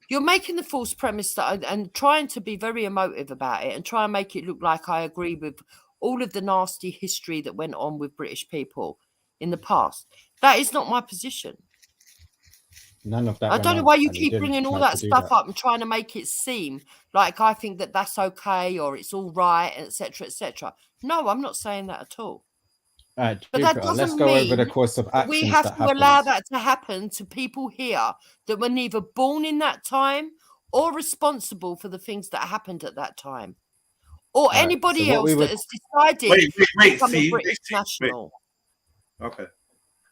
you're making the false premise that and trying to be very emotive about it and try and make it look like I agree with all of the nasty history that went on with British people in the past. That is not my position. None of that. I don't know why you keep bringing all that stuff up and trying to make it seem like I think that that's okay or it's all right, etc., etc. No, I'm not saying that at all. All right, but that doesn't let's go over the course of actions. We have to allow that to happen to people here that were neither born in that time or responsible for the things that happened at that time, or anybody else that has decided to become a British national. Okay,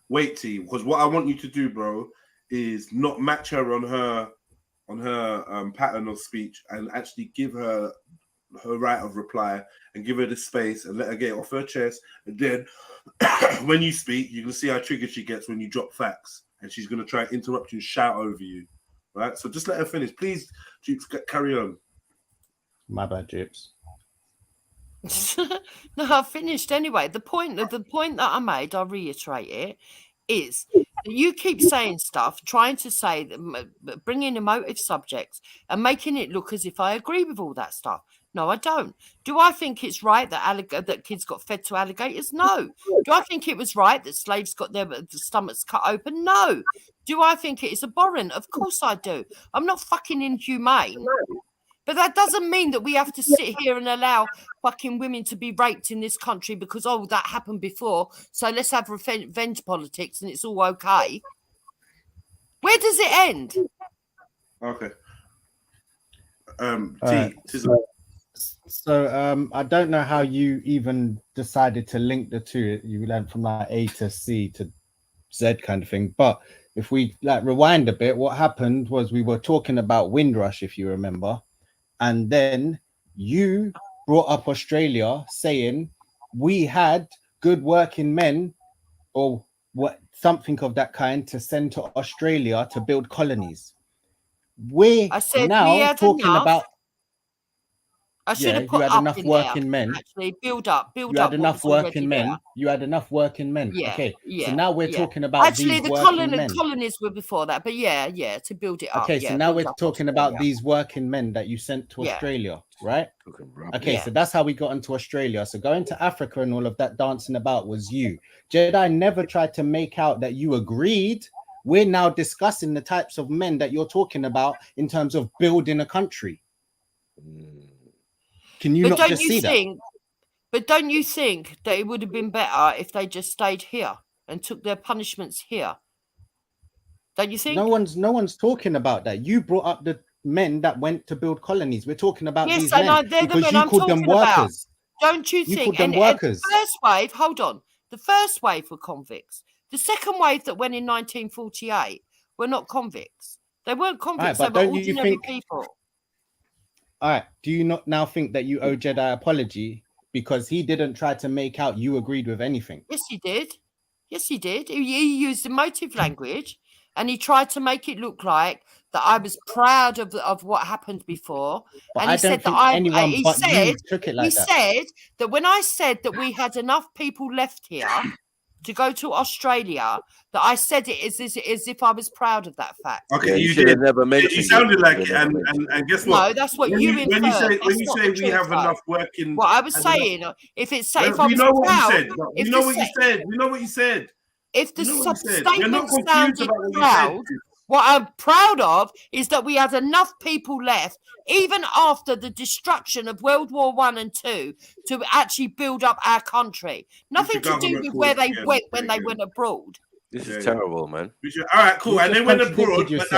wait, T, because what I want you to do, bro, is not match her on her pattern of speech and actually give her right of reply and give her the space and let her get it off her chest. And then when you speak, you can see how triggered she gets when you drop facts, and she's going to try and interrupt you and shout over you. Right? So just let her finish. Please, Jukes, carry on. My bad, Jukes. No, I've finished anyway. The point that I made, I'll reiterate it, is you keep saying stuff, trying to say, bringing emotive subjects and making it look as if I agree with all that stuff. No, I don't. Do I think it's right that kids got fed to alligators? No. Do I think it was right that slaves got their stomachs cut open? No. Do I think it is abhorrent? Of course I do. I'm not fucking inhumane. But that doesn't mean that we have to sit here and allow fucking women to be raped in this country because, oh, that happened before, so let's have revenge politics and it's all okay. Where does it end? Okay. So I don't know how you even decided to link the two. You went from like A to C to Z kind of thing. But if we like rewind a bit, what happened was we were talking about Windrush, if you remember. And then you brought up Australia saying we had good working men or what something of that kind to send to Australia to build colonies. We're now talking about. I should have put you had enough working men. Actually, build up. You had enough working men. You had enough working men. Yeah. Okay. Yeah. So now we're talking about actually these the colonies were before that, but yeah, to build it up. Okay. So now we're talking about these working men that you sent to Australia, right? Okay. So that's how we got into Australia. So going to Africa and all of that dancing about was you. JEDI never tried to make out that you agreed. We're now discussing the types of men that you're talking about in terms of building a country. Can you not just see that? But don't you think that it would have been better if they just stayed here and took their punishments here? Don't you think? No one's talking about that. You brought up the men that went to build colonies. We're talking about these men because you called them workers. Don't you think? You called them workers. The first wave, hold on. The first wave were convicts. The second wave that went in 1948 were not convicts. They weren't convicts. They were ordinary people. All right. Do you not now think that you owe JEDI apology because he didn't try to make out you agreed with anything? Yes, he did. Yes, he did. He used emotive language and he tried to make it look like that I was proud of what happened before. But and I he don't said think that anyone he but said you took it like he that. said that when I said that we had enough people left here to go to Australia, that I said it as if I was proud of that fact. Okay, Yeah, you should did. have never mentioned You sounded it. like You it, should have never and guess what? No, that's what when you you inferred. say we have enough working. What I was and enough- saying, if I we was know what you proud, said. We know what you said. We know what you said. If the We know what you said. We're not statement confused sounded about what you proud, said. what I'm proud of is that we had enough people left, even after the destruction of World War I and II, to actually build up our country. Nothing to do with where they went when they went abroad. This is terrible, man. All right, cool. You And just they went contradicted abroad. yourself.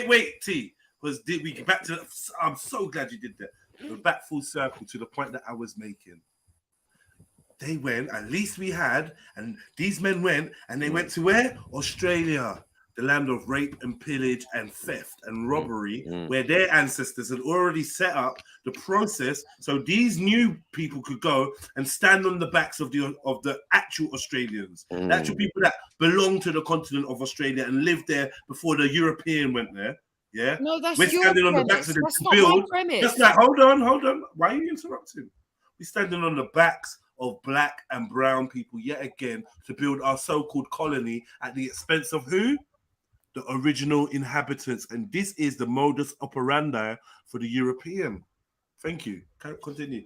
Wait, T. Because we get back to. I'm so glad you did that. We're back full circle to the point that I was making. They went, at least we had, and these men went, and they went to where? Australia, the land of rape and pillage and theft and robbery, where their ancestors had already set up the process so these new people could go and stand on the backs of the actual Australians, the actual people that belong to the continent of Australia and lived there before the European went there. Yeah, No, that's we're your standing on the premise. backs of them That's to not build. my premise. Just like, hold on. Why are you interrupting? We're standing on the backs of black and brown people yet again to build our so-called colony at the expense of who? The original inhabitants. And this is the modus operandi for the European. Thank you. Continue.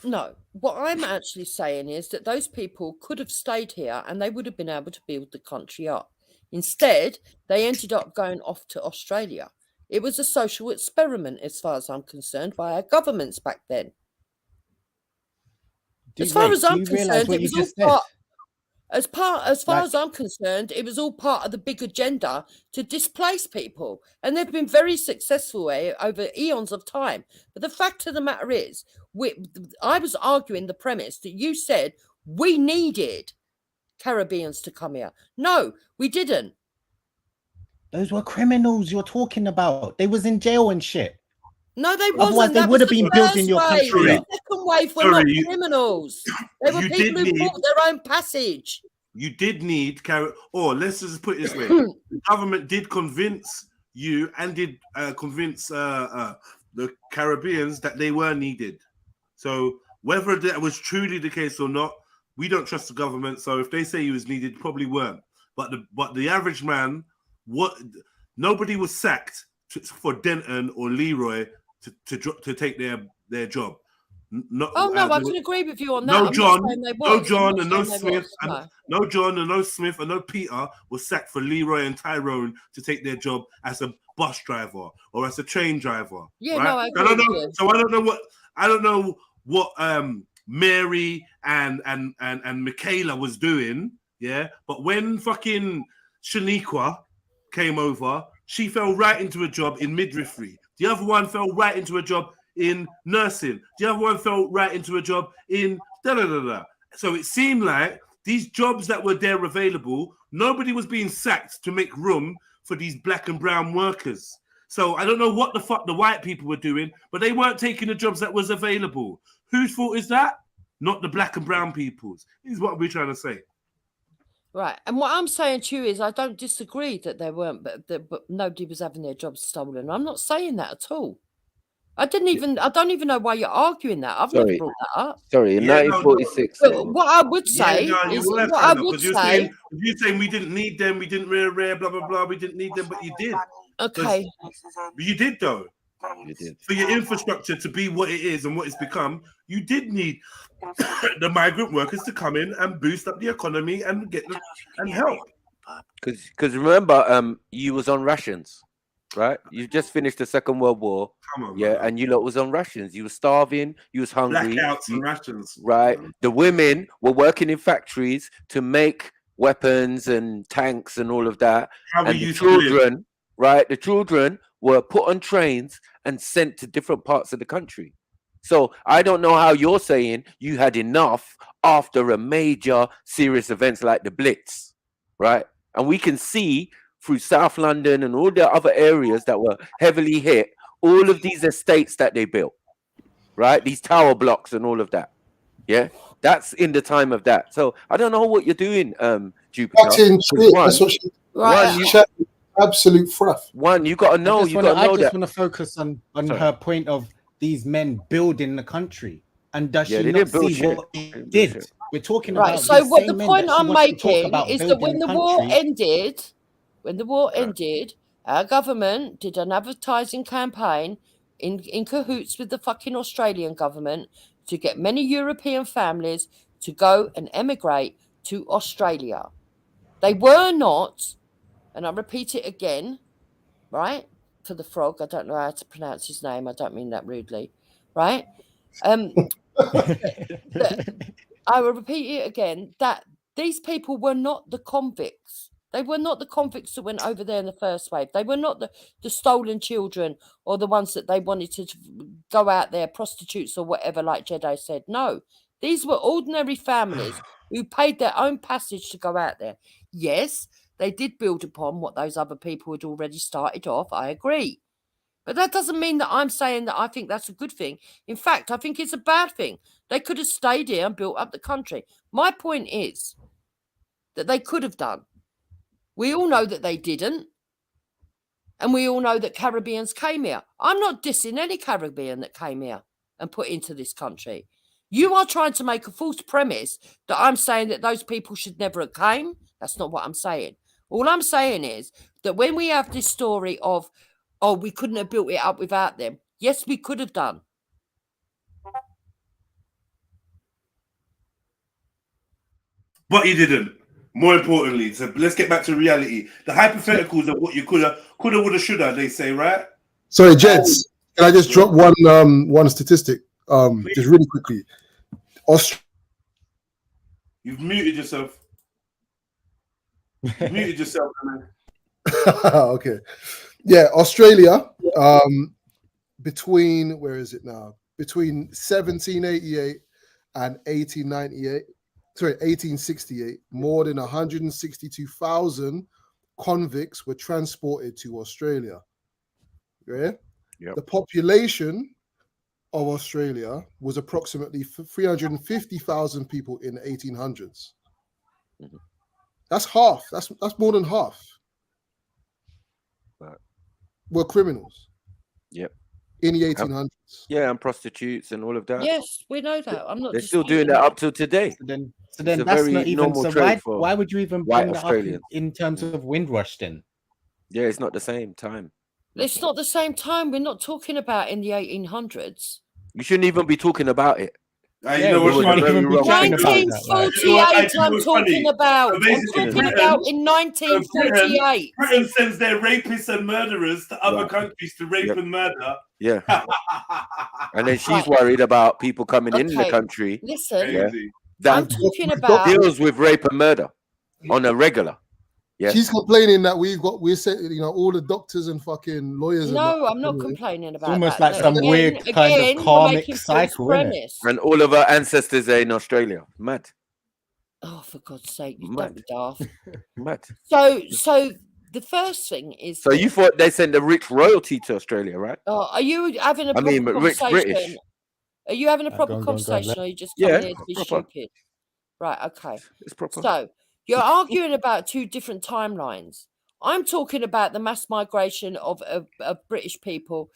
No, what I'm actually saying is that those people could have stayed here and they would have been able to build the country up. Instead, they ended up going off to Australia. It was a social experiment, as far as I'm concerned, by our governments back then. As far as I'm concerned, it was all part. As far as I'm concerned, it was all part of the big agenda to displace people, and they've been very successful over eons of time. But the fact of the matter is, I was arguing the premise that you said we needed Caribbeans to come here. No, we didn't. Those were criminals you're talking about. They was in jail and shit. No, they wasn't. Otherwise, they would have been building your country up. The second wave were not criminals. They were people who bought their own passage. You did need or let's just put it this way: the government did convince you and did convince the Caribbeans that they were needed. So whether that was truly the case or not, we don't trust the government. So if they say he was needed, probably weren't. But the average man, nobody was sacked for Denton or Leroy to take their job. No, I can agree with you on that. No John and no Smith, no John and no Smith and no Peter was sacked for Leroy and Tyrone to take their job as a bus driver or as a train driver. Yeah, right? no, I agree. So I don't know what Mary and Michaela was doing. Yeah, but when fucking Shaniqua came over, she fell right into a job in midwifery. The other one fell right into a job in nursing. The other one fell right into a job in da-da-da-da. So it seemed like these jobs that were there available, nobody was being sacked to make room for these black and brown workers. So I don't know what the fuck the white people were doing, but they weren't taking the jobs that was available. Whose fault is that? Not the black and brown people's. Is what we're trying to say. Right, and what I'm saying to you is I don't disagree that there weren't, but nobody was having their jobs stolen. I'm not saying that at all. I don't even know why you're arguing that. I've never brought that up. Sorry, in 1946. What I would say is what I would say. You're saying we didn't need them, we didn't rare, blah blah blah. We didn't need them, but you did. Okay. You did though. You did. For your infrastructure to be what it is and what it's become, you did need the migrant workers to come in and boost up the economy and get them and help. Because remember, you was on rations, right? You just finished the Second World War. Come on, yeah, and you lot was on rations. You were starving. You was hungry. Blackouts and rations. Right. The women were working in factories to make weapons and tanks and all of that. How and we the used to live. children, right? The children were put on trains and sent to different parts of the country. So I don't know how you're saying you had enough after a major serious events like the Blitz, right? And we can see through South London and all the other areas that were heavily hit, all of these estates that they built, right? These tower blocks and all of that. Yeah, that's in the time of that. So I don't know what you're doing, Jupiter. That's what absolute fruff. One, you got to know. I just want to focus on her point of these men building the country, and does she not see what they did? We're talking about So what the same men point that she I'm wants to talk making about is that building when the war ended, our government did an advertising campaign in cahoots with the fucking Australian government to get many European families to go and emigrate to Australia. They were not, and I repeat it again, right? For the frog, I don't know how to pronounce his name. I don't mean that rudely, right? I will repeat it again, that these people were not the convicts. They were not the convicts that went over there in the first wave. They were not the stolen children or the ones that they wanted to go out there, prostitutes or whatever, like JEDI said. No, these were ordinary families who paid their own passage to go out there. Yes, they did build upon what those other people had already started off. I agree. But that doesn't mean that I'm saying that I think that's a good thing. In fact, I think it's a bad thing. They could have stayed here and built up the country. My point is that they could have done. We all know that they didn't. And we all know that Caribbeans came here. I'm not dissing any Caribbean that came here and put into this country. You are trying to make a false premise that I'm saying that those people should never have came. That's not what I'm saying. All I'm saying is that when we have this story of, oh, we couldn't have built it up without them. Yes, we could have done. But you didn't. More importantly, so let's get back to reality. The hypotheticals of what you coulda, woulda, shoulda, they say, right? Sorry, Jeds. Can I just drop one statistic? Just really quickly. You've muted yourself. You've muted yourself, man. Okay. Yeah, Australia, between, where is it now? Between 1788 and 1868, more than 162,000 convicts were transported to Australia. Yeah? Yep. The population of Australia was approximately 350,000 people in the 1800s. Mm-hmm. That's half. That's more than half. Right. Were criminals. Yep. In the 1800s. Yeah, and prostitutes and all of that. Yes, we know that. I'm not. They're still doing that up till today. So then that's not even. So why would you even bring that up in terms of Windrush then? Yeah, it's not the same time. It's not the same time. We're not talking about in the 1800s. You shouldn't even be talking about it. You know what's funny? 1948, I'm talking about. I'm talking about in 1948. Britain sends their rapists and murderers to other countries to rape and murder. Yeah. And then she's worried about people coming in the country. Listen, I'm talking about deals with rape and murder on a regular. Yeah. She's complaining that we're saying, all the doctors and fucking lawyers. No, I'm not complaining about almost that. like some weird kind of karmic cycle, isn't it? And all of our ancestors are in Australia. Mad. Oh, for God's sake, you don't be daft. Mad. So the first thing is. So you thought they send a rich royalty to Australia, right? Are you having a proper conversation? British. Are you having a proper conversation, or are you just coming here to be stupid? Right. Okay. It's proper. So. You're arguing about two different timelines. I'm talking about the mass migration of British people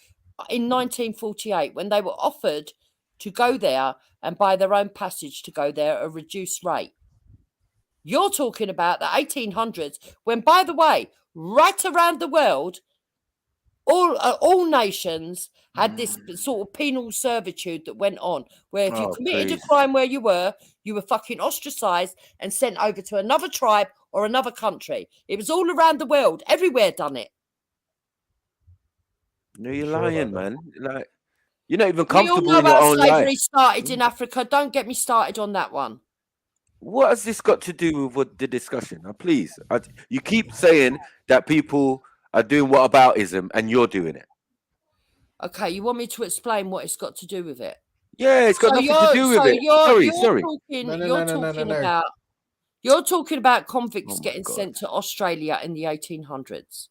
in 1948 when they were offered to go there and buy their own passage to go there at a reduced rate. You're talking about the 1800s when, by the way, right around the world, all nations had this sort of penal servitude that went on, where if you committed a crime where you were fucking ostracized and sent over to another tribe or another country. It was all around the world, everywhere done it. No, you're lying, man. Like, you're not even comfortable we all know in your how own slavery life. started in Africa. Don't get me started on that one. What has this got to do with the discussion? Now, please, you keep saying that people are doing whataboutism and you're doing it. Okay, you want me to explain what it's got to do with it? Yeah, it's got nothing to do with it. Sorry. You're talking about convicts getting sent to Australia in the 1800s.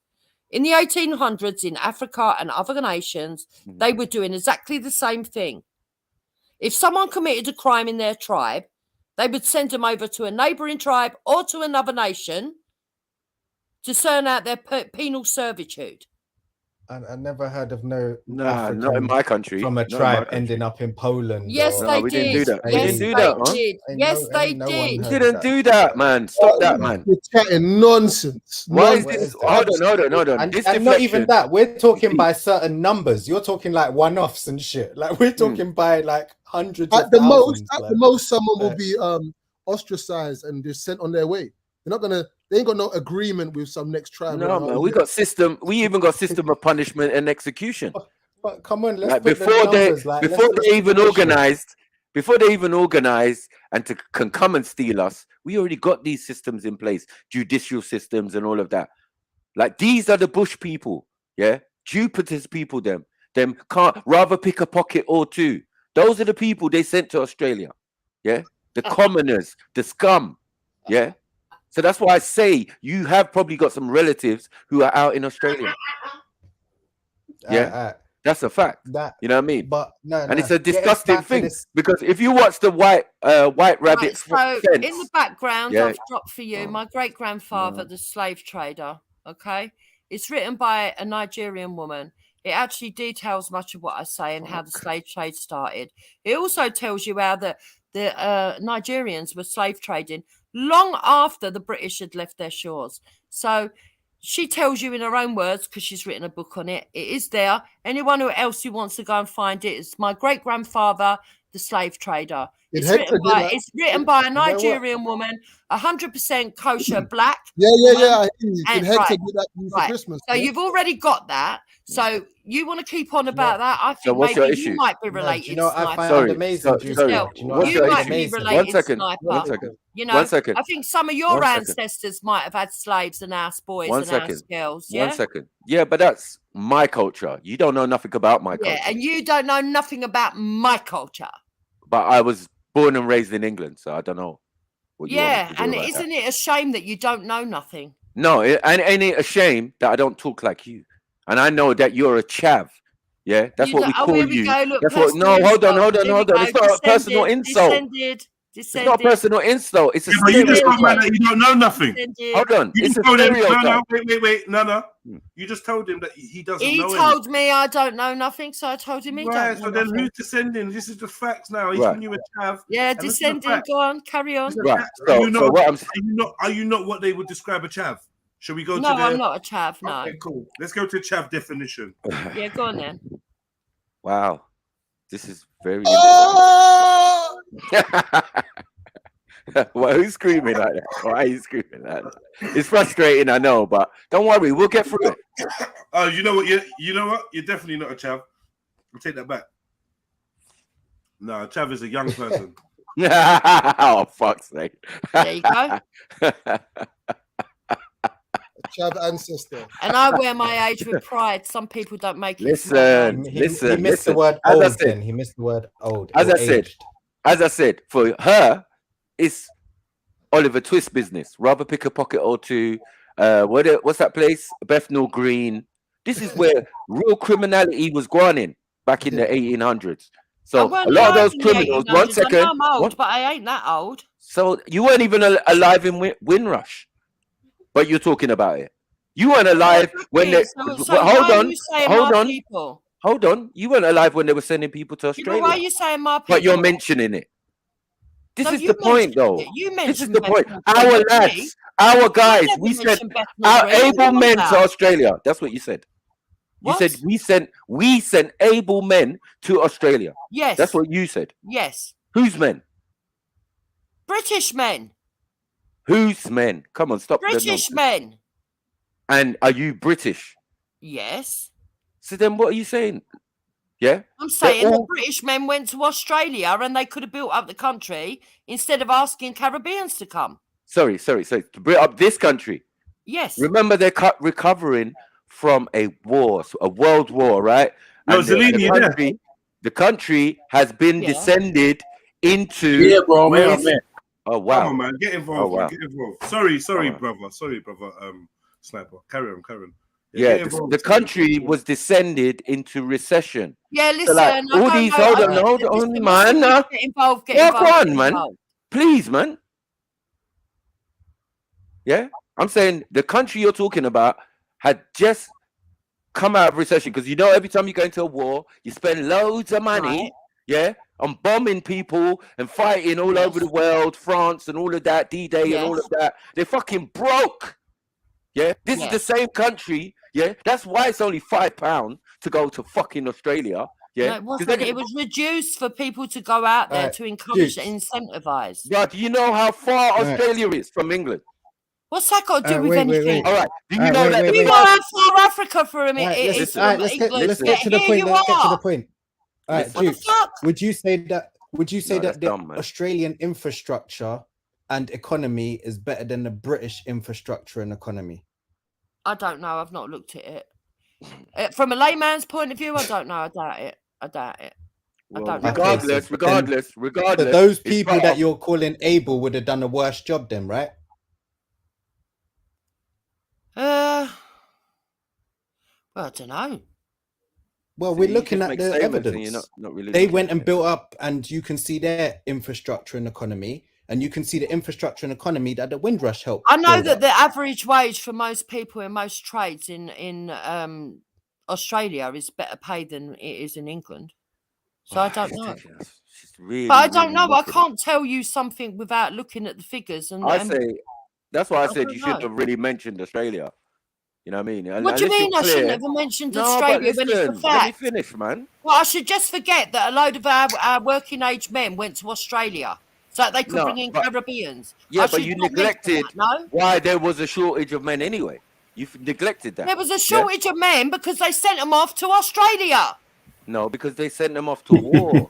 In the 1800s, in Africa and other nations, they were doing exactly the same thing. If someone committed a crime in their tribe, They would send them over to a neighbouring tribe or to another nation to serve out their penal servitude. I never heard of no African not in my country. From a tribe ending up in Poland. Yes, they we did. didn't do that. Yes, we didn't do that, man. did. Yes, they did. We didn't do that, man. Stop that, man. You're chatting nonsense. Why is this? Hold on. And not even that. We're talking by certain numbers. You're talking like one-offs and shit. Like we're talking by like hundreds. At the most, someone will be ostracized and just sent on their way. They're not gonna. They ain't got no agreement with some next tribe. No, man. We got system. We even got system of punishment and execution. But come on, let's like put before the numbers, before they even organized and can come and steal us, we already got these systems in place, judicial systems and all of that. Like these are the bush people, yeah, Jupiter's people. Them can't rather pick a pocket or two. Those are the people they sent to Australia, yeah, the commoners, the scum, yeah. So that's why I say you have probably got some relatives who are out in Australia. Yeah, that's a fact. You know what I mean? But it's a disgusting thing because if you watch the white rabbit, so fence, in the background, I've dropped for you my great grandfather, the slave trader. Okay, it's written by a Nigerian woman. It actually details much of what I say and how the slave trade started. It also tells you how the Nigerians were slave trading long after the British had left their shores. So she tells you in her own words, because she's written a book on it. It is there. Anyone else who wants to go and find it, it's my great grandfather, the slave trader. It's written by a Nigerian woman, 100% kosher black. Yeah. Can Hector do that for Christmas? So you've already got that. So you want to keep on about that? I think maybe you might be related. You know, I find it amazing. You might be related. Sniper. You know, I think some of your ancestors might have had slaves and house boys and house girls. Yeah? 1 second. Yeah, but that's my culture. You don't know nothing about my culture. Yeah, and you don't know nothing about my culture. But I was born and raised in England, so I don't know. And isn't it a shame that you don't know nothing? No, and ain't it a shame that I don't talk like you? And I know that you're a chav. Yeah, that's what we call you. That's what. No, hold on. It's not a personal insult. It's not a personal insult. It's a you just told man that you don't know nothing. Hold on. You it's just a told him, stereotype. Wait, no. You just told him that he doesn't know anything. He told me I don't know nothing, so I told him he don't know so then nothing. who's descending? This is the facts now. He's giving you a chav. Yeah, descending. Go on, carry on. Right. So what I'm saying. Are you not what they would describe a chav? Shall we go to No, I'm not a chav, no. Okay, cool. Let's go to chav definition. Yeah, go on then. Wow. This is very Well, who's screaming like that? Why are you screaming like that? It's frustrating, I know, but don't worry, we'll get through it. Oh, you know what? You're definitely not a chav. I'll take that back. No, a chav is a young person. Oh, fuck's sake. There you go. Chav ancestor. And I wear my age with pride. Some people don't make it. Listen. He missed the word As old. I said, He missed the word old. As I said, for her, it's Oliver Twist business. Rather pick a pocket or two. What's that place? Bethnal Green. This is where real criminality was going in back in the 1800s. So a lot of those criminals. 1 second. I'm old, but I ain't that old. So you weren't even alive in Windrush, but you're talking about it. You weren't alive when they. Hold on. You weren't alive when they were sending people to Australia. Why are you saying my people? But you're mentioning it. This is the point, though. This is the point. Bethnal Our lads, our guys, we sent our able men to Australia. That's what you said. You said we sent able men to Australia. Yes. That's what you said. Yes. Whose men? British men. Whose men? Come on, stop. British men. And are you British? Yes. So then what are you saying? Yeah? I'm saying that British men went to Australia and they could have built up the country instead of asking Caribbeans to come. Sorry. To build up this country. Yes. Remember, they're recovering from a war, a world war, right? No, and the country has been descended into. Yeah, bro, man. Oh wow! Come on, man, get involved. Oh, wow. Get involved. Sorry, brother. Sniper. Carry on. Yeah, the country was descended into recession. Yeah, listen. So like, all these, hold on, man. Get involved. Go on, man. Please, man. Yeah, I'm saying the country you're talking about had just come out of recession, because you know every time you go into a war, you spend loads of money, yeah, on bombing people and fighting all over the world, France and all of that, D-Day and all of that. They're fucking broke. Yeah, this is the same country. Yeah, that's why it's only £5 to go to fucking Australia. Yeah, no, it wasn't. It was reduced for people to go out there to encourage and incentivize. But do you know how far Australia is from England? What's that got to do with anything? All right. Do you know that? You know how far Africa for a minute let's get to the point. Let's get to the point. All right, Dukes, would you say that the Australian infrastructure and economy is better than the British infrastructure and economy? I don't know. I've not looked at it. From a layman's point of view, I don't know. I doubt it. I don't know. Regardless. But those people that you're calling able would have done a worse job then, right? Well, I don't know. Well, we're looking at the evidence. They went and built up, and you can see their infrastructure and economy, and you can see the infrastructure and economy that the Windrush helped. I know that the average wage for most people in most trades in Australia is better paid than it is in England. So I don't know. But I don't know. I can't tell you something without looking at the figures. And that's why I said you should have really mentioned Australia. You know what I mean? What do you mean I shouldn't have mentioned Australia when it's a fact? Let me finish, man. Well, I should just forget that a load of our working age men went to Australia so that they could bring in Caribbeans. Yeah, but you neglected why there was a shortage of men anyway. You've neglected that. There was a shortage of men because they sent them off to Australia. No, because they sent them off to war.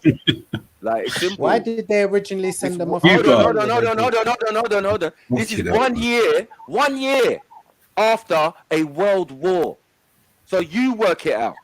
Like, it's simple. Why did they originally send them off? Hold on. This is 1 year after a world war. So you work it out.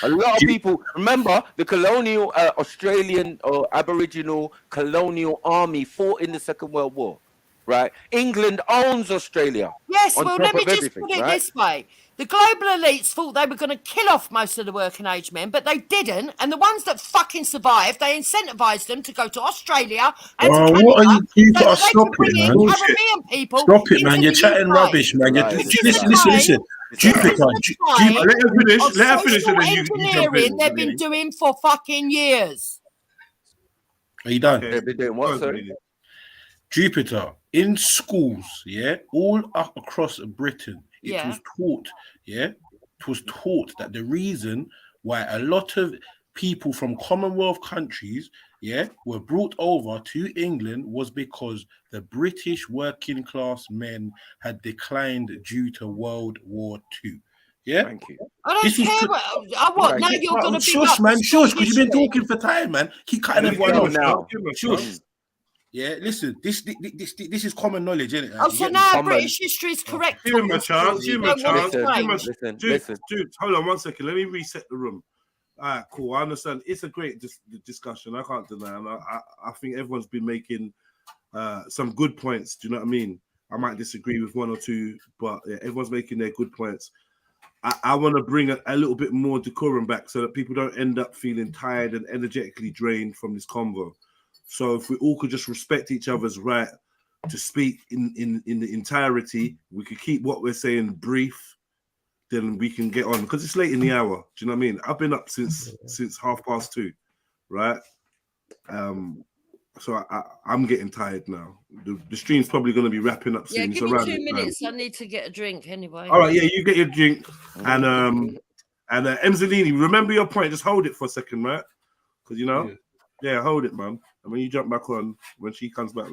A lot of people remember the colonial Australian or Aboriginal colonial army fought in the Second World War, right? England owns Australia. Yes, well, let me just put it this way. The global elites thought they were going to kill off most of the working age men, but they didn't. And the ones that fucking survived, they incentivized them to go to Australia and to Canada. What are you got to stop it, man? Caribbean people. Stop it, man. You're chatting rubbish, man. Listen. Jupiter. Let her finish. And then engineering they've been doing for fucking years. Are you done? They've been doing what, sorry? Jupiter, in schools, yeah, all up across Britain, it was taught that the reason why a lot of people from Commonwealth countries, were brought over to England was because the British working class men had declined due to World War II. Yeah, thank you. I don't care what. Now you're going to be shush, man, shush, because you've been talking for time, man. Keep cutting everyone off now. Shush. Yeah, listen, this is common knowledge, isn't it? Oh, so now British history is correct. Give him a chance. Listen. Dude, hold on 1 second. Let me reset the room. All right, cool. I understand. It's a great discussion. I can't deny. And I think everyone's been making some good points. Do you know what I mean? I might disagree with one or two, but yeah, everyone's making their good points. I want to bring a little bit more decorum back so that people don't end up feeling tired and energetically drained from this convo. So if we all could just respect each other's right to speak in the entirety, we could keep what we're saying brief, then we can get on, because it's late in the hour. Do you know what I mean? I've been up since 2:30, right? So I'm getting tired now. The stream's probably going to be wrapping up soon. Yeah, give me 2 minutes. I need to get a drink anyway. All right, yeah, you get your drink. And Emzalini, remember your point. Just hold it for a second, right? Because, you know, hold it, man. And when you jump back on, when she comes back,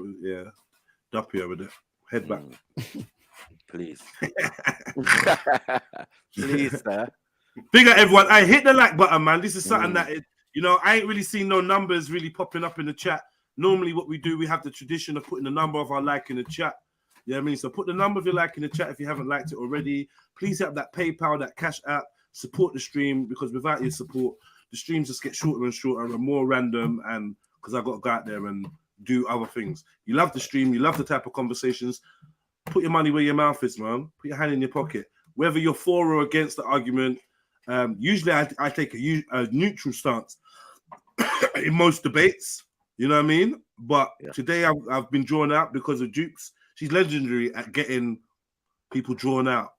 duppy over there. Head back. Please. Please, sir. Big up, everyone. I hit the like button, man. This is something that, I ain't really seen no numbers really popping up in the chat. Normally what we do, we have the tradition of putting the number of our like in the chat. You know what I mean? So put the number of your like in the chat if you haven't liked it already. Please have that PayPal, that Cash App. Support the stream, because without your support, the streams just get shorter and shorter and more random, and because I've got to go out there and do other things. You love the stream, you love the type of conversations. Put your money where your mouth is, man. Put your hand in your pocket. Whether you're for or against the argument, usually I take a neutral stance in most debates. You know what I mean? But today I've been drawn out because of Dukes. She's legendary at getting people drawn out.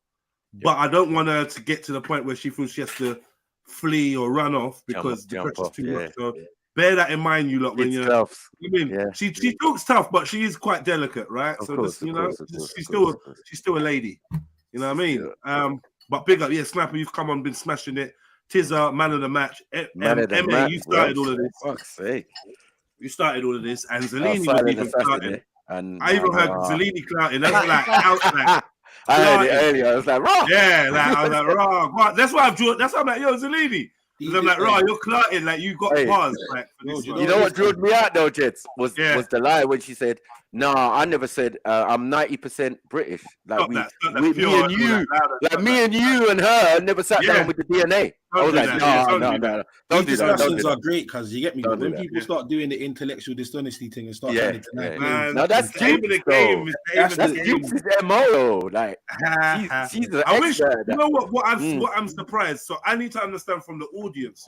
But I don't want her to get to the point where she feels she has to flee or run off because the pressure's too much. So bear that in mind, you lot. When you're, I mean, she talks tough, but she is quite delicate, right? Of so course, just, you know, she's still a lady. You know what I mean? But big up, Snapper, you've come on, been smashing it. Tizza, man of the match. MA, you started all of this. Fuck's sake. You started all of this, and Zelini was even clouting. And I even heard Zelini clouting. That's like out. I heard it earlier. I was like, raw. Yeah, like I was like, raw. But that's why I've drawn. That's why I'm like, yo, Zelini. Because I'm like, raw, you're clouting. Like you got bars. Like, you know what drew me out though, Jets, was the lie when she said, "No, I never said I'm 90% British." Like me and you and her never sat down with the DNA. I was like, no. These discussions are great because you get me. When people start doing the intellectual dishonesty thing and start trying to no, that's the game. That's Duke's MO. Like she's an expert. You know what I'm surprised. So I need to understand from the audience,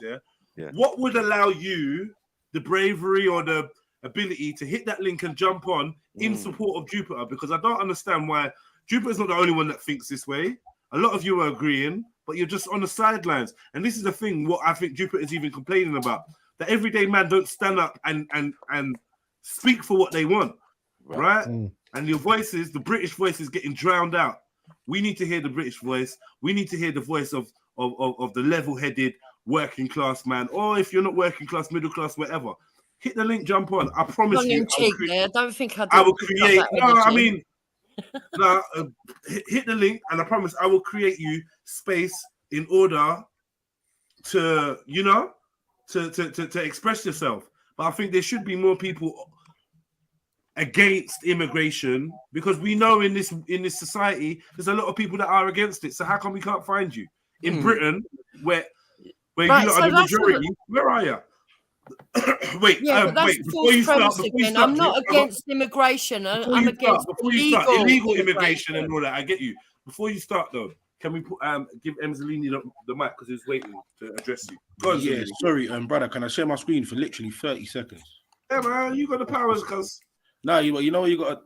what would allow you the bravery or the ability to hit that link and jump on in support of Jupiter? Because I don't understand why Jupiter's not the only one that thinks this way. A lot of you are agreeing, but you're just on the sidelines. And this is the thing, what I think Jupiter is even complaining about, that everyday man don't stand up and speak for what they want, right? And your voices, the British voice is getting drowned out. We need to hear the British voice. We need to hear the voice of the level-headed working class man, or if you're not working class, middle class, whatever. Hit the link, jump on. I promise you. I don't think I will create. No, I mean, hit the link, and I promise I will create you space in order to, you know, to express yourself. But I think there should be more people against immigration, because we know in this society there's a lot of people that are against it. So how come we can't find you in Britain, where you lot are the majority? Where are you? Wait, but that's before you start, I'm not against immigration. I'm against illegal immigration and all that. I get you. Before you start, though, can we give Zelini the mic because he's waiting to address you? Go on, Zelini. Sorry, brother. Can I share my screen for literally 30 seconds? Yeah, man, you got the powers, cuz. No, you know you got.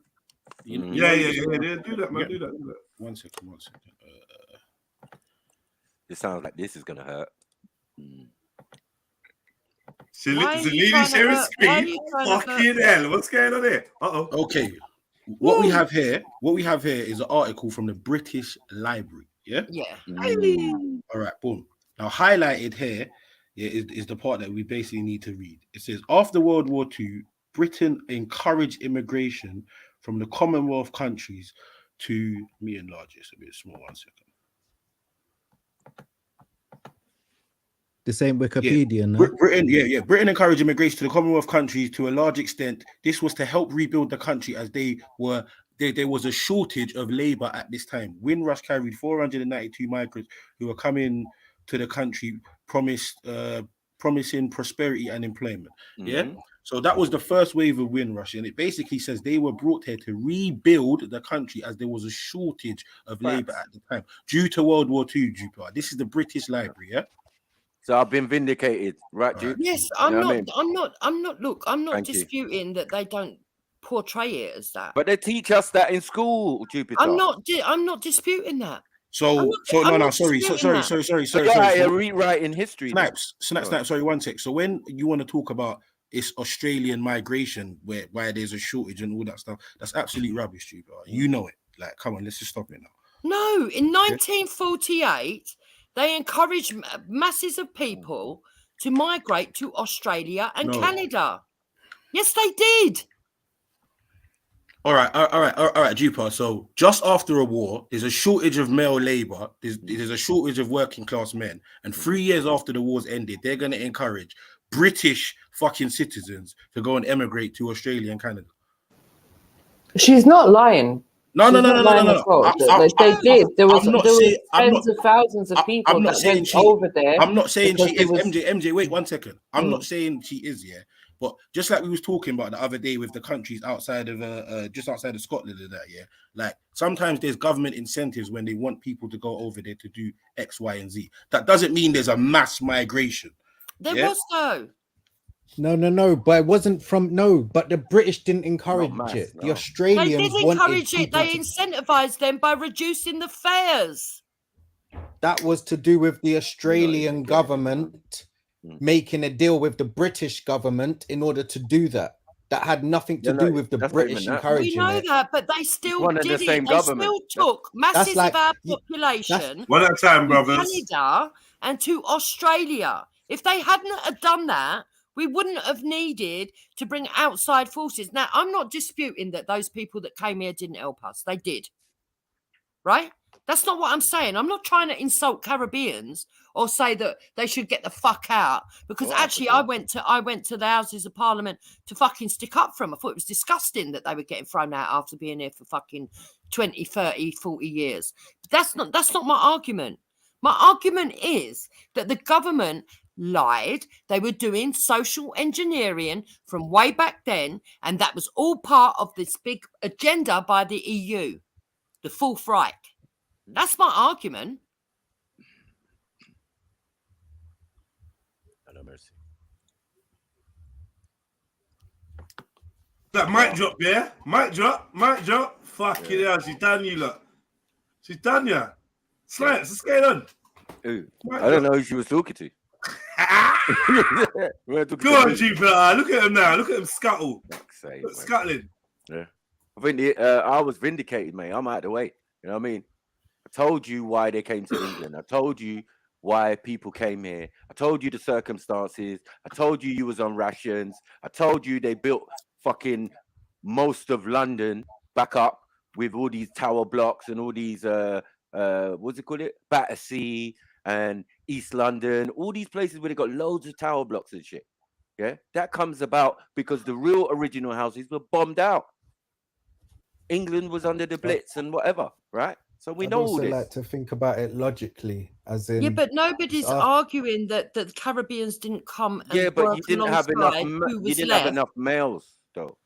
Yeah. Do that, man. Do that. One second. It sounds like this is gonna hurt. Zelini sharing screen. Fucking hell, what's going on here? Okay, what we have here is an article from the British Library. Yeah. All right, boom. Now highlighted here is the part that we basically need to read. It says, after World War II, Britain encouraged immigration from the Commonwealth countries to me enlarge this a bit small. 1 second. The same Wikipedia. Britain encouraged immigration to the Commonwealth countries to a large extent. This was to help rebuild the country as there was a shortage of labor at this time. Windrush carried 492 migrants who were coming to the country, promising prosperity and employment. So that was the first wave of Windrush, and it basically says they were brought here to rebuild the country as there was a shortage of labor at the time due to World War II. Jupiter. This is the British Library, yeah. So I've been vindicated, right, Duke? Yes, I'm not disputing that they don't portray it as that. But they teach us that in school, Jupiter. I'm not disputing that. Sorry. Rewriting history. Snaps. Sorry, 1 sec. So when you want to talk about it's Australian migration, why there's a shortage and all that stuff, that's absolute rubbish, Jupiter. You know it. Like, come on, let's just stop it now. No, in 1948. They encouraged masses of people to migrate to Australia and Canada. Yes, they did. All right, Jupiter. So just after a war, there's a shortage of male labor. There's a shortage of working class men. And 3 years after the war's ended, they're going to encourage British fucking citizens to go and emigrate to Australia and Canada. She's not lying. No. They did. There was tens of thousands of people that went over there. I'm not saying she is. MJ, wait 1 second. I'm not saying she is, but just like we was talking about the other day with the countries outside of just outside of Scotland and that, like sometimes there's government incentives when they want people to go over there to do X, Y, and Z. That doesn't mean there's a mass migration. There was though. No, but it wasn't from but the British didn't encourage it. The Australians They did encourage it. They incentivized them by reducing the fares. That was to do with the Australian government making a deal with the British government in order to do that. That had nothing to do with the British encouraging it. We know that, but they still one and did the it. same They government. still took masses like- of our population One at a time, to brothers. Canada and to Australia. If they hadn't have done that, we wouldn't have needed to bring outside forces. Now, I'm not disputing that those people that came here didn't help us. They did. Right? That's not what I'm saying. I'm not trying to insult Caribbeans or say that they should get the fuck out, because actually I went to the Houses of Parliament to fucking stick up for them. I thought it was disgusting that they were getting thrown out after being here for fucking 20, 30, 40 years. But that's not my argument. My argument is that the government lied. They were doing social engineering from way back then, and that was all part of this big agenda by the EU, the Fourth Reich. That's my argument. No mercy. That mic drop, yeah? Mic drop. Fucking hell, she's done you, look. She's done you. Slants, what's going on? Ooh, I don't know who she was talking to. Go on, Jupiter. Look at him now. Look at him scuttle. Scuttling. Yeah. I think I was vindicated, mate. I'm out of the way. You know what I mean? I told you why they came to England. I told you why people came here. I told you the circumstances. I told you was on rations. I told you they built fucking most of London back up with all these tower blocks and all these what's it called? Battersea and East London, all these places where they got loads of tower blocks and shit. Yeah, that comes about because the real original houses were bombed out. England was under the Blitz and whatever, right? So we know all this. Like to think about it logically, as in. Yeah, but nobody's arguing that the Caribbeans didn't come. And but you didn't have enough. You didn't have enough males, though.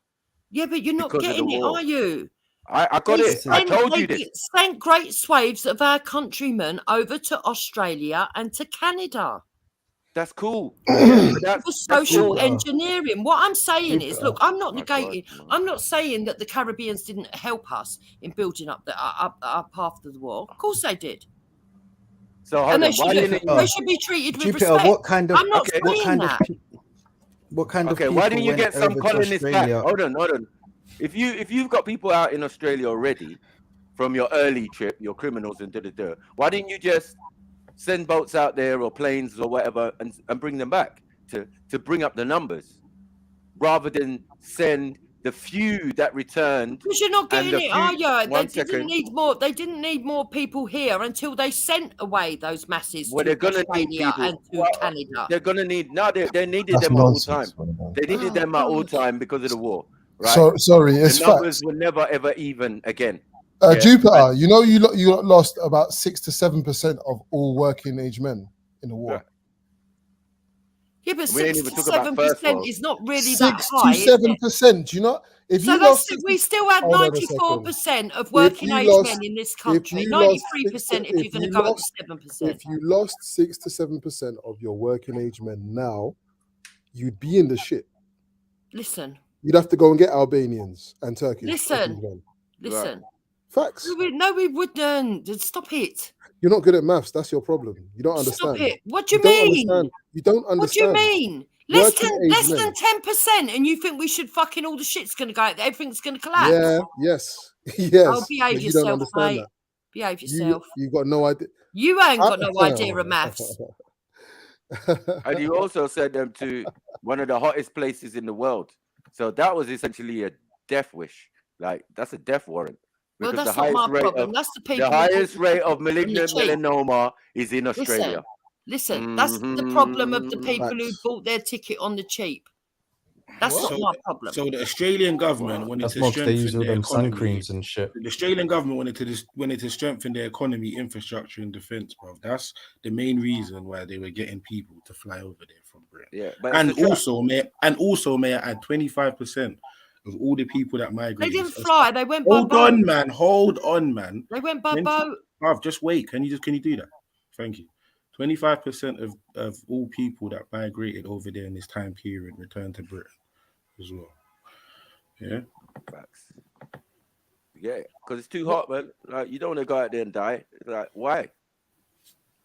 Yeah, but you're not getting it, are you? I got it. I told you this. Sent great swathes of our countrymen over to Australia and to Canada. That's cool. For social engineering. What I'm saying is, look, I'm not negating. I'm not saying that the Caribbeans didn't help us in building up our path to the war. Of course they did. So and they should be treated with Jupiter, respect. what kind of? I'm not saying that. What kind of? Okay, why didn't you get some colonists back? Hold on. If you've got people out in Australia already from your early trip, your criminals and why didn't you just send boats out there or planes or whatever and bring them back to bring up the numbers rather than send the few that returned? Because you're not getting it, are you? They didn't need more people here until they sent away those masses to Australia and to Canada. They're gonna need they needed them at all time. They needed them at all time because of the war. Right? So sorry, it's the numbers were never ever even again. Jupiter, you know, you lost about 6 to 7% of all working age men in the war. Yeah, but 6 to 7% is not really that high. 6 to 7%. You know, if so you lost, we still had 94% of working age men in this country. 93% if you're going to go up to 7%. If you lost 6 to 7% of your working age men now, you'd be in the shit. Listen. You'd have to go and get Albanians and Turkish. Listen. Facts. No, we wouldn't. Stop it. You're not good at maths. That's your problem. You don't understand. Stop it. What do you mean? You don't understand. What do you mean? Less than 10%, and you think we should fucking all the shit's going to go out there, everything's going to collapse? Yeah. Yes. Oh, behave yourself, mate. Behave yourself. You got no idea. You ain't got no idea of maths. And you also sent them to one of the hottest places in the world. So that was essentially a death wish. Like, that's a death warrant. Well, that's not my problem. That's the people. The highest rate of malignant melanoma is in Australia. Listen, that's the problem of the people who bought their ticket on the cheap. That's not my problem. So the Australian government wanted to strengthen their sun creams and shit. The Australian government wanted to strengthen their economy, infrastructure, and defense, bro. That's the main reason why they were getting people to fly over there from Britain. Yeah, but and also, may I add 25% of all the people that migrated. They didn't fly. They went by boat. Hold on, man. They went by boat. Bruv, just wait. Can you do that? Thank you. 25% of all people that migrated over there in this time period returned to Britain as well. Yeah. Facts. Yeah, because it's too hot, man. Like, you don't want to go out there and die. Like, why?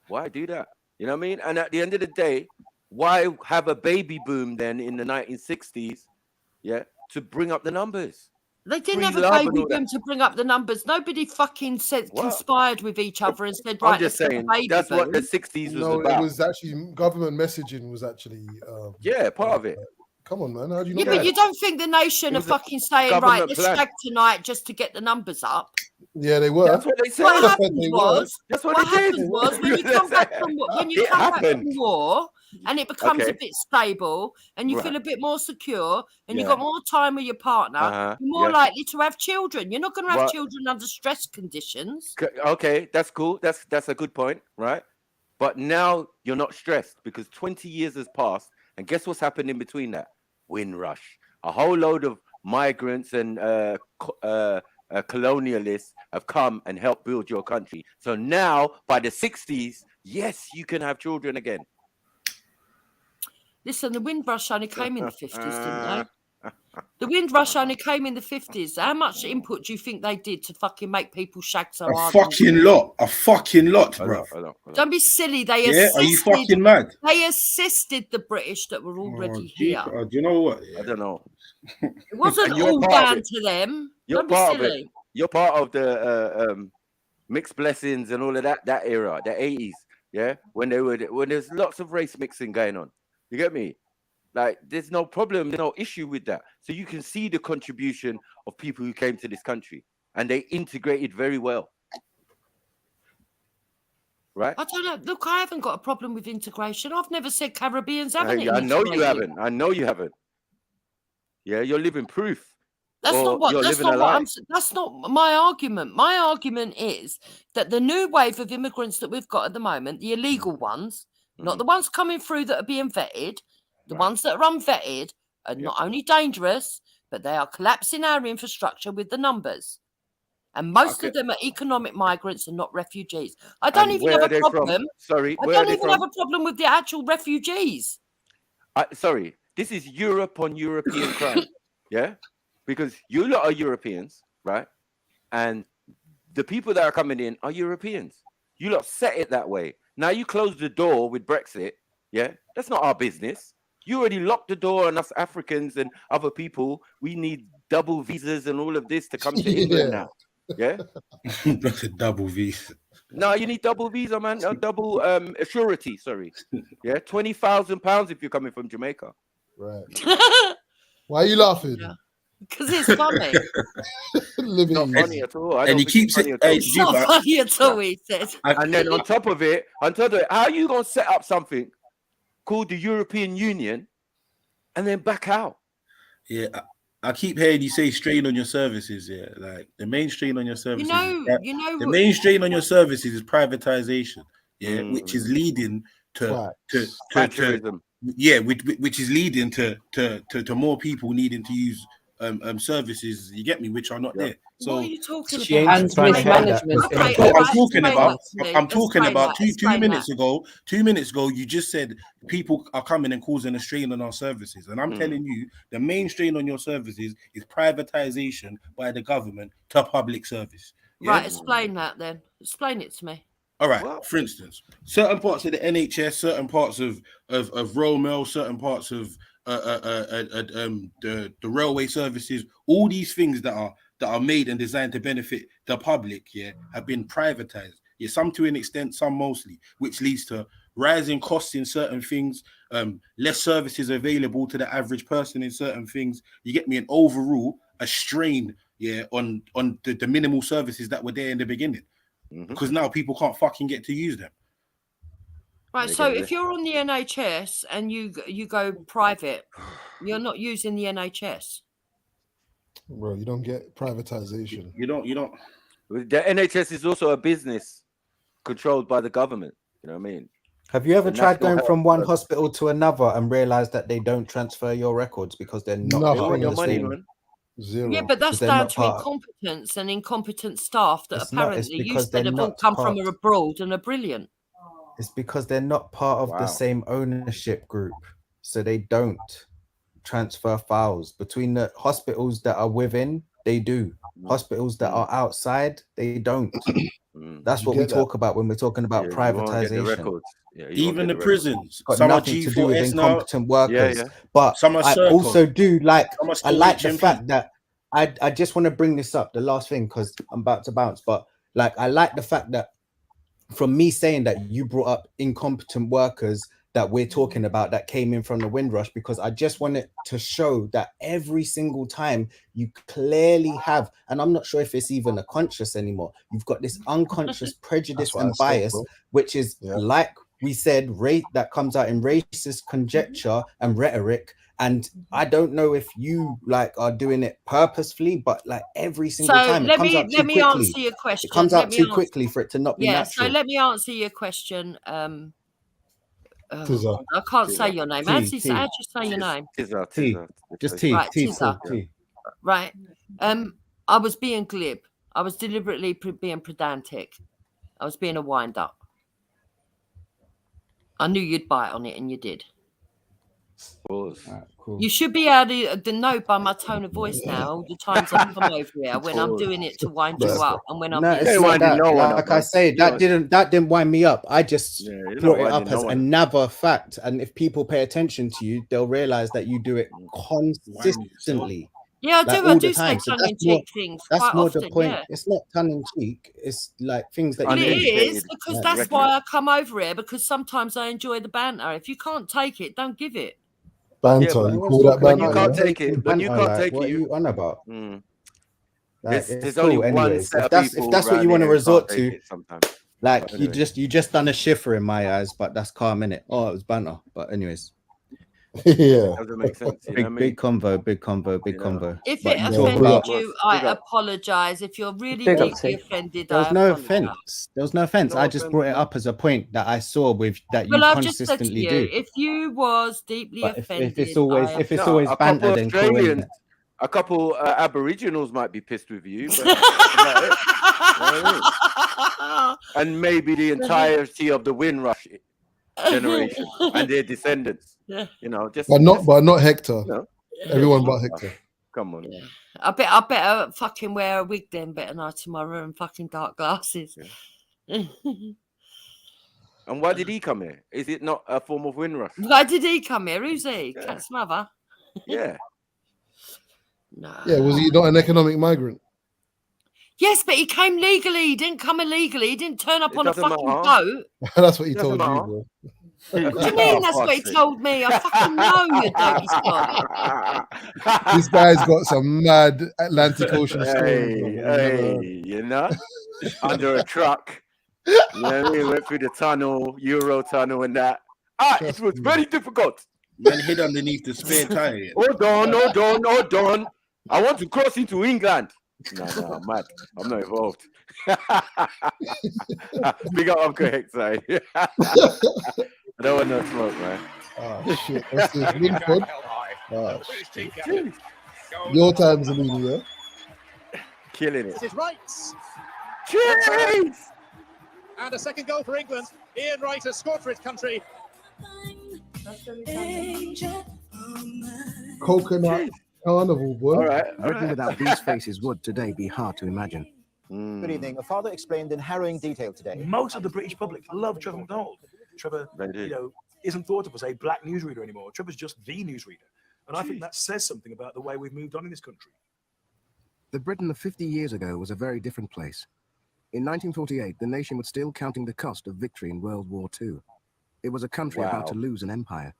Why do that? You know what I mean? And at the end of the day, why have a baby boom then in the 1960s? Yeah, to bring up the numbers. They didn't have a baby boom to bring up the numbers. Nobody fucking said conspired with each other and said, right, I'm just saying that's what the 60s was no, about. it was actually government messaging was actually yeah, part of it. Come on, man. How do you Yeah, know but that? you don't think the nation are fucking saying, right, let's stag tonight just to get the numbers up? Yeah, they were. That's what they said. What happened was, that's what they did. when you come back from war and it becomes a bit stable and you feel a bit more secure and you've got more time with your partner, you're more likely to have children. You're not going to have children under stress conditions. Okay, that's cool. That's a good point, right? But now you're not stressed because 20 years has passed, and guess what's happened in between that? Windrush. A whole load of migrants and colonialists have come and helped build your country. So now, by the 60s, yes, you can have children again. Listen, the Windrush only came in the 50s, didn't they? The Windrush only came in the 50s. How much input do you think they did to fucking make people shag so hard? A fucking lot, bro. Don't be silly. They are you fucking mad? They assisted the British that were already here. Do you know what? I don't know. It wasn't all down to them. Don't be silly. You're part of the mixed blessings and all of that era, the 80s. Yeah, when there's lots of race mixing going on. You get me? Like, there's no problem, there's no issue with that. So you can see the contribution of people who came to this country, and they integrated very well. Right? I don't know. Look, I haven't got a problem with integration. I've never said Caribbeans haven't. I know you haven't. I know you haven't. Yeah, you're living proof. That's not my argument. My argument is that the new wave of immigrants that we've got at the moment, the illegal ones, not the ones coming through that are being vetted, the ones that are unvetted are not only dangerous, but they are collapsing our infrastructure with the numbers. And most of them are economic migrants and not refugees. I don't even have a problem. Sorry, I don't even have a problem with the actual refugees. Sorry, this is Europe on European crime. Yeah? Because you lot are Europeans, right? And the people that are coming in are Europeans. You lot set it that way. Now you close the door with Brexit. Yeah? That's not our business. You already locked the door on us Africans and other people. We need double visas and all of this to come to England now. Yeah? That's a double visa. No, you need double visa, man. Double surety, sorry. Yeah, £20,000 if you're coming from Jamaica. Right. Why are you laughing? Because it's funny. It's not funny at all. And he keeps it. It's not funny at all, he said. And then on top of it, how are you going to set up something called the European Union and then back out? Yeah, I keep hearing you say strain on your services. Yeah, like the main strain on your services. The main strain on your services is privatization. Yeah, which is leading to which is leading to more people needing to use services. You get me, which are not there. So what are you talking about? And mismanagement. I'm talking about 2 minutes ago. 2 minutes ago, you just said people are coming and causing a strain on our services, and I'm telling you, the main strain on your services is privatization by the government to public service. Yeah? Right, explain that then. Explain it to me. All right. For instance, certain parts of the NHS, certain parts of Royal Mail, certain parts of the railway services, all these things that are made and designed to benefit the public, have been privatized. Yeah, some to an extent, some mostly, which leads to rising costs in certain things, less services available to the average person in certain things. You get me? And overall, a strain, on the minimal services that were there in the beginning, because now people can't fucking get to use them. Right, so if you're on the NHS and you go private, you're not using the NHS. Bro, you don't get privatization. You don't. The NHS is also a business controlled by the government. You know what I mean? Have you ever tried going from one hospital to another and realized that they don't transfer your records because they're not doing your money, man? Zero. Yeah, but that's down to incompetence and incompetent staff that apparently you said have all come from abroad and are brilliant. It's because they're not part of the same ownership group, so they don't transfer files between the hospitals that are within. They do. Hospitals that are outside, they don't. That's what we talk about when we're talking about privatization. Even the prisons. Got Some are nothing to do with G4S now. incompetent workers. Yeah. But Some are I Circle. also do like, Some are I still like the HMP. fact that I just want to bring this up, the last thing, because I'm about to bounce. But like, I like the fact that from me saying that you brought up incompetent workers that we're talking about that came in from the Windrush, because I just wanted to show that every single time you clearly have, and I'm not sure if it's even a conscious anymore, you've got this unconscious prejudice and bias, which is like we said, that comes out in racist conjecture and rhetoric. And I don't know if you like are doing it purposefully, but like every single time it comes out too quickly. Answer your question. It comes out too quickly for it to not be natural. So let me answer your question. Tizza. I can't say your name. How do you say your name? Tizza. Just T. Right, T. Tizza. T. Right. I was being glib. I was deliberately being pedantic. I was being a wind up. I knew you'd bite on it, and you did. Cool. You should be able to know by my tone of voice now all the times I come over here when I'm doing it to wind you up, and when I'm it's not that. Like I say, that didn't wind me up. I just brought it up as another fact, and if people pay attention to you, they'll realize that you do it consistently. Yeah, like, I do say tongue-in-cheek things. That's quite more often, the point. yeah. It's not tongue-in-cheek. It's like things that Well, you it do. is, because that's why I come over here, because sometimes I enjoy the banter. If you can't take it, don't give it. Banter, you call that banter? When you can't take it, What are you on about? Like, There's cool only one anyways. set If that's what you want to resort to, like But anyway. you just done a shifter in my eyes, but that's calm, innit? Oh, it was banter. But anyways. Yeah. Doesn't make sense. Big convo. If But it you talk offended about- you, I apologise. If you're really Big up, deeply T. offended, There was I no apologise. offense. There was no offense. I just brought it up as a point that I saw with that you Well, I've just said to consistently you, do. if you was deeply But offended, if it's always a banter, couple then cool, Australians, innit? a couple Aboriginals might be pissed with you, but that's about it. You know what I mean? And maybe the entirety of the Windrush generation and their descendants. You know, But not Hector. You know. Everyone but Hector. Come on. Yeah. I better fucking wear a wig then, better not tomorrow, and fucking dark glasses. And why did he come here? Is it not a form of Windrush? Why did he come here? Who's he? Cat's mother? Yeah. No. Yeah, was he not an economic migrant? Yes, but he came legally. He didn't come illegally. He didn't turn up on a doesn't fucking matter. boat. That's what he told you, bro. What do you mean that's what he told me? I fucking know you dirty spot. This guy's got some mad Atlantic Ocean stories. Hey, you know, under a truck. You know what I mean? Went through the tunnel, Euro tunnel, and that. It was very difficult. Man hid underneath the spare tire. Hold on. I want to cross into England. No, I'm mad. I'm not involved. Big up Uncle Hector. I don't want no smoke, man. Oh, shit. What's this? Wingford? Oh, shit. Your time's in India. Killing it. This is Wrights. Cheers! And a second goal for England. Ian Wright has scored for his country. Coconut Carnival, boy. Written without these faces would today be hard to imagine. Good evening. A father explained in harrowing detail today. Most of the British public love Trevor McDonald. Trevor, isn't thought of as a black newsreader anymore. Trevor's just the newsreader. And I think that says something about the way we've moved on in this country. The Britain of 50 years ago was a very different place. In 1948, the nation was still counting the cost of victory in World War II. It was a country about to lose an empire.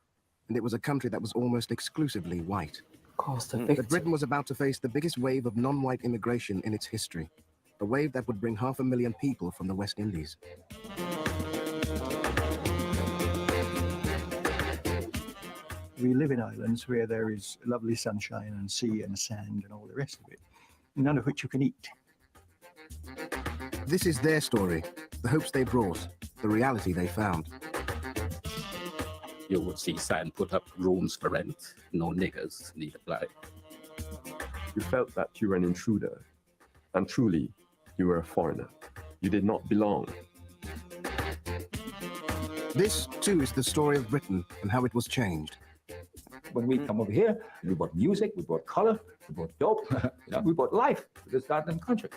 And it was a country that was almost exclusively white. But Britain was about to face the biggest wave of non-white immigration in its history. A wave that would bring 500,000 people from the West Indies. We live in islands where there is lovely sunshine and sea and sand and all the rest of it, none of which you can eat. This is their story, the hopes they brought, the reality they found. You would see sign put up rooms for rent, no niggers need apply. You felt that you were an intruder, and truly, you were a foreigner. You did not belong. This, too, is the story of Britain and how it was changed. When we come over here, we brought music, we brought color, we brought dope, we brought life to this goddamn country.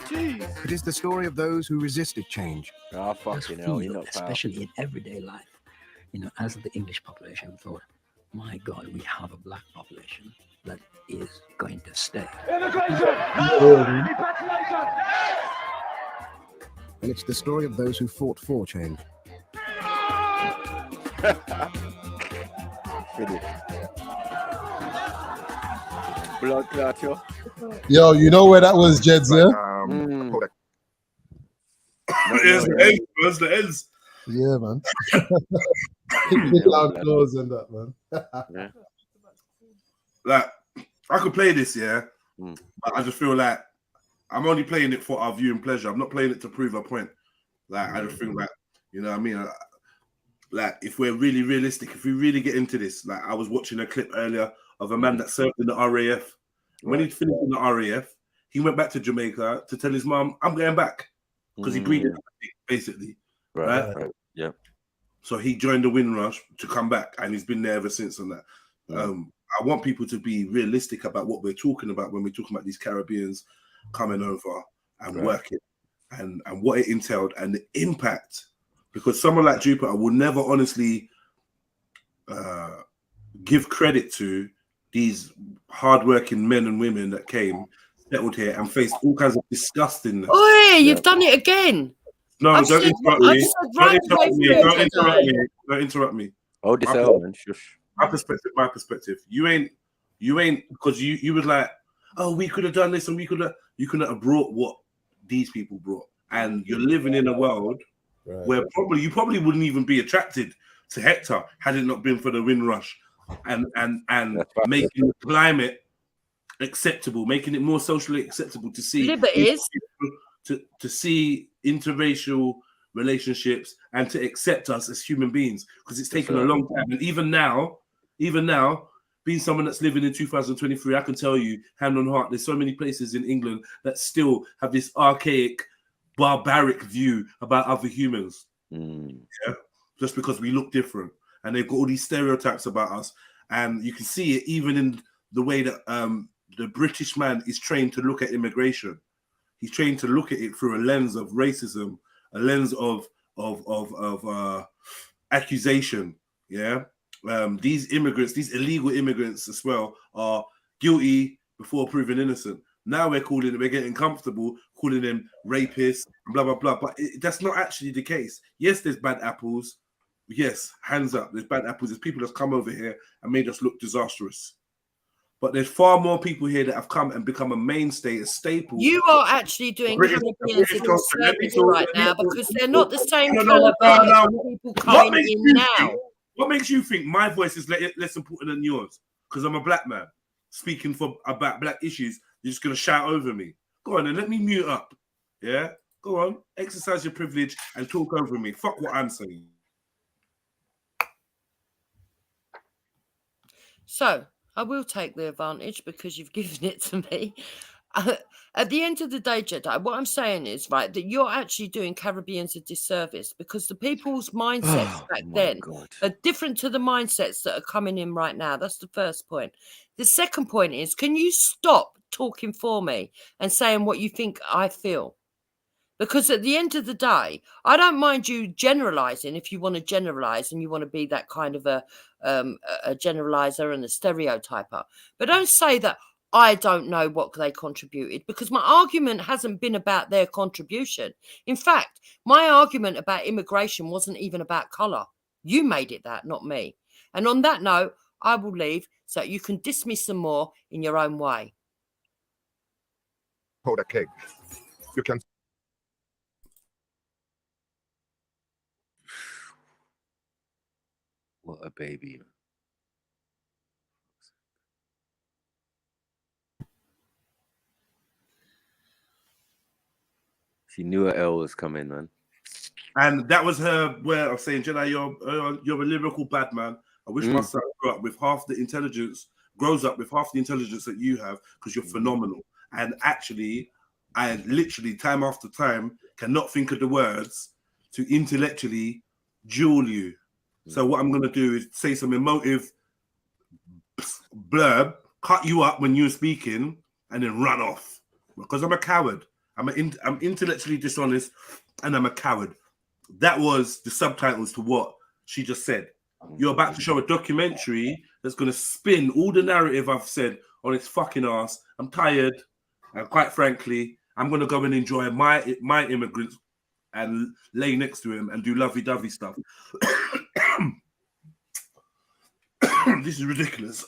Jeez. It is the story of those who resisted change. Oh, fucking hell, you're not especially in everyday life. You know, as the English population thought, my God, we have a black population that is going to stay. And it's the story of those who fought for change. Blood clot, yo. Yo, you know where that was, Jeds, yeah? Where's the ends? Yeah, man. Big loud claws and that, man. Yeah. Like, I could play this, yeah, but I just feel like I'm only playing it for our viewing pleasure. I'm not playing it to prove a point. Like, I just feel like, you know what I mean? Like, if we're really realistic, if we really get into this, like, I was watching a clip earlier of a man that served in the RAF. When he finished in the RAF, he went back to Jamaica to tell his mom, I'm going back. Because he breathed, basically. Right? Yeah. So he joined the Windrush to come back, and he's been there ever since on that. I want people to be realistic about what we're talking about when we're talking about these Caribbeans coming over and working and what it entailed and the impact. Because someone like Jupiter will never honestly give credit to these hardworking men and women that came, settled here, and faced all kinds of disgustingness. Oh, you've done it again. No, don't interrupt me. Don't interrupt me. Oh, this man. Shush. My perspective. You ain't because you was like, oh, we could have done this and you couldn't have brought what these people brought. And you're living in a world where you probably wouldn't even be attracted to Hector had it not been for the Windrush and making the climate acceptable, making it more socially acceptable to see to see interracial relationships and to accept us as human beings, because it's taken a long time. And even now, being someone that's living in 2023, I can tell you, hand on heart, there's so many places in England that still have this archaic, barbaric view about other humans. Yeah, just because we look different, and they've got all these stereotypes about us, and you can see it even in the way that the British man is trained to look at immigration. He's trained to look at it through a lens of racism, a lens of accusation. Yeah, these immigrants, these illegal immigrants as well, are guilty before proven innocent. Now we're getting comfortable calling them rapists, blah blah blah. But that's not actually the case. Yes, there's bad apples. Yes, hands up. There's bad apples. There's people that's come over here and made us look disastrous. But there's far more people here that have come and become a mainstay, a staple. You are actually doing Caribbeans a disservice right now, because they're not the same caliber of people coming in now. What makes you think my voice is less important than yours? Because I'm a black man speaking about black issues. You're just going to shout over me. Go on and let me mute up. Yeah? Go on. Exercise your privilege and talk over me. Fuck what I'm saying. So, I will take the advantage because you've given it to me. At the end of the day, Jedi, what I'm saying is, right, that you're actually doing Caribbeans a disservice, because the people's mindsets back then are different to the mindsets that are coming in right now. That's the first point. The second point is, can you stop talking for me and saying what you think I feel? Because at the end of the day, I don't mind you generalizing if you want to generalize and you want to be that kind of a generalizer and a stereotyper. But don't say that I don't know what they contributed, because my argument hasn't been about their contribution. In fact, my argument about immigration wasn't even about color. You made it that, not me. And on that note, I will leave so you can diss me some more in your own way. Hold a keg. You can. What a baby. She knew her L was coming, man. And that was her way of saying, Jedi, you're a lyrical bad man. I wish my son grows up with half the intelligence that you have, because you're phenomenal. And actually, I literally, time after time, cannot think of the words to intellectually duel you. So what I'm gonna do is say some emotive blurb, cut you up when you're speaking, and then run off because I'm a coward. I'm intellectually dishonest, and I'm a coward. That was the subtitles to what she just said. You're about to show a documentary that's going to spin all the narrative I've said on its fucking ass. I'm tired, and quite frankly, I'm going to go and enjoy my immigrants and lay next to him and do lovey-dovey stuff. This is ridiculous.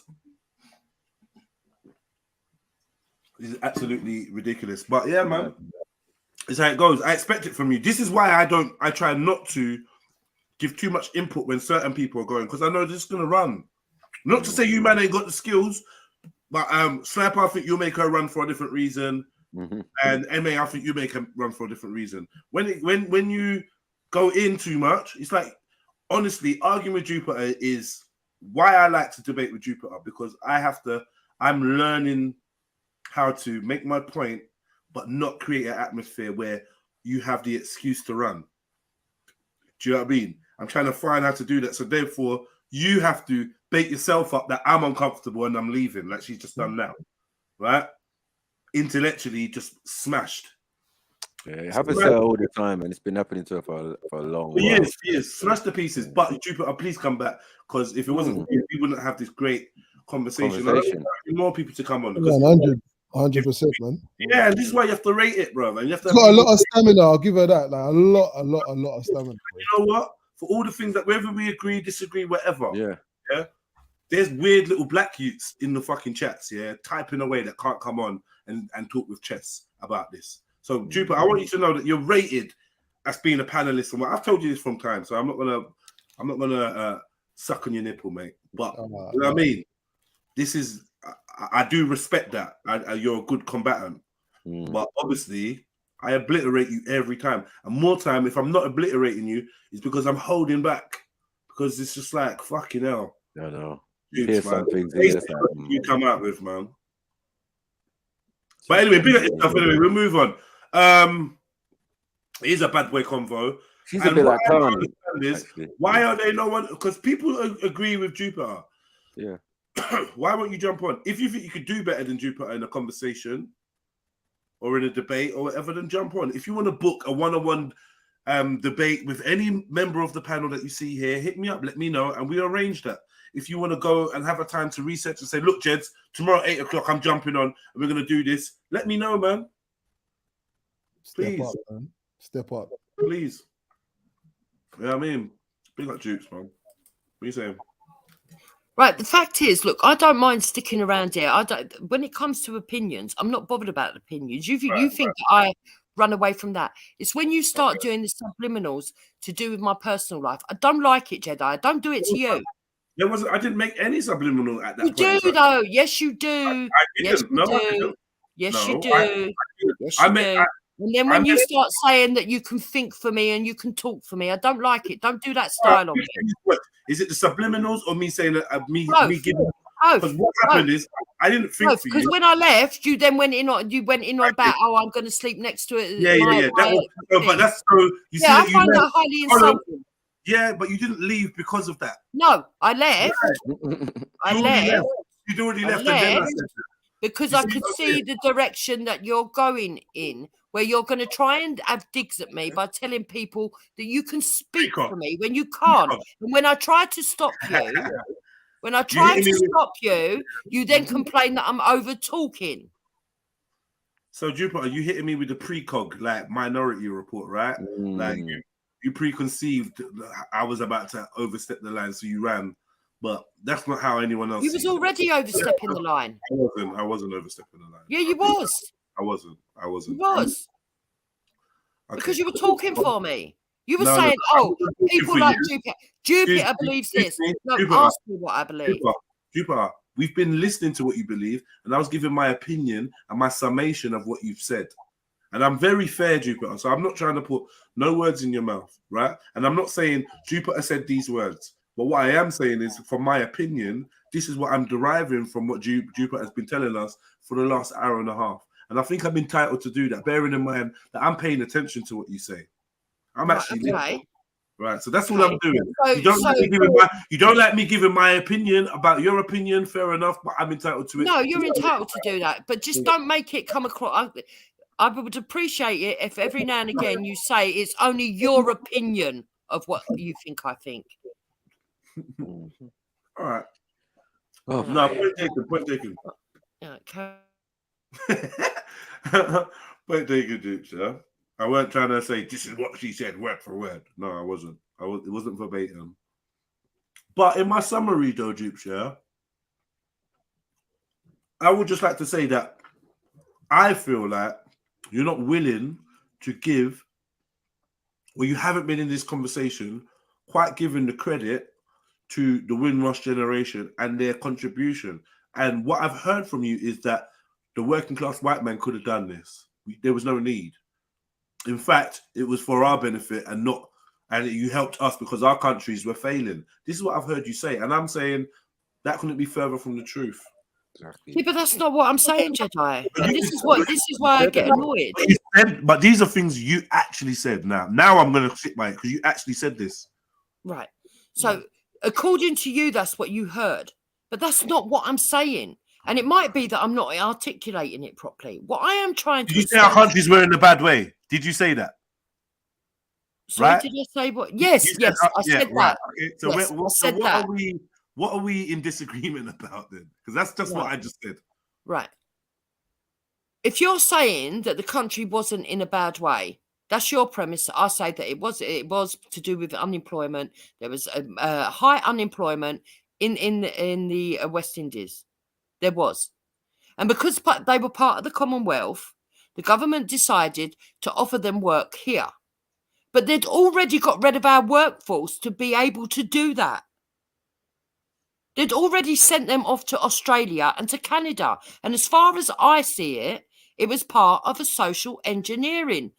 This is absolutely ridiculous. But yeah, man, it's how it goes. I expect it from you. This is why I try not to give too much input when certain people are going, because I know they're just gonna run. Not to say you man ain't got the skills, but Sniper, I think you'll make her run for a different reason. And MA, I think you make her run for a different reason. When you go in too much, it's like, honestly, arguing with Jupiter is why I like to debate with Jupiter, because I'm learning how to make my point, but not create an atmosphere where you have the excuse to run. Do you know what I mean? I'm trying to find how to do that. So therefore, you have to bait yourself up that I'm uncomfortable and I'm leaving, like she's just done now, right? Intellectually, just smashed. Yeah, it happens to her all the time, and it's been happening to her for a long while. Yes, smash the pieces. But Jupiter, please come back, because if it wasn't for you, we wouldn't have this great conversation. I need more people to come on. 100%, man. Yeah, and this is why you have to rate it, bro. And you have to. Got a lot of stamina. I'll give her that. Like a lot of stamina. You know what? For all the things that whether we agree, disagree, whatever. Yeah. There's weird little black youths in the fucking chats. Yeah, typing away that can't come on and talk with chess about this. So Jupiter, I want you to know that you're rated as being a panelist. And I've told you this from time, so I'm not gonna suck on your nipple, mate. But you know what I mean? This is. I do respect that. You're a good combatant. But obviously, I obliterate you every time. And more time, if I'm not obliterating you, it's because I'm holding back. Because it's just like, fucking hell. I know. Dudes, man. You come out with, man. But anyway, big up yourself. Anyway, we'll move on. It is a bad boy convo. She's a bit like Khan. Why are they no one? Because people agree with Jupiter. Yeah. Why won't you jump on? If you think you could do better than Jupiter in a conversation or in a debate or whatever, then jump on. If you want to book a one-on-one debate with any member of the panel that you see here, hit me up, let me know, and we arrange that. If you want to go and have a time to research and say, look, Jeds, tomorrow at 8 o'clock, I'm jumping on and we're going to do this, let me know, man. Please. Step up, man. Step up. Please. Yeah, I mean, big like Jukes, man. What are you saying? Right, the fact is, look, I don't mind sticking around here. When it comes to opinions, I'm not bothered about opinions. You think that I run away from that? It's when you start doing the subliminals to do with my personal life. I don't like it, Jedi. I don't do it to you. I didn't make any subliminal at that point. You do, though. Yes, you do. Yes, you do. Yes, you do. Yes, you do. And then when you start saying that you can think for me and you can talk for me, I don't like it. Don't do that style on me. Is it the subliminals or me saying that me giving? Because what happened is I didn't think for you. Because when I left, you then went in on about I'm going to sleep next to it. Yeah. But that's so. You see, I find that highly insulting. Yeah, but you didn't leave because of that. No, I left. I left. You'd already left. And then I said that. Because I could see the direction that you're going in, where you're going to try and have digs at me by telling people that you can speak for me when you can't. And when I try to stop you, you then complain that I'm over talking. So Jupiter, you hitting me with the precog, like Minority Report, right? Like you preconceived I was about to overstep the line, so you ran. But that's not how anyone else. You was already overstepping the line. I wasn't overstepping the line. Yeah, you was. I wasn't. You was. Okay. Because you were talking for me. You were saying, people like Jupiter believes this. No, ask me what I believe. Jupiter, we've been listening to what you believe, and I was giving my opinion and my summation of what you've said. And I'm very fair, Jupiter. So I'm not trying to put no words in your mouth, right? And I'm not saying Jupiter said these words. But what I am saying is, from my opinion, this is what I'm deriving from what Jupiter has been telling us for the last hour and a half. And I think I'm entitled to do that, bearing in mind that I'm paying attention to what you say. I'm actually listening. Right, so that's all I'm doing. So- you don't so- like me giving my you don't like me giving my opinion about your opinion. Fair enough, but I'm entitled to it. No, you're entitled to do that, but just don't make it come across. I would appreciate it if every now and again you say it's only your opinion of what you think I think. All right. Oh, no, point taken. Point taken. Okay. Point taken, Dukes. Yeah, I weren't trying to say this is what she said word for word. No, I wasn't. It wasn't verbatim. But in my summary, though, Dukes, yeah, I would just like to say that I feel like you're not willing to give, or you haven't been in this conversation quite given the credit to the Windrush generation and their contribution. And what I've heard from you is that the working class white man could have done this. There was no need. In fact, it was for our benefit and not, and you helped us because our countries were failing. This is what I've heard you say. And I'm saying that couldn't be further from the truth. Yeah, but that's not what I'm saying, Jedi. And this is why I get annoyed. But these are things you actually said. Now I'm going to sit by it because you actually said this. Right. So according to you, that's what you heard. But that's not what I'm saying. And it might be that I'm not articulating it properly. What I am trying to Did you say our countries were in a bad way? Did you say that? Sorry, right? did I say what? Yes, You said, I said right. that. Okay, so Yes, I said what that. what are we in disagreement about then? Because that's just what Right. I just said. Right. If you're saying that the country wasn't in a bad way, that's your premise. I say that it was to do with unemployment. There was high unemployment in the West Indies. There was. And because they were part of the Commonwealth, the government decided to offer them work here. But they'd already got rid of our workforce to be able to do that. They'd already sent them off to Australia and to Canada. And as far as I see it, it was part of a social engineering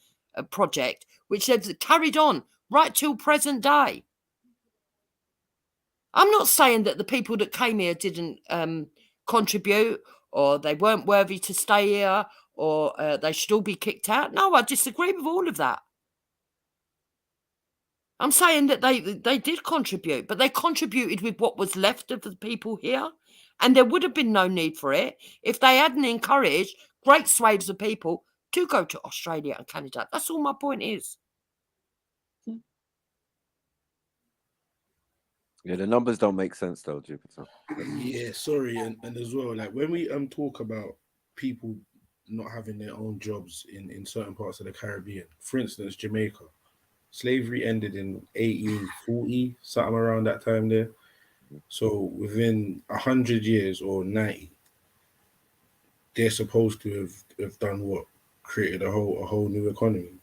project, which they've carried on right till present day. I'm not saying that the people that came here didn't contribute, or they weren't worthy to stay here, or they should all be kicked out. No, I disagree with all of that. I'm saying that they did contribute, but they contributed with what was left of the people here. And there would have been no need for it if they hadn't encouraged great swathes of people to go to Australia and Canada. That's all my point is. Yeah, the numbers don't make sense though, Jupiter. Yeah, sorry, and as well, like when we talk about people not having their own jobs in certain parts of the Caribbean, for instance, Jamaica, slavery ended in 1840, something around that time there. So within 100 years or 90, they're supposed to have done what? Created a whole new economy.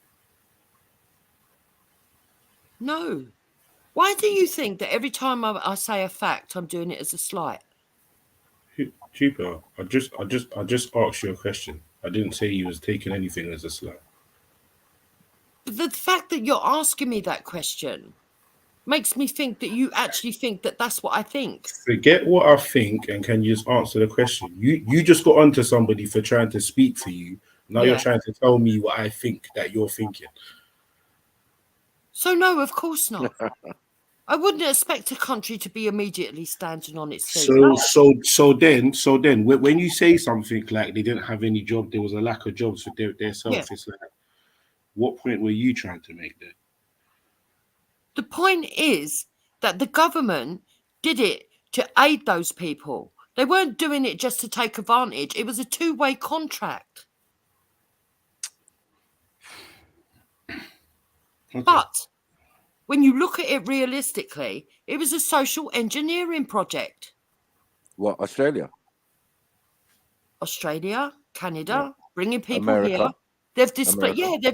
No. Why do you think that every time I say a fact, I'm doing it as a slight? Cheaper. I just asked you a question. I didn't say you was taking anything as a slight. But the fact that you're asking me that question makes me think that you actually think that that's what I think. Forget what I think, and can you just answer the question? You just got onto somebody for trying to speak for you. Now you're trying to tell me what I think that you're thinking. So no, of course not. I wouldn't expect a country to be immediately standing on its feet. So then, when you say something like they didn't have any job, there was a lack of jobs for themselves. Yeah. It's like, what point were you trying to make there? The point is that the government did it to aid those people. They weren't doing it just to take advantage. It was a two-way contract. Okay. But when you look at it realistically, it was a social engineering project. What, Australia? Australia, Canada, bringing people America. here. They've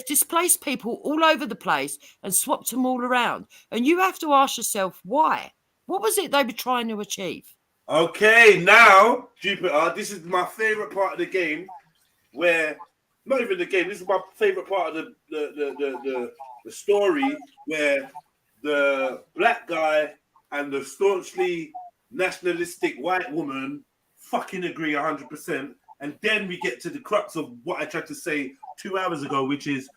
displaced people all over the place and swapped them all around. And you have to ask yourself why. What was it they were trying to achieve? Okay, now, Jupiter, this is my favorite part of the game, where not even the game. This is my favorite part of the story, where the black guy and the staunchly nationalistic white woman fucking agree 100%. And then we get to the crux of what I tried to say 2 hours ago, which is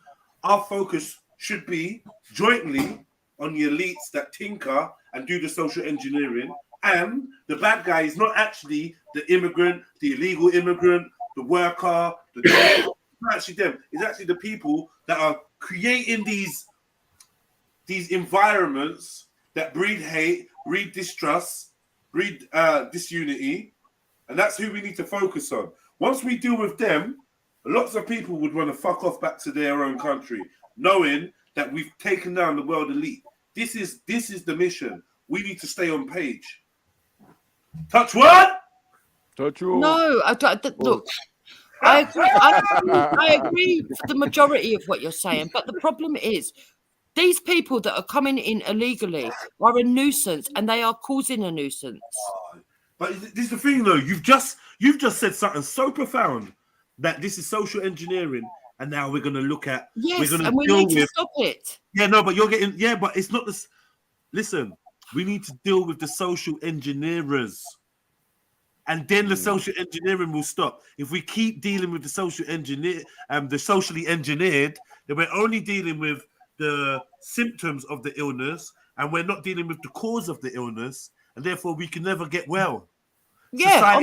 our focus should be jointly on the elites that tinker and do the social engineering, and the bad guy is not actually the immigrant, the illegal immigrant, the worker, it's not actually them. It's actually the people that are creating these environments that breed hate, breed distrust, breed disunity, and that's who we need to focus on. Once we deal with them, lots of people would want to fuck off back to their own country, knowing that we've taken down the world elite. This is the mission. We need to stay on page. Touch what? Touch you. No, look. I agree for the majority of what you're saying, but the problem is these people that are coming in illegally are a nuisance, and they are causing a nuisance. But this is the thing, though. You've just said something so profound that this is social engineering, and now we're going to look at. Yes, we're and we need to stop it. Yeah, no, but you're getting. Yeah, but it's not this. Listen, we need to deal with the social engineers. And then the social engineering will stop. If we keep dealing with the social engineer, the socially engineered, then we're only dealing with the symptoms of the illness, and we're not dealing with the cause of the illness, and therefore we can never get well. Yeah,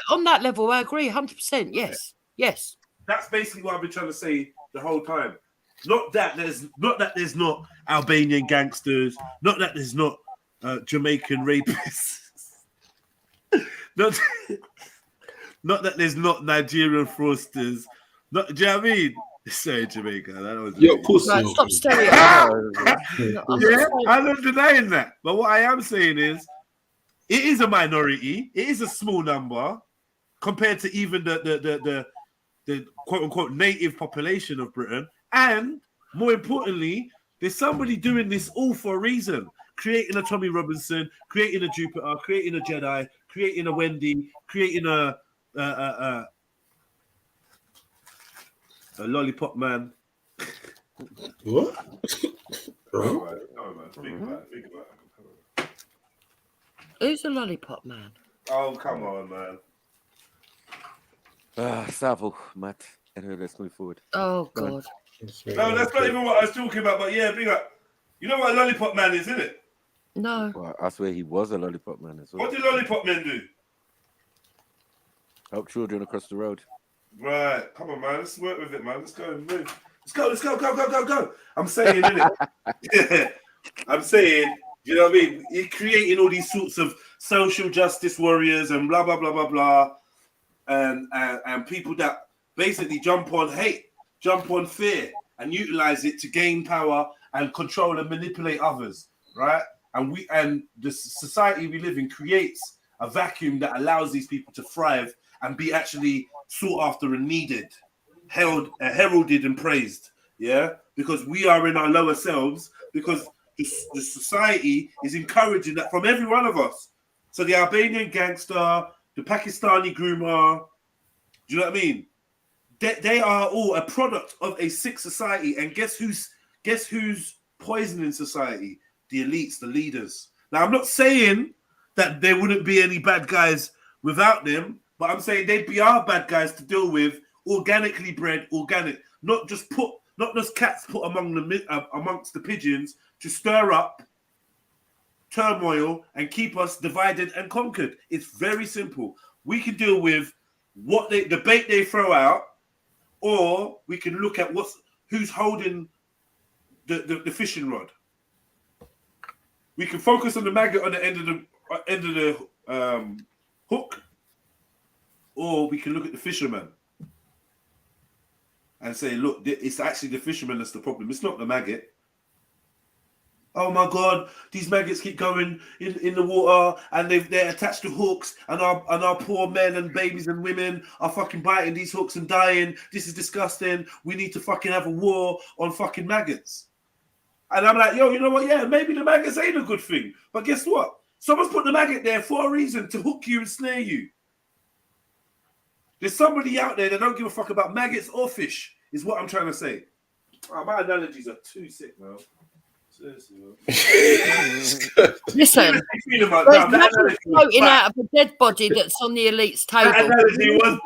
on that level, I agree, 100%. Yes, yes. That's basically what I've been trying to say the whole time. Not that there's not Albanian gangsters, not that there's not Jamaican rapists. Not that there's not Nigerian fraudsters. Do you know what I mean? Sorry, Jamaica. That was pussy. Right, stop stereotyping. Yeah, I'm not denying that. But what I am saying is, it is a minority. It is a small number compared to even the quote unquote native population of Britain. And more importantly, there's somebody doing this all for a reason. Creating a Tommy Robinson, creating a Jupiter, creating a Jedi, creating a Wendy, creating a lollipop man. What? Who's a lollipop man? Oh, come on, man. Savo, Matt. Anyway, let's move forward. Oh, God. No, that's not even what I was talking about. But yeah, big up. You know what a lollipop man is, isn't it? No. Well, I swear he was a lollipop man as well. What do lollipop men do? Help children across the road. Right, come on, man. Let's work with it, man. Let's go and move. Let's go. I'm saying, innit? I'm saying, you know what I mean? You're creating all these sorts of social justice warriors and blah, blah, blah, blah, blah. And people that basically jump on hate, jump on fear, and utilize it to gain power and control and manipulate others, right? And the society we live in creates a vacuum that allows these people to thrive and be actually sought after and needed, heralded and praised, yeah? Because we are in our lower selves, because the society is encouraging that from every one of us. So the Albanian gangster, the Pakistani groomer, do you know what I mean? They are all a product of a sick society, and guess who's poisoning society? The elites, the leaders. Now, I'm not saying that there wouldn't be any bad guys without them, but I'm saying they'd be our bad guys to deal with, organically bred, organic, not just cats put amongst the pigeons to stir up turmoil and keep us divided and conquered. It's very simple. We can deal with the bait they throw out, or we can look at who's holding the fishing rod. We can focus on the maggot on the end of the hook, or we can look at the fisherman and say, look, it's actually the fisherman that's the problem. It's not the maggot. Oh my God, these maggots keep going in the water, and they're attached to hooks, and our poor men and babies and women are fucking biting these hooks and dying. This is disgusting. We need to fucking have a war on fucking maggots. And I'm like, yo, you know what? Yeah, maybe the maggots ain't a good thing. But guess what? Someone's put the maggot there for a reason, to hook you and snare you. There's somebody out there that don't give a fuck about maggots or fish, is what I'm trying to say. Oh, my analogies are too sick, man. Seriously, man. Listen, there's maggots floating out of a dead body that's on the elite's table. That analogy was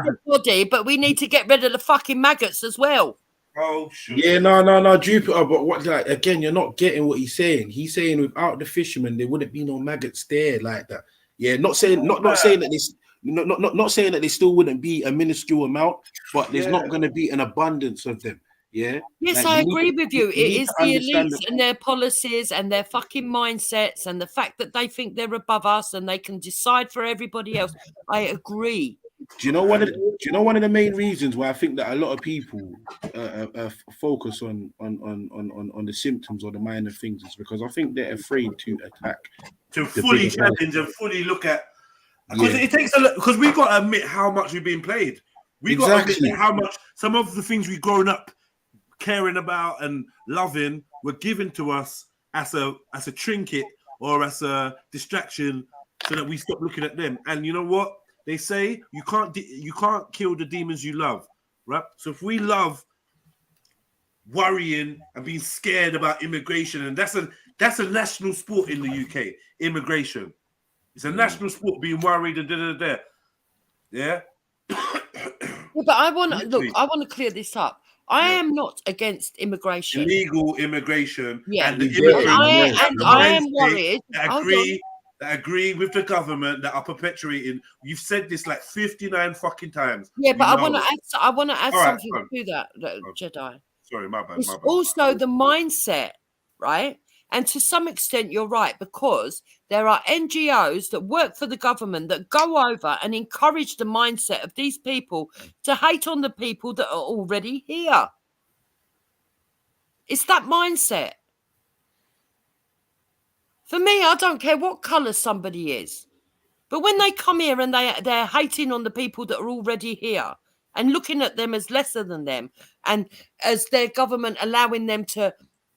dead body, but we need to get rid of the fucking maggots as well. Oh, sure. Yeah, no, Jupiter. But what? Like again, you're not getting what he's saying. He's saying without the fishermen, there wouldn't be no maggots there like that. Yeah, not saying that this. Not saying that there still wouldn't be a minuscule amount, but there's not going to be an abundance of them. Yeah. Yes, like, I agree with you. It is the elites that. and their policies and their fucking mindsets and the fact that they think they're above us and they can decide for everybody else. I agree. Do you know one of the main reasons why I think that a lot of people focus on the symptoms or the minor things is because I think they're afraid to attack, to fully challenge and fully look at. Because it takes a lot. Because we got to admit how much we've been played. We got to admit how much some of the things we've grown up caring about and loving were given to us as a trinket or as a distraction, so that we stop looking at them. And you know what they say? You can't kill the demons you love, right? So if we love worrying and being scared about immigration, and that's a national sport in the UK. Immigration, it's a national sport. Being worried and yeah. But I want to clear this up. I am not against immigration. Illegal immigration. Yeah. And the immigrants. I am worried. That agree with the government that are perpetuating. You've said this like 59 fucking times. Yeah, but I want to add something to that, Jedi. Sorry, my bad. It's also the mindset, right? And to some extent, you're right, because there are NGOs that work for the government that go over and encourage the mindset of these people to hate on the people that are already here. It's that mindset. For me, I don't care what colour somebody is. But when they come here and they're hating on the people that are already here and looking at them as lesser than them and as their government allowing them to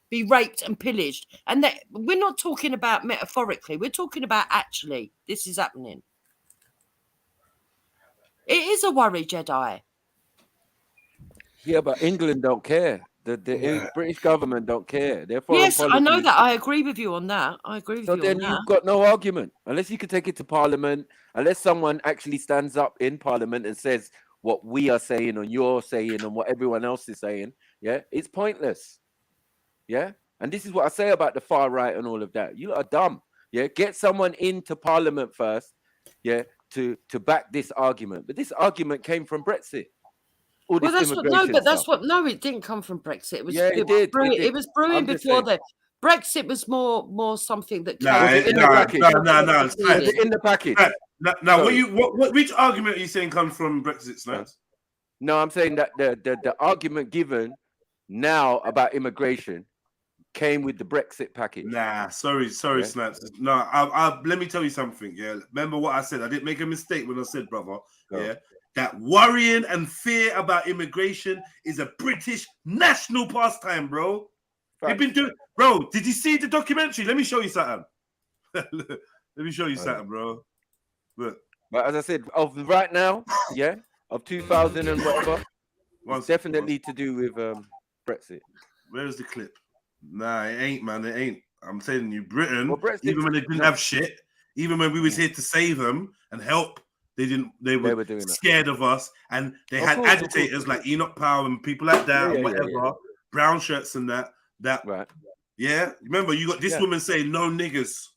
be raped and pillaged. And we're not talking about metaphorically. We're talking about actually this is happening. It is a worry, Jedi. Yeah, but England don't care. The British government don't care. Their foreign Yes, policy. I know that. I agree with you on that. I agree with you on that. So then you've got no argument. Unless you can take it to Parliament, unless someone actually stands up in Parliament and says what we are saying and you're saying and what everyone else is saying, yeah, it's pointless. Yeah, and this is what I say about the far right and all of that. You lot are dumb. Yeah, get someone into Parliament first. Yeah, to back this argument. But this argument came from Brexit. Well, that's what. No, it didn't come from Brexit. It was. Yeah, it did. It was brewing before that. Brexit was more something that came in the package. Now, which argument are you saying comes from Brexit, Snipes? No, I'm saying that the argument given now about immigration came with the Brexit package. Nah, sorry, Snipes. No, let me tell you something. Yeah, remember what I said. I didn't make a mistake when I said, brother. Yeah, that worrying and fear about immigration is a British national pastime, bro. They've been doing, bro. Did you see the documentary? Let me show you something. Let me show you something, bro. Look. But as I said, of right now, yeah, of 2000 and whatever, it's definitely to do with Brexit. Where's the clip? Nah, it ain't, man. It ain't. I'm telling you, Britain, even when they didn't have shit, even when we was here to save them and help, they were scared of us, and they had agitators like Enoch Powell and people like that, and whatever, brown shirts and that. Right. Yeah. Remember, you got this woman saying no niggers.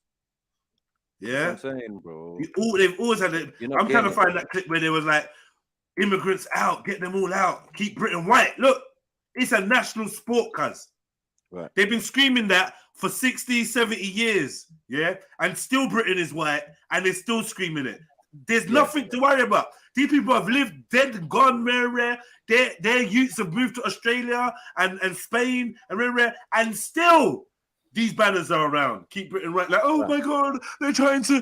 Yeah. That's what I'm saying, bro. They've always had it. I'm trying to find that clip where they was like, immigrants out, get them all out, keep Britain white. Look, it's a national sport, cuz. Right. They've been screaming that for 60, 70 years. Yeah. And still Britain is white, and they're still screaming it. There's nothing to worry about. These people have lived dead and gone rare. Their youths have moved to Australia and Spain and rare, and still these banners are around. Keep Britain right. Like, oh my God, they're trying to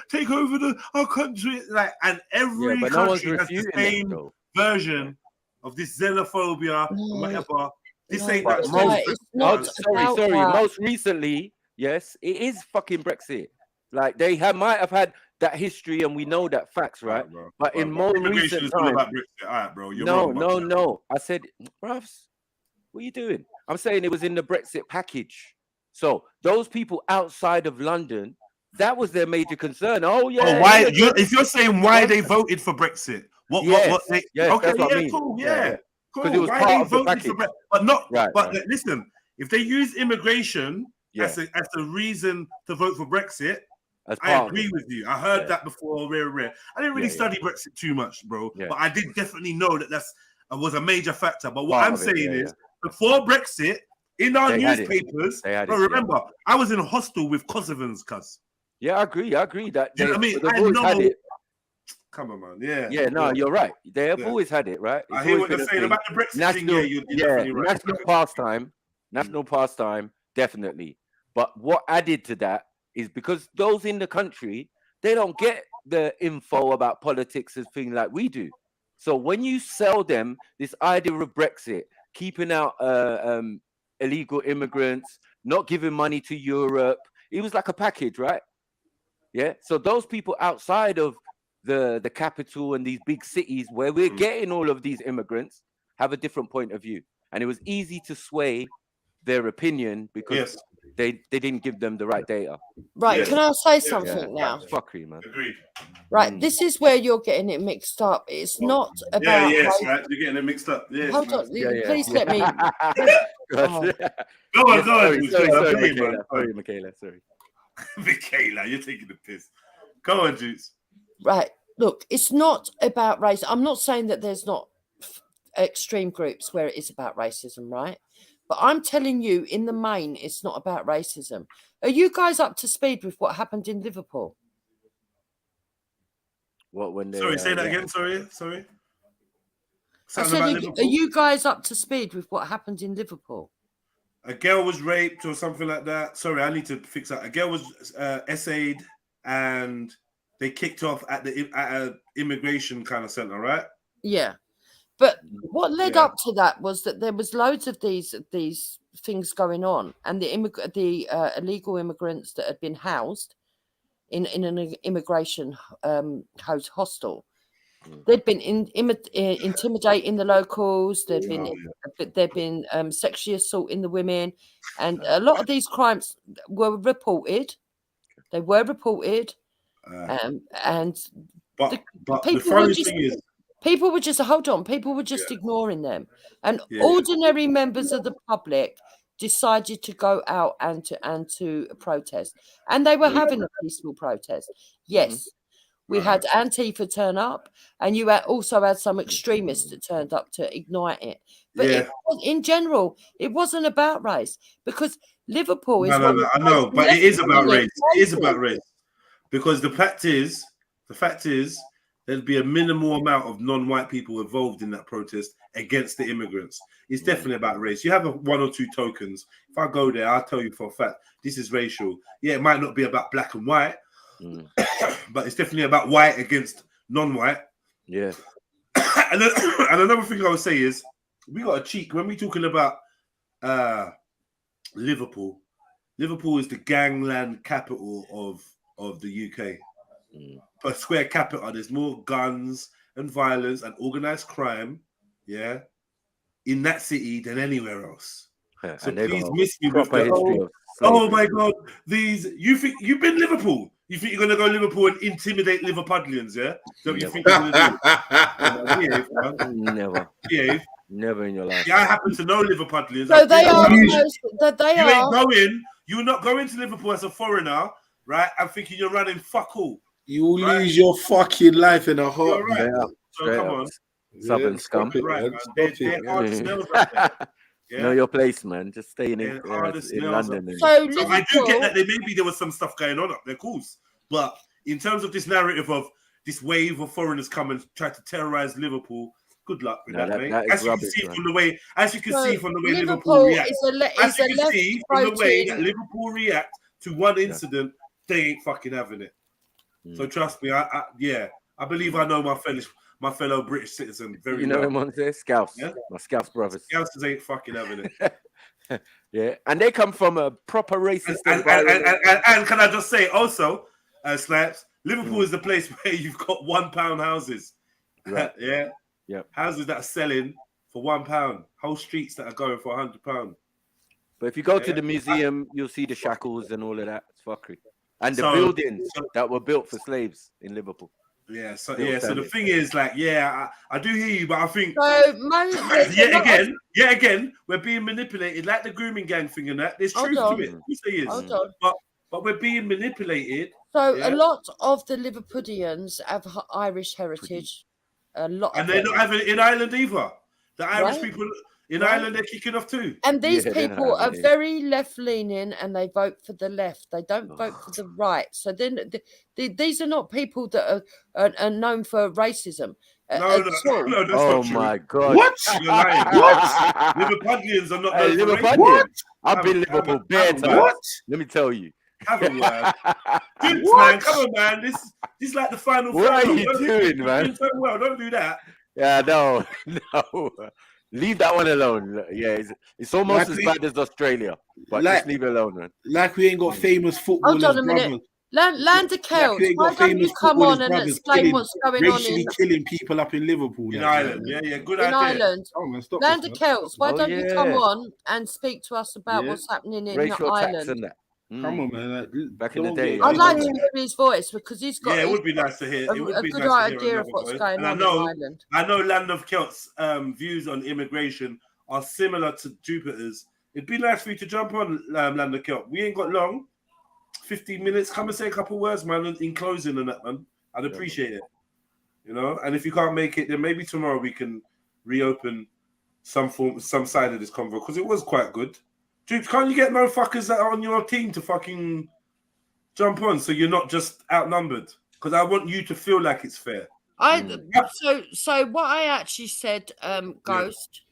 take over our country. Like, and every country has the same version of this xenophobia and whatever. This ain't that. Most recently, yes, it is fucking Brexit. Like they might have had that history, and we know that facts, right? But in more recent times, all right, bro. No. I said, bruv, what are you doing? I'm saying it was in the Brexit package. So those people outside of London, that was their major concern. Oh yeah. Oh, why? If you're saying why they voted for Brexit, what? That's what I mean. Cool, yeah. because it was Why part they of the voted package. for Brexit? But not. Right, but right. listen, if they use immigration Yeah. as a reason to vote for Brexit, As I part of agree it. with you. I heard Yeah. that before. Rare. I didn't really Yeah, study Brexit too much, bro. Yeah. But I did definitely know that was a major factor. But what Part I'm of it, saying yeah, is, before Brexit, in our They had it. newspapers, They had bro, it, yeah. remember, I was in a hostel with Kosovans, cuz. Yeah, I agree that You know what I mean? they've I always had know. it. Come on, man. Yeah. Yeah, no, you're right. They have Yeah. always had it, right? It's I hear always what you're been a saying thing. about the Brexit thing. National, Yeah, you're definitely right. national pastime, definitely. But what added to that is because those in the country, they don't get the info about politics and things like we do. So when you sell them this idea of Brexit, keeping out illegal immigrants, not giving money to Europe, it was like a package, right? Yeah. So those people outside of the capital and these big cities where we're getting all of these immigrants have a different point of view. And it was easy to sway their opinion because they didn't give them the right data. Right, can I say something now? It's fuckery, man. Agreed. Right, this is where you're getting it mixed up. It's not about. Right. You're getting it mixed up. Yes, Hold on, please let me. Go on. Sorry, Michaela. Sorry. Michaela, you're taking the piss. Go on, Juice. Right, look, it's not about race. I'm not saying that there's not extreme groups where it is about racism, right? But I'm telling you, in the main, it's not about racism. Are you guys up to speed with what happened in Liverpool? What when they? Sorry, say that again. Sorry. I said, are you guys up to speed with what happened in Liverpool? A girl was raped or something like that. Sorry, I need to fix that. A girl was essayed and they kicked off at an immigration kind of center, right? Yeah. But what led up to that was that there was loads of these things going on, and the illegal immigrants that had been housed in an immigration hostel, they'd been intimidating the locals. There'd been sexually assaulting the women, and a lot of these crimes were reported. They were reported, and people were just hold on. People were just ignoring them, and ordinary members of the public decided to go out and to protest, and they were having a peaceful protest. Yes, we had Antifa turn up, and you also had some extremists that turned up to ignite it. But in general, it wasn't about race, because Liverpool is. No, I know, but it is about race. It is about race, because the fact is, there'd be a minimal amount of non-white people involved in that protest against the immigrants. It's definitely about race. You have one or two tokens. If I go there, I'll tell you for a fact, this is racial. Yeah, it might not be about black and white, but it's definitely about white against non-white. Yeah. And another thing I would say is, we got a cheek. When we're talking about Liverpool is the gangland capital of the UK. Per square capita, there's more guns and violence and organized crime, in that city than anywhere else. So please miss me with the oh my god, you think you've been Liverpool? You think you're gonna go Liverpool and intimidate Liverpudlians, yeah? So you think you're gonna do? Never in your life. Yeah, I happen to know Liverpudlians. So they are. You're not going to Liverpool as a foreigner, right? I'm thinking you're running fuck all. You will lose your fucking life in a heart. Right. So come on. Southern scum. Right, they're hard to smell right there. Know your place, man. Just staying in London. So I do get that maybe there was some stuff going on up there, course. But in terms of this narrative of this wave of foreigners come and try to terrorize Liverpool, good luck with that, mate. As you can see from the way Liverpool react. As you can see from the way that Liverpool react to one incident, they ain't fucking having it. So trust me, I believe I know my fellow British citizen very well. You know them on there? Scouts. Yeah? My Scouts brothers. Scouts ain't fucking having it. Yeah, and they come from a proper racist environment. And can I just say also, Snipes, Liverpool is the place where you've got £1 houses. Right. Yeah. Houses that are selling for £1. Whole streets that are going for £100. But if you go to the museum, you'll see the shackles and all of that. It's fuckery. And the buildings that were built for slaves in Liverpool. Yeah, so the thing is, like, I do hear you, but I think yet again, we're being manipulated, like the grooming gang thing and that. There's truth to it. We say is, but we're being manipulated. So a lot of the Liverpudlians have Irish heritage. A lot, and they're not having it in Ireland either. The Irish people in Ireland, they're kicking off too. And these people are very left-leaning, and they vote for the left. They don't vote for the right. So then, these are not people that are known for racism. No, that's oh not true. My God! What? You're lying. What? Liverpudlians are not known for racism. What? I've been Liverpool bare times. What? Let me tell you. Have a word. Man, come on, man. This is like the final. What are you doing, man? Doing so well. Don't do that. Yeah, no. Leave that one alone. Yeah, it's almost as bad as Australia, but just leave it alone, man. Like we ain't got famous footballers. Hold on a minute. Land of Celts, why don't you come on and explain what's going on in killing people up in Liverpool, in Ireland? Yeah, good idea. In Ireland, Land of Celts, why don't you come on and speak to us about what's happening in Ireland? Come on, man. Back in the day, I'd like to hear his voice because he's got. Yeah, it would be nice to hear. It would be a good nice idea of what's going on in Ireland. I know Land of Celts' views on immigration are similar to Jupiter's. It'd be nice for you to jump on Land of Celt. We ain't got long. 15 minutes. Come and say a couple words, man, in closing and that, man. I'd appreciate it. You know, and if you can't make it, then maybe tomorrow we can reopen some side of this convo because it was quite good. Dude, can't you get no fuckers that are on your team to fucking jump on so you're not just outnumbered? Because I want you to feel like it's fair. So what I actually said, Ghost,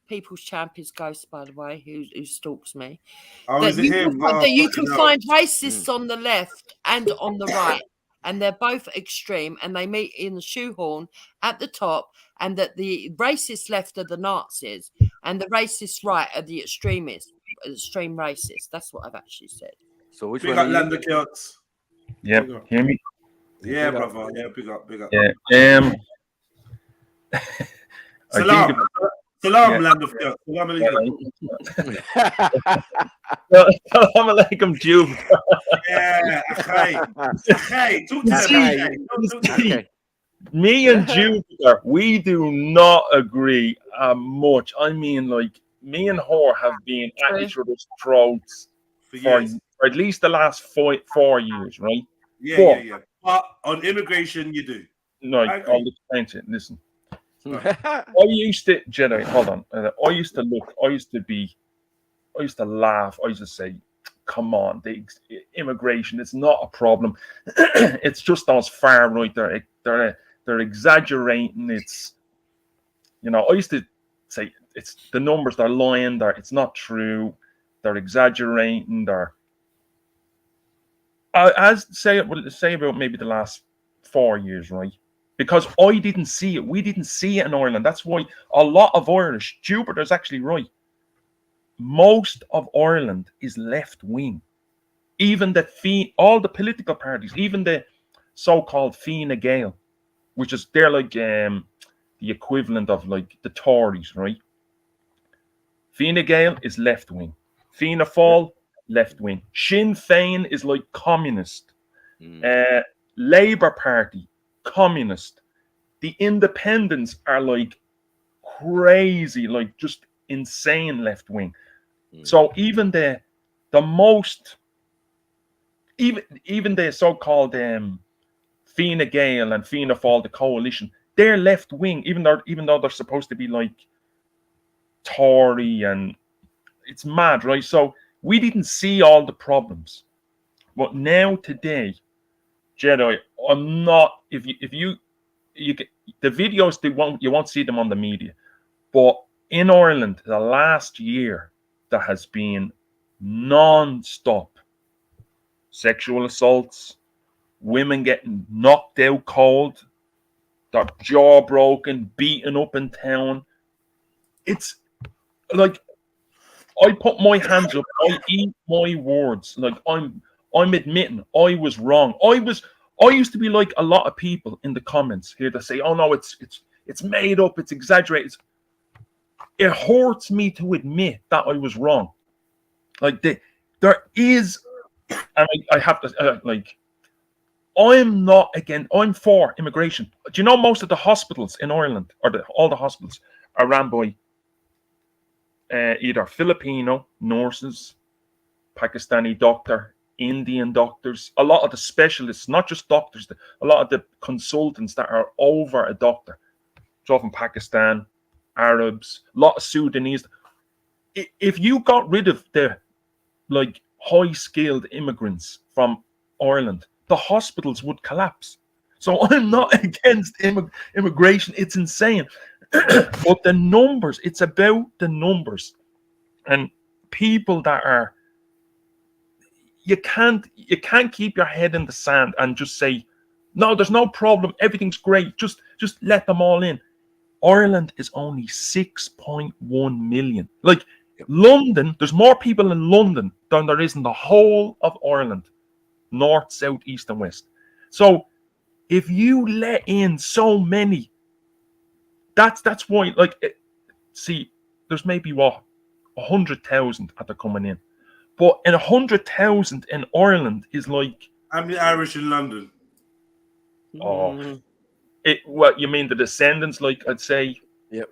People's Champ is Ghost, by the way, who stalks me. Oh, is it him? That you can find racists on the left and on the right, and they're both extreme, and they meet in the shoehorn at the top, and that the racist left are the Nazis, and the racist right are the extreme racists. That's what I've actually said. So which big one? Up Land of Celts. Yep. Hear me? Yeah, brother. Yeah, big up. Yeah. Salam. Salam, Land of Celts. Salam alaikum. Salam alaikum, Jew. Yeah, okay. Talk to me. Me and Jupiter, we do not agree much. I mean, like, me and her have been at each other's throats for at least the last 4 years, right? Yeah. But on immigration, you do. No, I'll explain to you. Listen. I used to, JEDI, hold on. I used to laugh. I used to say, come on, the immigration, it's not a problem. It's just those far right. They're exaggerating. It's, I used to say it's the numbers, they're lying, it's not true, they're exaggerating, as say about maybe the last 4 years, right? Because I didn't see it. We didn't see it in Ireland. That's why a lot of Irish, Jupiter's actually right. Most of Ireland is left wing. Even all the political parties, even the so-called Fine Gael, which is they're like the equivalent of like the Tories, right? Fine Gael is left wing. Fianna Fáil, left wing. Sinn Féin is like communist. Labour Party, communist. The independents are like crazy, like just insane left wing. So even the most, even the so-called Fine Gael and Fianna Fáil, the coalition, they're left wing, even though they're supposed to be like Tory, and it's mad, right? So we didn't see all the problems, but now today, JEDI, I'm not. If you get the videos, you won't see them on the media, but in Ireland, the last year there has been non-stop sexual assaults, women getting knocked out cold, their jaw broken, beaten up in town. It's like I put my hands up. I eat my words. Like I'm admitting I was wrong. I used to be like a lot of people in the comments here that say, "Oh no, it's made up, it's exaggerated." It hurts me to admit that I was wrong. Like there is, and I have to I'm not again. I'm for immigration. Do you know most of the hospitals in Ireland, or all the hospitals, are run by either Filipino nurses, Pakistani doctor, Indian doctors, a lot of the specialists, not just doctors, a lot of the consultants that are over a doctor. It's often Pakistan, Arabs, a lot of Sudanese. If you got rid of the high-skilled immigrants from Ireland, the hospitals would collapse. So I'm not against immigration. It's insane. But the numbers, it's about the numbers. And people that are, you can't keep your head in the sand and just say, no, there's no problem, everything's great, just let them all in. Ireland is only 6.1 million. Like London, there's more people in London than there is in the whole of Ireland, north, south, east, and west. So if you let in so many, that's why, see, there's maybe 100,000 that are coming in. But in 100,000 in Ireland is like... How many Irish in London? Oh, what you mean the descendants? Like I'd say, yep.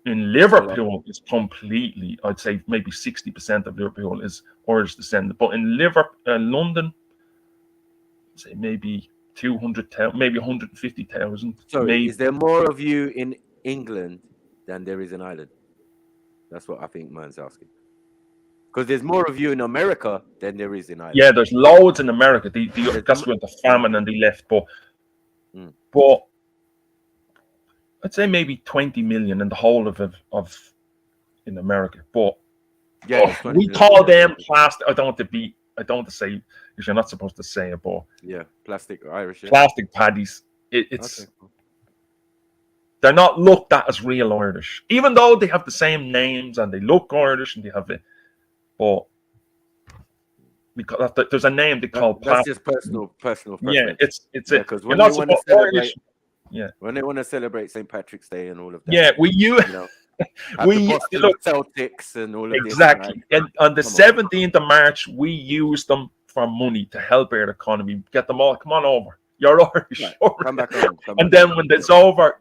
In Liverpool, it's completely. I'd say maybe 60% of Liverpool is Irish descendant. But in London, I'd say maybe 200,000, maybe 150,000. Sorry, maybe. Is there more of you in England than there is in Ireland? That's what I think man's asking. Because there's more of you in America than there is in Ireland. Yeah, there's loads in America. That's where the famine and they left. But I'd say maybe 20 million in the whole of in America. But yeah, we call them plastic. I don't want to say, because you're not supposed to say it, but yeah, plastic Irish. Yeah. Plastic paddies. It's okay. They're not looked at as real Irish, even though they have the same names and they look Irish and they have it. But because there's a name they call that's just personal preference. Yeah, it's because when they want to celebrate, when they want to celebrate St. Patrick's Day and all of that. Yeah, we Celtics and all of exactly. This, and on the 17th of March, we use them for money to help our economy. Get them all. Come on over. You're Irish. Right. Come back home. And then when it's over,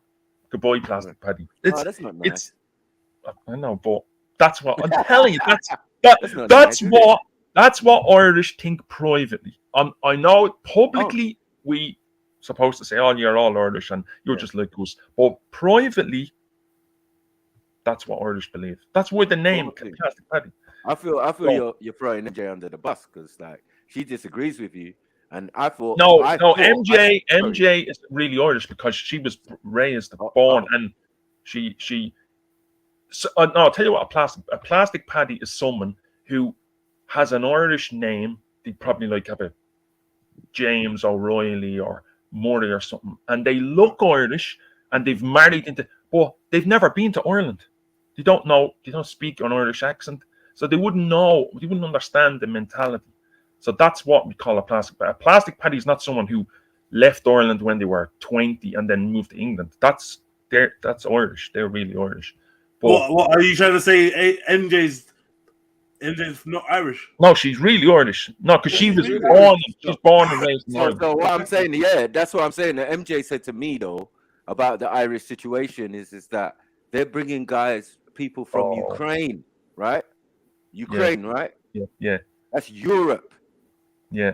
goodbye, plastic paddy. That's not nice. I know, but that's what I'm telling you. That's what Irish think privately. I know publicly we supposed to say, "Oh, you're all Irish and you're just like us," but privately, that's what Irish believe. That's why the name Plastic Paddy. I feel you're throwing MJ under the bus because she disagrees with you, and I thought MJ is really Irish because she was raised, born, and she. So, no, I'll tell you what. A plastic paddy is someone who has an Irish name. They probably have a James O'Reilly or Murray or something, and they look Irish, and they've married into, but they've never been to Ireland. They don't know. They don't speak an Irish accent, so they wouldn't know. They wouldn't understand the mentality. So that's what we call a plastic paddy. A plastic paddy is not someone who left Ireland when they were 20 and then moved to England. That's Irish. They're really Irish. But, what are you trying to say? MJ's not Irish. No, she's really Irish. No, because she was born and raised in Ireland. So what I'm saying, that's what I'm saying. That MJ said to me though about the Irish situation is that they're bringing people from Ukraine, right? Ukraine, right? Yeah. That's Europe. Yeah.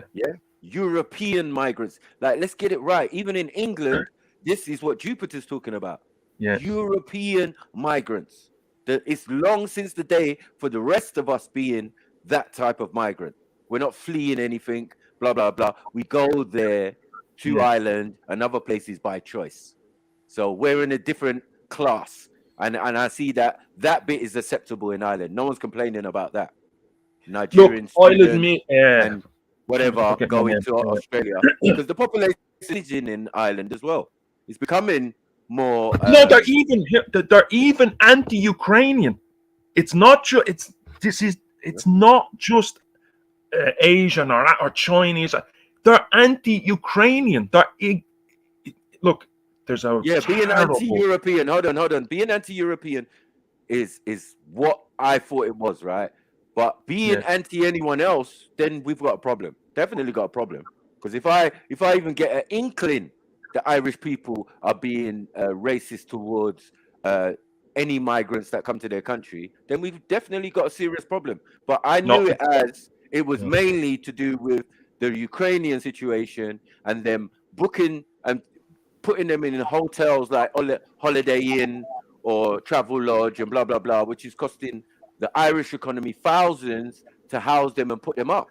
European migrants. Let's get it right. Even in England, this is what Jupiter's talking about. Yeah. European migrants. It's long since the day for the rest of us being that type of migrant. We're not fleeing anything, blah, blah, blah. We go there to Ireland and other places by choice. So we're in a different class. And I see that bit is acceptable in Ireland. No one's complaining about that. Nigerians, and whatever going to Australia. Because the population in Ireland as well is becoming more. No, they're even anti-Ukrainian. It's not just it's not just Asian or Chinese. They're anti-Ukrainian. Look, there's a being anti-European. Hold on. Being anti-European is what I thought it was, right? But being anti anyone else, then we've got a problem. Definitely got a problem. Because if I even get an inkling that Irish people are being racist towards any migrants that come to their country, then we've definitely got a serious problem. But I knew it as it was mainly to do with the Ukrainian situation and them booking and putting them in hotels like Holiday Inn or Travel Lodge and blah, blah, blah, which is costing the Irish economy thousands to house them and put them up.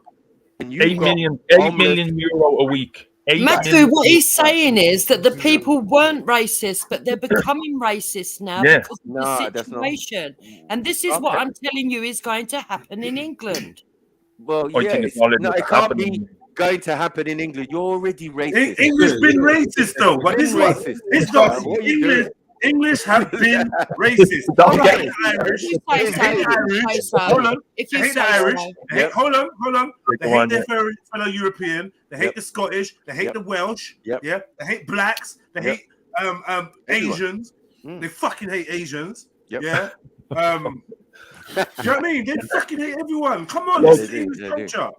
And you 8 million euro a week. Matthew, what he's saying is that the people weren't racist, but they're becoming racist now because of the situation. And this is what I'm telling you is going to happen in England. Well, yeah, it can't be going to happen in England. You're already racist. English been racist though, but this one, it's not English have been racist. They hate Irish. Hold on. They hate the Irish. Hold on. They hate their fellow European. They hate the Scottish. They hate the Welsh. Yeah. They hate blacks. They hate Asians. They fucking hate Asians. Yeah. Do you know what I mean? They fucking hate everyone. Come on, this is English culture.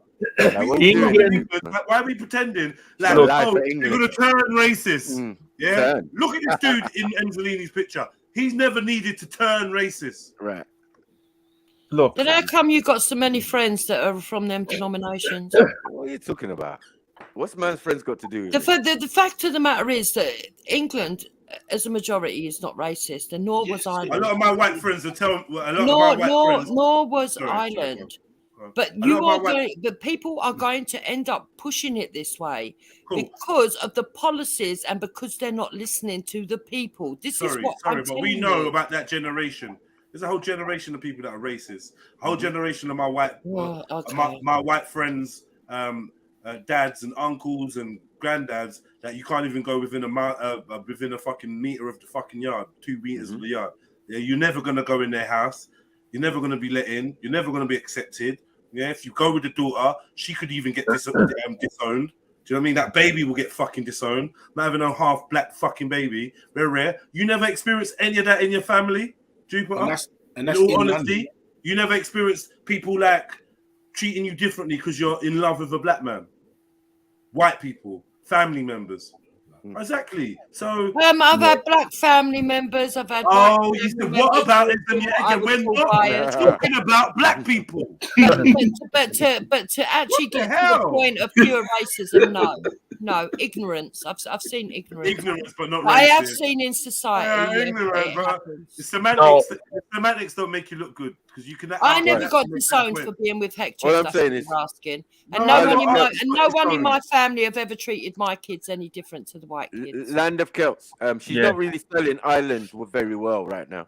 England. Why are we pretending like, they're going to turn racist? Yeah, look at this dude in Angelini's picture. He's never needed to turn racist. Right. Look. Then how come you got so many friends that are from them denominations? What are you talking about? What's man's friends got to do with the fact of the matter is that England, as a majority, is not racist, and nor was Ireland. A lot of my white friends will tell. Nor was Ireland. But but people are going to end up pushing it this way because of the policies and because they're not listening to the people. But we know about that generation. There's a whole generation of people that are racist. A whole generation of my white my white friends, dads and uncles and granddads that you can't even go within a fucking meter of the fucking yard, 2 meters of the yard. Yeah, you're never gonna go in their house. You're never gonna be let in. You're never gonna be accepted. Yeah, if you go with the daughter, she could even get disowned. Do you know what I mean? That baby will get fucking disowned. Not having a half black fucking baby, very rare. You never experienced any of that in your family, Jupiter. And that's in all honesty, you never experienced people like treating you differently because you're in love with a black man. White people, family members. Exactly. So I've had black family members. I've had. Oh, you said what about it? We're not talking about black people. But to actually get to the point of pure racism, no, ignorance. I've seen ignorance. Ignorance, but not. I have seen in society. Ignorance, but the semantics don't make you look good because you can. I never got disowned for being with Hector. What I'm saying is, asking, and no one in my family have ever treated my kids any different to the white kids. Land of Celts. She's not really selling Ireland very well right now.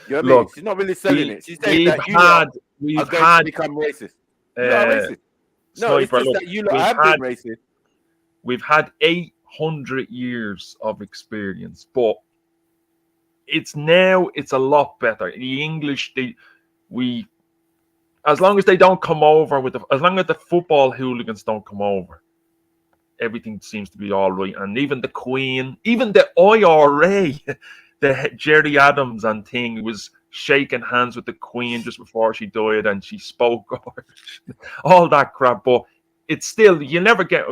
You know what I mean? She's not really selling it. She's saying that you are going to become racist. No, it's just that you have been racist. We've had 800 years of experience, but it's a lot better. The English, as long as they don't come over as long as the football hooligans don't come over, everything seems to be all right. And even the Queen, even the IRA, the Jerry Adams and thing was shaking hands with the Queen just before she died, and she spoke all that crap. But it's still, you never get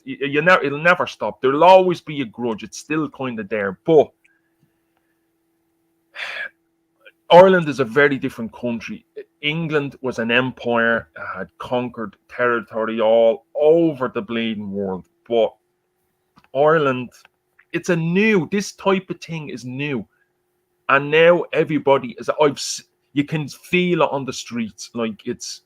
it'll never stop. There'll always be a grudge. It's still kind of there, but Ireland is a very different country. England was an empire, had conquered territory all over the bleeding world. But Ireland, this type of thing is new. And now everybody you can feel it on the streets. Like it's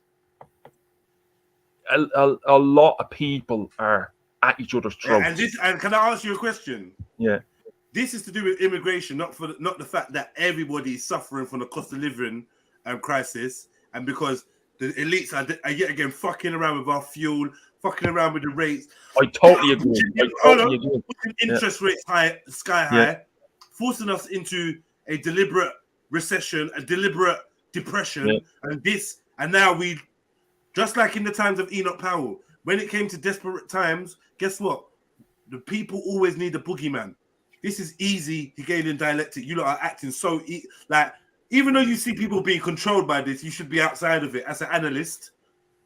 a lot of people are at each other's throats. And can I ask you a question? Yeah. This is to do with immigration, not the fact that everybody is suffering from the cost of living crisis, and because the elites are yet again fucking around with our fuel, fucking around with the rates. I totally agree. Interest rates sky high, forcing us into a deliberate recession, a deliberate depression, and now we, just like in the times of Enoch Powell, when it came to desperate times, guess what? The people always need a boogeyman. This is easy Hegelian dialectic. You lot are acting so like, even though you see people being controlled by this, you should be outside of it as an analyst.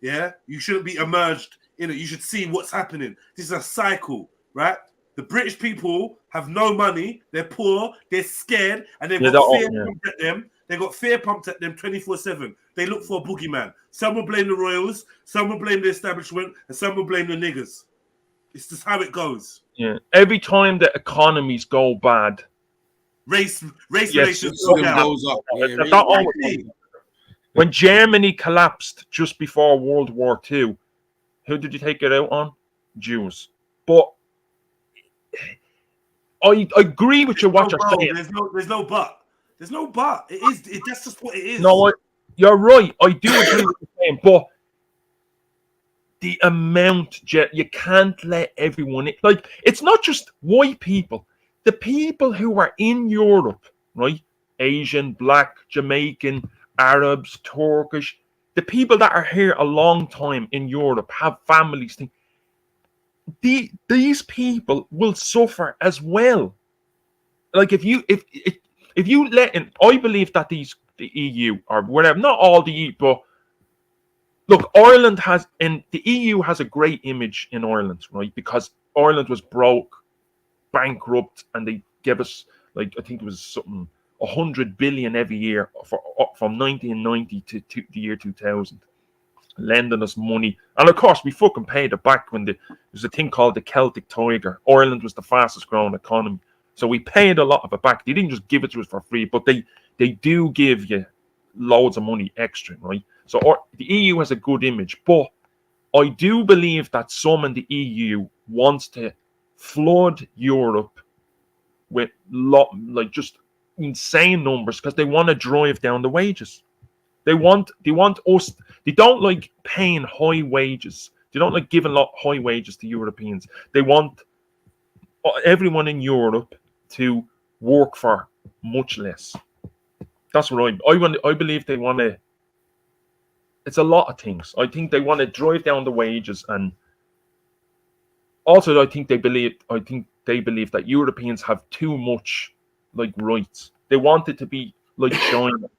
Yeah, you shouldn't be immersed You should see what's happening. This is a cycle, right? The British people have no money. They're poor. They're scared, and they've got fear pumped at them. They got fear pumped at them 24/7. They look for a boogeyman. Some will blame the royals. Some will blame the establishment, and some will blame the niggers. It's just how it goes. Yeah. Every time the economies go bad, race relations goes up. When Germany collapsed just before World War II, who did you take it out on? Jews. But I agree with you what you're saying. There's no but. There's no but. It is. That's just what it is. No, you're right. I do agree with you saying, but the amount, you can't let everyone in. Like, it's not just white people. The people who are in Europe, right? Asian, black, Jamaican, Arabs, Turkish, the people that are here a long time in Europe, have families. These people will suffer as well. Like, if you let in, I believe that the EU or whatever, not all the EU, but look, Ireland has, and the EU has a great image in Ireland, right? Because Ireland was broke, bankrupt, and they gave us, like, I think it was something 100 billion every year from 1990 to the year 2000, lending us money. And of course, we fucking paid it back when there's a thing called the Celtic Tiger. Ireland was the fastest growing economy. So we paid a lot of it back. They didn't just give it to us for free, but they do give you loads of money extra, right? So the EU has a good image, but I do believe that some in the EU wants to flood Europe with just insane numbers because they want to drive down the wages. They want us. They don't like paying high wages. They don't like giving high wages to Europeans. They want everyone in Europe to work for much less. That's what I believe they want to. It's a lot of things. I think they want to drive down the wages, and also I think they believe that Europeans have too much like rights. They want it to be like China,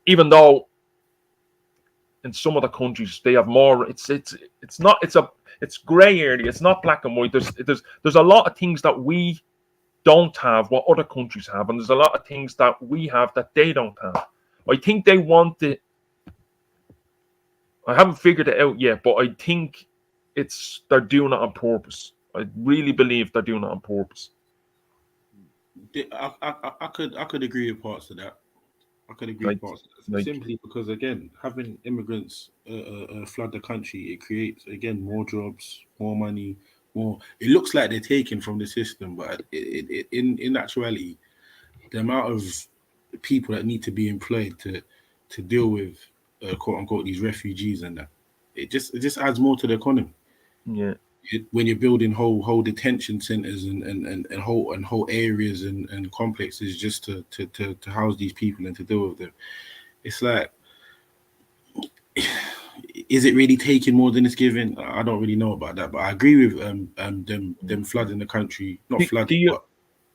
even though in some of the countries they have more. It's gray area. It's not black and white. There's a lot of things that we don't have what other countries have, and there's a lot of things that we have that they don't have. I think they want it. I haven't figured it out yet, but I think they're doing it on purpose. I really believe they're doing it on purpose. I could agree with parts of that. I could agree with parts of that. Simply because, again, having immigrants flood the country, it creates, again, more jobs, more money, more. It looks like they're taking from the system, but in actuality, the amount of people that need to be employed to deal with quote unquote these refugees and that, it just adds more to the economy. Yeah. When you're building whole detention centers and whole areas and complexes just to house these people and to deal with them, it's like, is it really taking more than it's giving? I don't really know about that, but I agree with them flooding the country, not flooding,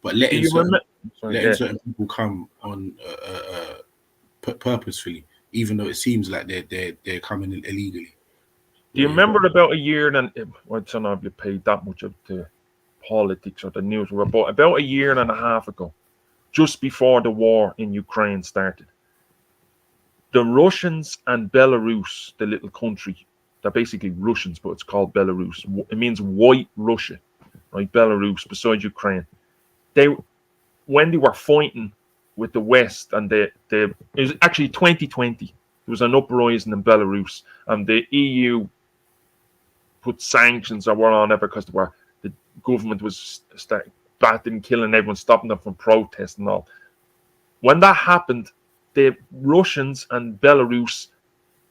but letting certain people come on purposefully, even though it seems like they're coming in illegally. Do you remember about a year, and I don't know if you paid that much of the politics or the news, but about a year and a half ago, just before the war in Ukraine started, the Russians and Belarus, the little country, they're basically Russians, but it's called Belarus. It means white Russia, right? Belarus, beside Ukraine. When they were fighting with the West, and it was actually 2020, there was an uprising in Belarus, and the EU put sanctions or whatever because the government was batting, killing everyone, stopping them from protest and all. When that happened, the Russians and Belarus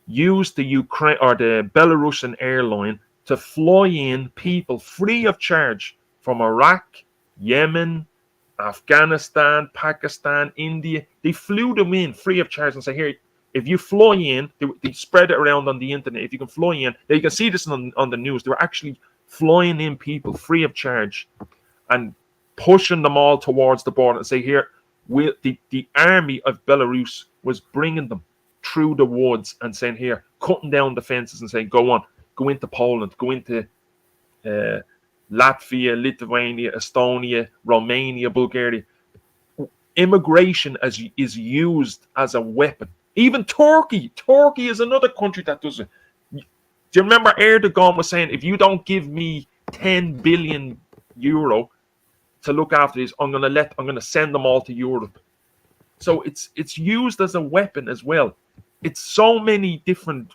used the Ukraine or the Belarusian airline to fly in people free of charge from Iraq, Yemen, Afghanistan, Pakistan, India. They flew them in free of charge and say, here, if you fly in, they spread it around on the internet. If you can fly in, you can see this on the news. They were actually flying in people free of charge and pushing them all towards the border and say, here, the army of Belarus was bringing them through the woods and saying, here, cutting down the fences and saying, go into Poland, go into Latvia, Lithuania, Estonia, Romania, Bulgaria. Immigration is used as a weapon. Even Turkey is another country that does it. Do you remember Erdogan was saying, if you don't give me 10 billion euro to look after this, I'm gonna send them all to Europe. So it's used as a weapon as well. It's so many different.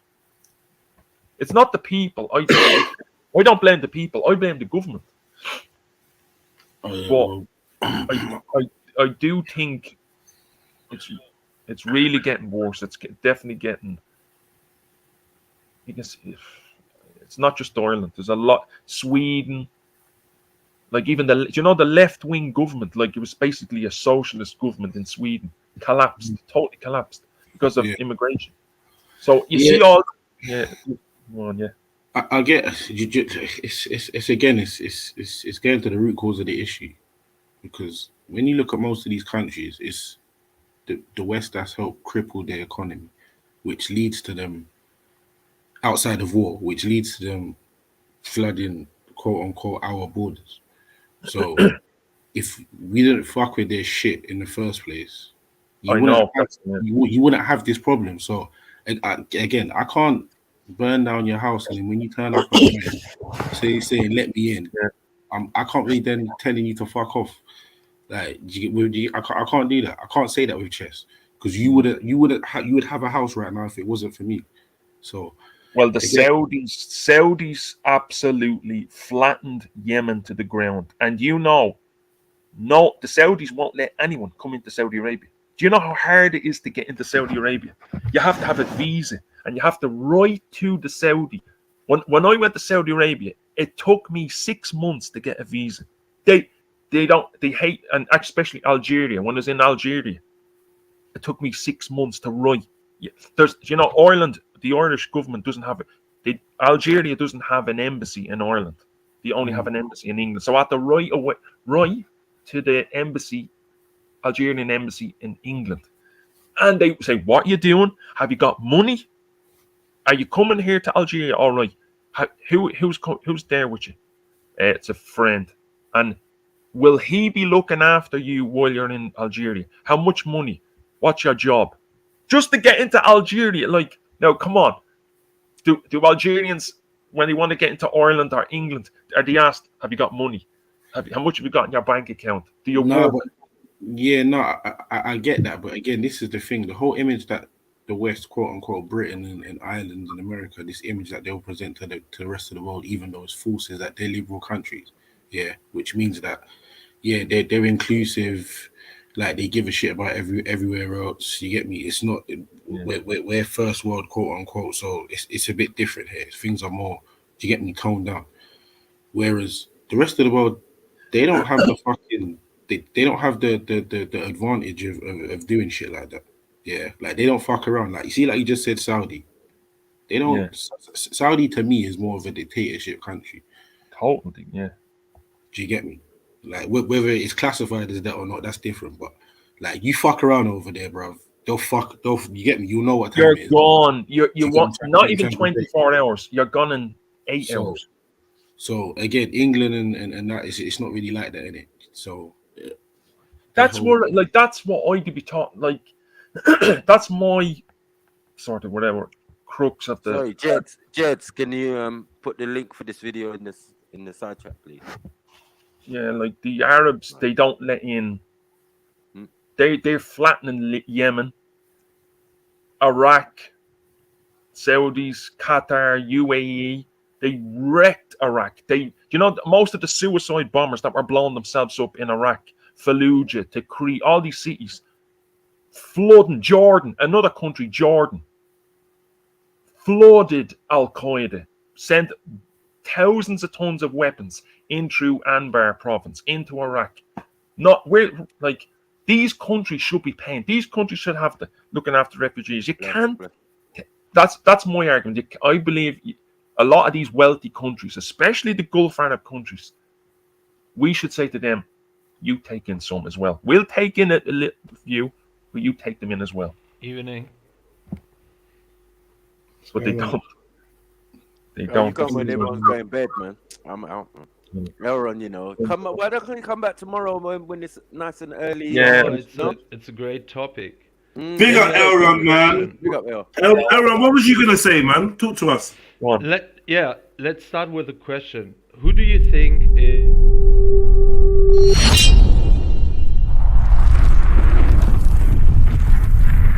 It's not the people. I don't blame the people. I blame the government. But I do think it's really getting worse. It's definitely getting. You can see it's not just Ireland. There's a lot. Sweden. Like even the left-wing government, like it was basically a socialist government in Sweden, collapsed, totally collapsed because of immigration. So you see all, I get it's again it's getting to the root cause of the issue, because when you look at most of these countries, it's the West that's helped cripple their economy, which leads to them outside of war, which leads to them flooding quote unquote our borders. So if we didn't fuck with their shit in the first place, you wouldn't have this problem. So again, I can't burn down your house, and then when you turn up at night, saying let me in, I can't really then telling you to fuck off. Like I can't do that. I can't say that with chess, because you would have a house right now if it wasn't for me. So. Well, the Saudis absolutely flattened Yemen to the ground. And the Saudis won't let anyone come into Saudi Arabia. Do you know how hard it is to get into Saudi Arabia? You have to have a visa, and you have to write to the Saudi. When I went to Saudi Arabia, it took me 6 months to get a visa. They hate, and especially Algeria. When I was in Algeria, it took me 6 months to write. Ireland. The Irish government doesn't have it. Algeria doesn't have an embassy in Ireland. They only have an embassy in England. So I have to write to the embassy, Algerian embassy in England, and they say, "What are you doing? Have you got money? Are you coming here to Algeria? All right. Who's there with you? It's a friend. And will he be looking after you while you're in Algeria? How much money? What's your job? Just to get into Algeria, like." Now, come on. Do Algerians, when they want to get into Ireland or England, are they asked, have you got money? How much have you got in your bank account? Do you work? I get that. But again, this is the thing. The whole image that the West, quote unquote, Britain and Ireland and America, this image that they'll present to the rest of the world, even though it's false, is that they're liberal countries. Yeah, which means that, they're inclusive. Like they give a shit about everywhere else. You get me? It's not we're first world, quote unquote. So it's a bit different here. Things are more, you get me, toned down. Whereas the rest of the world, they don't have the fucking they don't have the advantage of doing shit like that. Yeah, like they don't fuck around. Like you see, like you just said, Saudi. They don't. Yeah. Saudi to me is more of a dictatorship country. Totally, yeah. Do you get me? Like whether it's classified as that or not, that's different. But like you fuck around over there, bro. You get me? You know what time you're it is. Gone. You want not even 24 hours. You're gone in 8 hours. So again, England and that it's not really like that, innit? So that's what I could be taught. Like that's my sort of whatever crux of the. Sorry, Jeds, can you put the link for this video in the side chat, please? Yeah, like the Arabs, they don't let in. They're flattening Yemen, Iraq, Saudis, Qatar, UAE. They wrecked Iraq. Most of the suicide bombers that were blowing themselves up in Iraq, Fallujah, Tikrit, all these cities, flooding Jordan, another country, Jordan, flooded Al Qaeda, sent thousands of tons of weapons in through Anbar province into Iraq. These countries should be paying. These countries should have to looking after refugees. You can't. That's my argument. I believe a lot of these wealthy countries, especially the Gulf Arab countries, we should say to them, "You take in some as well. We'll take in a little few, but you take them in as well." Evening. but they don't. They You don't. come when everyone's going to bed, man. I'm out. Elron, you know, come. Why don't you come back tomorrow when it's nice and early? Yeah, it's a great topic. Big up Elron, man. Big up El. Elron, what was you gonna say, man? Talk to us. Let's start with a question. Who do you think is